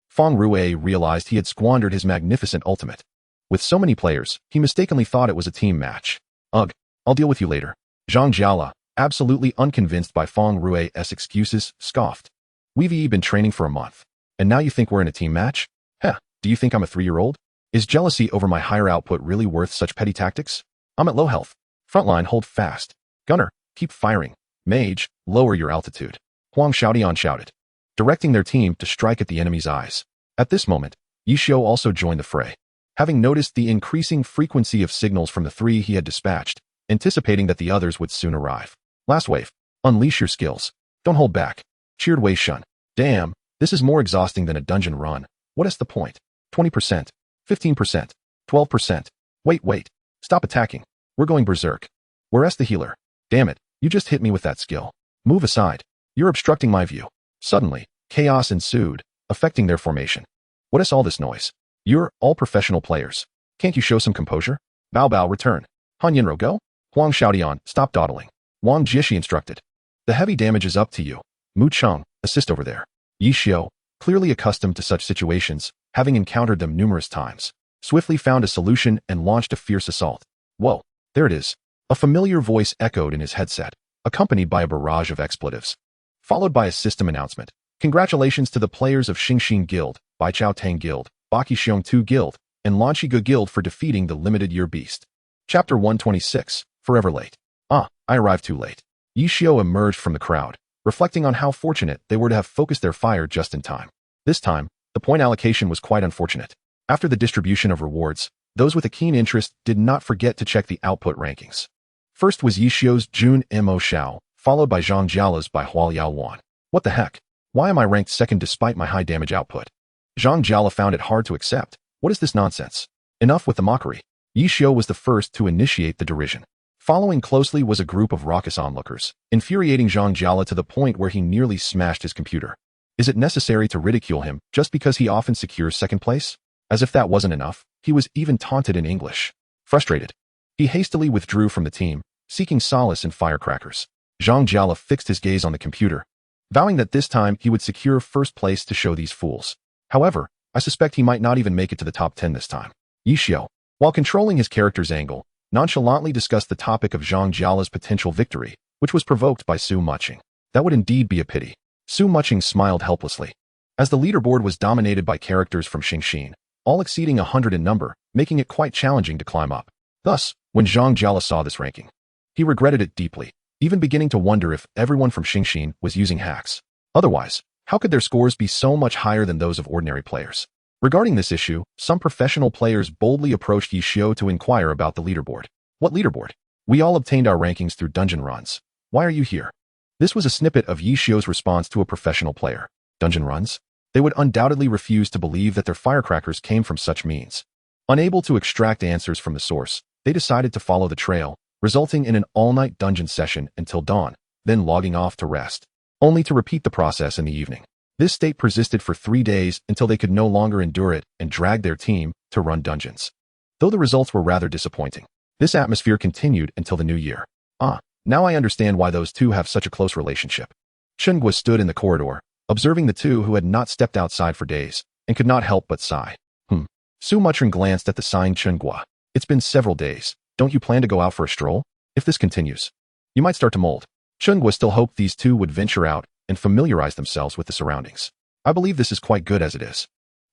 A: Feng Rue realized he had squandered his magnificent ultimate. With so many players, he mistakenly thought it was a team match. Ugh, I'll deal with you later. Zhang Jiala, absolutely unconvinced by Feng Rue's excuses, scoffed. We've been training for a month, and now you think we're in a team match? Do you think I'm a 3-year-old? Is jealousy over my higher output really worth such petty tactics? I'm at low health. Frontline, hold fast. Gunner, keep firing. Mage, lower your altitude. Huang Xiaodian shouted, directing their team to strike at the enemy's eyes. At this moment, Yinxiu also joined the fray, having noticed the increasing frequency of signals from the three he had dispatched, anticipating that the others would soon arrive. Last wave, unleash your skills. Don't hold back, cheered Wei Shun. Damn, this is more exhausting than a dungeon run. What is the point? 20%, 15%, 12%. Wait, stop attacking. We're going berserk. Where's the healer? Damn it, you just hit me with that skill. Move aside. You're obstructing my view. Suddenly, chaos ensued, affecting their formation. What is all this noise? You're all professional players. Can't you show some composure? Bao, return. Han Yinro, go. Huang Xiaodian, stop dawdling. Wang Jieshi instructed. The heavy damage is up to you. Mucheng, assist over there. Yinxiu, clearly accustomed to such situations, having encountered them numerous times, swiftly found a solution and launched a fierce assault. Whoa, there it is. A familiar voice echoed in his headset, accompanied by a barrage of expletives, followed by a system announcement. Congratulations to the players of Xingxin Guild, Baichao Tang Guild, Baki Xiong 2 Guild, and Lanchiga Guild for defeating the limited year beast. Chapter 126, Forever Late. I arrived too late. Yi Xiao emerged from the crowd, reflecting on how fortunate they were to have focused their fire just in time. This time, the point allocation was quite unfortunate. After the distribution of rewards, those with a keen interest did not forget to check the output rankings. First was Yi Xiao's Jun Mo Xiao, followed by Zhang Jiala's by Hua Yaowan. What the heck? Why am I ranked second despite my high damage output? Zhang Jiala found it hard to accept. What is this nonsense? Enough with the mockery. Yi Xiao was the first to initiate the derision. Following closely was a group of raucous onlookers, infuriating Zhang Jiala to the point where he nearly smashed his computer. Is it necessary to ridicule him just because he often secures second place? As if that wasn't enough, he was even taunted in English. Frustrated, he hastily withdrew from the team, seeking solace in firecrackers. Zhang Jiala fixed his gaze on the computer, vowing that this time he would secure first place to show these fools. However, I suspect he might not even make it to the top 10 this time. Yi Xiao, while controlling his character's angle, nonchalantly discussed the topic of Zhang Jiala's potential victory, which was provoked by Su Mucheng. That would indeed be a pity. Su Mucheng smiled helplessly. As the leaderboard was dominated by characters from Xingxin, all exceeding 100 in number, making it quite challenging to climb up. Thus, when Zhang Jiala saw this ranking, he regretted it deeply, even beginning to wonder if everyone from Xingxin was using hacks. Otherwise, how could their scores be so much higher than those of ordinary players? Regarding this issue, some professional players boldly approached Yi Xiao to inquire about the leaderboard. What leaderboard? We all obtained our rankings through dungeon runs. Why are you here? This was a snippet of Yi Xiao's response to a professional player. Dungeon runs? They would undoubtedly refuse to believe that their firecrackers came from such means. Unable to extract answers from the source, they decided to follow the trail, resulting in an all-night dungeon session until dawn, then logging off to rest, only to repeat the process in the evening. This state persisted for 3 days until they could no longer endure it and dragged their team to run dungeons. Though the results were rather disappointing, this atmosphere continued until the new year. Now I understand why those two have such a close relationship. Chengwa stood in the corridor, observing the two who had not stepped outside for days, and could not help but sigh. Su Mucheng glanced at the signed Chengwa. It's been several days. Don't you plan to go out for a stroll? If this continues, you might start to mold. Chengwa still hoped these two would venture out and familiarize themselves with the surroundings. I believe this is quite good as it is.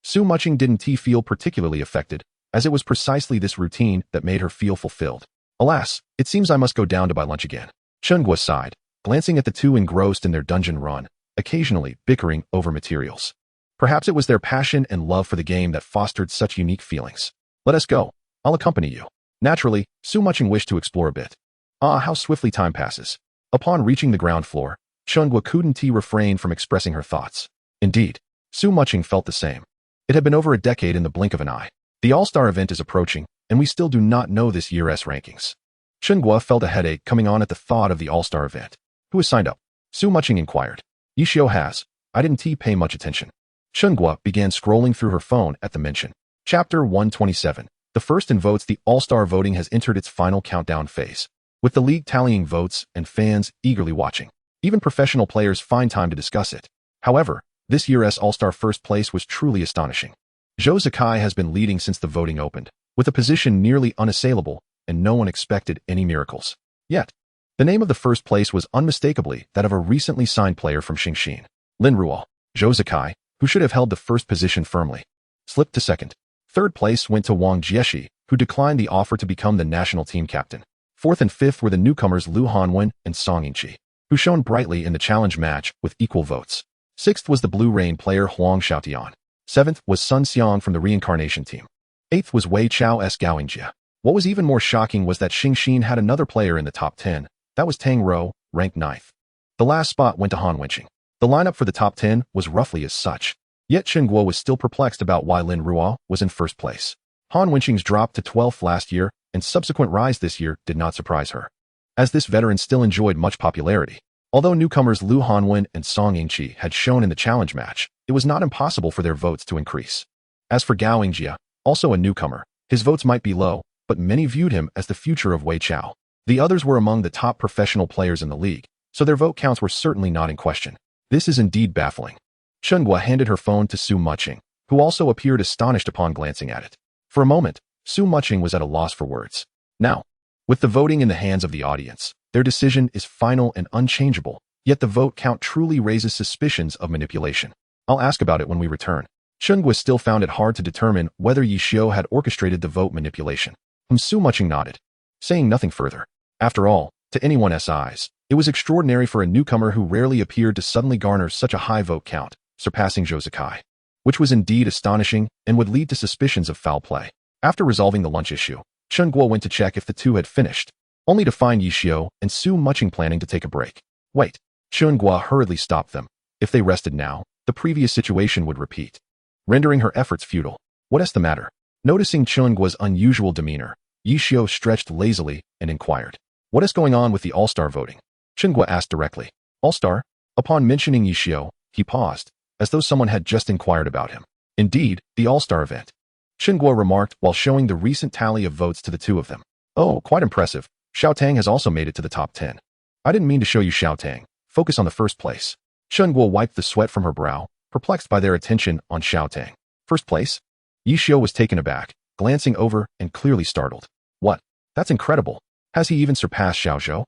A: Su Mucheng didn't feel particularly affected, as it was precisely this routine that made her feel fulfilled. Alas, it seems I must go down to buy lunch again. Chengwa sighed, glancing at the two engrossed in their dungeon run, occasionally bickering over materials. Perhaps it was their passion and love for the game that fostered such unique feelings. Let us go. I'll accompany you. Naturally, Su Mucheng wished to explore a bit. How swiftly time passes. Upon reaching the ground floor, Chengwa couldn't refrain from expressing her thoughts. Indeed, Su Mucheng felt the same. It had been over a decade in the blink of an eye. The All-Star event is approaching, and we still do not know this year's rankings. Chengwa felt a headache coming on at the thought of the All-Star event. Who has signed up? Su Mucheng inquired. Yi Xiao has. I didn't pay much attention. Chengwa began scrolling through her phone at the mention. Chapter 127. The first in votes. The All-Star voting has entered its final countdown phase, with the league tallying votes and fans eagerly watching. Even professional players find time to discuss it. However, this year's All-Star first place was truly astonishing. Zhou Zikai has been leading since the voting opened, with a position nearly unassailable, and no one expected any miracles. Yet, the name of the first place was unmistakably that of a recently signed player from Xingxin. Lin Ruo. Zhou Zikai, who should have held the first position firmly, slipped to second. Third place went to Wang Jieshi, who declined the offer to become the national team captain. Fourth and fifth were the newcomers Lu Hanwen and Song Yingqi, who shone brightly in the challenge match with equal votes. Sixth was the Blue Rain player Huang Xiaotian. Seventh was Sun Xiang from the reincarnation team. Eighth was Wei Chao's Gaoingjia. What was even more shocking was that Xingxin had another player in the top 10. That was Tang Rou, ranked 9th. The last spot went to Han Wenqing. The lineup for the top 10 was roughly as such. Yet Chengguo was still perplexed about why Lin Ruo was in first place. Han Wenqing's drop to 12th last year and subsequent rise this year did not surprise her, as this veteran still enjoyed much popularity. Although newcomers Lu Hanwen and Song Yingqi had shown in the challenge match, it was not impossible for their votes to increase. As for Gao Yingjia, also a newcomer, his votes might be low, but many viewed him as the future of Wei Chao. The others were among the top professional players in the league, so their vote counts were certainly not in question. This is indeed baffling. Chengguo handed her phone to Su Mucheng, who also appeared astonished upon glancing at it. For a moment, Su Mucheng was at a loss for words. Now, with the voting in the hands of the audience, their decision is final and unchangeable, yet the vote count truly raises suspicions of manipulation. I'll ask about it when we return. Guo still found it hard to determine whether Yi Xiu had orchestrated the vote manipulation. Su Mucheng nodded, saying nothing further. After all, to anyone's eyes, it was extraordinary for a newcomer who rarely appeared to suddenly garner such a high vote count, surpassing Zhou Zikai, which was indeed astonishing and would lead to suspicions of foul play. After resolving the lunch issue, Guo went to check if the two had finished, only to find Yi Xiu and Su Mucheng planning to take a break. Wait. Guo hurriedly stopped them. If they rested now, the previous situation would repeat, rendering her efforts futile. What is the matter? Noticing Guo's unusual demeanor, Yi Xiu stretched lazily and inquired, what is going on with the all-star voting? Guo asked directly. All-star? Upon mentioning Yi Xiu, he paused, as though someone had just inquired about him. Indeed, the all-star event. Guo remarked while showing the recent tally of votes to the two of them. Oh, quite impressive. Xiao Tang has also made it to the top 10. I didn't mean to show you Xiao Tang. Focus on the first place. Guo wiped the sweat from her brow, perplexed by their attention on Xiao Tang. First place? Yi Xiu was taken aback, glancing over and clearly startled. What? That's incredible. Has he even surpassed Xiao Zhou?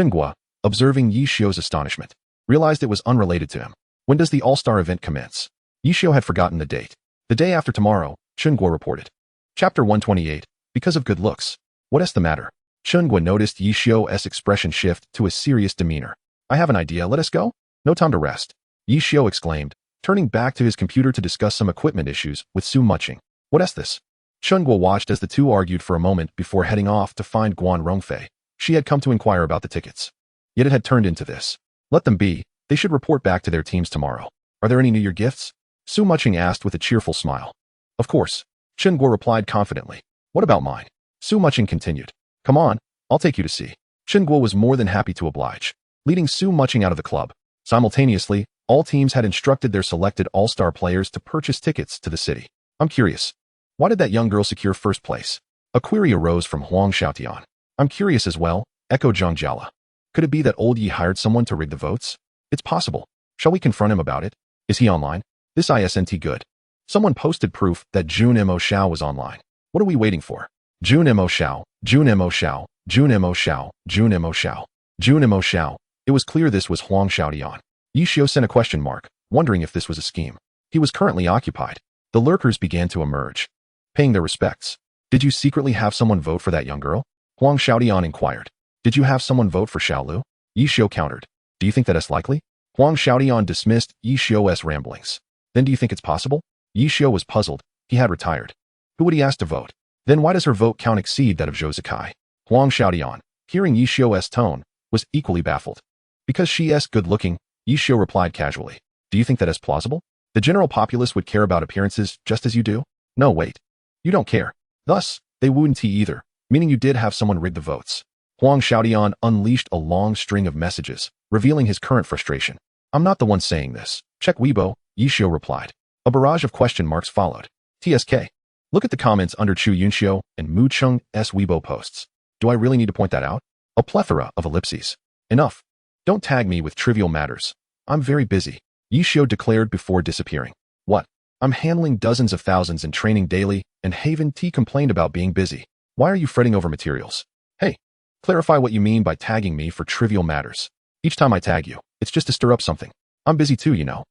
A: Guo, observing Yi Xiu's astonishment, realized it was unrelated to him. When does the all-star event commence? Yi Xiu had forgotten the date. The day after tomorrow, Guo reported. Chapter 128, because of good looks. What is the matter? Guo noticed Yi Xiu's expression shift to a serious demeanor. I have an idea, let us go? No time to rest. Yi Xiu exclaimed, turning back to his computer to discuss some equipment issues with Su Mucheng. What is this? Guo watched as the two argued for a moment before heading off to find Guan Rongfei. She had come to inquire about the tickets. Yet it had turned into this. Let them be. They should report back to their teams tomorrow. Are there any New Year gifts? Su Mucheng asked with a cheerful smile. Of course. Guo replied confidently. What about mine? Su Mucheng continued. Come on, I'll take you to see. Guo was more than happy to oblige, leading Su Mucheng out of the club. Simultaneously, all teams had instructed their selected all-star players to purchase tickets to the city. I'm curious. Why did that young girl secure first place? A query arose from Huang Xiaotian. I'm curious as well, echoed Zhang Jiala. Could it be that old Yi hired someone to rig the votes? It's possible. Shall we confront him about it? Is he online? This isn't good. Someone posted proof that Jun Mo Xiao was online. What are we waiting for? Jun Mo Xiao, Jun Mo Xiao, Jun Mo Xiao, Jun Mo Xiao, Jun Mo Xiao. It was clear this was Huang Xiaotian. Yi Xiu sent a question mark, wondering if this was a scheme. He was currently occupied. The lurkers began to emerge, paying their respects. Did you secretly have someone vote for that young girl? Huang Xiaotian inquired. Did you have someone vote for Xiaolu? Yi Xiu countered. Do you think that is likely? Huang Xiaotian dismissed Yi Xiu's ramblings. Then do you think it's possible? Yi Xiu was puzzled. He had retired. Who would he ask to vote? Then why does her vote count exceed that of Zhou Zikai? Huang Xiaotian, hearing Yi Xiu's tone, was equally baffled. Because she is good-looking, Yi Xiu replied casually. Do you think that is plausible? The general populace would care about appearances just as you do? No, wait. You don't care. Thus, they wouldn't either, meaning you did have someone rig the votes. Huang Xiaotian unleashed a long string of messages, revealing his current frustration. I'm not the one saying this. Check Weibo, Yi Xiu replied. A barrage of question marks followed. TSK. Look at the comments under Chu Yunxiu and Mucheng's Weibo posts. Do I really need to point that out? A plethora of ellipses. Enough. Don't tag me with trivial matters. I'm very busy, Yi Xiu declared before disappearing. What? I'm handling dozens of thousands in training daily, and Haven T complained about being busy. Why are you fretting over materials? Hey, clarify what you mean by tagging me for trivial matters. Each time I tag you, it's just to stir up something. I'm busy too, you know.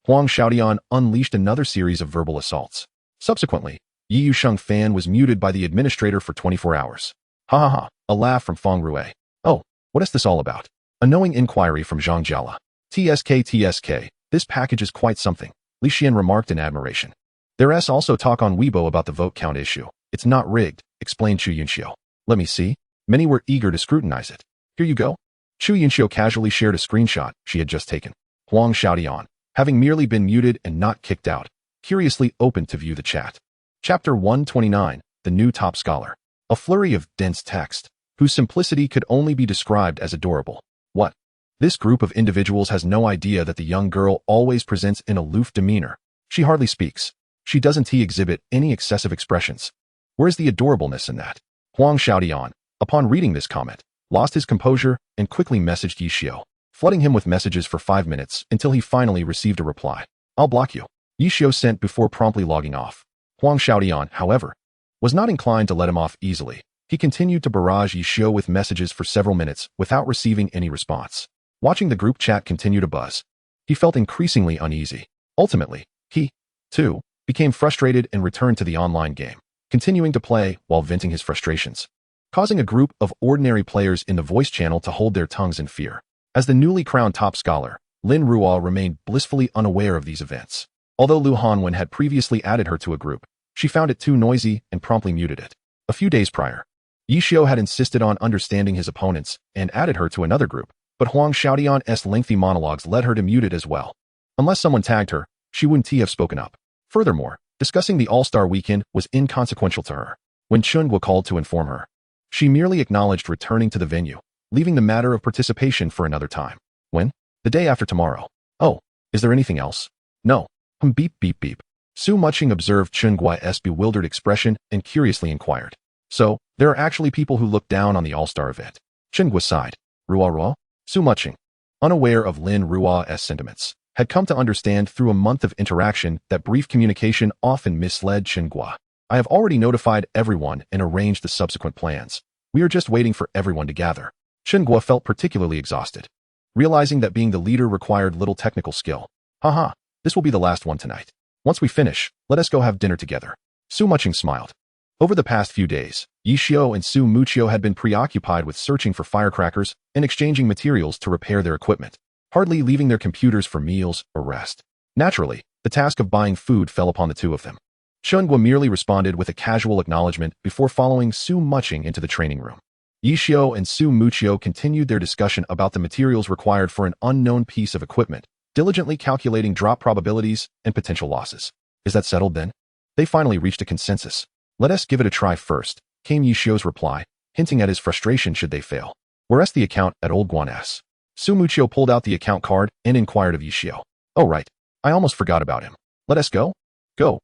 A: Huang Xiaotian unleashed another series of verbal assaults. Subsequently, Yi Yusheng Fan was muted by the administrator for 24 hours. Ha ha ha, a laugh from Feng Rue. Oh, what is this all about? A knowing inquiry from Zhang Jiala. TSK, this package is quite something, Li Xian remarked in admiration. There's also talk on Weibo about the vote count issue. It's not rigged, explained Chu Yunxiu. Let me see. Many were eager to scrutinize it. Here you go. Chu Yunxiu casually shared a screenshot she had just taken. Huang Xiaotian, having merely been muted and not kicked out, curiously opened to view the chat. Chapter 129, The New Top Scholar. A flurry of dense text, whose simplicity could only be described as adorable. What? This group of individuals has no idea that the young girl always presents an aloof demeanor. She hardly speaks. She doesn't exhibit any excessive expressions. Where's the adorableness in that? Huang Xiaotian, upon reading this comment, lost his composure and quickly messaged Yi Xiu, flooding him with messages for 5 minutes until he finally received a reply. I'll block you. Yi Xiu sent before promptly logging off. Huang Xiaotian, however, was not inclined to let him off easily. He continued to barrage Yi Xiu with messages for several minutes without receiving any response. Watching the group chat continue to buzz, he felt increasingly uneasy. Ultimately, he, too, became frustrated and returned to the online game, continuing to play while venting his frustrations, causing a group of ordinary players in the voice channel to hold their tongues in fear. As the newly crowned top scholar, Lin Ruo remained blissfully unaware of these events. Although Lu Hanwen had previously added her to a group, she found it too noisy and promptly muted it. A few days prior, Yi Xiao had insisted on understanding his opponents and added her to another group, but Huang Xiaodian's lengthy monologues led her to mute it as well. Unless someone tagged her, she wouldn't have spoken up. Furthermore, discussing the All-Star weekend was inconsequential to her. When Chunhua called to inform her, she merely acknowledged returning to the venue, leaving the matter of participation for another time. When? The day after tomorrow. Oh, is there anything else? No. Beep beep beep. Su Mucheng observed Chunhua's bewildered expression and curiously inquired. So, there are actually people who look down on the All-Star event. Chunhua sighed. Ruo? Su Mucheng, unaware of Lin Ruo's sentiments, had come to understand through a month of interaction that brief communication often misled Chunhua. I have already notified everyone and arranged the subsequent plans. We are just waiting for everyone to gather. Chunhua felt particularly exhausted, realizing that being the leader required little technical skill. Haha, this will be the last one tonight. Once we finish, let us go have dinner together. Su Mucheng smiled. Over the past few days, Yi Xiao and Su Mucheng had been preoccupied with searching for firecrackers and exchanging materials to repair their equipment, hardly leaving their computers for meals or rest. Naturally, the task of buying food fell upon the two of them. Chunhua merely responded with a casual acknowledgement before following Su Mucheng into the training room. Yi Xiao and Su Mucheng continued their discussion about the materials required for an unknown piece of equipment, diligently calculating drop probabilities and potential losses. Is that settled then? They finally reached a consensus. Let us give it a try first, came Yi Xiao's reply, hinting at his frustration should they fail. Whereas the account at Old Guan's. Su Mucheng pulled out the account card and inquired of Yi Xiao. Oh right, I almost forgot about him. Let us go? Go,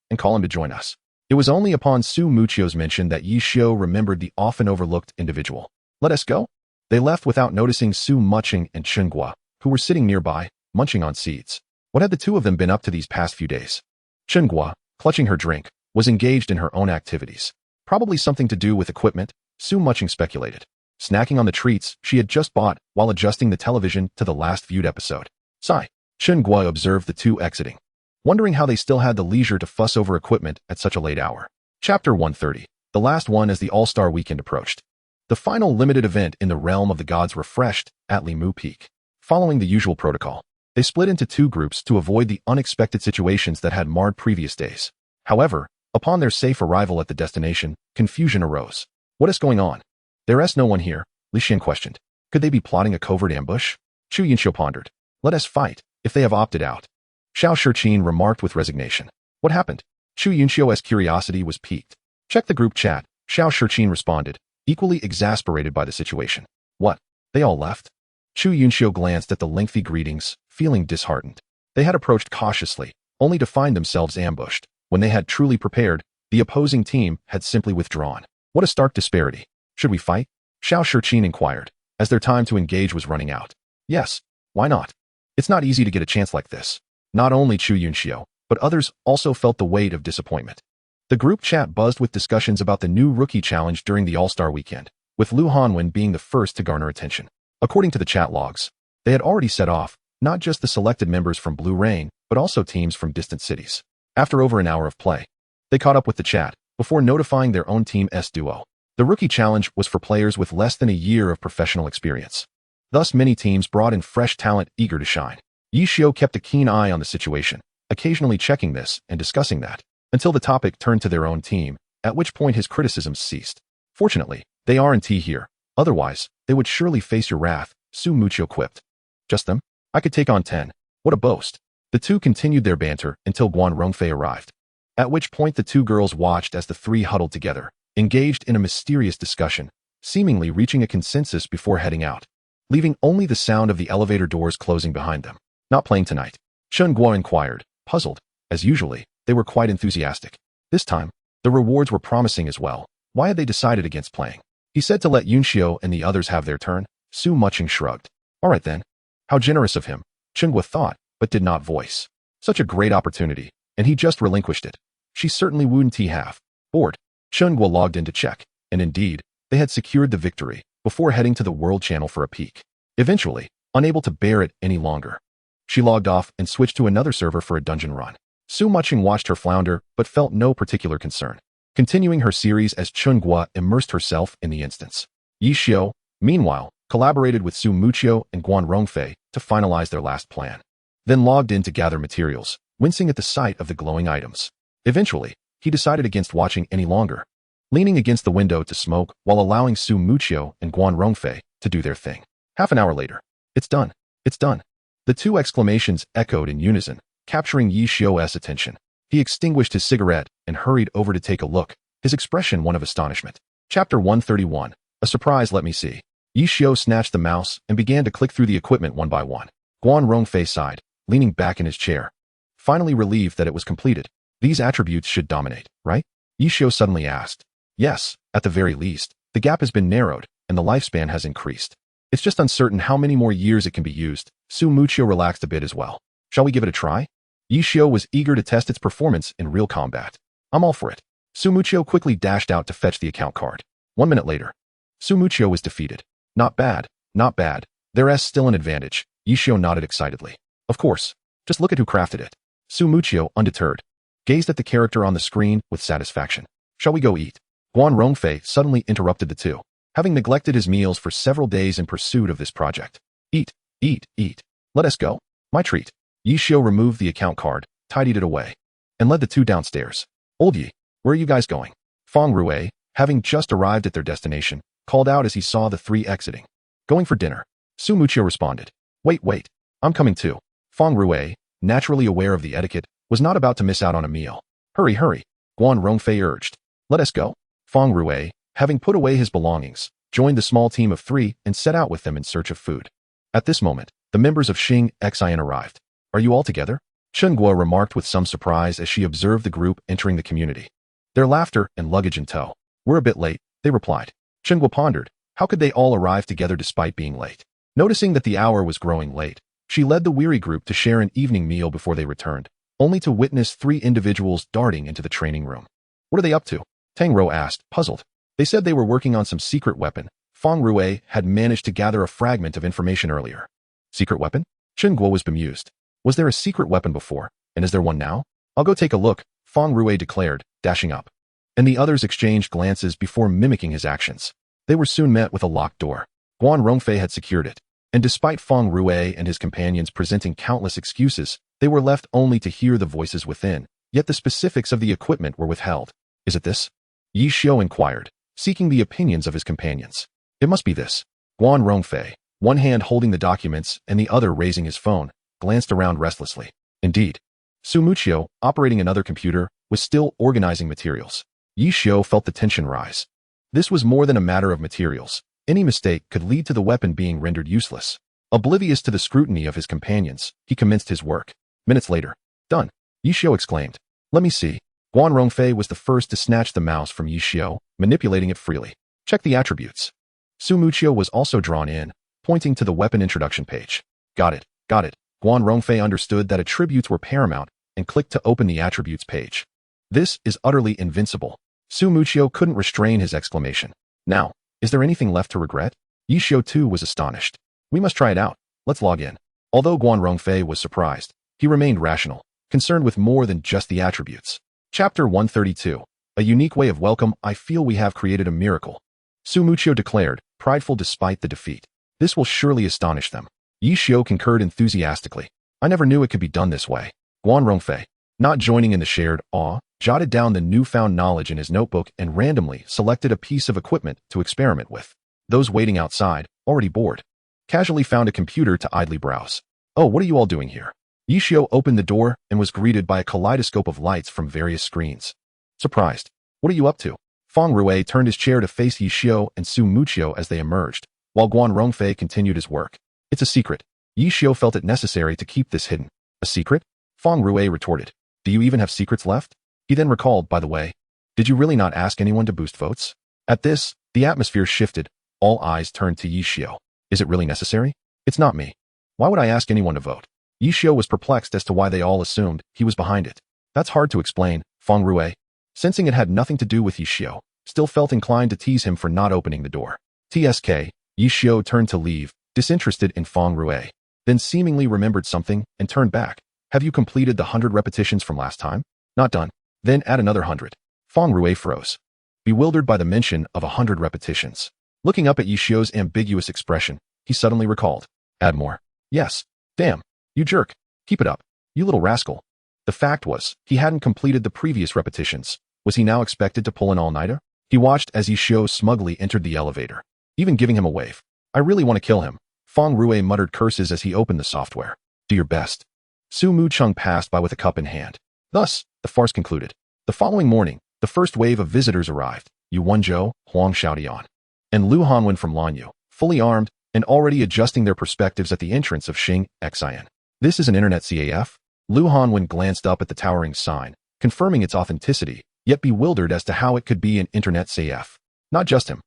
A: and call him to join us. It was only upon Su Mucheng's mention that Yi Xiao remembered the often overlooked individual. Let us go? They left without noticing Su Mucheng and Chunhua, who were sitting nearby, munching on seeds. What had the two of them been up to these past few days? Chunhua, clutching her drink, was engaged in her own activities. Probably something to do with equipment, Su Mucheng speculated. Snacking on the treats she had just bought while adjusting the television to the last viewed episode. Sigh. Chunhua observed the two exiting, wondering how they still had the leisure to fuss over equipment at such a late hour. Chapter 130. The last one as the All-Star weekend approached. The final limited event in the realm of the gods refreshed at Limu Peak. Following the usual protocol, they split into two groups to avoid the unexpected situations that had marred previous days. However, upon their safe arrival at the destination, confusion arose. What is going on? There's no one here, Li Xian questioned. Could they be plotting a covert ambush? Chu Yinxiu pondered. Let us fight, if they have opted out. Xiao Shiqin remarked with resignation. What happened? Chu Yinxiu's curiosity was piqued. Check the group chat, Xiao Shiqin responded, equally exasperated by the situation. What? They all left? Chu Yinxiu glanced at the lengthy greetings, feeling disheartened. They had approached cautiously, only to find themselves ambushed. When they had truly prepared, the opposing team had simply withdrawn. What a stark disparity. Should we fight? Xiao Shiqin inquired, as their time to engage was running out. Yes, why not? It's not easy to get a chance like this. Not only Chu Yinxiu, but others also felt the weight of disappointment. The group chat buzzed with discussions about the new rookie challenge during the All-Star weekend, with Lu Hanwen being the first to garner attention. According to the chat logs, they had already set off, not just the selected members from Blue Rain, but also teams from distant cities. After over an hour of play, they caught up with the chat, before notifying their own team's duo. The rookie challenge was for players with less than a year of professional experience. Thus many teams brought in fresh talent eager to shine. Yi Xiao kept a keen eye on the situation, occasionally checking this and discussing that, until the topic turned to their own team, at which point his criticisms ceased. Fortunately, they aren't here, otherwise, they would surely face your wrath, Su Mucheng quipped. Just them? I could take on 10. What a boast. The two continued their banter until Guan Rongfei arrived, at which point the two girls watched as the three huddled together, engaged in a mysterious discussion, seemingly reaching a consensus before heading out, leaving only the sound of the elevator doors closing behind them. Not playing tonight? Chunhua inquired, puzzled. As usually, they were quite enthusiastic. This time, the rewards were promising as well. Why had they decided against playing? He said to let Yunxiu and the others have their turn. Su Mucheng shrugged. All right then. How generous of him, Chunhua thought, but did not voice. Such a great opportunity, and he just relinquished it. She certainly wouldn't have. Bored. Chunhua logged in to check, and indeed, they had secured the victory, before heading to the World Channel for a peek. Eventually, unable to bear it any longer, she logged off and switched to another server for a dungeon run. Su Mucheng watched her flounder, but felt no particular concern, continuing her series as Chun Gua immersed herself in the instance. Yi Xiu, meanwhile, collaborated with Su Muchio and Guan Rongfei to finalize their last plan, then logged in to gather materials, wincing at the sight of the glowing items. Eventually, he decided against watching any longer, leaning against the window to smoke while allowing Su Muchio and Guan Rongfei to do their thing. Half an hour later, "It's done. It's done." The two exclamations echoed in unison, capturing Yi Xiu's attention. He extinguished his cigarette and hurried over to take a look, his expression one of astonishment. Chapter 131. A surprise, let me see. Yi Xiu snatched the mouse and began to click through the equipment one by one. Guan Rongfei sighed, leaning back in his chair, finally relieved that it was completed. These attributes should dominate, right? Yi Xiu suddenly asked. Yes, at the very least. The gap has been narrowed, and the lifespan has increased. It's just uncertain how many more years it can be used. Su Muchio relaxed a bit as well. Shall we give it a try? Yi Xiu was eager to test its performance in real combat. I'm all for it. Su Muchio quickly dashed out to fetch the account card. 1 minute later, Su Muchio was defeated. Not bad, not bad. There's still an advantage. Yi Xiu nodded excitedly. Of course. Just look at who crafted it. Su Muchio, undeterred, gazed at the character on the screen with satisfaction. Shall we go eat? Guan Rongfei suddenly interrupted the two, having neglected his meals for several days in pursuit of this project. Eat, eat, eat. Let us go. My treat. Yi Xiu removed the account card, tidied it away, and led the two downstairs. Old Yi, where are you guys going? Feng Rue, having just arrived at their destination, called out as he saw the three exiting. Going for dinner. Su Muchio responded. Wait. I'm coming too. Feng Rue, naturally aware of the etiquette, was not about to miss out on a meal. Hurry. Guan Rongfei urged. Let us go. Feng Rue, having put away his belongings, joined the small team of three and set out with them in search of food. At this moment, the members of Qiying Xian arrived. Are you all together? Chen Guo remarked with some surprise as she observed the group entering the community, their laughter and luggage in tow. We're a bit late, they replied. Chen Guo pondered. How could they all arrive together despite being late? Noticing that the hour was growing late, she led the weary group to share an evening meal before they returned, only to witness three individuals darting into the training room. What are they up to? Tang Rou asked, puzzled. They said they were working on some secret weapon. Feng Rue had managed to gather a fragment of information earlier. Secret weapon? Chen Guo was bemused. Was there a secret weapon before, and is there one now? I'll go take a look, Feng Rue declared, dashing up. And the others exchanged glances before mimicking his actions. They were soon met with a locked door. Guan Rongfei had secured it, and despite Feng Rue and his companions presenting countless excuses, they were left only to hear the voices within, yet the specifics of the equipment were withheld. Is it this? Yi Xiu inquired, seeking the opinions of his companions. It must be this. Guan Rongfei, one hand holding the documents and the other raising his phone, glanced around restlessly. Indeed. Su Muchio, operating another computer, was still organizing materials. Yi Xiu felt the tension rise. This was more than a matter of materials. Any mistake could lead to the weapon being rendered useless. Oblivious to the scrutiny of his companions, he commenced his work. Minutes later. Done. Yi Xiu exclaimed. Let me see. Guan Rongfei was the first to snatch the mouse from Yi Xiu, manipulating it freely. Check the attributes. Su Muchio was also drawn in, pointing to the weapon introduction page. Got it. Guan Rongfei understood that attributes were paramount and clicked to open the attributes page. This is utterly invincible. Su Muchio couldn't restrain his exclamation. Now, is there anything left to regret? Yi Xiu too was astonished. We must try it out. Let's log in. Although Guan Rongfei was surprised, he remained rational, concerned with more than just the attributes. Chapter 132. A unique way of welcome. I feel we have created a miracle. Su Muchio declared, prideful despite the defeat. This will surely astonish them. Yi Xiu concurred enthusiastically. I never knew it could be done this way. Guan Rongfei, not joining in the shared awe, jotted down the newfound knowledge in his notebook and randomly selected a piece of equipment to experiment with. Those waiting outside, already bored, casually found a computer to idly browse. Oh, what are you all doing here? Yi Xiu opened the door and was greeted by a kaleidoscope of lights from various screens. Surprised. What are you up to? Feng Rue turned his chair to face Yi Xiu and Su Muchio as they emerged, while Guan Rongfei continued his work. It's a secret. Yi Xiu felt it necessary to keep this hidden. A secret? Feng Rue retorted. Do you even have secrets left? He then recalled, by the way, did you really not ask anyone to boost votes? At this, the atmosphere shifted. All eyes turned to Yi Xiu. Is it really necessary? It's not me. Why would I ask anyone to vote? Yi Xiu was perplexed as to why they all assumed he was behind it. That's hard to explain, Feng Rue, sensing it had nothing to do with Yi Xiu, still felt inclined to tease him for not opening the door. TSK, Yi Xiu turned to leave, disinterested in Feng Rue, then seemingly remembered something and turned back. Have you completed the 100 repetitions from last time? Not done. Then add another 100. Feng Rui froze, bewildered by the mention of 100 repetitions. Looking up at Yishio's ambiguous expression, he suddenly recalled. Add more. Yes. Damn. You jerk. Keep it up. You little rascal. The fact was, he hadn't completed the previous repetitions. Was he now expected to pull an all-nighter? He watched as Yishio smugly entered the elevator, even giving him a wave. I really want to kill him. Feng Rui muttered curses as he opened the software. Do your best. Su Mucheng passed by with a cup in hand. Thus, the farce concluded. The following morning, the first wave of visitors arrived. Yu Wenzhou, Huang Xiaodian, and Lu Hanwen from Lanyu, fully armed and already adjusting their perspectives at the entrance of Qiying, Xian. This is an internet CAF? Lu Hanwen glanced up at the towering sign, confirming its authenticity, yet bewildered as to how it could be an internet CAF. Not just him.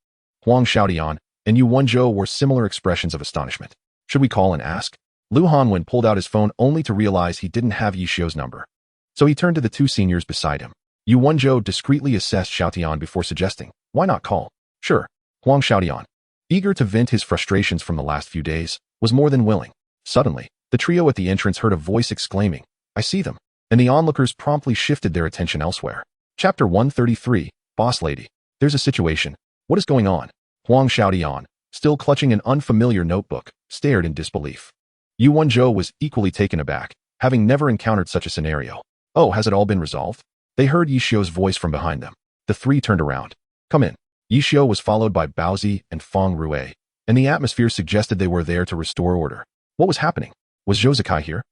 A: Huang Xiaodian and Yu Wenzhou wore similar expressions of astonishment. Should we call and ask? Lu Hanwen pulled out his phone only to realize he didn't have Yishio's number. So he turned to the two seniors beside him. Yu Wenzhou discreetly assessed Xiaotian before suggesting, why not call? Sure. Huang Xiaodian, eager to vent his frustrations from the last few days, was more than willing. Suddenly, the trio at the entrance heard a voice exclaiming, I see them, and the onlookers promptly shifted their attention elsewhere. Chapter 133, Boss Lady. There's a situation. What is going on? Huang Xiaodian, still clutching an unfamiliar notebook, stared in disbelief. Yu Wenzhou was equally taken aback, having never encountered such a scenario. Oh, has it all been resolved? They heard Yishio's voice from behind them. The three turned around. Come in. Yishio was followed by Baozi and Feng Rui, and the atmosphere suggested they were there to restore order. What was happening? Was Zhou Zikai here?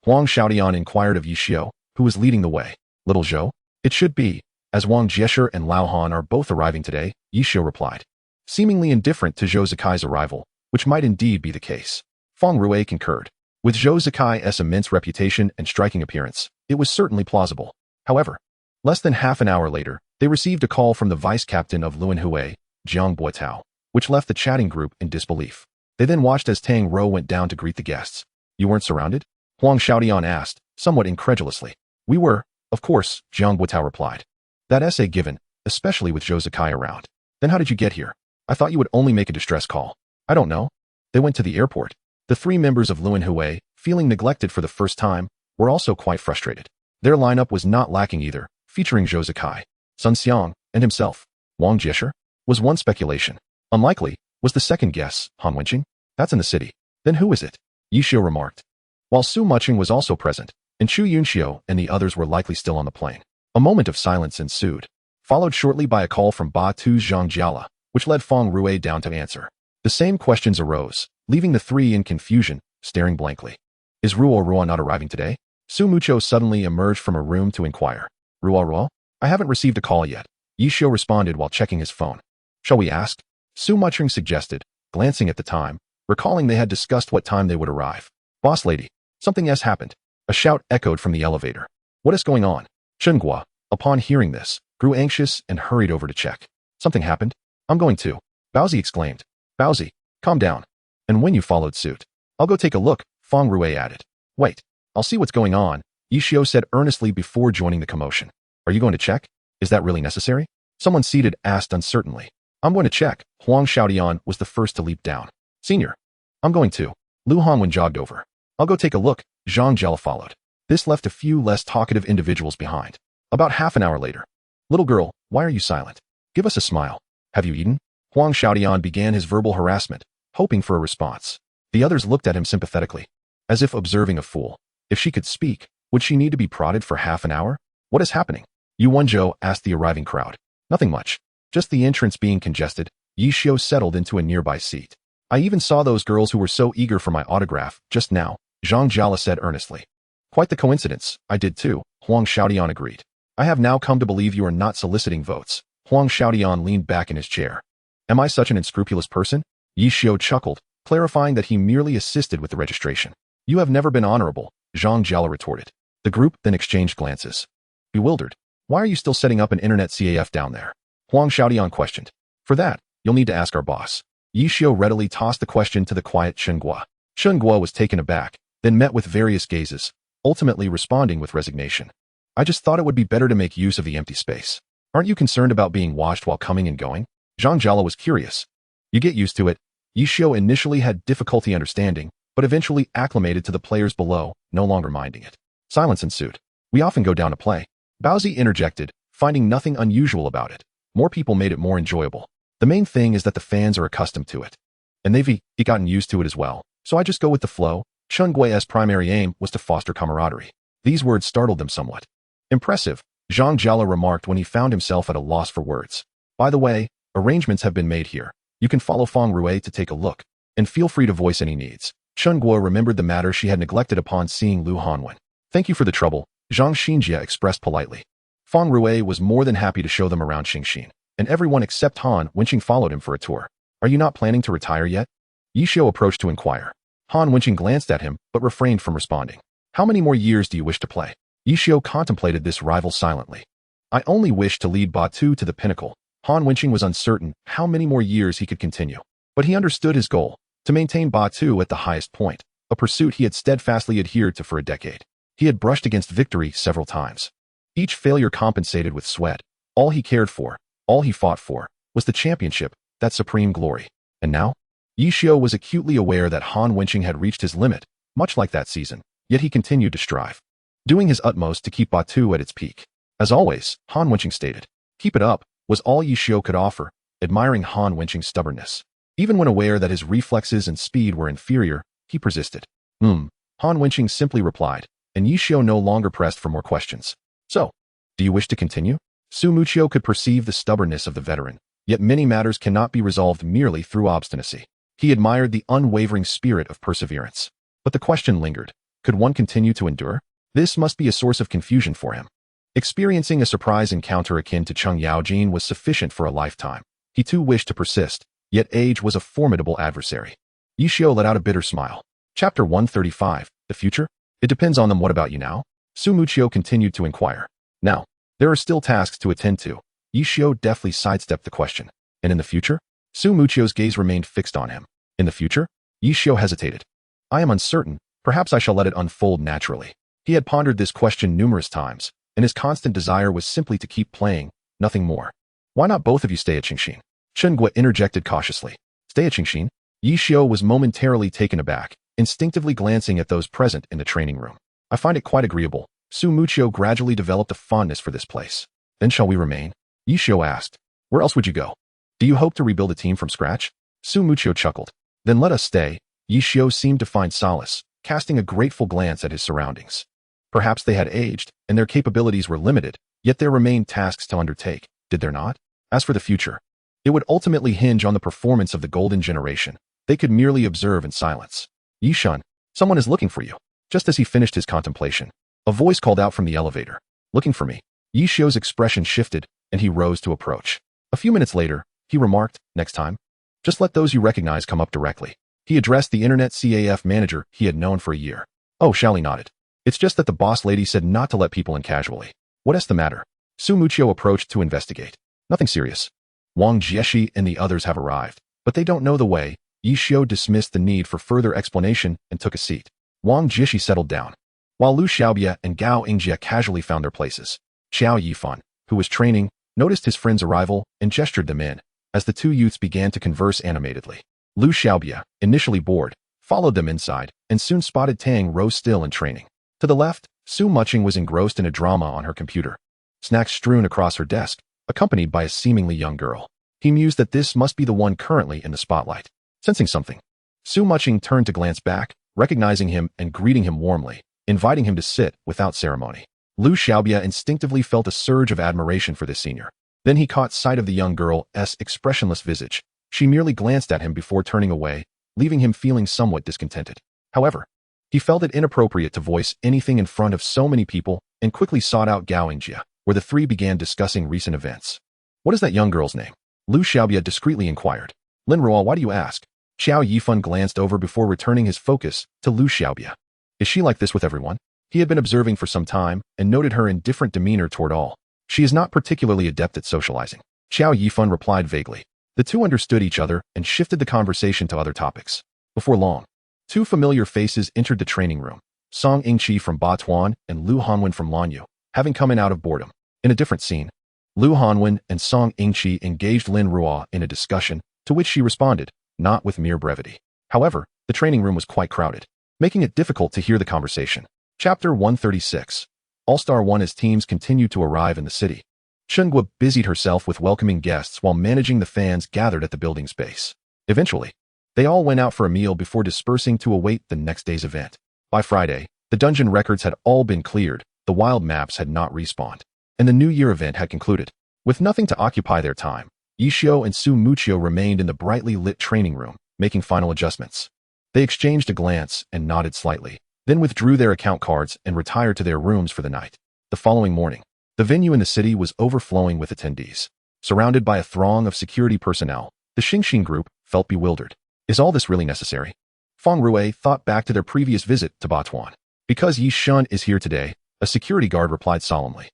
A: Huang Xiaodian inquired of Yishio, who was leading the way. Little Zhou? It should be, as Wang Jieshe and Lao Han are both arriving today, Yishio replied. Seemingly indifferent to Zhou Zikai's arrival, which might indeed be the case. Feng Rui concurred. With Zhou Zikai's immense reputation and striking appearance, it was certainly plausible. However, less than half an hour later, they received a call from the vice-captain of Luanhui, Jiang Boitao, which left the chatting group in disbelief. They then watched as Tang Rou went down to greet the guests. You weren't surrounded? Huang Xiaodian asked, somewhat incredulously. We were, of course, Jiang Boitao replied. That essay given, especially with Zhou Zikai around. Then how did you get here? I thought you would only make a distress call. I don't know. They went to the airport. The three members of Luanhui, feeling neglected for the first time, were also quite frustrated. Their lineup was not lacking either, featuring Zhou Zikai, Sun Xiang, and himself. Wang Jieshe was one speculation. Unlikely was the second guess, Han Wenqing. That's in the city. Then who is it? Yishio remarked. While Su Mucheng was also present, and Chu Yunxiu and the others were likely still on the plane. A moment of silence ensued, followed shortly by a call from Ba Tu's Zhang Jiala, which led Feng Rui down to answer. The same questions arose, leaving the three in confusion, staring blankly. Is Ruo not arriving today? Su Mucho suddenly emerged from a room to inquire. Ruo? I haven't received a call yet. Yishio responded while checking his phone. Shall we ask? Su Mucheng suggested, glancing at the time, recalling they had discussed what time they would arrive. Boss lady, something has happened. A shout echoed from the elevator. What is going on? Chenghua, upon hearing this, grew anxious and hurried over to check. Something happened? I'm going to. Baozi exclaimed. Baozi, calm down. And when you followed suit. I'll go take a look, Feng Rui added. Wait, I'll see what's going on, Yishio said earnestly before joining the commotion. Are you going to check? Is that really necessary? Someone seated asked uncertainly. I'm going to check. Huang Xiaodian was the first to leap down. Senior. I'm going to. Lu Hanwen jogged over. I'll go take a look, Zhang Jiala followed. This left a few less talkative individuals behind. About half an hour later. Little girl, why are you silent? Give us a smile. Have you eaten? Huang Xiaodian began his verbal harassment, hoping for a response. The others looked at him sympathetically, as if observing a fool. If she could speak, would she need to be prodded for half an hour? What is happening? Yu Wenzhou asked the arriving crowd. Nothing much. Just the entrance being congested. Yishio settled into a nearby seat. I even saw those girls who were so eager for my autograph, just now, Zhang Jiala said earnestly. Quite the coincidence, I did too, Huang Xiaodian agreed. I have now come to believe you are not soliciting votes. Huang Xiaodian leaned back in his chair. Am I such an unscrupulous person? Yishio chuckled, clarifying that he merely assisted with the registration. You have never been honorable, Zhang Jiala retorted. The group then exchanged glances. Bewildered. Why are you still setting up an internet CAF down there? Huang Xiaodian questioned. For that, you'll need to ask our boss. Yishio readily tossed the question to the quiet Chenghua. Chenghua was taken aback, then met with various gazes, ultimately responding with resignation. I just thought it would be better to make use of the empty space. Aren't you concerned about being watched while coming and going? Zhang Jiala was curious. You get used to it. Yishio initially had difficulty understanding, but eventually acclimated to the players below, no longer minding it. Silence ensued. We often go down to play. Baozi interjected, finding nothing unusual about it. More people made it more enjoyable. The main thing is that the fans are accustomed to it. And they've gotten used to it as well. So I just go with the flow. Chen Gui's primary aim was to foster camaraderie. These words startled them somewhat. Impressive, Zhang Jiala remarked when he found himself at a loss for words. By the way, arrangements have been made here. You can follow Feng Rui to take a look. And feel free to voice any needs. Chen Guo remembered the matter she had neglected upon seeing Lu Hanwen. Thank you for the trouble, Zhang Xinjia expressed politely. Feng Rui was more than happy to show them around Xingxin, and everyone except Han Wenqing followed him for a tour. Are you not planning to retire yet? Yi Xiu approached to inquire. Han Wenqing glanced at him, but refrained from responding. How many more years do you wish to play? Yi Xiu contemplated this rival silently. I only wish to lead Batu to the pinnacle. Han Wenqing was uncertain how many more years he could continue. But he understood his goal, to maintain Batu at the highest point, a pursuit he had steadfastly adhered to for a decade. He had brushed against victory several times. Each failure compensated with sweat. All he cared for, all he fought for, was the championship, that supreme glory. And now? Yi Xiu was acutely aware that Han Wenqing had reached his limit, much like that season, yet he continued to strive, doing his utmost to keep Batu at its peak. As always, Han Wenqing stated, keep it up, was all Yi Xiu could offer, admiring Han Wenqing's stubbornness. Even when aware that his reflexes and speed were inferior, he persisted. Han Wenqing simply replied, and Yi Xiu no longer pressed for more questions. So, do you wish to continue? Su Mucheng could perceive the stubbornness of the veteran, yet many matters cannot be resolved merely through obstinacy. He admired the unwavering spirit of perseverance. But the question lingered. Could one continue to endure? This must be a source of confusion for him. Experiencing a surprise encounter akin to Cheng Yaojin was sufficient for a lifetime. He too wished to persist, yet age was a formidable adversary. Yi Xiu let out a bitter smile. Chapter 135, The Future? It depends on them. What about you now? Su Mucheng continued to inquire. Now, there are still tasks to attend to. Yi Xiu deftly sidestepped the question. And in the future? Su Mucheng's gaze remained fixed on him. In the future? Yi Xiu hesitated. I am uncertain. Perhaps I shall let it unfold naturally. He had pondered this question numerous times, and his constant desire was simply to keep playing, nothing more. Why not both of you stay at Xingxin? Chen Guo interjected cautiously. Stay at Xingxin? Yi Xiu was momentarily taken aback, instinctively glancing at those present in the training room. I find it quite agreeable. Su Mucheng gradually developed a fondness for this place. Then shall we remain? Yi Xiu asked. Where else would you go? Do you hope to rebuild a team from scratch? Su Mucheng chuckled. Then let us stay. Yi Xiu seemed to find solace, casting a grateful glance at his surroundings. Perhaps they had aged, and their capabilities were limited, yet there remained tasks to undertake, did there not? As for the future, it would ultimately hinge on the performance of the golden generation. They could merely observe in silence. Yi Shun, someone is looking for you. Just as he finished his contemplation, a voice called out from the elevator. Looking for me. Yi Xiu's expression shifted, and he rose to approach. A few minutes later, he remarked, next time, just let those you recognize come up directly. He addressed the internet CAF manager he had known for a year. Oh, Shally nodded. It's just that the boss lady said not to let people in casually. What is the matter? Su Mucheng approached to investigate. Nothing serious. Wang Jieshi and the others have arrived, but they don't know the way. Yi Xiu dismissed the need for further explanation and took a seat. Wang Jieshi settled down, while Lu Xiaobia and Gao Yingjia casually found their places. Xiao Yifan, who was training, noticed his friend's arrival and gestured them in, as the two youths began to converse animatedly. Lu Xiaobia, initially bored, followed them inside, and soon spotted Tang rose still in training. To the left, Su Mucheng was engrossed in a drama on her computer, snacks strewn across her desk, accompanied by a seemingly young girl. He mused that this must be the one currently in the spotlight. Sensing something, Su Mucheng turned to glance back, recognizing him and greeting him warmly, inviting him to sit without ceremony. Lu Xiaobia instinctively felt a surge of admiration for this senior. Then he caught sight of the young girl's expressionless visage. She merely glanced at him before turning away, leaving him feeling somewhat discontented. However, he felt it inappropriate to voice anything in front of so many people and quickly sought out Gao Yingjia, where the three began discussing recent events. What is that young girl's name? Lu Xiaobia discreetly inquired. Lin Ruo, why do you ask? Xiao Yifan glanced over before returning his focus to Lu Xiaobia. Is she like this with everyone? He had been observing for some time and noted her indifferent demeanor toward all. She is not particularly adept at socializing. Xiao Yifan replied vaguely. The two understood each other and shifted the conversation to other topics. Before long, two familiar faces entered the training room. Song Yingqi from Batuan and Lu Hanwen from Lanyu, having come in out of boredom. In a different scene, Lu Hanwen and Song Yingqi engaged Lin Ruo in a discussion, to which she responded, not with mere brevity. However, the training room was quite crowded, making it difficult to hear the conversation. Chapter 136. All-Star 1. As teams continued to arrive in the city, Chengua busied herself with welcoming guests while managing the fans gathered at the building's base. Eventually, they all went out for a meal before dispersing to await the next day's event. By Friday, the dungeon records had all been cleared, the wild maps had not respawned, and the New Year event had concluded. With nothing to occupy their time, Yishio and Su Mucheng remained in the brightly lit training room, making final adjustments. They exchanged a glance and nodded slightly, then withdrew their account cards and retired to their rooms for the night. The following morning, the venue in the city was overflowing with attendees. Surrounded by a throng of security personnel, the Xingxin group felt bewildered. Is all this really necessary? Feng Rui thought back to their previous visit to Batuan. Because Yi Shun is here today, a security guard replied solemnly.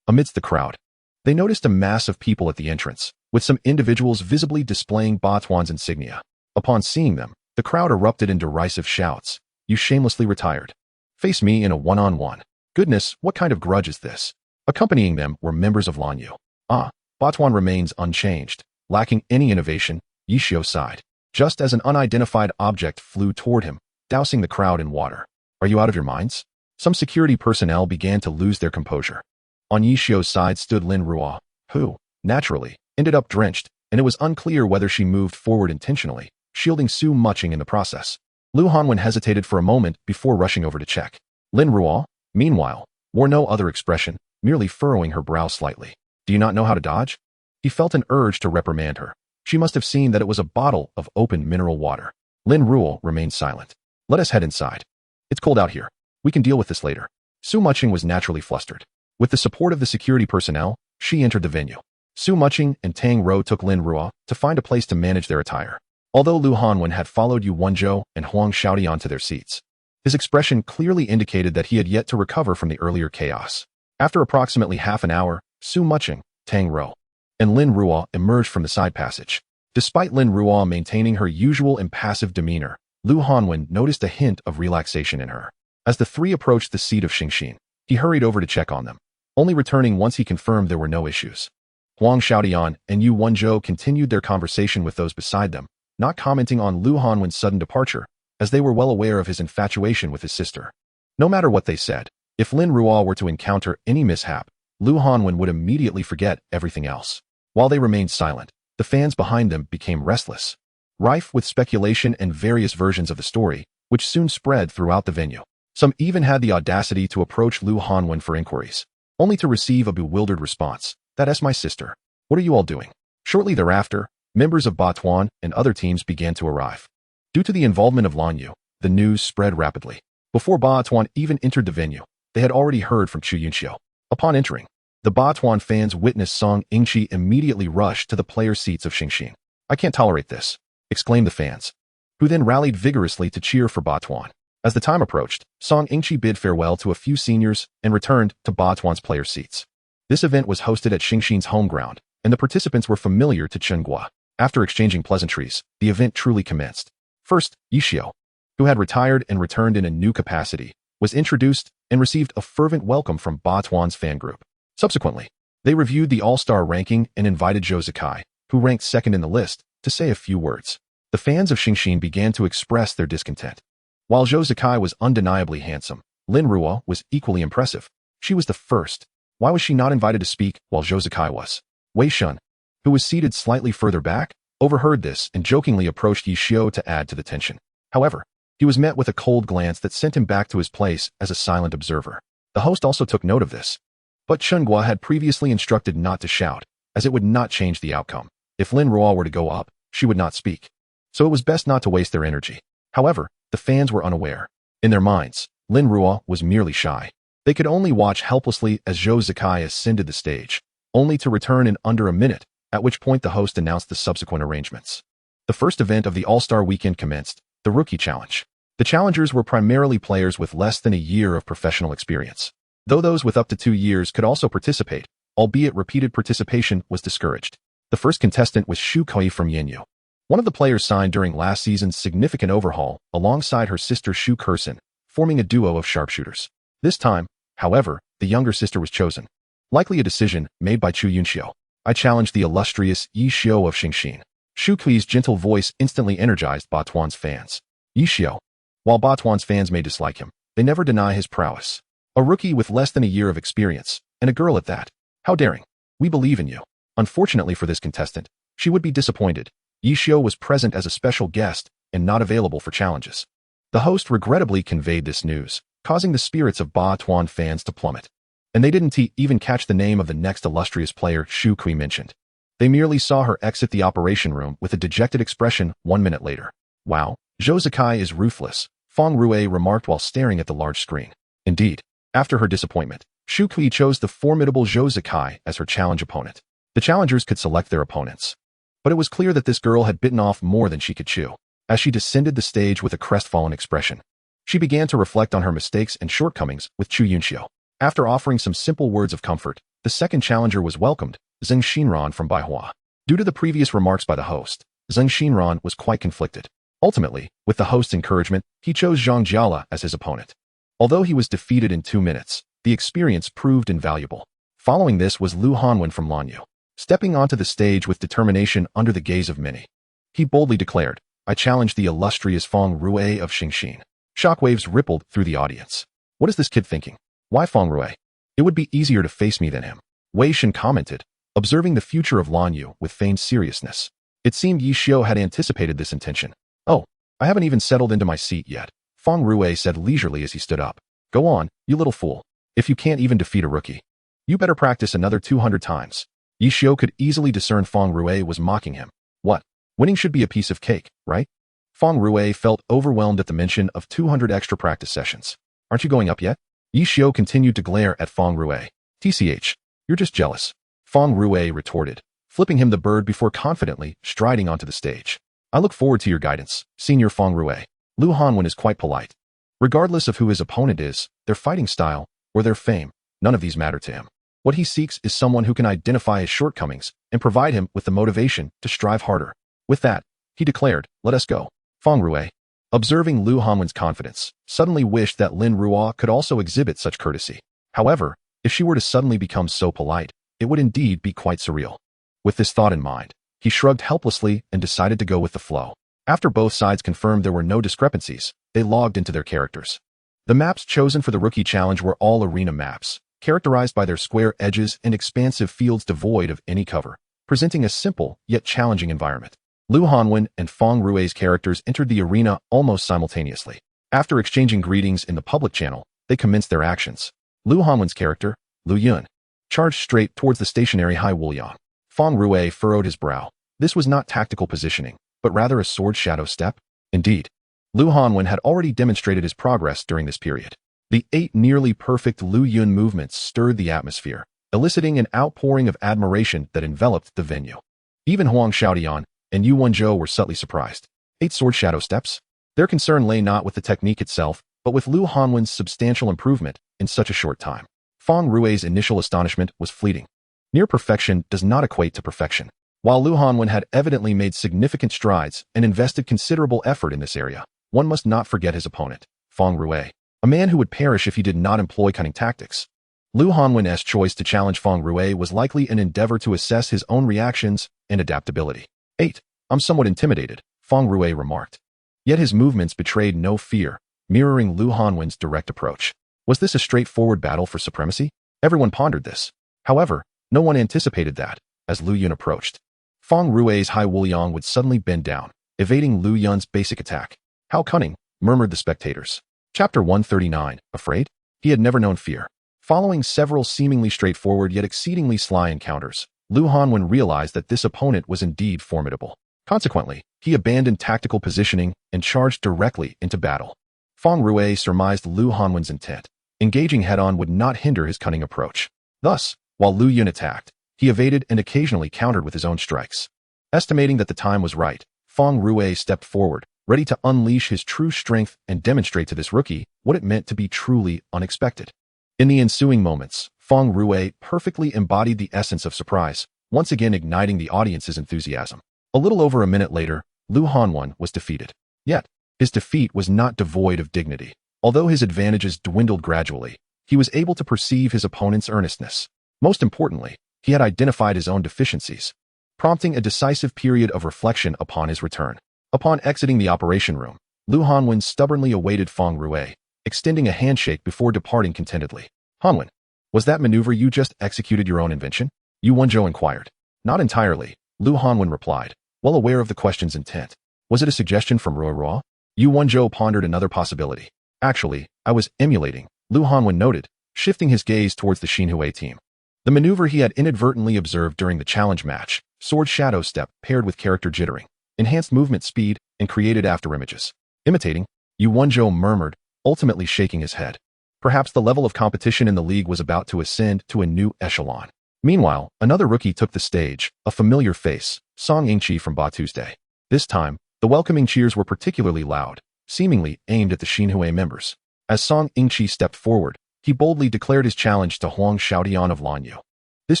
A: Amidst the crowd, they noticed a mass of people at the entrance, with some individuals visibly displaying Batuan's insignia. Upon seeing them, the crowd erupted in derisive shouts. You shamelessly retired. Face me in a one-on-one. Goodness, what kind of grudge is this? Accompanying them were members of Lanyu. Batuan remains unchanged, lacking any innovation, Yishio sighed. Just as an unidentified object flew toward him, dousing the crowd in water. Are you out of your minds? Some security personnel began to lose their composure. On Yishio's side stood Lin Ruo, who, naturally, ended up drenched, and it was unclear whether she moved forward intentionally, shielding Su Mucheng in the process. Hanwen hesitated for a moment before rushing over to check. Lin Ruo, meanwhile, wore no other expression, merely furrowing her brow slightly. Do you not know how to dodge? He felt an urge to reprimand her. She must have seen that it was a bottle of open mineral water. Lin Ruo remained silent. Let us head inside. It's cold out here. We can deal with this later. Su Mucheng was naturally flustered. With the support of the security personnel, she entered the venue. Su Mucheng and Tang Rou took Lin Ruo to find a place to manage their attire. Although Lu Hanwen had followed Yu Wenzhou and Huang Xiaodian to their seats, his expression clearly indicated that he had yet to recover from the earlier chaos. After approximately half an hour, Su Mucheng, Tang Rou, and Lin Ruo emerged from the side passage. Despite Lin Ruo maintaining her usual impassive demeanor, Lu Hanwen noticed a hint of relaxation in her. As the three approached the seat of Xingxin, he hurried over to check on them, only returning once he confirmed there were no issues. Huang Xiaodian and Yu Wenzhou continued their conversation with those beside them, not commenting on Lu Hanwen's sudden departure, as they were well aware of his infatuation with his sister. No matter what they said, if Lin Ruo were to encounter any mishap, Lu Hanwen would immediately forget everything else. While they remained silent, the fans behind them became restless, rife with speculation and various versions of the story, which soon spread throughout the venue. Some even had the audacity to approach Lu Hanwen for inquiries, only to receive a bewildered response. That's my sister. What are you all doing? Shortly thereafter, members of Batuan and other teams began to arrive. Due to the involvement of Lanyu, the news spread rapidly. Before Batuan even entered the venue, they had already heard from Qiying. Upon entering, the Batuan fans witnessed Song Yingqi immediately rush to the player seats of Xingxin. I can't tolerate this, exclaimed the fans, who then rallied vigorously to cheer for Batuan. As the time approached, Song Yingqi bid farewell to a few seniors and returned to Batuan's player seats. This event was hosted at Xingxin's home ground, and the participants were familiar to Chengua. After exchanging pleasantries, the event truly commenced. First, Yishio, who had retired and returned in a new capacity, was introduced and received a fervent welcome from Batuan's fan group. Subsequently, they reviewed the all-star ranking and invited Zhou Zikai, who ranked second in the list, to say a few words. The fans of Xingxin began to express their discontent. While Zhou Zikai was undeniably handsome, Lin Ruo was equally impressive. She was the first. Why was she not invited to speak while Zhou Zikai was? Wei Shun, who was seated slightly further back, overheard this and jokingly approached Yishio to add to the tension. However, he was met with a cold glance that sent him back to his place as a silent observer. The host also took note of this. But Chengua had previously instructed not to shout, as it would not change the outcome. If Lin Ruo were to go up, she would not speak. So it was best not to waste their energy. However, the fans were unaware. In their minds, Lin Ruo was merely shy. They could only watch helplessly as Zhou Zikai ascended the stage, only to return in under a minute, at which point the host announced the subsequent arrangements. The first event of the All-Star Weekend commenced, the Rookie Challenge. The challengers were primarily players with less than a year of professional experience, though those with up to 2 years could also participate, albeit repeated participation was discouraged. The first contestant was Shu Kui from Yanyu, one of the players signed during last season's significant overhaul alongside her sister Shu Kursin, forming a duo of sharpshooters. This time, however, the younger sister was chosen. Likely a decision made by Chu Yunxiu. I challenged the illustrious Yi Xiu of Xingxin. Shu Kui's gentle voice instantly energized Batuan's fans. Yi Xiu. While Batuan's fans may dislike him, they never deny his prowess. A rookie with less than a year of experience, and a girl at that. How daring. We believe in you. Unfortunately for this contestant, she would be disappointed. Yi Xiu was present as a special guest and not available for challenges. The host regrettably conveyed this news, causing the spirits of Ba Tuan fans to plummet. And they didn't even catch the name of the next illustrious player Shu Kui mentioned. They merely saw her exit the operation room with a dejected expression 1 minute later. Wow, Zhou Zikai is ruthless, Feng Rui remarked while staring at the large screen. Indeed, after her disappointment, Shu Kui chose the formidable Zhou Zikai as her challenge opponent. The challengers could select their opponents. But it was clear that this girl had bitten off more than she could chew. As she descended the stage with a crestfallen expression, she began to reflect on her mistakes and shortcomings with Chu Yunxiu. After offering some simple words of comfort, the second challenger was welcomed, Zheng Xinran from Baihua. Due to the previous remarks by the host, Zheng Xinran was quite conflicted. Ultimately, with the host's encouragement, he chose Zhang Jiala as his opponent. Although he was defeated in 2 minutes, the experience proved invaluable. Following this was Lu Hanwen from Lanyu. Stepping onto the stage with determination under the gaze of many, he boldly declared, I challenge the illustrious Feng Rui of Xingxin. Shockwaves rippled through the audience. What is this kid thinking? Why Feng Rui? It would be easier to face me than him. Wei Shen commented, observing the future of Lanyu with feigned seriousness. It seemed Yi Xiu had anticipated this intention. Oh, I haven't even settled into my seat yet, Feng Rui said leisurely as he stood up. Go on, you little fool. If you can't even defeat a rookie, you better practice another 200 times. Yi Xiu could easily discern Feng Rui was mocking him. What? Winning should be a piece of cake, right? Feng Rui felt overwhelmed at the mention of 200 extra practice sessions. Aren't you going up yet? Yi Xiu continued to glare at Feng Rui. TCH, you're just jealous. Feng Rui retorted, flipping him the bird before confidently striding onto the stage. I look forward to your guidance, Senior Feng Rui. Lu Hanwen is quite polite. Regardless of who his opponent is, their fighting style, or their fame, none of these matter to him. What he seeks is someone who can identify his shortcomings and provide him with the motivation to strive harder. With that, he declared, let us go. Feng Rui, observing Lu Hanwen's confidence, suddenly wished that Lin Ruo could also exhibit such courtesy. However, if she were to suddenly become so polite, it would indeed be quite surreal. With this thought in mind, he shrugged helplessly and decided to go with the flow. After both sides confirmed there were no discrepancies, they logged into their characters. The maps chosen for the rookie challenge were all arena maps, characterized by their square edges and expansive fields devoid of any cover, presenting a simple yet challenging environment. Lu Hanwen and Feng Rui's characters entered the arena almost simultaneously. After exchanging greetings in the public channel, they commenced their actions. Lu Hanwen's character, Lu Yun, charged straight towards the stationary Hai Wuliang. Feng Rui furrowed his brow. This was not tactical positioning, but rather a sword shadow step. Indeed, Lu Hanwen had already demonstrated his progress during this period. The 8 nearly perfect Lu Yun movements stirred the atmosphere, eliciting an outpouring of admiration that enveloped the venue. Even Huang Xiaodian and Yu Wenzhou were subtly surprised. 8 sword shadow steps? Their concern lay not with the technique itself, but with Lu Hanwen's substantial improvement in such a short time. Feng Rui's initial astonishment was fleeting. Near perfection does not equate to perfection. While Lu Hanwen had evidently made significant strides and invested considerable effort in this area, one must not forget his opponent, Feng Rui, a man who would perish if he did not employ cunning tactics. Lu Hanwen's choice to challenge Feng Rui was likely an endeavor to assess his own reactions and adaptability. 8. I'm somewhat intimidated, Feng Rui remarked. Yet his movements betrayed no fear, mirroring Lu Hanwen's direct approach. Was this a straightforward battle for supremacy? Everyone pondered this. However, no one anticipated that, as Lu Yun approached, Feng Rui's Hai Wuliang would suddenly bend down, evading Lu Yun's basic attack. How cunning, murmured the spectators. Chapter 139, Afraid? He had never known fear. Following several seemingly straightforward yet exceedingly sly encounters, Lu Hanwen realized that this opponent was indeed formidable. Consequently, he abandoned tactical positioning and charged directly into battle. Feng Rui surmised Lu Hanwen's intent. Engaging head-on would not hinder his cunning approach. Thus, while Lu Yun attacked, he evaded and occasionally countered with his own strikes. Estimating that the time was right, Feng Rui stepped forward, ready to unleash his true strength and demonstrate to this rookie what it meant to be truly unexpected. In the ensuing moments, Feng Rui perfectly embodied the essence of surprise, once again igniting the audience's enthusiasm. A little over a minute later, Lu Hanwen was defeated. Yet, his defeat was not devoid of dignity. Although his advantages dwindled gradually, he was able to perceive his opponent's earnestness. Most importantly, he had identified his own deficiencies, prompting a decisive period of reflection upon his return. Upon exiting the operation room, Lu Hanwen stubbornly awaited Feng Rui, extending a handshake before departing contentedly. Hanwen, was that maneuver you just executed your own invention? Yu Wenzhou inquired. Not entirely, Lu Hanwen replied, well aware of the question's intent. Was it a suggestion from Ruo? Yu Wenzhou pondered another possibility. Actually, I was emulating, Lu Hanwen noted, shifting his gaze towards the Xinhui team. The maneuver he had inadvertently observed during the challenge match, sword shadow step paired with character jittering, enhanced movement speed, and created afterimages. Imitating, Yu Wenzhou murmured, ultimately shaking his head. Perhaps the level of competition in the league was about to ascend to a new echelon. Meanwhile, another rookie took the stage, a familiar face, Song Yingqi from Ba Tuesday. This time, the welcoming cheers were particularly loud, seemingly aimed at the Xinhui members. As Song Yingqi stepped forward, he boldly declared his challenge to Huang Xiaotian of Lanyu. This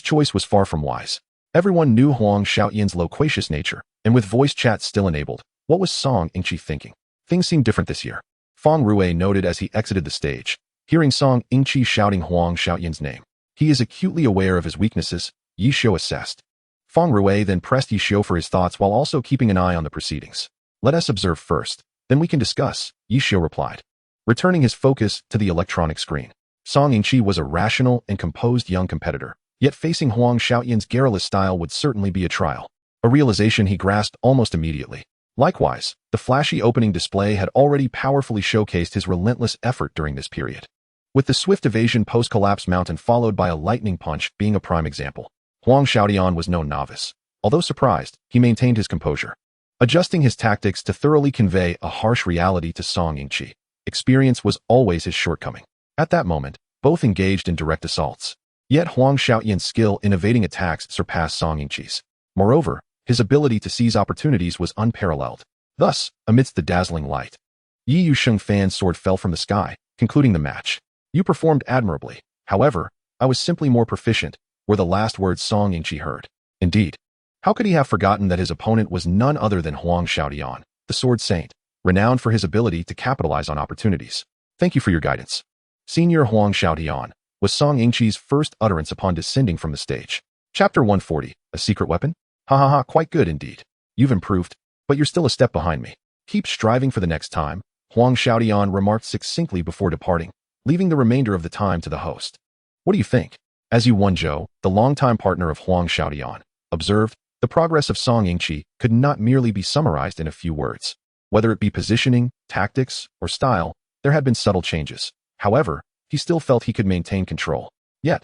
A: choice was far from wise. Everyone knew Huang Xiaotian's loquacious nature, and with voice chat still enabled, what was Song Yingqi thinking? Things seemed different this year. Fang Rui noted as he exited the stage, hearing Song Yingqi shouting Huang Xiaotian's name. He is acutely aware of his weaknesses, Yi Xiu assessed. Fang Rui then pressed Yi Xiu for his thoughts while also keeping an eye on the proceedings. Let us observe first, then we can discuss, Yi Xiu replied. Returning his focus to the electronic screen. Song Yingqi was a rational and composed young competitor, yet facing Huang Xiaotian's garrulous style would certainly be a trial. A realization he grasped almost immediately. Likewise, the flashy opening display had already powerfully showcased his relentless effort during this period. With the swift evasion post-collapse mountain followed by a lightning punch being a prime example. Huang Xiaotian was no novice. Although surprised, he maintained his composure, adjusting his tactics to thoroughly convey a harsh reality to Song Yingqi. Experience was always his shortcoming. At that moment, both engaged in direct assaults. Yet Huang Xiaotian's skill in evading attacks surpassed Song Yingqi's. Moreover, his ability to seize opportunities was unparalleled. Thus, amidst the dazzling light, Yi Yusheng Fan's sword fell from the sky, concluding the match. You performed admirably. However, I was simply more proficient, were the last words Song Yingqi heard. Indeed. How could he have forgotten that his opponent was none other than Huang Xiaotian, the sword saint, renowned for his ability to capitalize on opportunities? Thank you for your guidance. Senior Huang Xiaotian, was Song Yingqi's first utterance upon descending from the stage. Chapter 140, a secret weapon? Ha ha ha, quite good indeed. You've improved, but you're still a step behind me. Keep striving for the next time, Huang Xiaotian remarked succinctly before departing, leaving the remainder of the time to the host. What do you think? As Yu Wenzhou, the longtime partner of Huang Xiaotian, observed, the progress of Song Yingqi could not merely be summarized in a few words. Whether it be positioning, tactics, or style, there had been subtle changes. However, he still felt he could maintain control. Yet,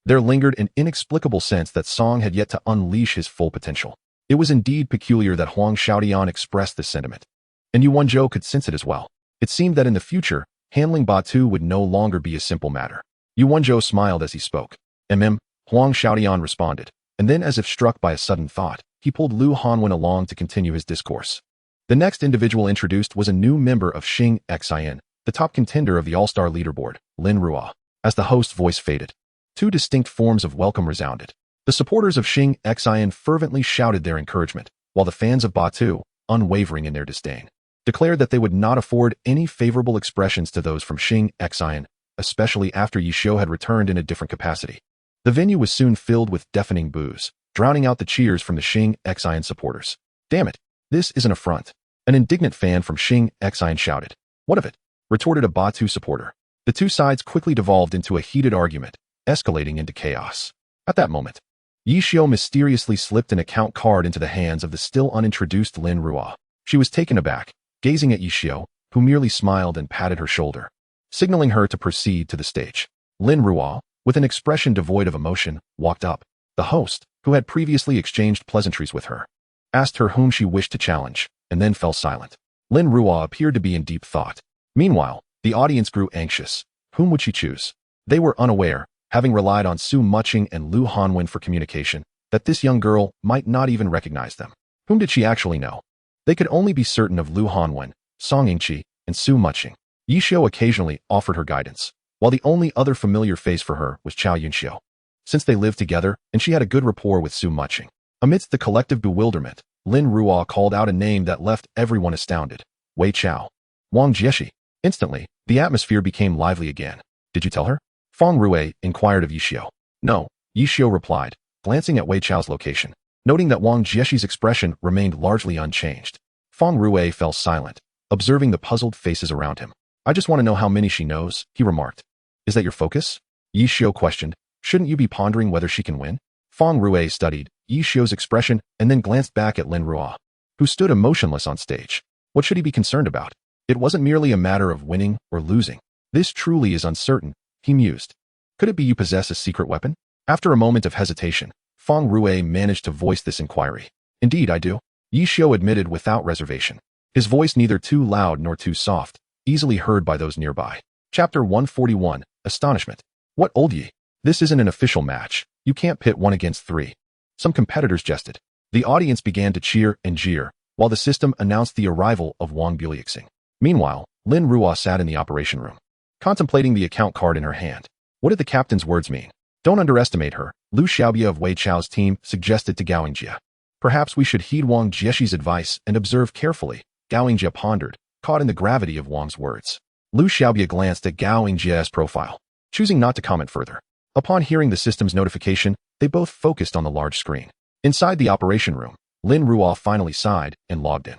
A: there lingered an inexplicable sense that Song had yet to unleash his full potential. It was indeed peculiar that Huang Xiaotian expressed this sentiment. And Yu Wenzhou could sense it as well. It seemed that in the future, handling Batu would no longer be a simple matter. Yu Wenzhou smiled as he spoke. Huang Xiaotian responded, and then as if struck by a sudden thought, he pulled Lu Hanwen along to continue his discourse. The next individual introduced was a new member of Qiying, the top contender of the All-Star leaderboard, Lin Ruo. As the host's voice faded, two distinct forms of welcome resounded. The supporters of Qiying fervently shouted their encouragement, while the fans of Batu, unwavering in their disdain, declared that they would not afford any favorable expressions to those from Qiying, especially after Yi Xiu had returned in a different capacity. The venue was soon filled with deafening boos, drowning out the cheers from the Qiying supporters. Damn it, this is an affront. An indignant fan from Qiying shouted. What of it? Retorted a Batu supporter. The two sides quickly devolved into a heated argument, escalating into chaos. At that moment, Yi Xiu mysteriously slipped an account card into the hands of the still unintroduced Lin Ruo. She was taken aback, gazing at Yi Xiu, who merely smiled and patted her shoulder, signaling her to proceed to the stage. Lin Ruo, with an expression devoid of emotion, walked up. The host, who had previously exchanged pleasantries with her, asked her whom she wished to challenge, and then fell silent. Lin Ruo appeared to be in deep thought. Meanwhile, the audience grew anxious. Whom would she choose? They were unaware, having relied on Su Mucheng and Lu Hanwen for communication, that this young girl might not even recognize them. Whom did she actually know? They could only be certain of Lu Hanwen, Song Yingqi, and Su Mucheng. Yi Xiu occasionally offered her guidance, while the only other familiar face for her was Chao Yunxiu. Since they lived together, and she had a good rapport with Su Mucheng. Amidst the collective bewilderment, Lin Ruo called out a name that left everyone astounded. Wei Chao. Wang Jieshi. Instantly, the atmosphere became lively again. Did you tell her? Fang Rui inquired of Yi Xiu. No, Yi Xiu replied, glancing at Wei Chao's location, noting that Wang Jieshi's expression remained largely unchanged. Fang Rui fell silent, observing the puzzled faces around him. I just want to know how many she knows, he remarked. Is that your focus? Yi Xiao questioned. Shouldn't you be pondering whether she can win? Feng Rue studied Yi Xiao's expression and then glanced back at Lin Ruo, who stood emotionless on stage. What should he be concerned about? It wasn't merely a matter of winning or losing. This truly is uncertain, he mused. Could it be you possess a secret weapon? After a moment of hesitation, Feng Rue managed to voice this inquiry. Indeed, I do, Yi Xiao admitted without reservation. His voice neither too loud nor too soft, easily heard by those nearby. Chapter 141, Astonishment. What old Yi? This isn't an official match. You can't pit 1 against 3. Some competitors jested. The audience began to cheer and jeer, while the system announced the arrival of Wang Buliuxing. Meanwhile, Lin Ruo sat in the operation room, contemplating the account card in her hand. What did the captain's words mean? Don't underestimate her, Lu Xiaobia of Wei Chao's team suggested to Gao Yingjie. Perhaps we should heed Wang Jieshi's advice and observe carefully, Gao Yingjie pondered, caught in the gravity of Wang's words. Lu Xiaobia glanced at Gao Yingjie's profile, choosing not to comment further. Upon hearing the system's notification, they both focused on the large screen. Inside the operation room, Lin Ruo finally sighed and logged in.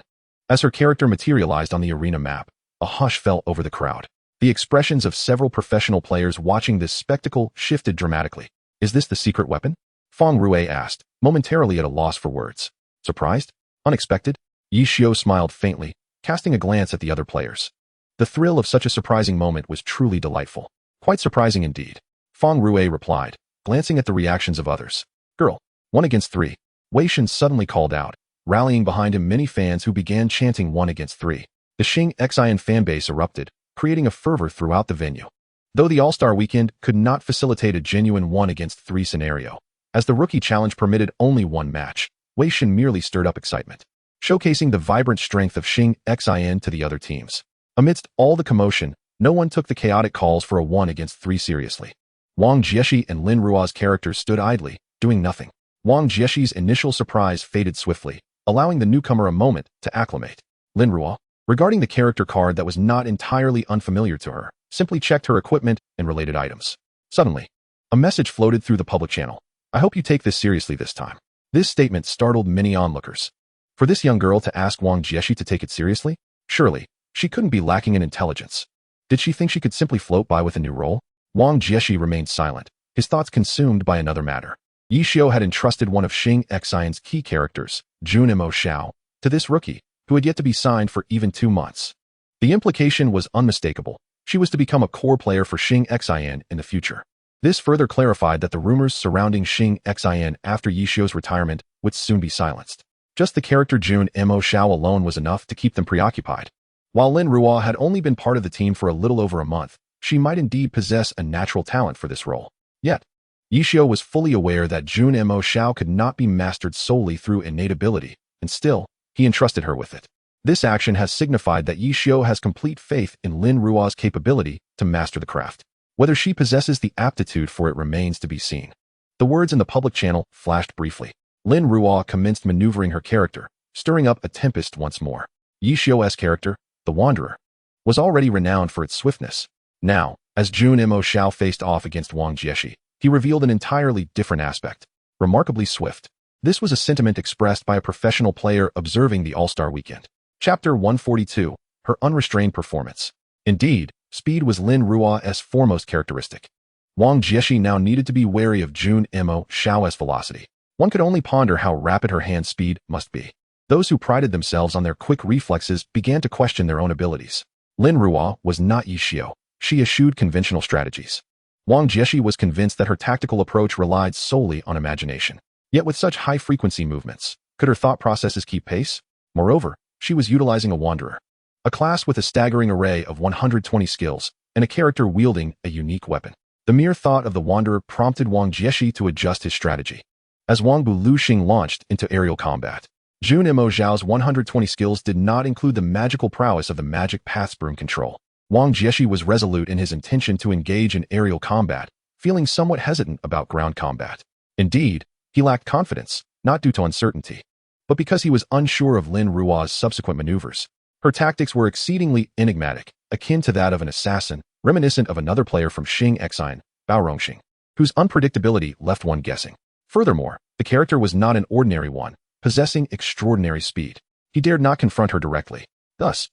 A: As her character materialized on the arena map, a hush fell over the crowd. The expressions of several professional players watching this spectacle shifted dramatically. Is this the secret weapon? Feng Rue asked, momentarily at a loss for words. Surprised? Unexpected? Yi Xiao smiled faintly, casting a glance at the other players. The thrill of such a surprising moment was truly delightful. Quite surprising indeed. Feng Rue replied, glancing at the reactions of others. Girl, 1 against 3. Wei Shen suddenly called out, rallying behind him many fans who began chanting 1 against 3. The Qiying fanbase erupted, creating a fervor throughout the venue. Though the All-Star Weekend could not facilitate a genuine 1 against 3 scenario, as the Rookie Challenge permitted only 1 match, Wei Shen merely stirred up excitement, showcasing the vibrant strength of Qiying to the other teams. Amidst all the commotion, no one took the chaotic calls for a 1 against 3 seriously. Wang Jieshi and Lin Ruo's characters stood idly, doing nothing. Wang Jieshi's initial surprise faded swiftly, allowing the newcomer a moment to acclimate. Lin Ruo, regarding the character card that was not entirely unfamiliar to her, simply checked her equipment and related items. Suddenly, a message floated through the public channel. I hope you take this seriously this time. This statement startled many onlookers. For this young girl to ask Wang Jieshi to take it seriously? Surely, she couldn't be lacking in intelligence. Did she think she could simply float by with a new role? Wang Jieshi remained silent, his thoughts consumed by another matter. Yi Xiao had entrusted one of Qiying's key characters, Junimo Xiao, to this rookie, who had yet to be signed for even 2 months. The implication was unmistakable. She was to become a core player for Qiying in the future. This further clarified that the rumors surrounding Qiying after Yi Xiao's retirement would soon be silenced. Just the character Junimo Xiao alone was enough to keep them preoccupied. While Lin Ruo had only been part of the team for a little over a month, she might indeed possess a natural talent for this role. Yet, Yi Xiao was fully aware that Junimo Xiao could not be mastered solely through innate ability, and still, he entrusted her with it. This action has signified that Yi Xiao has complete faith in Lin Ruo's capability to master the craft. Whether she possesses the aptitude for it remains to be seen. The words in the public channel flashed briefly. Lin Ruo commenced maneuvering her character, stirring up a tempest once more. Yi Xiao's character, the Wanderer, was already renowned for its swiftness. Now, as Junimo Xiao faced off against Wang Jieshi, he revealed an entirely different aspect. Remarkably swift. This was a sentiment expressed by a professional player observing the All-Star Weekend. Chapter 142, Her Unrestrained Performance. Indeed, speed was Lin Ruo's foremost characteristic. Wang Jieshi now needed to be wary of Junimo Xiao's velocity. One could only ponder how rapid her hand speed must be. Those who prided themselves on their quick reflexes began to question their own abilities. Lin Ruo was not Yi Xiao. She eschewed conventional strategies. Wang Jieshi was convinced that her tactical approach relied solely on imagination. Yet with such high-frequency movements, could her thought processes keep pace? Moreover, she was utilizing a Wanderer, a class with a staggering array of 120 skills, and a character wielding a unique weapon. The mere thought of the Wanderer prompted Wang Jieshi to adjust his strategy. As Wang Buliuxing launched into aerial combat, Junimo Xiao's 120 skills did not include the magical prowess of the Magic Path's broom control. Wang Jieshi was resolute in his intention to engage in aerial combat, feeling somewhat hesitant about ground combat. Indeed, he lacked confidence, not due to uncertainty, but because he was unsure of Lin Ruo's subsequent maneuvers. Her tactics were exceedingly enigmatic, akin to that of an assassin, reminiscent of another player from Qiying, Bao Rongxing, whose unpredictability left one guessing. Furthermore, the character was not an ordinary one, possessing extraordinary speed. He dared not confront her directly. Thus,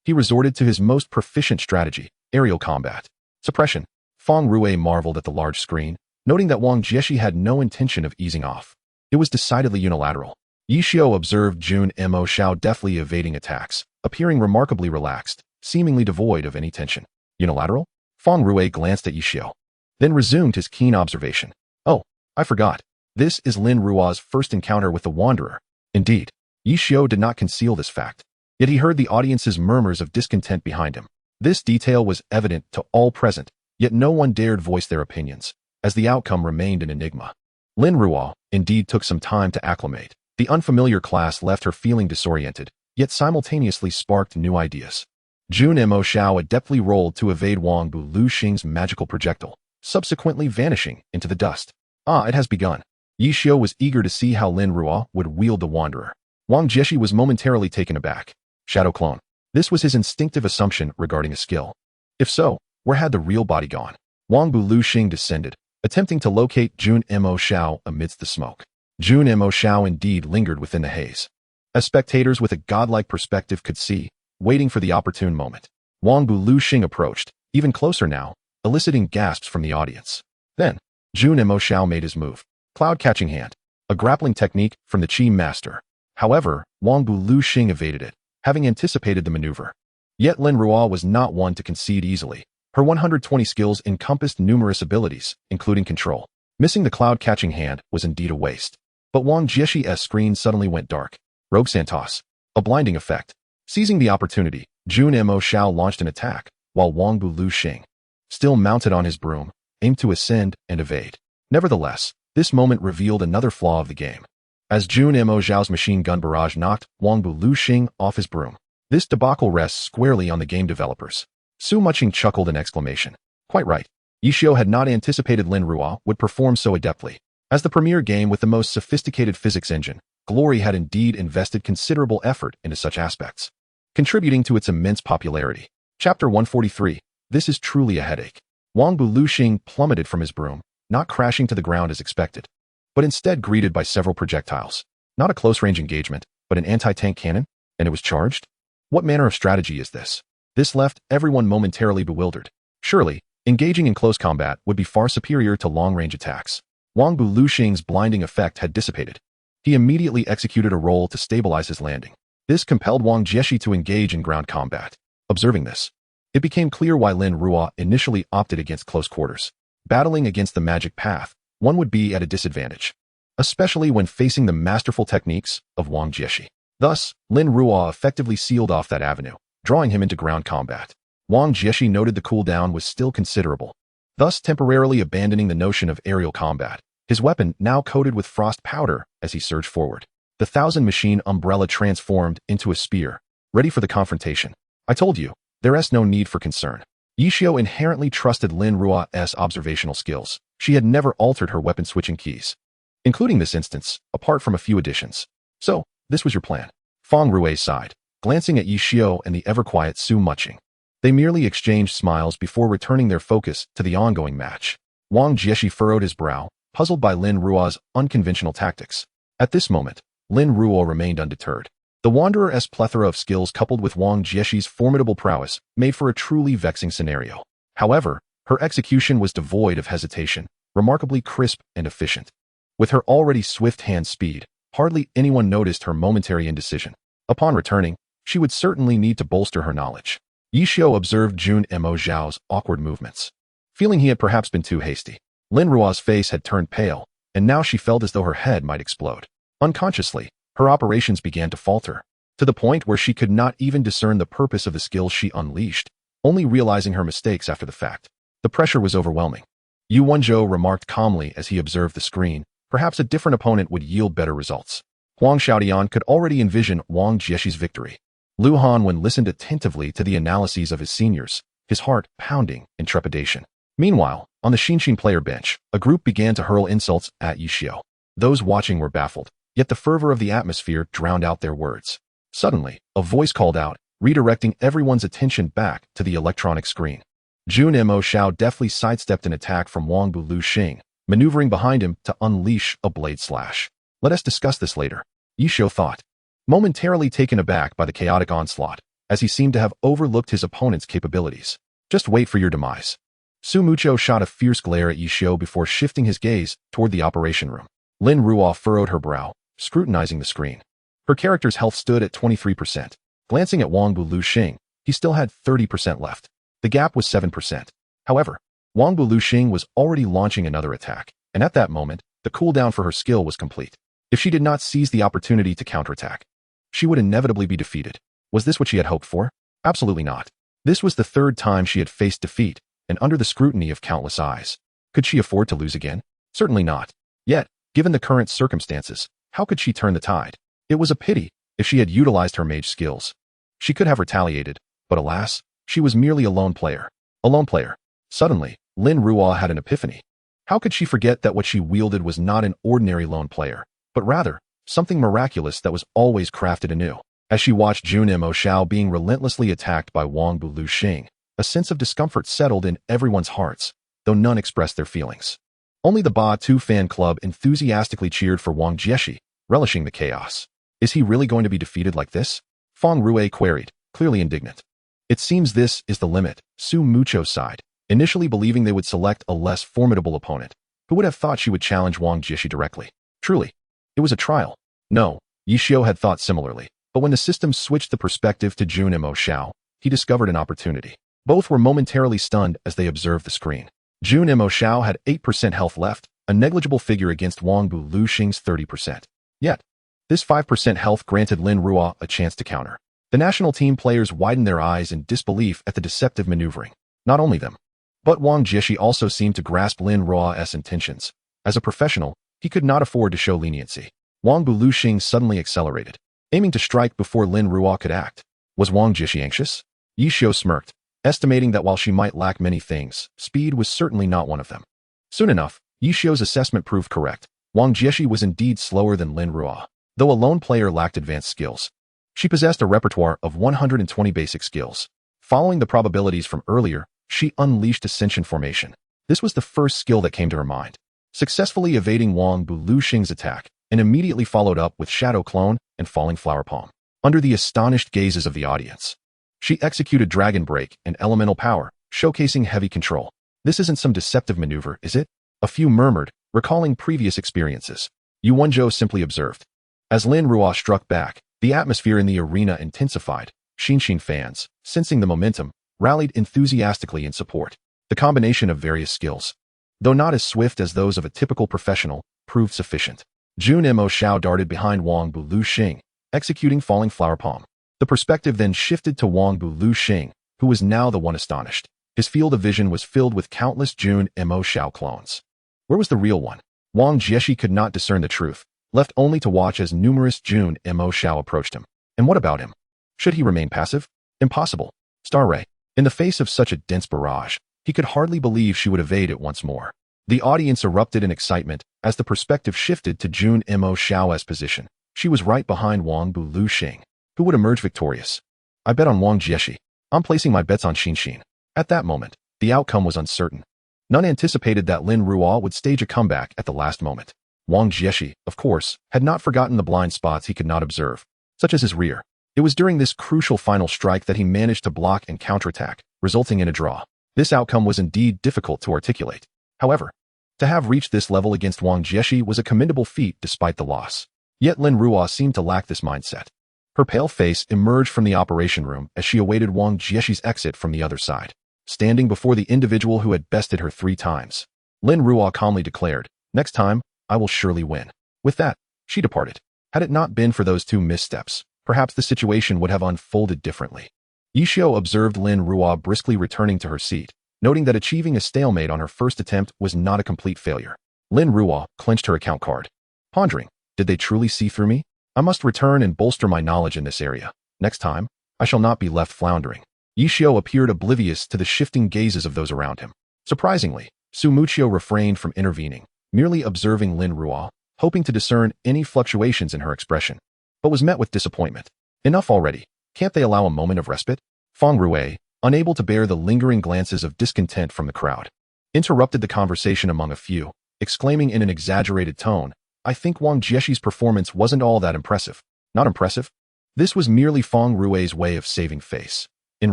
A: he resorted to his most proficient strategy, aerial combat. Suppression. Feng Rue marveled at the large screen, noting that Wang Jieshi had no intention of easing off. It was decidedly unilateral. Yi Xiao observed Jun Mo Xiao deftly evading attacks, appearing remarkably relaxed, seemingly devoid of any tension. Unilateral? Feng Rue glanced at Yi Xiao, then resumed his keen observation. Oh, I forgot. This is Lin Ruo's first encounter with the Wanderer. Indeed, Yi Xiao did not conceal this fact. Yet he heard the audience's murmurs of discontent behind him. This detail was evident to all present, yet no one dared voice their opinions, as the outcome remained an enigma. Lin Ruo, indeed, took some time to acclimate. The unfamiliar class left her feeling disoriented, yet simultaneously sparked new ideas. Jun Mo Xiao adeptly rolled to evade Wang Bu Luxing's magical projectile, subsequently vanishing into the dust. Ah, it has begun. Yi Xiao was eager to see how Lin Ruo would wield the Wanderer. Wang Jieshi was momentarily taken aback. Shadow clone. This was his instinctive assumption regarding a skill. If so, where had the real body gone? Wang Bu Luxing descended, attempting to locate Jun Mo Xiao amidst the smoke. Jun Mo Xiao indeed lingered within the haze, as spectators with a godlike perspective could see, waiting for the opportune moment. Wang Bu Luxing approached, even closer now, eliciting gasps from the audience. Then, Jun Mo Xiao made his move. Cloud catching hand, a grappling technique from the Qi master. However, Wang Bu Luxing evaded it, having anticipated the maneuver. Yet Lin Ruo was not one to concede easily. Her 120 skills encompassed numerous abilities, including control. Missing the cloud catching hand was indeed a waste. But Wang Jieshi's screen suddenly went dark. Rogue Santos. A blinding effect. Seizing the opportunity, Jun Mo Xiao launched an attack, while Wang Bu Luxing, still mounted on his broom, aimed to ascend and evade. Nevertheless, this moment revealed another flaw of the game. As Jun Mo Xiao's machine gun barrage knocked Wang Bu Luxing off his broom. This debacle rests squarely on the game developers. Su Mucheng chuckled in exclamation. Quite right. Yi Xiao had not anticipated Lin Ruo would perform so adeptly. As the premier game with the most sophisticated physics engine, Glory had indeed invested considerable effort into such aspects, contributing to its immense popularity. Chapter 143. This is truly a headache. Wang Bu Luxing plummeted from his broom, not crashing to the ground as expected, but instead greeted by several projectiles. Not a close-range engagement, but an anti-tank cannon, and it was charged? What manner of strategy is this? This left everyone momentarily bewildered. Surely, engaging in close combat would be far superior to long-range attacks. Wang Bu Luxing's blinding effect had dissipated. He immediately executed a roll to stabilize his landing. This compelled Wang Jieshi to engage in ground combat. Observing this, it became clear why Lin Ruo initially opted against close quarters. Battling against the magic path, one would be at a disadvantage, especially when facing the masterful techniques of Wang Jieshi. Thus, Lin Ruo effectively sealed off that avenue, drawing him into ground combat. Wang Jieshi noted the cooldown was still considerable, thus temporarily abandoning the notion of aerial combat. His weapon now coated with frost powder as he surged forward. The 1,000-machine umbrella transformed into a spear, ready for the confrontation. I told you, there's no need for concern. Yi Xiao inherently trusted Lin Ruo's observational skills. She had never altered her weapon-switching keys, including this instance, apart from a few additions. So, this was your plan. Feng Rue sighed, glancing at Yi Xiao and the ever-quiet Su Mucheng. They merely exchanged smiles before returning their focus to the ongoing match. Wang Jieshi furrowed his brow, puzzled by Lin Ruo's unconventional tactics. At this moment, Lin Ruo remained undeterred. The Wanderer's plethora of skills coupled with Wang Jieshi's formidable prowess made for a truly vexing scenario. However, her execution was devoid of hesitation, remarkably crisp and efficient. With her already swift hand speed, hardly anyone noticed her momentary indecision. Upon returning, she would certainly need to bolster her knowledge. Yi Xiao observed Jun Mo Xiao's awkward movements, feeling he had perhaps been too hasty. Lin Ruo's face had turned pale, and now she felt as though her head might explode. Unconsciously, her operations began to falter, to the point where she could not even discern the purpose of the skills she unleashed, only realizing her mistakes after the fact. The pressure was overwhelming. Yu Wenzhou remarked calmly as he observed the screen, perhaps a different opponent would yield better results. Huang Xiaodian could already envision Wang Jieshi's victory. Lu Hanwen listened attentively to the analyses of his seniors, his heart pounding in trepidation. Meanwhile, on the Xinxin player bench, a group began to hurl insults at Yi Xiao. Those watching were baffled, yet the fervor of the atmosphere drowned out their words. Suddenly, a voice called out, redirecting everyone's attention back to the electronic screen. Jun Mo Xiao deftly sidestepped an attack from Wang Bu Luxing, maneuvering behind him to unleash a blade slash. Let us discuss this later, Yi Xiao thought. Momentarily taken aback by the chaotic onslaught, as he seemed to have overlooked his opponent's capabilities. Just wait for your demise. Su Mucho shot a fierce glare at Yishio before shifting his gaze toward the operation room. Lin Ruo furrowed her brow, scrutinizing the screen. Her character's health stood at 23%. Glancing at Wang Bu Luxing, he still had 30% left. The gap was 7%. However, Wang Bu Luxing was already launching another attack, and at that moment, the cooldown for her skill was complete. If she did not seize the opportunity to counterattack, she would inevitably be defeated. Was this what she had hoped for? Absolutely not. This was the third time she had faced defeat, and under the scrutiny of countless eyes. Could she afford to lose again? Certainly not. Yet, given the current circumstances, how could she turn the tide? It was a pity if she had utilized her mage skills. She could have retaliated, but alas, she was merely a lone player. A lone player. Suddenly, Lin Ruo had an epiphany. How could she forget that what she wielded was not an ordinary lone player, but rather, something miraculous that was always crafted anew? As she watched Jun Mo Xiao being relentlessly attacked by Wang Bu Luxing, a sense of discomfort settled in everyone's hearts, though none expressed their feelings. Only the Ba Tu fan club enthusiastically cheered for Wang Jieshi, relishing the chaos. Is he really going to be defeated like this? Feng Rue queried, clearly indignant. It seems this is the limit, Su Mucho sighed, initially believing they would select a less formidable opponent. Who would have thought she would challenge Wang Jieshi directly? Truly, it was a trial. No, Yishio had thought similarly, but when the system switched the perspective to Jun Mo Xiao, he discovered an opportunity. Both were momentarily stunned as they observed the screen. Jun Mo Xiao had 8% health left, a negligible figure against Wang Bu Luxing's 30%. Yet, this 5% health granted Lin Ruo a chance to counter. The national team players widened their eyes in disbelief at the deceptive maneuvering. Not only them, but Wang Jieshi also seemed to grasp Lin Ruo's intentions. As a professional, he could not afford to show leniency. Wang Bu Luxing suddenly accelerated, aiming to strike before Lin Ruo could act. Was Wang Jieshi anxious? Yishio smirked, estimating that while she might lack many things, speed was certainly not one of them. Soon enough, Yishio's assessment proved correct. Wang Jieshi was indeed slower than Lin Ruo, though a lone player lacked advanced skills. She possessed a repertoire of 120 basic skills. Following the probabilities from earlier, she unleashed Ascension Formation. This was the first skill that came to her mind, successfully evading Wang Bu Luxing's attack, and immediately followed up with Shadow Clone and Falling Flower Palm. Under the astonished gazes of the audience, she executed Dragon Break and Elemental Power, showcasing heavy control. This isn't some deceptive maneuver, is it? A few murmured, recalling previous experiences. Yu Wenzhou simply observed. As Lin Ruo struck back, the atmosphere in the arena intensified. Xinshin fans, sensing the momentum, rallied enthusiastically in support. The combination of various skills, though not as swift as those of a typical professional, proved sufficient. Jun Mo Xiao darted behind Wang Bu Luxing, executing Falling Flower Palm. The perspective then shifted to Wang Bu Luxing, who was now the one astonished. His field of vision was filled with countless Jun Mo Xiao clones. Where was the real one? Wang Jieshi could not discern the truth, left only to watch as numerous Jun Mo Xiao approached him. And what about him? Should he remain passive? Impossible. Star Ray. In the face of such a dense barrage, he could hardly believe she would evade it once more. The audience erupted in excitement as the perspective shifted to Jun Mo Xiao's position. She was right behind Wang Bu Luxing. Who would emerge victorious? I bet on Wang Jieshi. I'm placing my bets on Xinshin. At that moment, the outcome was uncertain. None anticipated that Lin Ruo would stage a comeback at the last moment. Wang Jieshi, of course, had not forgotten the blind spots he could not observe, such as his rear. It was during this crucial final strike that he managed to block and counterattack, resulting in a draw. This outcome was indeed difficult to articulate. However, to have reached this level against Wang Jieshi was a commendable feat despite the loss. Yet Lin Ruo seemed to lack this mindset. Her pale face emerged from the operation room as she awaited Wang Jieshi's exit from the other side. Standing before the individual who had bested her 3 times, Lin Ruo calmly declared, "Next time, I will surely win." With that, she departed. Had it not been for those 2 missteps, perhaps the situation would have unfolded differently. Yishio observed Lin Ruo briskly returning to her seat, noting that achieving a stalemate on her first attempt was not a complete failure. Lin Ruo clenched her account card, pondering, did they truly see through me? I must return and bolster my knowledge in this area. Next time, I shall not be left floundering. Yishio appeared oblivious to the shifting gazes of those around him. Surprisingly, Su Mucho refrained from intervening, merely observing Lin Ruo, hoping to discern any fluctuations in her expression, but was met with disappointment. Enough already. Can't they allow a moment of respite? Feng Rue, unable to bear the lingering glances of discontent from the crowd, interrupted the conversation among a few, exclaiming in an exaggerated tone, I think Wang Jieshi's performance wasn't all that impressive. Not impressive? This was merely Feng Rui's way of saving face. In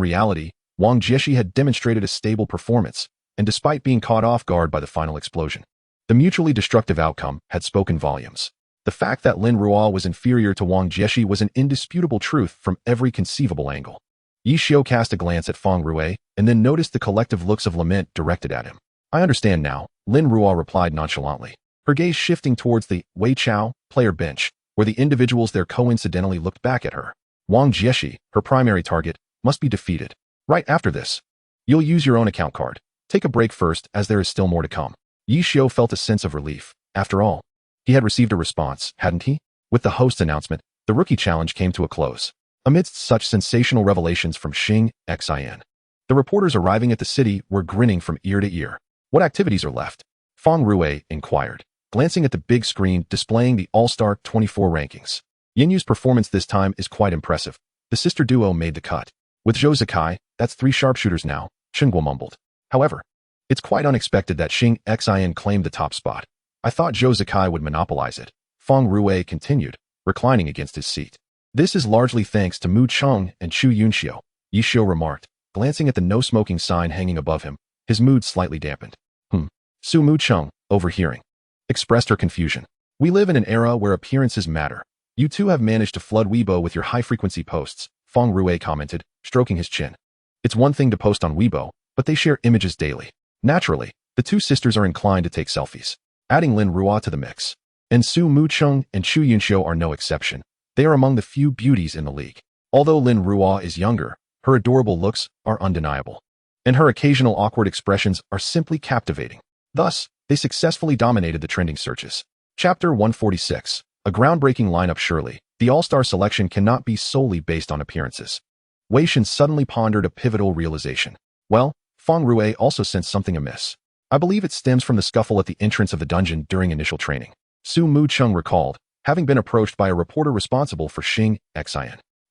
A: reality, Wang Jieshi had demonstrated a stable performance, and despite being caught off guard by the final explosion, the mutually destructive outcome had spoken volumes. The fact that Lin Ruo was inferior to Wang Jieshi was an indisputable truth from every conceivable angle. Yi Xiu cast a glance at Feng Rui, and then noticed the collective looks of lament directed at him. I understand now, Lin Ruo replied nonchalantly, her gaze shifting towards the Wei Chao player bench, where the individuals there coincidentally looked back at her. Wang Jieshi, her primary target, must be defeated. Right after this, you'll use your own account card. Take a break first, as there is still more to come. Yi Xiu felt a sense of relief. After all, he had received a response, hadn't he? With the host's announcement, the rookie challenge came to a close. Amidst such sensational revelations from Qiying, the reporters arriving at the city were grinning from ear to ear. What activities are left? Feng Rui inquired, glancing at the big screen displaying the All-Star 24 rankings. Yinyu's performance this time is quite impressive. The sister duo made the cut. With Zhou Zikai, that's 3 sharpshooters now, Chengguo mumbled. However, it's quite unexpected that Qiying claimed the top spot. I thought Zhou Zikai would monopolize it. Feng Rui continued, reclining against his seat. This is largely thanks to Mucheng and Chu Yunxiu, Yi Xiu remarked, glancing at the no-smoking sign hanging above him, his mood slightly dampened. Su Mucheng, overhearing, expressed her confusion. We live in an era where appearances matter. You two have managed to flood Weibo with your high-frequency posts, Feng Rui commented, stroking his chin. It's one thing to post on Weibo, but they share images daily. Naturally, the two sisters are inclined to take selfies, adding Lin Ruo to the mix. And Su Mucheng and Chu Yunxiu are no exception. They are among the few beauties in the league. Although Lin Ruo is younger, her adorable looks are undeniable. And her occasional awkward expressions are simply captivating. Thus, they successfully dominated the trending searches. Chapter 146. A groundbreaking lineup. Surely, the All-Star selection cannot be solely based on appearances. Wei Shen suddenly pondered a pivotal realization. Well, Feng Rui also sensed something amiss. I believe it stems from the scuffle at the entrance of the dungeon during initial training. Su Mucheng recalled, having been approached by a reporter responsible for Qiying.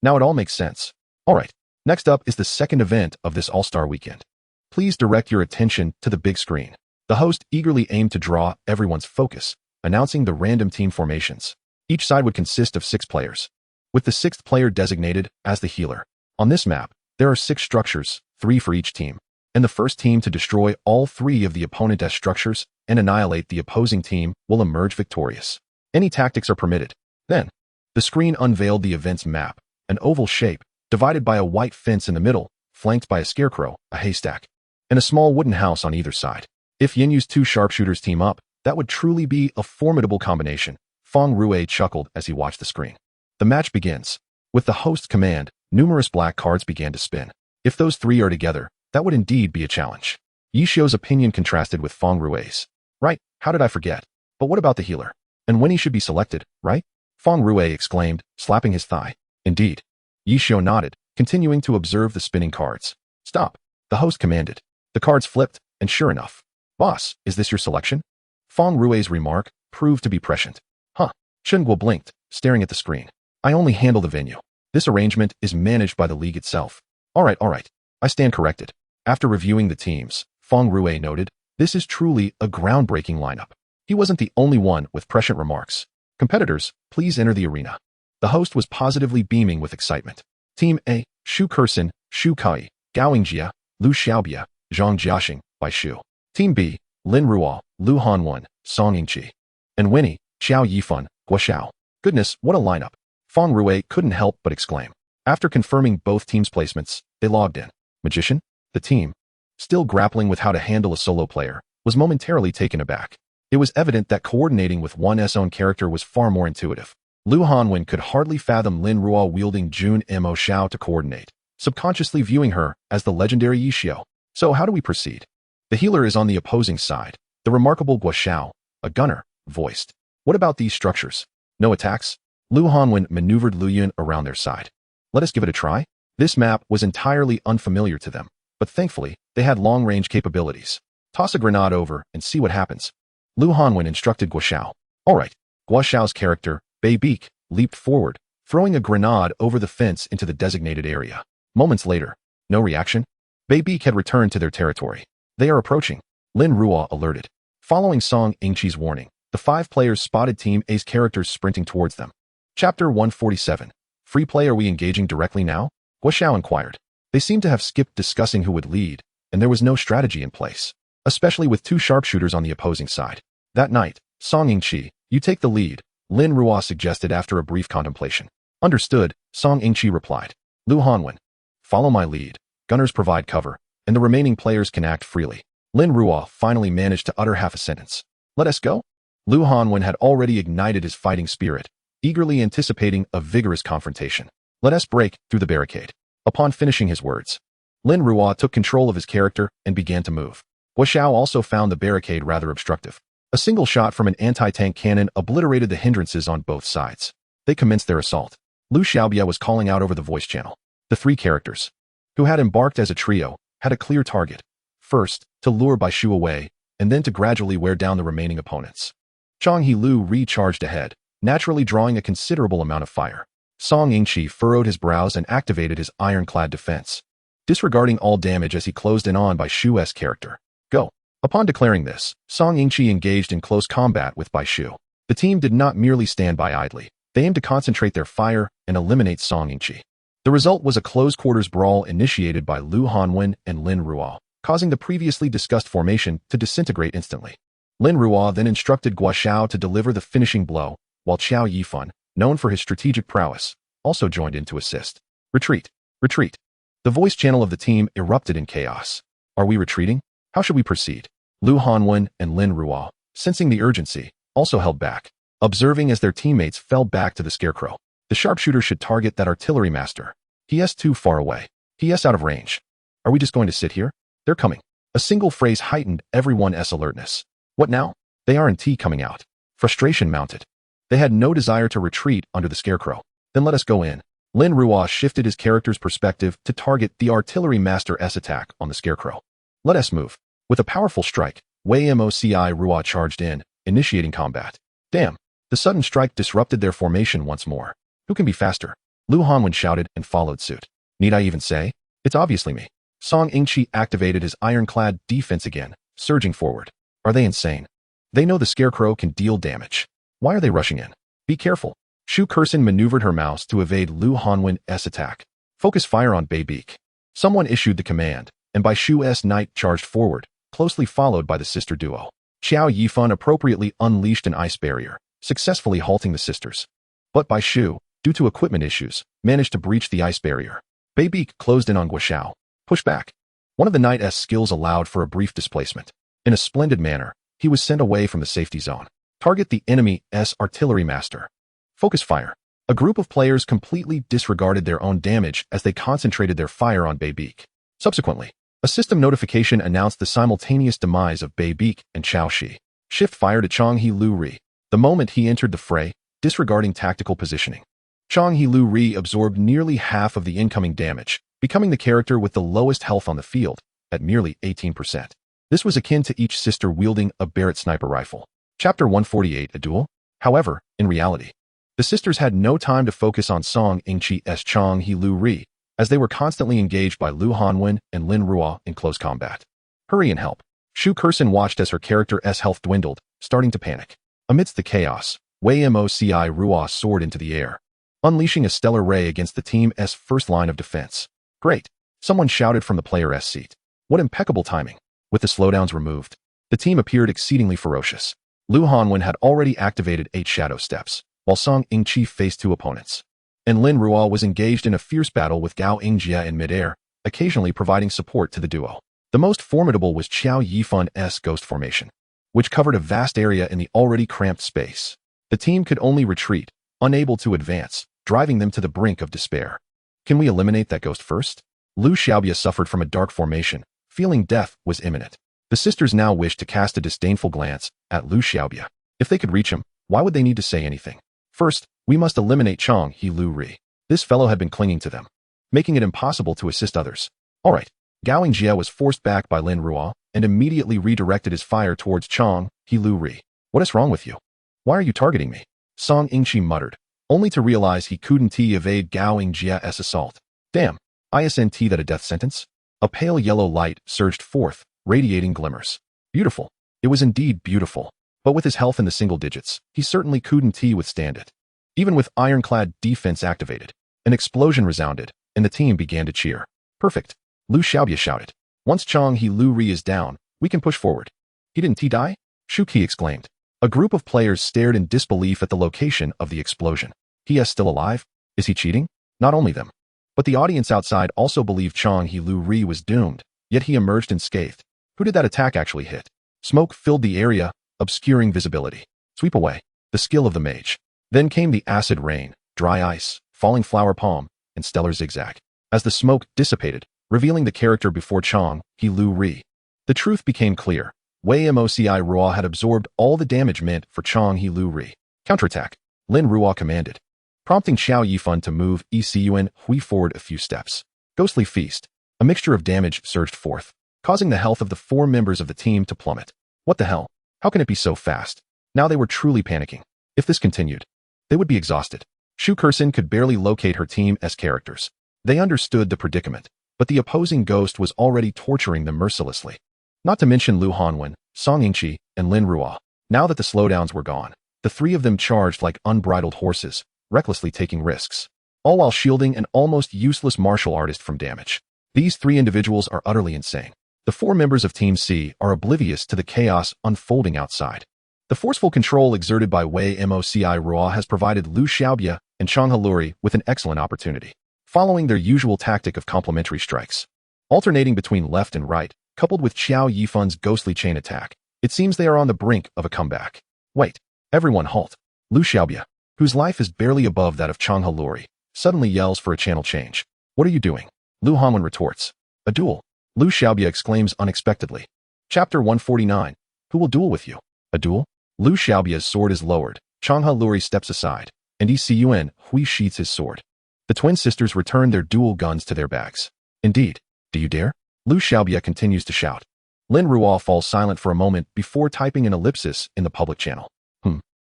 A: Now it all makes sense. Alright, next up is the second event of this All-Star weekend. Please direct your attention to the big screen. The host eagerly aimed to draw everyone's focus, announcing the random team formations. Each side would consist of 6 players, with the 6th player designated as the healer. On this map, there are 6 structures, 3 for each team, and the first team to destroy all 3 of the opponent's structures and annihilate the opposing team will emerge victorious. Any tactics are permitted. Then, the screen unveiled the event's map, an oval shape, divided by a white fence in the middle, flanked by a scarecrow, a haystack, and a small wooden house on either side. If Yinyu's 2 sharpshooters team up, that would truly be a formidable combination, Feng Rui chuckled as he watched the screen. The match begins. With the host's command, numerous black cards began to spin. If those 3 are together, that would indeed be a challenge. Yi Xiu's opinion contrasted with Feng Rui's. Right, how did I forget? But what about the healer? And when he should be selected, right? Feng Rui exclaimed, slapping his thigh. Indeed. Yi Xiu nodded, continuing to observe the spinning cards. Stop, the host commanded. The cards flipped, and sure enough. Boss, is this your selection? Feng Rui's remark proved to be prescient. Huh. Chengguo blinked, staring at the screen. I only handle the venue. This arrangement is managed by the league itself. Alright. I stand corrected. After reviewing the teams, Feng Rui noted, this is truly a groundbreaking lineup. He wasn't the only one with prescient remarks. Competitors, please enter the arena. The host was positively beaming with excitement. Team A, Shu Kersen, Shu Kai, Gao Yingjia, Lu Xiaobia, Zhang Jiaxing, Bai Shu. Team B, Lin Ruo, Lu Hanwen, Song Yingqi. And Winnie, Xiao Yifan, Guo Xiao. Goodness, what a lineup. Feng Rui couldn't help but exclaim. After confirming both teams' placements, they logged in. Magician? The team, still grappling with how to handle a solo player, was momentarily taken aback. It was evident that coordinating with one's own character was far more intuitive. Lu Hanwen could hardly fathom Lin Ruo wielding Jun Mo Xiao to coordinate, subconsciously viewing her as the legendary Yi Xiu. So how do we proceed? The healer is on the opposing side. The remarkable Guo Xiao, a gunner, voiced. What about these structures? No attacks? Lu Hanwen maneuvered Lu Yun around their side. Let us give it a try. This map was entirely unfamiliar to them, but thankfully, they had long-range capabilities. Toss a grenade over and see what happens. Lu Hanwen instructed Guo Xiao. Alright. Guo Xiao's character, Bei Beek, leaped forward, throwing a grenade over the fence into the designated area. Moments later, no reaction. Bei Beek had returned to their territory. They are approaching. Lin Ruo alerted. Following Song Yingqi's warning, the 5 players spotted Team A's characters sprinting towards them. Chapter 147. Free play, are we engaging directly now? Guo Xiao inquired. They seemed to have skipped discussing who would lead, and there was no strategy in place, especially with two sharpshooters on the opposing side. That night, Song Yingqi, you take the lead, Lin Ruo suggested after a brief contemplation. Understood, Song Yingqi replied. Lu Hanwen. Follow my lead. Gunners provide cover, and the remaining players can act freely. Lin Ruo finally managed to utter half a sentence. Let us go? Lu Hanwen had already ignited his fighting spirit, eagerly anticipating a vigorous confrontation. Let us break through the barricade. Upon finishing his words, Lin Ruo took control of his character and began to move. Guo Xiao also found the barricade rather obstructive. A single shot from an anti-tank cannon obliterated the hindrances on both sides. They commenced their assault. Lu Xiaobia was calling out over the voice channel. The three characters, who had embarked as a trio, had a clear target. First, to lure Bai Shu away, and then to gradually wear down the remaining opponents. Chang He Lu recharged ahead, naturally drawing a considerable amount of fire. Song Yingqi furrowed his brows and activated his ironclad defense, disregarding all damage as he closed in on Bai Shu's character. Go. Upon declaring this, Song Yingqi engaged in close combat with Bai Shu. The team did not merely stand by idly. They aimed to concentrate their fire and eliminate Song Yingqi. The result was a close-quarters brawl initiated by Lu Hanwen and Lin Ruo, causing the previously discussed formation to disintegrate instantly. Lin Ruo then instructed Guo Xiao to deliver the finishing blow, while Qiao Yifan, known for his strategic prowess, also joined in to assist. Retreat! Retreat! The voice channel of the team erupted in chaos. Are we retreating? How should we proceed? Lu Hanwen and Lin Ruo, sensing the urgency, also held back, observing as their teammates fell back to the scarecrow. The sharpshooter should target that artillery master. He is too far away. He is out of range. Are we just going to sit here? They're coming. A single phrase heightened everyone's alertness. What now? They aren't coming out. Frustration mounted. They had no desire to retreat under the scarecrow. Then let us go in. Lin Ruo shifted his character's perspective to target the artillery master's attack on the scarecrow. Let us move. With a powerful strike, Wei Moci Ruo charged in, initiating combat. Damn. The sudden strike disrupted their formation once more. Who can be faster? Lu Hanwen shouted and followed suit. Need I even say? It's obviously me. Song Yingqi activated his ironclad defense again, surging forward. Are they insane? They know the scarecrow can deal damage. Why are they rushing in? Be careful. Shu Kursin maneuvered her mouse to evade Lu Hanwen's attack. Focus fire on Bei Beek. Someone issued the command, and Bai Shu's knight charged forward, closely followed by the sister duo. Qiao Yifan appropriately unleashed an ice barrier, successfully halting the sisters. But Bai Shu, due to equipment issues, managed to breach the ice barrier. Bei Beek closed in on Guo Xiao. Push back. One of the knight's skills allowed for a brief displacement. In a splendid manner, he was sent away from the safety zone. Target the enemy's artillery master. Focus fire. A group of players completely disregarded their own damage as they concentrated their fire on Bei Beek. Subsequently, a system notification announced the simultaneous demise of Bei Beek and Chao Shi. Shift fire to Chang He Lu Ri. The moment he entered the fray, disregarding tactical positioning. Chang He Lu Ri absorbed nearly half of the incoming damage, becoming the character with the lowest health on the field, at merely 18%. This was akin to each sister wielding a Barrett sniper rifle. Chapter 148, a duel? However, in reality, the sisters had no time to focus on Song Yingqi's Chang He Lu Ri, as they were constantly engaged by Lu Hanwen and Lin Ruo in close combat. Hurry and help. Shu Kursin watched as her character's health dwindled, starting to panic. Amidst the chaos, Wei Moci Ruo soared into the air, unleashing a stellar ray against the team's first line of defense. Great! Someone shouted from the player's seat. What impeccable timing! With the slowdowns removed, the team appeared exceedingly ferocious. Lu Hanwen had already activated 8 shadow steps, while Song Yingqi faced 2 opponents. And Lin Ruo was engaged in a fierce battle with Gao Yingjia in midair, occasionally providing support to the duo. The most formidable was Qiao Yifan's ghost formation, which covered a vast area in the already cramped space. The team could only retreat, unable to advance, driving them to the brink of despair. Can we eliminate that ghost first? Lu Xiaobia suffered from a dark formation, feeling death was imminent. The sisters now wished to cast a disdainful glance at Lu Xiaobia. If they could reach him, why would they need to say anything? First, we must eliminate Chang He Lu Ri. This fellow had been clinging to them, making it impossible to assist others. All right. Gao Yingjia was forced back by Lin Ruo and immediately redirected his fire towards Chang He Lu Ri. What is wrong with you? Why are you targeting me? Song Yingqi muttered, only to realize he couldn't evade Gao Yingjia's assault. Damn, isn't that a death sentence? A pale yellow light surged forth, radiating glimmers. Beautiful. It was indeed beautiful. But with his health in the single digits, he certainly couldn't withstand it. Even with ironclad defense activated, An explosion resounded, and the team began to cheer. Perfect. Lu Xiaobia shouted. Once Chang He Lu Ri is down, we can push forward. He didn't die? Shu Qi exclaimed. A group of players stared in disbelief at the location of the explosion. He is still alive? Is he cheating? Not only them, but the audience outside also believed Chang He Lu Ri was doomed, yet he emerged unscathed. Who did that attack actually hit? Smoke filled the area, obscuring visibility. Sweep away. The skill of the mage. Then came the acid rain, dry ice, falling flower palm, and stellar zigzag. As the smoke dissipated, revealing the character before Chang He Lu Ri, the truth became clear. Wei Moci Ruo had absorbed all the damage meant for Chang He Lu Ri. Counterattack. Lin Ruo commanded, prompting Xiao Yifan to move Ecun Hui forward a few steps. Ghostly Feast. A mixture of damage surged forth, causing the health of the 4 members of the team to plummet. What the hell? How can it be so fast? Now they were truly panicking. If this continued, they would be exhausted. Shu Kursin could barely locate her team as characters. They understood the predicament, but the opposing ghost was already torturing them mercilessly. Not to mention Lu Hanwen, Song Yingqi, and Lin Ruo. Now that the slowdowns were gone, the 3 of them charged like unbridled horses, recklessly taking risks, all while shielding an almost useless martial artist from damage. These 3 individuals are utterly insane. The 4 members of Team C are oblivious to the chaos unfolding outside. The forceful control exerted by Wei Moci Ruo has provided Lu Xiaobia and Chang He Lu Ri with an excellent opportunity, following their usual tactic of complementary strikes. Alternating between left and right, coupled with Xiao Yifan's ghostly chain attack, it seems they are on the brink of a comeback. Wait, everyone halt. Lu Xiaobia, whose life is barely above that of Chang He Lu Ri, suddenly yells for a channel change. What are you doing? Lu Hanwen retorts. A duel. Lu Xiaobia exclaims unexpectedly. Chapter 149. Who will duel with you? A duel? Lu Xiaobia's sword is lowered. Chang He Lu Ri steps aside, and Ecun Hui sheathes his sword. The twin sisters return their dual guns to their bags. Indeed. Do you dare? Lu Xiaobia continues to shout. Lin Ruo falls silent for a moment before typing an ellipsis in the public channel.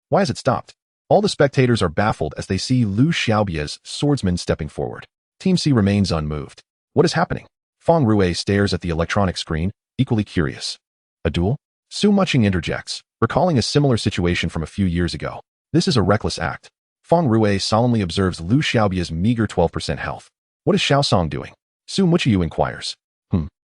A: Why has it stopped? All the spectators are baffled as they see Lu Xiaobia's swordsman stepping forward. Team C remains unmoved. What is happening? Feng Rue stares at the electronic screen, equally curious. A duel? Su Mucheng interjects, recalling a similar situation from a few years ago. This is a reckless act. Feng Rue solemnly observes Lu Xiaobia's meager 12% health. What is Xiao Song doing? Su Muchiyu inquires.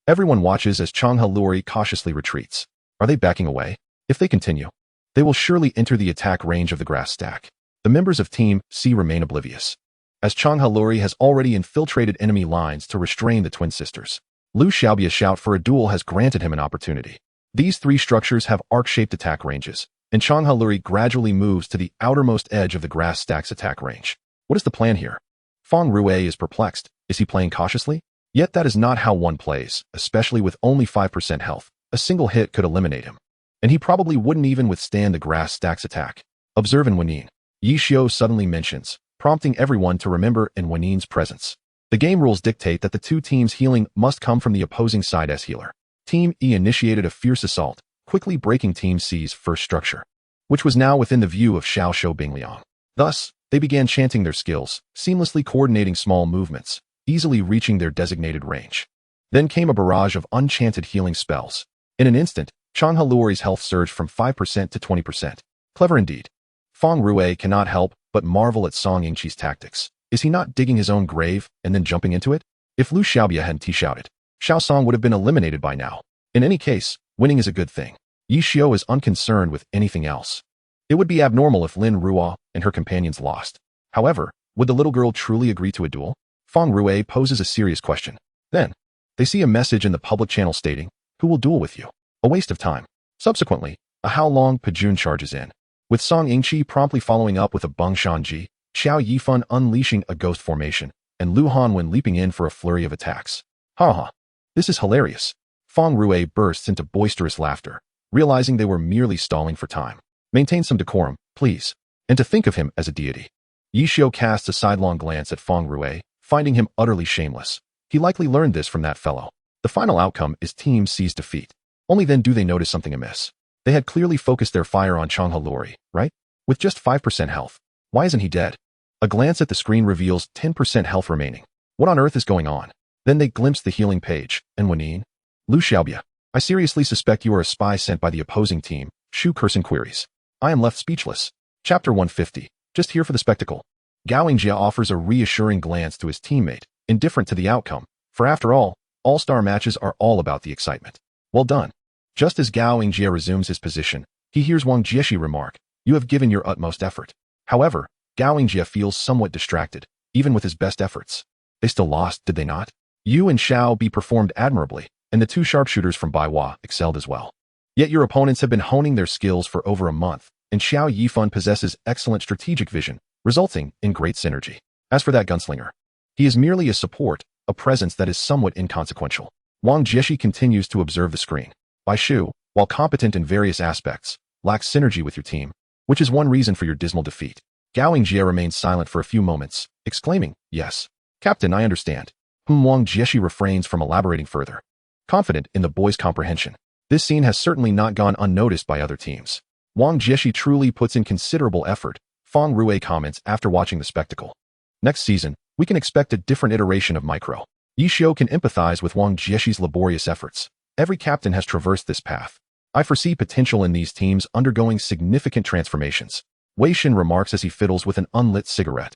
A: Everyone watches as Chang He Lu Ri cautiously retreats. Are they backing away? If they continue, they will surely enter the attack range of the grass stack. The members of Team C remain oblivious, as Chang He Lu Ri has already infiltrated enemy lines to restrain the twin sisters. Lu Xiaobia's shout for a duel has granted him an opportunity. These 3 structures have arc-shaped attack ranges, and Chang He Lu Ri gradually moves to the outermost edge of the grass stack's attack range. What is the plan here? Feng Rue is perplexed. Is he playing cautiously? Yet that is not how one plays, especially with only 5% health. A single hit could eliminate him, and he probably wouldn't even withstand the grass stack's attack. Observe Wenyin. Yi Xiu suddenly mentions, prompting everyone to remember Wenyin's presence. The game rules dictate that the 2 teams' healing must come from the opposing side's healer. Team E initiated a fierce assault, quickly breaking Team C's first structure, which was now within the view of Xiao Shou Bingliang. Thus, they began chanting their skills, seamlessly coordinating small movements, easily reaching their designated range. Then came a barrage of unchanted healing spells. In an instant, Chang He Lu Ri's health surged from 5% to 20%. Clever indeed. Feng Rue cannot help but marvel at Song Yingqi's tactics. Is he not digging his own grave and then jumping into it? If Lu Xiaobia hadn't shouted, Xiao Song would have been eliminated by now. In any case, winning is a good thing. Yi Xiu is unconcerned with anything else. It would be abnormal if Lin Ruo and her companions lost. However, would the little girl truly agree to a duel? Feng Rue poses a serious question. Then, they see a message in the public channel stating, who will duel with you? A waste of time. Subsequently, a How Long Pajun charges in, with Song Yingqi promptly following up with a Beng Shanji, Xiao Yifan unleashing a ghost formation, and Lu Hanwen leaping in for a flurry of attacks. Ha! This is hilarious. Feng Rue bursts into boisterous laughter, realizing they were merely stalling for time. Maintain some decorum, please. And to think of him as a deity. Yi Xiu casts a sidelong glance at Feng Rue, finding him utterly shameless. He likely learned this from that fellow. The final outcome is Team C's defeat. Only then do they notice something amiss. They had clearly focused their fire on Chang He Lu Ri, right? With just 5% health. Why isn't he dead? A glance at the screen reveals 10% health remaining. What on earth is going on? Then they glimpse the healing page, and Wenyin. Lu Xiaobia, I seriously suspect you are a spy sent by the opposing team, Shu Kursin queries. I am left speechless. Chapter 150. Just here for the spectacle. Qiying offers a reassuring glance to his teammate, indifferent to the outcome, for after all, all-star matches are all about the excitement. Well done. Just as Qiying resumes his position, he hears Wang Jieshi remark, "You have given your utmost effort." However, Qiying feels somewhat distracted, even with his best efforts. They still lost, did they not? Yu and Xiao Bi performed admirably, and the two sharpshooters from Baihua excelled as well. Yet your opponents have been honing their skills for over a month, and Xiao Yifan possesses excellent strategic vision, resulting in great synergy. As for that gunslinger, he is merely a support, a presence that is somewhat inconsequential. Wang Jieshi continues to observe the screen. Bai Shu, while competent in various aspects, lacks synergy with your team, which is one reason for your dismal defeat. Qiying remains silent for a few moments, exclaiming, "Yes, Captain, I understand." Wang Jieshi refrains from elaborating further. Confident in the boy's comprehension, this scene has certainly not gone unnoticed by other teams. Wang Jieshi truly puts in considerable effort, Fang Rui comments after watching the spectacle. Next season, we can expect a different iteration of Micro. Yi Xiu can empathize with Wang Jieshi's laborious efforts. Every captain has traversed this path. I foresee potential in these teams undergoing significant transformations. Wei Shin remarks as he fiddles with an unlit cigarette.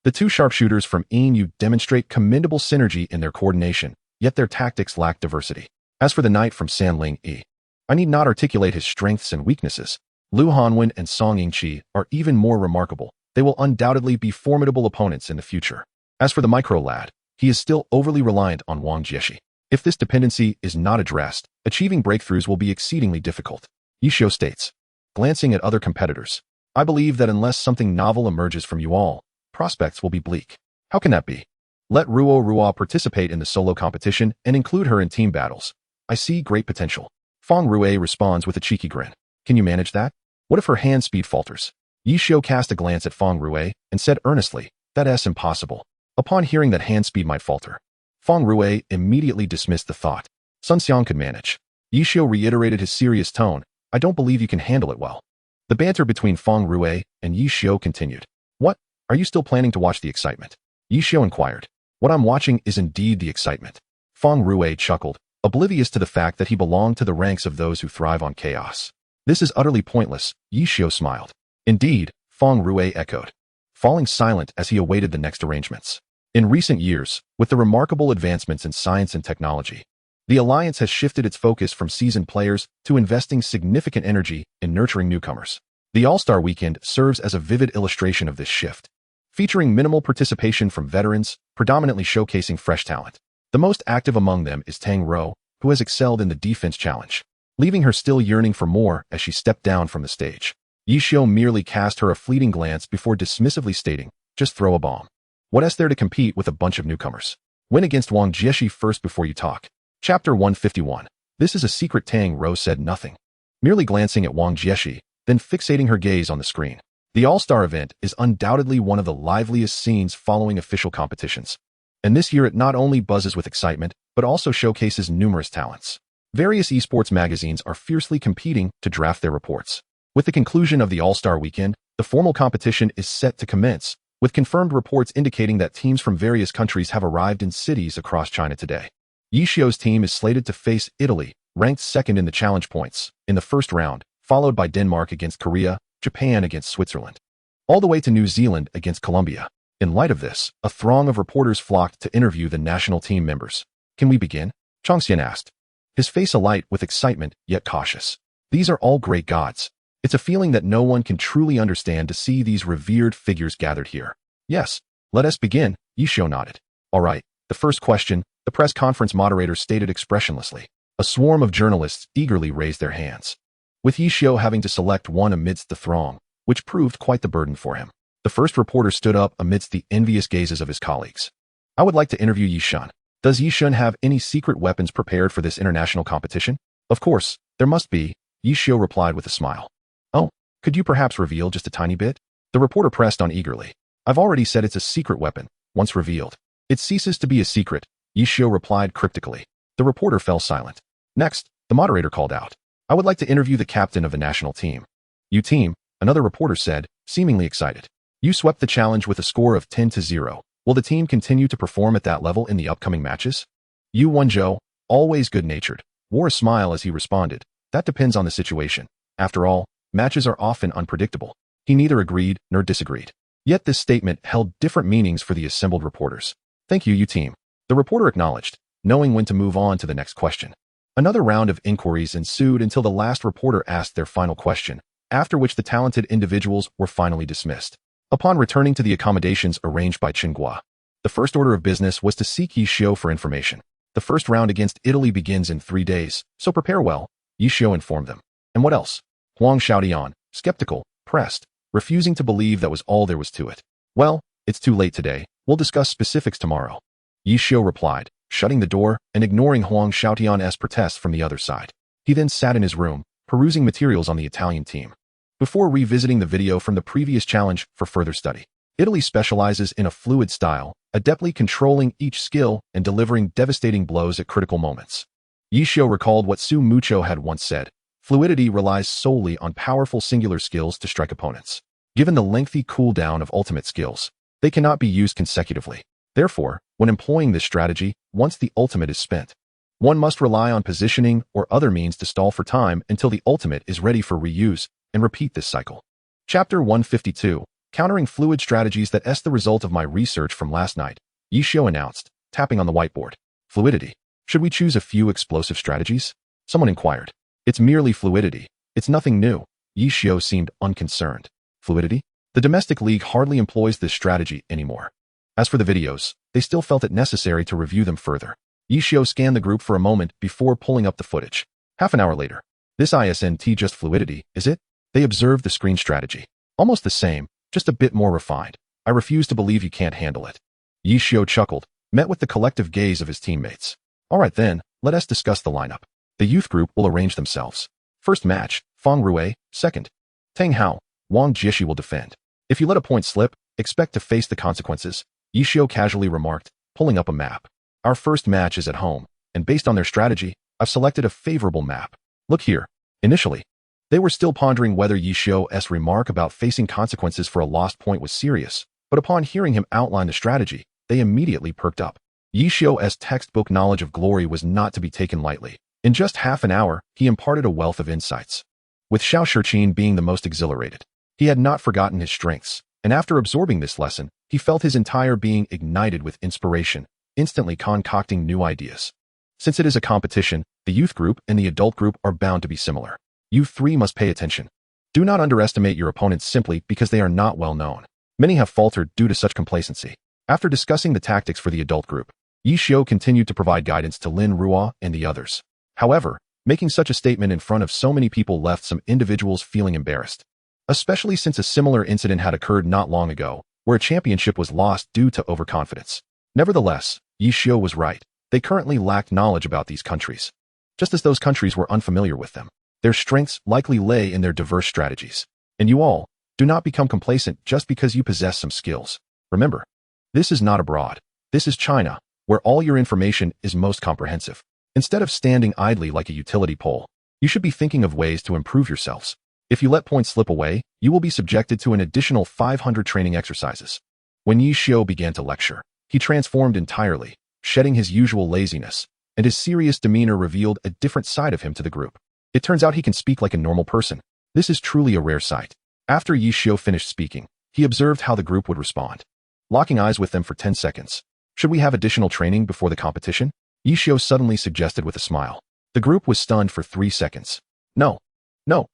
A: The two sharpshooters from Yin demonstrate commendable synergy in their coordination, yet their tactics lack diversity. As for the knight from Sanling Yi, I need not articulate his strengths and weaknesses. Lu Hanwen and Song Yingqi are even more remarkable. They will undoubtedly be formidable opponents in the future. As for the micro lad, he is still overly reliant on Wang Jieshi. If this dependency is not addressed, achieving breakthroughs will be exceedingly difficult. Yi Xiu states, glancing at other competitors, I believe that unless something novel emerges from you all, prospects will be bleak. How can that be? Let Ruo participate in the solo competition and include her in team battles. I see great potential. Fang Rui responds with a cheeky grin. Can you manage that? What if her hand speed falters? Yi Xiu cast a glance at Fang Rui and said earnestly, that's impossible. Upon hearing that hand speed might falter, Fang Rui immediately dismissed the thought. Sun Xiang could manage. Yi Xiu reiterated his serious tone. I don't believe you can handle it well. The banter between Fang Rui and Yi Xiu continued. What? Are you still planning to watch the excitement? Yi Xiu inquired. What I'm watching is indeed the excitement. Fang Rui chuckled, oblivious to the fact that he belonged to the ranks of those who thrive on chaos. This is utterly pointless, Yi Xiu smiled. Indeed, Fang Rui echoed, falling silent as he awaited the next arrangements. In recent years, with the remarkable advancements in science and technology, the Alliance has shifted its focus from seasoned players to investing significant energy in nurturing newcomers. The All-Star Weekend serves as a vivid illustration of this shift, featuring minimal participation from veterans, predominantly showcasing fresh talent. The most active among them is Tang Rou, who has excelled in the defense challenge, leaving her still yearning for more as she stepped down from the stage. Yi Xiu merely cast her a fleeting glance before dismissively stating, just throw a bomb. What is there to compete with a bunch of newcomers? Win against Wang Jieshi first before you talk. Chapter 151. This is a secret. Tang Rou said nothing, merely glancing at Wang Jieshi, then fixating her gaze on the screen. The All-Star event is undoubtedly one of the liveliest scenes following official competitions. And this year it not only buzzes with excitement, but also showcases numerous talents. Various esports magazines are fiercely competing to draft their reports. With the conclusion of the All-Star Weekend, the formal competition is set to commence, with confirmed reports indicating that teams from various countries have arrived in cities across China today. Yi Xiu's team is slated to face Italy, ranked second in the challenge points, in the first round, followed by Denmark against Korea, Japan against Switzerland, all the way to New Zealand against Colombia. In light of this, a throng of reporters flocked to interview the national team members. Can we begin? Chongxian asked, his face alight with excitement yet cautious. These are all great gods. It's a feeling that no one can truly understand to see these revered figures gathered here. Yes, let us begin, Yi Xiu nodded. All right, the first question, the press conference moderator stated expressionlessly. A swarm of journalists eagerly raised their hands, with Yi Xiu having to select one amidst the throng, which proved quite the burden for him. The first reporter stood up amidst the envious gazes of his colleagues. I would like to interview Yi Shun. Does Yi Shun have any secret weapons prepared for this international competition? Of course, there must be, Yi Xiu replied with a smile. Oh, could you perhaps reveal just a tiny bit? The reporter pressed on eagerly. I've already said it's a secret weapon. Once revealed, it ceases to be a secret, Yi Xiu replied cryptically. The reporter fell silent. Next, the moderator called out. I would like to interview the captain of the national team. You team, another reporter said, seemingly excited. You swept the challenge with a score of 10-0. Will the team continue to perform at that level in the upcoming matches? Yu Wenzhou, always good-natured, wore a smile as he responded. That depends on the situation. After all, matches are often unpredictable. He neither agreed nor disagreed. Yet this statement held different meanings for the assembled reporters. Thank you, team. The reporter acknowledged, knowing when to move on to the next question. Another round of inquiries ensued until the last reporter asked their final question, after which the talented individuals were finally dismissed. Upon returning to the accommodations arranged by Qiying, the first order of business was to seek Yi Xiu for information. The first round against Italy begins in 3 days, so prepare well, Yi Xiu informed them. And what else? Huang Xiaodian, skeptical, pressed, refusing to believe that was all there was to it. Well, it's too late today, we'll discuss specifics tomorrow. Yi Xiu replied, shutting the door and ignoring Huang Xiaodian's protests from the other side. He then sat in his room, perusing materials on the Italian team. Before revisiting the video from the previous challenge for further study, Italy specializes in a fluid style, adeptly controlling each skill and delivering devastating blows at critical moments. Yi Xiu recalled what Su Mucho had once said, fluidity relies solely on powerful singular skills to strike opponents. Given the lengthy cooldown of ultimate skills, they cannot be used consecutively. Therefore, when employing this strategy, once the ultimate is spent, one must rely on positioning or other means to stall for time until the ultimate is ready for reuse, and repeat this cycle. Chapter 152, Countering Fluid Strategies. That's the result of my research from last night, Yi Xiu announced, tapping on the whiteboard. Fluidity. Should we choose a few explosive strategies? Someone inquired. It's merely fluidity. It's nothing new. Yi Xiu seemed unconcerned. Fluidity? The domestic league hardly employs this strategy anymore. As for the videos, they still felt it necessary to review them further. Yi Xiu scanned the group for a moment before pulling up the footage. Half an hour later. This isn't just fluidity, is it? They observed the screen strategy. Almost the same, just a bit more refined. I refuse to believe you can't handle it. Yi Xiu chuckled, met with the collective gaze of his teammates. All right then, let us discuss the lineup. The youth group will arrange themselves. First match, Feng Rui, second. Tang Hao, Wang Jieshi will defend. If you let a point slip, expect to face the consequences, Yi Xiu casually remarked, pulling up a map. Our first match is at home, and based on their strategy, I've selected a favorable map. Look here. Initially, they were still pondering whether Yi Xiu's remark about facing consequences for a lost point was serious, but upon hearing him outline the strategy, they immediately perked up. Yi Xiu's textbook knowledge of glory was not to be taken lightly. In just half an hour, he imparted a wealth of insights. With Xiao Shiqin being the most exhilarated, he had not forgotten his strengths, and after absorbing this lesson, he felt his entire being ignited with inspiration, instantly concocting new ideas. Since it is a competition, the youth group and the adult group are bound to be similar. You three must pay attention. Do not underestimate your opponents simply because they are not well known. Many have faltered due to such complacency. After discussing the tactics for the adult group, Yi Xiu continued to provide guidance to Lin Ruo and the others. However, making such a statement in front of so many people left some individuals feeling embarrassed, especially since a similar incident had occurred not long ago, where a championship was lost due to overconfidence. Nevertheless, Yi Xiu was right. They currently lacked knowledge about these countries, just as those countries were unfamiliar with them. Their strengths likely lay in their diverse strategies. And you all, do not become complacent just because you possess some skills. Remember, this is not abroad. This is China, where all your information is most comprehensive. Instead of standing idly like a utility pole, you should be thinking of ways to improve yourselves. If you let points slip away, you will be subjected to an additional 500 training exercises. When Yi Xiu began to lecture, he transformed entirely, shedding his usual laziness, and his serious demeanor revealed a different side of him to the group. It turns out he can speak like a normal person. This is truly a rare sight. After Yi Xiu finished speaking, he observed how the group would respond. Locking eyes with them for 10 seconds. Should we have additional training before the competition? Yi Xiu suddenly suggested with a smile. The group was stunned for 3 seconds. No,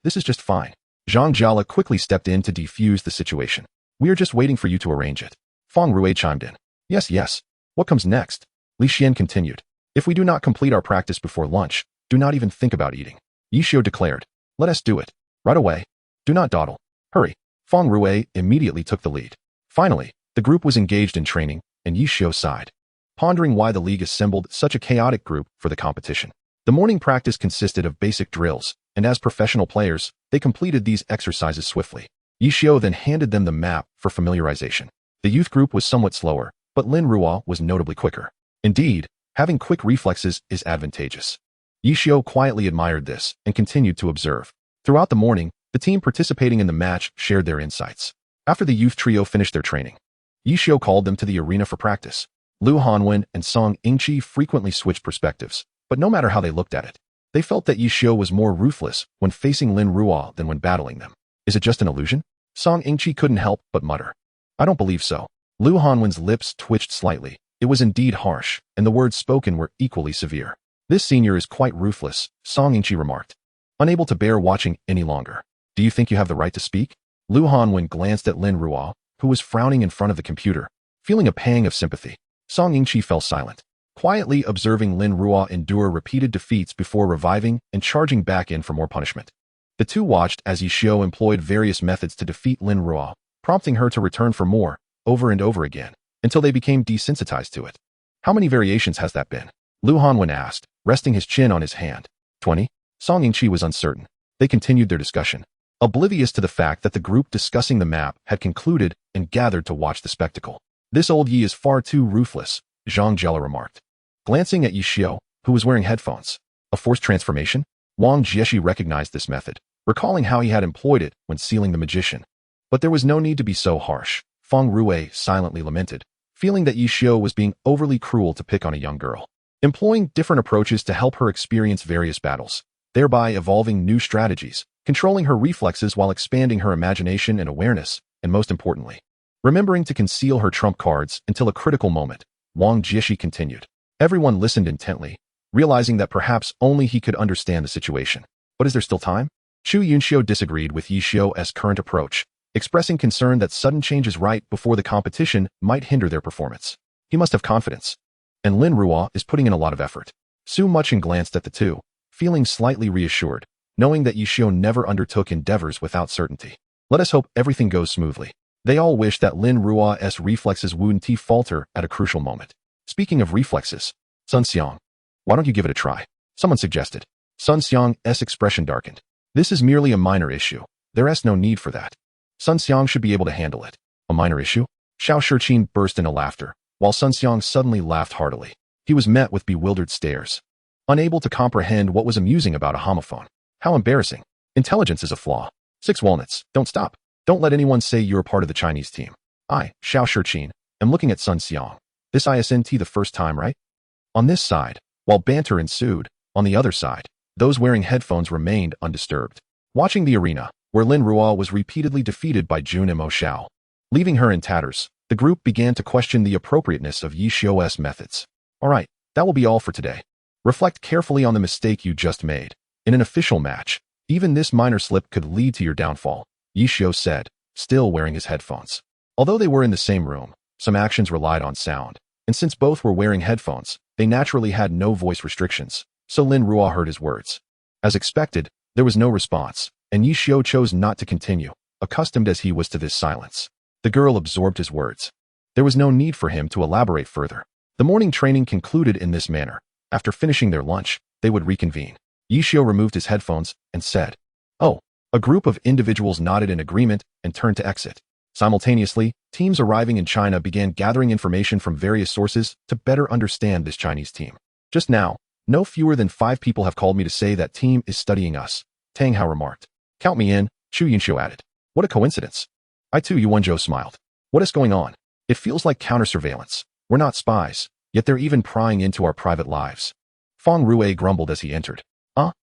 A: this is just fine. Zhang Jiala quickly stepped in to defuse the situation. We are just waiting for you to arrange it. Feng Rui chimed in. Yes. What comes next? Li Xian continued. If we do not complete our practice before lunch, do not even think about eating. Yi Xiu declared. Let us do it. Right away. Do not dawdle. Hurry. Feng Rui immediately took the lead. Finally, the group was engaged in training, and Yi Xiu sighed, pondering why the league assembled such a chaotic group for the competition. The morning practice consisted of basic drills, and as professional players, they completed these exercises swiftly. Yi Xiu then handed them the map for familiarization. The youth group was somewhat slower, but Lin Ruo was notably quicker. Indeed, having quick reflexes is advantageous. Yi Xiu quietly admired this and continued to observe. Throughout the morning, the team participating in the match shared their insights. After the youth trio finished their training, Yi Xiu called them to the arena for practice. Lu Hanwen and Song Yingqi frequently switched perspectives, but no matter how they looked at it, they felt that Yi Xiu was more ruthless when facing Lin Ruo than when battling them. Is it just an illusion? Song Yingqi couldn't help but mutter. I don't believe so. Lu Hanwen's lips twitched slightly. It was indeed harsh, and the words spoken were equally severe. This senior is quite ruthless, Song Yingqi remarked, unable to bear watching any longer. Do you think you have the right to speak? Lu Hanwen glanced at Lin Ruo, who was frowning in front of the computer, feeling a pang of sympathy. Song Yingqi fell silent, quietly observing Lin Ruo endure repeated defeats before reviving and charging back in for more punishment. The two watched as Yishio employed various methods to defeat Lin Ruo, prompting her to return for more, over and over again, until they became desensitized to it. How many variations has that been? Lu Hanwen asked, resting his chin on his hand. 20? Song Yingqi was uncertain. They continued their discussion, oblivious to the fact that the group discussing the map had concluded and gathered to watch the spectacle. This old Yi is far too ruthless, Zhang Jela remarked, glancing at Yishio, who was wearing headphones. A forced transformation? Wang Jieshi recognized this method, recalling how he had employed it when sealing the magician. But there was no need to be so harsh, Feng Rue silently lamented, feeling that Yishio was being overly cruel to pick on a young girl, employing different approaches to help her experience various battles, thereby evolving new strategies, controlling her reflexes while expanding her imagination and awareness, and most importantly, remembering to conceal her trump cards until a critical moment. Wang Jieshi continued. Everyone listened intently, realizing that perhaps only he could understand the situation. But is there still time? Chu Yunxiu disagreed with Yishio's current approach, expressing concern that sudden changes right before the competition might hinder their performance. He must have confidence. And Lin Ruo is putting in a lot of effort. Su Mucheng glanced at the two, feeling slightly reassured, knowing that Yishio never undertook endeavors without certainty. Let us hope everything goes smoothly. They all wish that Lin Ruo's reflexes wouldn't falter at a crucial moment. Speaking of reflexes, Sun Xiang, why don't you give it a try? Someone suggested. Sun Xiang's expression darkened. This is merely a minor issue. There is no need for that. Sun Xiang should be able to handle it. A minor issue? Xiao Shiqin burst into laughter, while Sun Xiang suddenly laughed heartily. He was met with bewildered stares, unable to comprehend what was amusing about a homophone. How embarrassing. Intelligence is a flaw. 6 walnuts. Don't stop. Don't let anyone say you're part of the Chinese team. I, Xiao Shiqin, am looking at Sun Xiang. This isn't the first time, right? On this side, while banter ensued, on the other side, those wearing headphones remained undisturbed, watching the arena, where Lin Ruo was repeatedly defeated by Jun Mo Xiao. Leaving her in tatters, the group began to question the appropriateness of Yishio's methods. Alright, that will be all for today. Reflect carefully on the mistake you just made. In an official match, even this minor slip could lead to your downfall, Yishio said, still wearing his headphones. Although they were in the same room, some actions relied on sound, and since both were wearing headphones, they naturally had no voice restrictions, so Lin Ruo heard his words. As expected, there was no response, and Yishio chose not to continue, accustomed as he was to this silence. The girl absorbed his words. There was no need for him to elaborate further. The morning training concluded in this manner. After finishing their lunch, they would reconvene. Yishio removed his headphones and said, "Oh." A group of individuals nodded in agreement and turned to exit. Simultaneously, teams arriving in China began gathering information from various sources to better understand this Chinese team. Just now, no fewer than 5 people have called me to say that team is studying us, Tang Hao remarked. Count me in, Chu Yunxiu added. What a coincidence. I too, Yuan Zhou smiled. What is going on? It feels like counter-surveillance. We're not spies, yet they're even prying into our private lives. Feng Rue grumbled as he entered.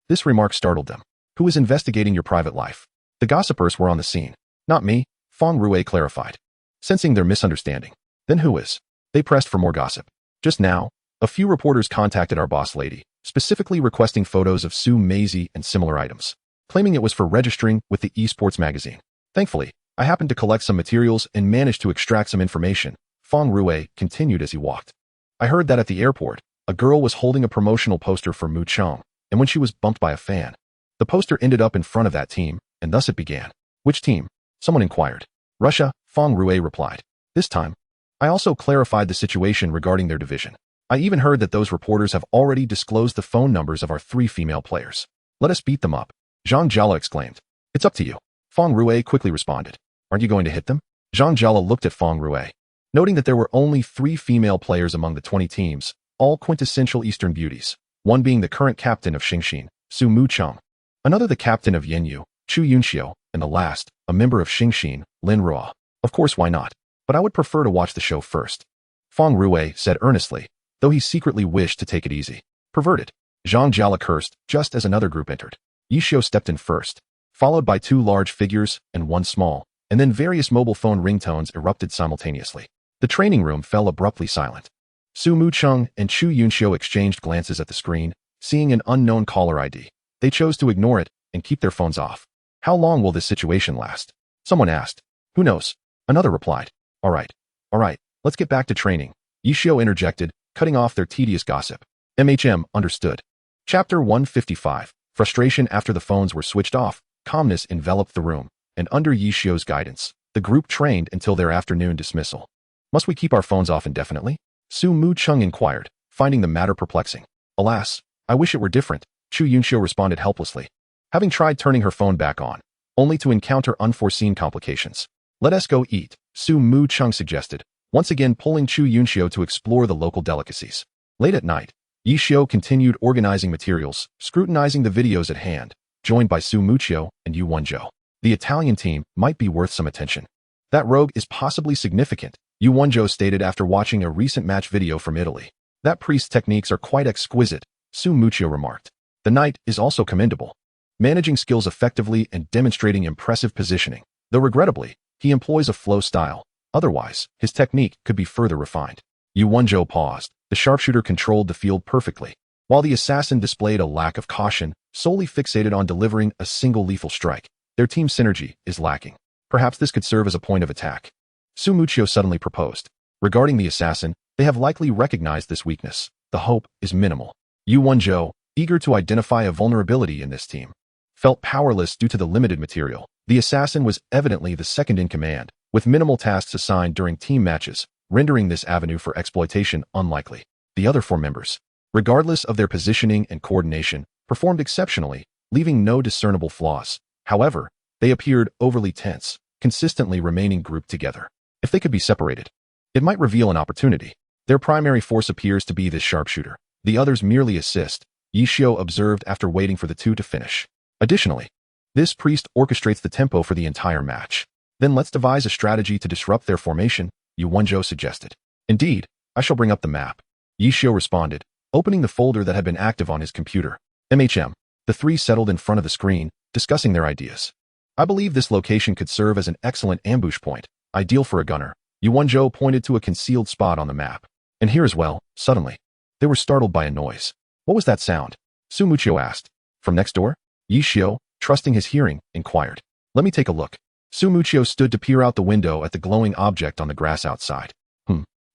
A: This remark startled them. Who is investigating your private life? The gossipers were on the scene. Not me, Feng Rue clarified, sensing their misunderstanding. Then who is? They pressed for more gossip. Just now, a few reporters contacted our boss lady, specifically requesting photos of Su Meizi and similar items, claiming it was for registering with the esports magazine. Thankfully, I happened to collect some materials and managed to extract some information, Feng Rue continued as he walked. I heard that at the airport, a girl was holding a promotional poster for Mucheng, and when she was bumped by a fan, the poster ended up in front of that team, and thus it began. Which team? Someone inquired. Russia, Feng Rue replied. This time, I also clarified the situation regarding their division. I even heard that those reporters have already disclosed the phone numbers of our 3 female players. Let us beat them up, Zhang Jala exclaimed. It's up to you. Feng Rue quickly responded. Aren't you going to hit them? Zhang Jala looked at Feng Rue. Noting that there were only 3 female players among the 20 teams, all quintessential Eastern beauties, one being the current captain of Xingxin, Su Mucheng, another the captain of Yenyu, Chu Yunxiu, and the last, a member of Xingxin, Lin Ruo. Of course, why not? But I would prefer to watch the show first. Feng Rue said earnestly, though he secretly wished to take it easy. Perverted. Zhang Jala cursed just as another group entered. Yishio stepped in first, followed by 2 large figures and 1 small, and then various mobile phone ringtones erupted simultaneously. The training room fell abruptly silent. Su Mucheng and Chu Yunxiu exchanged glances at the screen, seeing an unknown caller ID. They chose to ignore it and keep their phones off. How long will this situation last? Someone asked. Who knows? Another replied. All right, let's get back to training. Yishio interjected, cutting off their tedious gossip. Understood. Chapter 155. Frustration after the phones were switched off, calmness enveloped the room, and under Yishio's guidance, the group trained until their afternoon dismissal. Must we keep our phones off indefinitely? Su Mucheng inquired, finding the matter perplexing. Alas, I wish it were different, Chu Yunxiu responded helplessly. Having tried turning her phone back on, only to encounter unforeseen complications. Let us go eat, Su Mucheng suggested, once again pulling Chu Yunxiu to explore the local delicacies. Late at night, Yishio continued organizing materials, scrutinizing the videos at hand, joined by Su Mucheng and Yu Wenzhou. The Italian team might be worth some attention. That rogue is possibly significant, Yu Wenzhou stated after watching a recent match video from Italy. That priest's techniques are quite exquisite, Su Mucheng remarked. The knight is also commendable, managing skills effectively and demonstrating impressive positioning, though regrettably, he employs a flow style. Otherwise, his technique could be further refined. Yu Wenzhou paused. The sharpshooter controlled the field perfectly, while the assassin displayed a lack of caution, solely fixated on delivering a single lethal strike. Their team synergy is lacking. Perhaps this could serve as a point of attack. Su Mucheng suddenly proposed. Regarding the assassin, they have likely recognized this weakness. The hope is minimal. Yu Wenzhou, eager to identify a vulnerability in this team, felt powerless due to the limited material. The assassin was evidently the second in command, with minimal tasks assigned during team matches, rendering this avenue for exploitation unlikely. The other four members, regardless of their positioning and coordination, performed exceptionally, leaving no discernible flaws. However, they appeared overly tense, consistently remaining grouped together. If they could be separated, it might reveal an opportunity. Their primary force appears to be this sharpshooter. The others merely assist, Yishio observed after waiting for the two to finish. Additionally, this priest orchestrates the tempo for the entire match. Then let's devise a strategy to disrupt their formation, Yu Wenzhou suggested. Indeed, I shall bring up the map. Yishio responded, opening the folder that had been active on his computer. The three settled in front of the screen, discussing their ideas. I believe this location could serve as an excellent ambush point, ideal for a gunner. Yu Wenzhou pointed to a concealed spot on the map. And here as well, suddenly. They were startled by a noise. What was that sound? Su Mucheng asked. From next door? Yishio, trusting his hearing, inquired. Let me take a look. Su Mucheng stood to peer out the window at the glowing object on the grass outside.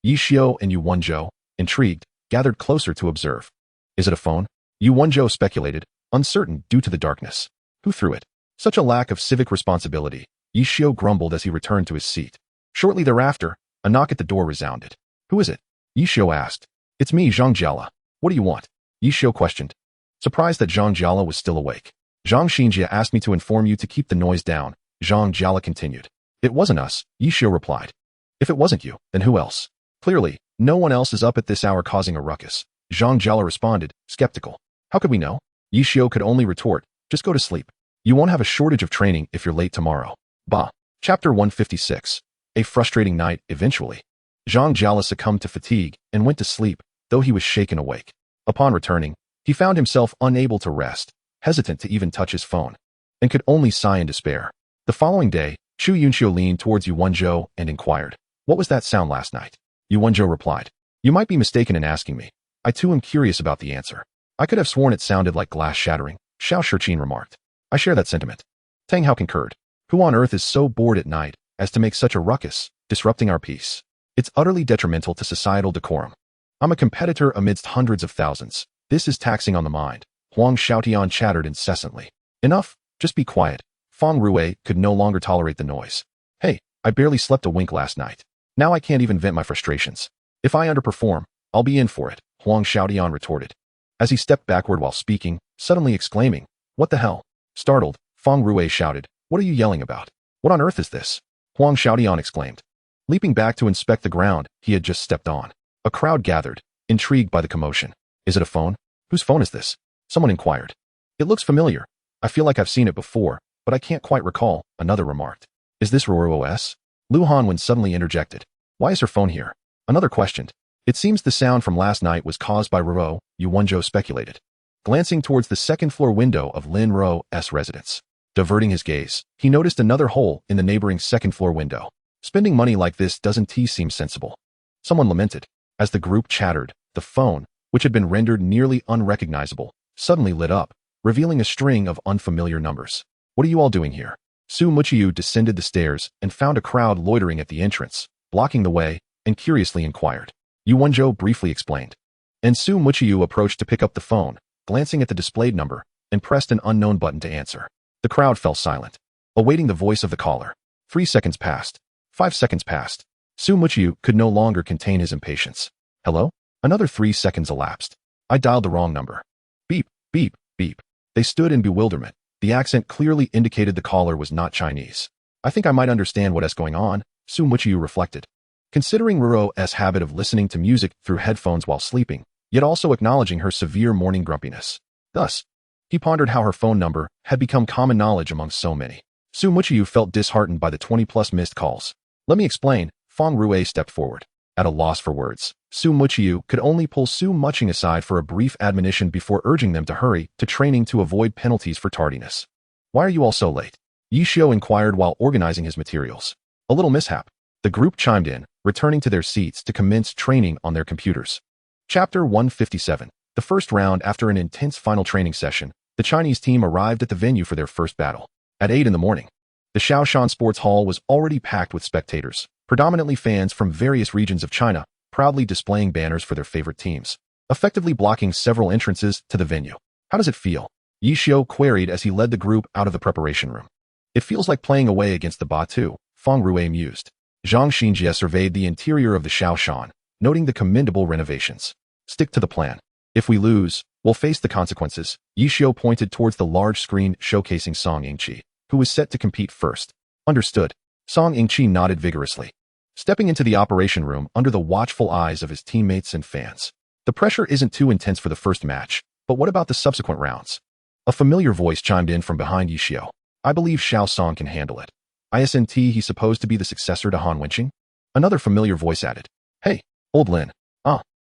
A: Yishio and Yu Wenzhou, intrigued, gathered closer to observe. Is it a phone? Yu Wenzhou speculated, uncertain due to the darkness. Who threw it? Such a lack of civic responsibility, Yishio grumbled as he returned to his seat. Shortly thereafter, a knock at the door resounded. Who is it? Yishio asked. It's me, Zhang Jiala. What do you want? Yishio questioned, surprised that Zhang Jiala was still awake. Zhang Xinjia asked me to inform you to keep the noise down, Zhang Jiala continued. It wasn't us, Yishio replied. If it wasn't you, then who else? Clearly, no one else is up at this hour causing a ruckus, Zhang Jiala responded, skeptical. How could we know? Yishio could only retort, just go to sleep. You won't have a shortage of training if you're late tomorrow. Bah. Chapter 156. A frustrating night, eventually. Zhang Jiala succumbed to fatigue and went to sleep, though he was shaken awake. Upon returning, he found himself unable to rest, hesitant to even touch his phone, and could only sigh in despair. The following day, Chu Yunxiu leaned towards Yu Wenzhou and inquired, what was that sound last night? Yu Wenzhou replied, you might be mistaken in asking me. I too am curious about the answer. I could have sworn it sounded like glass shattering, Xiao Shiqin remarked. I share that sentiment. Tang Hao concurred. Who on earth is so bored at night as to make such a ruckus, disrupting our peace? It's utterly detrimental to societal decorum. I'm a competitor amidst hundreds of thousands. This is taxing on the mind. Huang Xiaotian chattered incessantly. Enough, just be quiet. Feng Rue could no longer tolerate the noise. Hey, I barely slept a wink last night. Now I can't even vent my frustrations. If I underperform, I'll be in for it, Huang Xiaotian retorted. As he stepped backward while speaking, suddenly exclaiming, what the hell? Startled, Feng Rue shouted, what are you yelling about? What on earth is this? Huang Xiaotian exclaimed. Leaping back to inspect the ground he had just stepped on. A crowd gathered, intrigued by the commotion. Is it a phone? Whose phone is this? Someone inquired. It looks familiar. I feel like I've seen it before, but I can't quite recall, another remarked. Is this Ruo's? Lu Hanwen suddenly interjected. Why is her phone here? Another questioned. It seems the sound from last night was caused by Ruo, Yu Wenzhou speculated, glancing towards the second-floor window of Lin Ruo's residence. Diverting his gaze, he noticed another hole in the neighboring second-floor window. Spending money like this doesn't seem sensible. Someone lamented. As the group chattered, the phone, which had been rendered nearly unrecognizable, suddenly lit up, revealing a string of unfamiliar numbers. What are you all doing here? Su Mucheng descended the stairs and found a crowd loitering at the entrance, blocking the way, and curiously inquired. Yu Wenzhou briefly explained. And Su Mucheng approached to pick up the phone, glancing at the displayed number, and pressed an unknown button to answer. The crowd fell silent, awaiting the voice of the caller. 3 seconds passed. 5 seconds passed. Su Mucheng could no longer contain his impatience. Hello? Another 3 seconds elapsed. I dialed the wrong number. Beep, beep, beep. They stood in bewilderment. The accent clearly indicated the caller was not Chinese. I think I might understand what is going on, Su Mucheng reflected. Considering Ruo's habit of listening to music through headphones while sleeping, yet also acknowledging her severe morning grumpiness. Thus, he pondered how her phone number had become common knowledge among so many. Su Mucheng felt disheartened by the 20-plus missed calls. Let me explain, Fang Rue stepped forward. At a loss for words, Su Mucheng could only pull Su Mucheng aside for a brief admonition before urging them to hurry to training to avoid penalties for tardiness. Why are you all so late? Yi Xiu inquired while organizing his materials. A little mishap. The group chimed in, returning to their seats to commence training on their computers. Chapter 157. The first round. After an intense final training session, the Chinese team arrived at the venue for their first battle. At 8 in the morning, the Shaoshan Sports Hall was already packed with spectators, predominantly fans from various regions of China, proudly displaying banners for their favorite teams, effectively blocking several entrances to the venue. How does it feel? Yi Xiu queried as he led the group out of the preparation room. It feels like playing away against the Batu, Fang Rue mused. Zhang Xinjie surveyed the interior of the Shaoshan, noting the commendable renovations. Stick to the plan. If we lose, we'll face the consequences. Yi Xiu pointed towards the large screen showcasing Song Yingqi, who was set to compete first. Understood. Song Yingqi nodded vigorously, stepping into the operation room under the watchful eyes of his teammates and fans. The pressure isn't too intense for the first match, but what about the subsequent rounds? A familiar voice chimed in from behind Yi Xiu. I believe Xiao Song can handle it. Isn't he supposed to be the successor to Hanwen? Another familiar voice added. Hey, old Lin.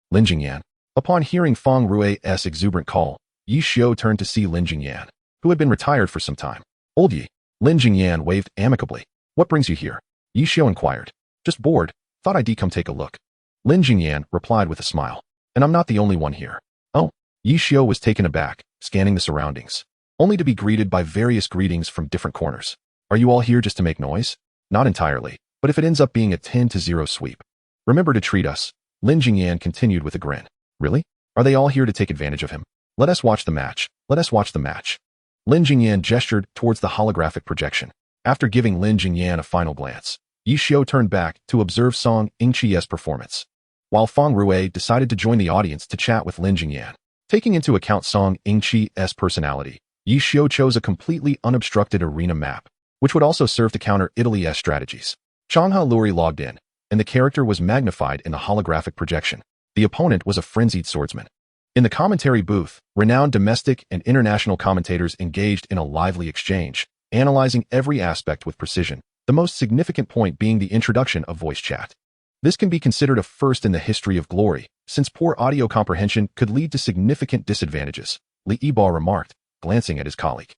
A: Lin Jingyan. Upon hearing Fang Rue's exuberant call, Yi Xiu turned to see Lin Jingyan, who had been retired for some time. Old Yi. Lin Jingyan waved amicably. What brings you here? Yi Xiu inquired. Just bored. Thought I'd come take a look. Lin Jingyan replied with a smile. And I'm not the only one here. Oh. Yi Xiu was taken aback, scanning the surroundings, only to be greeted by various greetings from different corners. Are you all here just to make noise? Not entirely, but if it ends up being a 10-0 sweep, remember to treat us. Lin Jingyan continued with a grin. Really? Are they all here to take advantage of him? Let us watch the match. Let us watch the match. Lin Jingyan gestured towards the holographic projection. After giving Lin Jingyan a final glance, Yi Xiu turned back to observe Song Yingqi's performance, while Fang Rue decided to join the audience to chat with Lin Jingyan. Taking into account Song Yingqi's personality, Yi Xiu chose a completely unobstructed arena map, which would also serve to counter Italy's strategies. Changha Luri logged in, and the character was magnified in the holographic projection. The opponent was a frenzied swordsman. In the commentary booth, renowned domestic and international commentators engaged in a lively exchange, analyzing every aspect with precision, the most significant point being the introduction of voice chat. This can be considered a first in the history of glory, since poor audio comprehension could lead to significant disadvantages, Li Yibo remarked, glancing at his colleague.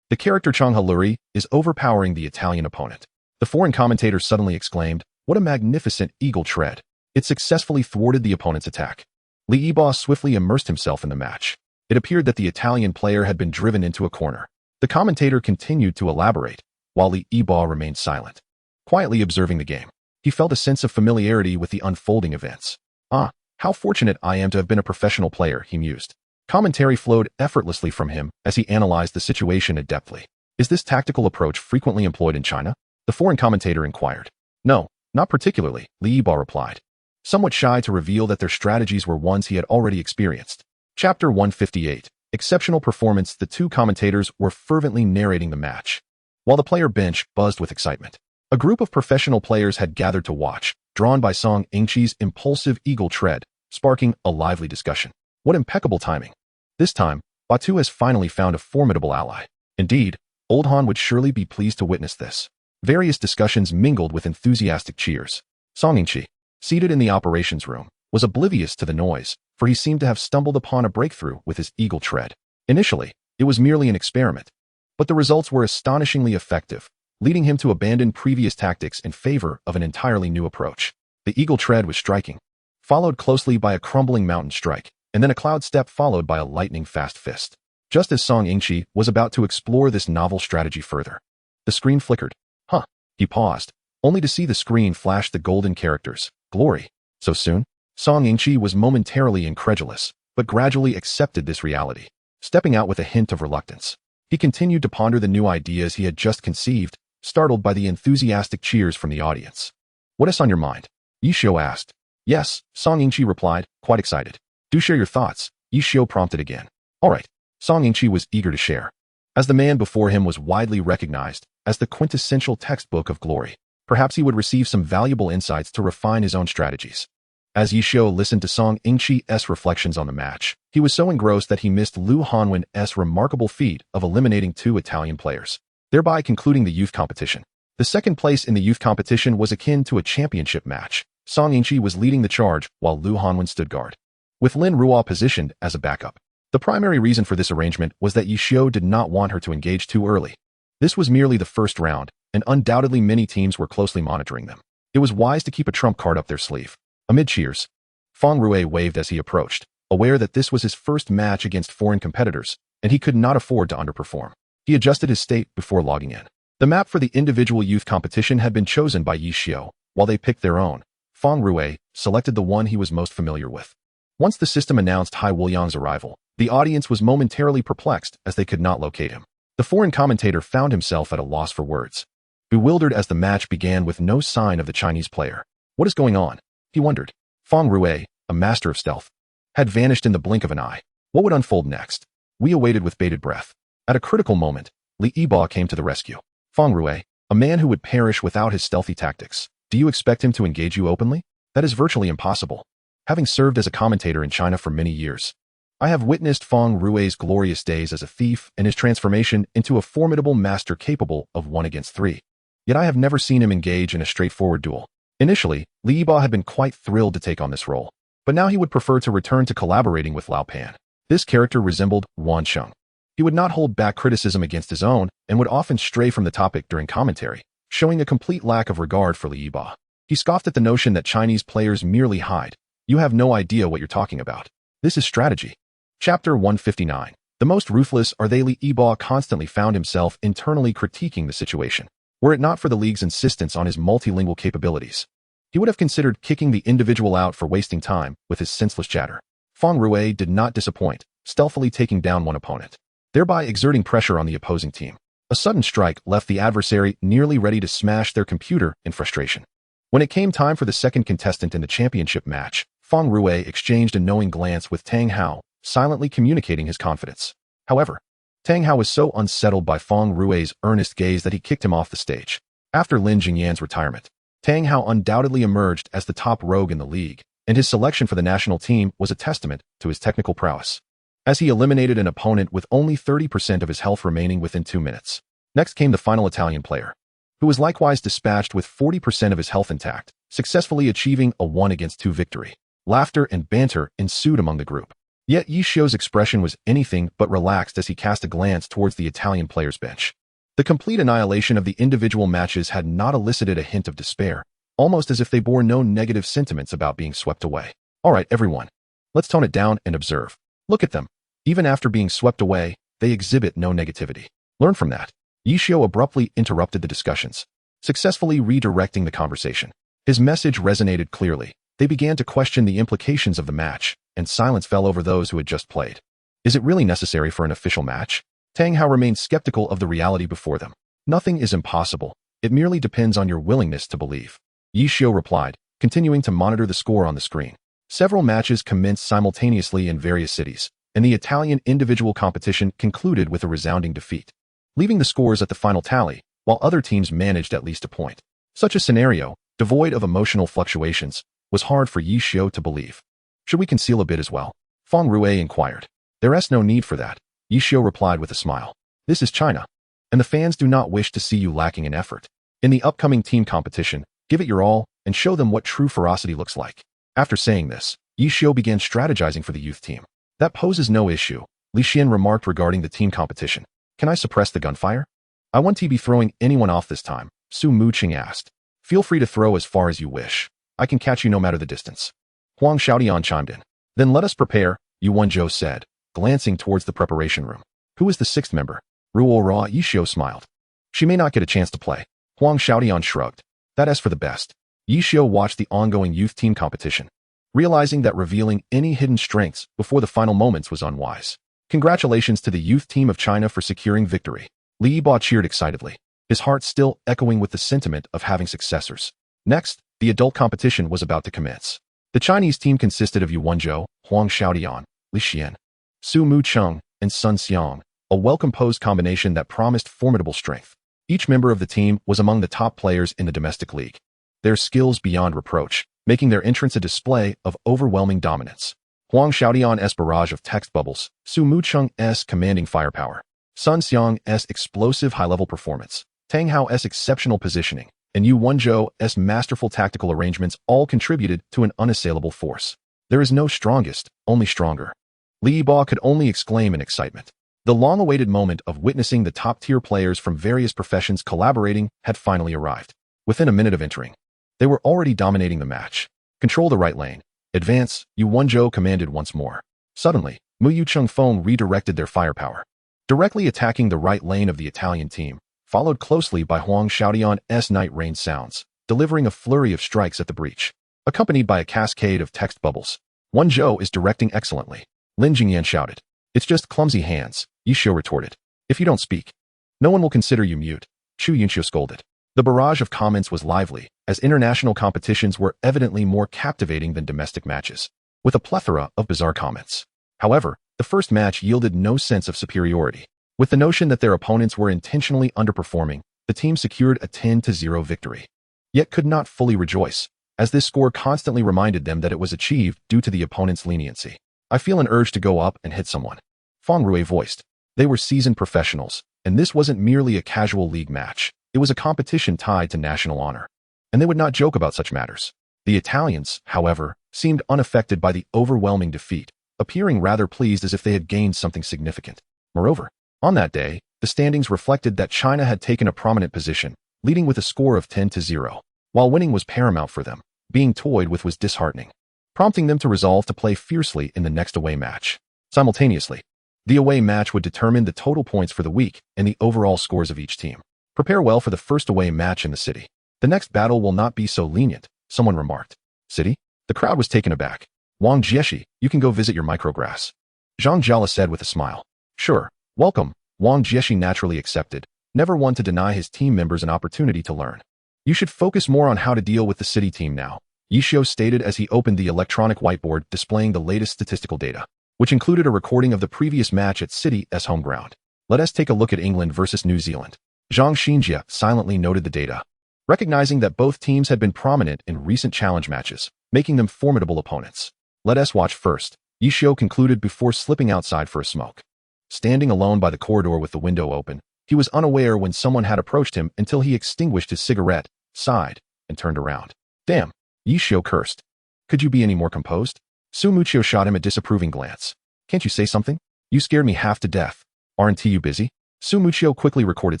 A: The character Changha Luri is overpowering the Italian opponent. The foreign commentator suddenly exclaimed, what a magnificent eagle tread. It successfully thwarted the opponent's attack. Li Yibo swiftly immersed himself in the match. It appeared that the Italian player had been driven into a corner. The commentator continued to elaborate, while Li Yibo remained silent, quietly observing the game. He felt a sense of familiarity with the unfolding events. How fortunate I am to have been a professional player, he mused. Commentary flowed effortlessly from him as he analyzed the situation adeptly. Is this tactical approach frequently employed in China? The foreign commentator inquired. No, not particularly, Li Yibo replied, somewhat shy to reveal that their strategies were ones he had already experienced. Chapter 158. Exceptional performance. The two commentators were fervently narrating the match, while the player bench buzzed with excitement. A group of professional players had gathered to watch, drawn by Song Yingqi's impulsive eagle tread, sparking a lively discussion. What impeccable timing. This time, Batu has finally found a formidable ally. Indeed, Old Han would surely be pleased to witness this. Various discussions mingled with enthusiastic cheers. Song Yingqi, seated in the operations room, was oblivious to the noise, for he seemed to have stumbled upon a breakthrough with his eagle tread. Initially, it was merely an experiment, But the results were astonishingly effective, leading him to abandon previous tactics in favor of an entirely new approach. The eagle tread was striking, followed closely by a crumbling mountain strike, and then a cloud step followed by a lightning-fast fist. Just as Song Yingqi was about to explore this novel strategy further, the screen flickered. Huh. He paused, only to see the screen flash the golden characters. Glory. So soon? Song Yingqi was momentarily incredulous, but gradually accepted this reality, stepping out with a hint of reluctance. He continued to ponder the new ideas he had just conceived, startled by the enthusiastic cheers from the audience. What is on your mind? Yi Xiu asked. Yes, Song Yingqi replied, quite excited. Do share your thoughts, Yi Xiu prompted again. All right. Song Yingqi was eager to share. As the man before him was widely recognized as the quintessential textbook of glory, perhaps he would receive some valuable insights to refine his own strategies. As Yi Xiu listened to Song Yingqi's reflections on the match, he was so engrossed that he missed Lu Hanwen's remarkable feat of eliminating 2 Italian players, thereby concluding the youth competition. The second place in the youth competition was akin to a championship match. Song Yingqi was leading the charge while Lu Hanwen stood guard, with Lin Ruo positioned as a backup. The primary reason for this arrangement was that Yi Xiu did not want her to engage too early. This was merely the first round, and undoubtedly many teams were closely monitoring them. It was wise to keep a trump card up their sleeve. Amid cheers, Feng Rue waved as he approached, aware that this was his first match against foreign competitors, and he could not afford to underperform. He adjusted his state before logging in. The map for the individual youth competition had been chosen by Yi Xiu. While they picked their own, Feng Rue selected the one he was most familiar with. Once the system announced Hai Wuliang's arrival, the audience was momentarily perplexed as they could not locate him. The foreign commentator found himself at a loss for words, bewildered as the match began with no sign of the Chinese player. What is going on? He wondered. Feng Rue, a master of stealth, had vanished in the blink of an eye. What would unfold next? We awaited with bated breath. At a critical moment, Li Yiba came to the rescue. Feng Rue, a man who would perish without his stealthy tactics. Do you expect him to engage you openly? That is virtually impossible. Having served as a commentator in China for many years, I have witnessed Feng Rue's glorious days as a thief and his transformation into a formidable master capable of 1 against 3. Yet I have never seen him engage in a straightforward duel. Initially, Li Yiba had been quite thrilled to take on this role, but now he would prefer to return to collaborating with Lao Pan. This character resembled Wan Sheng. He would not hold back criticism against his own and would often stray from the topic during commentary, showing a complete lack of regard for Li Yiba. He scoffed at the notion that Chinese players merely hide. You have no idea what you're talking about. This is strategy. Chapter 159. The most ruthless are they. Li Yiba constantly found himself internally critiquing the situation. Were it not for the league's insistence on his multilingual capabilities, he would have considered kicking the individual out for wasting time with his senseless chatter. Feng Rue did not disappoint, stealthily taking down one opponent, thereby exerting pressure on the opposing team. A sudden strike left the adversary nearly ready to smash their computer in frustration. When it came time for the second contestant in the championship match, Feng Rue exchanged a knowing glance with Tang Hao, silently communicating his confidence. However, Tang Hao was so unsettled by Feng Rue's earnest gaze that he kicked him off the stage. After Lin Jingyan's retirement, Tang Hao undoubtedly emerged as the top rogue in the league, and his selection for the national team was a testament to his technical prowess, as he eliminated an opponent with only 30% of his health remaining within 2 minutes. Next came the final Italian player, who was likewise dispatched with 40% of his health intact, successfully achieving a 1 against 2 victory. Laughter and banter ensued among the group. Yet Yi Xiu's expression was anything but relaxed as he cast a glance towards the Italian player's bench. The complete annihilation of the individual matches had not elicited a hint of despair, almost as if they bore no negative sentiments about being swept away. All right, everyone. Let's tone it down and observe. Look at them. Even after being swept away, they exhibit no negativity. Learn from that. Yi Xiu abruptly interrupted the discussions, successfully redirecting the conversation. His message resonated clearly. They began to question the implications of the match, and silence fell over those who had just played. Is it really necessary for an official match? Tang Hao remained skeptical of the reality before them. Nothing is impossible. It merely depends on your willingness to believe. Yi Xiu replied, continuing to monitor the score on the screen. Several matches commenced simultaneously in various cities, and the Italian individual competition concluded with a resounding defeat, leaving the scores at the final tally, while other teams managed at least a point. Such a scenario, devoid of emotional fluctuations, was hard for Yi Xiu to believe. Should we conceal a bit as well? Feng Rue inquired. There is no need for that, Yi Xiu replied with a smile. This is China, and the fans do not wish to see you lacking in effort. In the upcoming team competition, give it your all and show them what true ferocity looks like. After saying this, Yi Xiu began strategizing for the youth team. That poses no issue, Li Xian remarked regarding the team competition. Can I suppress the gunfire? I won't be throwing anyone off this time, Mucheng asked. Feel free to throw as far as you wish. I can catch you no matter the distance. Huang Xiaodian chimed in. Then let us prepare, Yuanzhou said, glancing towards the preparation room. Who is the sixth member? Ruo Yishio smiled. She may not get a chance to play. Huang Xiaodian shrugged. That is for the best. Yishio watched the ongoing youth team competition, realizing that revealing any hidden strengths before the final moments was unwise. Congratulations to the youth team of China for securing victory. Li Ba cheered excitedly, his heart still echoing with the sentiment of having successors. Next, the adult competition was about to commence. The Chinese team consisted of Yuanzhou, Huang Xiaodian, Li Xian, Mucheng, and Sun Xiang, a well-composed combination that promised formidable strength. Each member of the team was among the top players in the domestic league, their skills beyond reproach, making their entrance a display of overwhelming dominance. Huang Xiaodian's barrage of text bubbles, Mucheng's commanding firepower, Sun Xiang's explosive high-level performance, Tang Hao's exceptional positioning, and Yuanzhou's masterful tactical arrangements all contributed to an unassailable force. There is no strongest, only stronger. Li Ba could only exclaim in excitement. The long-awaited moment of witnessing the top-tier players from various professions collaborating had finally arrived. Within a minute of entering, they were already dominating the match. Control the right lane. Advance, Yuanzhou commanded once more. Suddenly, Mucheng Feng redirected their firepower, directly attacking the right lane of the Italian team, followed closely by Huang Xiaodian's night rain sounds, delivering a flurry of strikes at the breach, accompanied by a cascade of text bubbles. Yuanzhou is directing excellently, Lin Jingyan shouted. It's just clumsy hands, Yishio retorted. If you don't speak, no one will consider you mute, Chu Yunxiu scolded. The barrage of comments was lively, as international competitions were evidently more captivating than domestic matches, with a plethora of bizarre comments. However, the first match yielded no sense of superiority. With the notion that their opponents were intentionally underperforming, the team secured a 10-0 victory, yet could not fully rejoice, as this score constantly reminded them that it was achieved due to the opponent's leniency. I feel an urge to go up and hit someone, Feng Rui voiced. They were seasoned professionals, and this wasn't merely a casual league match. It was a competition tied to national honor, and they would not joke about such matters. The Italians, however, seemed unaffected by the overwhelming defeat, appearing rather pleased as if they had gained something significant. Moreover, on that day, the standings reflected that China had taken a prominent position, leading with a score of 10-0. While winning was paramount for them, being toyed with was disheartening, prompting them to resolve to play fiercely in the next away match. Simultaneously, the away match would determine the total points for the week and the overall scores of each team. Prepare well for the first away match in the city. The next battle will not be so lenient, someone remarked. City? The crowd was taken aback. Wang Jieshi, you can go visit your micrograss, Zhang Jiala said with a smile. Sure, welcome, Wang Jieshi naturally accepted, never one to deny his team members an opportunity to learn. You should focus more on how to deal with the city team now, Yishio stated as he opened the electronic whiteboard displaying the latest statistical data, which included a recording of the previous match at City's home ground. Let us take a look at England versus New Zealand. Zhang Xinjia silently noted the data, recognizing that both teams had been prominent in recent challenge matches, making them formidable opponents. Let us watch first, Yishio concluded before slipping outside for a smoke. Standing alone by the corridor with the window open, he was unaware when someone had approached him until he extinguished his cigarette, sighed, and turned around. Damn, Yishio cursed. Could you be any more composed? Mucheng shot him a disapproving glance. Can't you say something? You scared me half to death. Aren't you busy? Mucheng quickly recorded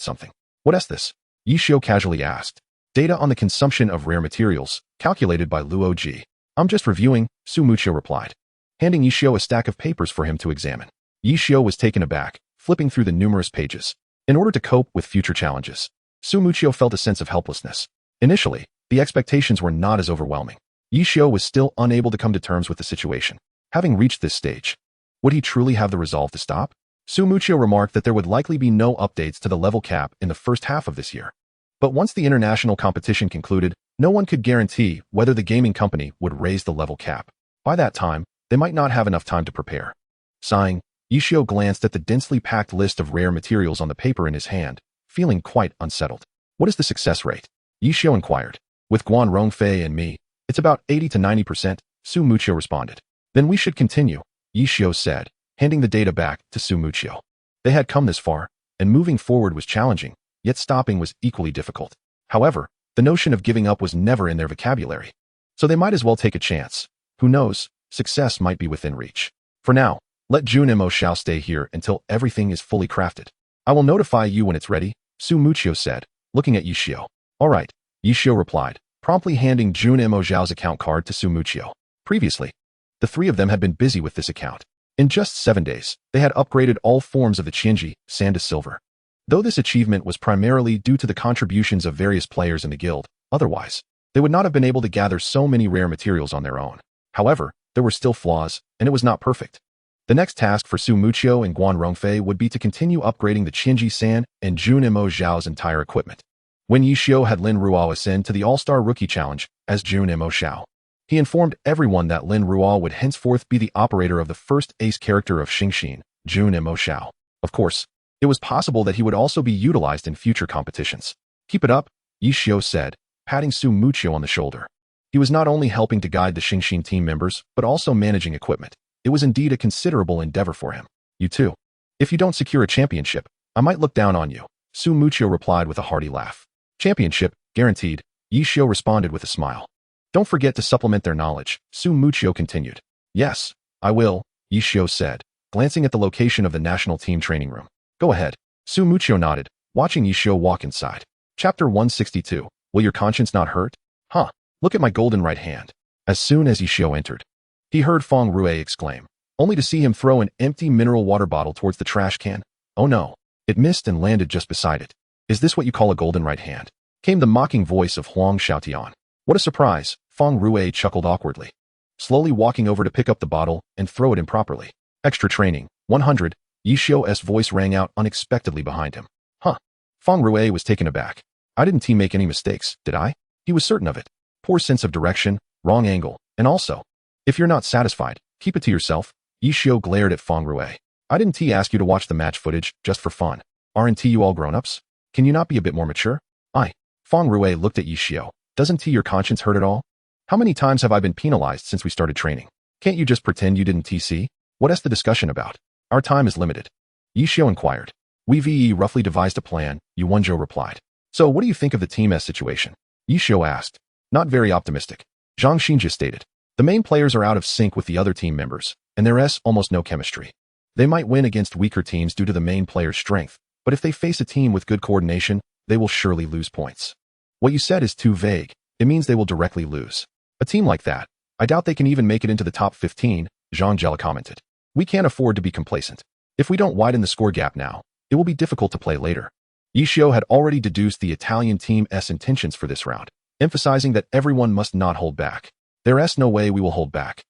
A: something. What is this? Yishio casually asked. Data on the consumption of rare materials, calculated by Luo Ji. I'm just reviewing, Mucheng replied, handing Yishio a stack of papers for him to examine. Yishio was taken aback, flipping through the numerous pages. In order to cope with future challenges, Mucheng felt a sense of helplessness. Initially, the expectations were not as overwhelming. Yishio was still unable to come to terms with the situation. Having reached this stage, would he truly have the resolve to stop? Mucheng remarked that there would likely be no updates to the level cap in the first half of this year. But once the international competition concluded, no one could guarantee whether the gaming company would raise the level cap. By that time, they might not have enough time to prepare. Sighing, Yishio glanced at the densely packed list of rare materials on the paper in his hand, feeling quite unsettled. What is the success rate? Yishio inquired. With Guan Rongfei and me, it's about 80 to 90%, Mucheng responded. Then we should continue, Yishio said, handing the data back to Mucheng. They had come this far, and moving forward was challenging, yet stopping was equally difficult. However, the notion of giving up was never in their vocabulary. So they might as well take a chance. Who knows, success might be within reach. For now, let Jun Mo Shao stay here until everything is fully crafted. I will notify you when it's ready, Su Muchio said, looking at Yishio. All right, Yishio replied, promptly handing Jun Mo Zhao's account card to Su Muchio. Previously, the three of them had been busy with this account. In just 7 days, they had upgraded all forms of the Qiying, sand to silver. Though this achievement was primarily due to the contributions of various players in the guild, otherwise, they would not have been able to gather so many rare materials on their own. However, there were still flaws, and it was not perfect. The next task for Su Muchio and Guan Rongfei would be to continue upgrading the Qiying San and Jun Mo Zhao's entire equipment. When Yishio had Lin Ruo ascend to the All-Star Rookie Challenge as Jun Mo Zhao, he informed everyone that Lin Ruo would henceforth be the operator of the first ace character of Xingxin, Jun Mo Zhao. Of course, it was possible that he would also be utilized in future competitions. Keep it up, Yishio said, patting Su Muchio on the shoulder. He was not only helping to guide the Xingxin team members, but also managing equipment. It was indeed a considerable endeavor for him. You too. If you don't secure a championship, I might look down on you, Su Muchio replied with a hearty laugh. Championship, guaranteed, Yishio responded with a smile. Don't forget to supplement their knowledge, Su Muchio continued. Yes, I will, Yishio said, glancing at the location of the national team training room. Go ahead. Su Muchio nodded, watching Yishio walk inside. Chapter 162. Will your conscience not hurt? Huh, look at my golden right hand. As soon as Yishio entered, he heard Feng Rue exclaim, only to see him throw an empty mineral water bottle towards the trash can. Oh no. It missed and landed just beside it. Is this what you call a golden right hand? Came the mocking voice of Huang Xiaotian. What a surprise, Feng Rue chuckled awkwardly, slowly walking over to pick up the bottle and throw it improperly. Extra training, 100, Yishio's voice rang out unexpectedly behind him. Huh. Feng Rue was taken aback. I didn't make any mistakes, did I? He was certain of it. Poor sense of direction, wrong angle, and also, if you're not satisfied, keep it to yourself. Yishio glared at Feng Rue. I didn't ask you to watch the match footage, just for fun. Aren't you all grown-ups? Can you not be a bit more mature? Feng Rue looked at Yishio. Doesn't your conscience hurt at all? How many times have I been penalized since we started training? Can't you just pretend you didn't see? What's the discussion about? Our time is limited. Yishio inquired. We roughly devised a plan, Yuanzhou replied. So what do you think of the Team S situation? Yishio asked. Not very optimistic. Zhang Xinjie stated. The main players are out of sync with the other team members, and there's almost no chemistry. They might win against weaker teams due to the main player's strength, but if they face a team with good coordination, they will surely lose points. What you said is too vague. It means they will directly lose. A team like that, I doubt they can even make it into the top 15, Zhang Jela commented. We can't afford to be complacent. If we don't widen the score gap now, it will be difficult to play later. Yishio had already deduced the Italian team's intentions for this round, emphasizing that everyone must not hold back. There's no way we will hold back.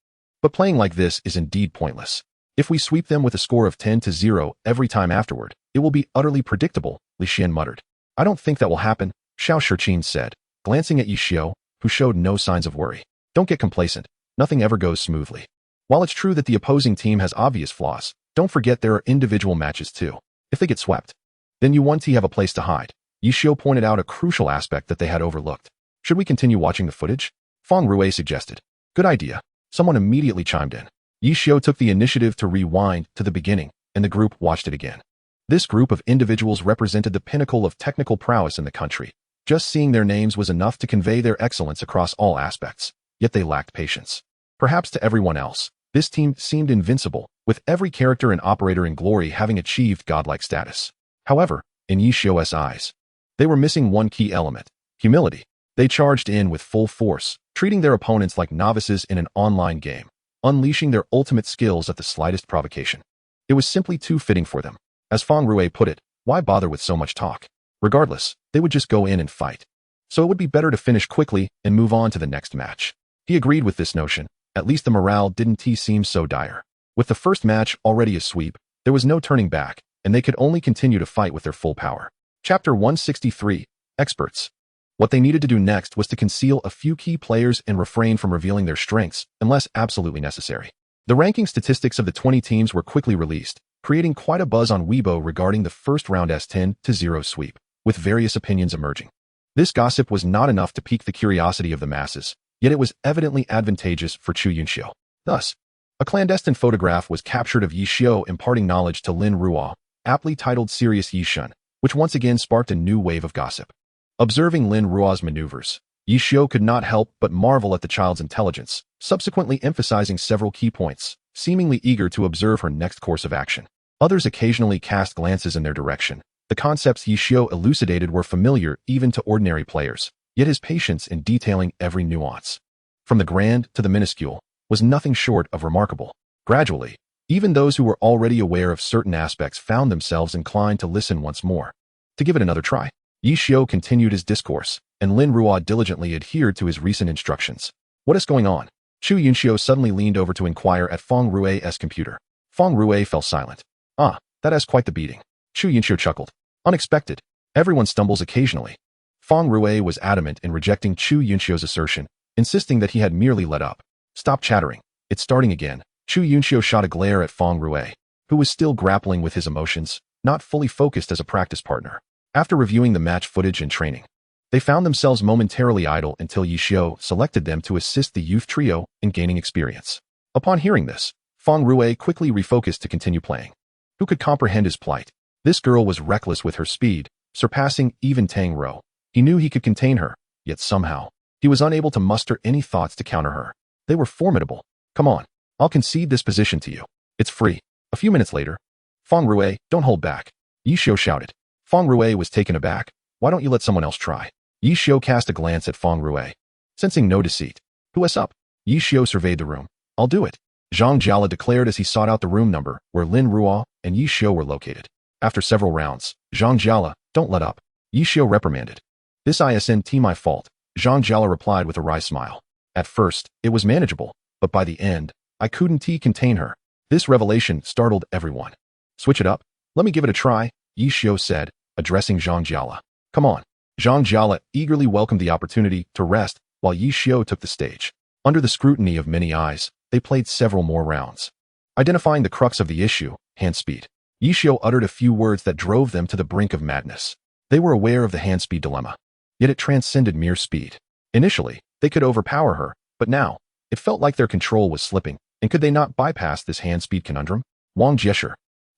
A: But playing like this is indeed pointless. If we sweep them with a score of 10-0 every time afterward, it will be utterly predictable, Li Xian muttered. I don't think that will happen, Xiao Shiqin said, glancing at Yishio, who showed no signs of worry. Don't get complacent. Nothing ever goes smoothly. While it's true that the opposing team has obvious flaws, don't forget there are individual matches too. If they get swept, then you won't have a place to hide. Yishio pointed out a crucial aspect that they had overlooked. Should we continue watching the footage? Feng Rue suggested. Good idea. Someone immediately chimed in. Yishio took the initiative to rewind to the beginning, and the group watched it again. This group of individuals represented the pinnacle of technical prowess in the country. Just seeing their names was enough to convey their excellence across all aspects, yet they lacked patience. Perhaps to everyone else, this team seemed invincible, with every character and operator in glory having achieved godlike status. However, in Yishio's eyes, they were missing one key element, humility. They charged in with full force, treating their opponents like novices in an online game, unleashing their ultimate skills at the slightest provocation. It was simply too fitting for them. As Feng Rue put it, why bother with so much talk? Regardless, they would just go in and fight. So it would be better to finish quickly and move on to the next match. He agreed with this notion. At least the morale didn't seem so dire. With the first match already a sweep, there was no turning back, and they could only continue to fight with their full power. Chapter 163. Experts. What they needed to do next was to conceal a few key players and refrain from revealing their strengths, unless absolutely necessary. The ranking statistics of the 20 teams were quickly released, creating quite a buzz on Weibo regarding the first round's 10-0 sweep, with various opinions emerging. This gossip was not enough to pique the curiosity of the masses, yet it was evidently advantageous for Chu Yunxiu. Thus, a clandestine photograph was captured of Yishio imparting knowledge to Lin Ruo, aptly titled Serious Yishun, which once again sparked a new wave of gossip. Observing Lin Ruo's maneuvers, Yishio could not help but marvel at the child's intelligence, subsequently emphasizing several key points, seemingly eager to observe her next course of action. Others occasionally cast glances in their direction. The concepts Yi Xiu elucidated were familiar even to ordinary players, yet his patience in detailing every nuance, from the grand to the minuscule, was nothing short of remarkable. Gradually, even those who were already aware of certain aspects found themselves inclined to listen once more. To give it another try, Yi Xiu continued his discourse, and Lin Ruo diligently adhered to his recent instructions. What is going on? Chu Yunxiu suddenly leaned over to inquire at Feng Rue's computer. Feng Rue fell silent. Ah, that has quite the beating. Chu Yunxiu chuckled. Unexpected. Everyone stumbles occasionally. Feng Rue was adamant in rejecting Chu Yunxiu's assertion, insisting that he had merely let up. Stop chattering. It's starting again. Chu Yunxiu shot a glare at Feng Rue, who was still grappling with his emotions, not fully focused as a practice partner. After reviewing the match footage and training, they found themselves momentarily idle until Yi Xiu selected them to assist the youth trio in gaining experience. Upon hearing this, Feng Rue quickly refocused to continue playing. Who could comprehend his plight? This girl was reckless with her speed, surpassing even Tang Rou. He knew he could contain her, yet somehow, he was unable to muster any thoughts to counter her. They were formidable. Come on, I'll concede this position to you. It's free. A few minutes later, Feng Rue, don't hold back. Yi Xiu shouted. Feng Rue was taken aback. Why don't you let someone else try? Yi Xiu cast a glance at Feng Rue. Sensing no deceit. Who is up? Yi Xiu surveyed the room. I'll do it. Zhang Jiala declared as he sought out the room number where Lin Ruo and Yi Xiu were located. After several rounds, Zhang Jiala, don't let up. Yi Xiu reprimanded. This isn't my fault, Zhang Jiala replied with a wry smile. At first, it was manageable, but by the end, I couldn't contain her. This revelation startled everyone. Switch it up? Let me give it a try, Yi Xiu said, addressing Zhang Jiala. Come on. Zhang Jiala eagerly welcomed the opportunity to rest while Yi Xiu took the stage. Under the scrutiny of many eyes, they played several more rounds. Identifying the crux of the issue, hand speed, Yi Xiu uttered a few words that drove them to the brink of madness. They were aware of the hand speed dilemma, yet it transcended mere speed. Initially, they could overpower her, but now, it felt like their control was slipping, and could they not bypass this hand speed conundrum? Wang Jieshe.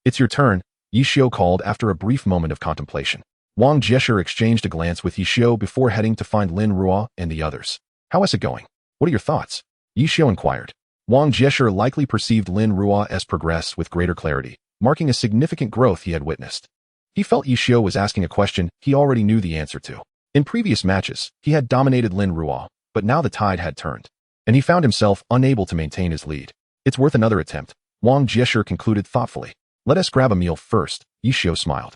A: It's your turn, Yi Xiu called after a brief moment of contemplation. Wang Jieshe exchanged a glance with Yi Xiu before heading to find Lin Ruo and the others. How is it going? What are your thoughts? Yi Xiu inquired. Wang Jieshe likely perceived Lin Ruo's progress with greater clarity, marking a significant growth he had witnessed. He felt Yi Xiu was asking a question he already knew the answer to. In previous matches, he had dominated Lin Ruo, but now the tide had turned, and he found himself unable to maintain his lead. It's worth another attempt, Wang Jieshe concluded thoughtfully. Let us grab a meal first, Yi Xiu smiled,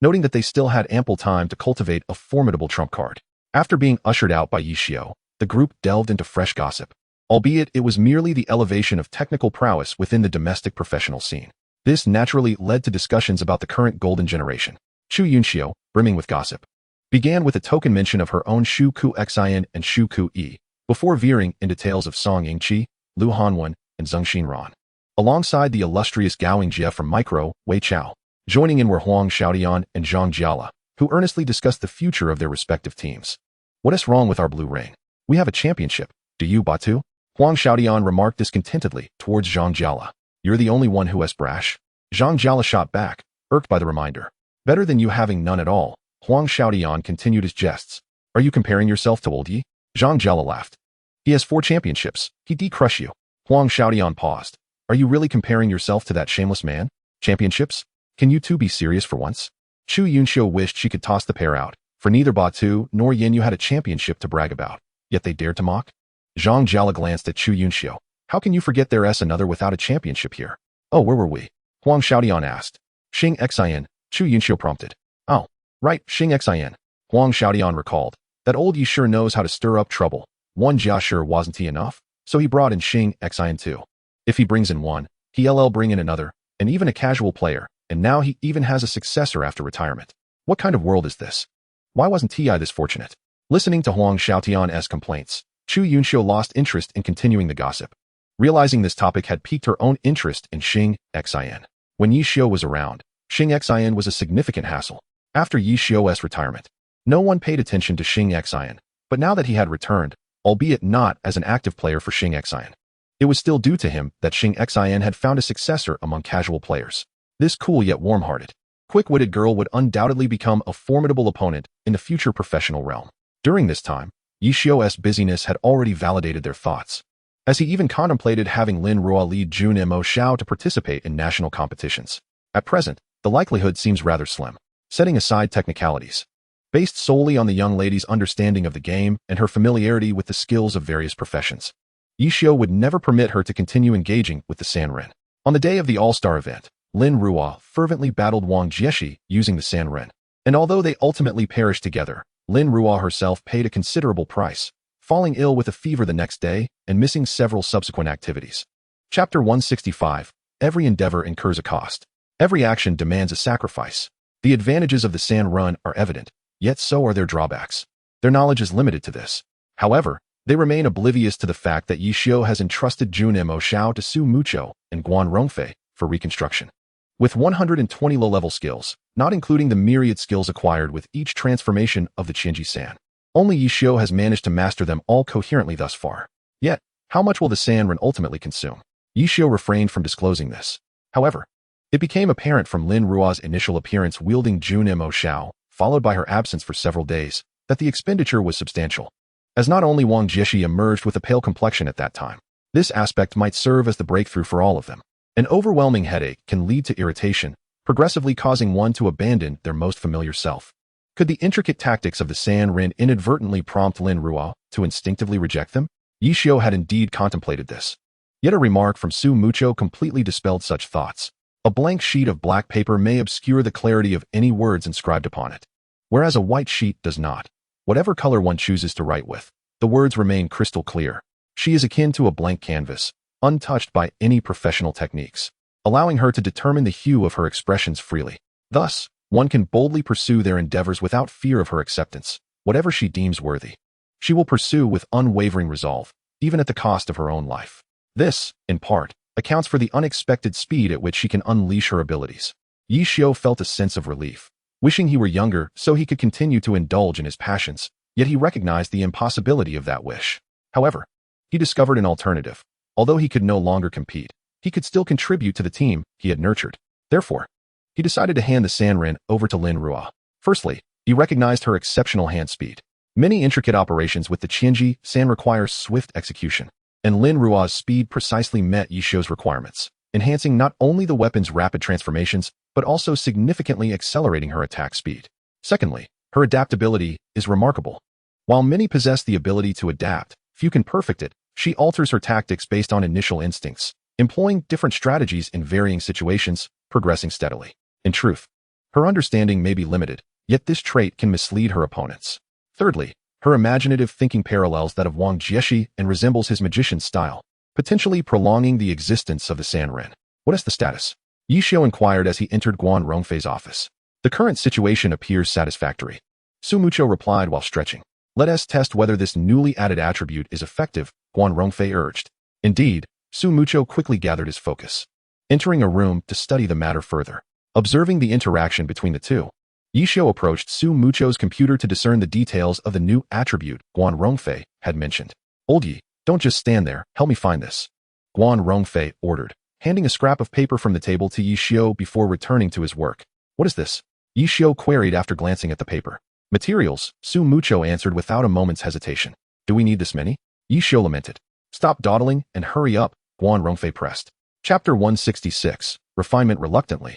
A: noting that they still had ample time to cultivate a formidable trump card. After being ushered out by Yi Xiu, the group delved into fresh gossip, albeit it was merely the elevation of technical prowess within the domestic professional scene. This naturally led to discussions about the current golden generation. Chu Yunxiu, brimming with gossip, began with a token mention of her own Shu Ku Xian and Shu Ku Yi, before veering into tales of Song Yingqi, Lu Hanwen, and Zheng Xinran. Alongside the illustrious Gaoing Jie from Micro, Wei Chao, joining in were Huang Xiaodian and Zhang Jiala, who earnestly discussed the future of their respective teams. What is wrong with our blue ring? We have a championship. Do you, Batu? Huang Xiaodian remarked discontentedly towards Zhang Jiala. You're the only one who is brash. Zhang Jiala shot back, irked by the reminder. Better than you having none at all. Huang Xiaodian continued his jests. Are you comparing yourself to old Yi? Zhang Jiala laughed. He has 4 championships. He'd decrush you. Huang Xiaodian paused. Are you really comparing yourself to that shameless man? Championships? Can you two be serious for once? Chu Yunxiu wished she could toss the pair out, for neither Batu nor Yin Yu had a championship to brag about, yet they dared to mock. Zhang Jiala glanced at Chu Yunxiu. How can you forget there's another without a championship here? Oh, where were we? Huang Xiaodian asked. Xing Xian, Chu Yunxiu prompted. Oh, right, Xing Xian. Huang Xiaodian recalled. That old Yi sure knows how to stir up trouble. One Jia sure wasn't he enough? So he brought in Xing Xian too. If he brings in one, he'll bring in another, and even a casual player, and now he even has a successor after retirement. What kind of world is this? Why wasn't Ti this fortunate? Listening to Huang Xiaotian's complaints, Chu Yunxiu lost interest in continuing the gossip. Realizing this topic had piqued her own interest in Xing Xian. When Yi Xiu was around, Xing Xian was a significant hassle. After Yi Xiu's retirement, no one paid attention to Xing Xian, but now that he had returned, albeit not as an active player for Xing Xian, it was still due to him that Xing Xian had found a successor among casual players. This cool yet warm-hearted, quick-witted girl would undoubtedly become a formidable opponent in the future professional realm. During this time, Yi Xiu's busyness had already validated their thoughts, as he even contemplated having Lin Ruo lead Jun Mo Xiao to participate in national competitions. At present, the likelihood seems rather slim. Setting aside technicalities, based solely on the young lady's understanding of the game and her familiarity with the skills of various professions, Yishio would never permit her to continue engaging with the Sanren. On the day of the All-Star event, Lin Ruo fervently battled Wang Jieshi using the Sanren, and although they ultimately perished together, Lin Ruo herself paid a considerable price, falling ill with a fever the next day and missing several subsequent activities. Chapter 165. Every endeavor incurs a cost. Every action demands a sacrifice. The advantages of the Sanren are evident, yet so are their drawbacks. Their knowledge is limited to this. However, they remain oblivious to the fact that Yishio has entrusted Junimo Shao to Su Mucho and Guan Rongfei for reconstruction. With 120 low-level skills, not including the myriad skills acquired with each transformation of the Qingji-san, only Yishio has managed to master them all coherently thus far. Yet, how much will the Sanren ultimately consume? Yishio refrained from disclosing this. However, it became apparent from Lin Ruo's initial appearance wielding Junimo Shao, followed by her absence for several days, that the expenditure was substantial. As not only Wang Jieshi emerged with a pale complexion at that time, this aspect might serve as the breakthrough for all of them. An overwhelming headache can lead to irritation, progressively causing one to abandon their most familiar self. Could the intricate tactics of the Sanren inadvertently prompt Lin Ruo to instinctively reject them? Yishio had indeed contemplated this. Yet a remark from Su Mucho completely dispelled such thoughts. A blank sheet of black paper may obscure the clarity of any words inscribed upon it, whereas a white sheet does not. Whatever color one chooses to write with, the words remain crystal clear. She is akin to a blank canvas, untouched by any professional techniques, allowing her to determine the hue of her expressions freely. Thus, one can boldly pursue their endeavors without fear of her acceptance, whatever she deems worthy. She will pursue with unwavering resolve, even at the cost of her own life. This, in part, accounts for the unexpected speed at which she can unleash her abilities. Yishio felt a sense of relief, wishing he were younger so he could continue to indulge in his passions, yet he recognized the impossibility of that wish. However, he discovered an alternative. Although he could no longer compete, he could still contribute to the team he had nurtured. Therefore, he decided to hand the Sanren over to Lin Ruo. Firstly, he recognized her exceptional hand speed. Many intricate operations with the Qingji-san require swift execution, and Lin Ruo's speed precisely met Yishio's requirements, enhancing not only the weapon's rapid transformations, but also significantly accelerating her attack speed. Secondly, her adaptability is remarkable. While many possess the ability to adapt, few can perfect it. She alters her tactics based on initial instincts, employing different strategies in varying situations, progressing steadily. In truth, her understanding may be limited, yet this trait can mislead her opponents. Thirdly, her imaginative thinking parallels that of Wang Jieshi and resembles his magician's style, potentially prolonging the existence of the Sanren. What is the status? Yishio inquired as he entered Guan Rongfei's office. The current situation appears satisfactory. Su Mucho replied while stretching. Let us test whether this newly added attribute is effective, Guan Rongfei urged. Indeed, Su Mucho quickly gathered his focus, entering a room to study the matter further. Observing the interaction between the two, Yishio approached Su Mucho's computer to discern the details of the new attribute Guan Rongfei had mentioned. Old Yi, don't just stand there, help me find this, Guan Rongfei ordered, handing a scrap of paper from the table to Yishio before returning to his work. What is this? Yishio queried after glancing at the paper. Materials, Su Mucho answered without a moment's hesitation. Do we need this many? Yishio lamented. Stop dawdling and hurry up, Guan Rongfei pressed. Chapter 166. Refinement reluctantly.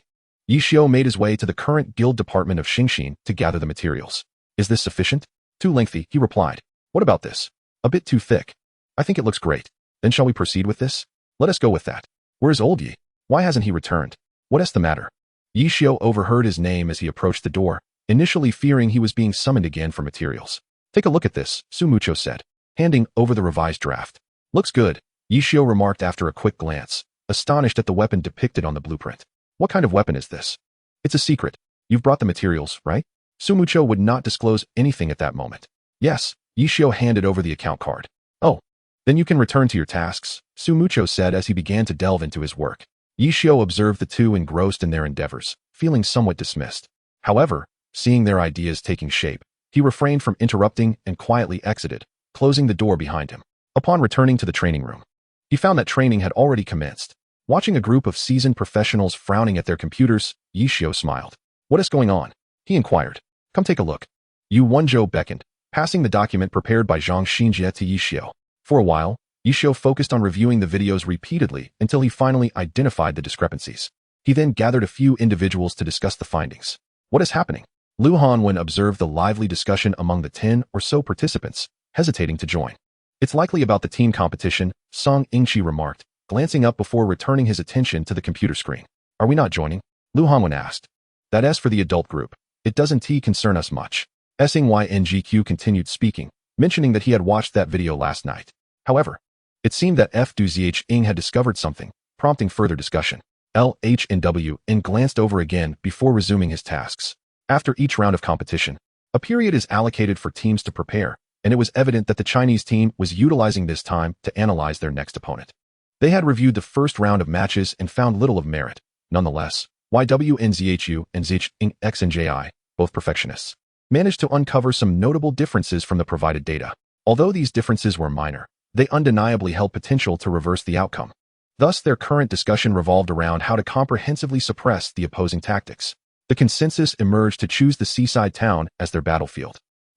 A: Yishio made his way to the current guild department of Xingxin to gather the materials. Is this sufficient? Too lengthy, he replied. What about this? A bit too thick. I think it looks great. Then shall we proceed with this? Let us go with that. Where's Old Yi? Why hasn't he returned? What is the matter? Yishio overheard his name as he approached the door, initially fearing he was being summoned again for materials. Take a look at this, Su Mucho said, handing over the revised draft. Looks good, Yishio remarked after a quick glance, astonished at the weapon depicted on the blueprint. What kind of weapon is this? It's a secret. You've brought the materials, right? Su Mucho would not disclose anything at that moment. Yes, Yishio handed over the account card. Oh, then you can return to your tasks, Su Mucho said as he began to delve into his work. Yishio observed the two engrossed in their endeavors, feeling somewhat dismissed. However, seeing their ideas taking shape, he refrained from interrupting and quietly exited, closing the door behind him. Upon returning to the training room, he found that training had already commenced. Watching a group of seasoned professionals frowning at their computers, Yishio smiled. What is going on? He inquired. Come take a look. Yu Wenzhou beckoned, passing the document prepared by Zhang Xinjie to Yishio. For a while, Yishio focused on reviewing the videos repeatedly until he finally identified the discrepancies. He then gathered a few individuals to discuss the findings. What is happening? Lu Hanwen observed the lively discussion among the 10 or so participants, hesitating to join. It's likely about the team competition, Song Ingqi remarked, glancing up before returning his attention to the computer screen. Are we not joining? Lu Hanwen asked. That's for the adult group. It doesn't concern us much. Syngyq continued speaking, mentioning that he had watched that video last night. However, it seemed that Qiying had discovered something, prompting further discussion. LHNW glanced over again before resuming his tasks. After each round of competition, a period is allocated for teams to prepare, and it was evident that the Chinese team was utilizing this time to analyze their next opponent. They had reviewed the first round of matches and found little of merit. Nonetheless, YWNZHU and XNJI, both perfectionists, managed to uncover some notable differences from the provided data. Although these differences were minor, they undeniably held potential to reverse the outcome. Thus, their current discussion revolved around how to comprehensively suppress the opposing tactics. The consensus emerged to choose the seaside town as their battlefield.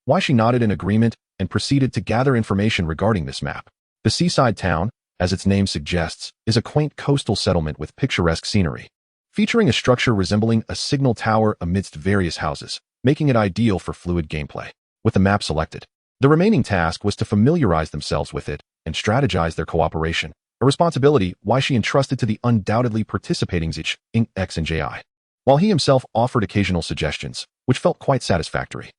A: Weishi nodded in agreement and proceeded to gather information regarding this map. The seaside town, as its name suggests, is a quaint coastal settlement with picturesque scenery, featuring a structure resembling a signal tower amidst various houses, making it ideal for fluid gameplay. With the map selected, the remaining task was to familiarize themselves with it and strategize their cooperation, a responsibility Weishi entrusted to the undoubtedly participating XNJI, while he himself offered occasional suggestions, which felt quite satisfactory.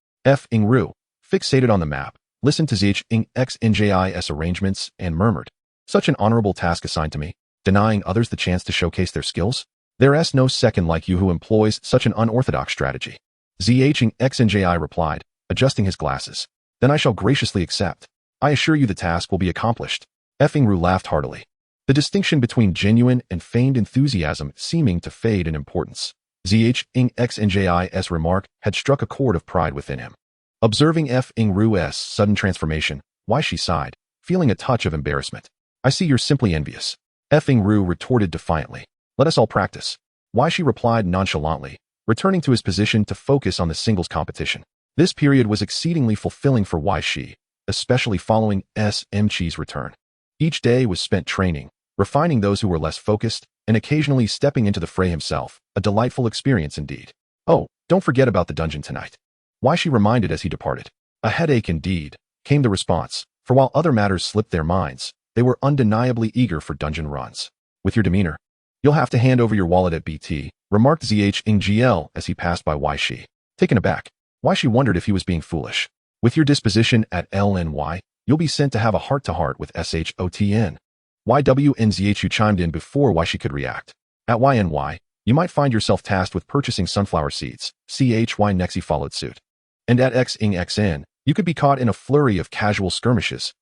A: Ru, fixated on the map, listened to XNJI's arrangements and murmured, "Such an honorable task assigned to me, denying others the chance to showcase their skills? There's no second like you who employs such an unorthodox strategy." XNJI replied, adjusting his glasses. "Then I shall graciously accept. I assure you the task will be accomplished." Ru laughed heartily, the distinction between genuine and feigned enthusiasm seeming to fade in importance. XNJI's remark had struck a chord of pride within him. Observing Ru's sudden transformation, Weishi sighed, feeling a touch of embarrassment. "I see you're simply envious." Ru retorted defiantly. "Let us all practice." Weishi replied nonchalantly, returning to his position to focus on the singles competition. This period was exceedingly fulfilling for Weishi, especially following SMChi's return. Each day was spent training, refining those who were less focused, and occasionally stepping into the fray himself, a delightful experience indeed. "Oh, don't forget about the dungeon tonight," Weishi reminded as he departed. "A headache indeed," came the response, for while other matters slipped their minds, they were undeniably eager for dungeon runs. "With your demeanor, you'll have to hand over your wallet at BT," remarked ZHNGL as he passed by Weishi. Taken aback, Weishi wondered if he was being foolish. "With your disposition at LNY, you'll be sent to have a heart-to-heart with SHOTN. YWNZHU chimed in before Weishi could react. "At YNY, you might find yourself tasked with purchasing sunflower seeds." CHY Nexi followed suit. "And at XN, you could be caught in a flurry of casual skirmishes,"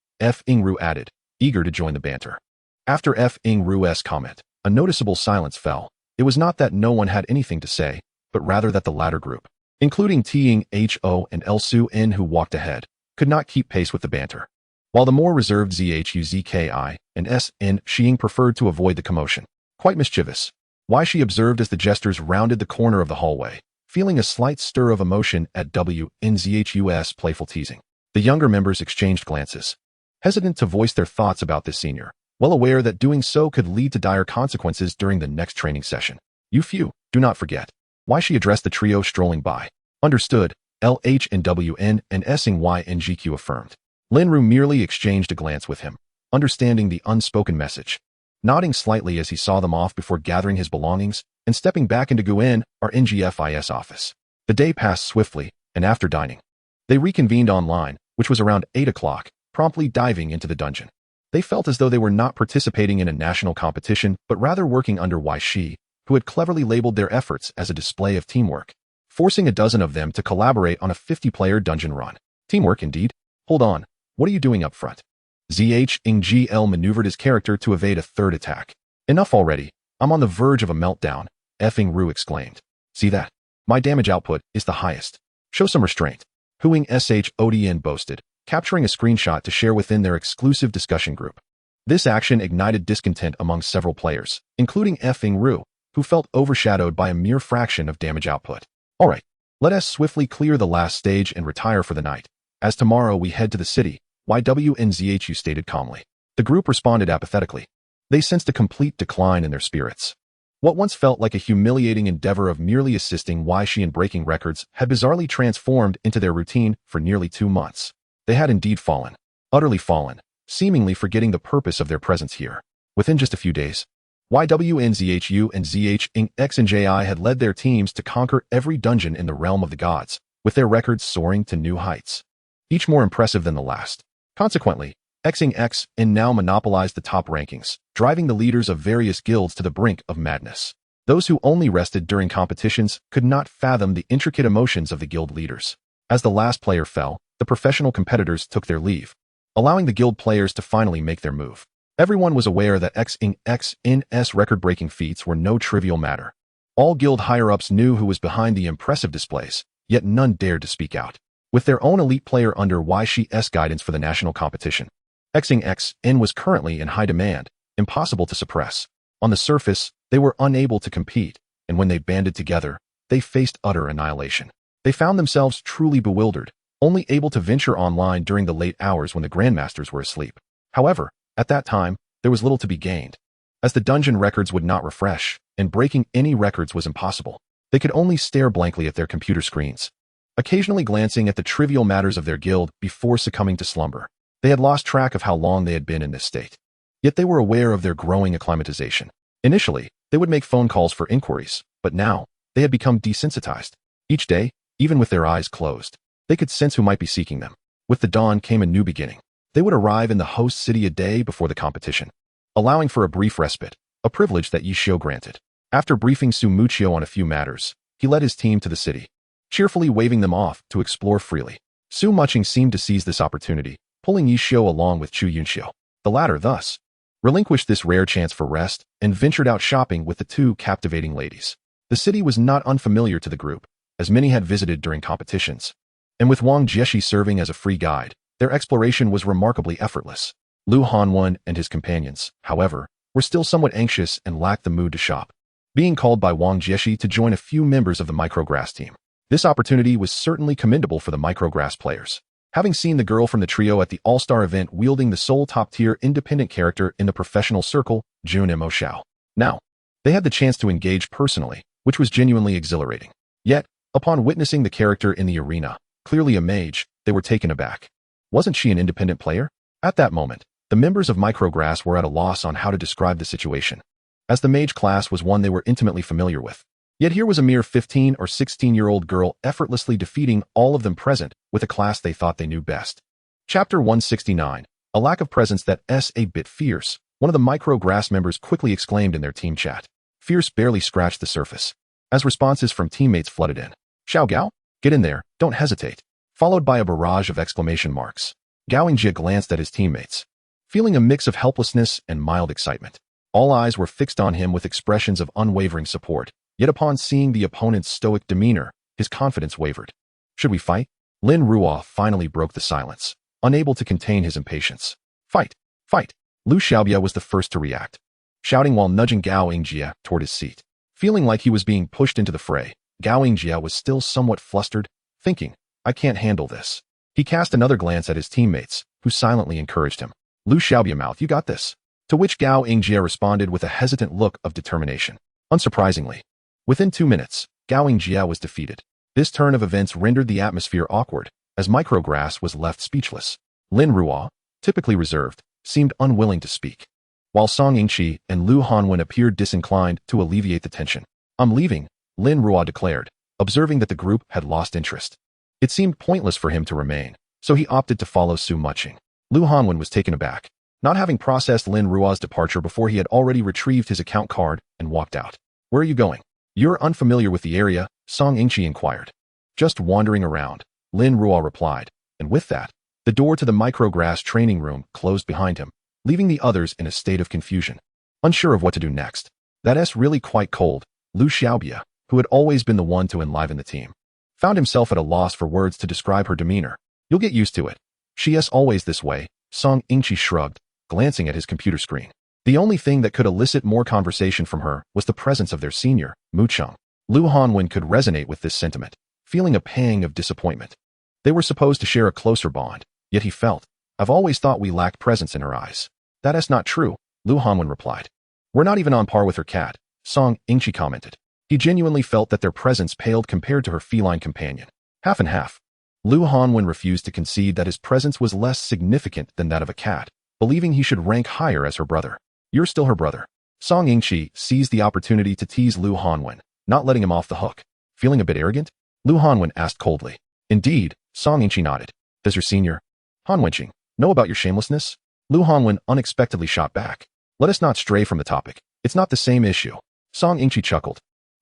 A: Ru added, eager to join the banter. After Ru's comment, a noticeable silence fell. It was not that no one had anything to say, but rather that the latter group, including Qiying HO and Elsu N who walked ahead, could not keep pace with the banter, while the more reserved ZHUZKI and SN Qiying preferred to avoid the commotion. Quite mischievous, Weishi observed as the jesters rounded the corner of the hallway, feeling a slight stir of emotion at WNZHU's playful teasing. The younger members exchanged glances, hesitant to voice their thoughts about this senior, well aware that doing so could lead to dire consequences during the next training session. "You few, do not forget," Weishi addressed the trio strolling by. "Understood," LHNWN and SNYNGQ affirmed. Linru merely exchanged a glance with him, understanding the unspoken message, nodding slightly as he saw them off before gathering his belongings and stepping back into Guin, our NGFIS office. The day passed swiftly, and after dining, they reconvened online, which was around 8 o'clock, promptly diving into the dungeon. They felt as though they were not participating in a national competition, but rather working under Weishi, who had cleverly labeled their efforts as a display of teamwork, forcing a dozen of them to collaborate on a 50-player dungeon run. Teamwork indeed. "Hold on, what are you doing up front?" ZHNGL maneuvered his character to evade a third attack. "Enough already, I'm on the verge of a meltdown," Ru exclaimed. "See that? My damage output is the highest. Show some restraint," Huing SHODN boasted, capturing a screenshot to share within their exclusive discussion group. This action ignited discontent among several players, including Ru, who felt overshadowed by a mere fraction of damage output. "All right, let us swiftly clear the last stage and retire for the night. As tomorrow we head to the city," YWNZHU stated calmly. The group responded apathetically. They sensed a complete decline in their spirits. What once felt like a humiliating endeavor of merely assisting Weishi in breaking records had bizarrely transformed into their routine for nearly 2 months. They had indeed fallen, utterly fallen, seemingly forgetting the purpose of their presence here. Within just a few days, YWNZHU and ZH and JI had led their teams to conquer every dungeon in the realm of the gods, with their records soaring to new heights, each more impressive than the last. Consequently, X now monopolized the top rankings, driving the leaders of various guilds to the brink of madness. Those who only rested during competitions could not fathom the intricate emotions of the guild leaders. As the last player fell, the professional competitors took their leave, allowing the guild players to finally make their move. Everyone was aware that X's record-breaking feats were no trivial matter. All guild higher-ups knew who was behind the impressive displays, yet none dared to speak out. With their own elite player under Weishi's guidance for the national competition, Xn was currently in high demand, impossible to suppress. On the surface, they were unable to compete, and when they banded together, they faced utter annihilation. They found themselves truly bewildered, only able to venture online during the late hours when the grandmasters were asleep. However, at that time, there was little to be gained, as the dungeon records would not refresh, and breaking any records was impossible. They could only stare blankly at their computer screens, occasionally glancing at the trivial matters of their guild before succumbing to slumber. They had lost track of how long they had been in this state. Yet they were aware of their growing acclimatization. Initially, they would make phone calls for inquiries, but now, they had become desensitized. Each day, even with their eyes closed, they could sense who might be seeking them. With the dawn came a new beginning. They would arrive in the host city a day before the competition, allowing for a brief respite, a privilege that Yishio granted. After briefing Su Mucheng on a few matters, he led his team to the city, cheerfully waving them off to explore freely. Su Mucheng seemed to seize this opportunity, pulling Yishio along with Chu Yunxiu. The latter, thus, relinquished this rare chance for rest and ventured out shopping with the two captivating ladies. The city was not unfamiliar to the group, as many had visited during competitions, and with Wang Jieshi serving as a free guide, their exploration was remarkably effortless. Lu Hanwen and his companions, however, were still somewhat anxious and lacked the mood to shop, being called by Wang Jieshi to join a few members of the micrograss team. This opportunity was certainly commendable for the micrograss players. Having seen the girl from the trio at the All-Star event wielding the sole top-tier independent character in the professional circle, Jun Mo Xiao. Now, they had the chance to engage personally, which was genuinely exhilarating. Yet, upon witnessing the character in the arena, clearly a mage, they were taken aback. Wasn't she an independent player? At that moment, the members of Micrograss were at a loss on how to describe the situation, as the mage class was one they were intimately familiar with. Yet here was a mere 15 or 16-year-old girl effortlessly defeating all of them present with a class they thought they knew best. Chapter 169, a lack of presence that's a bit fierce, one of the Micrograss members quickly exclaimed in their team chat. Fierce barely scratched the surface, as responses from teammates flooded in. Xiao Gao? Get in there, don't hesitate. Followed by a barrage of exclamation marks. Gao Yingjie glanced at his teammates, feeling a mix of helplessness and mild excitement. All eyes were fixed on him with expressions of unwavering support. Yet upon seeing the opponent's stoic demeanor, his confidence wavered. Should we fight? Lin Ruo finally broke the silence, unable to contain his impatience. Fight! Fight! Lu Xiaobia was the first to react, shouting while nudging Gao Yingjie toward his seat. Feeling like he was being pushed into the fray, Gao Yingjie was still somewhat flustered, thinking, I can't handle this. He cast another glance at his teammates, who silently encouraged him. Lu Xiaobia mouth, you got this. To which Gao Yingjie responded with a hesitant look of determination. Unsurprisingly, within 2 minutes, Gao Yingjie was defeated. This turn of events rendered the atmosphere awkward, as Micrograss was left speechless. Lin Ruo, typically reserved, seemed unwilling to speak, while Song Yingqi and Lu Hanwen appeared disinclined to alleviate the tension. I'm leaving, Lin Ruo declared, observing that the group had lost interest. It seemed pointless for him to remain, so he opted to follow Su Mucheng. Lu Hanwen was taken aback, not having processed Lin Ruo's departure before he had already retrieved his account card and walked out. Where are you going? You're unfamiliar with the area, Song Yingqi inquired. Just wandering around, Lin Ruo replied, and with that, the door to the Micrograss training room closed behind him, leaving the others in a state of confusion. Unsure of what to do next. That's really quite cold. Lu Xiaobia, who had always been the one to enliven the team, found himself at a loss for words to describe her demeanor. You'll get used to it. She's always this way, Song Yingqi shrugged, glancing at his computer screen. The only thing that could elicit more conversation from her was the presence of their senior, Mucheng. Lu Hanwen could resonate with this sentiment, feeling a pang of disappointment. They were supposed to share a closer bond, yet he felt, I've always thought we lacked presence in her eyes. That's not true, Lu Hanwen replied. We're not even on par with her cat, Song Yingqi commented. He genuinely felt that their presence paled compared to her feline companion. Half and half. Lu Hanwen refused to concede that his presence was less significant than that of a cat, believing he should rank higher as her brother. You're still her brother. Song Yingqi seized the opportunity to tease Lu Hanwen, not letting him off the hook. Feeling a bit arrogant? Lu Hanwen asked coldly. Indeed, Song Yingqi nodded. Does your senior, Hanwenqing, know about your shamelessness? Lu Hanwen unexpectedly shot back. Let us not stray from the topic. It's not the same issue. Song Yingqi chuckled.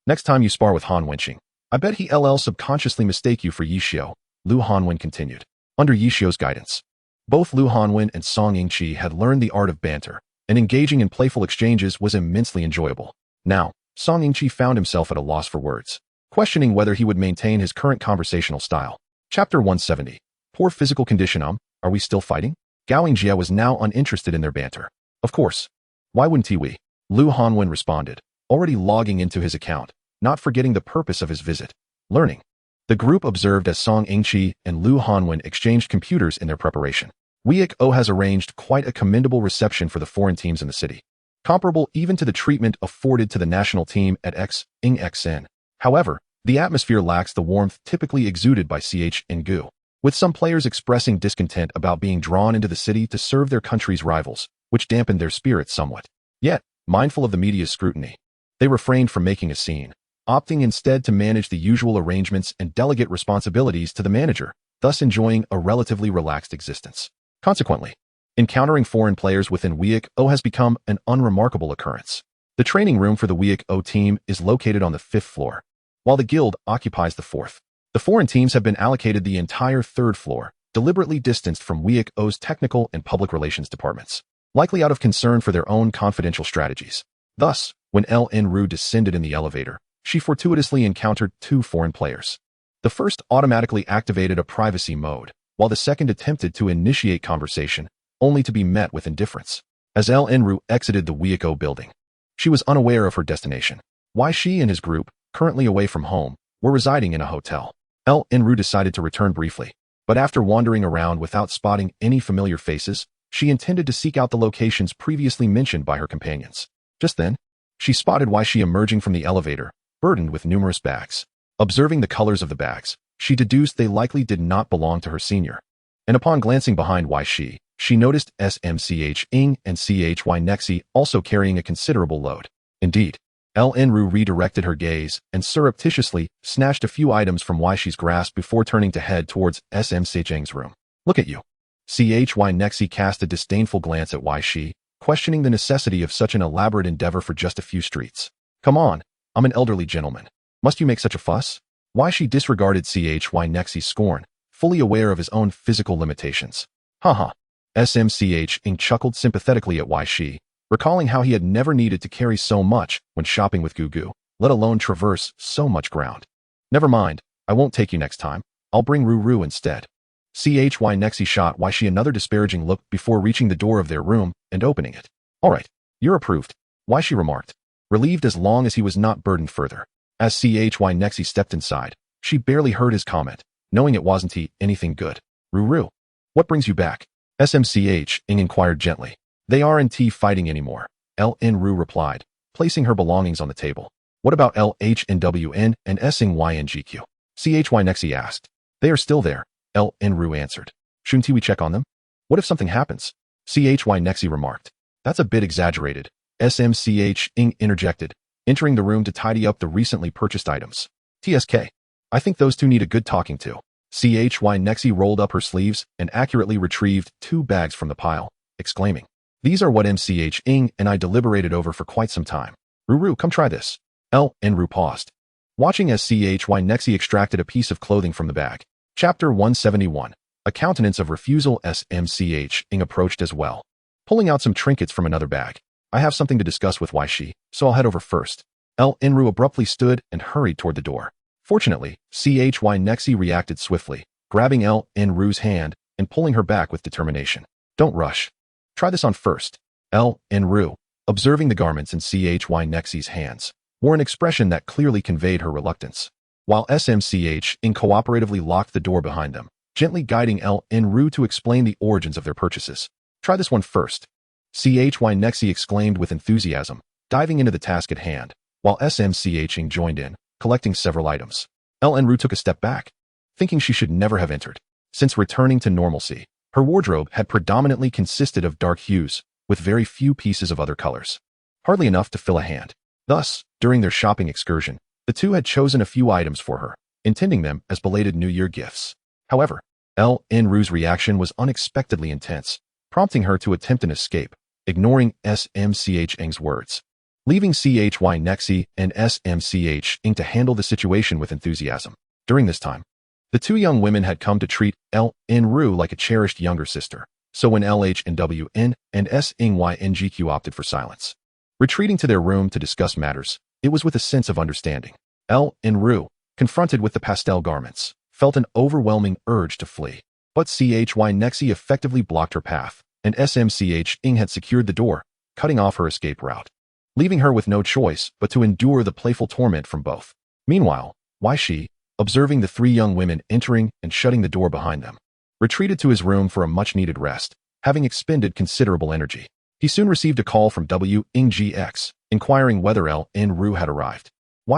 A: Next time you spar with Hanwenqing, I bet he'll subconsciously mistake you for Yishio, Lu Hanwen continued. Under Yishio's guidance, both Lu Hanwen and Song Yingqi had learned the art of banter, and engaging in playful exchanges was immensely enjoyable. Now, Song Yingqi found himself at a loss for words, questioning whether he would maintain his current conversational style. Chapter 170. Poor physical condition. Are we still fighting? Gao Yingjie was now uninterested in their banter. Of course. Why wouldn't we? Lu Hanwen responded, already logging into his account, not forgetting the purpose of his visit. Learning. The group observed as Song Yingqi and Lu Hanwen exchanged computers in their preparation. Qiying has arranged quite a commendable reception for the foreign teams in the city, comparable even to the treatment afforded to the national team at Qiying XN. However, the atmosphere lacks the warmth typically exuded by Gu, with some players expressing discontent about being drawn into the city to serve their country's rivals, which dampened their spirits somewhat. Yet, mindful of the media's scrutiny, they refrained from making a scene, opting instead to manage the usual arrangements and delegate responsibilities to the manager, thus enjoying a relatively relaxed existence. Consequently, encountering foreign players within Qiying has become an unremarkable occurrence. The training room for the Qiying team is located on the 5th floor, while the guild occupies the 4th. The foreign teams have been allocated the entire 3rd floor, deliberately distanced from Qiying's technical and public relations departments, likely out of concern for their own confidential strategies. Thus, when Enru descended in the elevator, she fortuitously encountered 2 foreign players. The first automatically activated a privacy mode, while the second attempted to initiate conversation, only to be met with indifference. As Enru exited the Qiying building, she was unaware of her destination. Why she and his group, currently away from home, were residing in a hotel. Enru decided to return briefly, but after wandering around without spotting any familiar faces, she intended to seek out the locations previously mentioned by her companions. Just then, she spotted Wai Shi emerging from the elevator, burdened with numerous bags. Observing the colors of the bags, she deduced they likely did not belong to her senior. And upon glancing behind Wai Shi, she noticed Qiying and Nexi also carrying a considerable load. Indeed, Enru redirected her gaze and surreptitiously snatched a few items from Wai Shi's grasp before turning to head towards Qiying's room. Look at you. Nexi cast a disdainful glance at Wai Shi, questioning the necessity of such an elaborate endeavor for just a few streets. Come on, I'm an elderly gentleman. Must you make such a fuss? Wai Shi disregarded Nexi's scorn, fully aware of his own physical limitations. Haha. Qiying chuckled sympathetically at Wai Shi, recalling how he had never needed to carry so much when shopping with Gugu, let alone traverse so much ground. Never mind, I won't take you next time. I'll bring Ruru instead. Nexi shot Wai Shi another disparaging look before reaching the door of their room and opening it. All right, you're approved, Wai Shi remarked, relieved as long as he was not burdened further. As Nexi stepped inside, she barely heard his comment, knowing it wasn't anything good. Ruru, what brings you back? Qiying inquired gently. They aren't fighting anymore, Enru replied, placing her belongings on the table. What about LHNWN and SNYNGQ? Nexi asked. They are still there, Enru answered. Shouldn't we check on them? What if something happens? Nexi remarked. That's a bit exaggerated, Qiying interjected, entering the room to tidy up the recently purchased items. TSK. I think those two need a good talking to. Nexi rolled up her sleeves and accurately retrieved 2 bags from the pile, exclaiming, these are what Qiying and I deliberated over for quite some time. Ruru, come try this. Enru paused, watching as Nexi extracted a piece of clothing from the bag. Chapter 171. A countenance of refusal. Qiying approached as well, pulling out some trinkets from another bag. I have something to discuss with Wai Shi, so I'll head over first. Enru abruptly stood and hurried toward the door. Fortunately, Nexi reacted swiftly, grabbing Enru's hand and pulling her back with determination. Don't rush. Try this on first. Enru, observing the garments in Nexi's hands, wore an expression that clearly conveyed her reluctance, while Qiying cooperatively locked the door behind them, gently guiding Enru to explain the origins of their purchases. Try this one first. Nexi exclaimed with enthusiasm, diving into the task at hand, while SMCHing joined in, collecting several items. Ru took a step back, thinking she should never have entered. Since returning to normalcy, her wardrobe had predominantly consisted of dark hues, with very few pieces of other colors. Hardly enough to fill a hand. Thus, during their shopping excursion, the two had chosen a few items for her, intending them as belated New Year gifts. However, Ru's reaction was unexpectedly intense, prompting her to attempt an escape, ignoring SMCHing's words. Leaving Nexi and SMCHing to handle the situation with enthusiasm. During this time, the two young women had come to treat Ru like a cherished younger sister, so when LHNWN and SNYNGQ opted for silence, retreating to their room to discuss matters, it was with a sense of understanding. Ru, confronted with the pastel garments, felt an overwhelming urge to flee. But Nexi effectively blocked her path, and SMCHing had secured the door, cutting off her escape route, leaving her with no choice but to endure the playful torment from both. Meanwhile, Shi, observing the three young women entering and shutting the door behind them, retreated to his room for a much-needed rest, having expended considerable energy. He soon received a call from WNGX, inquiring whether Ru had arrived.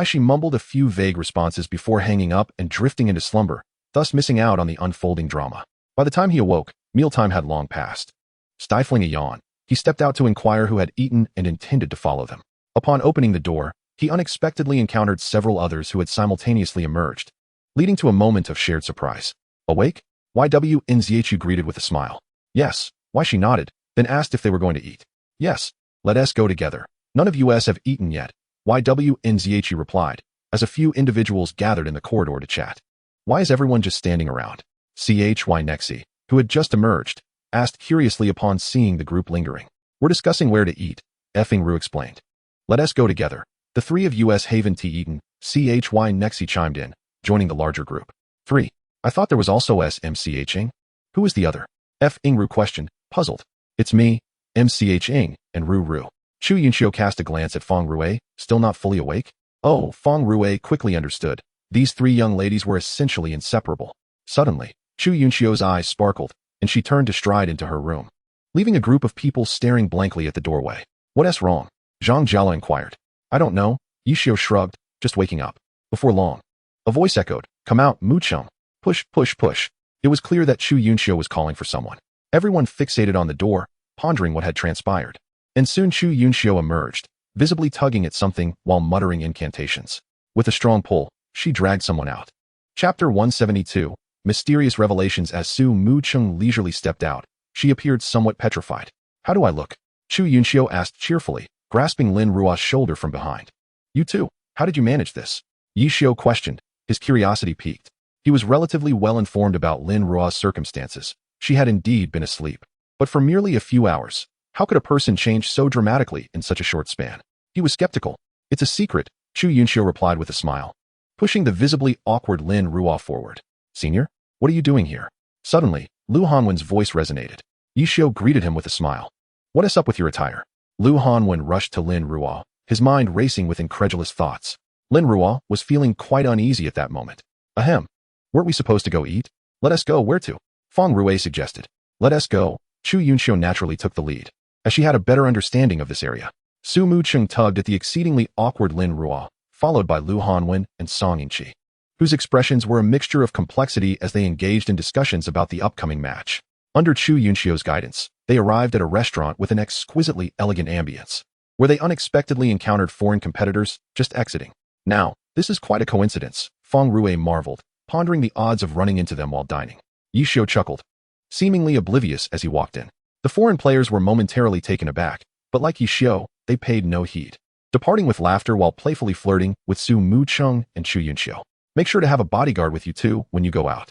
A: Shi mumbled a few vague responses before hanging up and drifting into slumber, thus missing out on the unfolding drama. By the time he awoke, mealtime had long passed. Stifling a yawn, he stepped out to inquire who had eaten and intended to follow them. Upon opening the door, he unexpectedly encountered several others who had simultaneously emerged, leading to a moment of shared surprise. Awake? YWNZHU greeted with a smile. Yes. Shi nodded, then asked if they were going to eat. Yes. Let us go together. None of us have eaten yet, YWNZHU replied, as a few individuals gathered in the corridor to chat. Why is everyone just standing around? Nexi, who had just emerged, asked curiously upon seeing the group lingering. We're discussing where to eat, Ru explained. Let us go together. The three of us haven't tea eaten, Nexi chimed in, joining the larger group. 3. I thought there was also SMCHing. Who is the other? Ru questioned, puzzled. It's me, MCHing, and Ru. Chu Yunxiu cast a glance at Feng Rue, still not fully awake. Oh, Feng Rue quickly understood. These three young ladies were essentially inseparable. Suddenly, Chu Yunxiu's eyes sparkled, and she turned to stride into her room, leaving a group of people staring blankly at the doorway. What's wrong? Zhang Jiala inquired. I don't know, Yunxiu shrugged, just waking up. Before long, a voice echoed, come out, Mucheng. Push, push, push. It was clear that Chu Yunxiu was calling for someone. Everyone fixated on the door, pondering what had transpired. And soon Chu Yunxiu emerged, visibly tugging at something while muttering incantations. With a strong pull, she dragged someone out. Chapter 172, Mysterious Revelations. As Su Mucheng leisurely stepped out, she appeared somewhat petrified. How do I look? Chu Yunxiu asked cheerfully, grasping Lin Ruo's shoulder from behind. You too, how did you manage this? Yi Xiu questioned, his curiosity piqued. He was relatively well informed about Lin Ruo's circumstances. She had indeed been asleep. But for merely a few hours, how could a person change so dramatically in such a short span? He was skeptical. It's a secret, Chu Yunxiu replied with a smile, pushing the visibly awkward Lin Ruo forward. Senior, what are you doing here? Suddenly, Lu Hanwen's voice resonated. Yi Xiu greeted him with a smile. What is up with your attire? Lu Hanwen rushed to Lin Ruo, his mind racing with incredulous thoughts. Lin Ruo was feeling quite uneasy at that moment. Ahem. Weren't we supposed to go eat? Let us go. Where to? Feng Rue suggested. Let us go. Chu Yunxiu naturally took the lead, as she had a better understanding of this area. Su Mucheng tugged at the exceedingly awkward Lin Ruo, followed by Lu Hanwen and Song Yingqi, whose expressions were a mixture of complexity as they engaged in discussions about the upcoming match. Under Chu Yunxiu's guidance, they arrived at a restaurant with an exquisitely elegant ambience, where they unexpectedly encountered foreign competitors just exiting. Now, this is quite a coincidence, Feng Rue marveled, pondering the odds of running into them while dining. Yi Xiu chuckled, seemingly oblivious as he walked in. The foreign players were momentarily taken aback, but like Yi Xiu, they paid no heed, departing with laughter while playfully flirting with Su Mucheng and Chu Yunxiu. Make sure to have a bodyguard with you too when you go out,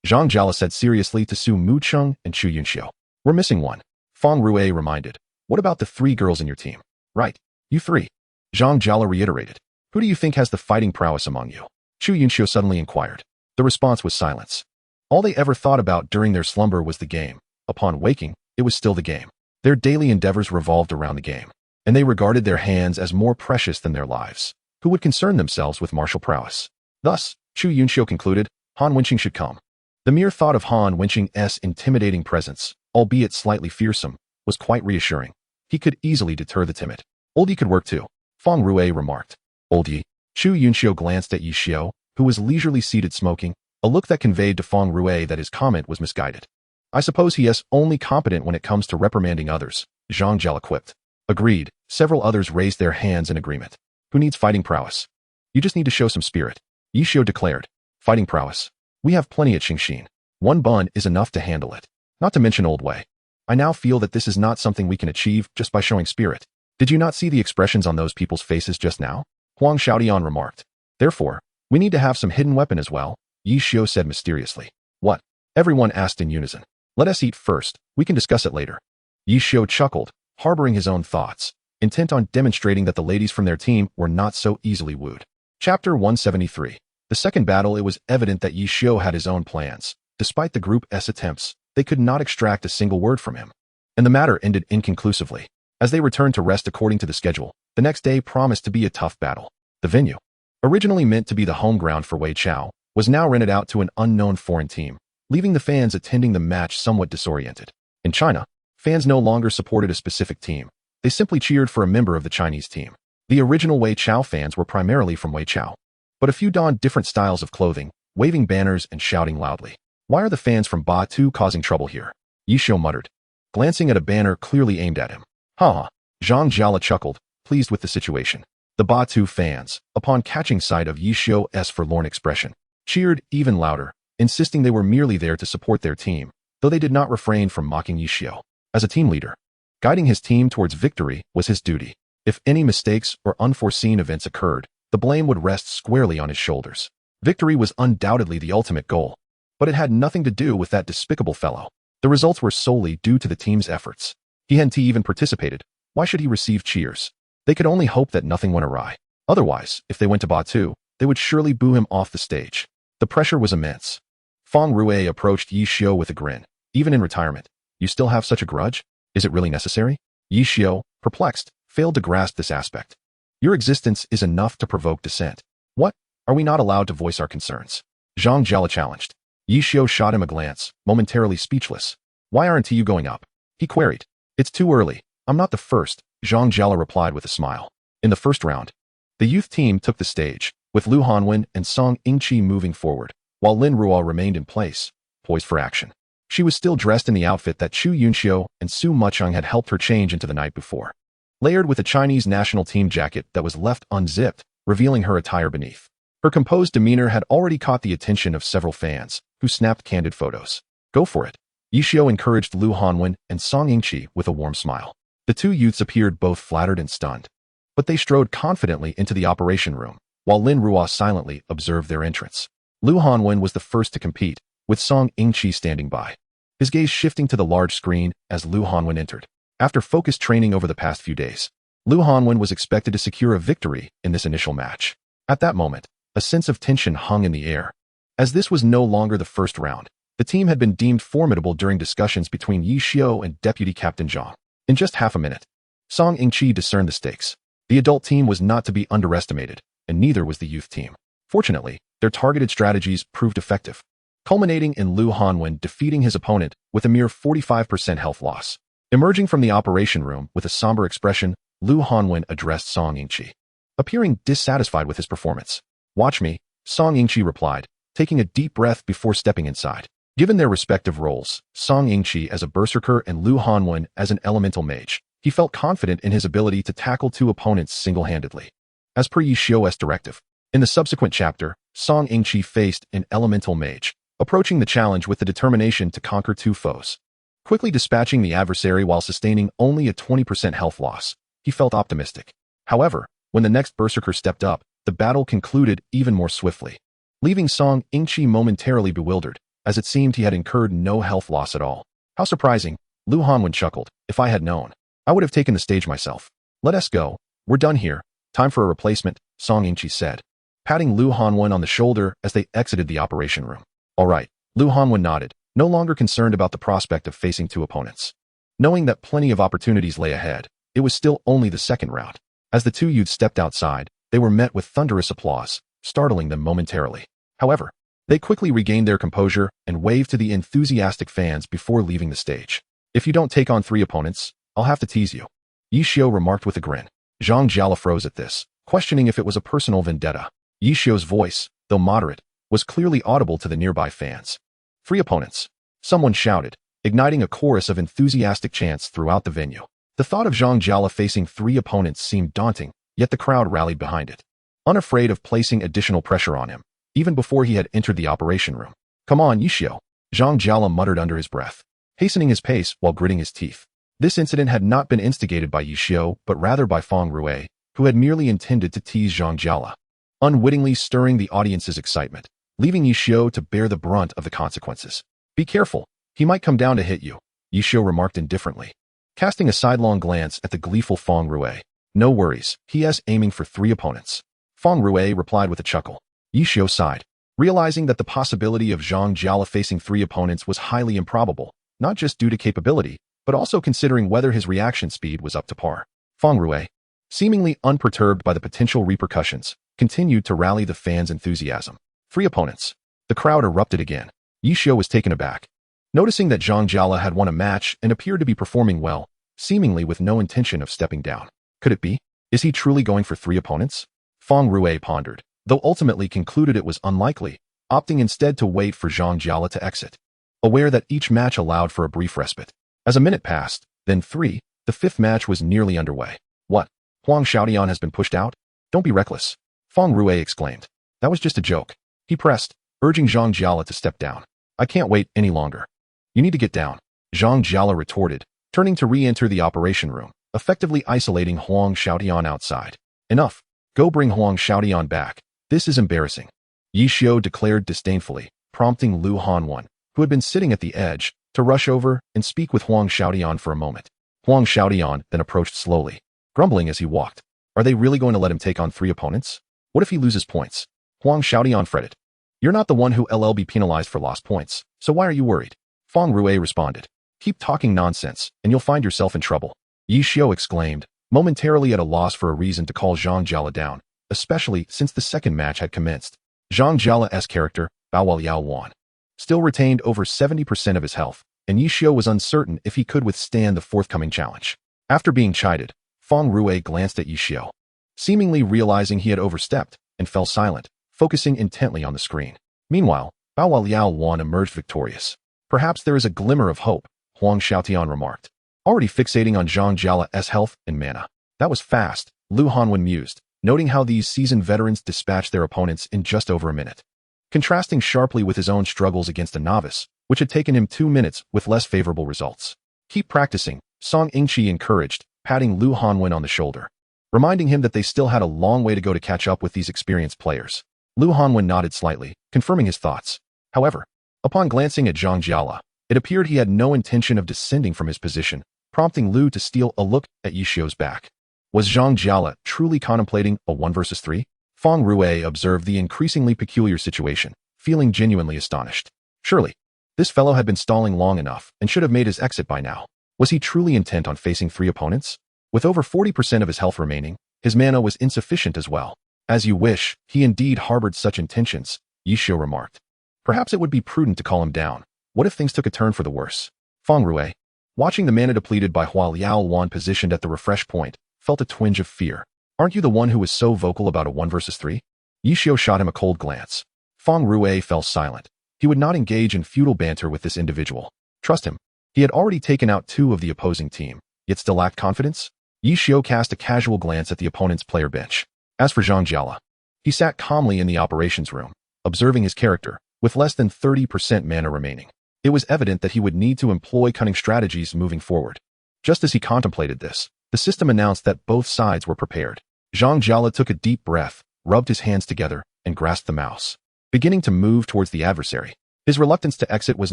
A: Zhang Jiala said seriously to Su Mucheng and Chu Yunxiu. We're missing one, Feng Rue reminded. What about the 3 girls in your team? Right, you 3. Zhang Jiala reiterated. Who do you think has the fighting prowess among you? Chu Yunxiu suddenly inquired. The response was silence. All they ever thought about during their slumber was the game. Upon waking, it was still the game. Their daily endeavors revolved around the game, and they regarded their hands as more precious than their lives. Who would concern themselves with martial prowess? Thus, Chu Yunxiu concluded, Han Wenqing should come. The mere thought of Han Wenqing's intimidating presence, albeit slightly fearsome, was quite reassuring. He could easily deter the timid. Oldie could work too, Feng Rue remarked. Old Yi. Chu Yunxiu glanced at Yi Xiao, who was leisurely seated smoking, a look that conveyed to Feng Rue that his comment was misguided. I suppose he is only competent when it comes to reprimanding others, Zhang Jiao quipped. Agreed. Several others raised their hands in agreement. Who needs fighting prowess? You just need to show some spirit, Yi Xiao declared. Fighting prowess. We have plenty at Xingxin. One bun is enough to handle it. Not to mention Old Wei. I now feel that this is not something we can achieve just by showing spirit. Did you not see the expressions on those people's faces just now? Huang Xiaodian remarked. Therefore, we need to have some hidden weapon as well, Yi Xiao said mysteriously. What? Everyone asked in unison. Let us eat first, we can discuss it later. Yi Xiao chuckled, harboring his own thoughts, intent on demonstrating that the ladies from their team were not so easily wooed. Chapter 173. The second battle. It was evident that Yi Xiao had his own plans. Despite the Group S attempts, they could not extract a single word from him. And the matter ended inconclusively. As they returned to rest according to the schedule, the next day promised to be a tough battle. The venue, originally meant to be the home ground for Wei Chao, was now rented out to an unknown foreign team, leaving the fans attending the match somewhat disoriented. In China, fans no longer supported a specific team. They simply cheered for a member of the Chinese team. The original Wei Chao fans were primarily from Wei Chao, but a few donned different styles of clothing, waving banners and shouting loudly. Why are the fans from Ba2 causing trouble here? Yi Xiao muttered, glancing at a banner clearly aimed at him. Ha! Zhang Jiala chuckled, pleased with the situation. The Ba2 fans, upon catching sight of Yi Xiao's forlorn expression, cheered even louder, insisting they were merely there to support their team, though they did not refrain from mocking Yi Xiao. As a team leader, guiding his team towards victory was his duty. If any mistakes or unforeseen events occurred, the blame would rest squarely on his shoulders. Victory was undoubtedly the ultimate goal, but it had nothing to do with that despicable fellow. The results were solely due to the team's efforts. He hadn't even participated. Why should he receive cheers? They could only hope that nothing went awry. Otherwise, if they went to Ba2, they would surely boo him off the stage. The pressure was immense. Feng Rue approached Yi Xiao with a grin. Even in retirement, you still have such a grudge? Is it really necessary? Yi Xiao, perplexed, failed to grasp this aspect. Your existence is enough to provoke dissent. What? Are we not allowed to voice our concerns? Zhang Jiala challenged. Yi Xiao shot him a glance, momentarily speechless. Why aren't you going up? He queried. It's too early. I'm not the first, Zhang Jiala replied with a smile. In the first round, the youth team took the stage, with Lu Hanwen and Song Yingqi moving forward, while Lin Ruo remained in place, poised for action. She was still dressed in the outfit that Chu Yunxiu and Su Mucheng had helped her change into the night before, layered with a Chinese national team jacket that was left unzipped, revealing her attire beneath. Her composed demeanor had already caught the attention of several fans, who snapped candid photos. Go for it. Yi Xiao encouraged Lu Hanwen and Song Yingqi with a warm smile. The two youths appeared both flattered and stunned, but they strode confidently into the operation room, while Lin Ruo silently observed their entrance. Lu Hanwen was the first to compete, with Song Yingqi standing by, his gaze shifting to the large screen as Lu Hanwen entered. After focused training over the past few days, Lu Hanwen was expected to secure a victory in this initial match. At that moment, a sense of tension hung in the air. As this was no longer the first round, the team had been deemed formidable during discussions between Yi Xiao and Deputy Captain Zhang. In just half a minute, Song Yingqi discerned the stakes. The adult team was not to be underestimated, and neither was the youth team. Fortunately, their targeted strategies proved effective, culminating in Lu Hanwen defeating his opponent with a mere 45% health loss. Emerging from the operation room with a somber expression, Lu Hanwen addressed Song Yingqi, appearing dissatisfied with his performance. Watch me, Song Yingqi replied, taking a deep breath before stepping inside. Given their respective roles, Song Yingqi as a berserker and Lu Hanwen as an elemental mage, he felt confident in his ability to tackle two opponents single-handedly. As per Yi Xiao's directive, in the subsequent chapter, Song Yingqi faced an elemental mage, approaching the challenge with the determination to conquer two foes. Quickly dispatching the adversary while sustaining only a 20% health loss, he felt optimistic. However, when the next berserker stepped up, the battle concluded even more swiftly, leaving Song Yingqi momentarily bewildered, as it seemed he had incurred no health loss at all. How surprising, Lu Hanwen chuckled. If I had known, I would have taken the stage myself. Let us go. We're done here. Time for a replacement, Song Yingqi said, patting Lu Hanwen on the shoulder as they exited the operation room. All right, Lu Hanwen nodded, no longer concerned about the prospect of facing two opponents. Knowing that plenty of opportunities lay ahead, it was still only the second round. As the two youths stepped outside, they were met with thunderous applause, startling them momentarily. However, they quickly regained their composure and waved to the enthusiastic fans before leaving the stage. If you don't take on three opponents, I'll have to tease you, Yi Xiao remarked with a grin. Zhang Jiala froze at this, questioning if it was a personal vendetta. Yi Xiu's voice, though moderate, was clearly audible to the nearby fans. 3 opponents. Someone shouted, igniting a chorus of enthusiastic chants throughout the venue. The thought of Zhang Jiala facing 3 opponents seemed daunting, yet the crowd rallied behind it, unafraid of placing additional pressure on him, even before he had entered the operation room. Come on, Yi Xiu, Zhang Jiala muttered under his breath, hastening his pace while gritting his teeth. This incident had not been instigated by Yi Xiu, but rather by Feng Rui, who had merely intended to tease Zhang Jiala, unwittingly stirring the audience's excitement, leaving Yi Xiu to bear the brunt of the consequences. Be careful, he might come down to hit you, Yi Xiu remarked indifferently, casting a sidelong glance at the gleeful Feng Rui. No worries, he is aiming for 3 opponents. Feng Rui replied with a chuckle. Yi Xiu sighed, realizing that the possibility of Zhang Jiala facing 3 opponents was highly improbable, not just due to capability, but also considering whether his reaction speed was up to par. Feng Rui, seemingly unperturbed by the potential repercussions, continued to rally the fans' enthusiasm. 3 opponents. The crowd erupted again. Yi Xiu was taken aback, noticing that Zhang Jiala had won a match and appeared to be performing well, seemingly with no intention of stepping down. Could it be? Is he truly going for 3 opponents? Feng Rui pondered, though ultimately concluded it was unlikely, opting instead to wait for Zhang Jiala to exit, aware that each match allowed for a brief respite. As a minute passed, then 3, the 5th match was nearly underway. What? Huang Xiaotian has been pushed out? Don't be reckless, Feng Rui exclaimed. That was just a joke. He pressed, urging Zhang Jiala to step down. I can't wait any longer. You need to get down, Zhang Jiala retorted, turning to re-enter the operation room, effectively isolating Huang Xiaotian outside. Enough. Go bring Huang Xiaotian back. This is embarrassing, Yi Xiu declared disdainfully, prompting Lu Hanwen, who had been sitting at the edge, to rush over and speak with Huang Xiaotian for a moment. Huang Xiaotian then approached slowly, grumbling as he walked. Are they really going to let him take on 3 opponents? What if he loses points? Huang Xiaotian fretted. You're not the one who will be penalized for lost points, so why are you worried? Feng Rui responded. Keep talking nonsense, and you'll find yourself in trouble, Yi Xiu exclaimed, momentarily at a loss for a reason to call Zhang Jiala down, especially since the second match had commenced. Zhang Jiala's character, Bao Liao Wan, still retained over 70% of his health, and Yi Xiu was uncertain if he could withstand the forthcoming challenge. After being chided, Feng Rui glanced at Yi Xiu, seemingly realizing he had overstepped, and fell silent, focusing intently on the screen. Meanwhile, Bao Liao Wan emerged victorious. Perhaps there is a glimmer of hope, Huang Xiaotian remarked, already fixating on Zhang Jiala's health and mana. That was fast, Lu Hanwen mused, noting how these seasoned veterans dispatched their opponents in just over a minute, contrasting sharply with his own struggles against a novice, which had taken him 2 minutes with less favorable results. Keep practicing, Song Yingqi encouraged, patting Lu Hanwen on the shoulder, reminding him that they still had a long way to go to catch up with these experienced players. Lu Hanwen nodded slightly, confirming his thoughts. However, upon glancing at Zhang Jiala, it appeared he had no intention of descending from his position, prompting Lu to steal a look at Yi Xiu's back. Was Zhang Jiala truly contemplating a 1 versus 3? Feng Rui observed the increasingly peculiar situation, feeling genuinely astonished. Surely, this fellow had been stalling long enough and should have made his exit by now. Was he truly intent on facing 3 opponents? With over 40% of his health remaining, his mana was insufficient as well. As you wish, he indeed harbored such intentions, Yi Xiu remarked. Perhaps it would be prudent to call him down. What if things took a turn for the worse? Feng Rui, watching the mana depleted by Hua Liao Wan positioned at the refresh point, felt a twinge of fear. Aren't you the one who was so vocal about a 1 versus 3? Yi Xiu shot him a cold glance. Feng Rui fell silent. He would not engage in futile banter with this individual. Trust him. He had already taken out 2 of the opposing team, yet still lacked confidence? Yi Xiu cast a casual glance at the opponent's player bench. As for Zhang Jiala, he sat calmly in the operations room, observing his character, with less than 30% mana remaining. It was evident that he would need to employ cunning strategies moving forward. Just as he contemplated this, the system announced that both sides were prepared. Zhang Jiala took a deep breath, rubbed his hands together, and grasped the mouse, beginning to move towards the adversary. His reluctance to exit was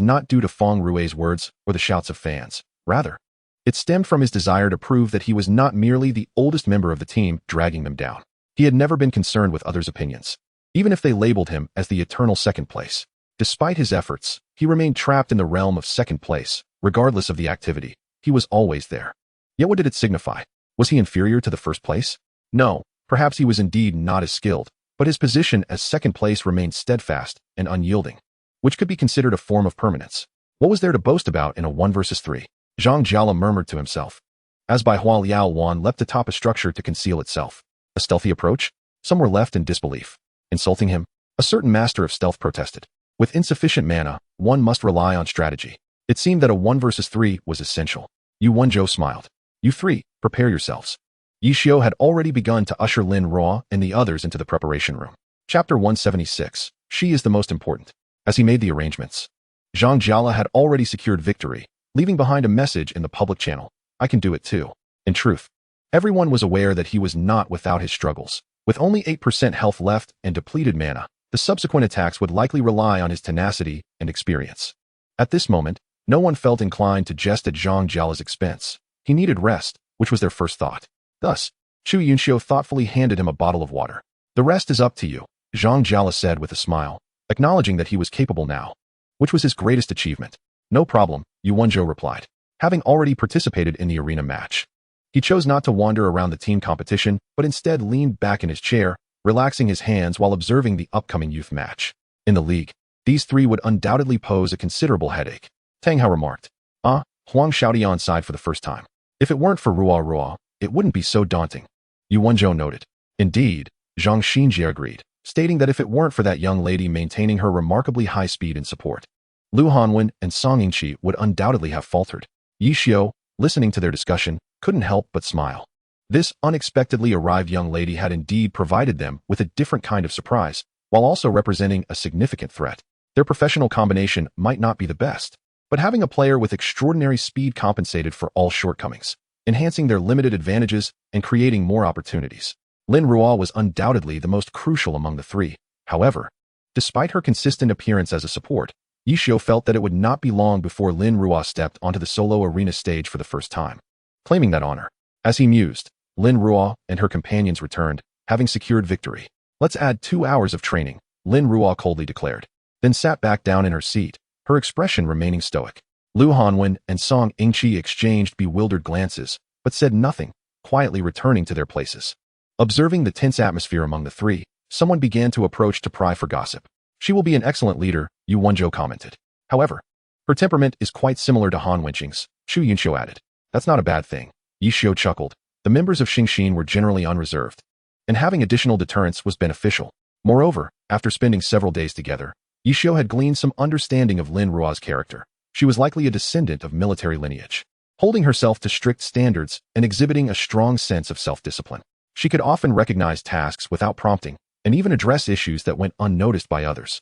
A: not due to Feng Rui's words or the shouts of fans. Rather, it stemmed from his desire to prove that he was not merely the oldest member of the team dragging them down. He had never been concerned with others' opinions, even if they labeled him as the eternal second place. Despite his efforts, he remained trapped in the realm of second place. Regardless of the activity, he was always there. Yet what did it signify? Was he inferior to the first place? No, perhaps he was indeed not as skilled, but his position as second place remained steadfast and unyielding, which could be considered a form of permanence. What was there to boast about in a 1 versus 3? Zhang Jiala murmured to himself, as Bai Hua Liao Wan leapt atop a structure to conceal itself. A stealthy approach? Some were left in disbelief. Insulting him? A certain master of stealth protested. With insufficient mana, one must rely on strategy. It seemed that a 1 versus 3 was essential. Yu Wenzhou smiled. You three, prepare yourselves. Yi Xiao had already begun to usher Lin Ruo and the others into the preparation room. Chapter 176. She is the most important. As he made the arrangements, Zhang Jiala had already secured victory, leaving behind a message in the public channel. I can do it too. In truth, everyone was aware that he was not without his struggles. With only 8% health left and depleted mana, the subsequent attacks would likely rely on his tenacity and experience. At this moment, no one felt inclined to jest at Zhang Jiala's expense. He needed rest, which was their first thought. Thus, Chu Yunxiu thoughtfully handed him a bottle of water. The rest is up to you, Zhang Jiala said with a smile, acknowledging that he was capable now, which was his greatest achievement. No problem, Yu Wenzhou replied, having already participated in the arena match. He chose not to wander around the team competition, but instead leaned back in his chair, relaxing his hands while observing the upcoming youth match. In the league, these three would undoubtedly pose a considerable headache. Tang Hao remarked. Huang Xiaodian sighed for the first time. If it weren't for Ruo, it wouldn't be so daunting. Yu Wenzhou noted. Indeed, Zhang Xinjie agreed, stating that if it weren't for that young lady maintaining her remarkably high speed and support, Lu Hanwen and Song Yingqi would undoubtedly have faltered. Yi Xiao, listening to their discussion, couldn't help but smile. This unexpectedly arrived young lady had indeed provided them with a different kind of surprise, while also representing a significant threat. Their professional combination might not be the best, but having a player with extraordinary speed compensated for all shortcomings, enhancing their limited advantages and creating more opportunities. Lin Ruo was undoubtedly the most crucial among the three. However, despite her consistent appearance as a support, Yi Xiao felt that it would not be long before Lin Ruo stepped onto the solo arena stage for the first time, claiming that honor. As he mused, Lin Ruo and her companions returned, having secured victory. Let's add 2 hours of training, Lin Ruo coldly declared, then sat back down in her seat, her expression remaining stoic. Lu Hanwen and Song Yingqi exchanged bewildered glances, but said nothing, quietly returning to their places. Observing the tense atmosphere among the three, someone began to approach to pry for gossip. She will be an excellent leader, Yu Wenzhou commented. However, her temperament is quite similar to Han Wenqing's, Chu Yunxiu added. That's not a bad thing. Yi Xiao chuckled. The members of Xingxin were generally unreserved, and having additional deterrence was beneficial. Moreover, after spending several days together, Yi Xiao had gleaned some understanding of Lin Ruo's character. She was likely a descendant of military lineage, holding herself to strict standards and exhibiting a strong sense of self-discipline. She could often recognize tasks without prompting, and even address issues that went unnoticed by others.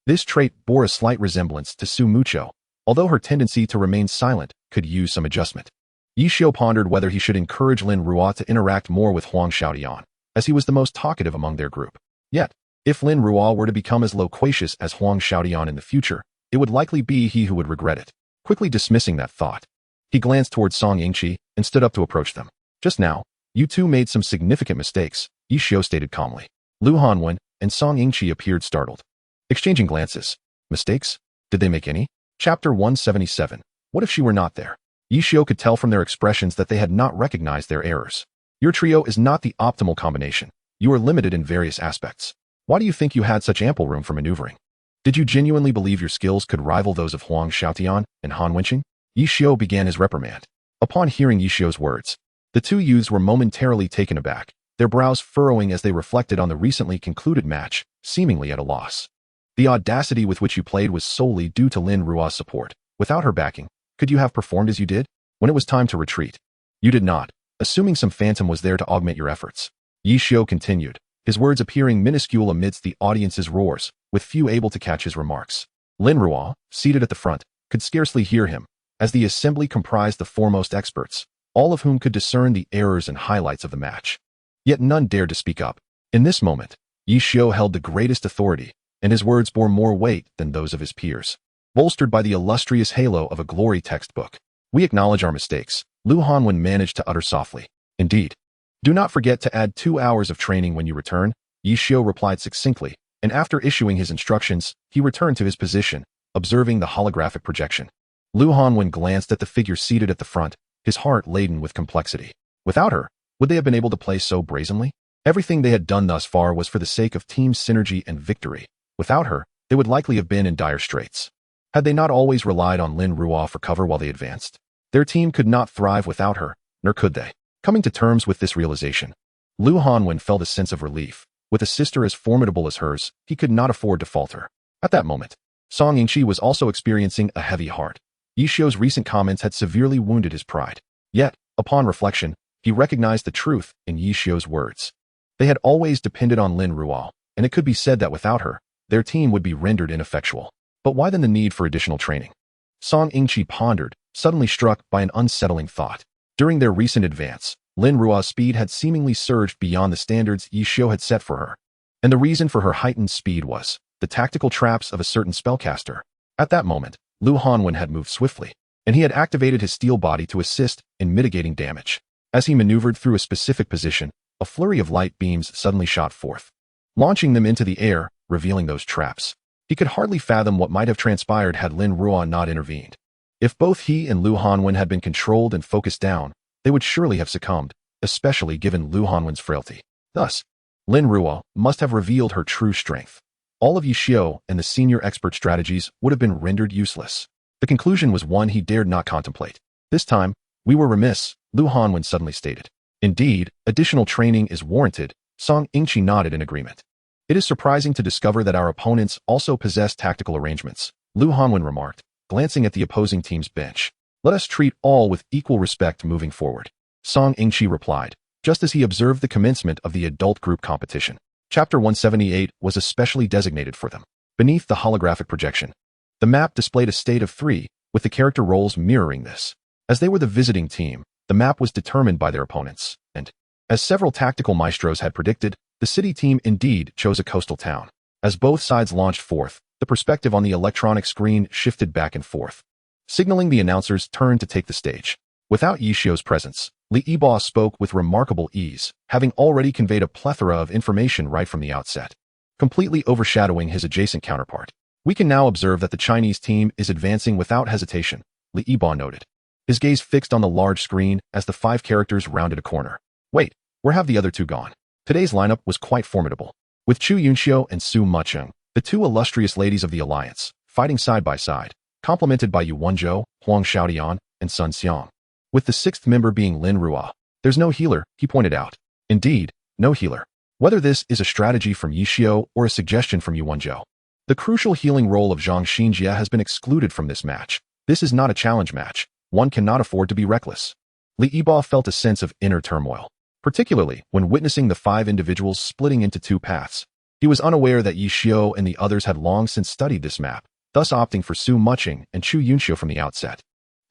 A: This trait bore a slight resemblance to Su Mucheng, although her tendency to remain silent could use some adjustment. Yi Xiao pondered whether he should encourage Lin Ruo to interact more with Huang Xiaodian, as he was the most talkative among their group. Yet, if Lin Ruo were to become as loquacious as Huang Xiaodian in the future, it would likely be he who would regret it. Quickly dismissing that thought, he glanced towards Song Yingqi and stood up to approach them. Just now, you two made some significant mistakes, Yi Xiao stated calmly. Lu Hanwen and Song Yingqi appeared startled, exchanging glances. Mistakes? Did they make any? Chapter 177. What if she were not there? Yi Xiao could tell from their expressions that they had not recognized their errors. Your trio is not the optimal combination. You are limited in various aspects. Why do you think you had such ample room for maneuvering? Did you genuinely believe your skills could rival those of Huang Xiaodian and Han Wenqing? Yi Xiao began his reprimand. Upon hearing Yi Xiao's words, the two youths were momentarily taken aback, their brows furrowing as they reflected on the recently concluded match, seemingly at a loss. The audacity with which you played was solely due to Lin Ruo's support. Without her backing, could you have performed as you did? When it was time to retreat, you did not, assuming some phantom was there to augment your efforts. Yi Xiao continued, his words appearing minuscule amidst the audience's roars, with few able to catch his remarks. Lin Ruo, seated at the front, could scarcely hear him, as the assembly comprised the foremost experts, all of whom could discern the errors and highlights of the match. Yet none dared to speak up. In this moment, Yi Xiao held the greatest authority, and his words bore more weight than those of his peers. Bolstered by the illustrious halo of a glory textbook, we acknowledge our mistakes, Lu Hanwen managed to utter softly. Indeed. Do not forget to add 2 hours of training when you return, Yi Xiao replied succinctly, and after issuing his instructions, he returned to his position, observing the holographic projection. Lu Hanwen glanced at the figure seated at the front, his heart laden with complexity. Without her, would they have been able to play so brazenly? Everything they had done thus far was for the sake of team synergy and victory. Without her, they would likely have been in dire straits. Had they not always relied on Lin Ruo for cover while they advanced? Their team could not thrive without her, nor could they. Coming to terms with this realization, Lu Hanwen felt a sense of relief. With a sister as formidable as hers, he could not afford to falter. At that moment, Song Yingqi was also experiencing a heavy heart. Yi Xiu's recent comments had severely wounded his pride. Yet, upon reflection, he recognized the truth in Yi Xiu's words. They had always depended on Lin Ruo, and it could be said that without her, their team would be rendered ineffectual. But why then the need for additional training? Song Yingqi pondered, suddenly struck by an unsettling thought. During their recent advance, Lin Ruo's speed had seemingly surged beyond the standards Yi Xiu had set for her. And the reason for her heightened speed was the tactical traps of a certain spellcaster. At that moment, Lu Hanwen had moved swiftly, and he had activated his steel body to assist in mitigating damage. As he maneuvered through a specific position, a flurry of light beams suddenly shot forth, launching them into the air, revealing those traps. He could hardly fathom what might have transpired had Lin Ruo not intervened. If both he and Lu Hanwen had been controlled and focused down, they would surely have succumbed, especially given Lu Hanwen's frailty. Thus, Lin Ruo must have revealed her true strength. All of Yi Xiu and the senior expert strategies would have been rendered useless. The conclusion was one he dared not contemplate. This time, we were remiss, Lu Hanwen suddenly stated. Indeed, additional training is warranted. Song Yingqi nodded in agreement. It is surprising to discover that our opponents also possess tactical arrangements, Lu Hanwen remarked, glancing at the opposing team's bench. Let us treat all with equal respect moving forward. Song Yingqi replied, just as he observed the commencement of the adult group competition. Chapter 178 was especially designated for them. Beneath the holographic projection, the map displayed a state of 3, with the character roles mirroring this. As they were the visiting team, the map was determined by their opponents, and, as several tactical maestros had predicted, the city team indeed chose a coastal town. As both sides launched forth, the perspective on the electronic screen shifted back and forth, signaling the announcers' turn to take the stage. Without Yi Xiu's presence, Li Yibo spoke with remarkable ease, having already conveyed a plethora of information right from the outset, completely overshadowing his adjacent counterpart. We can now observe that the Chinese team is advancing without hesitation, Li Yibo noted, his gaze fixed on the large screen as the 5 characters rounded a corner. Wait, where have the other 2 gone? Today's lineup was quite formidable, with Chu Yunxiu and Su Mucheng, the 2 illustrious ladies of the alliance, fighting side by side, complemented by Yu Wenzhou, Huang Xiaodian, and Sun Xiang. With the 6th member being Lin Ruo. There's no healer, he pointed out. Indeed, no healer. Whether this is a strategy from Yi Xiu or a suggestion from Yu Wenzhou. The crucial healing role of Zhang Xinjie has been excluded from this match. This is not a challenge match. One cannot afford to be reckless. Li Yibo felt a sense of inner turmoil, particularly when witnessing the 5 individuals splitting into 2 paths. He was unaware that Yi Xiu and the others had long since studied this map, thus opting for Su Mucheng and Chu Yunxiu from the outset,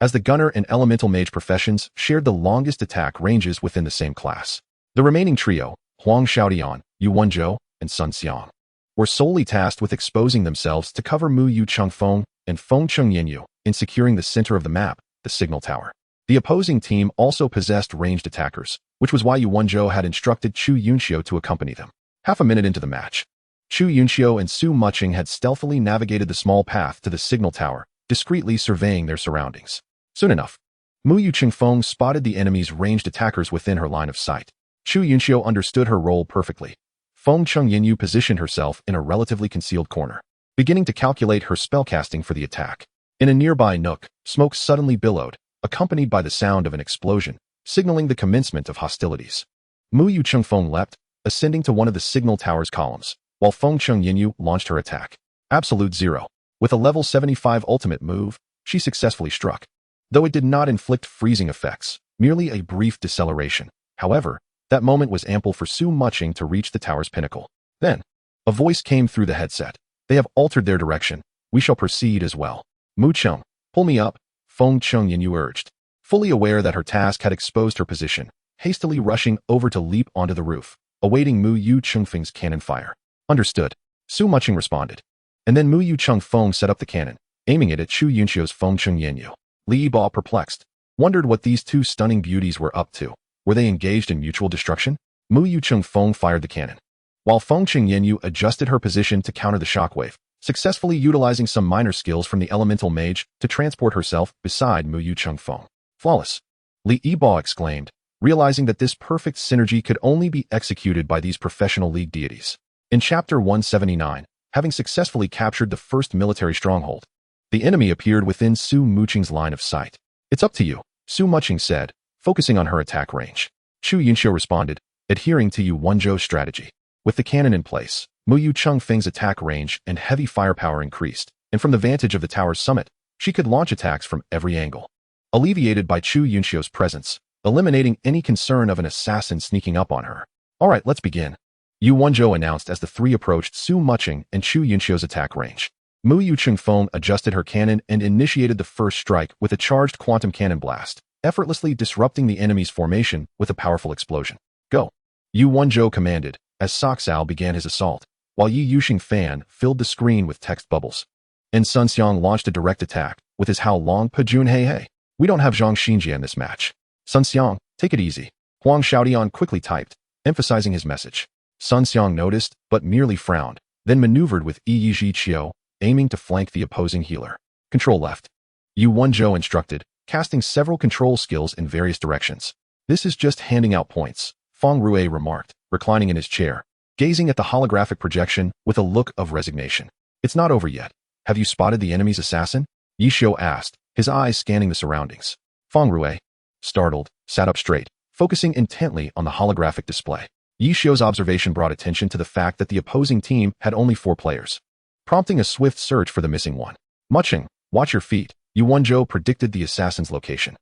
A: as the gunner and elemental mage professions shared the longest attack ranges within the same class. The remaining trio, Huang Xiaodian, Yu Wenzhou, and Sun Xiang, were solely tasked with exposing themselves to cover Mu Yu Chengfeng and Feng Chengyanyu in securing the center of the map, the signal tower. The opposing team also possessed ranged attackers, which was why Yu Wenzhou had instructed Chu Yunxiu to accompany them. Half a minute into the match, Chu Yunxiu and Su Mucheng had stealthily navigated the small path to the signal tower, discreetly surveying their surroundings. Soon enough, Mu Yu Chengfeng spotted the enemy's ranged attackers within her line of sight. Chu Yunxiu understood her role perfectly. Feng Chengyanyu positioned herself in a relatively concealed corner, beginning to calculate her spellcasting for the attack. In a nearby nook, smoke suddenly billowed, accompanied by the sound of an explosion, signaling the commencement of hostilities. Mu Yu Chengfeng leapt, ascending to one of the signal tower's columns, while Feng Chengyanyu launched her attack. Absolute Zero. With a level 75 ultimate move, she successfully struck. Though it did not inflict freezing effects, merely a brief deceleration. However, that moment was ample for Su Mucheng to reach the tower's pinnacle. Then, a voice came through the headset. They have altered their direction. We shall proceed as well. Mucheng, pull me up, Feng Chengyanyu urged, fully aware that her task had exposed her position, hastily rushing over to leap onto the roof, awaiting Mu Yu Chengfeng's cannon fire. Understood, Su Mucheng responded. And then Mu Yu Chengfeng set up the cannon, aiming it at Chu Yunxiu's Feng Chengyanyu. Li Yibo, perplexed, wondered what these 2 stunning beauties were up to. Were they engaged in mutual destruction? Mu Yu Chengfeng fired the cannon, while Feng Chengyanyu adjusted her position to counter the shockwave, successfully utilizing some minor skills from the elemental mage to transport herself beside Mu Yu Chengfeng. Flawless, Li Yibo exclaimed, realizing that this perfect synergy could only be executed by these professional league deities. In Chapter 179, having successfully captured the first military stronghold, the enemy appeared within Su Mucheng's line of sight. It's up to you, Su Mucheng said, focusing on her attack range. Chu Yunxiu responded, adhering to Yu Wenzhou's strategy. With the cannon in place, Mu Chengfeng's attack range and heavy firepower increased, and from the vantage of the tower's summit, she could launch attacks from every angle. Alleviated by Chu Yunxiu's presence, eliminating any concern of an assassin sneaking up on her. Alright, let's begin. Yu Wenzhou announced as the three approached Su Mucheng and Chu Yunxiu's attack range. Mu Chengfeng adjusted her cannon and initiated the first strike with a charged quantum cannon blast, effortlessly disrupting the enemy's formation with a powerful explosion. Go! Yu Wenzhou commanded, as Soxal began his assault, while Yi Yuxing Fan filled the screen with text bubbles. And Sun Xiang launched a direct attack, with his How Long Pajun Hey Hey. We don't have Zhang Xinjie in this match. Sun Xiang, take it easy. Huang Xiaodian quickly typed, emphasizing his message. Sun Xiang noticed, but merely frowned, then maneuvered with Yi Zhiqiu, aiming to flank the opposing healer. Control left. Yu Wenzhou instructed, casting several control skills in various directions. This is just handing out points, Feng Rue remarked, reclining in his chair, gazing at the holographic projection with a look of resignation. It's not over yet. Have you spotted the enemy's assassin? Yi Xiu asked, his eyes scanning the surroundings. Feng Rue, startled, sat up straight, focusing intently on the holographic display. Yi Xiu's observation brought attention to the fact that the opposing team had only 4 players, prompting a swift search for the missing one. Mucheng, watch your feet. Yu Wenzhou predicted the assassin's location.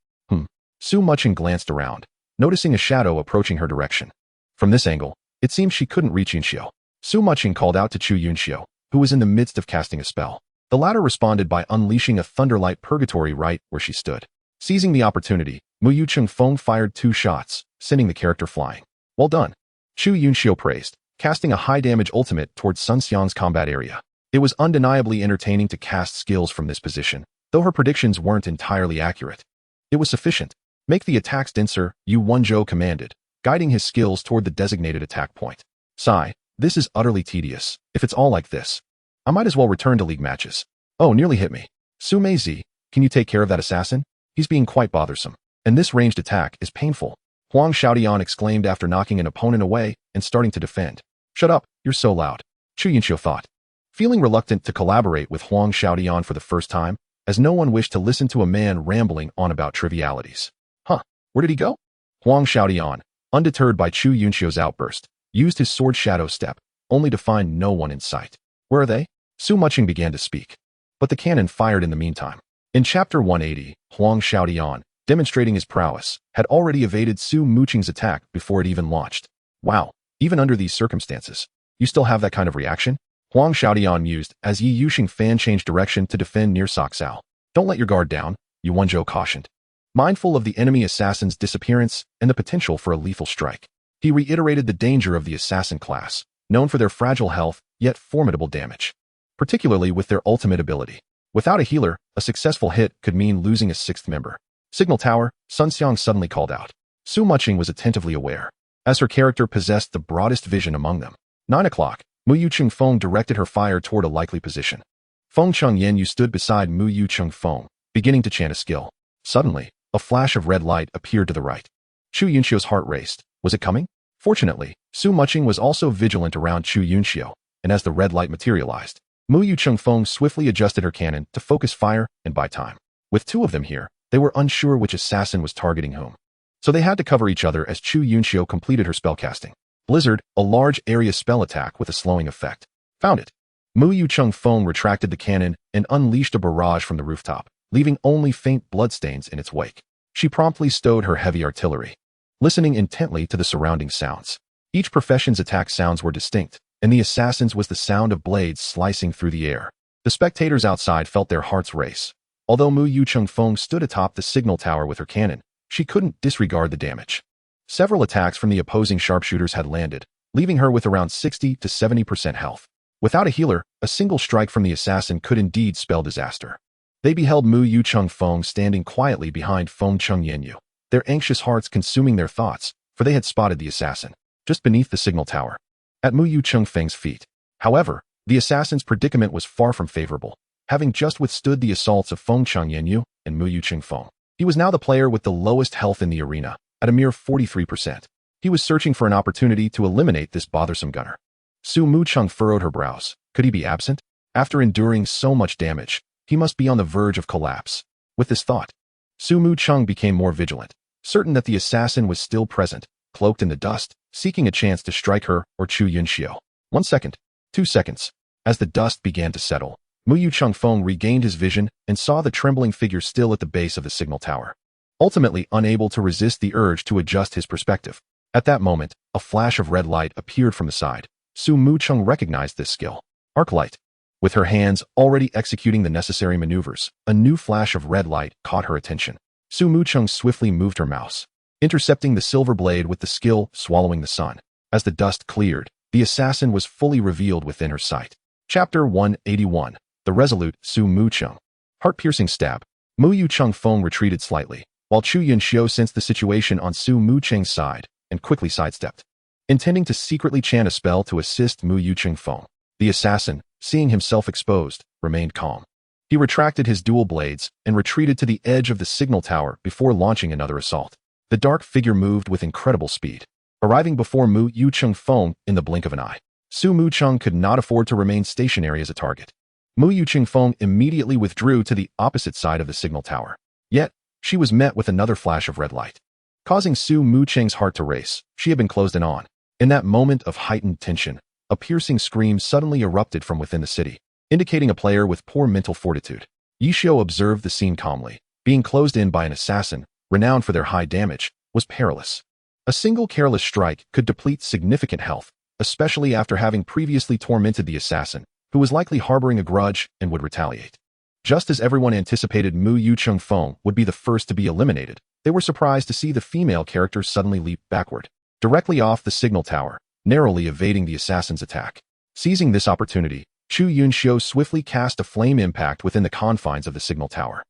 A: Su Mucheng glanced around, noticing a shadow approaching her direction. From this angle, it seemed she couldn't reach Yunxiu. Su Mucheng called out to Chu Yunxiu, who was in the midst of casting a spell. The latter responded by unleashing a thunderlight purgatory right where she stood. Seizing the opportunity, Mu Chengfeng fired 2 shots, sending the character flying. Well done. Chu Yunxiu praised, casting a high-damage ultimate towards Sun Xiang's combat area. It was undeniably entertaining to cast skills from this position, though her predictions weren't entirely accurate. It was sufficient. Make the attacks denser, Yu Wenzhou commanded, guiding his skills toward the designated attack point. Sigh, this is utterly tedious. If it's all like this, I might as well return to league matches. Oh, nearly hit me. Su Meizi, can you take care of that assassin? He's being quite bothersome. And this ranged attack is painful. Huang Xiaodian exclaimed after knocking an opponent away and starting to defend. Shut up, you're so loud. Chu Yunxiu thought. Feeling reluctant to collaborate with Huang Xiaodian for the first time, as no one wished to listen to a man rambling on about trivialities. Where did he go? Huang Xiaodian, undeterred by Chu Yunxiu's outburst, used his sword shadow step, only to find no one in sight. Where are they? Su Mucheng began to speak. But the cannon fired in the meantime. In Chapter 180, Huang Xiaodian, demonstrating his prowess, had already evaded Su Mucheng's attack before it even launched. Wow, even under these circumstances, you still have that kind of reaction? Huang Xiaodian mused as Yi Yuxing Fan changed direction to defend near Soxal. Don't let your guard down, Yu Wenzhou cautioned. Mindful of the enemy assassin's disappearance and the potential for a lethal strike, he reiterated the danger of the assassin class, known for their fragile health, yet formidable damage, particularly with their ultimate ability. Without a healer, a successful hit could mean losing a 6th member. Signal Tower, Sun Xiang suddenly called out. Su Mucheng was attentively aware, as her character possessed the broadest vision among them. 9 o'clock, Mu Chengfeng directed her fire toward a likely position. Feng Chengyanyu stood beside Mu Chengfeng, beginning to chant a skill. Suddenly, a flash of red light appeared to the right. Chu Yunxiu's heart raced. Was it coming? Fortunately, Su Mucheng was also vigilant around Chu Yunxiu, and as the red light materialized, Mu Chengfeng swiftly adjusted her cannon to focus fire and buy time. With 2 of them here, they were unsure which assassin was targeting whom, so they had to cover each other as Chu Yunxiu completed her spellcasting. Blizzard, a large area spell attack with a slowing effect. Found it. Mu Chengfeng retracted the cannon and unleashed a barrage from the rooftop, leaving only faint bloodstains in its wake. She promptly stowed her heavy artillery, listening intently to the surrounding sounds. Each profession's attack sounds were distinct, and the assassin's was the sound of blades slicing through the air. The spectators outside felt their hearts race. Although Mu Chengfeng stood atop the signal tower with her cannon, she couldn't disregard the damage. Several attacks from the opposing sharpshooters had landed, leaving her with around 60 to 70% health. Without a healer, a single strike from the assassin could indeed spell disaster. They beheld Mu Chengfeng standing quietly behind Feng Chengyanyu, their anxious hearts consuming their thoughts, for they had spotted the assassin, just beneath the signal tower, at Mu Chengfeng's feet. However, the assassin's predicament was far from favorable, having just withstood the assaults of Feng Chengyanyu and Mu Chengfeng. He was now the player with the lowest health in the arena, at a mere 43%. He was searching for an opportunity to eliminate this bothersome gunner. Su Mucheng furrowed her brows. Could he be absent? After enduring so much damage, he must be on the verge of collapse. With this thought, Su Mucheng became more vigilant, certain that the assassin was still present, cloaked in the dust, seeking a chance to strike her or Chu Yunxiu. 1 second. 2 seconds. As the dust began to settle, Mu Yucheng regained his vision and saw the trembling figure still at the base of the signal tower, ultimately unable to resist the urge to adjust his perspective. At that moment, a flash of red light appeared from the side. Su Mucheng recognized this skill. Arc light. With her hands already executing the necessary maneuvers, a new flash of red light caught her attention. Su Mucheng swiftly moved her mouse, intercepting the silver blade with the skill swallowing the sun. As the dust cleared, the assassin was fully revealed within her sight. Chapter 181. The Resolute Su Mucheng. Heart-piercing stab. Mu Yucheng retreated slightly, while Chu Yunxiu sensed the situation on Su Mucheng's side and quickly sidestepped, intending to secretly chant a spell to assist Mu Yucheng. The assassin, seeing himself exposed, remained calm. He retracted his dual blades and retreated to the edge of the signal tower before launching another assault. The dark figure moved with incredible speed, arriving before Mu Yucheng in the blink of an eye. Su Mucheng could not afford to remain stationary as a target. Mu Yucheng immediately withdrew to the opposite side of the signal tower. Yet, she was met with another flash of red light, causing Su Mucheng's heart to race. She had been closed in on. In that moment of heightened tension, a piercing scream suddenly erupted from within the city, indicating a player with poor mental fortitude. Yishio observed the scene calmly. Being closed in by an assassin, renowned for their high damage, was perilous. A single careless strike could deplete significant health, especially after having previously tormented the assassin, who was likely harboring a grudge and would retaliate. Just as everyone anticipated Mu Yucheng would be the first to be eliminated, they were surprised to see the female character suddenly leap backward, directly off the signal tower, narrowly evading the assassin's attack. Seizing this opportunity, Chu Yunxiu swiftly cast a flame impact within the confines of the signal tower.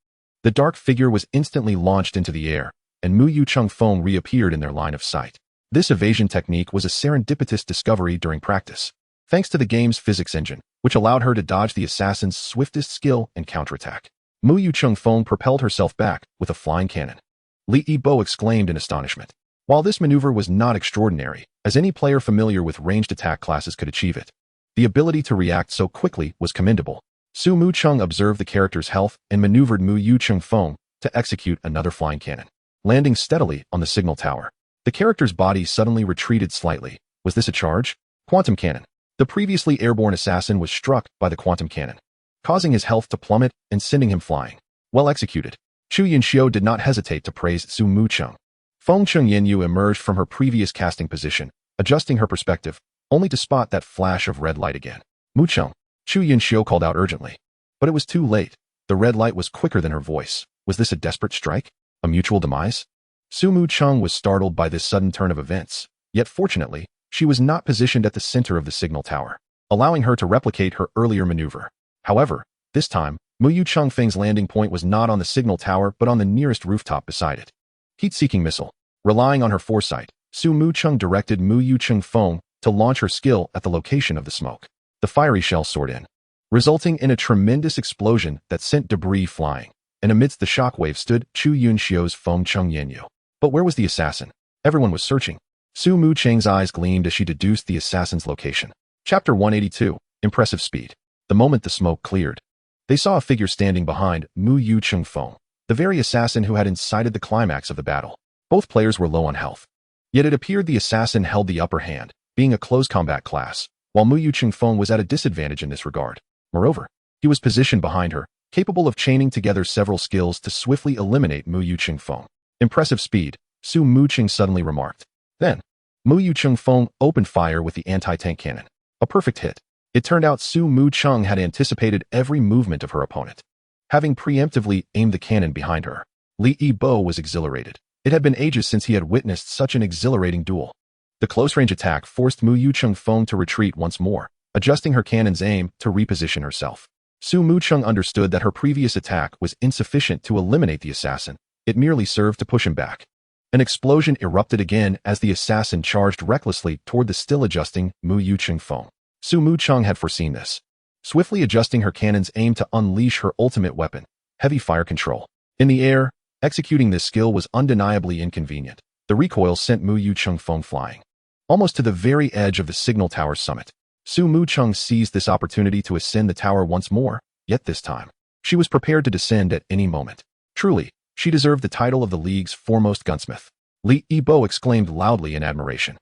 A: The dark figure was instantly launched into the air, and Mu Yucheng reappeared in their line of sight. This evasion technique was a serendipitous discovery during practice, thanks to the game's physics engine, which allowed her to dodge the assassin's swiftest skill and counterattack. Mu Yucheng propelled herself back with a flying cannon. Li Yibo exclaimed in astonishment. While this maneuver was not extraordinary, as any player familiar with ranged attack classes could achieve it, the ability to react so quickly was commendable. Su Mucheng observed the character's health and maneuvered Mu Yucheng to execute another flying cannon, landing steadily on the signal tower. The character's body suddenly retreated slightly. Was this a charge? Quantum cannon. The previously airborne assassin was struck by the quantum cannon, causing his health to plummet and sending him flying. Well executed. Chu Yunxiu did not hesitate to praise Su Mucheng. Feng Chengyanyu emerged from her previous casting position, adjusting her perspective, only to spot that flash of red light again. Mucheng, Chu Yunxiu called out urgently. But it was too late. The red light was quicker than her voice. Was this a desperate strike? A mutual demise? Su Mucheng was startled by this sudden turn of events, yet fortunately, she was not positioned at the center of the signal tower, allowing her to replicate her earlier maneuver. However, this time, Mu Yucheng's landing point was not on the signal tower but on the nearest rooftop beside it. Heat-seeking missile. Relying on her foresight, Su Mucheng directed Mu Yucheng to launch her skill at the location of the smoke. The fiery shell soared in, resulting in a tremendous explosion that sent debris flying, and amidst the shockwave stood Chu Yunxiu's Feng Chengyanyu. But where was the assassin? Everyone was searching. Su Mucheng's eyes gleamed as she deduced the assassin's location. Chapter 182. Impressive speed. The moment the smoke cleared, they saw a figure standing behind Mu Yucheng, the very assassin who had incited the climax of the battle. Both players were low on health. Yet it appeared the assassin held the upper hand, being a close combat class, while Mu Yucheng was at a disadvantage in this regard. Moreover, he was positioned behind her, capable of chaining together several skills to swiftly eliminate Mu Yucheng. Impressive speed, Su Mucheng suddenly remarked. Then, Mu Yucheng opened fire with the anti-tank cannon. A perfect hit. It turned out Su Mucheng had anticipated every movement of her opponent, having preemptively aimed the cannon behind her. Li Yibo was exhilarated. It had been ages since he had witnessed such an exhilarating duel. The close-range attack forced Mu Yucheng to retreat once more, adjusting her cannon's aim to reposition herself. Su Mucheng understood that her previous attack was insufficient to eliminate the assassin. It merely served to push him back. An explosion erupted again as the assassin charged recklessly toward the still-adjusting Mu Yucheng. Su Mucheng had foreseen this, swiftly adjusting her cannon's aim to unleash her ultimate weapon, heavy fire control. In the air, executing this skill was undeniably inconvenient. The recoil sent Mu Yucheng flying, almost to the very edge of the signal tower's summit. Su Mucheng seized this opportunity to ascend the tower once more, yet this time, she was prepared to descend at any moment. Truly, she deserved the title of the league's foremost gunsmith. Li Yibo exclaimed loudly in admiration.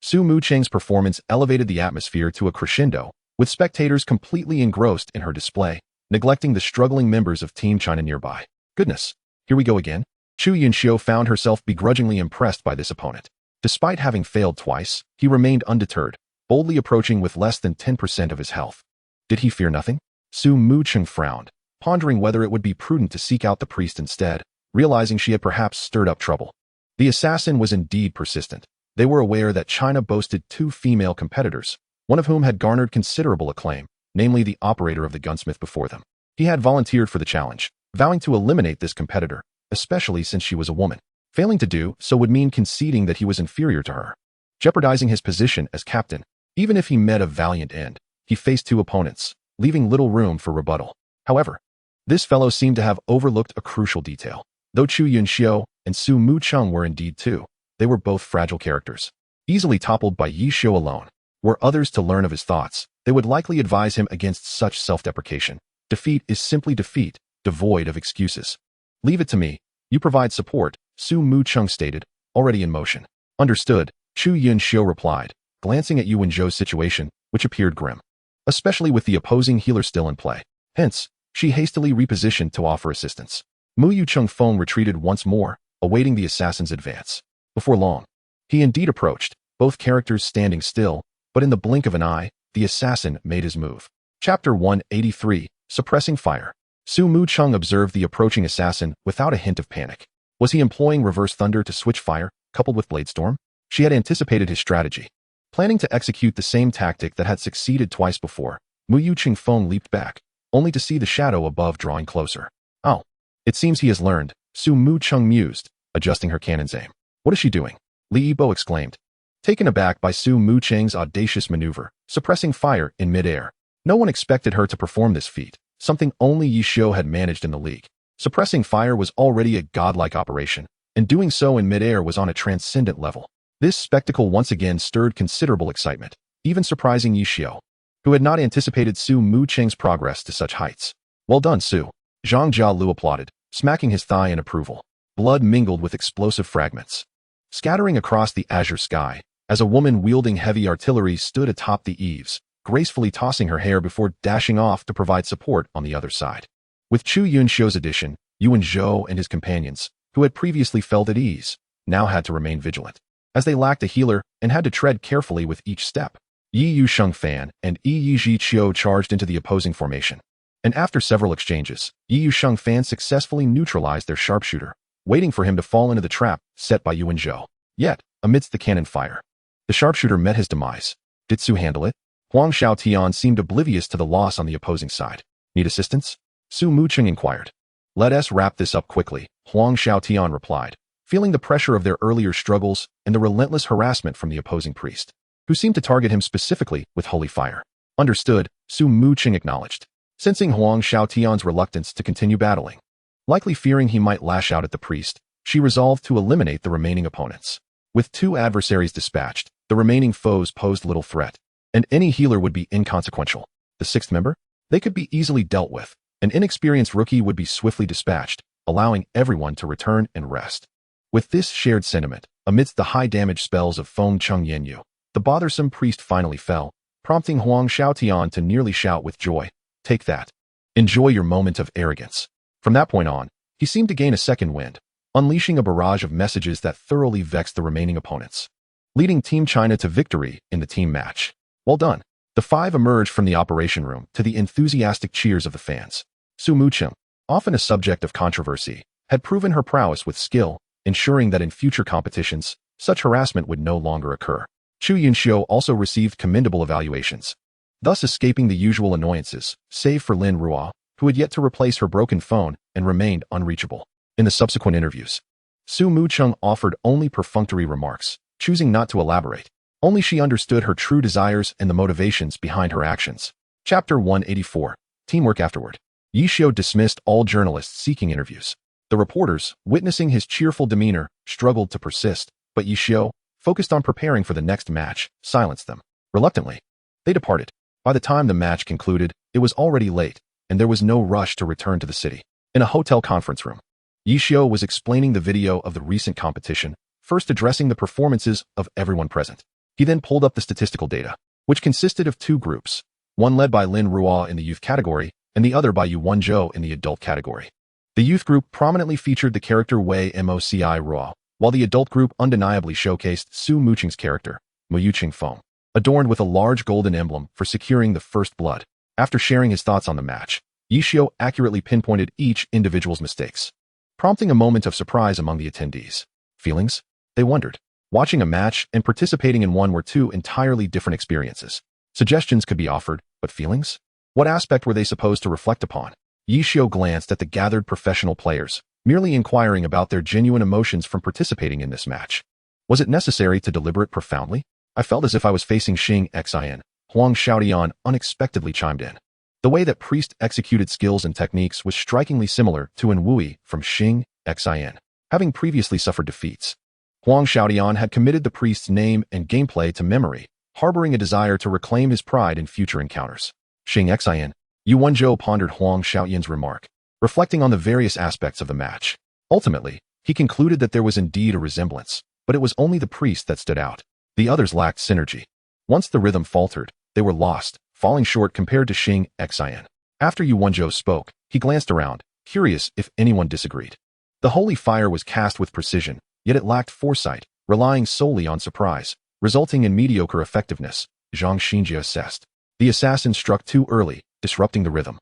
A: Su Mucheng's performance elevated the atmosphere to a crescendo, with spectators completely engrossed in her display, neglecting the struggling members of Team China nearby. Goodness, here we go again? Chu Yunxiu found herself begrudgingly impressed by this opponent. Despite having failed twice, he remained undeterred, boldly approaching with less than 10% of his health. Did he fear nothing? Su Mucheng frowned, pondering whether it would be prudent to seek out the priest instead, realizing she had perhaps stirred up trouble. The assassin was indeed persistent. They were aware that China boasted 2 female competitors, one of whom had garnered considerable acclaim, namely the operator of the gunsmith before them. He had volunteered for the challenge, vowing to eliminate this competitor, especially since she was a woman. Failing to do so would mean conceding that he was inferior to her, jeopardizing his position as captain. Even if he met a valiant end, he faced 2 opponents, leaving little room for rebuttal. However, this fellow seemed to have overlooked a crucial detail. Though Chu Yunxiu and Su Mucheng were indeed 2, they were both fragile characters, easily toppled by Yi Xiu alone. Were others to learn of his thoughts, they would likely advise him against such self-deprecation. Defeat is simply defeat, devoid of excuses. Leave it to me. You provide support, Su Mucheng stated, already in motion. Understood, Chu Yunxiu replied, glancing at Yuan Zhou's situation, which appeared grim, especially with the opposing healer still in play. Hence, she hastily repositioned to offer assistance. Mu Yucheng Feng retreated once more, awaiting the assassin's advance. Before long, he indeed approached, both characters standing still, but in the blink of an eye, the assassin made his move. Chapter 183, Suppressing Fire. Su Mucheng observed the approaching assassin without a hint of panic. Was he employing reverse thunder to switch fire, coupled with blade storm? She had anticipated his strategy. Planning to execute the same tactic that had succeeded twice before, Mu Yucheng Feng leaped back, only to see the shadow above drawing closer. Oh, it seems he has learned, Su Mucheng mused, adjusting her cannon's aim. What is she doing? Li Yibo exclaimed, taken aback by Su Mucheng's audacious maneuver, suppressing fire in midair. No one expected her to perform this feat, something only Yi Xiu had managed in the league. Suppressing fire was already a godlike operation, and doing so in midair was on a transcendent level. This spectacle once again stirred considerable excitement, even surprising Yi Xiu, who had not anticipated Su Mucheng's progress to such heights. Well done, Su. Zhang Jialu applauded, smacking his thigh in approval. Blood mingled with explosive fragments, scattering across the azure sky, as a woman wielding heavy artillery stood atop the eaves, gracefully tossing her hair before dashing off to provide support on the other side. With Chu Yunxiu's addition, Yuan Zhou and his companions, who had previously felt at ease, now had to remain vigilant, as they lacked a healer and had to tread carefully with each step. Yi Yusheng Fan and Yi Zhiqiu charged into the opposing formation, and after several exchanges, Yi Yusheng Fan successfully neutralized their sharpshooter, waiting for him to fall into the trap set by Yuan Zhou. Yet, amidst the cannon fire, the sharpshooter met his demise. Did Su handle it? Huang Xiaotian seemed oblivious to the loss on the opposing side. Need assistance? Su Mucheng inquired. Let us wrap this up quickly, Huang Xiaotian replied, feeling the pressure of their earlier struggles and the relentless harassment from the opposing priest, who seemed to target him specifically with holy fire. Understood, Su Mucheng acknowledged, sensing Huang Xiaotian's reluctance to continue battling. Likely fearing he might lash out at the priest, she resolved to eliminate the remaining opponents. With 2 adversaries dispatched, the remaining foes posed little threat, and any healer would be inconsequential. The 6th member? They could be easily dealt with. An inexperienced rookie would be swiftly dispatched, allowing everyone to return and rest. With this shared sentiment, amidst the high-damage spells of Feng Cheng Yanyu, the bothersome priest finally fell, prompting Huang Xiaotian to nearly shout with joy, "Take that. Enjoy your moment of arrogance." From that point on, he seemed to gain a second wind, unleashing a barrage of messages that thoroughly vexed the remaining opponents, leading Team China to victory in the team match. Well done. The 5 emerged from the operation room to the enthusiastic cheers of the fans. Su Mucheng, often a subject of controversy, had proven her prowess with skill, ensuring that in future competitions, such harassment would no longer occur. Chu Yunxiu also received commendable evaluations, thus escaping the usual annoyances, save for Lin Ruo, who had yet to replace her broken phone and remained unreachable. In the subsequent interviews, Su Mucheng offered only perfunctory remarks, choosing not to elaborate. Only she understood her true desires and the motivations behind her actions. Chapter 184, Teamwork Afterward. Yi Xiu dismissed all journalists seeking interviews. The reporters, witnessing his cheerful demeanor, struggled to persist, but Yi Xiu, focused on preparing for the next match, silenced them. Reluctantly, they departed. By the time the match concluded, it was already late, and there was no rush to return to the city. In a hotel conference room, Yi Xiu was explaining the video of the recent competition, first addressing the performances of everyone present. He then pulled up the statistical data, which consisted of two groups, one led by Lin Ruo in the youth category and the other by Yu Wenzhou in the adult category. The youth group prominently featured the character Wei Moci Ruo, while the adult group undeniably showcased Su Mucheng's character, Mucheng Feng, adorned with a large golden emblem for securing the first blood. After sharing his thoughts on the match, Yishio accurately pinpointed each individual's mistakes, prompting a moment of surprise among the attendees. Feelings? They wondered. Watching a match and participating in one were two entirely different experiences. Suggestions could be offered, but feelings? What aspect were they supposed to reflect upon? Yishio glanced at the gathered professional players, merely inquiring about their genuine emotions from participating in this match. Was it necessary to deliberate profoundly? I felt as if I was facing Qiying Xin. Huang Xiaodian unexpectedly chimed in. The way that Priest executed skills and techniques was strikingly similar to An Wui from Qiying Xin, having previously suffered defeats. Huang Xiaodian had committed the priest's name and gameplay to memory, harboring a desire to reclaim his pride in future encounters. Qiying Xin, Yu Wenzhou pondered Huang Xiaodian's remark, reflecting on the various aspects of the match. Ultimately, he concluded that there was indeed a resemblance, but it was only the priest that stood out. The others lacked synergy. Once the rhythm faltered, they were lost, falling short compared to Qiying Xin. After Yu Wenzhou spoke, he glanced around, curious if anyone disagreed. The holy fire was cast with precision, yet it lacked foresight, relying solely on surprise, resulting in mediocre effectiveness, Zhang Xinjie assessed. The assassin struck too early, disrupting the rhythm.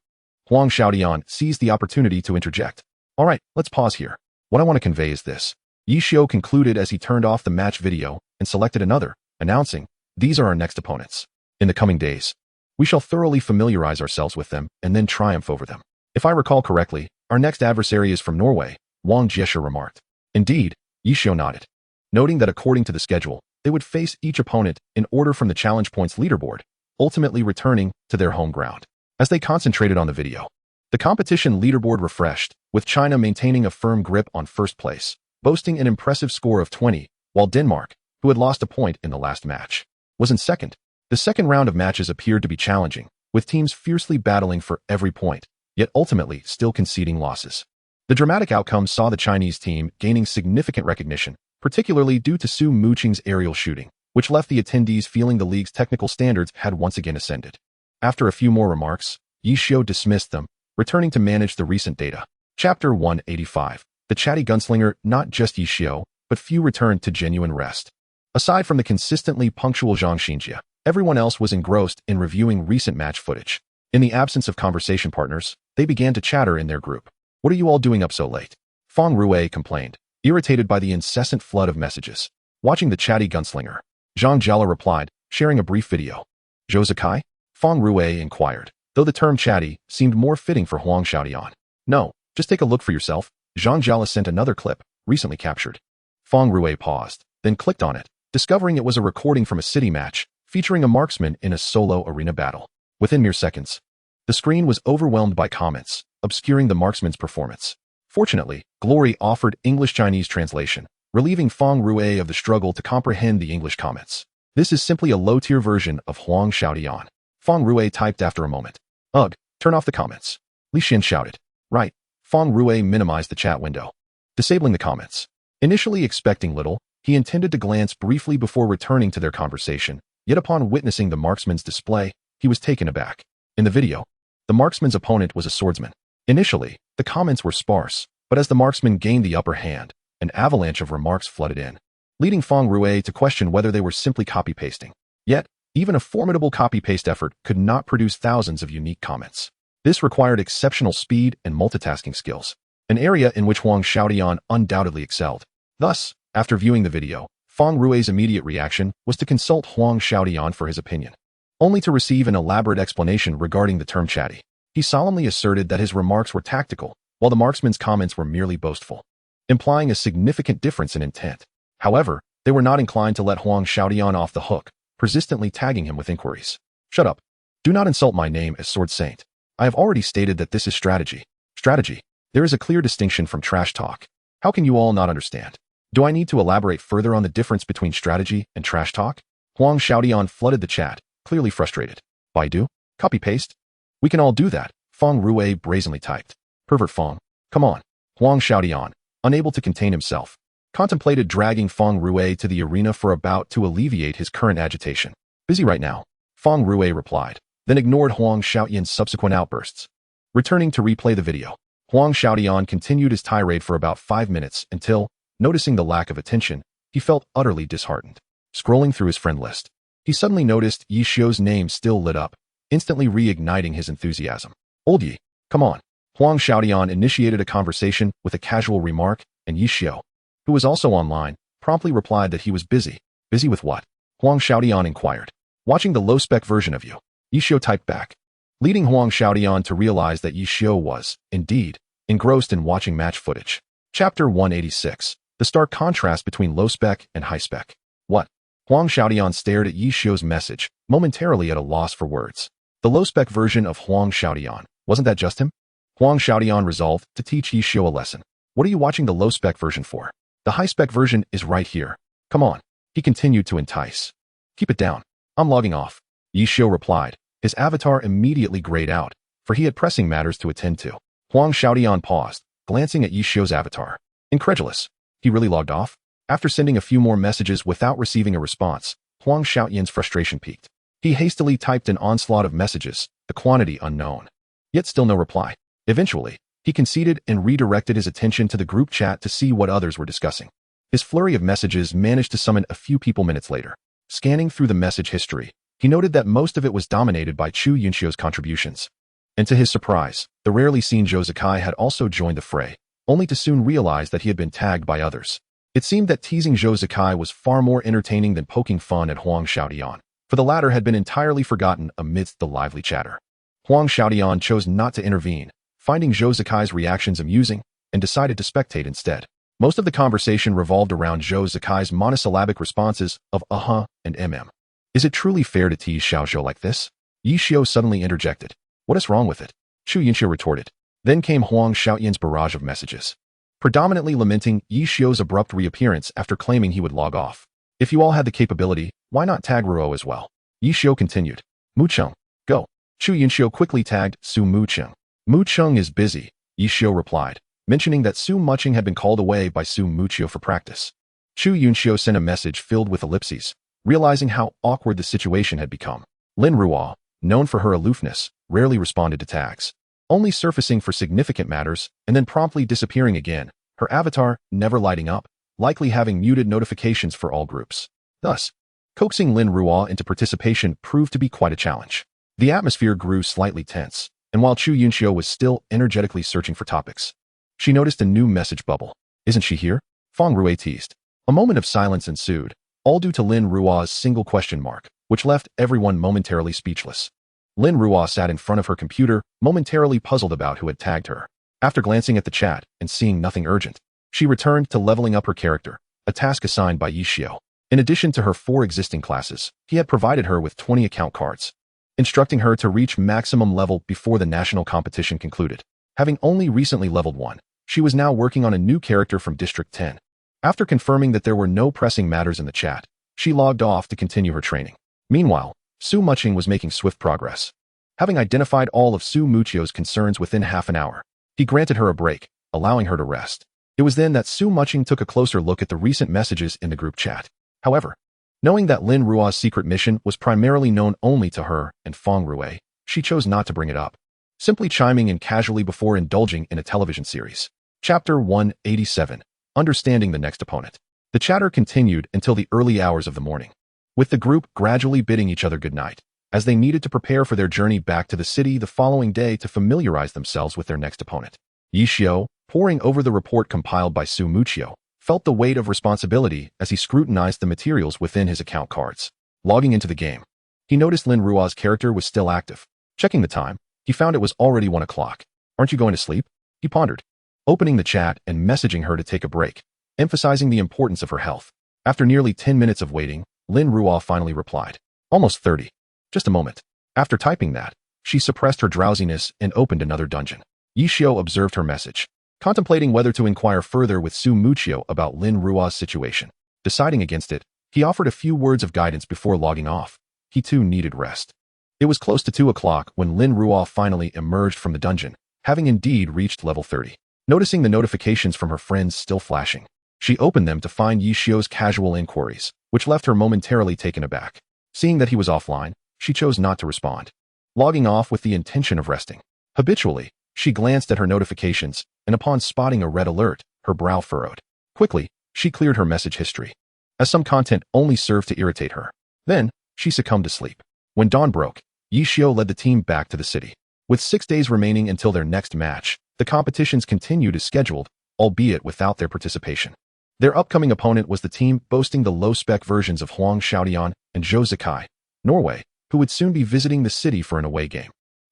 A: Huang Xiaodian seized the opportunity to interject. All right, let's pause here. What I want to convey is this. Yishio concluded as he turned off the match video and selected another, announcing, these are our next opponents. In the coming days, we shall thoroughly familiarize ourselves with them and then triumph over them. If I recall correctly, our next adversary is from Norway, Wang Jieshe remarked. Indeed, Yishio nodded, noting that according to the schedule, they would face each opponent in order from the challenge points leaderboard, ultimately returning to their home ground. As they concentrated on the video, the competition leaderboard refreshed, with China maintaining a firm grip on first place, boasting an impressive score of 20, while Denmark, who had lost a point in the last match, was in second. The second round of matches appeared to be challenging, with teams fiercely battling for every point, yet ultimately still conceding losses. The dramatic outcome saw the Chinese team gaining significant recognition, particularly due to Su Mucheng's aerial shooting, which left the attendees feeling the league's technical standards had once again ascended. After a few more remarks, Yishio dismissed them, returning to manage the recent data. Chapter 185. The chatty gunslinger. Not just Yishio, but few returned to genuine rest. Aside from the consistently punctual Zhang Xinjie, everyone else was engrossed in reviewing recent match footage. In the absence of conversation partners, they began to chatter in their group. What are you all doing up so late? Feng Rui complained, irritated by the incessant flood of messages. Watching the chatty gunslinger, Zhang Jiala replied, sharing a brief video. Zhou Feng Rui inquired, though the term chatty seemed more fitting for Huang Xiaodian. No, just take a look for yourself. Zhang Jiala sent another clip, recently captured. Feng Rui paused, then clicked on it, discovering it was a recording from a city match, featuring a marksman in a solo arena battle. Within mere seconds, the screen was overwhelmed by comments, obscuring the marksman's performance. Fortunately, Glory offered English-Chinese translation, relieving Feng Rui of the struggle to comprehend the English comments. This is simply a low-tier version of Huang Xiaodian. Feng Rui typed after a moment. Ugh, turn off the comments. Li Xian shouted. Right. Feng Rui minimized the chat window, disabling the comments. Initially expecting little, he intended to glance briefly before returning to their conversation, yet upon witnessing the marksman's display, he was taken aback. In the video, the marksman's opponent was a swordsman. Initially, the comments were sparse, but as the marksman gained the upper hand, an avalanche of remarks flooded in, leading Feng Rui to question whether they were simply copy-pasting. Yet, even a formidable copy-paste effort could not produce thousands of unique comments. This required exceptional speed and multitasking skills, an area in which Huang Xiaodian undoubtedly excelled. Thus, after viewing the video, Feng Rui's immediate reaction was to consult Huang Xiaodian for his opinion, only to receive an elaborate explanation regarding the term chatty. He solemnly asserted that his remarks were tactical, while the marksman's comments were merely boastful, implying a significant difference in intent. However, they were not inclined to let Huang Xiaodian off the hook, persistently tagging him with inquiries. Shut up. Do not insult my name as Sword Saint. I have already stated that this is strategy. Strategy. There is a clear distinction from trash talk. How can you all not understand? Do I need to elaborate further on the difference between strategy and trash talk? Huang Xiaodian flooded the chat, clearly frustrated. Baidu? Copy-paste? We can all do that, Feng Rui brazenly typed. Pervert Feng. Come on. Huang Xiaodian, unable to contain himself, contemplated dragging Feng Rue to the arena for a bout to alleviate his current agitation. Busy right now, Feng Rue replied, then ignored Huang Xiaoyan's subsequent outbursts. Returning to replay the video, Huang Xiaoyan continued his tirade for about 5 minutes until, noticing the lack of attention, he felt utterly disheartened. Scrolling through his friend list, he suddenly noticed Yi Xiu's name still lit up, instantly reigniting his enthusiasm. Old Yi, come on. Huang Xiaoyan initiated a conversation with a casual remark, and Yi Xiu, who was also online, promptly replied that he was busy. Busy with what? Huang Xiaoyan inquired. Watching the low-spec version of you. Yi Xiu typed back, leading Huang Xiaoyan to realize that Yi Xiu was, indeed, engrossed in watching match footage. Chapter 186. The stark contrast between low-spec and high-spec. What? Huang Xiaoyan stared at Yi Xiu's message, momentarily at a loss for words. The low-spec version of Huang Xiaoyan, wasn't that just him? Huang Xiaoyan resolved to teach Yi Xiu a lesson. What are you watching the low-spec version for? The high-spec version is right here. Come on. He continued to entice. Keep it down. I'm logging off. Yi Xiu replied. His avatar immediately grayed out, for he had pressing matters to attend to. Huang Xiaoyan paused, glancing at Yi Xiu's avatar. Incredulous. He really logged off? After sending a few more messages without receiving a response, Huang Xiaoyan's frustration peaked. He hastily typed an onslaught of messages, the quantity unknown. Yet still no reply. Eventually, he conceded and redirected his attention to the group chat to see what others were discussing. His flurry of messages managed to summon a few people minutes later. Scanning through the message history, he noted that most of it was dominated by Chu Yunxiu's contributions. And to his surprise, the rarely seen Zhou Zikai had also joined the fray, only to soon realize that he had been tagged by others. It seemed that teasing Zhou Zikai was far more entertaining than poking fun at Huang Xiaoyan, for the latter had been entirely forgotten amidst the lively chatter. Huang Xiaoyan chose not to intervene, finding Zhou Zikai's reactions amusing, and decided to spectate instead. Most of the conversation revolved around Zhou Zikai's monosyllabic responses of uh-huh and mm. Is it truly fair to tease Xiaozhou like this? Yi Xiu suddenly interjected. What is wrong with it? Chu Yunxiu retorted. Then came Huang Xiaoyan's barrage of messages, predominantly lamenting Yi Xiu's abrupt reappearance after claiming he would log off. If you all had the capability, why not tag Ruo as well? Yi Xiu continued. Mucheng, go. Chu Yunxiu quickly tagged Su Mucheng. Mucheng is busy, Yi Xiu replied, mentioning that Su Mucheng had been called away by Su Muchio for practice. Chu Yunxiu sent a message filled with ellipses, realizing how awkward the situation had become. Lin Ruo, known for her aloofness, rarely responded to tags, only surfacing for significant matters and then promptly disappearing again, her avatar never lighting up, likely having muted notifications for all groups. Thus, coaxing Lin Ruo into participation proved to be quite a challenge. The atmosphere grew slightly tense, and while Chu Yunxiu was still energetically searching for topics, she noticed a new message bubble. Isn't she here? Feng Rue teased. A moment of silence ensued, all due to Lin Ruo's single question mark, which left everyone momentarily speechless. Lin Ruo sat in front of her computer, momentarily puzzled about who had tagged her. After glancing at the chat and seeing nothing urgent, she returned to leveling up her character, a task assigned by Yi Xiu. In addition to her 4 existing classes, he had provided her with 20 account cards, instructing her to reach maximum level before the national competition concluded. Having only recently leveled 1, she was now working on a new character from District 10. After confirming that there were no pressing matters in the chat, she logged off to continue her training. Meanwhile, Su Mucheng was making swift progress. Having identified all of Su Muchio's concerns within half an hour, he granted her a break, allowing her to rest. It was then that Su Mucheng took a closer look at the recent messages in the group chat. However, knowing that Lin Ruo's secret mission was primarily known only to her and Feng Rue, she chose not to bring it up, simply chiming in casually before indulging in a television series. Chapter 187. Understanding the next opponent. The chatter continued until the early hours of the morning, with the group gradually bidding each other goodnight, as they needed to prepare for their journey back to the city the following day to familiarize themselves with their next opponent. Yi Xiu, poring over the report compiled by Su Muchio, felt the weight of responsibility as he scrutinized the materials within his account cards. Logging into the game, he noticed Lin Ruo's character was still active. Checking the time, he found it was already 1 o'clock. Aren't you going to sleep? He pondered, opening the chat and messaging her to take a break, emphasizing the importance of her health. After nearly 10 minutes of waiting, Lin Ruo finally replied. Almost 30. Just a moment. After typing that, she suppressed her drowsiness and opened another dungeon. Yi Xiu observed her message, contemplating whether to inquire further with Su Muchio about Lin Ruo's situation. Deciding against it, he offered a few words of guidance before logging off. He too needed rest. It was close to 2 o'clock when Lin Ruo finally emerged from the dungeon, having indeed reached level 30. Noticing the notifications from her friends still flashing, She opened them to find Yi Xiao's casual inquiries, which left her momentarily taken aback. Seeing that he was offline, she chose not to respond, logging off with the intention of resting. Habitually, she glanced at her notifications, and upon spotting a red alert, her brow furrowed. Quickly, she cleared her message history, as some content only served to irritate her. Then, she succumbed to sleep. When dawn broke, Yi Xiao led the team back to the city. With 6 days remaining until their next match, the competitions continued as scheduled, albeit without their participation. Their upcoming opponent was the team boasting the low-spec versions of Huang Xiaodian and Zhou Zikai, Norway, who would soon be visiting the city for an away game.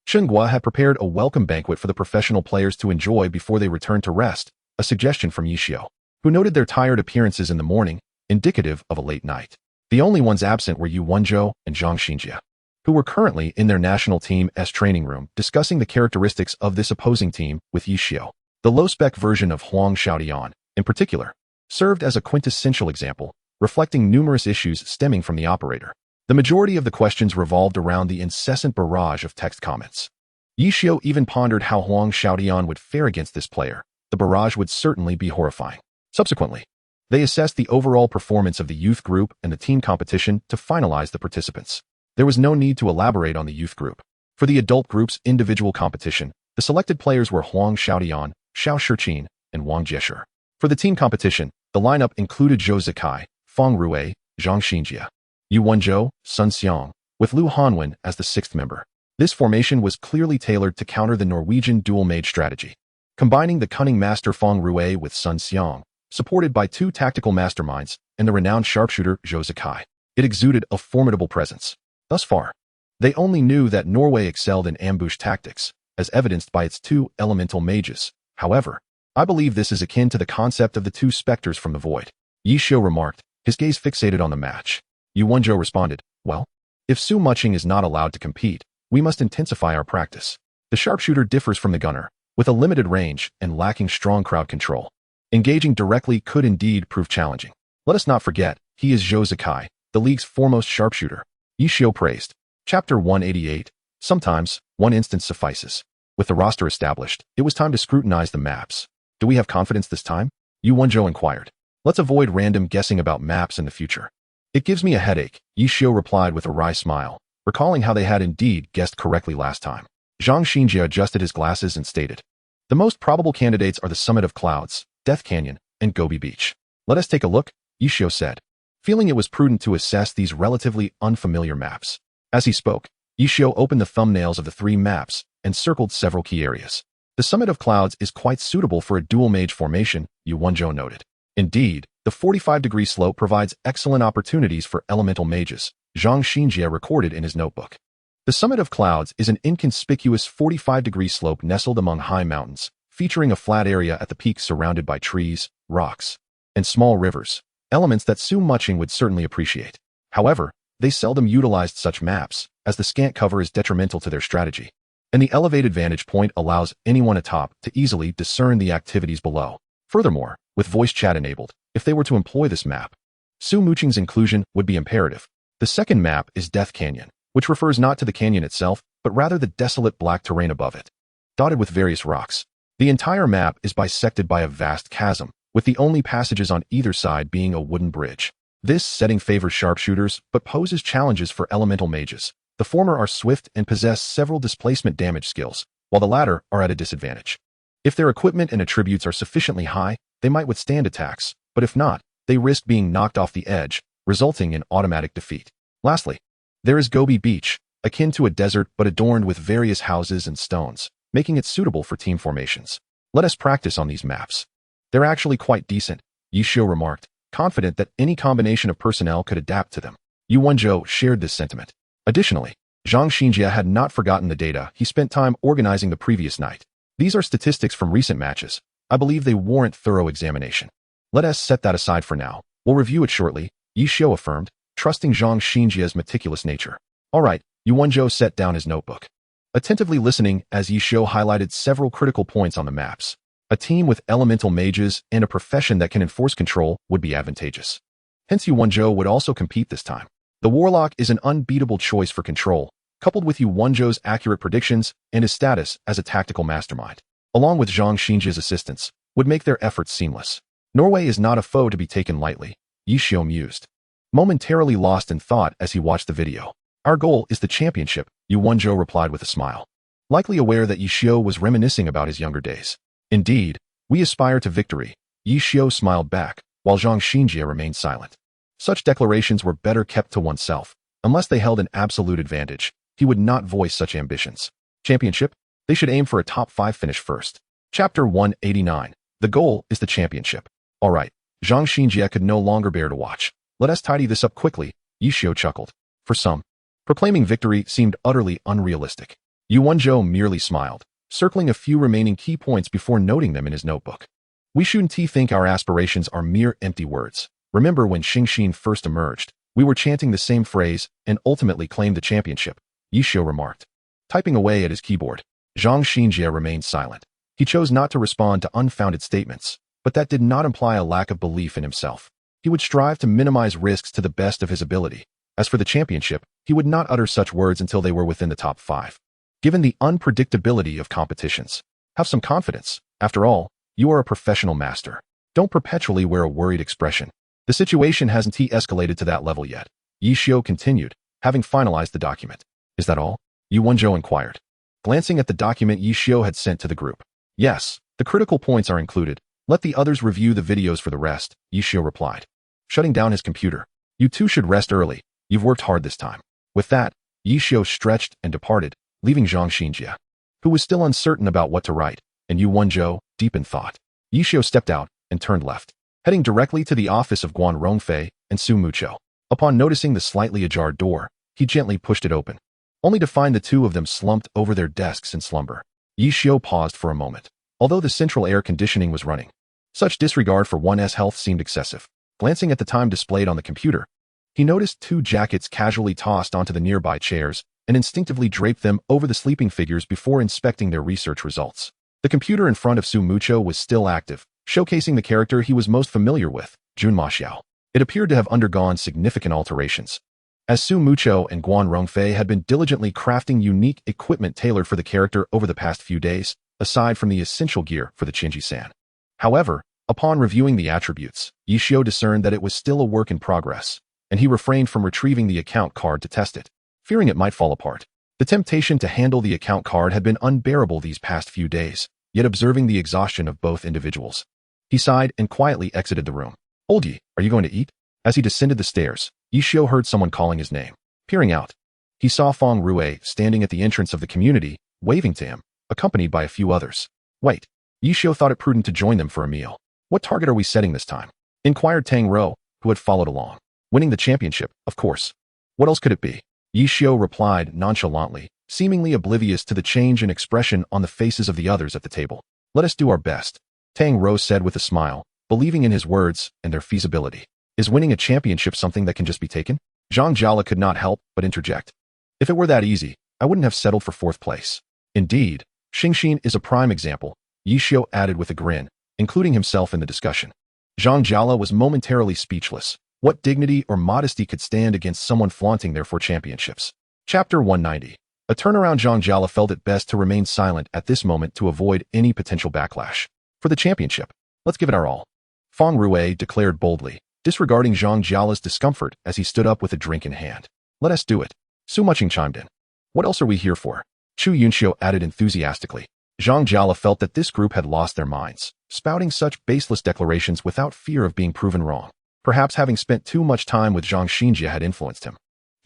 A: Chenghua had prepared a welcome banquet for the professional players to enjoy before they returned to rest, a suggestion from Yi Xiao, who noted their tired appearances in the morning, indicative of a late night. The only ones absent were Yu Wenzhou and Zhang Xinjie, who were currently in their national team's training room discussing the characteristics of this opposing team with Yi Xiao. The low-spec version of Huang Xiaodian, in particular, served as a quintessential example, reflecting numerous issues stemming from the operator. The majority of the questions revolved around the incessant barrage of text comments. Yi Xiao even pondered how Huang Xiaodian would fare against this player. The barrage would certainly be horrifying. Subsequently, they assessed the overall performance of the youth group and the team competition to finalize the participants. There was no need to elaborate on the youth group. For the adult group's individual competition, the selected players were Huang Xiaodian, Xiao Shiqin, and Wang Jieshe. For the team competition, the lineup included Zhou Zikai, Feng Rui, Zhang Xinjie, Yu Wenzhou, Sun Xiang, with Lu Hanwen as the 6th member. This formation was clearly tailored to counter the Norwegian dual-mage strategy, combining the cunning master Feng Rui with Sun Xiang, supported by 2 tactical masterminds and the renowned sharpshooter Zhou Zikai. It exuded a formidable presence. Thus far, they only knew that Norway excelled in ambush tactics, as evidenced by its 2 elemental mages. However, I believe this is akin to the concept of the 2 specters from the void. Yi Xiao remarked, his gaze fixated on the match. Yu Wenzhou responded, well, if Su Mucheng is not allowed to compete, we must intensify our practice. The sharpshooter differs from the gunner, with a limited range and lacking strong crowd control. Engaging directly could indeed prove challenging. Let us not forget, he is Zhou Zikai, the league's foremost sharpshooter. Yi Xiao praised. Chapter 188. Sometimes, one instance suffices. With the roster established, it was time to scrutinize the maps. Do we have confidence this time? Yu Wenzhou inquired. Let's avoid random guessing about maps in the future. It gives me a headache, Yi Xiao replied with a wry smile, recalling how they had indeed guessed correctly last time. Zhang Xinjie adjusted his glasses and stated, the most probable candidates are the Summit of Clouds, Death Canyon, and Gobi Beach. Let us take a look, Yi Xiao said, feeling it was prudent to assess these relatively unfamiliar maps. As he spoke, Yi Xiao opened the thumbnails of the 3 maps and circled several key areas. The Summit of Clouds is quite suitable for a dual mage formation, Yu Wenzhou noted. Indeed, the 45-degree slope provides excellent opportunities for elemental mages, Zhang Xinjie recorded in his notebook. The Summit of Clouds is an inconspicuous 45-degree slope nestled among high mountains, featuring a flat area at the peak surrounded by trees, rocks, and small rivers, elements that Su Mucheng would certainly appreciate. However, they seldom utilized such maps, as the scant cover is detrimental to their strategy, and the elevated vantage point allows anyone atop to easily discern the activities below. Furthermore, with voice chat enabled, if they were to employ this map, Su Mucheng's inclusion would be imperative. The second map is Death Canyon, which refers not to the canyon itself, but rather the desolate black terrain above it, dotted with various rocks. The entire map is bisected by a vast chasm, with the only passages on either side being a wooden bridge. This setting favors sharpshooters, but poses challenges for elemental mages. The former are swift and possess several displacement damage skills, while the latter are at a disadvantage. If their equipment and attributes are sufficiently high, they might withstand attacks, but if not, they risk being knocked off the edge, resulting in automatic defeat. Lastly, there is Gobi Beach, akin to a desert but adorned with various houses and stones, making it suitable for team formations. Let us practice on these maps. They're actually quite decent, Yi Xiao remarked, confident that any combination of personnel could adapt to them. Yu Wenzhou shared this sentiment. Additionally, Zhang Xinjie had not forgotten the data he spent time organizing the previous night. These are statistics from recent matches. I believe they warrant thorough examination. Let us set that aside for now. We'll review it shortly, Yi Xiao affirmed, trusting Zhang Xinjie's meticulous nature. All right, Yu Wenzhou set down his notebook, attentively listening as Yi Xiao highlighted several critical points on the maps. A team with elemental mages and a profession that can enforce control would be advantageous. Hence Yu Wenzhou would also compete this time. The Warlock is an unbeatable choice for control, coupled with Yu Wenzhou's accurate predictions and his status as a tactical mastermind, along with Zhang Xinjie's assistance, would make their efforts seamless. Norway is not a foe to be taken lightly, Yi Xiu mused, momentarily lost in thought as he watched the video. Our goal is the championship, Yu Wenzhou replied with a smile, likely aware that Yi Xiu was reminiscing about his younger days. Indeed, we aspire to victory, Yi Xiu smiled back, while Zhang Xinjie remained silent. Such declarations were better kept to oneself. Unless they held an absolute advantage, he would not voice such ambitions. Championship? They should aim for a top 5 finish first. Chapter 189. The goal is the championship. Alright, Zhang Xinjie could no longer bear to watch. Let us tidy this up quickly, Yi Xiu chuckled. For some, proclaiming victory seemed utterly unrealistic. Yu Wenzhou merely smiled, circling a few remaining key points before noting them in his notebook. We shouldn't think our aspirations are mere empty words. Remember when Xingxin first emerged, we were chanting the same phrase and ultimately claimed the championship, Yi Xiu remarked, typing away at his keyboard. Zhang Xinjie remained silent. He chose not to respond to unfounded statements, but that did not imply a lack of belief in himself. He would strive to minimize risks to the best of his ability. As for the championship, he would not utter such words until they were within the top 5. Given the unpredictability of competitions, have some confidence. After all, you are a professional master. Don't perpetually wear a worried expression. The situation hasn't escalated to that level yet, Yi Xiu continued, having finalized the document. Is that all? Yu Wenzhou inquired, glancing at the document Yi Xiu had sent to the group. Yes, the critical points are included. Let the others review the videos for the rest, Yi Xiu replied, shutting down his computer. You two should rest early. You've worked hard this time. With that, Yi Xiu stretched and departed, leaving Zhang Xinjie, who was still uncertain about what to write, and Yu Wenzhou, deep in thought. Yi Xiu stepped out and turned left, heading directly to the office of Guan Rongfei and Su Mucheng. Upon noticing the slightly ajar door, he gently pushed it open, only to find the two of them slumped over their desks in slumber. Yi Xiu paused for a moment, although the central air conditioning was running. Such disregard for one's health seemed excessive. Glancing at the time displayed on the computer, he noticed 2 jackets casually tossed onto the nearby chairs and instinctively draped them over the sleeping figures before inspecting their research results. The computer in front of Su Mucheng was still active, showcasing the character he was most familiar with, Jun Ma Xiao. It appeared to have undergone significant alterations, as Su Mucheng and Guan Rongfei had been diligently crafting unique equipment tailored for the character over the past few days, aside from the essential gear for the Qingji-san. However, upon reviewing the attributes, Yi Xiu discerned that it was still a work in progress, and he refrained from retrieving the account card to test it, fearing it might fall apart. The temptation to handle the account card had been unbearable these past few days, yet observing the exhaustion of both individuals, he sighed and quietly exited the room. Old Yi, are you going to eat? As he descended the stairs, Yi Xiu heard someone calling his name. Peering out, he saw Feng Rue standing at the entrance of the community, waving to him, accompanied by a few others. Wait, Yi Xiu thought it prudent to join them for a meal. What target are we setting this time? Inquired Tang Rou, who had followed along. Winning the championship, of course. What else could it be? Yi Xiu replied nonchalantly, seemingly oblivious to the change in expression on the faces of the others at the table. Let us do our best, Tang Rou said with a smile, believing in his words and their feasibility. Is winning a championship something that can just be taken? Zhang Jiala could not help but interject. If it were that easy, I wouldn't have settled for 4th place. Indeed, Xingxin is a prime example, Yi Xiu added with a grin, including himself in the discussion. Zhang Jiala was momentarily speechless. What dignity or modesty could stand against someone flaunting their 4 championships? Chapter 190. A turnaround. Zhang Jiala felt it best to remain silent at this moment to avoid any potential backlash. For the championship, let's give it our all, Feng Rue declared boldly, disregarding Zhang Jiala's discomfort as he stood up with a drink in hand. Let us do it, Su Mucheng chimed in. What else are we here for? Chu Yunxiu added enthusiastically. Zhang Jiala felt that this group had lost their minds, spouting such baseless declarations without fear of being proven wrong. Perhaps having spent too much time with Zhang Xinjie had influenced him.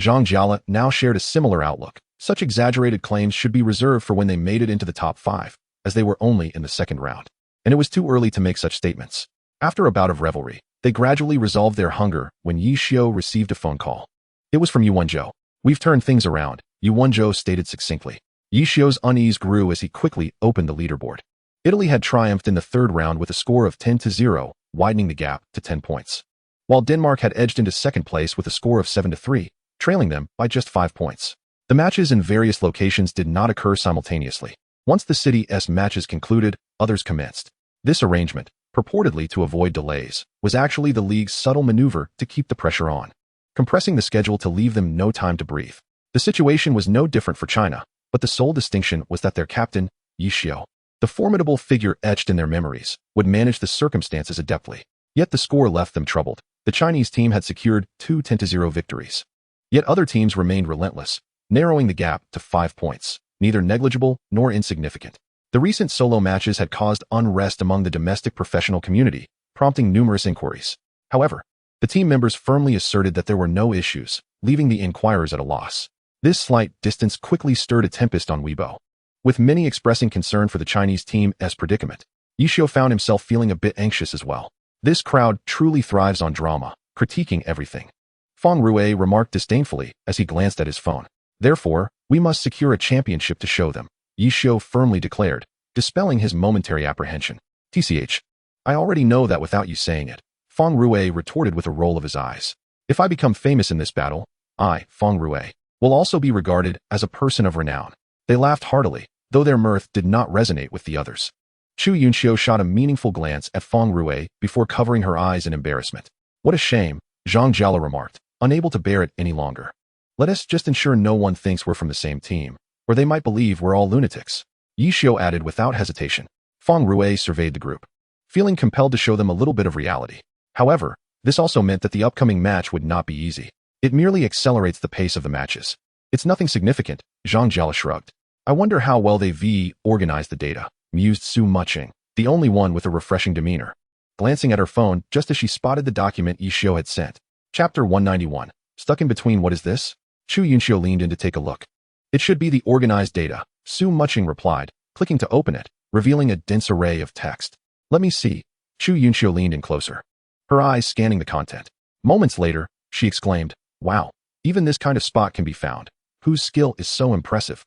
A: Zhang Jiala now shared a similar outlook. Such exaggerated claims should be reserved for when they made it into the top 5, as they were only in the 2nd round. And it was too early to make such statements. After a bout of revelry, they gradually resolved their hunger when Yi Xiu received a phone call. It was from Yu Wenzhou. We've turned things around, Yu Wenzhou stated succinctly. Yi Xiu's unease grew as he quickly opened the leaderboard. Italy had triumphed in the 3rd round with a score of 10-0, widening the gap to 10 points. While Denmark had edged into 2nd place with a score of 7-3, trailing them by just 5 points. The matches in various locations did not occur simultaneously. Once the city's matches concluded, others commenced. This arrangement, purportedly to avoid delays, was actually the league's subtle maneuver to keep the pressure on, compressing the schedule to leave them no time to breathe. The situation was no different for China, but the sole distinction was that their captain, Yi Xiu, the formidable figure etched in their memories, would manage the circumstances adeptly. Yet the score left them troubled. The Chinese team had secured 2-0 victories. Yet other teams remained relentless, narrowing the gap to 5 points, neither negligible nor insignificant. The recent solo matches had caused unrest among the domestic professional community, prompting numerous inquiries. However, the team members firmly asserted that there were no issues, leaving the inquirers at a loss. This slight distance quickly stirred a tempest on Weibo, with many expressing concern for the Chinese team's predicament. Yishio found himself feeling a bit anxious as well. This crowd truly thrives on drama, critiquing everything. Feng Rue remarked disdainfully as he glanced at his phone. Therefore, we must secure a championship to show them, Yishio firmly declared, dispelling his momentary apprehension. TCH. I already know that without you saying it, Feng Rue retorted with a roll of his eyes. If I become famous in this battle, I, Feng Rue, will also be regarded as a person of renown. They laughed heartily, though their mirth did not resonate with the others. Chu Yunxiu shot a meaningful glance at Feng Rue before covering her eyes in embarrassment. What a shame, Zhang Jiala remarked, unable to bear it any longer. Let us just ensure no one thinks we're from the same team, or they might believe we're all lunatics. Yishio added without hesitation. Feng Rue surveyed the group, feeling compelled to show them a little bit of reality. However, this also meant that the upcoming match would not be easy. It merely accelerates the pace of the matches. It's nothing significant, Zhang Jiala shrugged. I wonder how well they organized the data, mused Su Mucheng, the only one with a refreshing demeanor, glancing at her phone just as she spotted the document Yishio had sent. Chapter 191. Stuck in between. What is this? Chu Yunxiu leaned in to take a look. It should be the organized data, Su Mucheng replied, clicking to open it, revealing a dense array of text. Let me see. Chu Yunxiu leaned in closer, her eyes scanning the content. Moments later, she exclaimed, wow, even this kind of spot can be found. Whose skill is so impressive?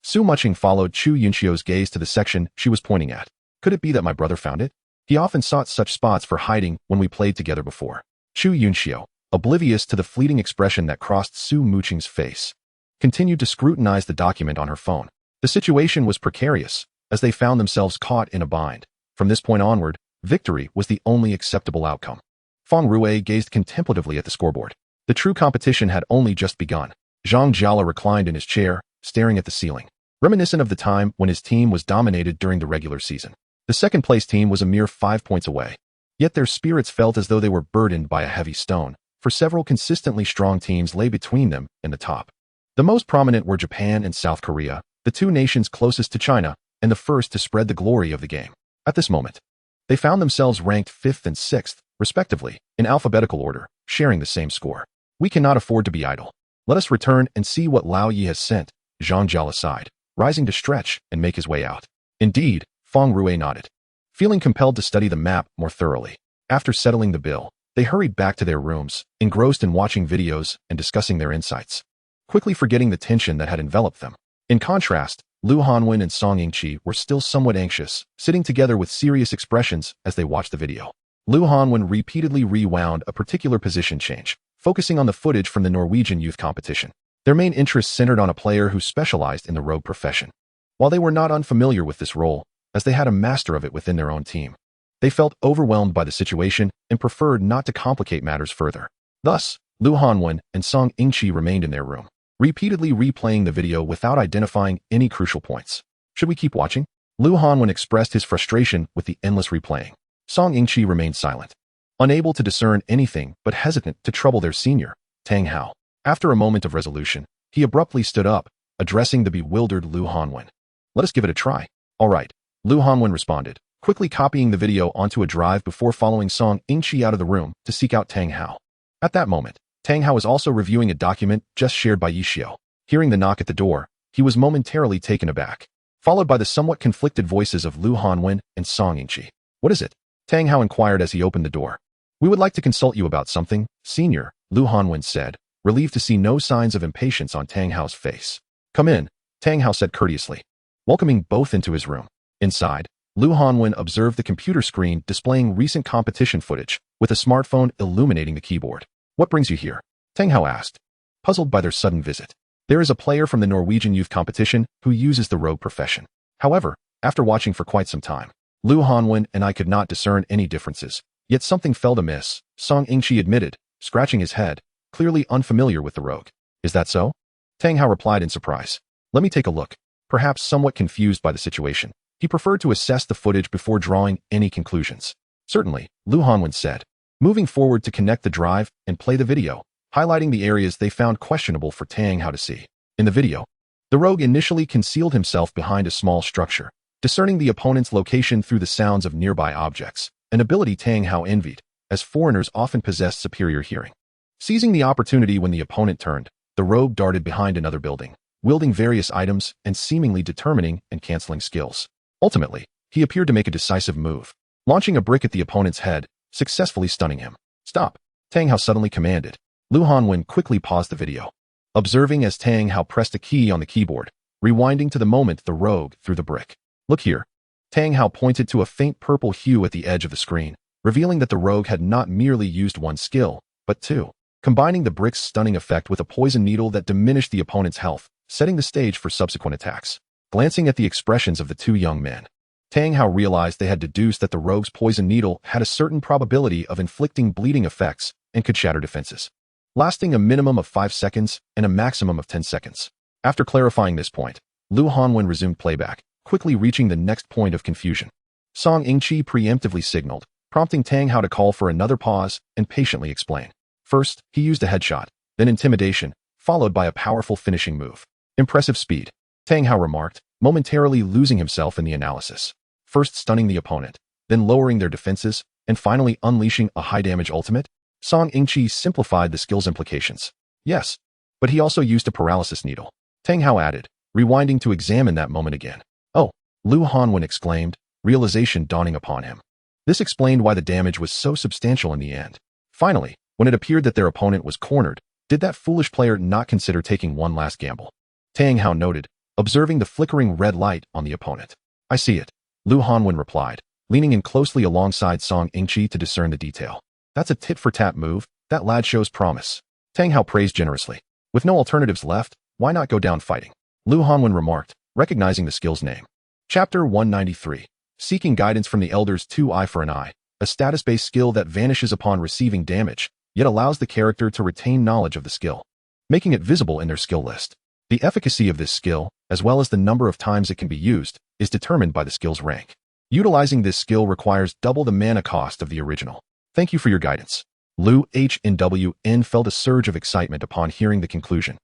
A: Su Mucheng followed Chu Yunxiu's gaze to the section she was pointing at. Could it be that my brother found it? He often sought such spots for hiding when we played together before. Chu Yunxiu, oblivious to the fleeting expression that crossed Su Mucheng's face, continued to scrutinize the document on her phone. The situation was precarious, as they found themselves caught in a bind. From this point onward, victory was the only acceptable outcome. Feng Rue gazed contemplatively at the scoreboard. The true competition had only just begun. Zhang Jiala reclined in his chair, staring at the ceiling, reminiscent of the time when his team was dominated during the regular season. The second-place team was a mere 5 points away. Yet their spirits felt as though they were burdened by a heavy stone, for several consistently strong teams lay between them and the top. The most prominent were Japan and South Korea, the two nations closest to China, and the first to spread the glory of the game. At this moment, they found themselves ranked 5th and 6th, respectively, in alphabetical order, sharing the same score. We cannot afford to be idle. Let us return and see what Lao Yi has sent, Zhang Jiala sighed, rising to stretch and make his way out. Indeed, Feng Rue nodded, feeling compelled to study the map more thoroughly. After settling the bill, they hurried back to their rooms, engrossed in watching videos and discussing their insights, quickly forgetting the tension that had enveloped them. In contrast, Lu Hanwen and Song Yingqi were still somewhat anxious, sitting together with serious expressions as they watched the video. Lu Hanwen repeatedly rewound a particular position change, focusing on the footage from the Norwegian youth competition. Their main interest centered on a player who specialized in the rogue profession. While they were not unfamiliar with this role, as they had a master of it within their own team, they felt overwhelmed by the situation and preferred not to complicate matters further. Thus, Lu Hanwen and Song Yingqi remained in their room, repeatedly replaying the video without identifying any crucial points. Should we keep watching? Lu Hanwen expressed his frustration with the endless replaying. Song Yingqi remained silent, unable to discern anything but hesitant to trouble their senior, Tang Hao. After a moment of resolution, he abruptly stood up, addressing the bewildered Lu Hanwen. Let us give it a try. All right, Lu Hanwen responded, quickly copying the video onto a drive before following Song Yingqi out of the room to seek out Tang Hao. At that moment, Tang Hao was also reviewing a document just shared by Yishio. Hearing the knock at the door, he was momentarily taken aback, followed by the somewhat conflicted voices of Lu Hanwen and Song Yingqi. What is it? Tang Hao inquired as he opened the door. We would like to consult you about something, senior, Lu Hanwen said, relieved to see no signs of impatience on Tang Hao's face. Come in, Tang Hao said courteously, welcoming both into his room. Inside, Lu Hanwen observed the computer screen displaying recent competition footage, with a smartphone illuminating the keyboard. What brings you here? Tang Hao asked, puzzled by their sudden visit. There is a player from the Norwegian youth competition who uses the rogue profession. However, after watching for quite some time, Lu Hanwen and I could not discern any differences. Yet something felt amiss, Song Yingqi admitted, scratching his head, clearly unfamiliar with the rogue. Is that so? Tang Hao replied in surprise. Let me take a look. Perhaps somewhat confused by the situation, he preferred to assess the footage before drawing any conclusions. Certainly, Lu Hanwen said, moving forward to connect the drive and play the video, highlighting the areas they found questionable for Tang Hao to see. In the video, the rogue initially concealed himself behind a small structure, discerning the opponent's location through the sounds of nearby objects, an ability Tang Hao envied, as foreigners often possess superior hearing. Seizing the opportunity when the opponent turned, the rogue darted behind another building, wielding various items and seemingly determining and canceling skills. Ultimately, he appeared to make a decisive move, launching a brick at the opponent's head, successfully stunning him. Stop! Tang Hao suddenly commanded. Lu Hanwen quickly paused the video, observing as Tang Hao pressed a key on the keyboard, rewinding to the moment the rogue threw the brick. Look here. Tang Hao pointed to a faint purple hue at the edge of the screen, revealing that the rogue had not merely used one skill, but two, combining the brick's stunning effect with a poison needle that diminished the opponent's health, setting the stage for subsequent attacks. Glancing at the expressions of the two young men, Tang Hao realized they had deduced that the rogue's poison needle had a certain probability of inflicting bleeding effects and could shatter defenses, lasting a minimum of 5 seconds and a maximum of 10 seconds. After clarifying this point, Lu Hanwen resumed playback, quickly reaching the next point of confusion. Song Yingqi preemptively signaled, prompting Tang Hao to call for another pause and patiently explain. First, he used a headshot, then intimidation, followed by a powerful finishing move. Impressive speed, Tang Hao remarked, momentarily losing himself in the analysis. First stunning the opponent, then lowering their defenses, and finally unleashing a high-damage ultimate? Song Yingqi simplified the skill's implications. Yes, but he also used a paralysis needle, Tang Hao added, rewinding to examine that moment again. Oh, Lu Hanwen exclaimed, realization dawning upon him. This explained why the damage was so substantial in the end. Finally, when it appeared that their opponent was cornered, did that foolish player not consider taking one last gamble? Tang Hao noted, observing the flickering red light on the opponent. I see it, Lu Hanwen replied, leaning in closely alongside Song Yingqi to discern the detail. That's a tit-for-tat move, that lad shows promise. Tang Hao praised generously. With no alternatives left, why not go down fighting? Lu Hanwen remarked, recognizing the skill's name. Chapter 193. Seeking guidance from the elders. 2 Eye for an Eye, a status-based skill that vanishes upon receiving damage, yet allows the character to retain knowledge of the skill, making it visible in their skill list. The efficacy of this skill, as well as the number of times it can be used, is determined by the skill's rank. Utilizing this skill requires double the mana cost of the original. Thank you for your guidance. Lu HNWN felt a surge of excitement upon hearing the conclusion.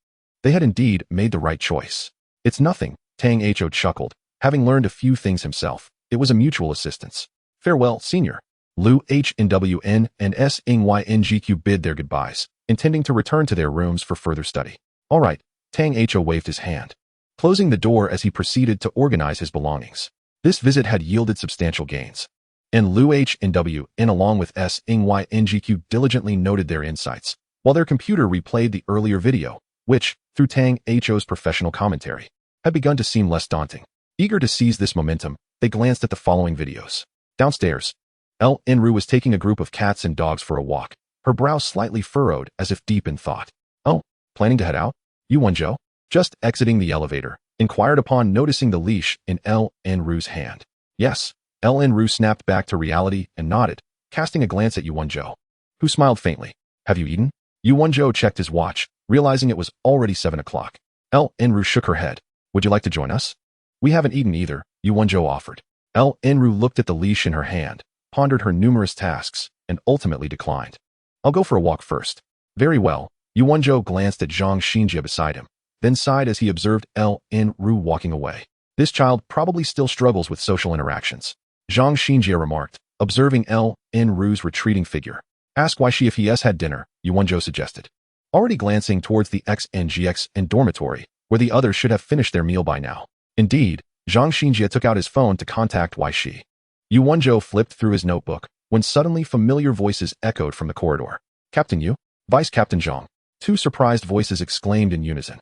A: They had indeed made the right choice. It's nothing, Tang Ho chuckled, having learned a few things himself. It was a mutual assistance. Farewell, senior. Lu HNWN and SNYNGQ bid their goodbyes, intending to return to their rooms for further study. All right, Tang Ho waved his hand, closing the door as he proceeded to organize his belongings. This visit had yielded substantial gains, and Lu HNWN along with SNYNGQ diligently noted their insights, while their computer replayed the earlier video, which, through Tang Ho's professional commentary, had begun to seem less daunting. Eager to seize this momentum, they glanced at the following videos. Downstairs, Enru was taking a group of cats and dogs for a walk, her brow slightly furrowed as if deep in thought. Oh, planning to head out? Yuanzhou, just exiting the elevator, inquired upon noticing the leash in Enru's hand. Yes, Enru snapped back to reality and nodded, casting a glance at Yuanzhou, who smiled faintly. Have you eaten? Yuanzhou checked his watch, realizing it was already 7 o'clock. Enru shook her head. Would you like to join us? We haven't eaten either, Yuanzhou offered. Enru looked at the leash in her hand, pondered her numerous tasks, and ultimately declined. I'll go for a walk first. Very well. Yuanzhou glanced at Zhang Xinjie beside him, then sighed as he observed Enru walking away. This child probably still struggles with social interactions, Zhang Xinjie remarked, observing Enru's retreating figure. Ask why she if he has had dinner, Yuanzhou suggested, already glancing towards the XNGX and dormitory, where the others should have finished their meal by now. Indeed, Zhang Xinjie took out his phone to contact Wai Shi. Yuanzhou flipped through his notebook, when suddenly familiar voices echoed from the corridor. Captain Yu? Vice Captain Zhang. 2 surprised voices exclaimed in unison.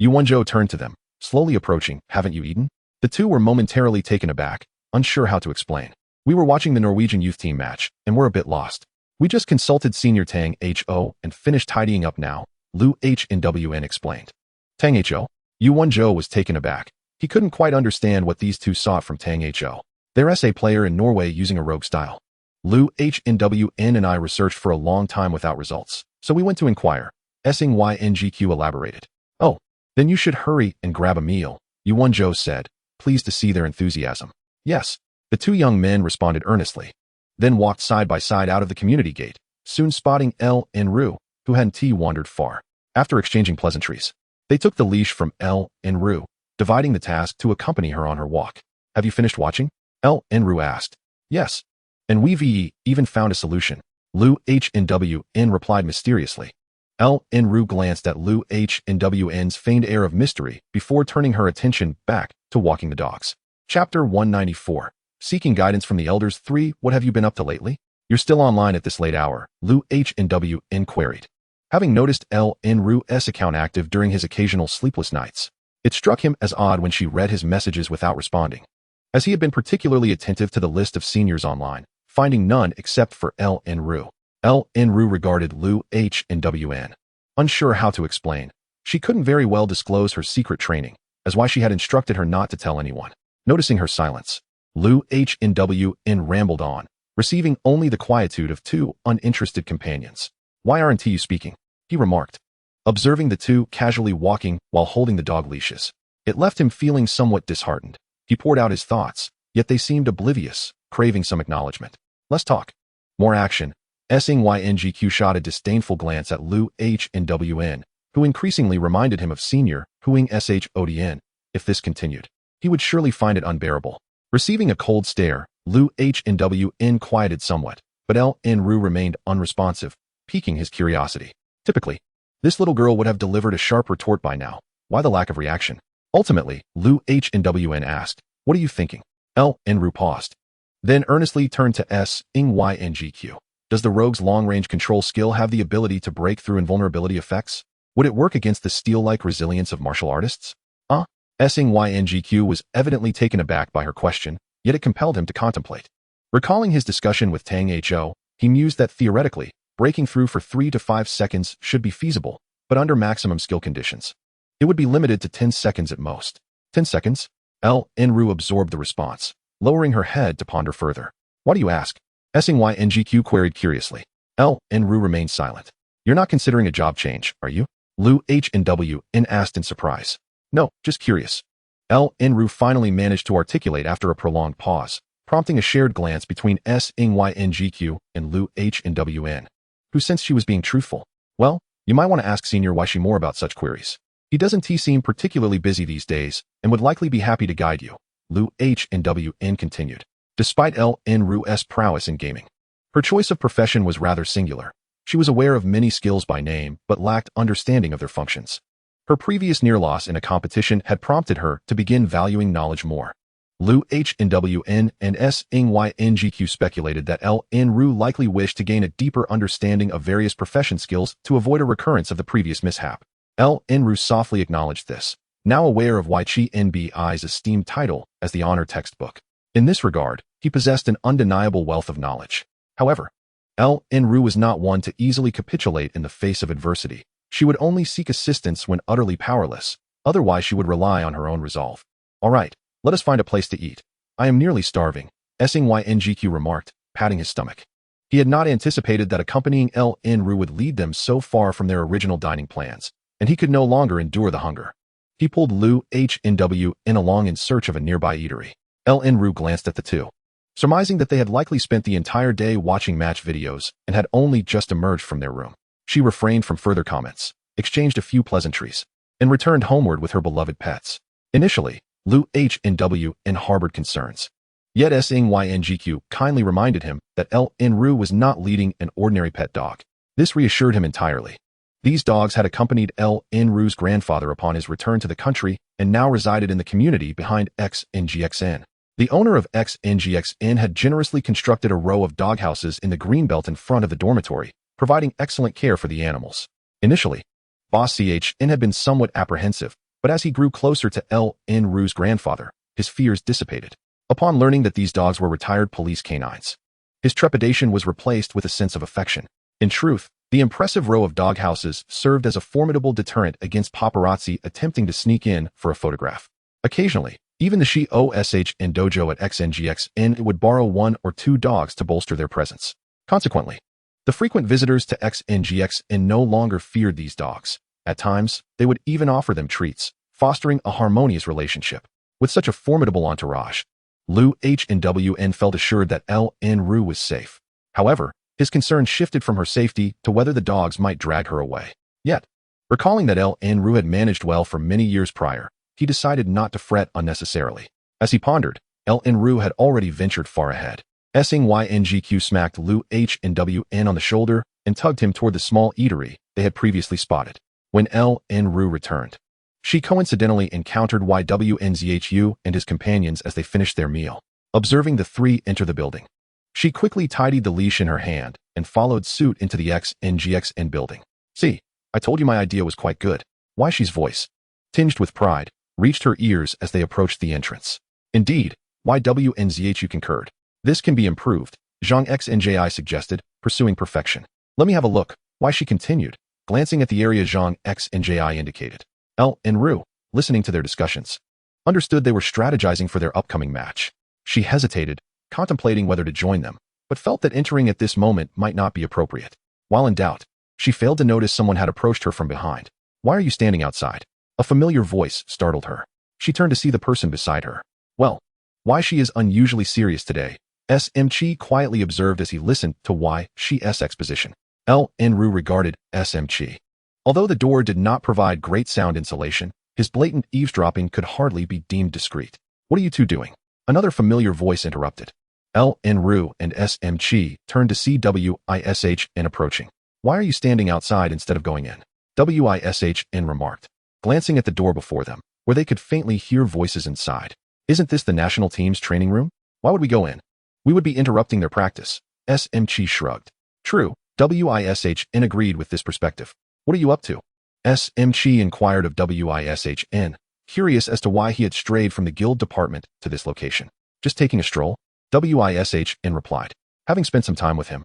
A: Yuanzhou turned to them, slowly approaching. Haven't you eaten? The 2 were momentarily taken aback, unsure how to explain. We were watching the Norwegian youth team match, and we're a bit lost. We just consulted Senior Tang Ho and finished tidying up now, Lu HNWN explained. Tang Ho? Yuanzhou was taken aback. He couldn't quite understand what these 2 sought from Tang Ho. They're SA player in Norway using a rogue style. Lu HNWN and I researched for a long time without results, so we went to inquire. SNYNGQ elaborated. Oh, then you should hurry and grab a meal, Yuanzhou said, pleased to see their enthusiasm. Yes, the 2 young men responded earnestly. then walked side by side out of the community gate, soon spotting L and Ru, who hadn't wandered far. After exchanging pleasantries, they took the leash from L and Ru, dividing the task to accompany her on her walk. Have you finished watching? L and Ru asked. Yes. And we've even found a solution. Lu H and W N replied mysteriously. L and Ru glanced at Lu H and W N's feigned air of mystery before turning her attention back to walking the dogs. Chapter 194. Seeking guidance from the elders 3. What have you been up to lately? You're still online at this late hour, Lu H and W N queried. Having noticed L and Ru's account active during his occasional sleepless nights, it struck him as odd when she read his messages without responding. As he had been particularly attentive to the list of seniors online, finding none except for L and Ru. L and Ru regarded Lu H and W N. Unsure how to explain, she couldn't very well disclose her secret training, as why she had instructed her not to tell anyone. Noticing her silence, Lu H and W N rambled on, receiving only the quietude of two uninterested companions. Why aren't you speaking? He remarked, observing the two casually walking while holding the dog leashes. It left him feeling somewhat disheartened. He poured out his thoughts, yet they seemed oblivious, craving some acknowledgement. Less talk, more action. SNYNGQ shot a disdainful glance at Lu H and W N, who increasingly reminded him of senior Qiying SHODN. If this continued, he would surely find it unbearable. Receiving a cold stare, Lu H and W N quieted somewhat, but L and Ru remained unresponsive, piquing his curiosity. Typically, this little girl would have delivered a sharp retort by now. Why the lack of reaction? Ultimately, Lu H and W N asked, what are you thinking? L and Ru paused, then earnestly turned to SNYNGQ. Does the rogue's long-range control skill have the ability to break through invulnerability effects? Would it work against the steel-like resilience of martial artists? SNYNGQ was evidently taken aback by her question, yet it compelled him to contemplate. Recalling his discussion with Tang Ho, he mused that theoretically, breaking through for 3 to 5 seconds should be feasible, but under maximum skill conditions. It would be limited to 10 seconds at most. 10 seconds? L and Ru absorbed the response, lowering her head to ponder further. Why do you ask? SNYNGQ queried curiously. L and Ru remained silent. You're not considering a job change, are you? Lu H and W N asked in surprise. No, just curious. L and Ru finally managed to articulate after a prolonged pause, prompting a shared glance between SNYNGQ and Lu H and W N, who sensed she was being truthful. Well, you might want to ask Senior why she more about such queries. He doesn't seem particularly busy these days and would likely be happy to guide you, Lu H and W N continued. Despite L and Ru's prowess in gaming, her choice of profession was rather singular. She was aware of many skills by name, but lacked understanding of their functions. Her previous near loss in a competition had prompted her to begin valuing knowledge more. Lu H and W N and SNYNGQ speculated that L and Ru likely wished to gain a deeper understanding of various profession skills to avoid a recurrence of the previous mishap. L and Ru softly acknowledged this, now aware of why Qiying's esteemed title as the honor textbook. In this regard, he possessed an undeniable wealth of knowledge. However, L and Ru was not one to easily capitulate in the face of adversity. She would only seek assistance when utterly powerless, otherwise she would rely on her own resolve. All right, let us find a place to eat. I am nearly starving, SNYNGQ remarked, patting his stomach. He had not anticipated that accompanying L and Ru would lead them so far from their original dining plans, and he could no longer endure the hunger. He pulled Lu H and W N along in search of a nearby eatery. L and Ru glanced at the two, surmising that they had likely spent the entire day watching match videos and had only just emerged from their room. She refrained from further comments, exchanged a few pleasantries, and returned homeward with her beloved pets. Initially, Lu H and W N harbored concerns. Yet SNYNGQ kindly reminded him that L and Ru was not leading an ordinary pet dog. This reassured him entirely. These dogs had accompanied L and Ru's grandfather upon his return to the country and now resided in the community behind XNGXN. The owner of XNGXN had generously constructed a row of doghouses in the greenbelt in front of the dormitory, providing excellent care for the animals. Initially, Boss CHN had been somewhat apprehensive, but as he grew closer to L and Ru's grandfather, his fears dissipated. Upon learning that these dogs were retired police canines, his trepidation was replaced with a sense of affection. In truth, the impressive row of doghouses served as a formidable deterrent against paparazzi attempting to sneak in for a photograph. Occasionally, even the SHOSH and dojo at XNGXN would borrow 1 or 2 dogs to bolster their presence. Consequently, the frequent visitors to XNGXN no longer feared these dogs. At times, they would even offer them treats, fostering a harmonious relationship. With such a formidable entourage, Lu Hnwn felt assured that Ln was safe. However, his concern shifted from her safety to whether the dogs might drag her away. Yet, recalling that Ln had managed well for many years prior, he decided not to fret unnecessarily. As he pondered, Ln had already ventured far ahead. Yngq smacked Lu Hnwn on the shoulder and tugged him toward the small eatery they had previously spotted. When Ln returned, she coincidentally encountered Ynzhu and his companions as they finished their meal. Observing the three enter the building, she quickly tidied the leash in her hand and followed suit into the XNGXN building. "See, I told you my idea was quite good." Yshi's voice, tinged with pride, reached her ears as they approached the entrance. "Indeed," Ynzhu concurred. "This can be improved," Zhang Xnji suggested, pursuing perfection. "Let me have a look," Yshi continued, glancing at the area Zhang Xnji indicated. Ln, listening to their discussions, understood they were strategizing for their upcoming match. She hesitated, contemplating whether to join them, but felt that entering at this moment might not be appropriate. While in doubt, she failed to notice someone had approached her from behind. "Why are you standing outside?" A familiar voice startled her. She turned to see the person beside her. "Well, Yshi is unusually serious today," SMC quietly observed as he listened to Yshi's exposition. Ln regarded SMC. Although the door did not provide great sound insulation, his blatant eavesdropping could hardly be deemed discreet. "What are you two doing?" Another familiar voice interrupted. Ln and SMC turned to see Wishn approaching. "Why are you standing outside instead of going in?" Wishn remarked, glancing at the door before them, where they could faintly hear voices inside. "Isn't this the national team's training room? Why would we go in? We would be interrupting their practice." SMC shrugged. "True," Wishn agreed with this perspective. "What are you up to?" SMC inquired of Wishn, curious as to why he had strayed from the guild department to this location. "Just taking a stroll," Wishn replied. Having spent some time with him,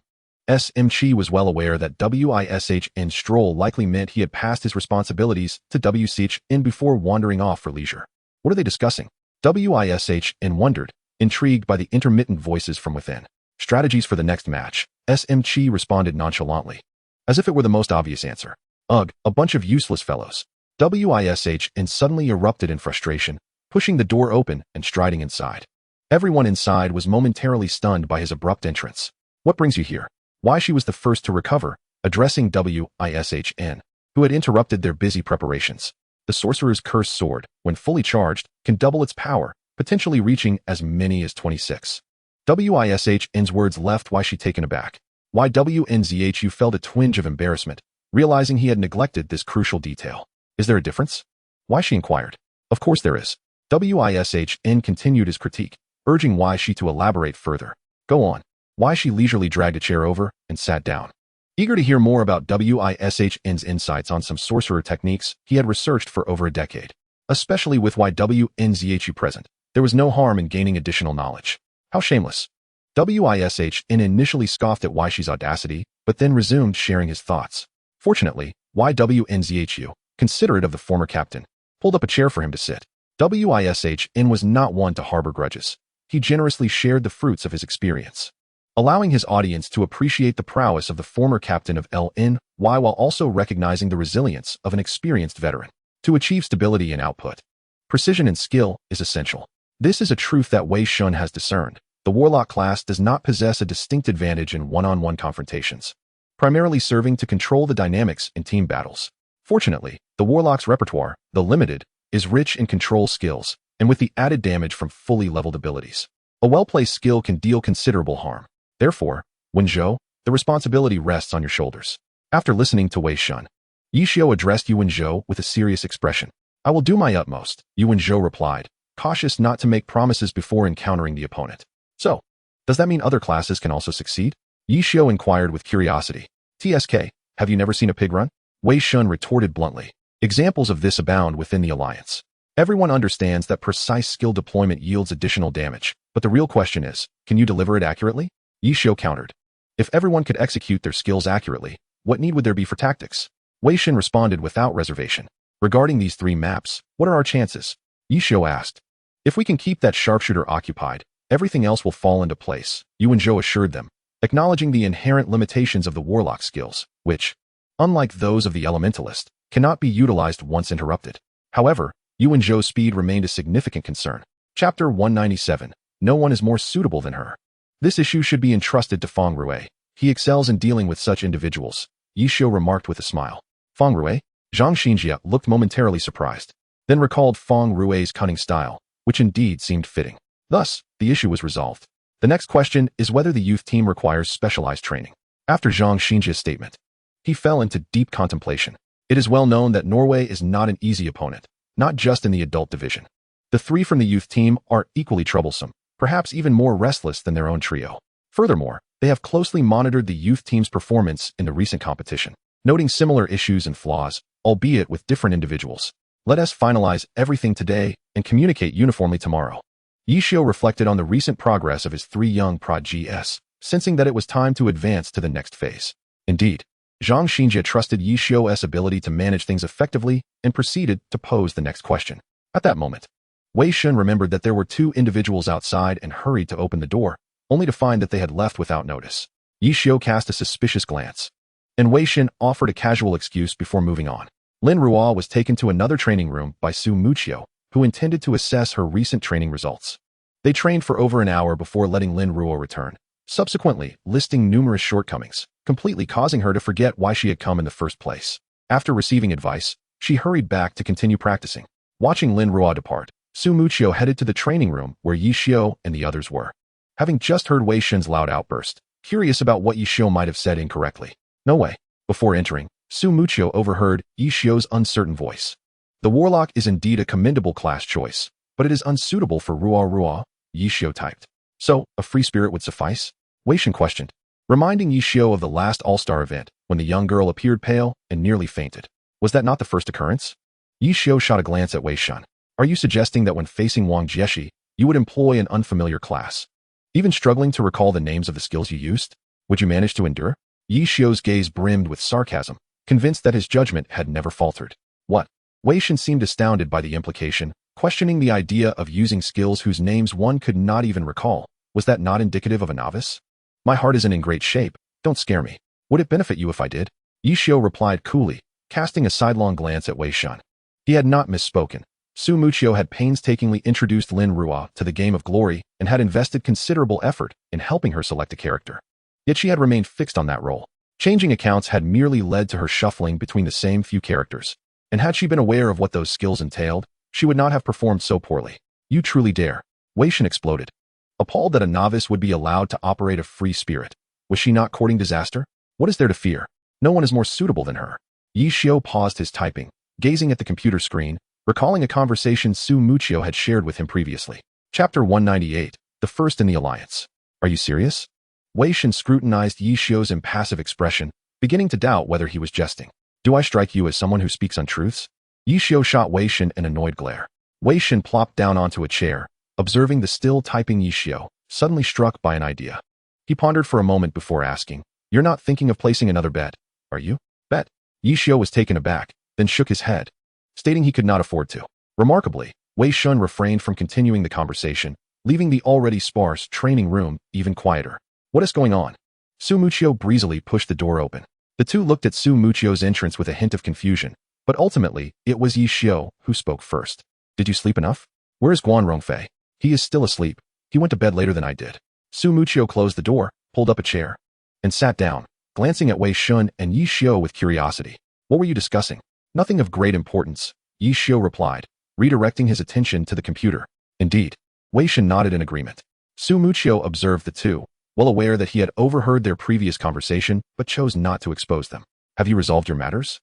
A: SMC was well aware that Wishn's stroll likely meant he had passed his responsibilities to Wishn before wandering off for leisure. What are they discussing? Wishn wondered, intrigued by the intermittent voices from within. "Strategies for the next match," SMC responded nonchalantly, as if it were the most obvious answer. "Ugh, a bunch of useless fellows." Wishn suddenly erupted in frustration, pushing the door open and striding inside. Everyone inside was momentarily stunned by his abrupt entrance. "What brings you here?" Yshi was the first to recover, addressing Wishn, who had interrupted their busy preparations. "The sorcerer's cursed sword, when fully charged, can double its power, potentially reaching as many as 26. Wishn's words left Yshi taken aback. Ynzhu felt a twinge of embarrassment, realizing he had neglected this crucial detail. "Is there a difference?" Yshi inquired. "Of course there is." Wishn continued his critique, urging Yshi to elaborate further. "Go on." Yshi leisurely dragged a chair over and sat down. Eager to hear more about Wishn's insights on some sorcerer techniques he had researched for over a decade. Especially with Ynzhu present, there was no harm in gaining additional knowledge. How shameless. Wishn initially scoffed at Yshi's audacity, but then resumed sharing his thoughts. Fortunately, Ynzhu, considerate of the former captain, pulled up a chair for him to sit. Wishn was not one to harbor grudges. He generously shared the fruits of his experience, allowing his audience to appreciate the prowess of the former captain of Ln while also recognizing the resilience of an experienced veteran. To achieve stability in output, precision and skill is essential. This is a truth that Wei Shun has discerned. The warlock class does not possess a distinct advantage in one-on-one confrontations, primarily serving to control the dynamics in team battles. Fortunately, the warlock's repertoire, though limited, is rich in control skills, and with the added damage from fully leveled abilities. A well-placed skill can deal considerable harm. Therefore, Wenzhou, the responsibility rests on your shoulders. After listening to Wei Shun, Yishio addressed Wenzhou with a serious expression. "I will do my utmost," Wenzhou replied, cautious not to make promises before encountering the opponent. "So, does that mean other classes can also succeed?" Yishio inquired with curiosity. "TSK, have you never seen a pig run?" Wei Shun retorted bluntly. Examples of this abound within the alliance. Everyone understands that precise skill deployment yields additional damage, but the real question is, can you deliver it accurately? Yishio countered. "If everyone could execute their skills accurately, what need would there be for tactics?" Wei Shun responded without reservation. "Regarding these three maps, what are our chances?" Yishio asked. "If we can keep that sharpshooter occupied, everything else will fall into place," Wenzhou assured them, acknowledging the inherent limitations of the warlock skills, which, unlike those of the elementalist, cannot be utilized once interrupted. However, Wenzhou's speed remained a significant concern. Chapter 197, no one is more suitable than her. This issue should be entrusted to Feng Rue. He excels in dealing with such individuals, Yi Xiu remarked with a smile. Feng Rue? Zhang Xinjia looked momentarily surprised, then recalled Feng Rue's cunning style, which indeed seemed fitting. Thus, the issue was resolved. The next question is whether the youth team requires specialized training. After Zhang Xinjia's statement, he fell into deep contemplation. It is well known that Norway is not an easy opponent, not just in the adult division. The three from the youth team are equally troublesome, perhaps even more restless than their own trio. Furthermore, they have closely monitored the youth team's performance in the recent competition, noting similar issues and flaws, albeit with different individuals. Let us finalize everything today and communicate uniformly tomorrow. Yi Xiu reflected on the recent progress of his three young prodigies, sensing that it was time to advance to the next phase. Indeed, Zhang Xinjia trusted Yi Xiu's ability to manage things effectively and proceeded to pose the next question. At that moment, Wei Shun remembered that there were two individuals outside and hurried to open the door, only to find that they had left without notice. Yi Xiu cast a suspicious glance, and Wei Shun offered a casual excuse before moving on. Lin Ruo was taken to another training room by Su Mucheng, who intended to assess her recent training results. They trained for over an hour before letting Lin Ruo return, subsequently listing numerous shortcomings, completely causing her to forget why she had come in the first place. After receiving advice, she hurried back to continue practicing. Watching Lin Ruo depart, Su Mucheng headed to the training room where Yi Xiu and the others were. Having just heard Wei Shun's loud outburst, curious about what Yi Xiu might have said incorrectly. No way. Before entering, Su Mucheng overheard Yi Xiu's uncertain voice. The warlock is indeed a commendable class choice, but it is unsuitable for Ruo, Yi Xiu typed. So, a free spirit would suffice? Wei Shun questioned, reminding Yi Xiu of the last all-star event when the young girl appeared pale and nearly fainted. Was that not the first occurrence? Yi Xiu shot a glance at Wei Shun. Are you suggesting that when facing Wang Jieshi, you would employ an unfamiliar class? Even struggling to recall the names of the skills you used? Would you manage to endure? Yi Xiu's gaze brimmed with sarcasm, convinced that his judgment had never faltered. What? Wei Shun seemed astounded by the implication, questioning the idea of using skills whose names one could not even recall. Was that not indicative of a novice? My heart isn't in great shape. Don't scare me. Would it benefit you if I did? Yi Xiu replied coolly, casting a sidelong glance at Wei Shun. He had not misspoken. Su Mucheng had painstakingly introduced Lin Ruo to the game of glory and had invested considerable effort in helping her select a character. Yet she had remained fixed on that role. Changing accounts had merely led to her shuffling between the same few characters, and had she been aware of what those skills entailed, she would not have performed so poorly. You truly dare. Wei Shun exploded, appalled that a novice would be allowed to operate a free spirit. Was she not courting disaster? What is there to fear? No one is more suitable than her. Yi Xiu paused his typing, gazing at the computer screen, recalling a conversation Su Mucheng had shared with him previously. Chapter 198, the first in the alliance. Are you serious? Wei Shun scrutinized Yi Xiu's impassive expression, beginning to doubt whether he was jesting. Do I strike you as someone who speaks untruths? Yi Xiu shot Wei Shun an annoyed glare. Wei Shun plopped down onto a chair, observing the still typing Yi Xiu, suddenly struck by an idea. He pondered for a moment before asking, You're not thinking of placing another bet, are you? Bet? Yi Xiu was taken aback, then shook his head, stating he could not afford to. Remarkably, Wei Shun refrained from continuing the conversation, leaving the already sparse training room even quieter. What is going on? Su Mucheng breezily pushed the door open. The two looked at Su Mucheng's entrance with a hint of confusion, but ultimately, it was Yi Xiu who spoke first. Did you sleep enough? Where is Guan Rongfei? He is still asleep. He went to bed later than I did. Su Mucheng closed the door, pulled up a chair, and sat down, glancing at Wei Shun and Yi Xiu with curiosity. What were you discussing? Nothing of great importance, Yi Xiu replied, redirecting his attention to the computer. Indeed. Wei Shun nodded in agreement. Su Mucheng observed the two, well aware that he had overheard their previous conversation but chose not to expose them. Have you resolved your matters?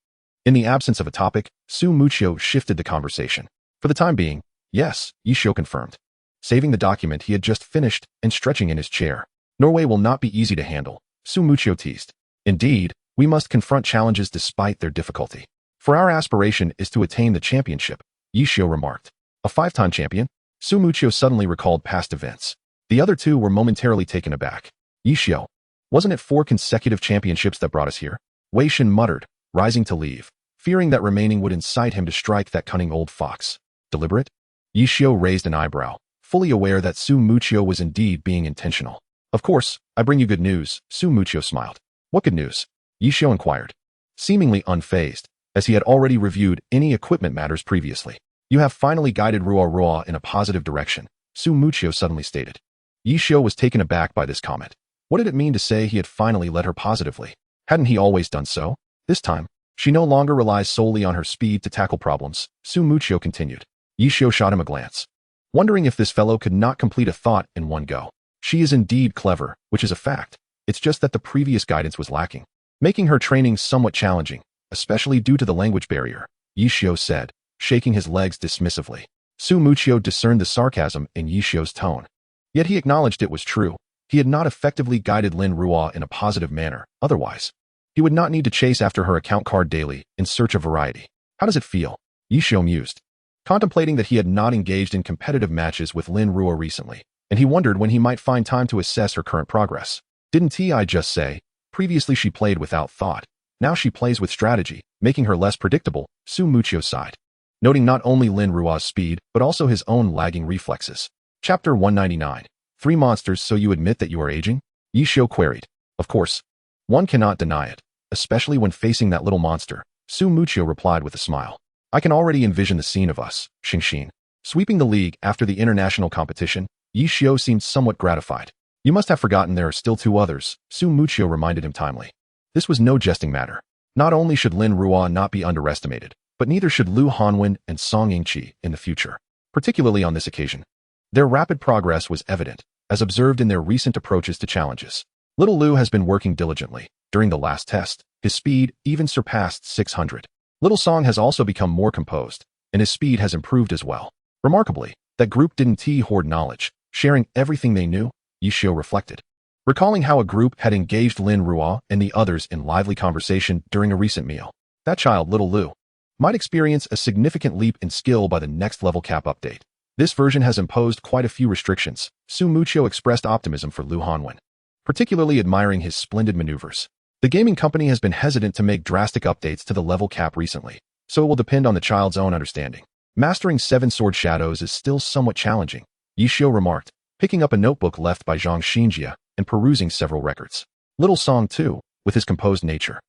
A: In the absence of a topic, Su Mucheng shifted the conversation. For the time being, yes, Yi Xiu confirmed, saving the document he had just finished and stretching in his chair. Norway will not be easy to handle, Su Mucheng teased. Indeed, we must confront challenges despite their difficulty. For our aspiration is to attain the championship, Yi Xiu remarked. A 5-time champion? Su Mucheng suddenly recalled past events. The other two were momentarily taken aback. Yi Xiu, wasn't it 4 consecutive championships that brought us here? Wei Shun muttered, rising to leave, fearing that remaining would incite him to strike that cunning old fox. Deliberate? Yi Xiu raised an eyebrow, fully aware that Su Mucheng was indeed being intentional. Of course, I bring you good news, Su Mucheng smiled. What good news? Yi Xiu inquired, seemingly unfazed, as he had already reviewed any equipment matters previously. You have finally guided Ruo in a positive direction, Su Mucheng suddenly stated. Yi Xiu was taken aback by this comment. What did it mean to say he had finally led her positively? Hadn't he always done so? This time, she no longer relies solely on her speed to tackle problems, Su Mucheng continued. Yi Xiu shot him a glance, wondering if this fellow could not complete a thought in one go. She is indeed clever, which is a fact. It's just that the previous guidance was lacking, making her training somewhat challenging, especially due to the language barrier, Yi Xiu said, shaking his legs dismissively. Su Mucheng discerned the sarcasm in Yi Xiu's tone. Yet he acknowledged it was true. He had not effectively guided Lin Ruo in a positive manner. Otherwise, he would not need to chase after her account card daily in search of variety. How does it feel? Yi Xiu mused, contemplating that he had not engaged in competitive matches with Lin Ruo recently, and he wondered when he might find time to assess her current progress. Didn't I just say, previously she played without thought. Now she plays with strategy, making her less predictable, Su Mucheng sighed, noting not only Lin Ruo's speed, but also his own lagging reflexes. Chapter 199. 3 monsters. So you admit that you are aging? Yi Xiu queried. Of course. One cannot deny it, especially when facing that little monster, Su Mucheng replied with a smile. I can already envision the scene of us, Xingxin, sweeping the league after the international competition. Yi Xiu seemed somewhat gratified. You must have forgotten there are still 2 others, Su Mucheng reminded him timely. This was no jesting matter. Not only should Lin Ruo not be underestimated, but neither should Lu Hanwen and Song Yingqi in the future, particularly on this occasion. Their rapid progress was evident, as observed in their recent approaches to challenges. Little Lu has been working diligently. During the last test, his speed even surpassed 600. Little Song has also become more composed, and his speed has improved as well. Remarkably, that group didn't hoard knowledge, sharing everything they knew, Yi Xiu reflected, recalling how a group had engaged Lin Ruo and the others in lively conversation during a recent meal. That child, Little Lu, might experience a significant leap in skill by the next level cap update. This version has imposed quite a few restrictions. Su Mucheng expressed optimism for Lu Hanwen, particularly admiring his splendid maneuvers. The gaming company has been hesitant to make drastic updates to the level cap recently, so it will depend on the child's own understanding. Mastering 7 sword shadows is still somewhat challenging, Yi Xiu remarked, picking up a notebook left by Zhang Xinjia and perusing several records. Little Song, too, with his composed nature,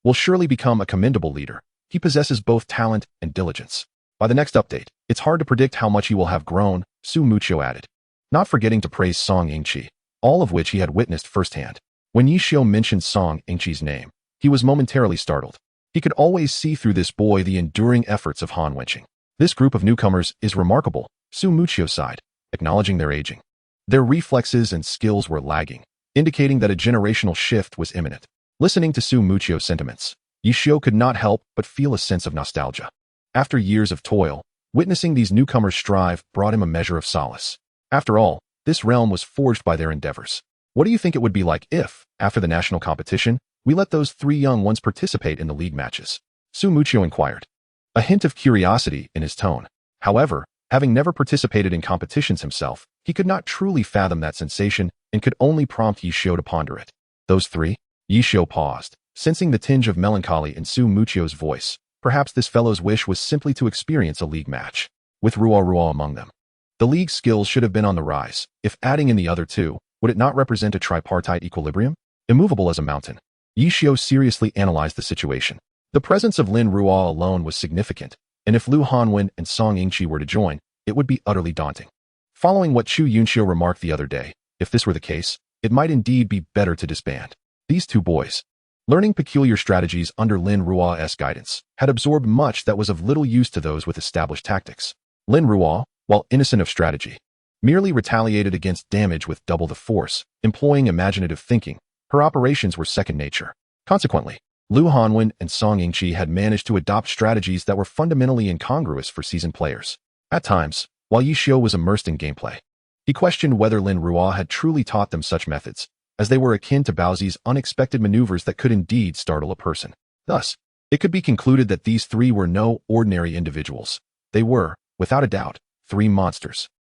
A: will surely become a commendable leader. He possesses both talent and diligence. By the next update, it's hard to predict how much he will have grown, Su Mucheng added, not forgetting to praise Song Yingqi, all of which he had witnessed firsthand. When Yi Xiu mentioned Song Yingqi's name, he was momentarily startled. He could always see through this boy the enduring efforts of Hanwen. This group of newcomers is remarkable, Su Mucheng sighed, acknowledging their aging. Their reflexes and skills were lagging, indicating that a generational shift was imminent. Listening to Su Mucheng's sentiments, Yi Xiu could not help but feel a sense of nostalgia. After years of toil, witnessing these newcomers strive brought him a measure of solace. After all, this realm was forged by their endeavors. What do you think it would be like if, after the national competition, we let those 3 young ones participate in the league matches? Su Mucheng inquired, a hint of curiosity in his tone. However, having never participated in competitions himself, he could not truly fathom that sensation and could only prompt Yi Xiu to ponder it. Those 3? Yi Xiu paused, sensing the tinge of melancholy in Su Mucheng's voice. Perhaps this fellow's wish was simply to experience a league match, with Ruo among them. The league's skills should have been on the rise. If adding in the other 2, would it not represent a tripartite equilibrium? Immovable as a mountain. Yi Xiu seriously analyzed the situation. The presence of Lin Ruo alone was significant, and if Lu Hanwen and Song Yingqi were to join, it would be utterly daunting. Following what Chu Yunxiu remarked the other day, if this were the case, it might indeed be better to disband. These 2 boys, learning peculiar strategies under Lin Ruo's guidance, had absorbed much that was of little use to those with established tactics. Lin Ruo, while innocent of strategy, merely retaliated against damage with double the force, employing imaginative thinking. Her operations were second nature. Consequently, Lu Hanwen and Song Yingqi had managed to adopt strategies that were fundamentally incongruous for seasoned players. At times, while Yi Xiu was immersed in gameplay, he questioned whether Lin Ruo had truly taught them such methods, as they were akin to Baozi's unexpected maneuvers that could indeed startle a person. Thus, it could be concluded that these 3 were no ordinary individuals. They were, without a doubt, 3 monsters.